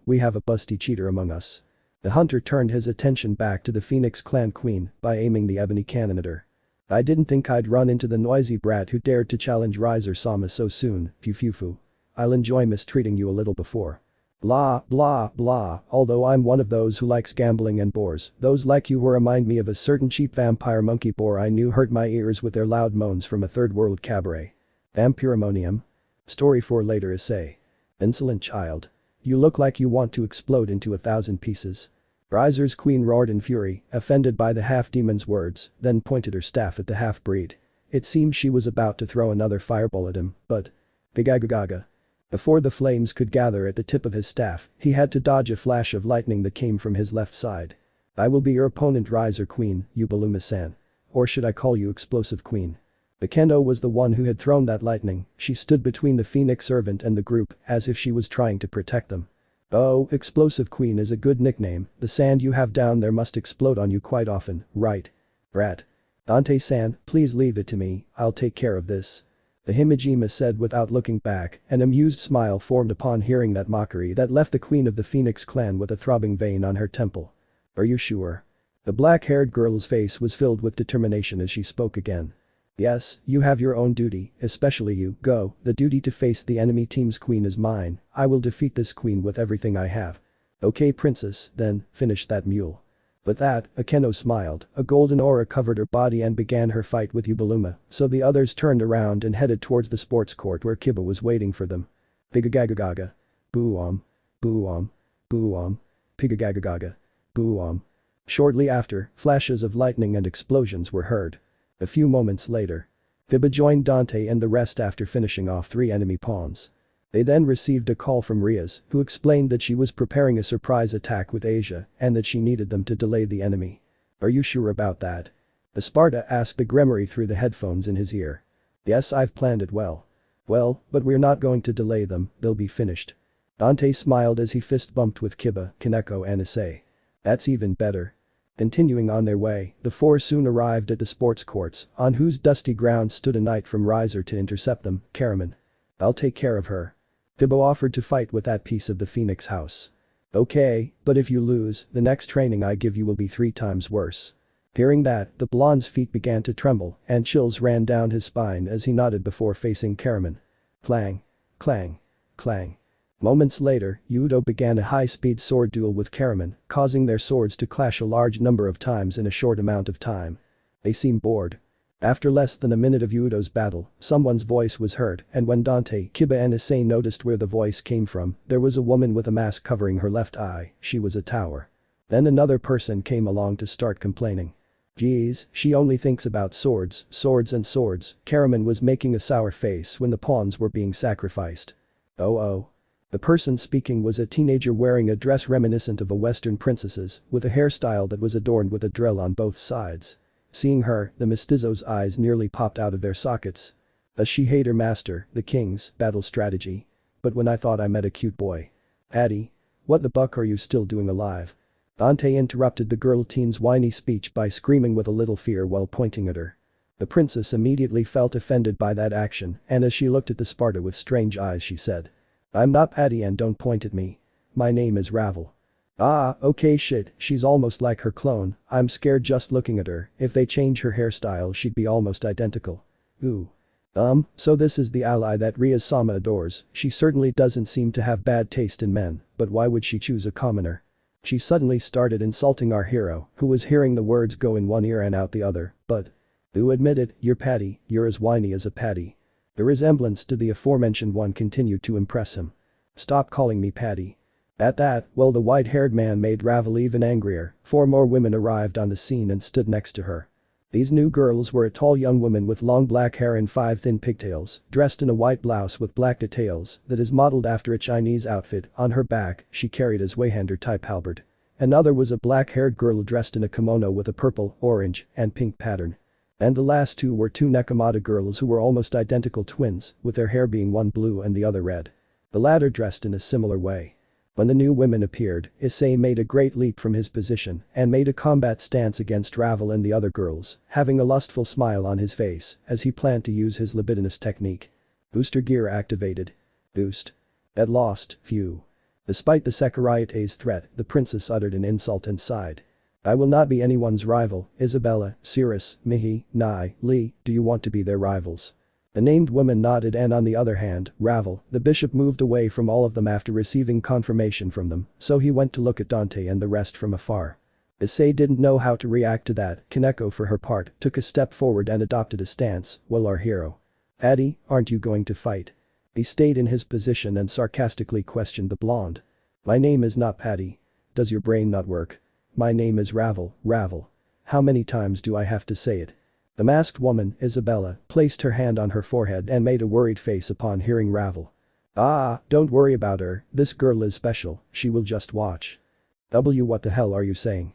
we have a busty cheater among us. The hunter turned his attention back to the Phoenix clan queen by aiming the ebony cannon at her. I didn't think I'd run into the noisy brat who dared to challenge Riser-sama so soon, Fufufu. I'll enjoy mistreating you a little before. Blah blah blah, although I'm one of those who likes gambling and bores, those like you who remind me of a certain cheap vampire monkey boar I knew hurt my ears with their loud moans from a third world cabaret. Vampiromonium. Story for later essay. Insolent child. You look like you want to explode into 1,000 pieces. Riser's queen roared in fury, offended by the half-demon's words, then pointed her staff at the half-breed. It seemed she was about to throw another fireball at him, but… Bigagagaga. Before the flames could gather at the tip of his staff, he had to dodge a flash of lightning that came from his left side. I will be your opponent, Riser Queen, Ubaluma-san. Or should I call you Explosive Queen? The Kendo was the one who had thrown that lightning. She stood between the Phoenix servant and the group, as if she was trying to protect them. Oh, Explosive Queen is a good nickname, the sand you have down there must explode on you quite often, right? Brat. Dante-san, please leave it to me, I'll take care of this. The Himejima said without looking back, an amused smile formed upon hearing that mockery that left the queen of the Phoenix clan with a throbbing vein on her temple. Are you sure? The black-haired girl's face was filled with determination as she spoke again. Yes, you have your own duty, especially you, go, the duty to face the enemy team's queen is mine, I will defeat this queen with everything I have. Okay princess, then, finish that mule. With that, Akeno smiled, a golden aura covered her body and began her fight with Ubaluma, so the others turned around and headed towards the sports court where Kiba was waiting for them. Pigagagagaga. Boo-om. Boo-om. Boo-om. Pigagagagaga. Boo-om. Shortly after, flashes of lightning and explosions were heard. A few moments later, Kiba joined Dante and the rest after finishing off 3 enemy pawns. They then received a call from Rias, who explained that she was preparing a surprise attack with Asia and that she needed them to delay the enemy. Are you sure about that? The Sparta asked the Gremory through the headphones in his ear. Yes, I've planned it well. Well, but we're not going to delay them, they'll be finished. Dante smiled as he fist bumped with Kiba, Kaneko and Issei. That's even better. Continuing on their way, the 4 soon arrived at the sports courts, on whose dusty ground stood a knight from Riser to intercept them, Karaman. I'll take care of her. Kiba offered to fight with that piece of the Phoenix house. Okay, but if you lose, the next training I give you will be 3 times worse. Hearing that, the blonde's feet began to tremble and chills ran down his spine as he nodded before facing Karaman. Clang. Clang. Clang. Moments later, Yudo began a high-speed sword duel with Karaman, causing their swords to clash a large number of times in a short amount of time. They seemed bored. After less than a minute of Yudo's battle, someone's voice was heard and when Dante, Kiba and Issei noticed where the voice came from, there was a woman with a mask covering her left eye, she was a tower. Then another person came along to start complaining. Geez, she only thinks about swords, swords and swords. Karaman was making a sour face when the pawns were being sacrificed. Oh. The person speaking was a teenager wearing a dress reminiscent of a Western princess's, with a hairstyle that was adorned with a drill on both sides. Seeing her, the mestizo's eyes nearly popped out of their sockets. Does she hate her master, the king's, battle strategy? But when I thought I met a cute boy. Addie? What the buck are you still doing alive? Dante interrupted the girl teen's whiny speech by screaming with a little fear while pointing at her. The princess immediately felt offended by that action and as she looked at the Sparta with strange eyes she said. I'm not Patty and don't point at me. My name is Ravel. Ah, okay shit, she's almost like her clone, I'm scared just looking at her, if they change her hairstyle she'd be almost identical. Ooh. So this is the ally that Riyaz-sama adores, she certainly doesn't seem to have bad taste in men, but why would she choose a commoner? She suddenly started insulting our hero, who was hearing the words go in one ear and out the other, but. Ooh, admit it, you're Patty, you're as whiny as a Patty. The resemblance to the aforementioned one continued to impress him. Stop calling me Patty. At that, well, the white-haired man made Ravel even angrier, 4 more women arrived on the scene and stood next to her. These new girls were a tall young woman with long black hair and 5 thin pigtails, dressed in a white blouse with black details that is modeled after a Chinese outfit, on her back, she carried a Zweihander-type halberd. Another was a black-haired girl dressed in a kimono with a purple, orange, and pink pattern. And the last 2 were 2 Nekomata girls who were almost identical twins, with their hair being one blue and the other red. The latter dressed in a similar way. When the new women appeared, Issei made a great leap from his position and made a combat stance against Ravel and the other girls, having a lustful smile on his face as he planned to use his libidinous technique. Booster gear activated. Boost. At lost, phew. Despite the Sekuraites' threat, the princess uttered an insult and sighed. I will not be anyone's rival, Isabella, Cirrus, Mihi, Nai, Lee, do you want to be their rivals? The named woman nodded and on the other hand, Ravel, the bishop moved away from all of them after receiving confirmation from them, so he went to look at Dante and the rest from afar. Issei didn't know how to react to that, Kaneko for her part, took a step forward and adopted a stance, well our hero. Patty, aren't you going to fight? He stayed in his position and sarcastically questioned the blonde. My name is not Patty. Does your brain not work? My name is Ravel, Ravel. How many times do I have to say it? The masked woman, Isabella, placed her hand on her forehead and made a worried face upon hearing Ravel. Ah, don't worry about her, this girl is special, she will just watch. What the hell are you saying?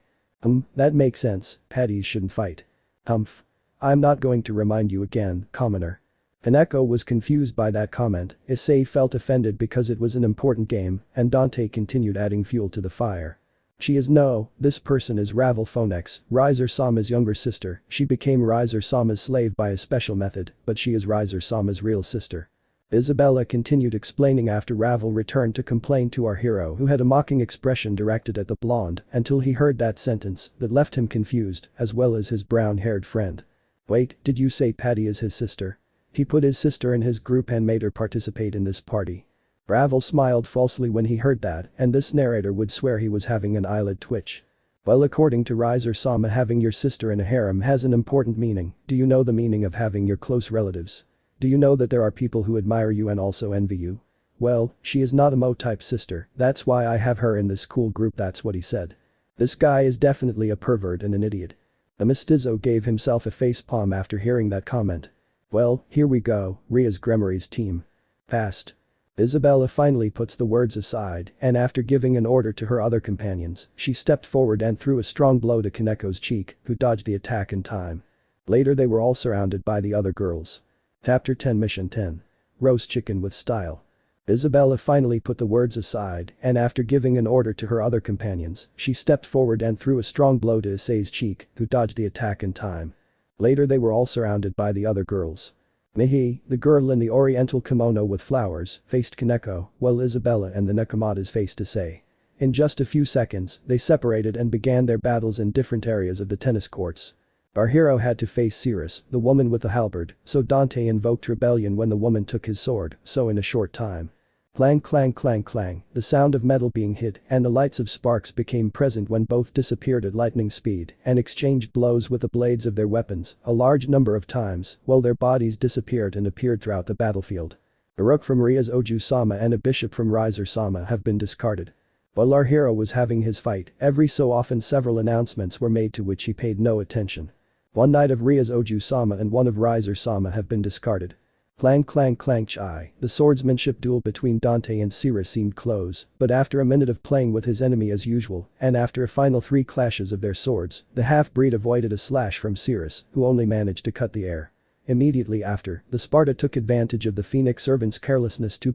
That makes sense, Patties shouldn't fight. Humph. I'm not going to remind you again, commoner. Kaneko was confused by that comment, Issei felt offended because it was an important game, and Dante continued adding fuel to the fire. This person is Ravel Phonex, Raiser-sama's younger sister, she became Raiser-sama's slave by a special method, but she is Raiser-sama's real sister. Isabella continued explaining after Ravel returned to complain to our hero who had a mocking expression directed at the blonde until he heard that sentence that left him confused, as well as his brown-haired friend. Wait, did you say Patty is his sister? He put his sister in his group and made her participate in this party. Ravel smiled falsely when he heard that, and this narrator would swear he was having an eyelid twitch. Well, according to Raiser-sama, having your sister in a harem has an important meaning. Do you know the meaning of having your close relatives? Do you know that there are people who admire you and also envy you? Well, she is not a Mo-type sister, that's why I have her in this cool group, that's what he said. This guy is definitely a pervert and an idiot. The mestizo gave himself a facepalm after hearing that comment. Well, here we go, Ria's Gremory's team. Passed. Isabella finally puts the words aside and after giving an order to her other companions, she stepped forward and threw a strong blow to Kaneko's cheek, who dodged the attack in time. Later they were all surrounded by the other girls. Chapter 10 Mission 10. Roast chicken with style. Isabella finally put the words aside and after giving an order to her other companions, she stepped forward and threw a strong blow to Issei's cheek, who dodged the attack in time. Later they were all surrounded by the other girls. Mihi, the girl in the oriental kimono with flowers, faced Kaneko, while Isabella and the Nekomatas faced Issei. In just a few seconds, they separated and began their battles in different areas of the tennis courts. Our hero had to face Cirrus, the woman with the halberd, so Dante invoked rebellion when the woman took his sword, so in a short time. Clang clang clang clang, the sound of metal being hit and the lights of sparks became present when both disappeared at lightning speed and exchanged blows with the blades of their weapons a large number of times while their bodies disappeared and appeared throughout the battlefield. A rook from Ria's Oju-sama and a bishop from Raiser-sama have been discarded. While our hero was having his fight, every so often several announcements were made to which he paid no attention. One knight of Ria's Oju-sama and one of Raiser-sama have been discarded. Clang clang clang chai, the swordsmanship duel between Dante and Cirrus seemed close, but after a minute of playing with his enemy as usual, and after a final 3 clashes of their swords, the half-breed avoided a slash from Cirrus, who only managed to cut the air. Immediately after, the Sparta took advantage of the Phoenix servant's carelessness to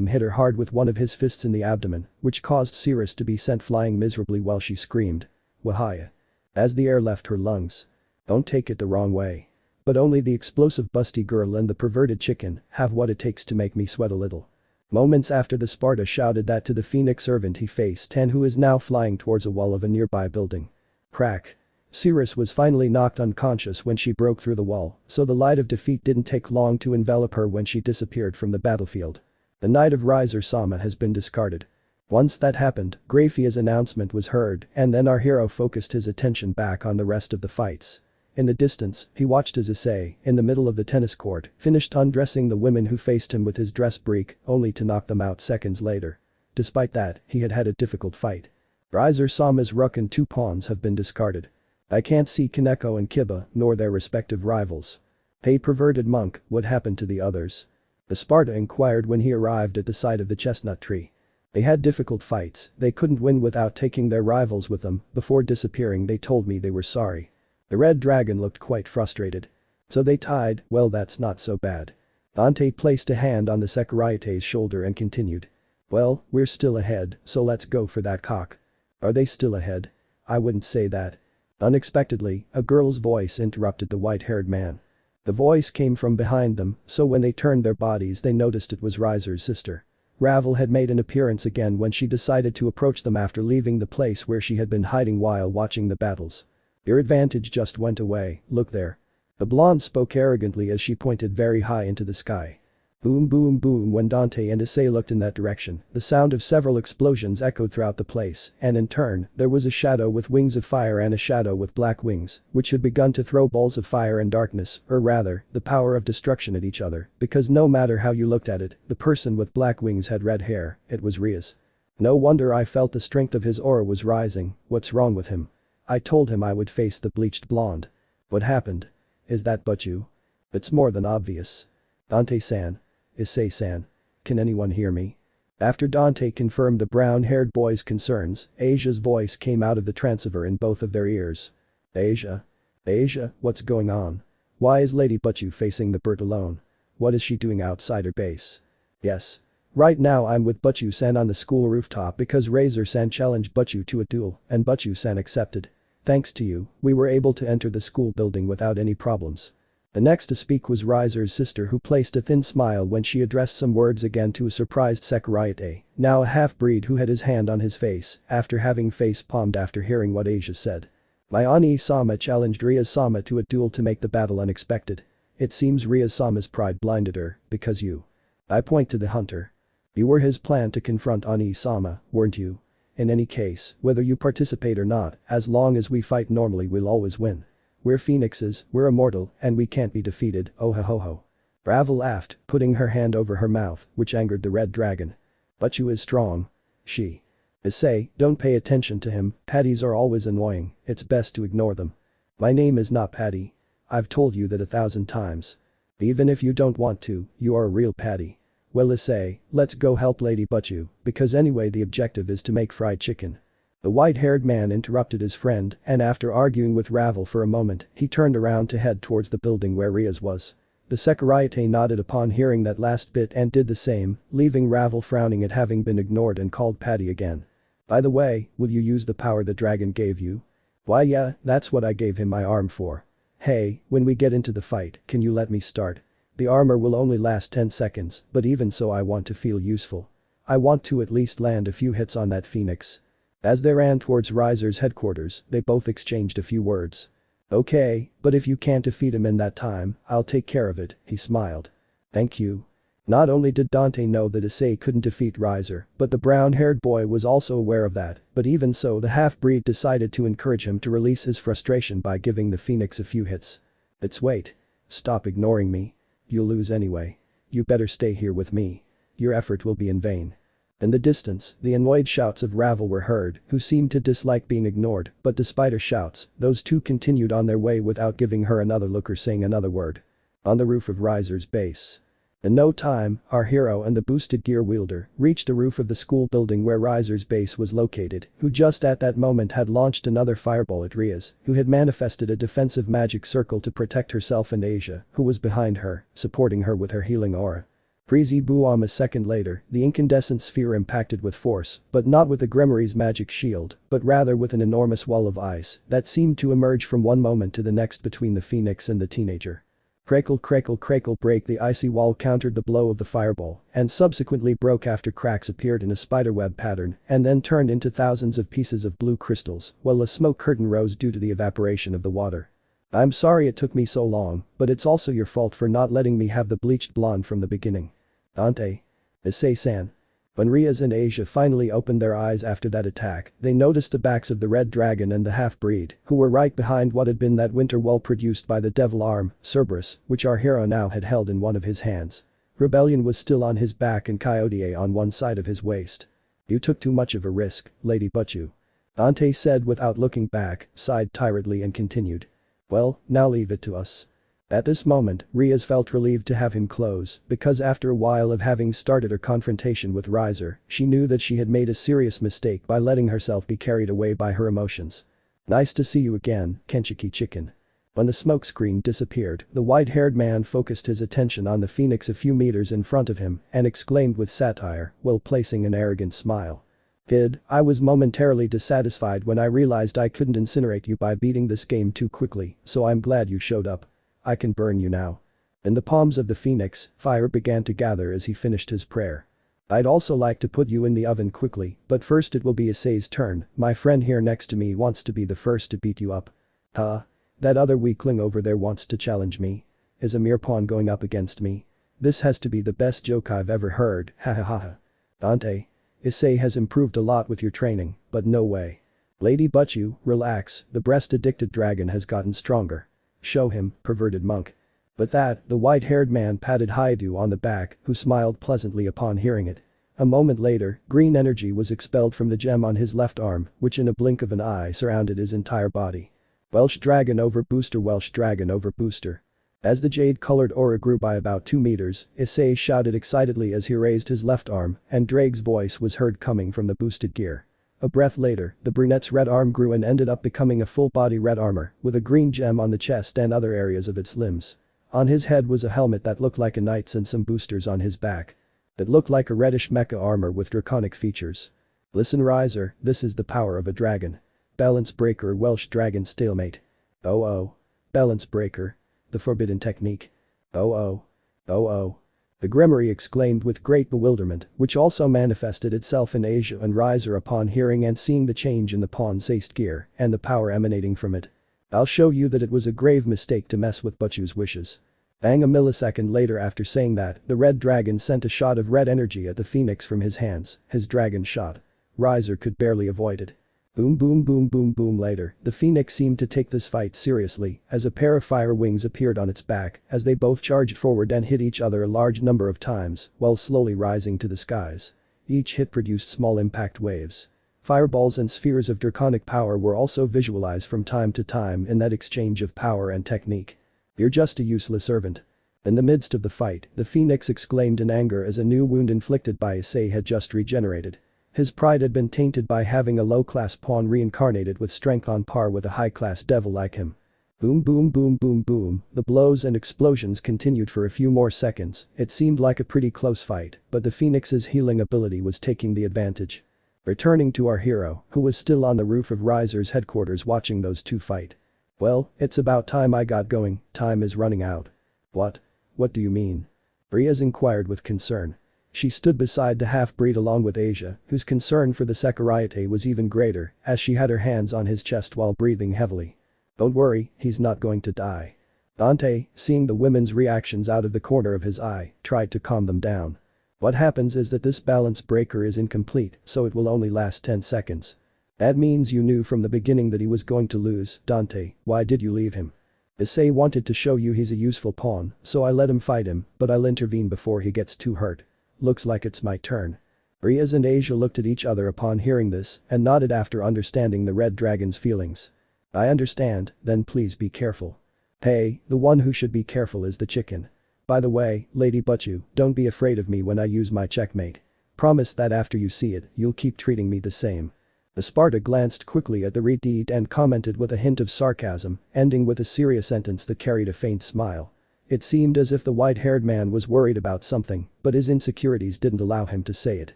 hit her hard with one of his fists in the abdomen, which caused Cirrus to be sent flying miserably while she screamed. Wahaya. As the air left her lungs. Don't take it the wrong way. But only the explosive busty girl and the perverted chicken have what it takes to make me sweat a little. Moments after the Sparta shouted that to the Phoenix servant he faced and who is now flying towards a wall of a nearby building. Crack. Cirrus was finally knocked unconscious when she broke through the wall, so the light of defeat didn't take long to envelop her when she disappeared from the battlefield. The Knight of Riser-sama has been discarded. Once that happened, Graphia's announcement was heard and then our hero focused his attention back on the rest of the fights. In the distance, he watched as Issei, in the middle of the tennis court, finished undressing the women who faced him with his dress break, only to knock them out seconds later. Despite that, he had had a difficult fight. Riser-sama's rook and 2 pawns have been discarded. I can't see Kaneko and Kiba, nor their respective rivals. Hey perverted monk, what happened to the others? The Sparta inquired when he arrived at the side of the chestnut tree. They had difficult fights, they couldn't win without taking their rivals with them, before disappearing they told me they were sorry. The red dragon looked quite frustrated. So they tied, well that's not so bad. Dante placed a hand on the Sekurite's shoulder and continued. Well, we're still ahead, so let's go for that cock. Are they still ahead? I wouldn't say that. Unexpectedly, a girl's voice interrupted the white-haired man. The voice came from behind them, so when they turned their bodies they noticed it was Riser's sister. Ravel had made an appearance again when she decided to approach them after leaving the place where she had been hiding while watching the battles. Your advantage just went away, look there. The blonde spoke arrogantly as she pointed very high into the sky. Boom boom boom. When Dante and Issei looked in that direction, the sound of several explosions echoed throughout the place and in turn, there was a shadow with wings of fire and a shadow with black wings, which had begun to throw balls of fire and darkness, or rather, the power of destruction at each other, because no matter how you looked at it, the person with black wings had red hair, it was Rias. No wonder I felt the strength of his aura was rising, what's wrong with him? I told him I would face the bleached blonde. What happened? Is that but you? It's more than obvious. Dante-san. Issei-san. Can anyone hear me? After Dante confirmed the brown-haired boy's concerns, Asia's voice came out of the transceiver in both of their ears. Asia? Asia, what's going on? Why is Lady Butchu facing the bird alone? What is she doing outside her base? Yes. Right now I'm with Butchu-san on the school rooftop because Razor-san challenged Butchu to a duel and Butchu-san accepted. Thanks to you, we were able to enter the school building without any problems. The next to speak was Riser's sister who placed a thin smile when she addressed some words again to a surprised Sekurite, now a half-breed who had his hand on his face after having face-palmed after hearing what Asia said. My Ani-sama challenged Ria-sama to a duel to make the battle unexpected. It seems Ria-sama's pride blinded her, because you. I point to the hunter. You were his plan to confront Ani-sama, weren't you? In any case, whether you participate or not, as long as we fight normally we'll always win. We're phoenixes, we're immortal, and we can't be defeated, oh ho ho ho. Ravel laughed, putting her hand over her mouth, which angered the red dragon. Butchu is strong. She. Issei, don't pay attention to him, Paddies are always annoying, it's best to ignore them. My name is not Paddy. I've told you that 1,000 times. Even if you don't want to, you are a real Paddy. Well Issei, let's go help Lady Butchu, because anyway the objective is to make fried chicken. The white-haired man interrupted his friend and after arguing with Ravel for a moment, he turned around to head towards the building where Rias was. The Sekurite nodded upon hearing that last bit and did the same, leaving Ravel frowning at having been ignored and called Paddy again. By the way, will you use the power the dragon gave you? Why yeah, that's what I gave him my arm for. Hey, when we get into the fight, can you let me start? The armor will only last 10 seconds, but even so I want to feel useful. I want to at least land a few hits on that phoenix. As they ran towards Riser's headquarters, they both exchanged a few words. Okay, but if you can't defeat him in that time, I'll take care of it, he smiled. Thank you. Not only did Dante know that Issei couldn't defeat Riser, but the brown-haired boy was also aware of that, but even so the half-breed decided to encourage him to release his frustration by giving the phoenix a few hits. Let's wait. Stop ignoring me. You'll lose anyway. You better stay here with me. Your effort will be in vain. In the distance, the annoyed shouts of Ravel were heard, who seemed to dislike being ignored, but despite her shouts, those two continued on their way without giving her another look or saying another word. On the roof of Riser's base. In no time, our hero and the boosted gear wielder reached the roof of the school building where Riser's base was located, who just at that moment had launched another fireball at Rias, who had manifested a defensive magic circle to protect herself and Asia, who was behind her, supporting her with her healing aura. Breezy boom. A second later, the incandescent sphere impacted with force, but not with the Grimory's magic shield, but rather with an enormous wall of ice that seemed to emerge from one moment to the next between the phoenix and the teenager. Crackle crackle crackle break. The icy wall countered the blow of the fireball and subsequently broke after cracks appeared in a spiderweb pattern and then turned into thousands of pieces of blue crystals while a smoke curtain rose due to the evaporation of the water. I'm sorry it took me so long, but it's also your fault for not letting me have the bleached blonde from the beginning. Dante. Issei-san. When Rias and Asia finally opened their eyes after that attack, they noticed the backs of the red dragon and the half-breed, who were right behind what had been that winter well produced by the devil arm, Cerberus, which our hero now had held in one of his hands. Rebellion was still on his back and Coyote on one side of his waist. You took too much of a risk, Lady Butchu. Dante said without looking back, sighed tiredly and continued. Well, now leave it to us. At this moment, Rias felt relieved to have him close, because after a while of having started her confrontation with Riser, she knew that she had made a serious mistake by letting herself be carried away by her emotions. Nice to see you again, Kentucky Chicken. When the smokescreen disappeared, the white-haired man focused his attention on the phoenix a few meters in front of him and exclaimed with satire, while placing an arrogant smile. Kid, I was momentarily dissatisfied when I realized I couldn't incinerate you by beating this game too quickly, so I'm glad you showed up. I can burn you now. In the palms of the phoenix, fire began to gather as he finished his prayer. I'd also like to put you in the oven quickly, but first it will be Issei's turn. My friend here next to me wants to be the first to beat you up. Huh? That other weakling over there wants to challenge me. Is a mere pawn going up against me? This has to be the best joke I've ever heard, ha ha ha ha. Dante. Issei has improved a lot with your training, but no way. Lady Butchu, relax, the breast-addicted dragon has gotten stronger. Show him, perverted monk. With that, the white-haired man patted Haidu on the back, who smiled pleasantly upon hearing it. A moment later, green energy was expelled from the gem on his left arm, which in a blink of an eye surrounded his entire body. Welsh dragon over booster, Welsh dragon over booster. As the jade-colored aura grew by about 2 meters, Issei shouted excitedly as he raised his left arm, and Drake's voice was heard coming from the boosted gear. A breath later, the brunette's red arm grew and ended up becoming a full-body red armor, with a green gem on the chest and other areas of its limbs. On his head was a helmet that looked like a knight's and some boosters on his back. It looked like a reddish mecha armor with draconic features. Listen Riser, this is the power of a dragon. Balance breaker, Welsh dragon stalemate. Oh oh. Balance breaker. The forbidden technique. Oh oh. Oh oh. The Grimoire exclaimed with great bewilderment, which also manifested itself in Asia and Riser upon hearing and seeing the change in the pawn's aced gear and the power emanating from it. I'll show you that it was a grave mistake to mess with Butchu's wishes. Bang, a millisecond later after saying that, the red dragon sent a shot of red energy at the phoenix from his hands, his dragon shot. Riser could barely avoid it. Boom boom boom boom boom. Later, the phoenix seemed to take this fight seriously as a pair of fire wings appeared on its back as they both charged forward and hit each other a large number of times while slowly rising to the skies. Each hit produced small impact waves. Fireballs and spheres of draconic power were also visualized from time to time in that exchange of power and technique. You're just a useless servant. In the midst of the fight, the phoenix exclaimed in anger as a new wound inflicted by Issei had just regenerated. His pride had been tainted by having a low-class pawn reincarnated with strength on par with a high-class devil like him. Boom boom boom boom boom, the blows and explosions continued for a few more seconds. It seemed like a pretty close fight, but the phoenix's healing ability was taking the advantage. Returning to our hero, who was still on the roof of Riser's headquarters watching those two fight. Well, it's about time I got going, time is running out. What? What do you mean? Rias inquired with concern. She stood beside the half-breed along with Asia, whose concern for the Sakurayate was even greater, as she had her hands on his chest while breathing heavily. Don't worry, he's not going to die. Dante, seeing the women's reactions out of the corner of his eye, tried to calm them down. What happens is that this balance breaker is incomplete, so it will only last 10 seconds. That means you knew from the beginning that he was going to lose, Dante, why did you leave him? Issei wanted to show you he's a useful pawn, so I let him fight him, but I'll intervene before he gets too hurt. Looks like it's my turn. Rias and Asia looked at each other upon hearing this and nodded after understanding the red dragon's feelings. I understand, then please be careful. Hey, the one who should be careful is the chicken. By the way, Lady Butchu, don't be afraid of me when I use my checkmate. Promise that after you see it, you'll keep treating me the same. The Sparta glanced quickly at the redeed and commented with a hint of sarcasm, ending with a serious sentence that carried a faint smile. It seemed as if the white-haired man was worried about something, but his insecurities didn't allow him to say it.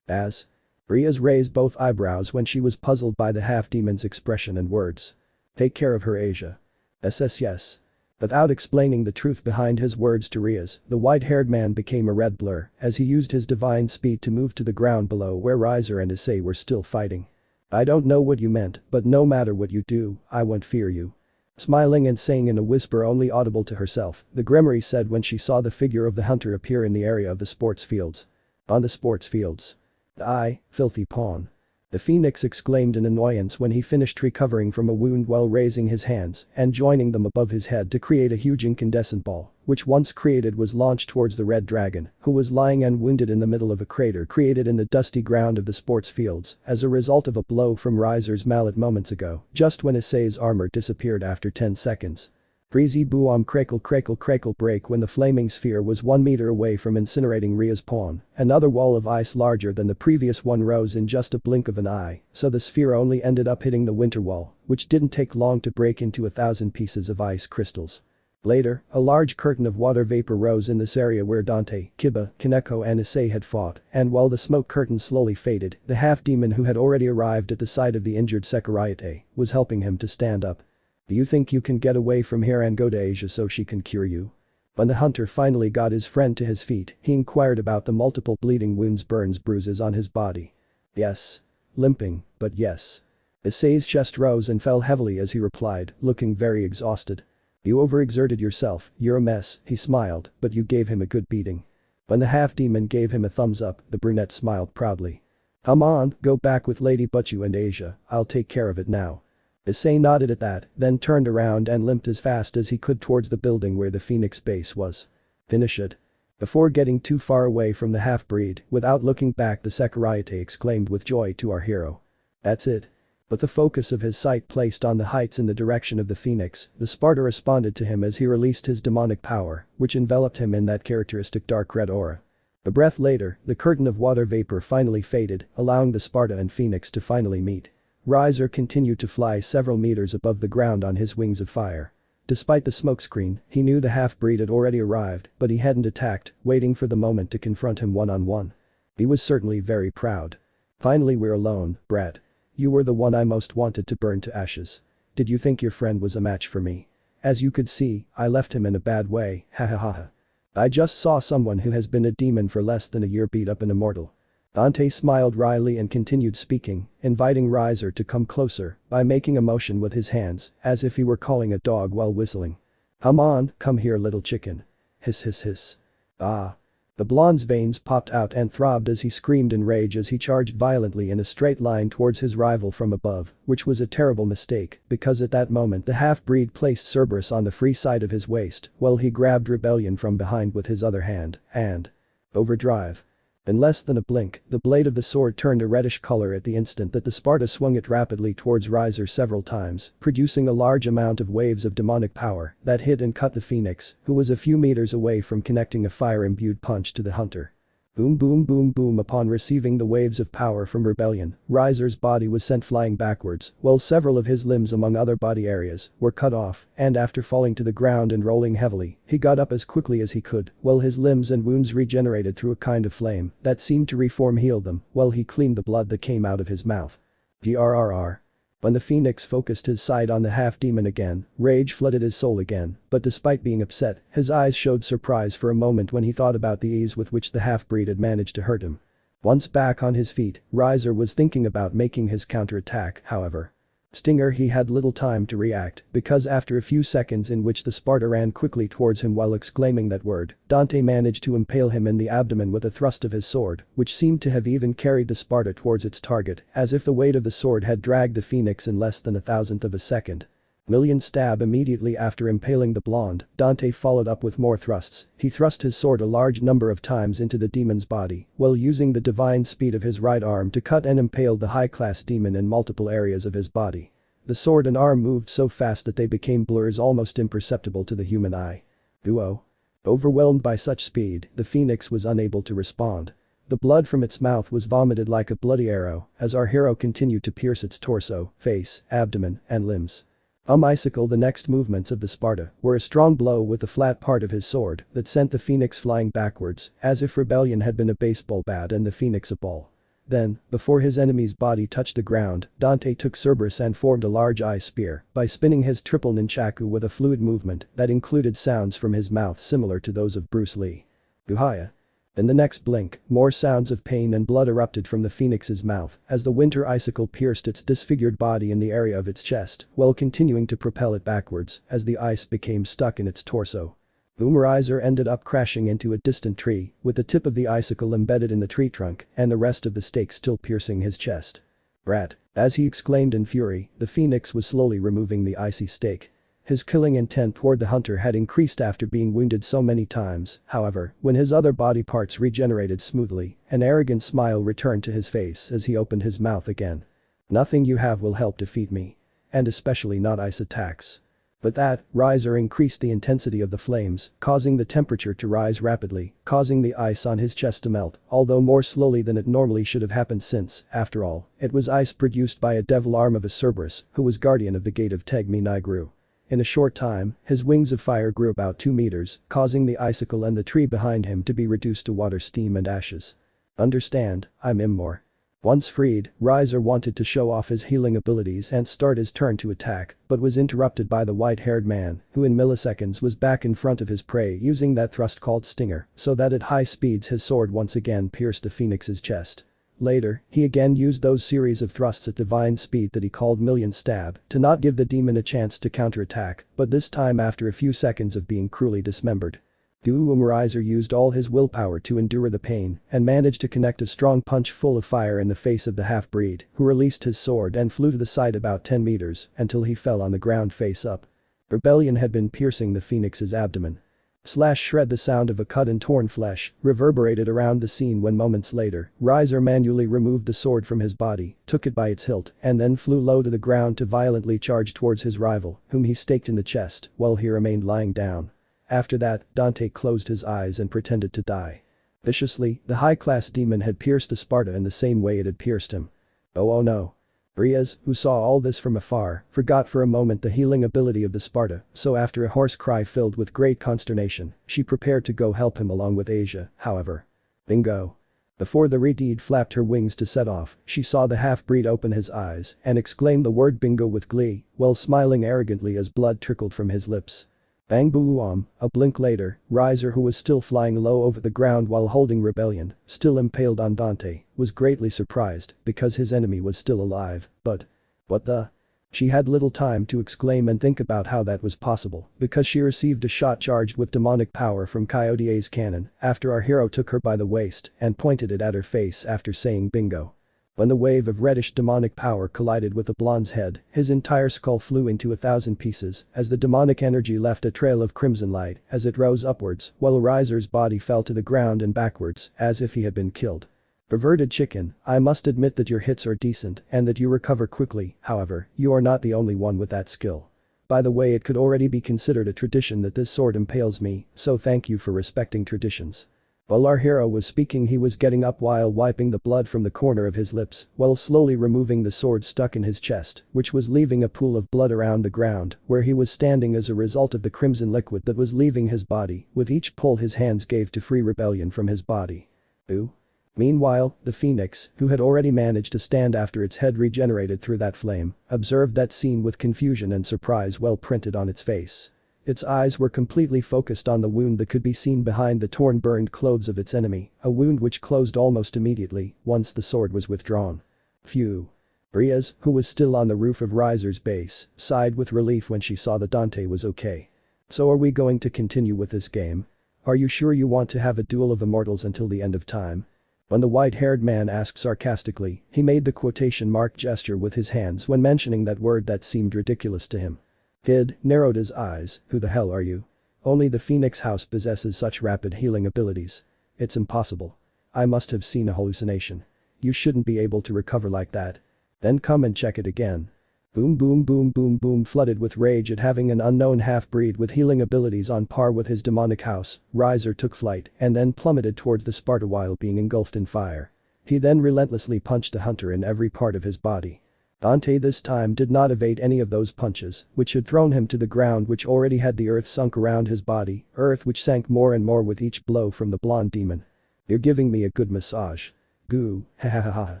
As? Rias raised both eyebrows when she was puzzled by the half-demon's expression and words. Take care of her, Asia. Yes. Without explaining the truth behind his words to Riaz, the white-haired man became a red blur as he used his divine speed to move to the ground below where Riser and Issei were still fighting. I don't know what you meant, but no matter what you do, I won't fear you. Smiling and saying in a whisper only audible to herself, the Grimoire said when she saw the figure of the hunter appear in the area of the sports fields. On the sports fields. "I, filthy pawn." The phoenix exclaimed in annoyance when he finished recovering from a wound while raising his hands and joining them above his head to create a huge incandescent ball, which once created was launched towards the red dragon, who was lying unwounded in the middle of a crater created in the dusty ground of the sports fields as a result of a blow from Riser's mallet moments ago, just when Issei's armor disappeared after 10 seconds. Breezy boom crackle crackle crackle break when the flaming sphere was 1 meter away from incinerating Ria's pawn, another wall of ice larger than the previous one rose in just a blink of an eye, so the sphere only ended up hitting the winter wall, which didn't take long to break into 1,000 pieces of ice crystals. Later, a large curtain of water vapor rose in this area where Dante, Kiba, Kaneko and Issei had fought, and while the smoke curtain slowly faded, the half-demon who had already arrived at the side of the injured Sekirayate was helping him to stand up. "Do you think you can get away from here and go to Asia so she can cure you?" When the hunter finally got his friend to his feet, he inquired about the multiple bleeding wounds burns bruises on his body. "Yes." Limping, but yes. Issei's chest rose and fell heavily as he replied, looking very exhausted. "You overexerted yourself, you're a mess," he smiled, "but you gave him a good beating." When the half-demon gave him a thumbs up, the brunette smiled proudly. "Come on, go back with Lady Butchu and Asia, I'll take care of it now." Issei nodded at that, then turned around and limped as fast as he could towards the building where the Phoenix base was. "Finish it." Before getting too far away from the half-breed, without looking back the Sekirayate exclaimed with joy to our hero. "That's it." With the focus of his sight placed on the heights in the direction of the Phoenix, the Sparta responded to him as he released his demonic power, which enveloped him in that characteristic dark red aura. A breath later, the curtain of water vapor finally faded, allowing the Sparta and Phoenix to finally meet. Riser continued to fly several meters above the ground on his wings of fire. Despite the smokescreen, he knew the half-breed had already arrived, but he hadn't attacked, waiting for the moment to confront him one-on-one. He was certainly very proud. "Finally we're alone, brat. You were the one I most wanted to burn to ashes. Did you think your friend was a match for me? As you could see, I left him in a bad way, ha ha ha ha. I just saw someone who has been a demon for less than a year beat up an immortal." Dante smiled wryly and continued speaking, inviting Riser to come closer by making a motion with his hands as if he were calling a dog while whistling. "Come on, come here little chicken. Hiss hiss hiss." "Ah." The blonde's veins popped out and throbbed as he screamed in rage as he charged violently in a straight line towards his rival from above, which was a terrible mistake because at that moment the half-breed placed Cerberus on the free side of his waist while he grabbed Rebellion from behind with his other hand and overdrive. In less than a blink, the blade of the sword turned a reddish color at the instant that the Sparta swung it rapidly towards Riser several times, producing a large amount of waves of demonic power that hit and cut the Phoenix, who was a few meters away from connecting a fire-imbued punch to the hunter. Boom boom boom boom. Upon receiving the waves of power from Rebellion, Riser's body was sent flying backwards, while several of his limbs among other body areas were cut off, and after falling to the ground and rolling heavily, he got up as quickly as he could, while his limbs and wounds regenerated through a kind of flame that seemed to reform heal them, while he cleaned the blood that came out of his mouth. Grrr. When the Phoenix focused his sight on the half-demon again, rage flooded his soul again, but despite being upset, his eyes showed surprise for a moment when he thought about the ease with which the half-breed had managed to hurt him. Once back on his feet, Riser was thinking about making his counterattack, however. Stinger he had little time to react, because after a few seconds in which the Sparta ran quickly towards him while exclaiming that word, Dante managed to impale him in the abdomen with a thrust of his sword, which seemed to have even carried the Sparta towards its target, as if the weight of the sword had dragged the Phoenix in less than a thousandth of a second. Million stab. Immediately after impaling the blonde, Dante followed up with more thrusts. He thrust his sword a large number of times into the demon's body, while using the divine speed of his right arm to cut and impale the high-class demon in multiple areas of his body. The sword and arm moved so fast that they became blurs almost imperceptible to the human eye. Duo. Overwhelmed by such speed, the Phoenix was unable to respond. The blood from its mouth was vomited like a bloody arrow as our hero continued to pierce its torso, face, abdomen, and limbs. Icicle. The next movements of the Sparta were a strong blow with the flat part of his sword that sent the Phoenix flying backwards, as if Rebellion had been a baseball bat and the Phoenix a ball. Then, before his enemy's body touched the ground, Dante took Cerberus and formed a large eye spear by spinning his triple nunchaku with a fluid movement that included sounds from his mouth similar to those of Bruce Lee. Uhaya. In the next blink, more sounds of pain and blood erupted from the phoenix's mouth as the winter icicle pierced its disfigured body in the area of its chest while continuing to propel it backwards as the ice became stuck in its torso. Boomerizer ended up crashing into a distant tree with the tip of the icicle embedded in the tree trunk and the rest of the stake still piercing his chest. Brat. As he exclaimed in fury, the phoenix was slowly removing the icy stake. His killing intent toward the hunter had increased after being wounded so many times, however, when his other body parts regenerated smoothly, an arrogant smile returned to his face as he opened his mouth again. Nothing you have will help defeat me. And especially not ice attacks. With that, Riser increased the intensity of the flames, causing the temperature to rise rapidly, causing the ice on his chest to melt, although more slowly than it normally should have happened since, after all, it was ice produced by a devil arm of a Cerberus who was guardian of the gate of Tegmi Nigru. In a short time, his wings of fire grew about 2 meters, causing the icicle and the tree behind him to be reduced to water, steam and ashes. Understand, I'm Immor. Once freed, Riser wanted to show off his healing abilities and start his turn to attack, but was interrupted by the white-haired man, who in milliseconds was back in front of his prey using that thrust called Stinger, so that at high speeds his sword once again pierced the phoenix's chest. Later, he again used those series of thrusts at divine speed that he called Million Stab to not give the demon a chance to counterattack, but this time after a few seconds of being cruelly dismembered. Boomerizer used all his willpower to endure the pain and managed to connect a strong punch full of fire in the face of the half-breed, who released his sword and flew to the side about 10 meters until he fell on the ground face up. Rebellion had been piercing the phoenix's abdomen. Slash shred. The sound of a cut and torn flesh reverberated around the scene when moments later, Riser manually removed the sword from his body, took it by its hilt, and then flew low to the ground to violently charge towards his rival, whom he staked in the chest while he remained lying down. After that, Dante closed his eyes and pretended to die. Viciously, the high-class demon had pierced the Sparta in the same way it had pierced him. Oh no. Briaz, who saw all this from afar, forgot for a moment the healing ability of the Sparta, so after a hoarse cry filled with great consternation, she prepared to go help him along with Asia, however. Bingo. Before the Redeed flapped her wings to set off, she saw the half-breed open his eyes and exclaim the word bingo with glee, while smiling arrogantly as blood trickled from his lips. Bang boom. A blink later, Riser, who was still flying low over the ground while holding Rebellion, still impaled on Dante, was greatly surprised because his enemy was still alive, but… what the… She had little time to exclaim and think about how that was possible because she received a shot charged with demonic power from Coyote's cannon after our hero took her by the waist and pointed it at her face after saying bingo. When the wave of reddish demonic power collided with the blonde's head, his entire skull flew into 1,000 pieces as the demonic energy left a trail of crimson light as it rose upwards while Riser's body fell to the ground and backwards as if he had been killed. Perverted chicken, I must admit that your hits are decent and that you recover quickly, however, you are not the only one with that skill. By the way, it could already be considered a tradition that this sword impales me, so thank you for respecting traditions. While our hero was speaking, he was getting up while wiping the blood from the corner of his lips while slowly removing the sword stuck in his chest, which was leaving a pool of blood around the ground where he was standing as a result of the crimson liquid that was leaving his body with each pull his hands gave to free Rebellion from his body. Ooh. Meanwhile, the phoenix, who had already managed to stand after its head regenerated through that flame, observed that scene with confusion and surprise well printed on its face. Its eyes were completely focused on the wound that could be seen behind the torn burned clothes of its enemy, a wound which closed almost immediately once the sword was withdrawn. Phew. Briaz, who was still on the roof of Riser's base, sighed with relief when she saw that Dante was okay. So are we going to continue with this game? Are you sure you want to have a duel of immortals until the end of time? When the white-haired man asked sarcastically, he made the quotation mark gesture with his hands when mentioning that word that seemed ridiculous to him. Hid narrowed his eyes. Who the hell are you? Only the Phoenix House possesses such rapid healing abilities. It's impossible. I must have seen a hallucination. You shouldn't be able to recover like that. Then come and check it again. Boom boom boom boom boom. Flooded with rage at having an unknown half-breed with healing abilities on par with his demonic house, Riser took flight and then plummeted towards the Sparta while being engulfed in fire. He then relentlessly punched the hunter in every part of his body. Dante this time did not evade any of those punches, which had thrown him to the ground, which already had the earth sunk around his body, earth which sank more and more with each blow from the blonde demon. You're giving me a good massage. Goo, ha ha ha ha.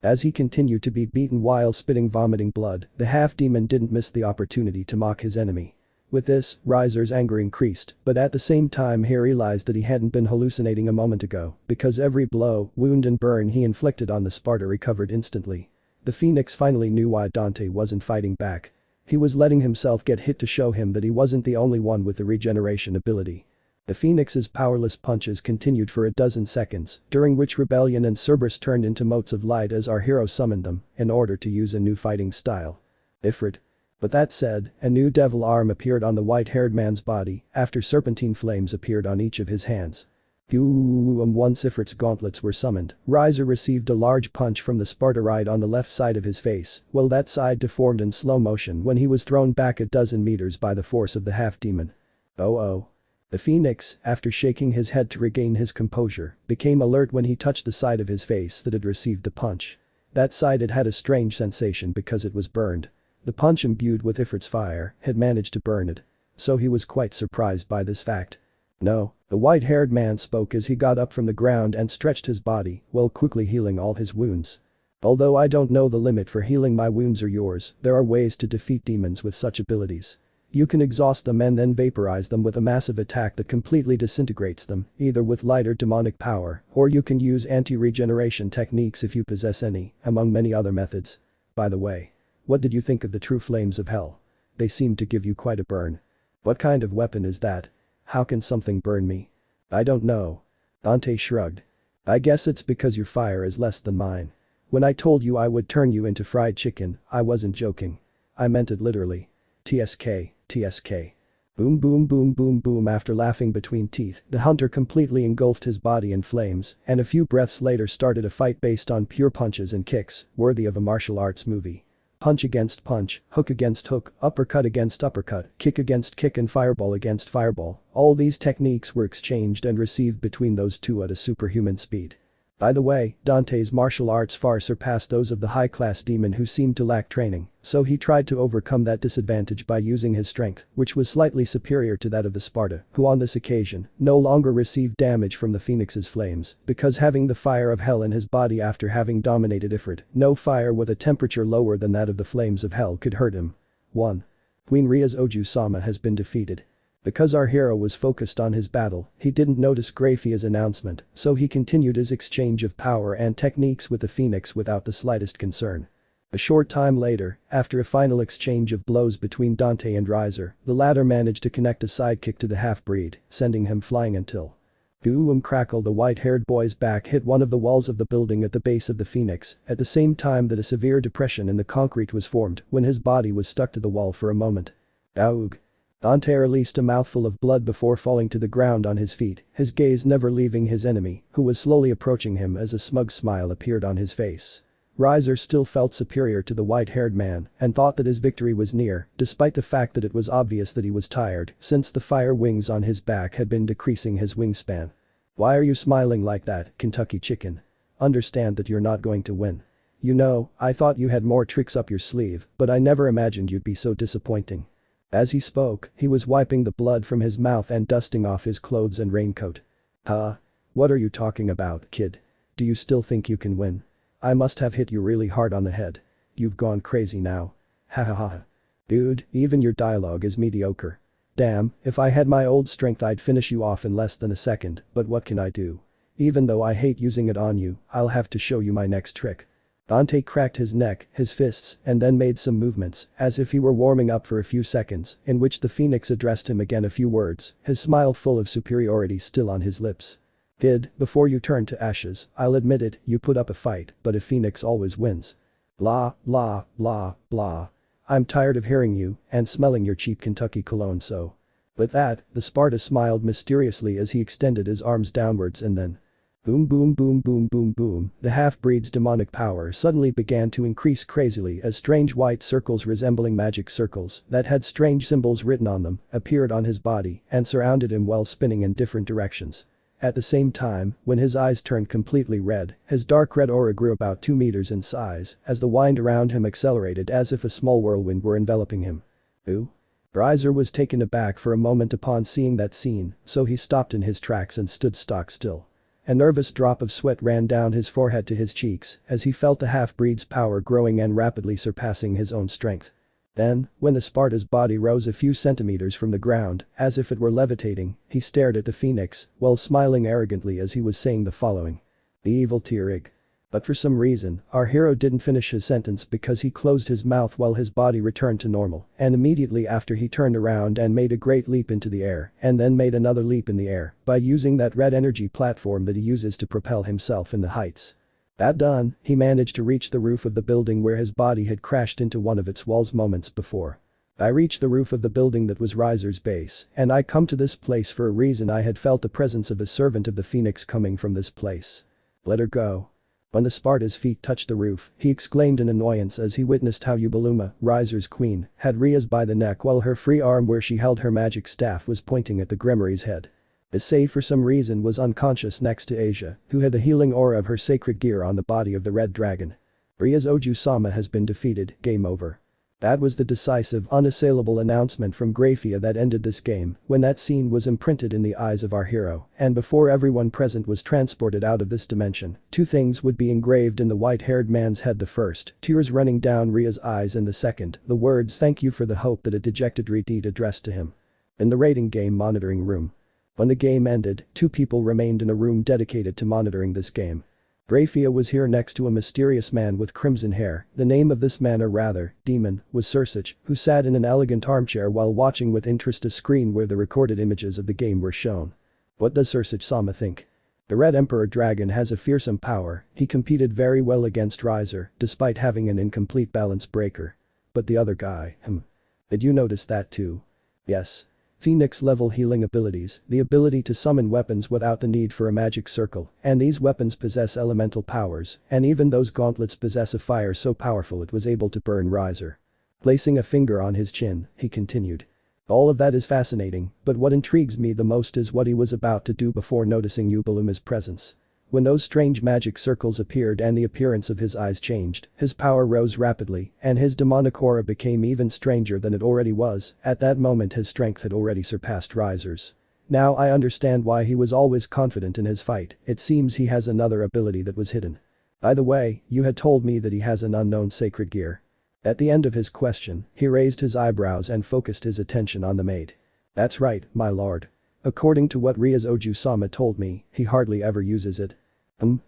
As he continued to be beaten while spitting vomiting blood, the half-demon didn't miss the opportunity to mock his enemy. With this, Riser's anger increased, but at the same time he realized that he hadn't been hallucinating a moment ago, because every blow, wound and burn he inflicted on the Sparta recovered instantly. The Phoenix finally knew why Dante wasn't fighting back. He was letting himself get hit to show him that he wasn't the only one with the regeneration ability. The Phoenix's powerless punches continued for a dozen seconds, during which Rebellion and Cerberus turned into motes of light as our hero summoned them, in order to use a new fighting style. Ifrit. But that said, a new devil arm appeared on the white-haired man's body, after serpentine flames appeared on each of his hands. Once Ifrit's gauntlets were summoned, Riser received a large punch from the Sparta right on the left side of his face, while that side deformed in slow motion when he was thrown back a dozen meters by the force of the half-demon. Oh. The Phoenix, after shaking his head to regain his composure, became alert when he touched the side of his face that had received the punch. That side had a strange sensation because it was burned. The punch imbued with Ifrit's fire had managed to burn it. So he was quite surprised by this fact. No, the white-haired man spoke as he got up from the ground and stretched his body, while quickly healing all his wounds. Although I don't know the limit for healing my wounds or yours, there are ways to defeat demons with such abilities. You can exhaust them and then vaporize them with a massive attack that completely disintegrates them, either with light or demonic power, or you can use anti-regeneration techniques if you possess any, among many other methods. By the way, what did you think of the true flames of hell? They seem to give you quite a burn. What kind of weapon is that? How can something burn me? I don't know. Dante shrugged. I guess it's because your fire is less than mine. When I told you I would turn you into fried chicken, I wasn't joking. I meant it literally. TSK. Boom boom boom boom boom. After laughing between teeth, the hunter completely engulfed his body in flames and a few breaths later started a fight based on pure punches and kicks, worthy of a martial arts movie. Punch against punch, hook against hook, uppercut against uppercut, kick against kick and fireball against fireball. All these techniques were exchanged and received between those two at a superhuman speed. By the way, Dante's martial arts far surpassed those of the high-class demon who seemed to lack training, so he tried to overcome that disadvantage by using his strength, which was slightly superior to that of the Sparta, who on this occasion, no longer received damage from the Phoenix's flames, because having the fire of hell in his body after having dominated Ifrit, no fire with a temperature lower than that of the flames of hell could hurt him. 1. Queen Rhea's Oju-sama has been defeated. Because our hero was focused on his battle, he didn't notice Graphia's announcement, so he continued his exchange of power and techniques with the Phoenix without the slightest concern. A short time later, after a final exchange of blows between Dante and Riser, the latter managed to connect a sidekick to the half-breed, sending him flying until. Boom crackle. The white-haired boy's back hit one of the walls of the building at the base of the Phoenix, at the same time that a severe depression in the concrete was formed when his body was stuck to the wall for a moment. Aoug. Dante released a mouthful of blood before falling to the ground on his feet, his gaze never leaving his enemy, who was slowly approaching him as a smug smile appeared on his face. Riser still felt superior to the white-haired man and thought that his victory was near, despite the fact that it was obvious that he was tired since the fire wings on his back had been decreasing his wingspan. Why are you smiling like that, Kentucky Chicken? Understand that you're not going to win. You know, I thought you had more tricks up your sleeve, but I never imagined you'd be so disappointing. As he spoke, he was wiping the blood from his mouth and dusting off his clothes and raincoat. Huh? What are you talking about, kid? Do you still think you can win? I must have hit you really hard on the head. You've gone crazy now. Ha ha ha. Dude, even your dialogue is mediocre. Damn, if I had my old strength I'd finish you off in less than a second, but what can I do? Even though I hate using it on you, I'll have to show you my next trick. Dante cracked his neck, his fists, and then made some movements, as if he were warming up for a few seconds, in which the Phoenix addressed him again a few words, his smile full of superiority still on his lips. Kid, before you turn to ashes, I'll admit it, you put up a fight, but a Phoenix always wins. Blah, blah, blah, blah. I'm tired of hearing you, and smelling your cheap Kentucky cologne so. With that, the Sparta smiled mysteriously as he extended his arms downwards and then. Boom boom boom boom boom boom, the half-breed's demonic power suddenly began to increase crazily as strange white circles resembling magic circles that had strange symbols written on them appeared on his body and surrounded him while spinning in different directions. At the same time, when his eyes turned completely red, his dark red aura grew about 2 meters in size as the wind around him accelerated as if a small whirlwind were enveloping him. Ooh. Riser was taken aback for a moment upon seeing that scene, so he stopped in his tracks and stood stock still. A nervous drop of sweat ran down his forehead to his cheeks as he felt the half-breed's power growing and rapidly surpassing his own strength. Then, when the Sparta's body rose a few centimeters from the ground, as if it were levitating, he stared at the phoenix, while smiling arrogantly as he was saying the following. The evil Tierig. But for some reason, our hero didn't finish his sentence because he closed his mouth while his body returned to normal, and immediately after he turned around and made a great leap into the air, and then made another leap in the air, by using that red energy platform that he uses to propel himself in the heights. That done, he managed to reach the roof of the building where his body had crashed into one of its walls moments before. I reached the roof of the building that was Riser's base, and I come to this place for a reason. I had felt the presence of a servant of the Phoenix coming from this place. Let her go. When the Sparta's feet touched the roof, he exclaimed in annoyance as he witnessed how Eubaluma, Riser's queen, had Rias by the neck while her free arm where she held her magic staff was pointing at the Grimory's head. Issei for some reason was unconscious next to Asia, who had the healing aura of her sacred gear on the body of the red dragon. Rias Oju-sama has been defeated, game over. That was the decisive, unassailable announcement from Graphia that ended this game. When that scene was imprinted in the eyes of our hero, and before everyone present was transported out of this dimension, two things would be engraved in the white-haired man's head. The first, tears running down Ria's eyes, and the second, the words "thank you for the hope" that a dejected Redeed addressed to him. In the rating game monitoring room. When the game ended, two people remained in a room dedicated to monitoring this game. Graphia was here next to a mysterious man with crimson hair. The name of this man, or rather, demon, was Sursich, who sat in an elegant armchair while watching with interest a screen where the recorded images of the game were shown. What does Sursich-sama think? The Red Emperor Dragon has a fearsome power. He competed very well against Riser, despite having an incomplete balance breaker. But the other guy, Did you notice that too? Yes. Phoenix-level healing abilities, the ability to summon weapons without the need for a magic circle, and these weapons possess elemental powers, and even those gauntlets possess a fire so powerful it was able to burn Riser. Placing a finger on his chin, he continued. All of that is fascinating, but what intrigues me the most is what he was about to do before noticing Eubaluma's presence. When those strange magic circles appeared and the appearance of his eyes changed, his power rose rapidly, and his demonic aura became even stranger than it already was. At that moment his strength had already surpassed Riser's. Now I understand why he was always confident in his fight. It seems he has another ability that was hidden. By the way, you had told me that he has an unknown sacred gear. At the end of his question, he raised his eyebrows and focused his attention on the maid. That's right, my lord. According to what Rias Oju-sama told me, he hardly ever uses it.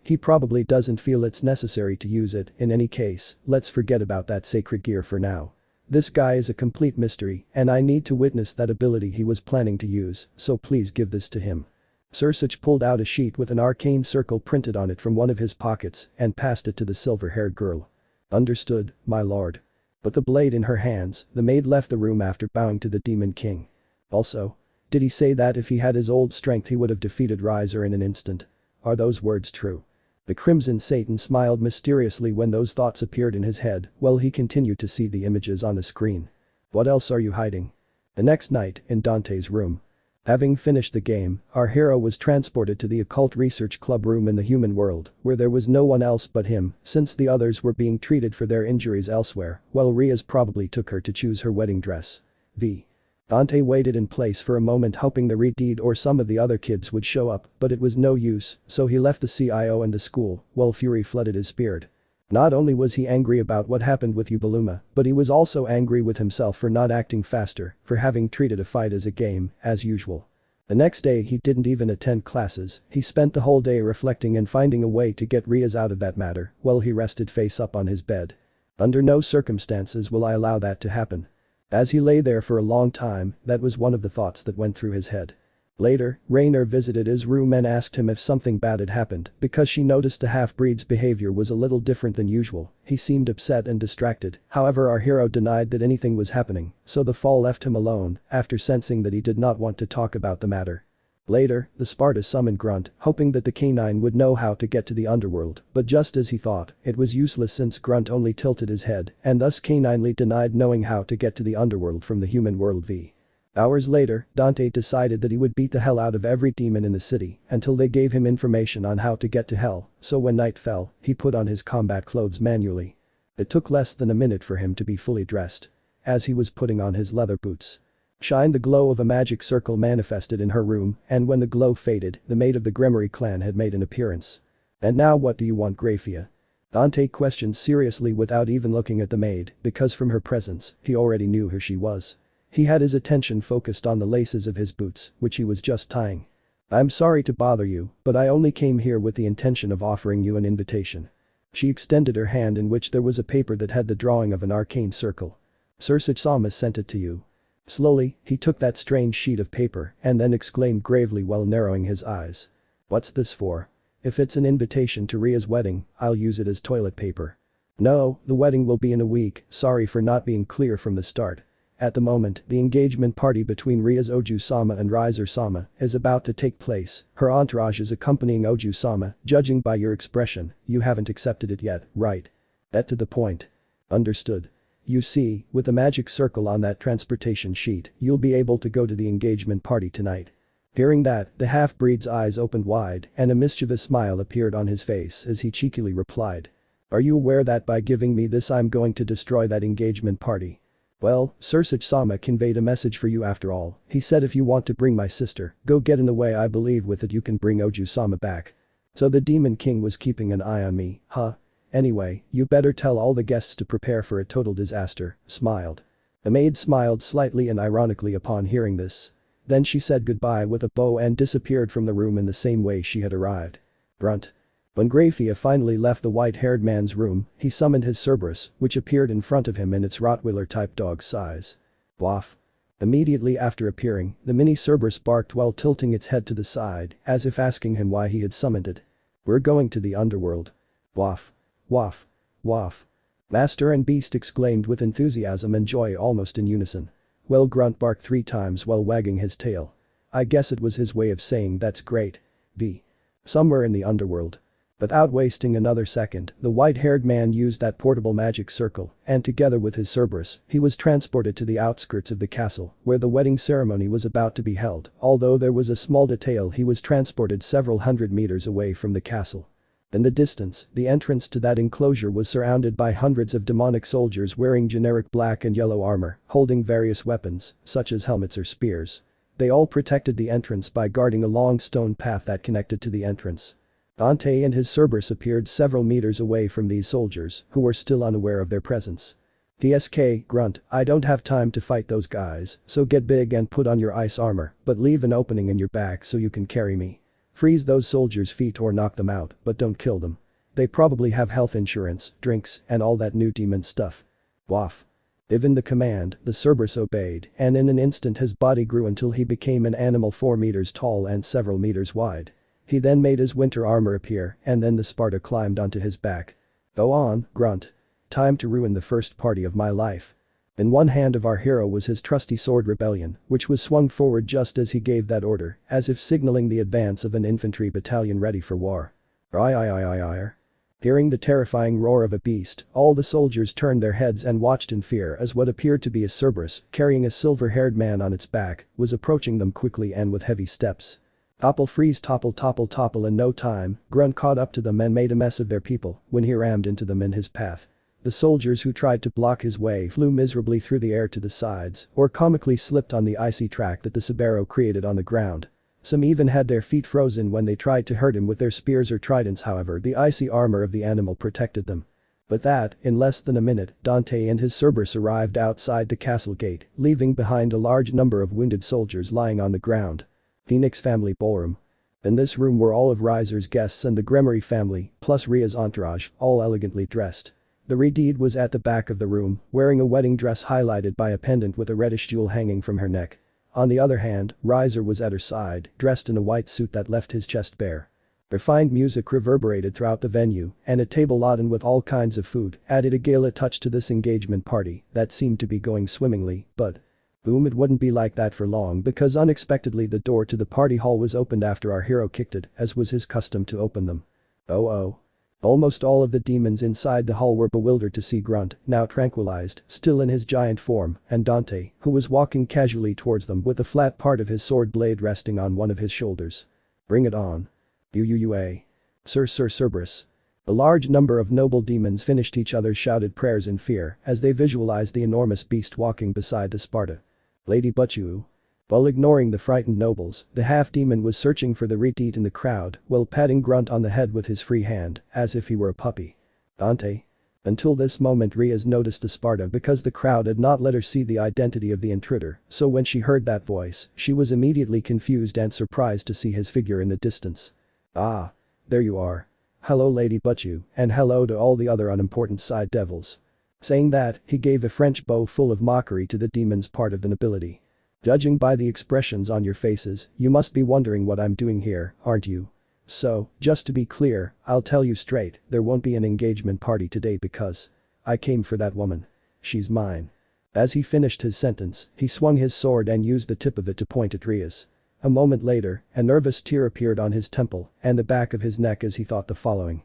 He probably doesn't feel it's necessary to use it. In any case, let's forget about that sacred gear for now. This guy is a complete mystery, and I need to witness that ability he was planning to use, so please give this to him. Sursich pulled out a sheet with an arcane circle printed on it from one of his pockets and passed it to the silver-haired girl. Understood, my lord. With the blade in her hands, the maid left the room after bowing to the Demon King. Also, did he say that if he had his old strength he would have defeated Riser in an instant? Are those words true? The Crimson Satan smiled mysteriously when those thoughts appeared in his head, while he continued to see the images on the screen. What else are you hiding? The next night, in Dante's room. Having finished the game, our hero was transported to the Occult Research Club room in the human world, where there was no one else but him, since the others were being treated for their injuries elsewhere, while Rias probably took her to choose her wedding dress. Dante waited in place for a moment hoping the Redeed or some of the other kids would show up, but it was no use, so he left the CIO and the school, while fury flooded his spirit. Not only was he angry about what happened with Eubaluma, but he was also angry with himself for not acting faster, for having treated a fight as a game, as usual. The next day he didn't even attend classes. He spent the whole day reflecting and finding a way to get Rias out of that matter, while he rested face up on his bed. Under no circumstances will I allow that to happen. As he lay there for a long time, that was one of the thoughts that went through his head. Later, Rainer visited his room and asked him if something bad had happened, because she noticed the half-breed's behavior was a little different than usual. He seemed upset and distracted, however our hero denied that anything was happening, so the fall left him alone, after sensing that he did not want to talk about the matter. Later, the Sparta summoned Grunt, hoping that the canine would know how to get to the underworld, but just as he thought, it was useless since Grunt only tilted his head, and thus caninely denied knowing how to get to the underworld from the human world. Hours later, Dante decided that he would beat the hell out of every demon in the city until they gave him information on how to get to hell, so when night fell, he put on his combat clothes manually. It took less than a minute for him to be fully dressed. As he was putting on his leather boots, Shine the glow of a magic circle manifested in her room, and when the glow faded, the maid of the Gremory clan had made an appearance. "And now what do you want, Grafia?" Dante questioned seriously without even looking at the maid, because from her presence, he already knew who she was. He had his attention focused on the laces of his boots, which he was just tying. "I'm sorry to bother you, but I only came here with the intention of offering you an invitation." She extended her hand in which there was a paper that had the drawing of an arcane circle. "Sir ChainSawMan sent it to you." Slowly, he took that strange sheet of paper and then exclaimed gravely while narrowing his eyes. "What's this for? If it's an invitation to Ria's wedding, I'll use it as toilet paper." "No, the wedding will be in a week, sorry for not being clear from the start. At the moment, the engagement party between Ria's Oju-sama and Riser-sama is about to take place, her entourage is accompanying Oju-sama, judging by your expression, you haven't accepted it yet, right? Get to the point." "Understood. You see, with the magic circle on that transportation sheet, you'll be able to go to the engagement party tonight." Hearing that, the half-breed's eyes opened wide and a mischievous smile appeared on his face as he cheekily replied. "Are you aware that by giving me this I'm going to destroy that engagement party?" "Well, Sir Sach-sama conveyed a message for you after all, he said if you want to bring my sister, go get in the way I believe with it you can bring Oju-sama back." "So the Demon King was keeping an eye on me, huh? Anyway, you better tell all the guests to prepare for a total disaster," smiled. The maid smiled slightly and ironically upon hearing this. Then she said goodbye with a bow and disappeared from the room in the same way she had arrived. Grunt. When Grafia finally left the white-haired man's room, he summoned his Cerberus, which appeared in front of him in its Rottweiler-type dog size. Waff. Immediately after appearing, the mini Cerberus barked while tilting its head to the side, as if asking him why he had summoned it. "We're going to the underworld." Waff. Waff. Waff. Master and Beast exclaimed with enthusiasm and joy almost in unison. Well, Grunt barked 3 times while wagging his tail. I guess it was his way of saying that's great. Somewhere in the underworld. Without wasting another second, the white-haired man used that portable magic circle, and together with his Cerberus, he was transported to the outskirts of the castle, where the wedding ceremony was about to be held, although there was a small detail he was transported several hundred meters away from the castle. In the distance, the entrance to that enclosure was surrounded by hundreds of demonic soldiers wearing generic black and yellow armor, holding various weapons, such as helmets or spears. They all protected the entrance by guarding a long stone path that connected to the entrance. Dante and his Cerberus appeared several meters away from these soldiers, who were still unaware of their presence. "TSK, Grunt, I don't have time to fight those guys, so get big and put on your ice armor, but leave an opening in your back so you can carry me. Freeze those soldiers' feet or knock them out, but don't kill them. They probably have health insurance, drinks, and all that new demon stuff." Waff. Given the command, the Cerberus obeyed, and in an instant his body grew until he became an animal 4 meters tall and several meters wide. He then made his winter armor appear, and then the Sparta climbed onto his back. "Go on, Grunt. Time to ruin the first party of my life." In one hand of our hero was his trusty sword Rebellion, which was swung forward just as he gave that order, as if signaling the advance of an infantry battalion ready for war. Hearing the terrifying roar of a beast, all the soldiers turned their heads and watched in fear as what appeared to be a Cerberus, carrying a silver-haired man on its back, was approaching them quickly and with heavy steps. Topple freeze topple topple topple. In no time, Grunt caught up to them and made a mess of their people when he rammed into them in his path. The soldiers who tried to block his way flew miserably through the air to the sides or comically slipped on the icy track that the Sabero created on the ground. Some even had their feet frozen when they tried to hurt him with their spears or tridents. However, the icy armor of the animal protected them. With that, in less than a minute, Dante and his Cerberus arrived outside the castle gate, leaving behind a large number of wounded soldiers lying on the ground. Phoenix Family Ballroom. In this room were all of Riser's guests and the Gremory family, plus Ria's entourage, all elegantly dressed. The Redeed was at the back of the room, wearing a wedding dress highlighted by a pendant with a reddish jewel hanging from her neck. On the other hand, Riser was at her side, dressed in a white suit that left his chest bare. Refined music reverberated throughout the venue, and a table laden with all kinds of food added a gala touch to this engagement party that seemed to be going swimmingly, but boom, it wouldn't be like that for long because unexpectedly the door to the party hall was opened after our hero kicked it, as was his custom to open them. Oh. Almost all of the demons inside the hall were bewildered to see Grunt, now tranquilized, still in his giant form, and Dante, who was walking casually towards them with the flat part of his sword blade resting on one of his shoulders. "Bring it on. Uua. Sir Cerberus." A large number of noble demons finished each other's shouted prayers in fear as they visualized the enormous beast walking beside the Sparta. Lady Butchu. While ignoring the frightened nobles, the half-demon was searching for the retreat in the crowd while patting Grunt on the head with his free hand, as if he were a puppy. Dante. Until this moment Riaz noticed the Sparta because the crowd had not let her see the identity of the intruder, so when she heard that voice, she was immediately confused and surprised to see his figure in the distance. Ah. There you are. Hello Lady Butchu, and hello to all the other unimportant side devils. Saying that, he gave a French bow full of mockery to the demons part of the nobility. Judging by the expressions on your faces, you must be wondering what I'm doing here, aren't you? So, just to be clear, I'll tell you straight, there won't be an engagement party today because I came for that woman. She's mine. As he finished his sentence, he swung his sword and used the tip of it to point at Riaz. A moment later, a nervous tear appeared on his temple and the back of his neck as he thought the following.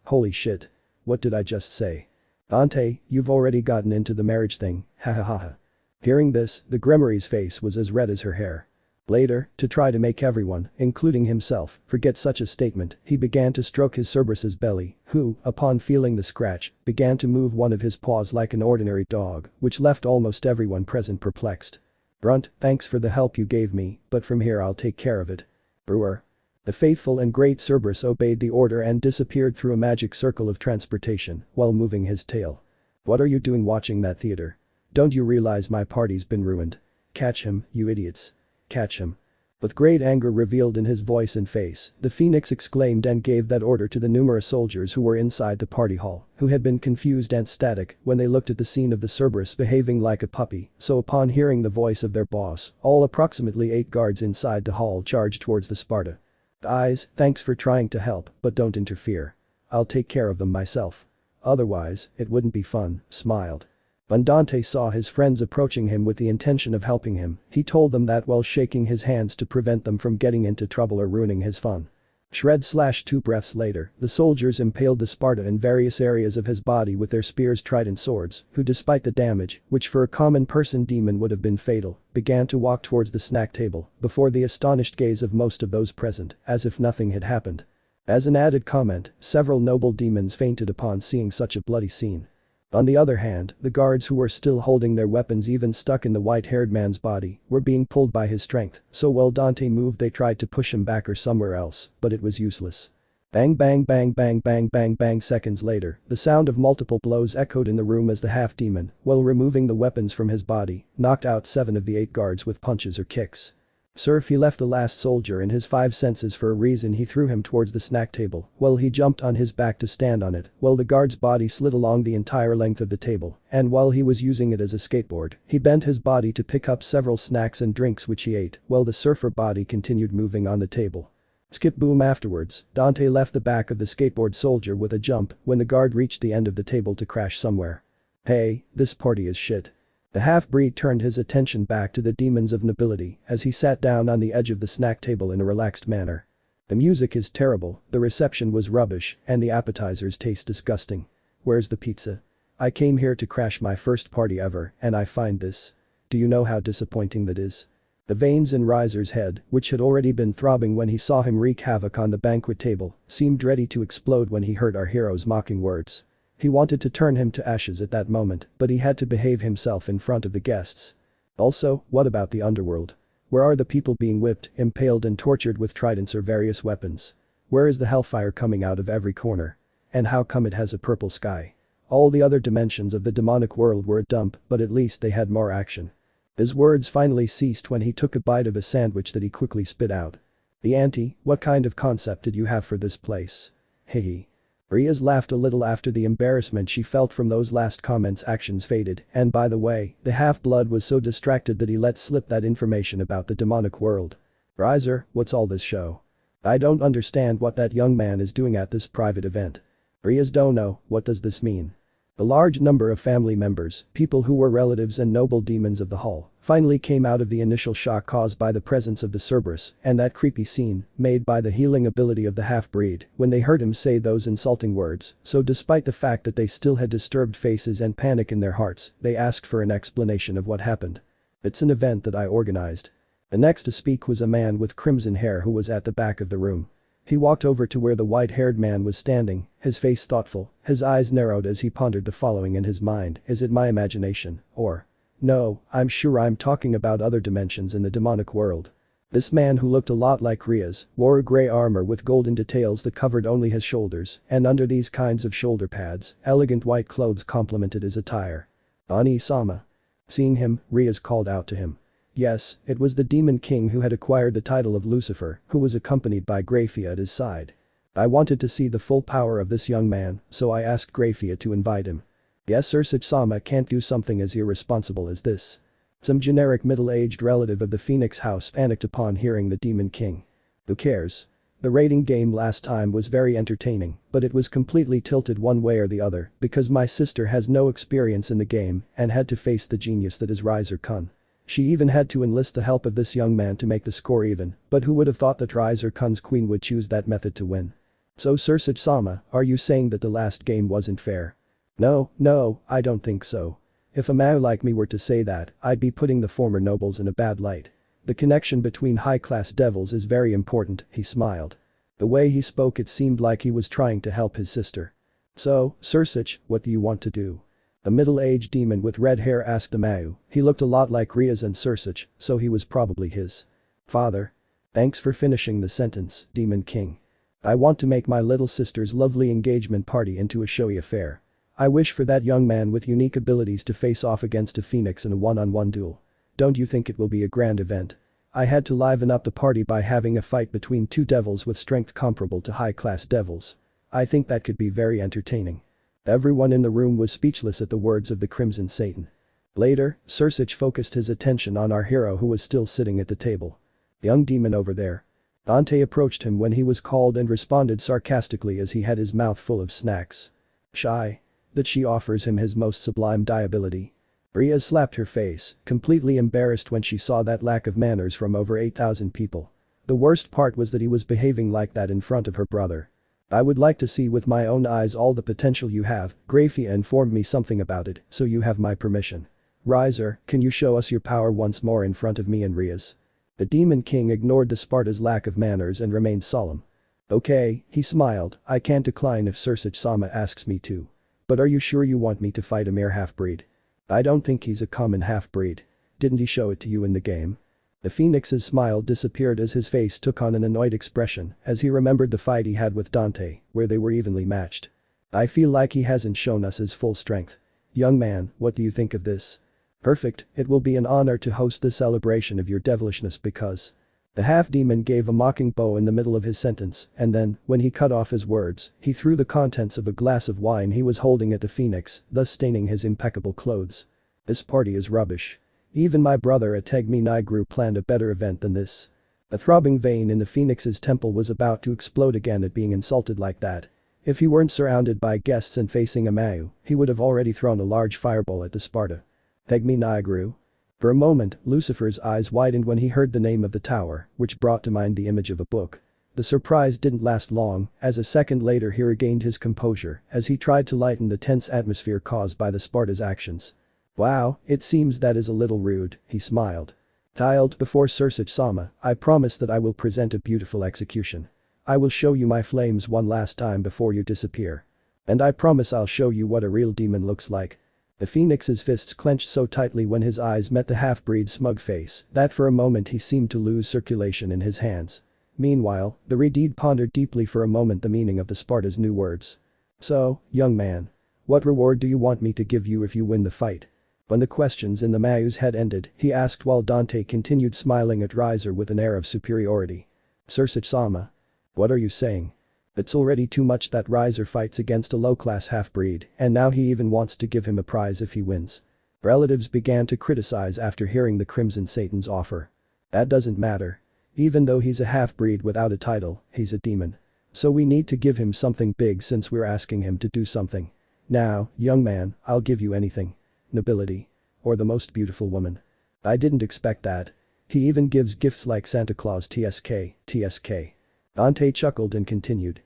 Holy shit. What did I just say? Dante, you've already gotten into the marriage thing, ha ha ha ha. Hearing this, the Grimoire's face was as red as her hair. Later, to try to make everyone, including himself, forget such a statement, he began to stroke his Cerberus's belly, who, upon feeling the scratch, began to move one of his paws like an ordinary dog, which left almost everyone present perplexed. Grunt, thanks for the help you gave me, but from here I'll take care of it. Brewer. The faithful and great Cerberus obeyed the order and disappeared through a magic circle of transportation while moving his tail. What are you doing watching that theater? Don't you realize my party's been ruined? Catch him, you idiots. Catch him. With great anger revealed in his voice and face, the Phoenix exclaimed and gave that order to the numerous soldiers who were inside the party hall, who had been confused and static when they looked at the scene of the Cerberus behaving like a puppy, so upon hearing the voice of their boss, all approximately 8 guards inside the hall charged towards the Sparta. Guys, thanks for trying to help, but don't interfere. I'll take care of them myself. Otherwise, it wouldn't be fun, smiled. When Dante saw his friends approaching him with the intention of helping him, he told them that while shaking his hands to prevent them from getting into trouble or ruining his fun. Shred/2 breaths later, the soldiers impaled the Sparta in various areas of his body with their spears, trident swords, who despite the damage, which for a common person demon would have been fatal, began to walk towards the snack table, before the astonished gaze of most of those present, as if nothing had happened. As an added comment, several noble demons fainted upon seeing such a bloody scene. On the other hand, the guards who were still holding their weapons even stuck in the white-haired man's body were being pulled by his strength, so while Dante moved they tried to push him back or somewhere else, but it was useless. Bang bang bang bang bang bang bang. Seconds later, the sound of multiple blows echoed in the room as the half-demon, while removing the weapons from his body, knocked out 7 of the 8 guards with punches or kicks. Sir, if he left the last soldier in his 5 senses for a reason, he threw him towards the snack table while he jumped on his back to stand on it while the guard's body slid along the entire length of the table, and while he was using it as a skateboard, he bent his body to pick up several snacks and drinks which he ate while the surfer body continued moving on the table. Skip boom. Afterwards, Dante left the back of the skateboard soldier with a jump when the guard reached the end of the table to crash somewhere. Hey, this party is shit. The half-breed turned his attention back to the demons of nobility as he sat down on the edge of the snack table in a relaxed manner. The music is terrible, the reception was rubbish, and the appetizers taste disgusting. Where's the pizza? I came here to crash my first party ever, and I find this. Do you know how disappointing that is? The veins in Riser's head, which had already been throbbing when he saw him wreak havoc on the banquet table, seemed ready to explode when he heard our hero's mocking words. He wanted to turn him to ashes at that moment, but he had to behave himself in front of the guests. Also, what about the underworld? Where are the people being whipped, impaled and tortured with tridents or various weapons? Where is the hellfire coming out of every corner? And how come it has a purple sky? All the other dimensions of the demonic world were a dump, but at least they had more action. His words finally ceased when he took a bite of a sandwich that he quickly spit out. The auntie, what kind of concept did you have for this place? Hehe. Riaz laughed a little after the embarrassment she felt from those last comments. Actions faded, and by the way, the half-blood was so distracted that he let slip that information about the demonic world. Riser, what's all this show? I don't understand what that young man is doing at this private event. Riaz don't know, what does this mean? A large number of family members, people who were relatives and noble demons of the hall, finally came out of the initial shock caused by the presence of the Cerberus and that creepy scene made by the healing ability of the half-breed when they heard him say those insulting words, so despite the fact that they still had disturbed faces and panic in their hearts, they asked for an explanation of what happened. It's an event that I organized. The next to speak was a man with crimson hair who was at the back of the room. He walked over to where the white-haired man was standing, his face thoughtful, his eyes narrowed as he pondered the following in his mind: is it my imagination, or No, I'm sure I'm talking about other dimensions in the demonic world. This man who looked a lot like Ria's wore a grey armor with golden details that covered only his shoulders, and under these kinds of shoulder pads, elegant white clothes complemented his attire. Ani-sama. Seeing him, Rias called out to him. Yes, it was the Demon King who had acquired the title of Lucifer, who was accompanied by Grafia at his side. I wanted to see the full power of this young man, so I asked Grafia to invite him. Yes, Ursich-sama can't do something as irresponsible as this. Some generic middle-aged relative of the Phoenix House panicked upon hearing the Demon King. Who cares? The rating game last time was very entertaining, but it was completely tilted one way or the other because my sister has no experience in the game and had to face the genius that is Riser-kun. She even had to enlist the help of this young man to make the score even, but who would have thought that Riser-kun's queen would choose that method to win? So Ursich-sama, are you saying that the last game wasn't fair? No, I don't think so. If a Mao like me were to say that, I'd be putting the former nobles in a bad light. The connection between high-class devils is very important, he smiled. The way he spoke it seemed like he was trying to help his sister. So, Ursich, what do you want to do? A middle-aged demon with red hair asked the Mao. He looked a lot like Rias and Ursich, so he was probably his father. Thanks for finishing the sentence, Demon King. I want to make my little sister's lovely engagement party into a showy affair. I wish for that young man with unique abilities to face off against a phoenix in a one-on-one duel. Don't you think it will be a grand event? I had to liven up the party by having a fight between two devils with strength comparable to high-class devils. I think that could be very entertaining. Everyone in the room was speechless at the words of the Crimson Satan. Later, Ursich focused his attention on our hero who was still sitting at the table. Young demon over there. Dante approached him when he was called and responded sarcastically as he had his mouth full of snacks. Shy. That she offers him his most sublime ability. Ria slapped her face, completely embarrassed when she saw that lack of manners from over 8,000 people. The worst part was that he was behaving like that in front of her brother. I would like to see with my own eyes all the potential you have. Grafia informed me something about it, so you have my permission. Riser, can you show us your power once more in front of me and Rias? The Demon King ignored the Sparta's lack of manners and remained solemn. Okay, he smiled, I can't decline if Ursich-sama asks me to. But are you sure you want me to fight a mere half-breed? I don't think he's a common half-breed. Didn't he show it to you in the game? The Phoenix's smile disappeared as his face took on an annoyed expression as he remembered the fight he had with Dante, where they were evenly matched. I feel like he hasn't shown us his full strength. Young man, what do you think of this? Perfect, it will be an honor to host the celebration of your devilishness because… The half-demon gave a mocking bow in the middle of his sentence, and then, when he cut off his words, he threw the contents of a glass of wine he was holding at the Phoenix, thus staining his impeccable clothes. This party is rubbish. Even my brother at Tegmi Nigru planned a better event than this. A throbbing vein in the Phoenix's temple was about to explode again at being insulted like that. If he weren't surrounded by guests and facing a Mao, he would have already thrown a large fireball at the Sparta. Tegmi Nigru? For a moment, Lucifer's eyes widened when he heard the name of the tower, which brought to mind the image of a book. The surprise didn't last long, as a second later he regained his composure as he tried to lighten the tense atmosphere caused by the Sparta's actions. Wow, it seems that is a little rude, he smiled. Tiled before Ursich-sama, I promise that I will present a beautiful execution. I will show you my flames one last time before you disappear. And I promise I'll show you what a real demon looks like. The Phoenix's fists clenched so tightly when his eyes met the half-breed's smug face that for a moment he seemed to lose circulation in his hands. Meanwhile, the Redeed pondered deeply for a moment the meaning of the Sparta's new words. So, young man. What reward do you want me to give you if you win the fight? When the questions in the Mao's head ended, he asked while Dante continued smiling at Riser with an air of superiority. Ursich-sama. What are you saying? It's already too much that Riser fights against a low-class half-breed, and now he even wants to give him a prize if he wins. Relatives began to criticize after hearing the Crimson Satan's offer. That doesn't matter. Even though he's a half-breed without a title, he's a demon. So we need to give him something big since we're asking him to do something. Now, young man, I'll give you anything. Nobility. Or the most beautiful woman. I didn't expect that. He even gives gifts like Santa Claus TSK. Dante chuckled and continued.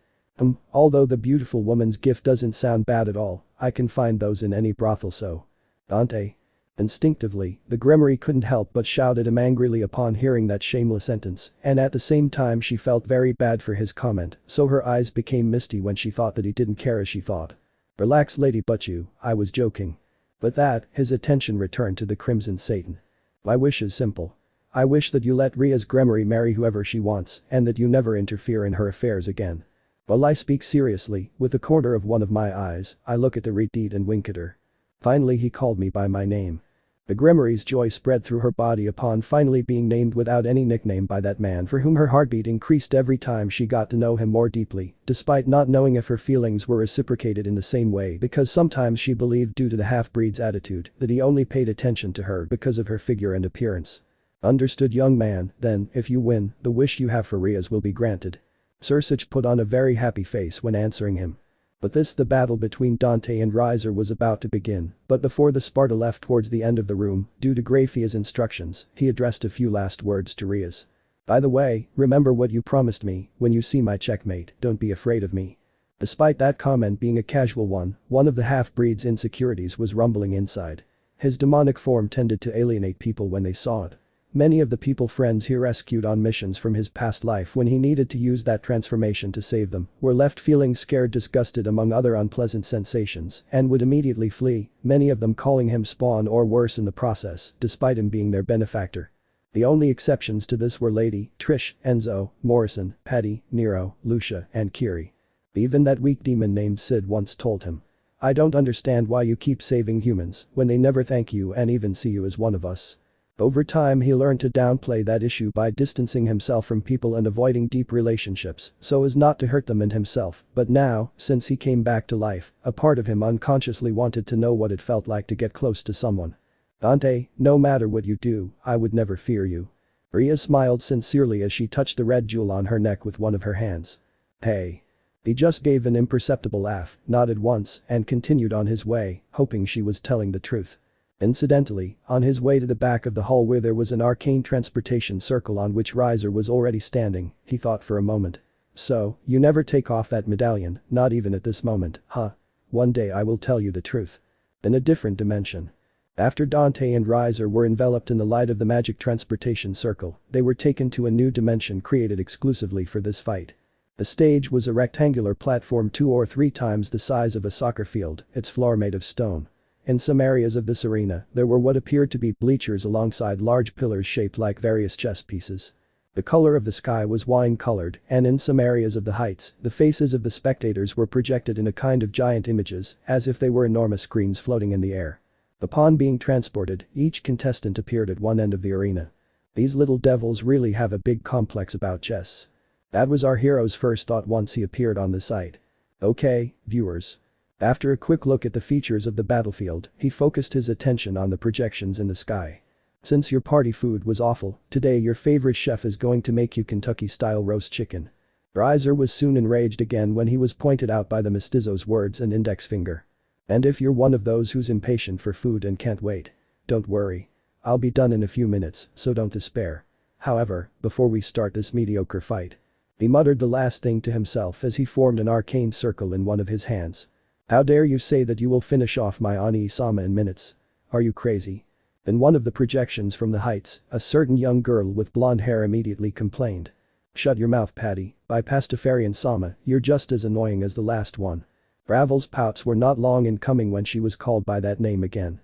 Although the beautiful woman's gift doesn't sound bad at all, I can find those in any brothel so. Dante. Instinctively, the Grimoire couldn't help but shout at him angrily upon hearing that shameless sentence, and at the same time she felt very bad for his comment, so her eyes became misty when she thought that he didn't care as she thought. Relax Lady Butchu, I was joking. With that, his attention returned to the Crimson Satan. My wish is simple. I wish that you let Ria's Gremory marry whoever she wants and that you never interfere in her affairs again. While I speak seriously, with the corner of one of my eyes, I look at the Redeed and wink at her. Finally he called me by my name. The Gremory's joy spread through her body upon finally being named without any nickname by that man for whom her heartbeat increased every time she got to know him more deeply, despite not knowing if her feelings were reciprocated in the same way because sometimes she believed due to the half-breed's attitude that he only paid attention to her because of her figure and appearance. Understood, young man, then, if you win, the wish you have for Ria's will be granted. Sursich put on a very happy face when answering him. But the battle between Dante and Riser was about to begin, but before the Sparta left towards the end of the room, due to Graphia's instructions, he addressed a few last words to Rias. By the way, remember what you promised me, when you see my checkmate, don't be afraid of me. Despite that comment being a casual one of the half-breed's insecurities was rumbling inside. His demonic form tended to alienate people when they saw it. Many of the people friends he rescued on missions from his past life when he needed to use that transformation to save them were left feeling scared, disgusted among other unpleasant sensations and would immediately flee, many of them calling him spawn or worse in the process, despite him being their benefactor. The only exceptions to this were Lady, Trish, Enzo, Morrison, Patty, Nero, Lucia, and Kiri. Even that weak demon named Sid once told him. I don't understand why you keep saving humans when they never thank you and even see you as one of us. Over time he learned to downplay that issue by distancing himself from people and avoiding deep relationships so as not to hurt them and himself, but now, since he came back to life, a part of him unconsciously wanted to know what it felt like to get close to someone. Dante, no matter what you do, I would never fear you. Ria smiled sincerely as she touched the red jewel on her neck with one of her hands. Hey. He just gave an imperceptible laugh, nodded once, and continued on his way, hoping she was telling the truth. Incidentally, on his way to the back of the hall where there was an arcane transportation circle on which Riser was already standing, he thought for a moment. So, you never take off that medallion, not even at this moment, huh? One day I will tell you the truth. In a different dimension. After Dante and Riser were enveloped in the light of the magic transportation circle, they were taken to a new dimension created exclusively for this fight. The stage was a rectangular platform 2 or 3 times the size of a soccer field, its floor made of stone. In some areas of this arena, there were what appeared to be bleachers alongside large pillars shaped like various chess pieces. The color of the sky was wine-colored, and in some areas of the heights, the faces of the spectators were projected in a kind of giant images, as if they were enormous screens floating in the air. Upon being transported, each contestant appeared at one end of the arena. These little devils really have a big complex about chess. That was our hero's first thought once he appeared on the site. Okay, viewers. After a quick look at the features of the battlefield, he focused his attention on the projections in the sky. Since your party food was awful, today your favorite chef is going to make you Kentucky-style roast chicken. Riser was soon enraged again when he was pointed out by the mestizo's words and index finger. And if you're one of those who's impatient for food and can't wait, don't worry. I'll be done in a few minutes, so don't despair. However, before we start this mediocre fight. He muttered the last thing to himself as he formed an arcane circle in one of his hands. How dare you say that you will finish off my Oni-sama in minutes? Are you crazy? In one of the projections from the heights, a certain young girl with blonde hair immediately complained. Shut your mouth, Patty, by Pastafarian-sama, you're just as annoying as the last one. Ravel's pouts were not long in coming when she was called by that name again.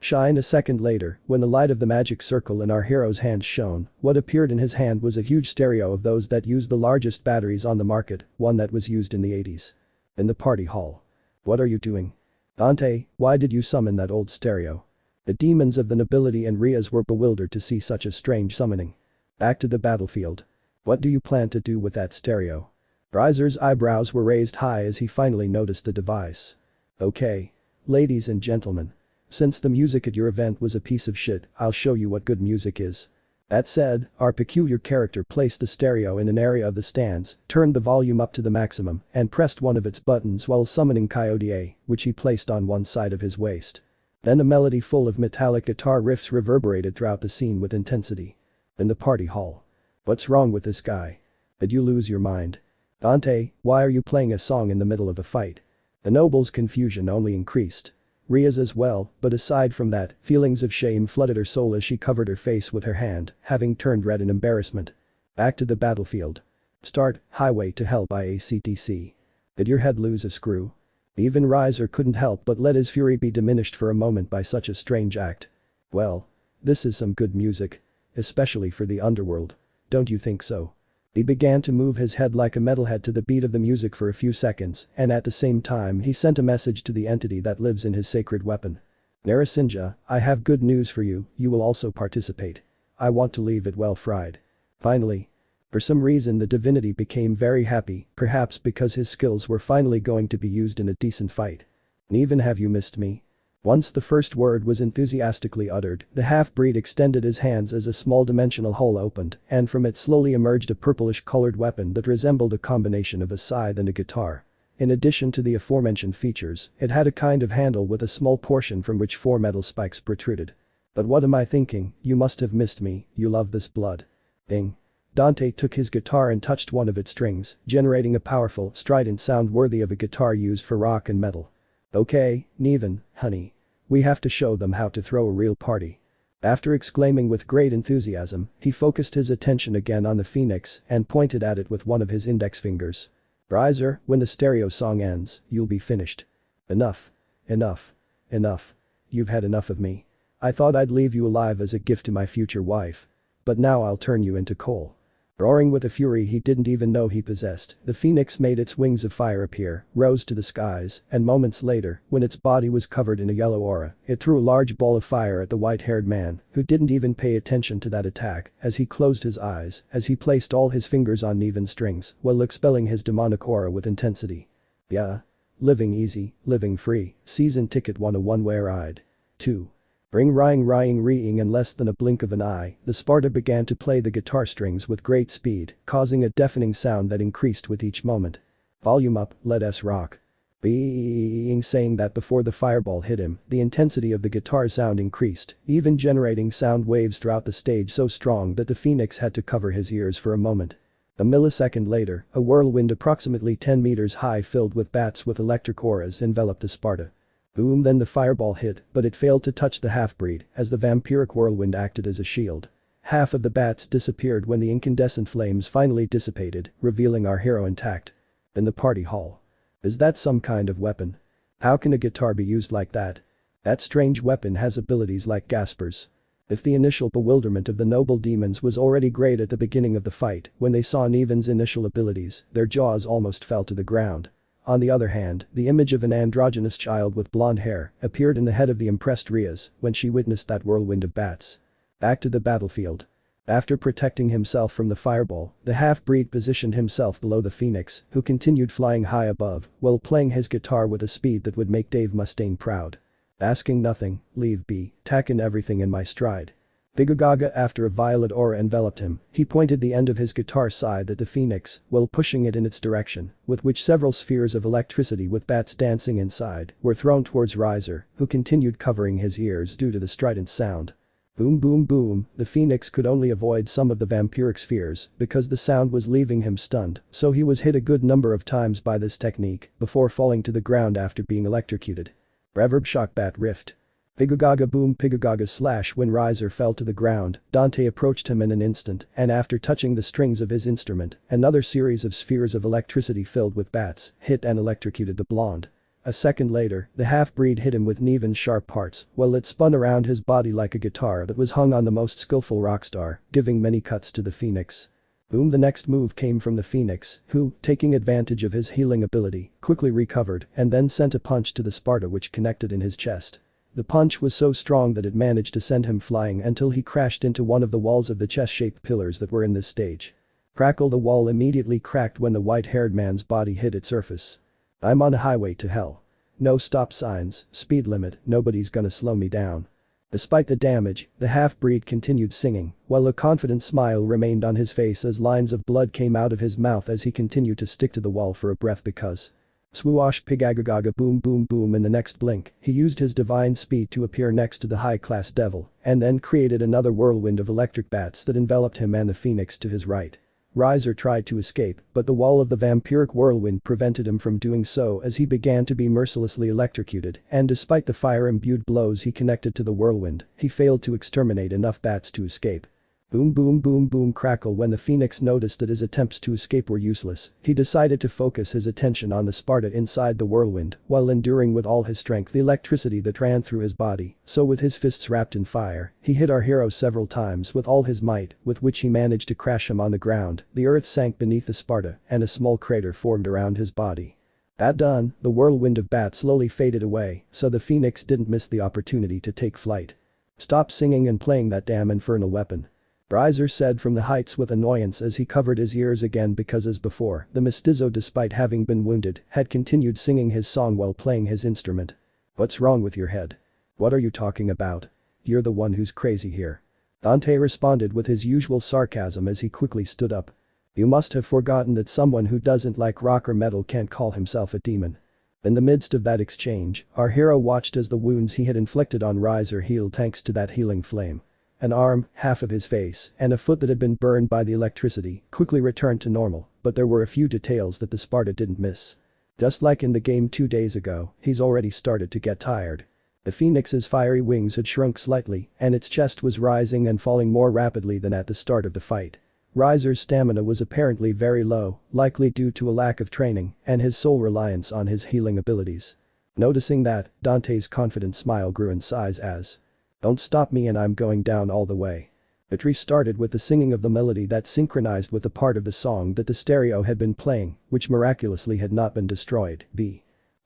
A second later, when the light of the magic circle in our hero's hand shone, what appeared in his hand was a huge stereo of those that used the largest batteries on the market, one that was used in the 80s. In the party hall. What are you doing? Dante, why did you summon that old stereo? The demons of the nobility and Rias were bewildered to see such a strange summoning. Back to the battlefield. What do you plan to do with that stereo? Riser's eyebrows were raised high as he finally noticed the device. Okay. Ladies and gentlemen. Since the music at your event was a piece of shit, I'll show you what good music is. That said, our peculiar character placed the stereo in an area of the stands, turned the volume up to the maximum, and pressed one of its buttons while summoning Coyote A, which he placed on one side of his waist. Then a melody full of metallic guitar riffs reverberated throughout the scene with intensity. In the party hall. What's wrong with this guy? Did you lose your mind? Dante, why are you playing a song in the middle of a fight? The noble's confusion only increased. Ria's as well, but aside from that, feelings of shame flooded her soul as she covered her face with her hand, having turned red in embarrassment. Back to the battlefield. Start, Highway to Hell by AC/DC. Did your head lose a screw? Even Riser couldn't help but let his fury be diminished for a moment by such a strange act. Well. This is some good music. Especially for the underworld. Don't you think so? He began to move his head like a metalhead to the beat of the music for a few seconds, and at the same time he sent a message to the entity that lives in his sacred weapon. Narasimha, I have good news for you, you will also participate. I want to leave it well fried. Finally. For some reason the divinity became very happy, perhaps because his skills were finally going to be used in a decent fight. Nevan, have you missed me? Once the first word was enthusiastically uttered, the half-breed extended his hands as a small dimensional hole opened, and from it slowly emerged a purplish-colored weapon that resembled a combination of a scythe and a guitar. In addition to the aforementioned features, it had a kind of handle with a small portion from which 4 metal spikes protruded. But what am I thinking, you must have missed me, you love this blood. Ding. Dante took his guitar and touched one of its strings, generating a powerful, strident sound worthy of a guitar used for rock and metal. Okay, Nevan, honey. We have to show them how to throw a real party. After exclaiming with great enthusiasm, he focused his attention again on the phoenix and pointed at it with one of his index fingers. Riser, when the stereo song ends, you'll be finished. Enough. Enough. Enough. You've had enough of me. I thought I'd leave you alive as a gift to my future wife. But now I'll turn you into coal. Roaring with a fury he didn't even know he possessed, the phoenix made its wings of fire appear, rose to the skies, and moments later, when its body was covered in a yellow aura, it threw a large ball of fire at the white-haired man, who didn't even pay attention to that attack, as he closed his eyes, as he placed all his fingers on Nevan's strings, while expelling his demonic aura with intensity. Yeah. Living easy, living free, season ticket 1 a one-way ride. 2. Ring ring ring ring in less than a blink of an eye, the Sparta began to play the guitar strings with great speed, causing a deafening sound that increased with each moment. Volume up, let us rock. Being saying that before the fireball hit him, the intensity of the guitar sound increased, even generating sound waves throughout the stage so strong that the phoenix had to cover his ears for a moment. A millisecond later, a whirlwind approximately 10 meters high filled with bats with electric auras enveloped the Sparta. Boom, then the fireball hit, but it failed to touch the half-breed, as the vampiric whirlwind acted as a shield. Half of the bats disappeared when the incandescent flames finally dissipated, revealing our hero intact. In the party hall. Is that some kind of weapon? How can a guitar be used like that? That strange weapon has abilities like Gasper's. If the initial bewilderment of the noble demons was already great at the beginning of the fight, when they saw Nevan's initial abilities, their jaws almost fell to the ground. On the other hand, the image of an androgynous child with blonde hair appeared in the head of the impressed Rias when she witnessed that whirlwind of bats. Back to the battlefield. After protecting himself from the fireball, the half-breed positioned himself below the phoenix, who continued flying high above, while playing his guitar with a speed that would make Dave Mustaine proud. Asking nothing, leave be, takin' everything in my stride. Bigagaga, after a violet aura enveloped him, he pointed the end of his guitar scythe at the phoenix, while pushing it in its direction, with which several spheres of electricity with bats dancing inside were thrown towards Riser, who continued covering his ears due to the strident sound. Boom boom boom, the phoenix could only avoid some of the vampiric spheres because the sound was leaving him stunned, so he was hit a good number of times by this technique before falling to the ground after being electrocuted. Reverb shock bat rift. Pigagaga boom pigagaga slash. When Riser fell to the ground, Dante approached him in an instant, and after touching the strings of his instrument, another series of spheres of electricity filled with bats hit and electrocuted the blonde. A second later, the half-breed hit him with Nevan's sharp parts, while it spun around his body like a guitar that was hung on the most skillful rockstar, giving many cuts to the phoenix. Boom, the next move came from the phoenix, who, taking advantage of his healing ability, quickly recovered and then sent a punch to the Sparta which connected in his chest. The punch was so strong that it managed to send him flying until he crashed into one of the walls of the chest-shaped pillars that were in this stage. Crackle, the wall immediately cracked when the white-haired man's body hit its surface. I'm on a highway to hell. No stop signs, speed limit, nobody's gonna slow me down. Despite the damage, the half-breed continued singing, while a confident smile remained on his face as lines of blood came out of his mouth as he continued to stick to the wall for a breath because. Swoosh pigagagaga boom boom boom. In the next blink, he used his divine speed to appear next to the high-class devil, and then created another whirlwind of electric bats that enveloped him and the phoenix to his right. Riser tried to escape, but the wall of the vampiric whirlwind prevented him from doing so as he began to be mercilessly electrocuted, and despite the fire-imbued blows he connected to the whirlwind, he failed to exterminate enough bats to escape. Boom boom boom boom crackle. When the Phoenix noticed that his attempts to escape were useless, he decided to focus his attention on the Sparta inside the whirlwind while enduring with all his strength the electricity that ran through his body. So with his fists wrapped in fire, he hit our hero several times with all his might, with which he managed to crash him on the ground. The earth sank beneath the Sparta and a small crater formed around his body. That done, the whirlwind of bat slowly faded away, so the Phoenix didn't miss the opportunity to take flight. "Stop singing and playing that damn infernal weapon," Riser said from the heights with annoyance as he covered his ears again because as before, the mestizo despite having been wounded, had continued singing his song while playing his instrument. "What's wrong with your head? What are you talking about? You're the one who's crazy here." Dante responded with his usual sarcasm as he quickly stood up. "You must have forgotten that someone who doesn't like rock or metal can't call himself a demon." In the midst of that exchange, our hero watched as the wounds he had inflicted on Riser healed thanks to that healing flame. An arm, half of his face, and a foot that had been burned by the electricity quickly returned to normal, but there were a few details that the Sparta didn't miss. Just like in the game 2 days ago, he's already started to get tired. The Phoenix's fiery wings had shrunk slightly, and its chest was rising and falling more rapidly than at the start of the fight. Riser's stamina was apparently very low, likely due to a lack of training and his sole reliance on his healing abilities. Noticing that, Dante's confident smile grew in size as, "Don't stop me and I'm going down all the way." Petrie started with the singing of the melody that synchronized with the part of the song that the stereo had been playing, which miraculously had not been destroyed.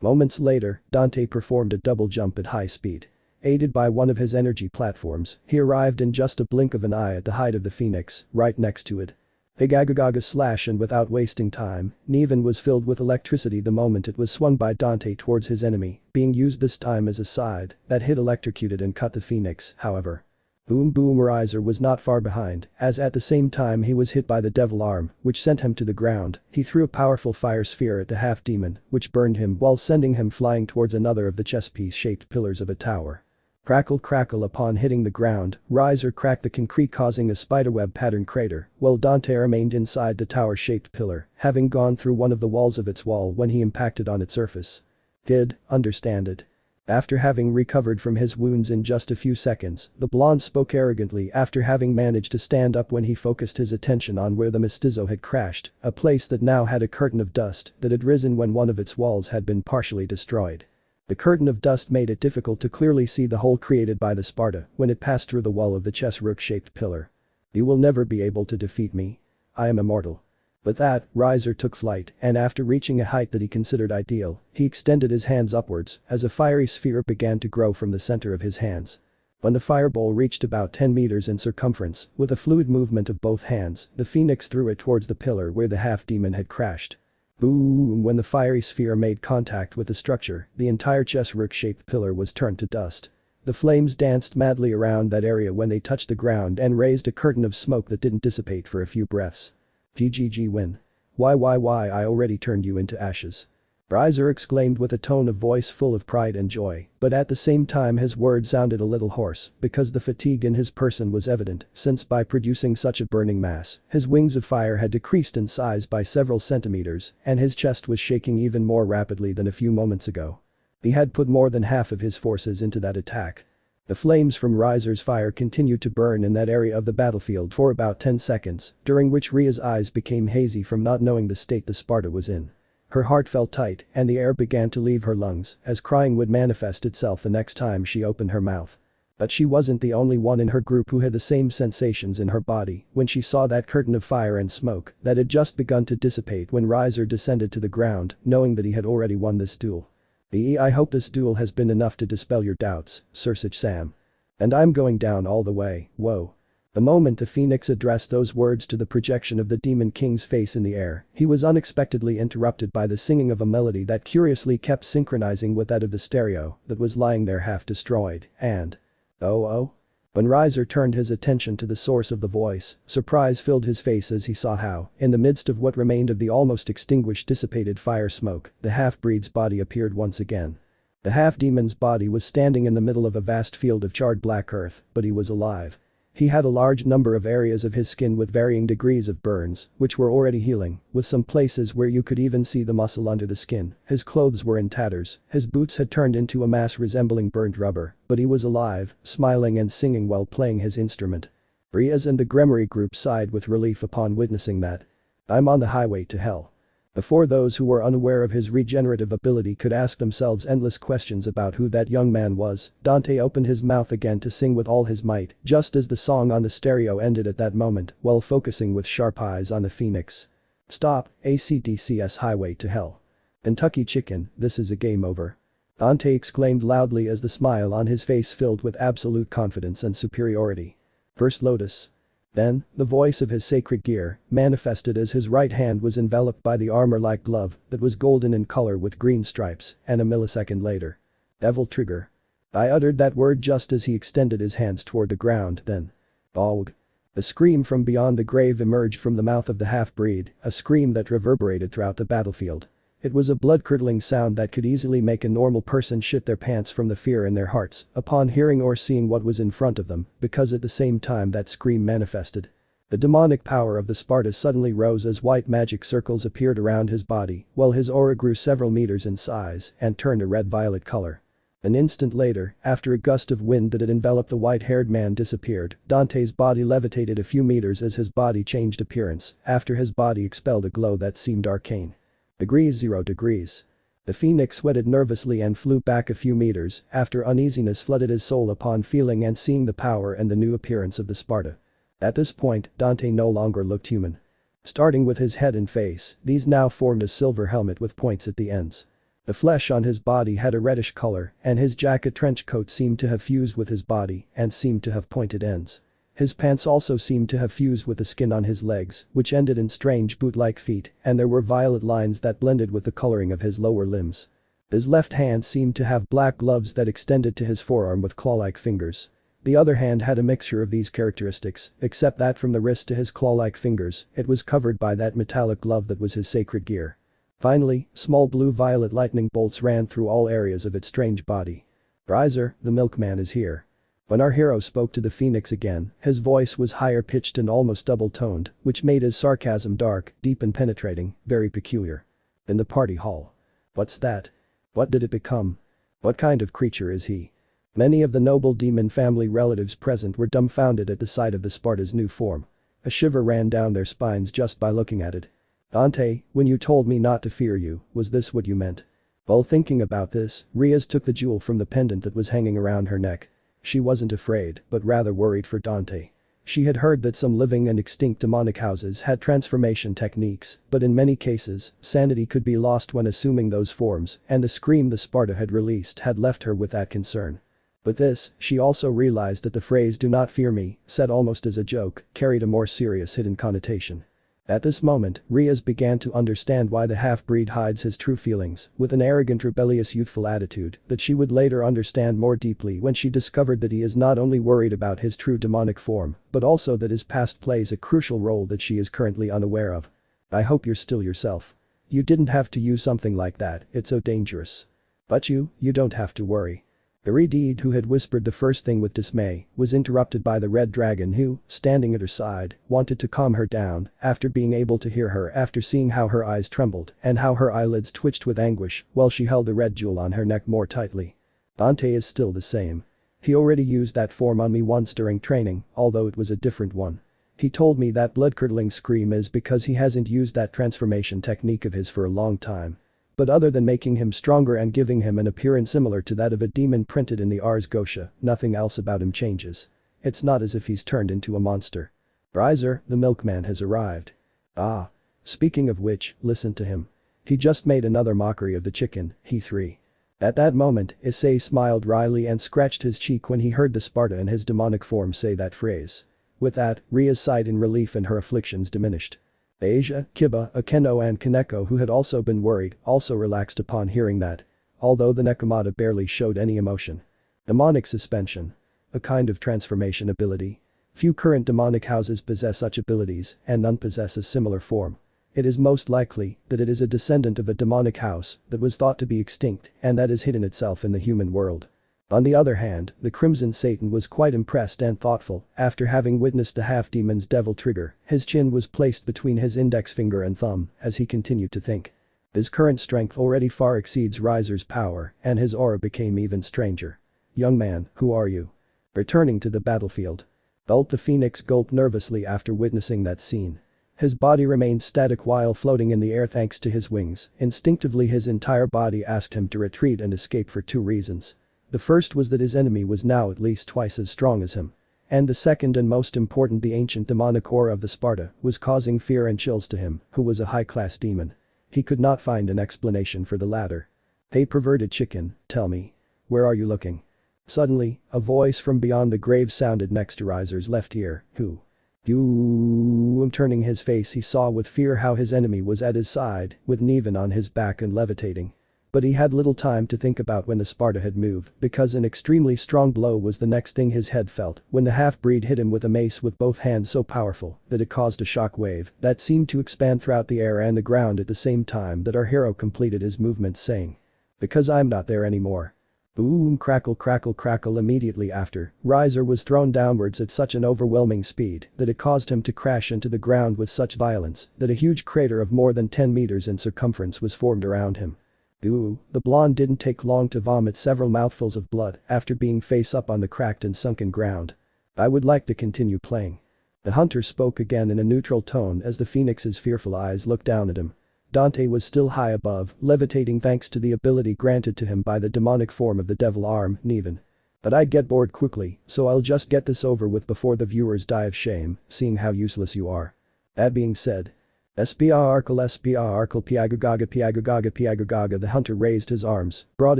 Moments later, Dante performed a double jump at high speed. Aided by one of his energy platforms, he arrived in just a blink of an eye at the height of the Phoenix, right next to it. Big agagaga slash, and without wasting time, Neven was filled with electricity the moment it was swung by Dante towards his enemy, being used this time as a scythe that hit electrocuted and cut the Phoenix, however. Boom boom. Riser was not far behind, as at the same time he was hit by the devil arm, which sent him to the ground. He threw a powerful fire sphere at the half-demon, which burned him while sending him flying towards another of the chess piece-shaped pillars of a tower. Crackle crackle. Upon hitting the ground, Riser cracked the concrete causing a spiderweb pattern crater, while Dante remained inside the tower-shaped pillar, having gone through one of the walls of its wall when he impacted on its surface. "Did understand it." After having recovered from his wounds in just a few seconds, the blonde spoke arrogantly after having managed to stand up when he focused his attention on where the mestizo had crashed, a place that now had a curtain of dust that had risen when one of its walls had been partially destroyed. The curtain of dust made it difficult to clearly see the hole created by the Sparta when it passed through the wall of the chess rook-shaped pillar. "You will never be able to defeat me. I am immortal." With that, Riser took flight, and after reaching a height that he considered ideal, he extended his hands upwards as a fiery sphere began to grow from the center of his hands. When the fireball reached about 10 meters in circumference, with a fluid movement of both hands, the Phoenix threw it towards the pillar where the half-demon had crashed. Boom! When the fiery sphere made contact with the structure, the entire chess rook-shaped pillar was turned to dust. The flames danced madly around that area when they touched the ground and raised a curtain of smoke that didn't dissipate for a few breaths. "GGG win. Why I already turned you into ashes." Riser exclaimed with a tone of voice full of pride and joy, but at the same time his words sounded a little hoarse because the fatigue in his person was evident since by producing such a burning mass, his wings of fire had decreased in size by several centimeters and his chest was shaking even more rapidly than a few moments ago. He had put more than half of his forces into that attack. The flames from Riser's fire continued to burn in that area of the battlefield for about 10 seconds, during which Ria's eyes became hazy from not knowing the state the Sparta was in. Her heart felt tight and the air began to leave her lungs as crying would manifest itself the next time she opened her mouth. But she wasn't the only one in her group who had the same sensations in her body when she saw that curtain of fire and smoke that had just begun to dissipate when Riser descended to the ground, knowing that he had already won this duel. "I hope this duel has been enough to dispel your doubts, Sursich Sam. And I'm going down all the way, whoa." The moment the Phoenix addressed those words to the projection of the Demon King's face in the air, he was unexpectedly interrupted by the singing of a melody that curiously kept synchronizing with that of the stereo that was lying there half destroyed, and… oh. When Riser turned his attention to the source of the voice, surprise filled his face as he saw how, in the midst of what remained of the almost extinguished dissipated fire smoke, the half-breed's body appeared once again. The half-demon's body was standing in the middle of a vast field of charred black earth, but he was alive. He had a large number of areas of his skin with varying degrees of burns, which were already healing, with some places where you could even see the muscle under the skin. His clothes were in tatters, his boots had turned into a mass resembling burnt rubber, but he was alive, smiling and singing while playing his instrument. Riaz and the Gremory group sighed with relief upon witnessing that. I'm on the highway to hell. Before those who were unaware of his regenerative ability could ask themselves endless questions about who that young man was, Dante opened his mouth again to sing with all his might, just as the song on the stereo ended at that moment, while focusing with sharp eyes on the phoenix. Stop, ACDC's highway to hell. Kentucky Chicken, this is a game over. Dante exclaimed loudly as the smile on his face filled with absolute confidence and superiority. First Lotus. Then, the voice of his sacred gear manifested as his right hand was enveloped by the armor-like glove that was golden in color with green stripes, and a millisecond later. Devil Trigger. I uttered that word just as he extended his hands toward the ground, then. Bog. A scream from beyond the grave emerged from the mouth of the half-breed, a scream that reverberated throughout the battlefield. It was a blood-curdling sound that could easily make a normal person shit their pants from the fear in their hearts upon hearing or seeing what was in front of them, because at the same time that scream manifested. The demonic power of the Sparta suddenly rose as white magic circles appeared around his body, while his aura grew several meters in size and turned a red-violet color. An instant later, after a gust of wind that had enveloped the white-haired man disappeared, Dante's body levitated a few meters as his body changed appearance, after his body expelled a glow that seemed arcane. Degrees 0 degrees. The phoenix sweated nervously and flew back a few meters after uneasiness flooded his soul upon feeling and seeing the power and the new appearance of the Sparta. At this point, Dante no longer looked human. Starting with his head and face, these now formed a silver helmet with points at the ends. The flesh on his body had a reddish color and his jacket trench coat seemed to have fused with his body and seemed to have pointed ends. His pants also seemed to have fused with the skin on his legs, which ended in strange boot-like feet, and there were violet lines that blended with the coloring of his lower limbs. His left hand seemed to have black gloves that extended to his forearm with claw-like fingers. The other hand had a mixture of these characteristics, except that from the wrist to his claw-like fingers, it was covered by that metallic glove that was his sacred gear. Finally, small blue-violet lightning bolts ran through all areas of its strange body. Riser, the milkman is here. When our hero spoke to the phoenix again, his voice was higher-pitched and almost double-toned, which made his sarcasm dark, deep and penetrating, very peculiar. In the party hall. What's that? What did it become? What kind of creature is he? Many of the noble demon family relatives present were dumbfounded at the sight of the Sparta's new form. A shiver ran down their spines just by looking at it. Dante, when you told me not to fear you, was this what you meant? While thinking about this, Riaz took the jewel from the pendant that was hanging around her neck. She wasn't afraid, but rather worried for Dante. She had heard that some living and extinct demonic houses had transformation techniques, but in many cases, sanity could be lost when assuming those forms, and the scream the Sparta had released had left her with that concern. But this, she also realized that the phrase "do not fear me," said almost as a joke, carried a more serious hidden connotation. At this moment, Riaz began to understand why the half-breed hides his true feelings with an arrogant rebellious youthful attitude that she would later understand more deeply when she discovered that he is not only worried about his true demonic form, but also that his past plays a crucial role that she is currently unaware of. I hope you're still yourself. You didn't have to use something like that, it's so dangerous. But you don't have to worry. Iridide, who had whispered the first thing with dismay, was interrupted by the red dragon who, standing at her side, wanted to calm her down after being able to hear her after seeing how her eyes trembled and how her eyelids twitched with anguish while she held the red jewel on her neck more tightly. Dante is still the same. He already used that form on me once during training, although it was a different one. He told me that blood-curdling scream is because he hasn't used that transformation technique of his for a long time. But other than making him stronger and giving him an appearance similar to that of a demon printed in the Ars Goetia, nothing else about him changes. It's not as if he's turned into a monster. Riser, the milkman has arrived. Ah. Speaking of which, listen to him. He just made another mockery of the chicken, he 3. At that moment, Issei smiled wryly and scratched his cheek when he heard the Sparta in his demonic form say that phrase. With that, Riaz sighed in relief and her afflictions diminished. Asia, Kiba, Akeno and Kaneko, who had also been worried, also relaxed upon hearing that. Although the Nekomata barely showed any emotion. Demonic suspension. A kind of transformation ability. Few current demonic houses possess such abilities and none possess a similar form. It is most likely that it is a descendant of a demonic house that was thought to be extinct and that has hidden itself in the human world. On the other hand, the Crimson Satan was quite impressed and thoughtful after having witnessed the half-demon's devil trigger. His chin was placed between his index finger and thumb as he continued to think. His current strength already far exceeds Riser's power and his aura became even stranger. Young man, who are you? Returning to the battlefield. The phoenix gulped nervously after witnessing that scene. His body remained static while floating in the air thanks to his wings. Instinctively his entire body asked him to retreat and escape for two reasons. The first was that his enemy was now at least twice as strong as him. And the second and most important, the ancient demonic aura of the Sparta was causing fear and chills to him, who was a high-class demon. He could not find an explanation for the latter. "Hey perverted chicken, tell me. Where are you looking?" Suddenly, a voice from beyond the grave sounded next to Riser's left ear. "Who? You?" Turning his face, he saw with fear how his enemy was at his side, with Nevan on his back and levitating. But he had little time to think about when the Sparta had moved, because an extremely strong blow was the next thing his head felt when the half-breed hit him with a mace with both hands so powerful that it caused a shock wave that seemed to expand throughout the air and the ground at the same time that our hero completed his movements, saying, "Because I'm not there anymore." Boom, crackle, crackle, crackle. Immediately after, Riser was thrown downwards at such an overwhelming speed that it caused him to crash into the ground with such violence that a huge crater of more than 10 meters in circumference was formed around him. Ooh, the blonde didn't take long to vomit several mouthfuls of blood after being face up on the cracked and sunken ground. "I would like to continue playing." The hunter spoke again in a neutral tone as the phoenix's fearful eyes looked down at him. Dante was still high above, levitating thanks to the ability granted to him by the demonic form of the devil arm, Nevan. "But I'd get bored quickly, so I'll just get this over with before the viewers die of shame, seeing how useless you are." That being said, SPRKL Piagagaga. The hunter raised his arms, brought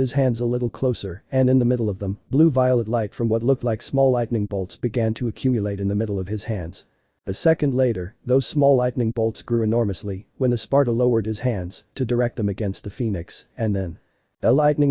his hands a little closer, and in the middle of them, blue-violet light from what looked like small lightning bolts began to accumulate in the middle of his hands. A second later, those small lightning bolts grew enormously when the Sparta lowered his hands to direct them against the phoenix, and then lightning,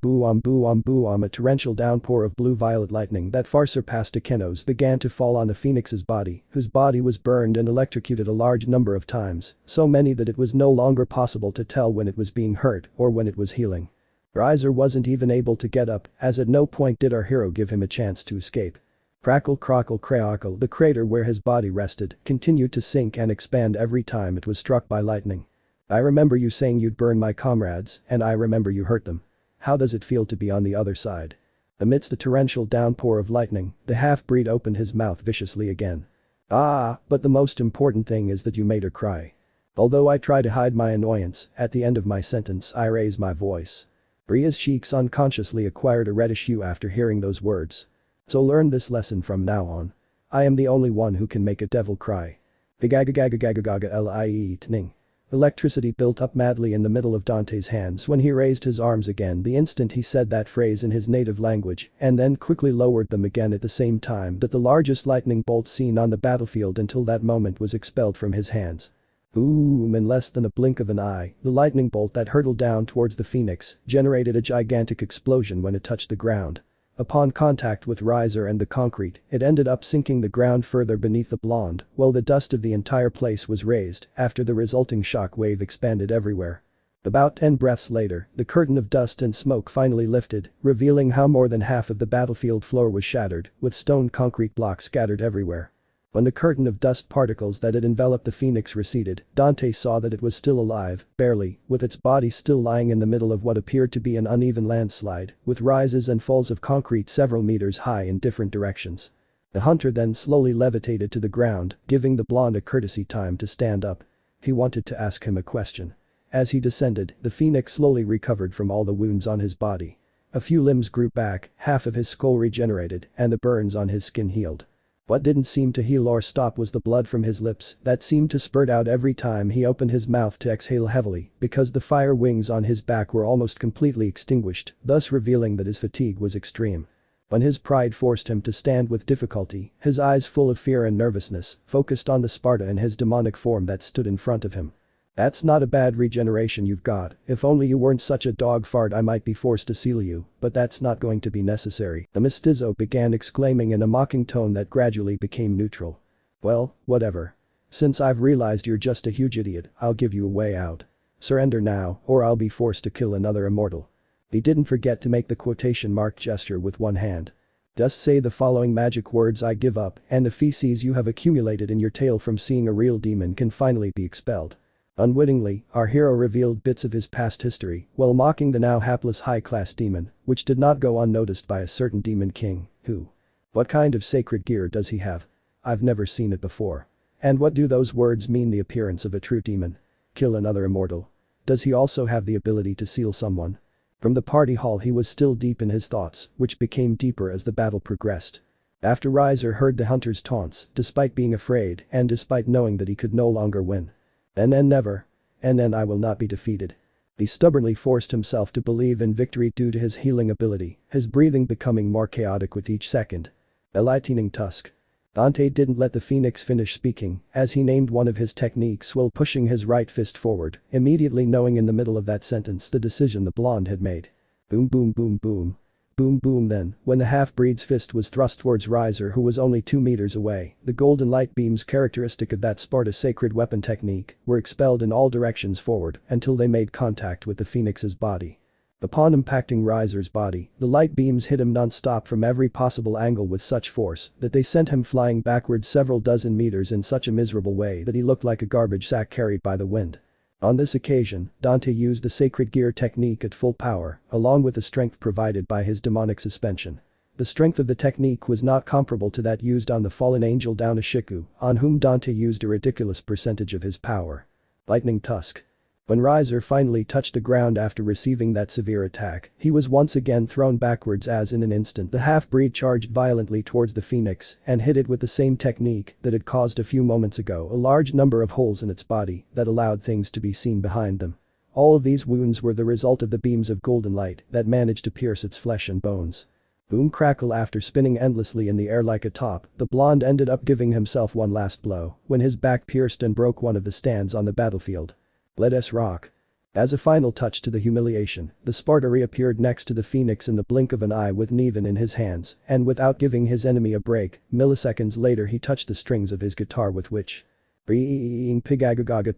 boom. A torrential downpour of blue-violet lightning that far surpassed Akeno's began to fall on the phoenix's body, whose body was burned and electrocuted a large number of times, so many that it was no longer possible to tell when it was being hurt or when it was healing. Riser wasn't even able to get up, as at no point did our hero give him a chance to escape. Crackle, crackle, crackle. The crater where his body rested continued to sink and expand every time it was struck by lightning. "I remember you saying you'd burn my comrades, and I remember you hurt them. How does it feel to be on the other side?" Amidst the torrential downpour of lightning, the half-breed opened his mouth viciously again. But the most important thing is that you made her cry." Although I try to hide my annoyance, at the end of my sentence I raise my voice. Ria's cheeks unconsciously acquired a reddish hue after hearing those words. "So learn this lesson from now on. I am the only one who can make a devil cry." Lightning. Electricity built up madly in the middle of Dante's hands when he raised his arms again the instant he said that phrase in his native language and then quickly lowered them again at the same time that the largest lightning bolt seen on the battlefield until that moment was expelled from his hands. Boom, in less than a blink of an eye, the lightning bolt that hurtled down towards the phoenix generated a gigantic explosion when it touched the ground. Upon contact with Riser and the concrete, it ended up sinking the ground further beneath the blonde, while the dust of the entire place was raised after the resulting shock wave expanded everywhere. About 10 breaths later, the curtain of dust and smoke finally lifted, revealing how more than half of the battlefield floor was shattered, with stone concrete blocks scattered everywhere. When the curtain of dust particles that had enveloped the phoenix receded, Dante saw that it was still alive, barely, with its body still lying in the middle of what appeared to be an uneven landslide, with rises and falls of concrete several meters high in different directions. The hunter then slowly levitated to the ground, giving the blonde a courtesy time to stand up. He wanted to ask him a question. As he descended, the phoenix slowly recovered from all the wounds on his body. A few limbs grew back, half of his skull regenerated, and the burns on his skin healed. What didn't seem to heal or stop was the blood from his lips that seemed to spurt out every time he opened his mouth to exhale heavily because the fire wings on his back were almost completely extinguished, thus revealing that his fatigue was extreme. When his pride forced him to stand with difficulty, his eyes full of fear and nervousness focused on the Sparta and his demonic form that stood in front of him. "That's not a bad regeneration you've got. If only you weren't such a dog fart I might be forced to seal you, but that's not going to be necessary," the mestizo began exclaiming in a mocking tone that gradually became neutral. "Well, whatever. Since I've realized you're just a huge idiot, I'll give you a way out. Surrender now, or I'll be forced to kill another immortal." He didn't forget to make the quotation mark gesture with one hand. "Just say the following magic words: I give up, and the feces you have accumulated in your tail from seeing a real demon can finally be expelled." Unwittingly, our hero revealed bits of his past history while mocking the now hapless high-class demon, which did not go unnoticed by a certain demon king, who What kind of sacred gear does he have? I've never seen it before. And what do those words mean, the appearance of a true demon? Kill another immortal? Does he also have the ability to seal someone? From the party hall he was still deep in his thoughts, which became deeper as the battle progressed. After Riser heard the hunter's taunts, despite being afraid and despite knowing that he could no longer win. Never. I will not be defeated. He stubbornly forced himself to believe in victory due to his healing ability, his breathing becoming more chaotic with each second. A lightning tusk. Dante didn't let the phoenix finish speaking, as he named one of his techniques while pushing his right fist forward, immediately knowing in the middle of that sentence the decision the blonde had made. Boom boom boom boom. Boom boom. Then, when the half-breed's fist was thrust towards Riser, who was only 2 meters away, the golden light beams characteristic of that Sparta sacred weapon technique were expelled in all directions forward until they made contact with the phoenix's body. Upon impacting Riser's body, the light beams hit him non-stop from every possible angle with such force that they sent him flying backwards several dozen meters in such a miserable way that he looked like a garbage sack carried by the wind. On this occasion, Dante used the sacred gear technique at full power, along with the strength provided by his demonic suspension. The strength of the technique was not comparable to that used on the fallen angel Daunashiku, on whom Dante used a ridiculous percentage of his power. Lightning tusk. When Riser finally touched the ground after receiving that severe attack, he was once again thrown backwards as in an instant the half-breed charged violently towards the phoenix and hit it with the same technique that had caused a few moments ago a large number of holes in its body that allowed things to be seen behind them. All of these wounds were the result of the beams of golden light that managed to pierce its flesh and bones. Boom crackle. After spinning endlessly in the air like a top, the blonde ended up giving himself one last blow when his back pierced and broke one of the stands on the battlefield. Let us rock. As a final touch to the humiliation, the Sparta reappeared next to the phoenix in the blink of an eye with Nevan in his hands, and without giving his enemy a break, milliseconds later he touched the strings of his guitar with which pigagagaga.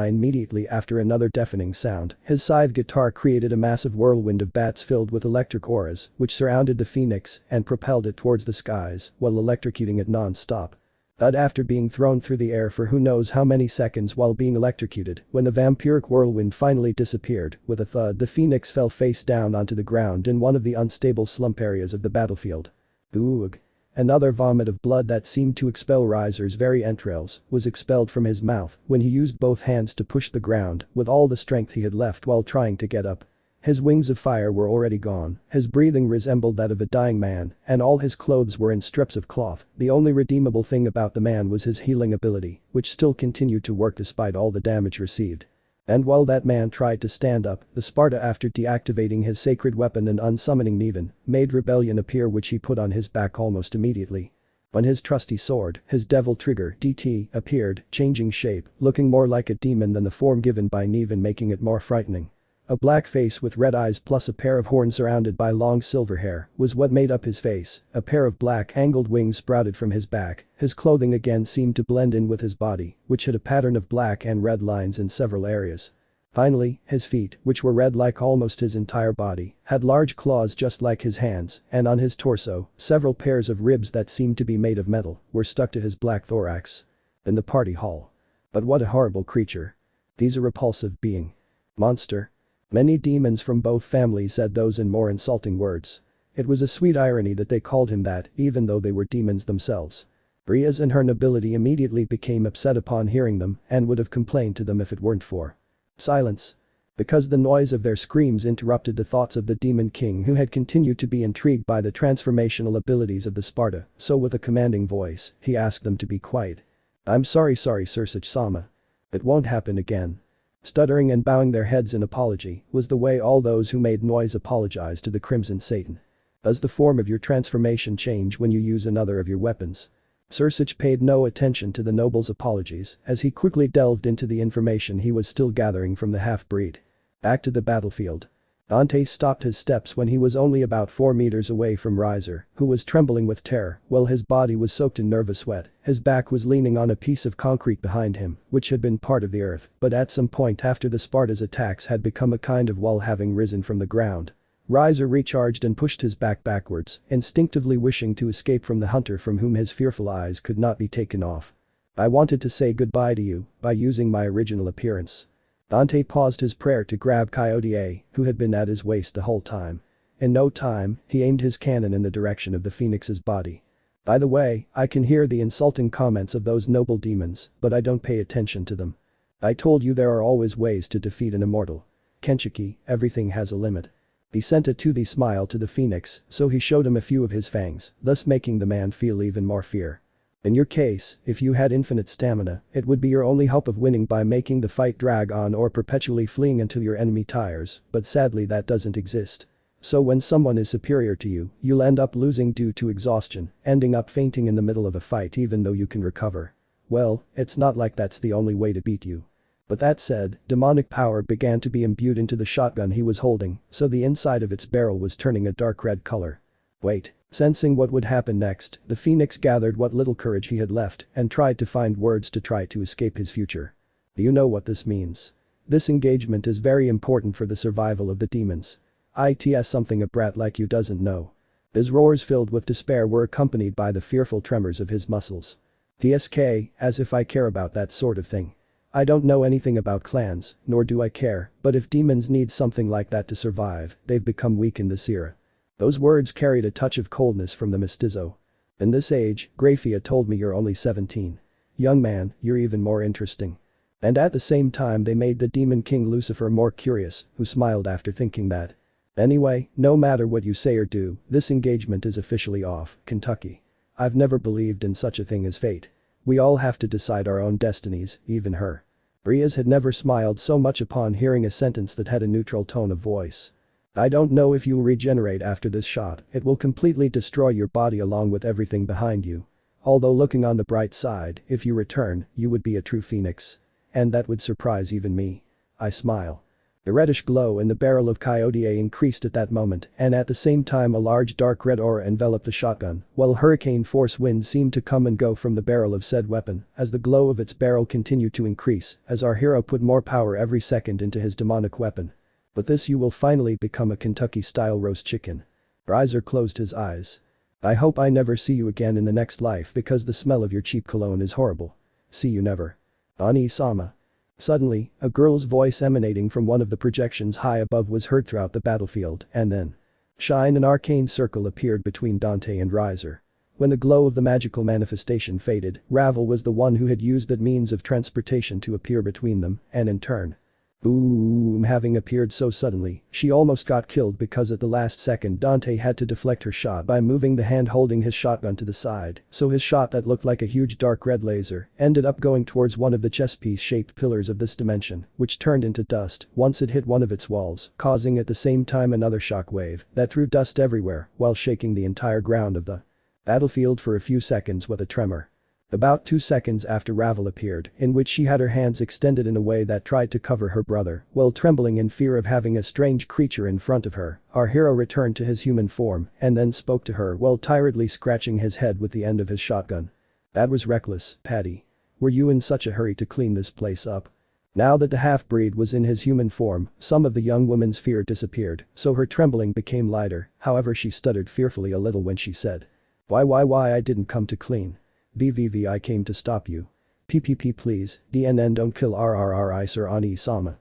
Immediately after another deafening sound, his scythe guitar created a massive whirlwind of bats filled with electric auras, which surrounded the phoenix and propelled it towards the skies while electrocuting it non-stop. But after being thrown through the air for who knows how many seconds while being electrocuted, when the vampiric whirlwind finally disappeared, with a thud the phoenix fell face down onto the ground in one of the unstable slump areas of the battlefield. Oog. Another vomit of blood that seemed to expel Riser's very entrails was expelled from his mouth when he used both hands to push the ground with all the strength he had left while trying to get up. His wings of fire were already gone, his breathing resembled that of a dying man, and all his clothes were in strips of cloth. The only redeemable thing about the man was his healing ability, which still continued to work despite all the damage received. And while that man tried to stand up, the Sparta, after deactivating his sacred weapon and unsummoning Nevan, made Rebellion appear, which he put on his back almost immediately. When his trusty sword, his devil trigger DT, appeared, changing shape, looking more like a demon than the form given by Nevan, making it more frightening. A black face with red eyes plus a pair of horns surrounded by long silver hair was what made up his face. A pair of black angled wings sprouted from his back. His clothing again seemed to blend in with his body, which had a pattern of black and red lines in several areas. Finally, his feet, which were red like almost his entire body, had large claws just like his hands, and on his torso, several pairs of ribs that seemed to be made of metal were stuck to his black thorax. In the party hall. But what a horrible creature. He's a repulsive being. Monster. Many demons from both families said those in more insulting words. It was a sweet irony that they called him that, even though they were demons themselves. Riaz and her nobility immediately became upset upon hearing them and would have complained to them if it weren't for silence. Because the noise of their screams interrupted the thoughts of the demon king, who had continued to be intrigued by the transformational abilities of the Sparta, so with a commanding voice, he asked them to be quiet. I'm sorry Sursach-sama. It won't happen again. Stuttering and bowing their heads in apology was the way all those who made noise apologized to the Crimson Satan. Does the form of your transformation change when you use another of your weapons? Sursach paid no attention to the noble's apologies as he quickly delved into the information he was still gathering from the half-breed. Back to the battlefield. Dante stopped his steps when he was only about 4 meters away from Riser, who was trembling with terror while his body was soaked in nervous sweat. His back was leaning on a piece of concrete behind him, which had been part of the earth, but at some point after the Sparta's attacks had become a kind of wall having risen from the ground. Riser recharged and pushed his back backwards, instinctively wishing to escape from the hunter from whom his fearful eyes could not be taken off. I wanted to say goodbye to you by using my original appearance. Dante paused his prayer to grab Coyote A, who had been at his waist the whole time. In no time, he aimed his cannon in the direction of the phoenix's body. By the way, I can hear the insulting comments of those noble demons, but I don't pay attention to them. I told you there are always ways to defeat an immortal. Kenshiki, everything has a limit. He sent a toothy smile to the phoenix, so he showed him a few of his fangs, thus making the man feel even more fear. In your case, if you had infinite stamina, it would be your only hope of winning by making the fight drag on or perpetually fleeing until your enemy tires, but sadly that doesn't exist. So when someone is superior to you, you'll end up losing due to exhaustion, ending up fainting in the middle of a fight even though you can recover. Well, it's not like that's the only way to beat you. But that said, demonic power began to be imbued into the shotgun he was holding, so the inside of its barrel was turning a dark red color. Wait. Sensing what would happen next, the phoenix gathered what little courage he had left and tried to find words to try to escape his future. Do you know what this means? This engagement is very important for the survival of the demons. It's something a brat like you doesn't know. His roars filled with despair were accompanied by the fearful tremors of his muscles. DSK, as if I care about that sort of thing. I don't know anything about clans, nor do I care, but if demons need something like that to survive, they've become weak in this era. Those words carried a touch of coldness from the mestizo. In this age, Grafia told me you're only 17. Young man, you're even more interesting. And at the same time they made the demon king Lucifer more curious, who smiled after thinking that. Anyway, no matter what you say or do, this engagement is officially off, Kentucky. I've never believed in such a thing as fate. We all have to decide our own destinies, even her. Riaz had never smiled so much upon hearing a sentence that had a neutral tone of voice. I don't know if you'll regenerate after this shot, it will completely destroy your body along with everything behind you. Although looking on the bright side, if you return, you would be a true phoenix. And that would surprise even me. I smile. The reddish glow in the barrel of Coyote increased at that moment and at the same time a large dark red aura enveloped the shotgun, while hurricane force winds seemed to come and go from the barrel of said weapon as the glow of its barrel continued to increase as our hero put more power every second into his demonic weapon. With this you will finally become a Kentucky-style roast chicken. Riser closed his eyes. I hope I never see you again in the next life because the smell of your cheap cologne is horrible. See you never. Ani-sama. Suddenly, a girl's voice emanating from one of the projections high above was heard throughout the battlefield and then. Shine an arcane circle appeared between Dante and Riser. When the glow of the magical manifestation faded, Ravel was the one who had used that means of transportation to appear between them and in turn. Boom, having appeared so suddenly, she almost got killed because at the last second Dante had to deflect her shot by moving the hand holding his shotgun to the side, so his shot that looked like a huge dark red laser ended up going towards one of the chess piece-shaped pillars of this dimension, which turned into dust once it hit one of its walls, causing at the same time another shockwave that threw dust everywhere while shaking the entire ground of the battlefield for a few seconds with a tremor. About 2 seconds after Ravel appeared, in which she had her hands extended in a way that tried to cover her brother, while trembling in fear of having a strange creature in front of her, our hero returned to his human form and then spoke to her while tiredly scratching his head with the end of his shotgun. That was reckless, Patty. Were you in such a hurry to clean this place up? Now that the half-breed was in his human form, some of the young woman's fear disappeared, so her trembling became lighter, however she stuttered fearfully a little when she said. Why I didn't come to clean. VVV I came to stop you. PPP please, DNN don't kill RRRI Sir Ani-sama.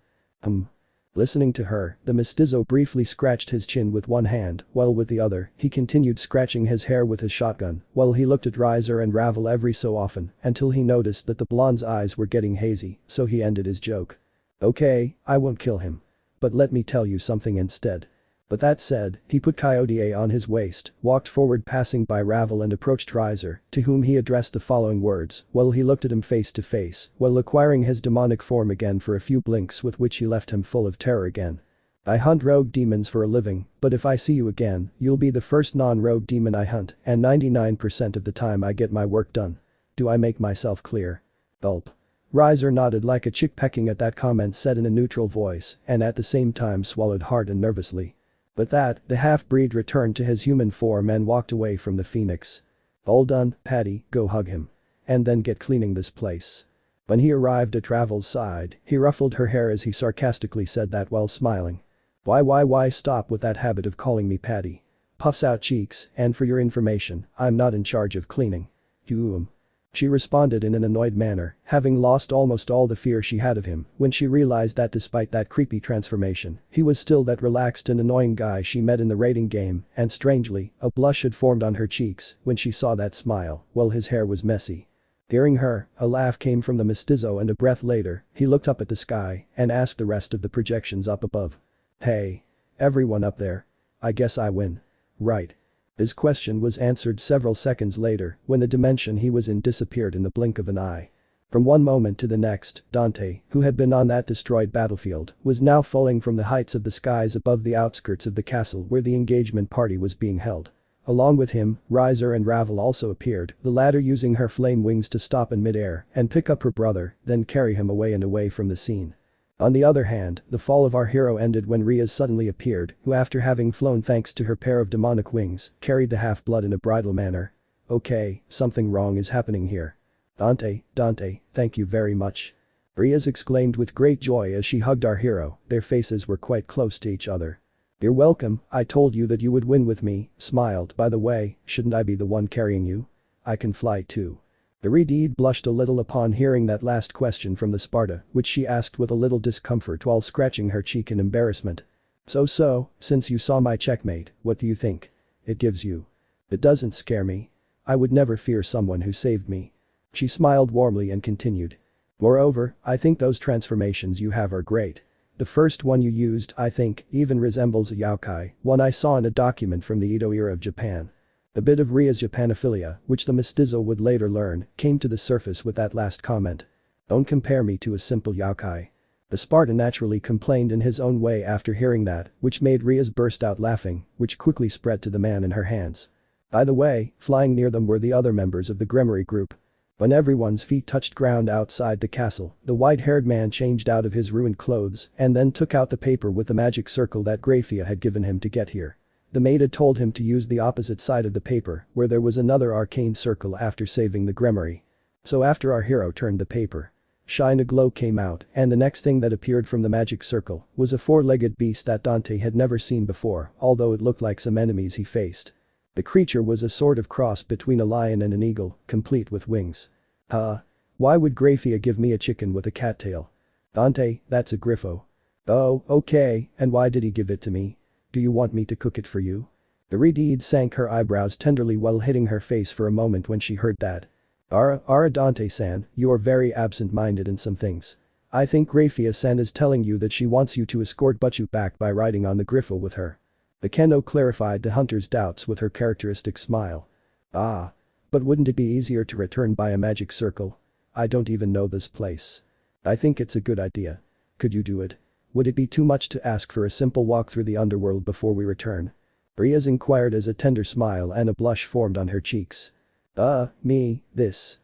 Listening to her, the mestizo briefly scratched his chin with one hand, while with the other, he continued scratching his hair with his shotgun, while he looked at Riser and Ravel every so often, until he noticed that the blonde's eyes were getting hazy, so he ended his joke. Okay, I won't kill him. But let me tell you something instead. But that said, he put Coyote on his waist, walked forward passing by Ravel and approached Riser, to whom he addressed the following words, while he looked at him face to face, while acquiring his demonic form again for a few blinks with which he left him full of terror again. I hunt rogue demons for a living, but if I see you again, you'll be the first non-rogue demon I hunt, and 99% of the time I get my work done. Do I make myself clear? Gulp. Riser nodded like a chick pecking at that comment said in a neutral voice, and at the same time swallowed hard and nervously. With that, the half-breed returned to his human form and walked away from the phoenix. All done, Patty, go hug him. And then get cleaning this place. When he arrived at Ravel's side, he ruffled her hair as he sarcastically said that while smiling. Why stop with that habit of calling me Patty. Puffs out cheeks, and for your information, I'm not in charge of cleaning. She responded in an annoyed manner, having lost almost all the fear she had of him when she realized that despite that creepy transformation, he was still that relaxed and annoying guy she met in the raiding game, and strangely, a blush had formed on her cheeks when she saw that smile, while his hair was messy. Hearing her, a laugh came from the mestizo and a breath later, he looked up at the sky and asked the rest of the projections up above. "Hey. Everyone up there. I guess I win. Right?" His question was answered several seconds later when the dimension he was in disappeared in the blink of an eye. From one moment to the next, Dante, who had been on that destroyed battlefield, was now falling from the heights of the skies above the outskirts of the castle where the engagement party was being held. Along with him, Riser and Ravel also appeared, the latter using her flame wings to stop in midair and pick up her brother, then carry him away from the scene. On the other hand, the fall of our hero ended when Riaz suddenly appeared, who after having flown thanks to her pair of demonic wings, carried the half-blood in a bridal manner. "Okay, something wrong is happening here. Dante, thank you very much." Riaz exclaimed with great joy as she hugged our hero, their faces were quite close to each other. "You're welcome, I told you that you would win with me," smiled. "By the way, shouldn't I be the one carrying you? I can fly too." The Redeed blushed a little upon hearing that last question from the Sparta, which she asked with a little discomfort while scratching her cheek in embarrassment. So, since you saw my checkmate, what do you think? It gives you. It doesn't scare me. I would never fear someone who saved me." She smiled warmly and continued. "Moreover, I think those transformations you have are great. The first one you used, I think, even resembles a yokai, one I saw in a document from the Edo era of Japan." A bit of Ria's Japanophilia, which the mestizo would later learn, came to the surface with that last comment. "Don't compare me to a simple yokai." The Spartan naturally complained in his own way after hearing that, which made Riaz burst out laughing, which quickly spread to the man in her hands. By the way, flying near them were the other members of the Grimoire group. When everyone's feet touched ground outside the castle, the white-haired man changed out of his ruined clothes and then took out the paper with the magic circle that Grafia had given him to get here. The maid had told him to use the opposite side of the paper where there was another arcane circle after saving the Grimoire. So after our hero turned the paper, shine a glow came out and the next thing that appeared from the magic circle was a four-legged beast that Dante had never seen before, although it looked like some enemies he faced. The creature was a sort of cross between a lion and an eagle, complete with wings. Why would Grafia give me a chicken with a cattail? Dante, that's a griffo. Oh, okay, and why did he give it to me? Do you want me to cook it for you? The Redeed sank her eyebrows tenderly while hitting her face for a moment when she heard that. Ara Dante-san, you are very absent-minded in some things. I think Grafia-san is telling you that she wants you to escort Butchu back by riding on the griffo with her." The Kendo clarified the hunter's doubts with her characteristic smile. "Ah. But wouldn't it be easier to return by a magic circle? I don't even know this place. I think it's a good idea. Could you do it? Would it be too much to ask for a simple walk through the underworld before we return?" Riaz inquired as a tender smile and a blush formed on her cheeks. Me, this.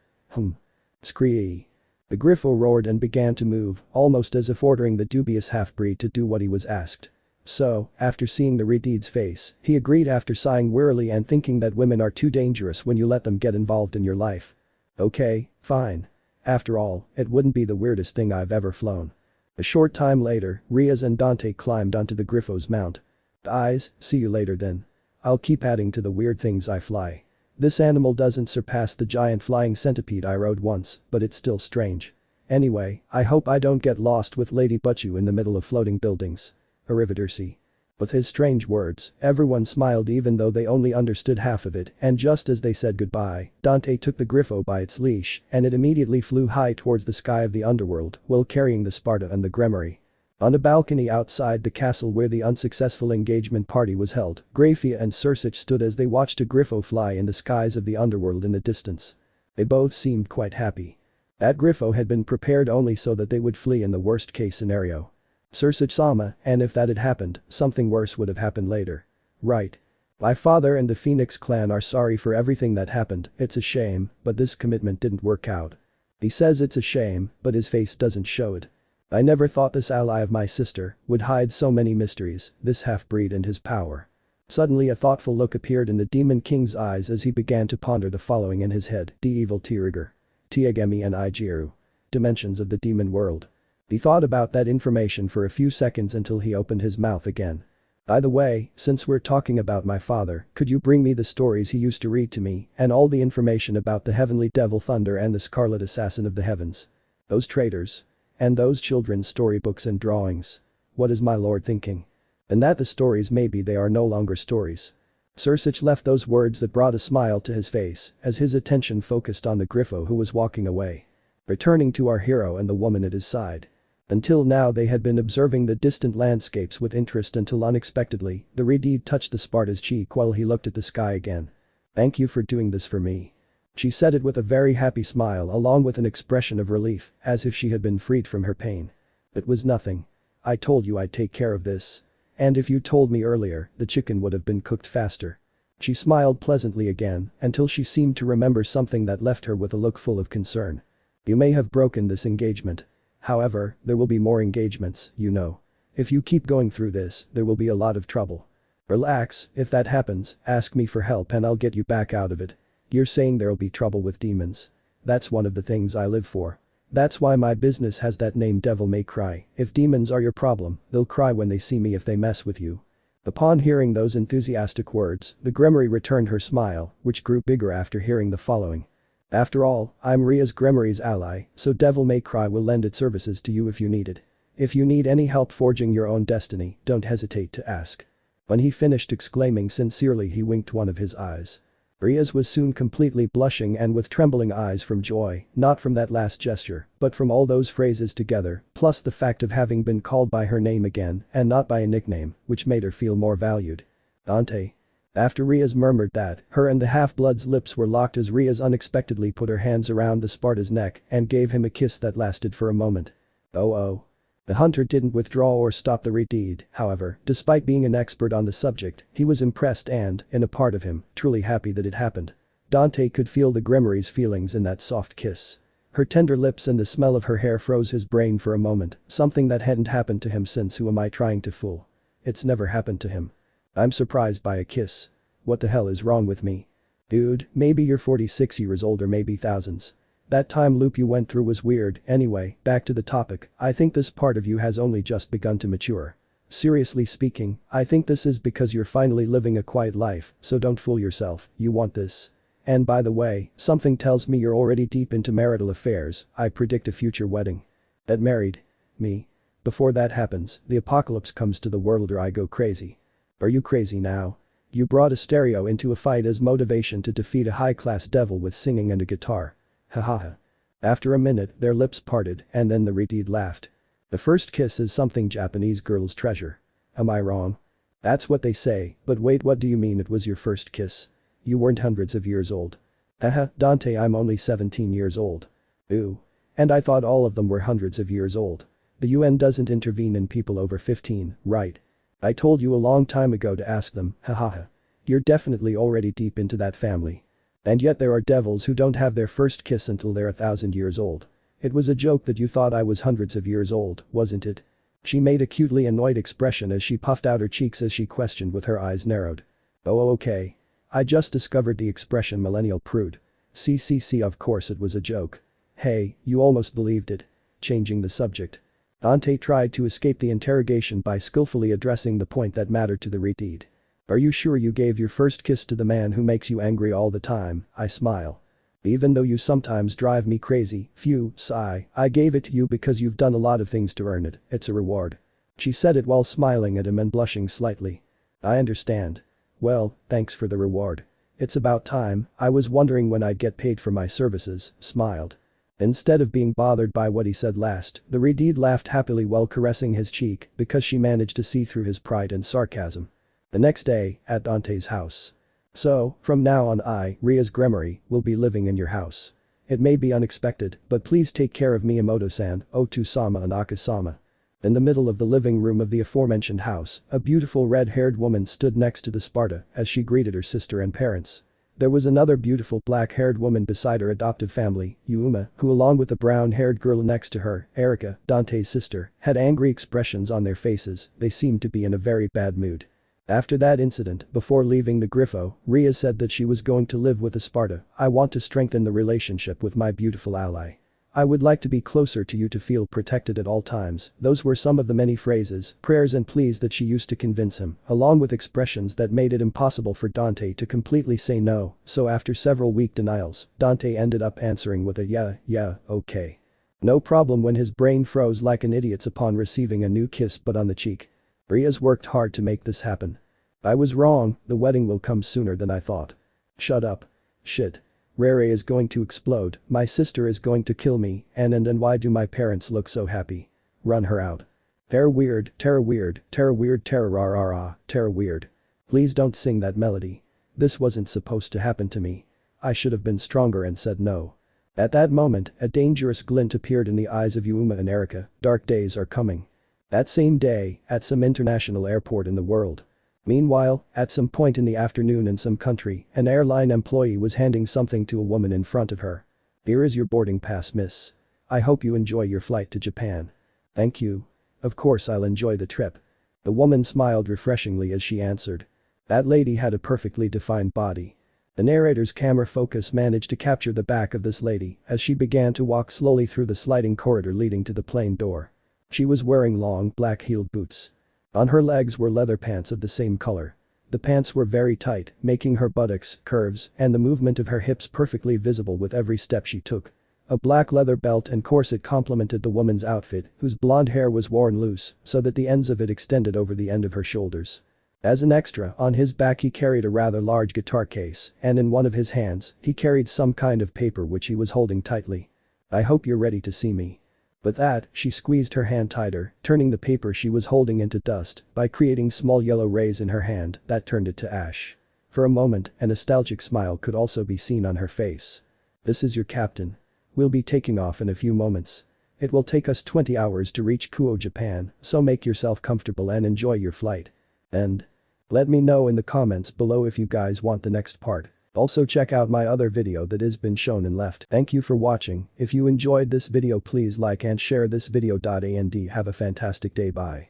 Scree. The griffo roared and began to move, almost as if ordering the dubious half-breed to do what he was asked. So, after seeing the Redeed's face, he agreed after sighing wearily and thinking that women are too dangerous when you let them get involved in your life. "Okay, fine. After all, it wouldn't be the weirdest thing I've ever flown." A short time later, Riaz and Dante climbed onto the griffo's mount. "Eyes, see you later then. I'll keep adding to the weird things I fly. This animal doesn't surpass the giant flying centipede I rode once, but it's still strange. Anyway, I hope I don't get lost with Lady Butchu in the middle of floating buildings. Arrivederci." With his strange words, everyone smiled even though they only understood half of it, and just as they said goodbye, Dante took the griffo by its leash and it immediately flew high towards the sky of the underworld while carrying the Sparta and the Grimoire. On a balcony outside the castle where the unsuccessful engagement party was held, Grafia and Sursich stood as they watched a griffo fly in the skies of the underworld in the distance. They both seemed quite happy. That griffo had been prepared only so that they would flee in the worst-case scenario. Sursich-sama, and if that had happened, something worse would have happened later. Right. My father and the Phoenix clan are sorry for everything that happened, it's a shame, but this commitment didn't work out. He says it's a shame, but his face doesn't show it. I never thought this ally of my sister would hide so many mysteries, this half-breed and his power. Suddenly a thoughtful look appeared in the Demon King's eyes as he began to ponder the following in his head: D evil Tirigger. Tiagemi and Ijiru. Dimensions of the demon world. He thought about that information for a few seconds until he opened his mouth again. By the way, since we're talking about my father, could you bring me the stories he used to read to me and all the information about the heavenly devil Thunder and the scarlet assassin of the heavens? Those traitors. And those children's storybooks and drawings. What is my lord thinking? And that the stories maybe they are no longer stories. Sursich left those words that brought a smile to his face as his attention focused on the Griffo who was walking away. Returning to our hero and the woman at his side. Until now they had been observing the distant landscapes with interest until unexpectedly, the Redeed touched the Sparta's cheek while he looked at the sky again. Thank you for doing this for me. She said it with a very happy smile along with an expression of relief, as if she had been freed from her pain. It was nothing. I told you I'd take care of this. And if you told me earlier, the chicken would have been cooked faster. She smiled pleasantly again until she seemed to remember something that left her with a look full of concern. You may have broken this engagement. However, there will be more engagements, you know. If you keep going through this, there will be a lot of trouble. Relax, if that happens, ask me for help and I'll get you back out of it. You're saying there'll be trouble with demons. That's one of the things I live for. That's why my business has that name Devil May Cry. If demons are your problem, they'll cry when they see me if they mess with you. Upon hearing those enthusiastic words, the Gremory returned her smile, which grew bigger after hearing the following. After all, I'm Ria's Gremory's ally, so Devil May Cry will lend its services to you if you need it. If you need any help forging your own destiny, don't hesitate to ask. When he finished exclaiming sincerely he winked one of his eyes. Ria's was soon completely blushing and with trembling eyes from joy, not from that last gesture, but from all those phrases together, plus the fact of having been called by her name again and not by a nickname, which made her feel more valued. Dante. After Ria's murmured that, her and the half-blood's lips were locked as Ria's unexpectedly put her hands around the Sparta's neck and gave him a kiss that lasted for a moment. Oh. The hunter didn't withdraw or stop the Redeed, however, despite being an expert on the subject, he was impressed and, in a part of him, truly happy that it happened. Dante could feel the Gremory's feelings in that soft kiss. Her tender lips and the smell of her hair froze his brain for a moment, something that hadn't happened to him since Who Am I Trying to Fool? It's never happened to him. I'm surprised by a kiss. What the hell is wrong with me? Dude, maybe you're 46 years old or maybe thousands. That time loop you went through was weird. Anyway, back to the topic, I think this part of you has only just begun to mature. Seriously speaking, I think this is because you're finally living a quiet life, so don't fool yourself, you want this. And by the way, something tells me you're already deep into marital affairs. I predict a future wedding. That married? Me? Before that happens, the apocalypse comes to the world or I go crazy. Are you crazy now? You brought a stereo into a fight as motivation to defeat a high-class devil with singing and a guitar. Hahaha. After a minute, their lips parted and then the Redeed laughed. The first kiss is something Japanese girls treasure. Am I wrong? That's what they say, but wait, what do you mean it was your first kiss? You weren't hundreds of years old. Dante, I'm only 17 years old. Ooh. And I thought all of them were hundreds of years old. The UN doesn't intervene in people over 15, right? I told you a long time ago to ask them, hahaha. You're definitely already deep into that family. And yet there are devils who don't have their first kiss until they're 1,000 years old. It was a joke that you thought I was hundreds of years old, wasn't it? She made a cutely annoyed expression as she puffed out her cheeks as she questioned with her eyes narrowed. Oh okay. I just discovered the expression millennial prude. CCC, of course it was a joke. Hey, you almost believed it. Changing the subject. Dante tried to escape the interrogation by skillfully addressing the point that mattered to the Redeed. Are you sure you gave your first kiss to the man who makes you angry all the time? I smile. Even though you sometimes drive me crazy, phew, sigh, I gave it to you because you've done a lot of things to earn it, it's a reward. She said it while smiling at him and blushing slightly. I understand. Well, thanks for the reward. It's about time, I was wondering when I'd get paid for my services, smiled. Instead of being bothered by what he said last, the Redeed laughed happily while caressing his cheek because she managed to see through his pride and sarcasm. The next day, at Dante's house. So, from now on Ria's Gremory, will be living in your house. It may be unexpected, but please take care of Miyamoto-san, Otu-sama and Aka-sama. In the middle of the living room of the aforementioned house, a beautiful red-haired woman stood next to the Sparta as she greeted her sister and parents. There was another beautiful black-haired woman beside her adoptive family, Yuma, who along with the brown-haired girl next to her, Erika, Dante's sister, had angry expressions on their faces. They seemed to be in a very bad mood. After that incident, before leaving the Griffo, Ria said that she was going to live with the Sparta. I want to strengthen the relationship with my beautiful ally. I would like to be closer to you to feel protected at all times. Those were some of the many phrases, prayers and pleas that she used to convince him, along with expressions that made it impossible for Dante to completely say no, so after several weak denials, Dante ended up answering with a yeah, okay. No problem when his brain froze like an idiot's upon receiving a new kiss but on the cheek. Ria's worked hard to make this happen. I was wrong, the wedding will come sooner than I thought. Shut up. Shit. Rere is going to explode, my sister is going to kill me, and why do my parents look so happy? Run her out. Terror weird, terror weird, terror weird, terror rah, terror weird. Please don't sing that melody. This wasn't supposed to happen to me. I should have been stronger and said no. At that moment, a dangerous glint appeared in the eyes of Yuma and Erika. Dark days are coming. That same day, at some international airport in the world. Meanwhile, at some point in the afternoon in some country, an airline employee was handing something to a woman in front of her. Here is your boarding pass, miss. I hope you enjoy your flight to Japan. Thank you. Of course I'll enjoy the trip. The woman smiled refreshingly as she answered. That lady had a perfectly defined body. The narrator's camera focus managed to capture the back of this lady as she began to walk slowly through the sliding corridor leading to the plane door. She was wearing long, black-heeled boots. On her legs were leather pants of the same color. The pants were very tight, making her buttocks, curves, and the movement of her hips perfectly visible with every step she took. A black leather belt and corset complemented the woman's outfit, whose blonde hair was worn loose so that the ends of it extended over the end of her shoulders. As an extra, on his back he carried a rather large guitar case, and in one of his hands, he carried some kind of paper which he was holding tightly. I hope you're ready to see me. With that, she squeezed her hand tighter, turning the paper she was holding into dust by creating small yellow rays in her hand that turned it to ash. For a moment, a nostalgic smile could also be seen on her face. This is your captain. We'll be taking off in a few moments. It will take us 20 hours to reach Kuo, Japan, so make yourself comfortable and enjoy your flight. And let me know in the comments below if you guys want the next part. Also check out my other video that has been shown and left. Thank you for watching. If you enjoyed this video please like and share this video. And have a fantastic day. Bye.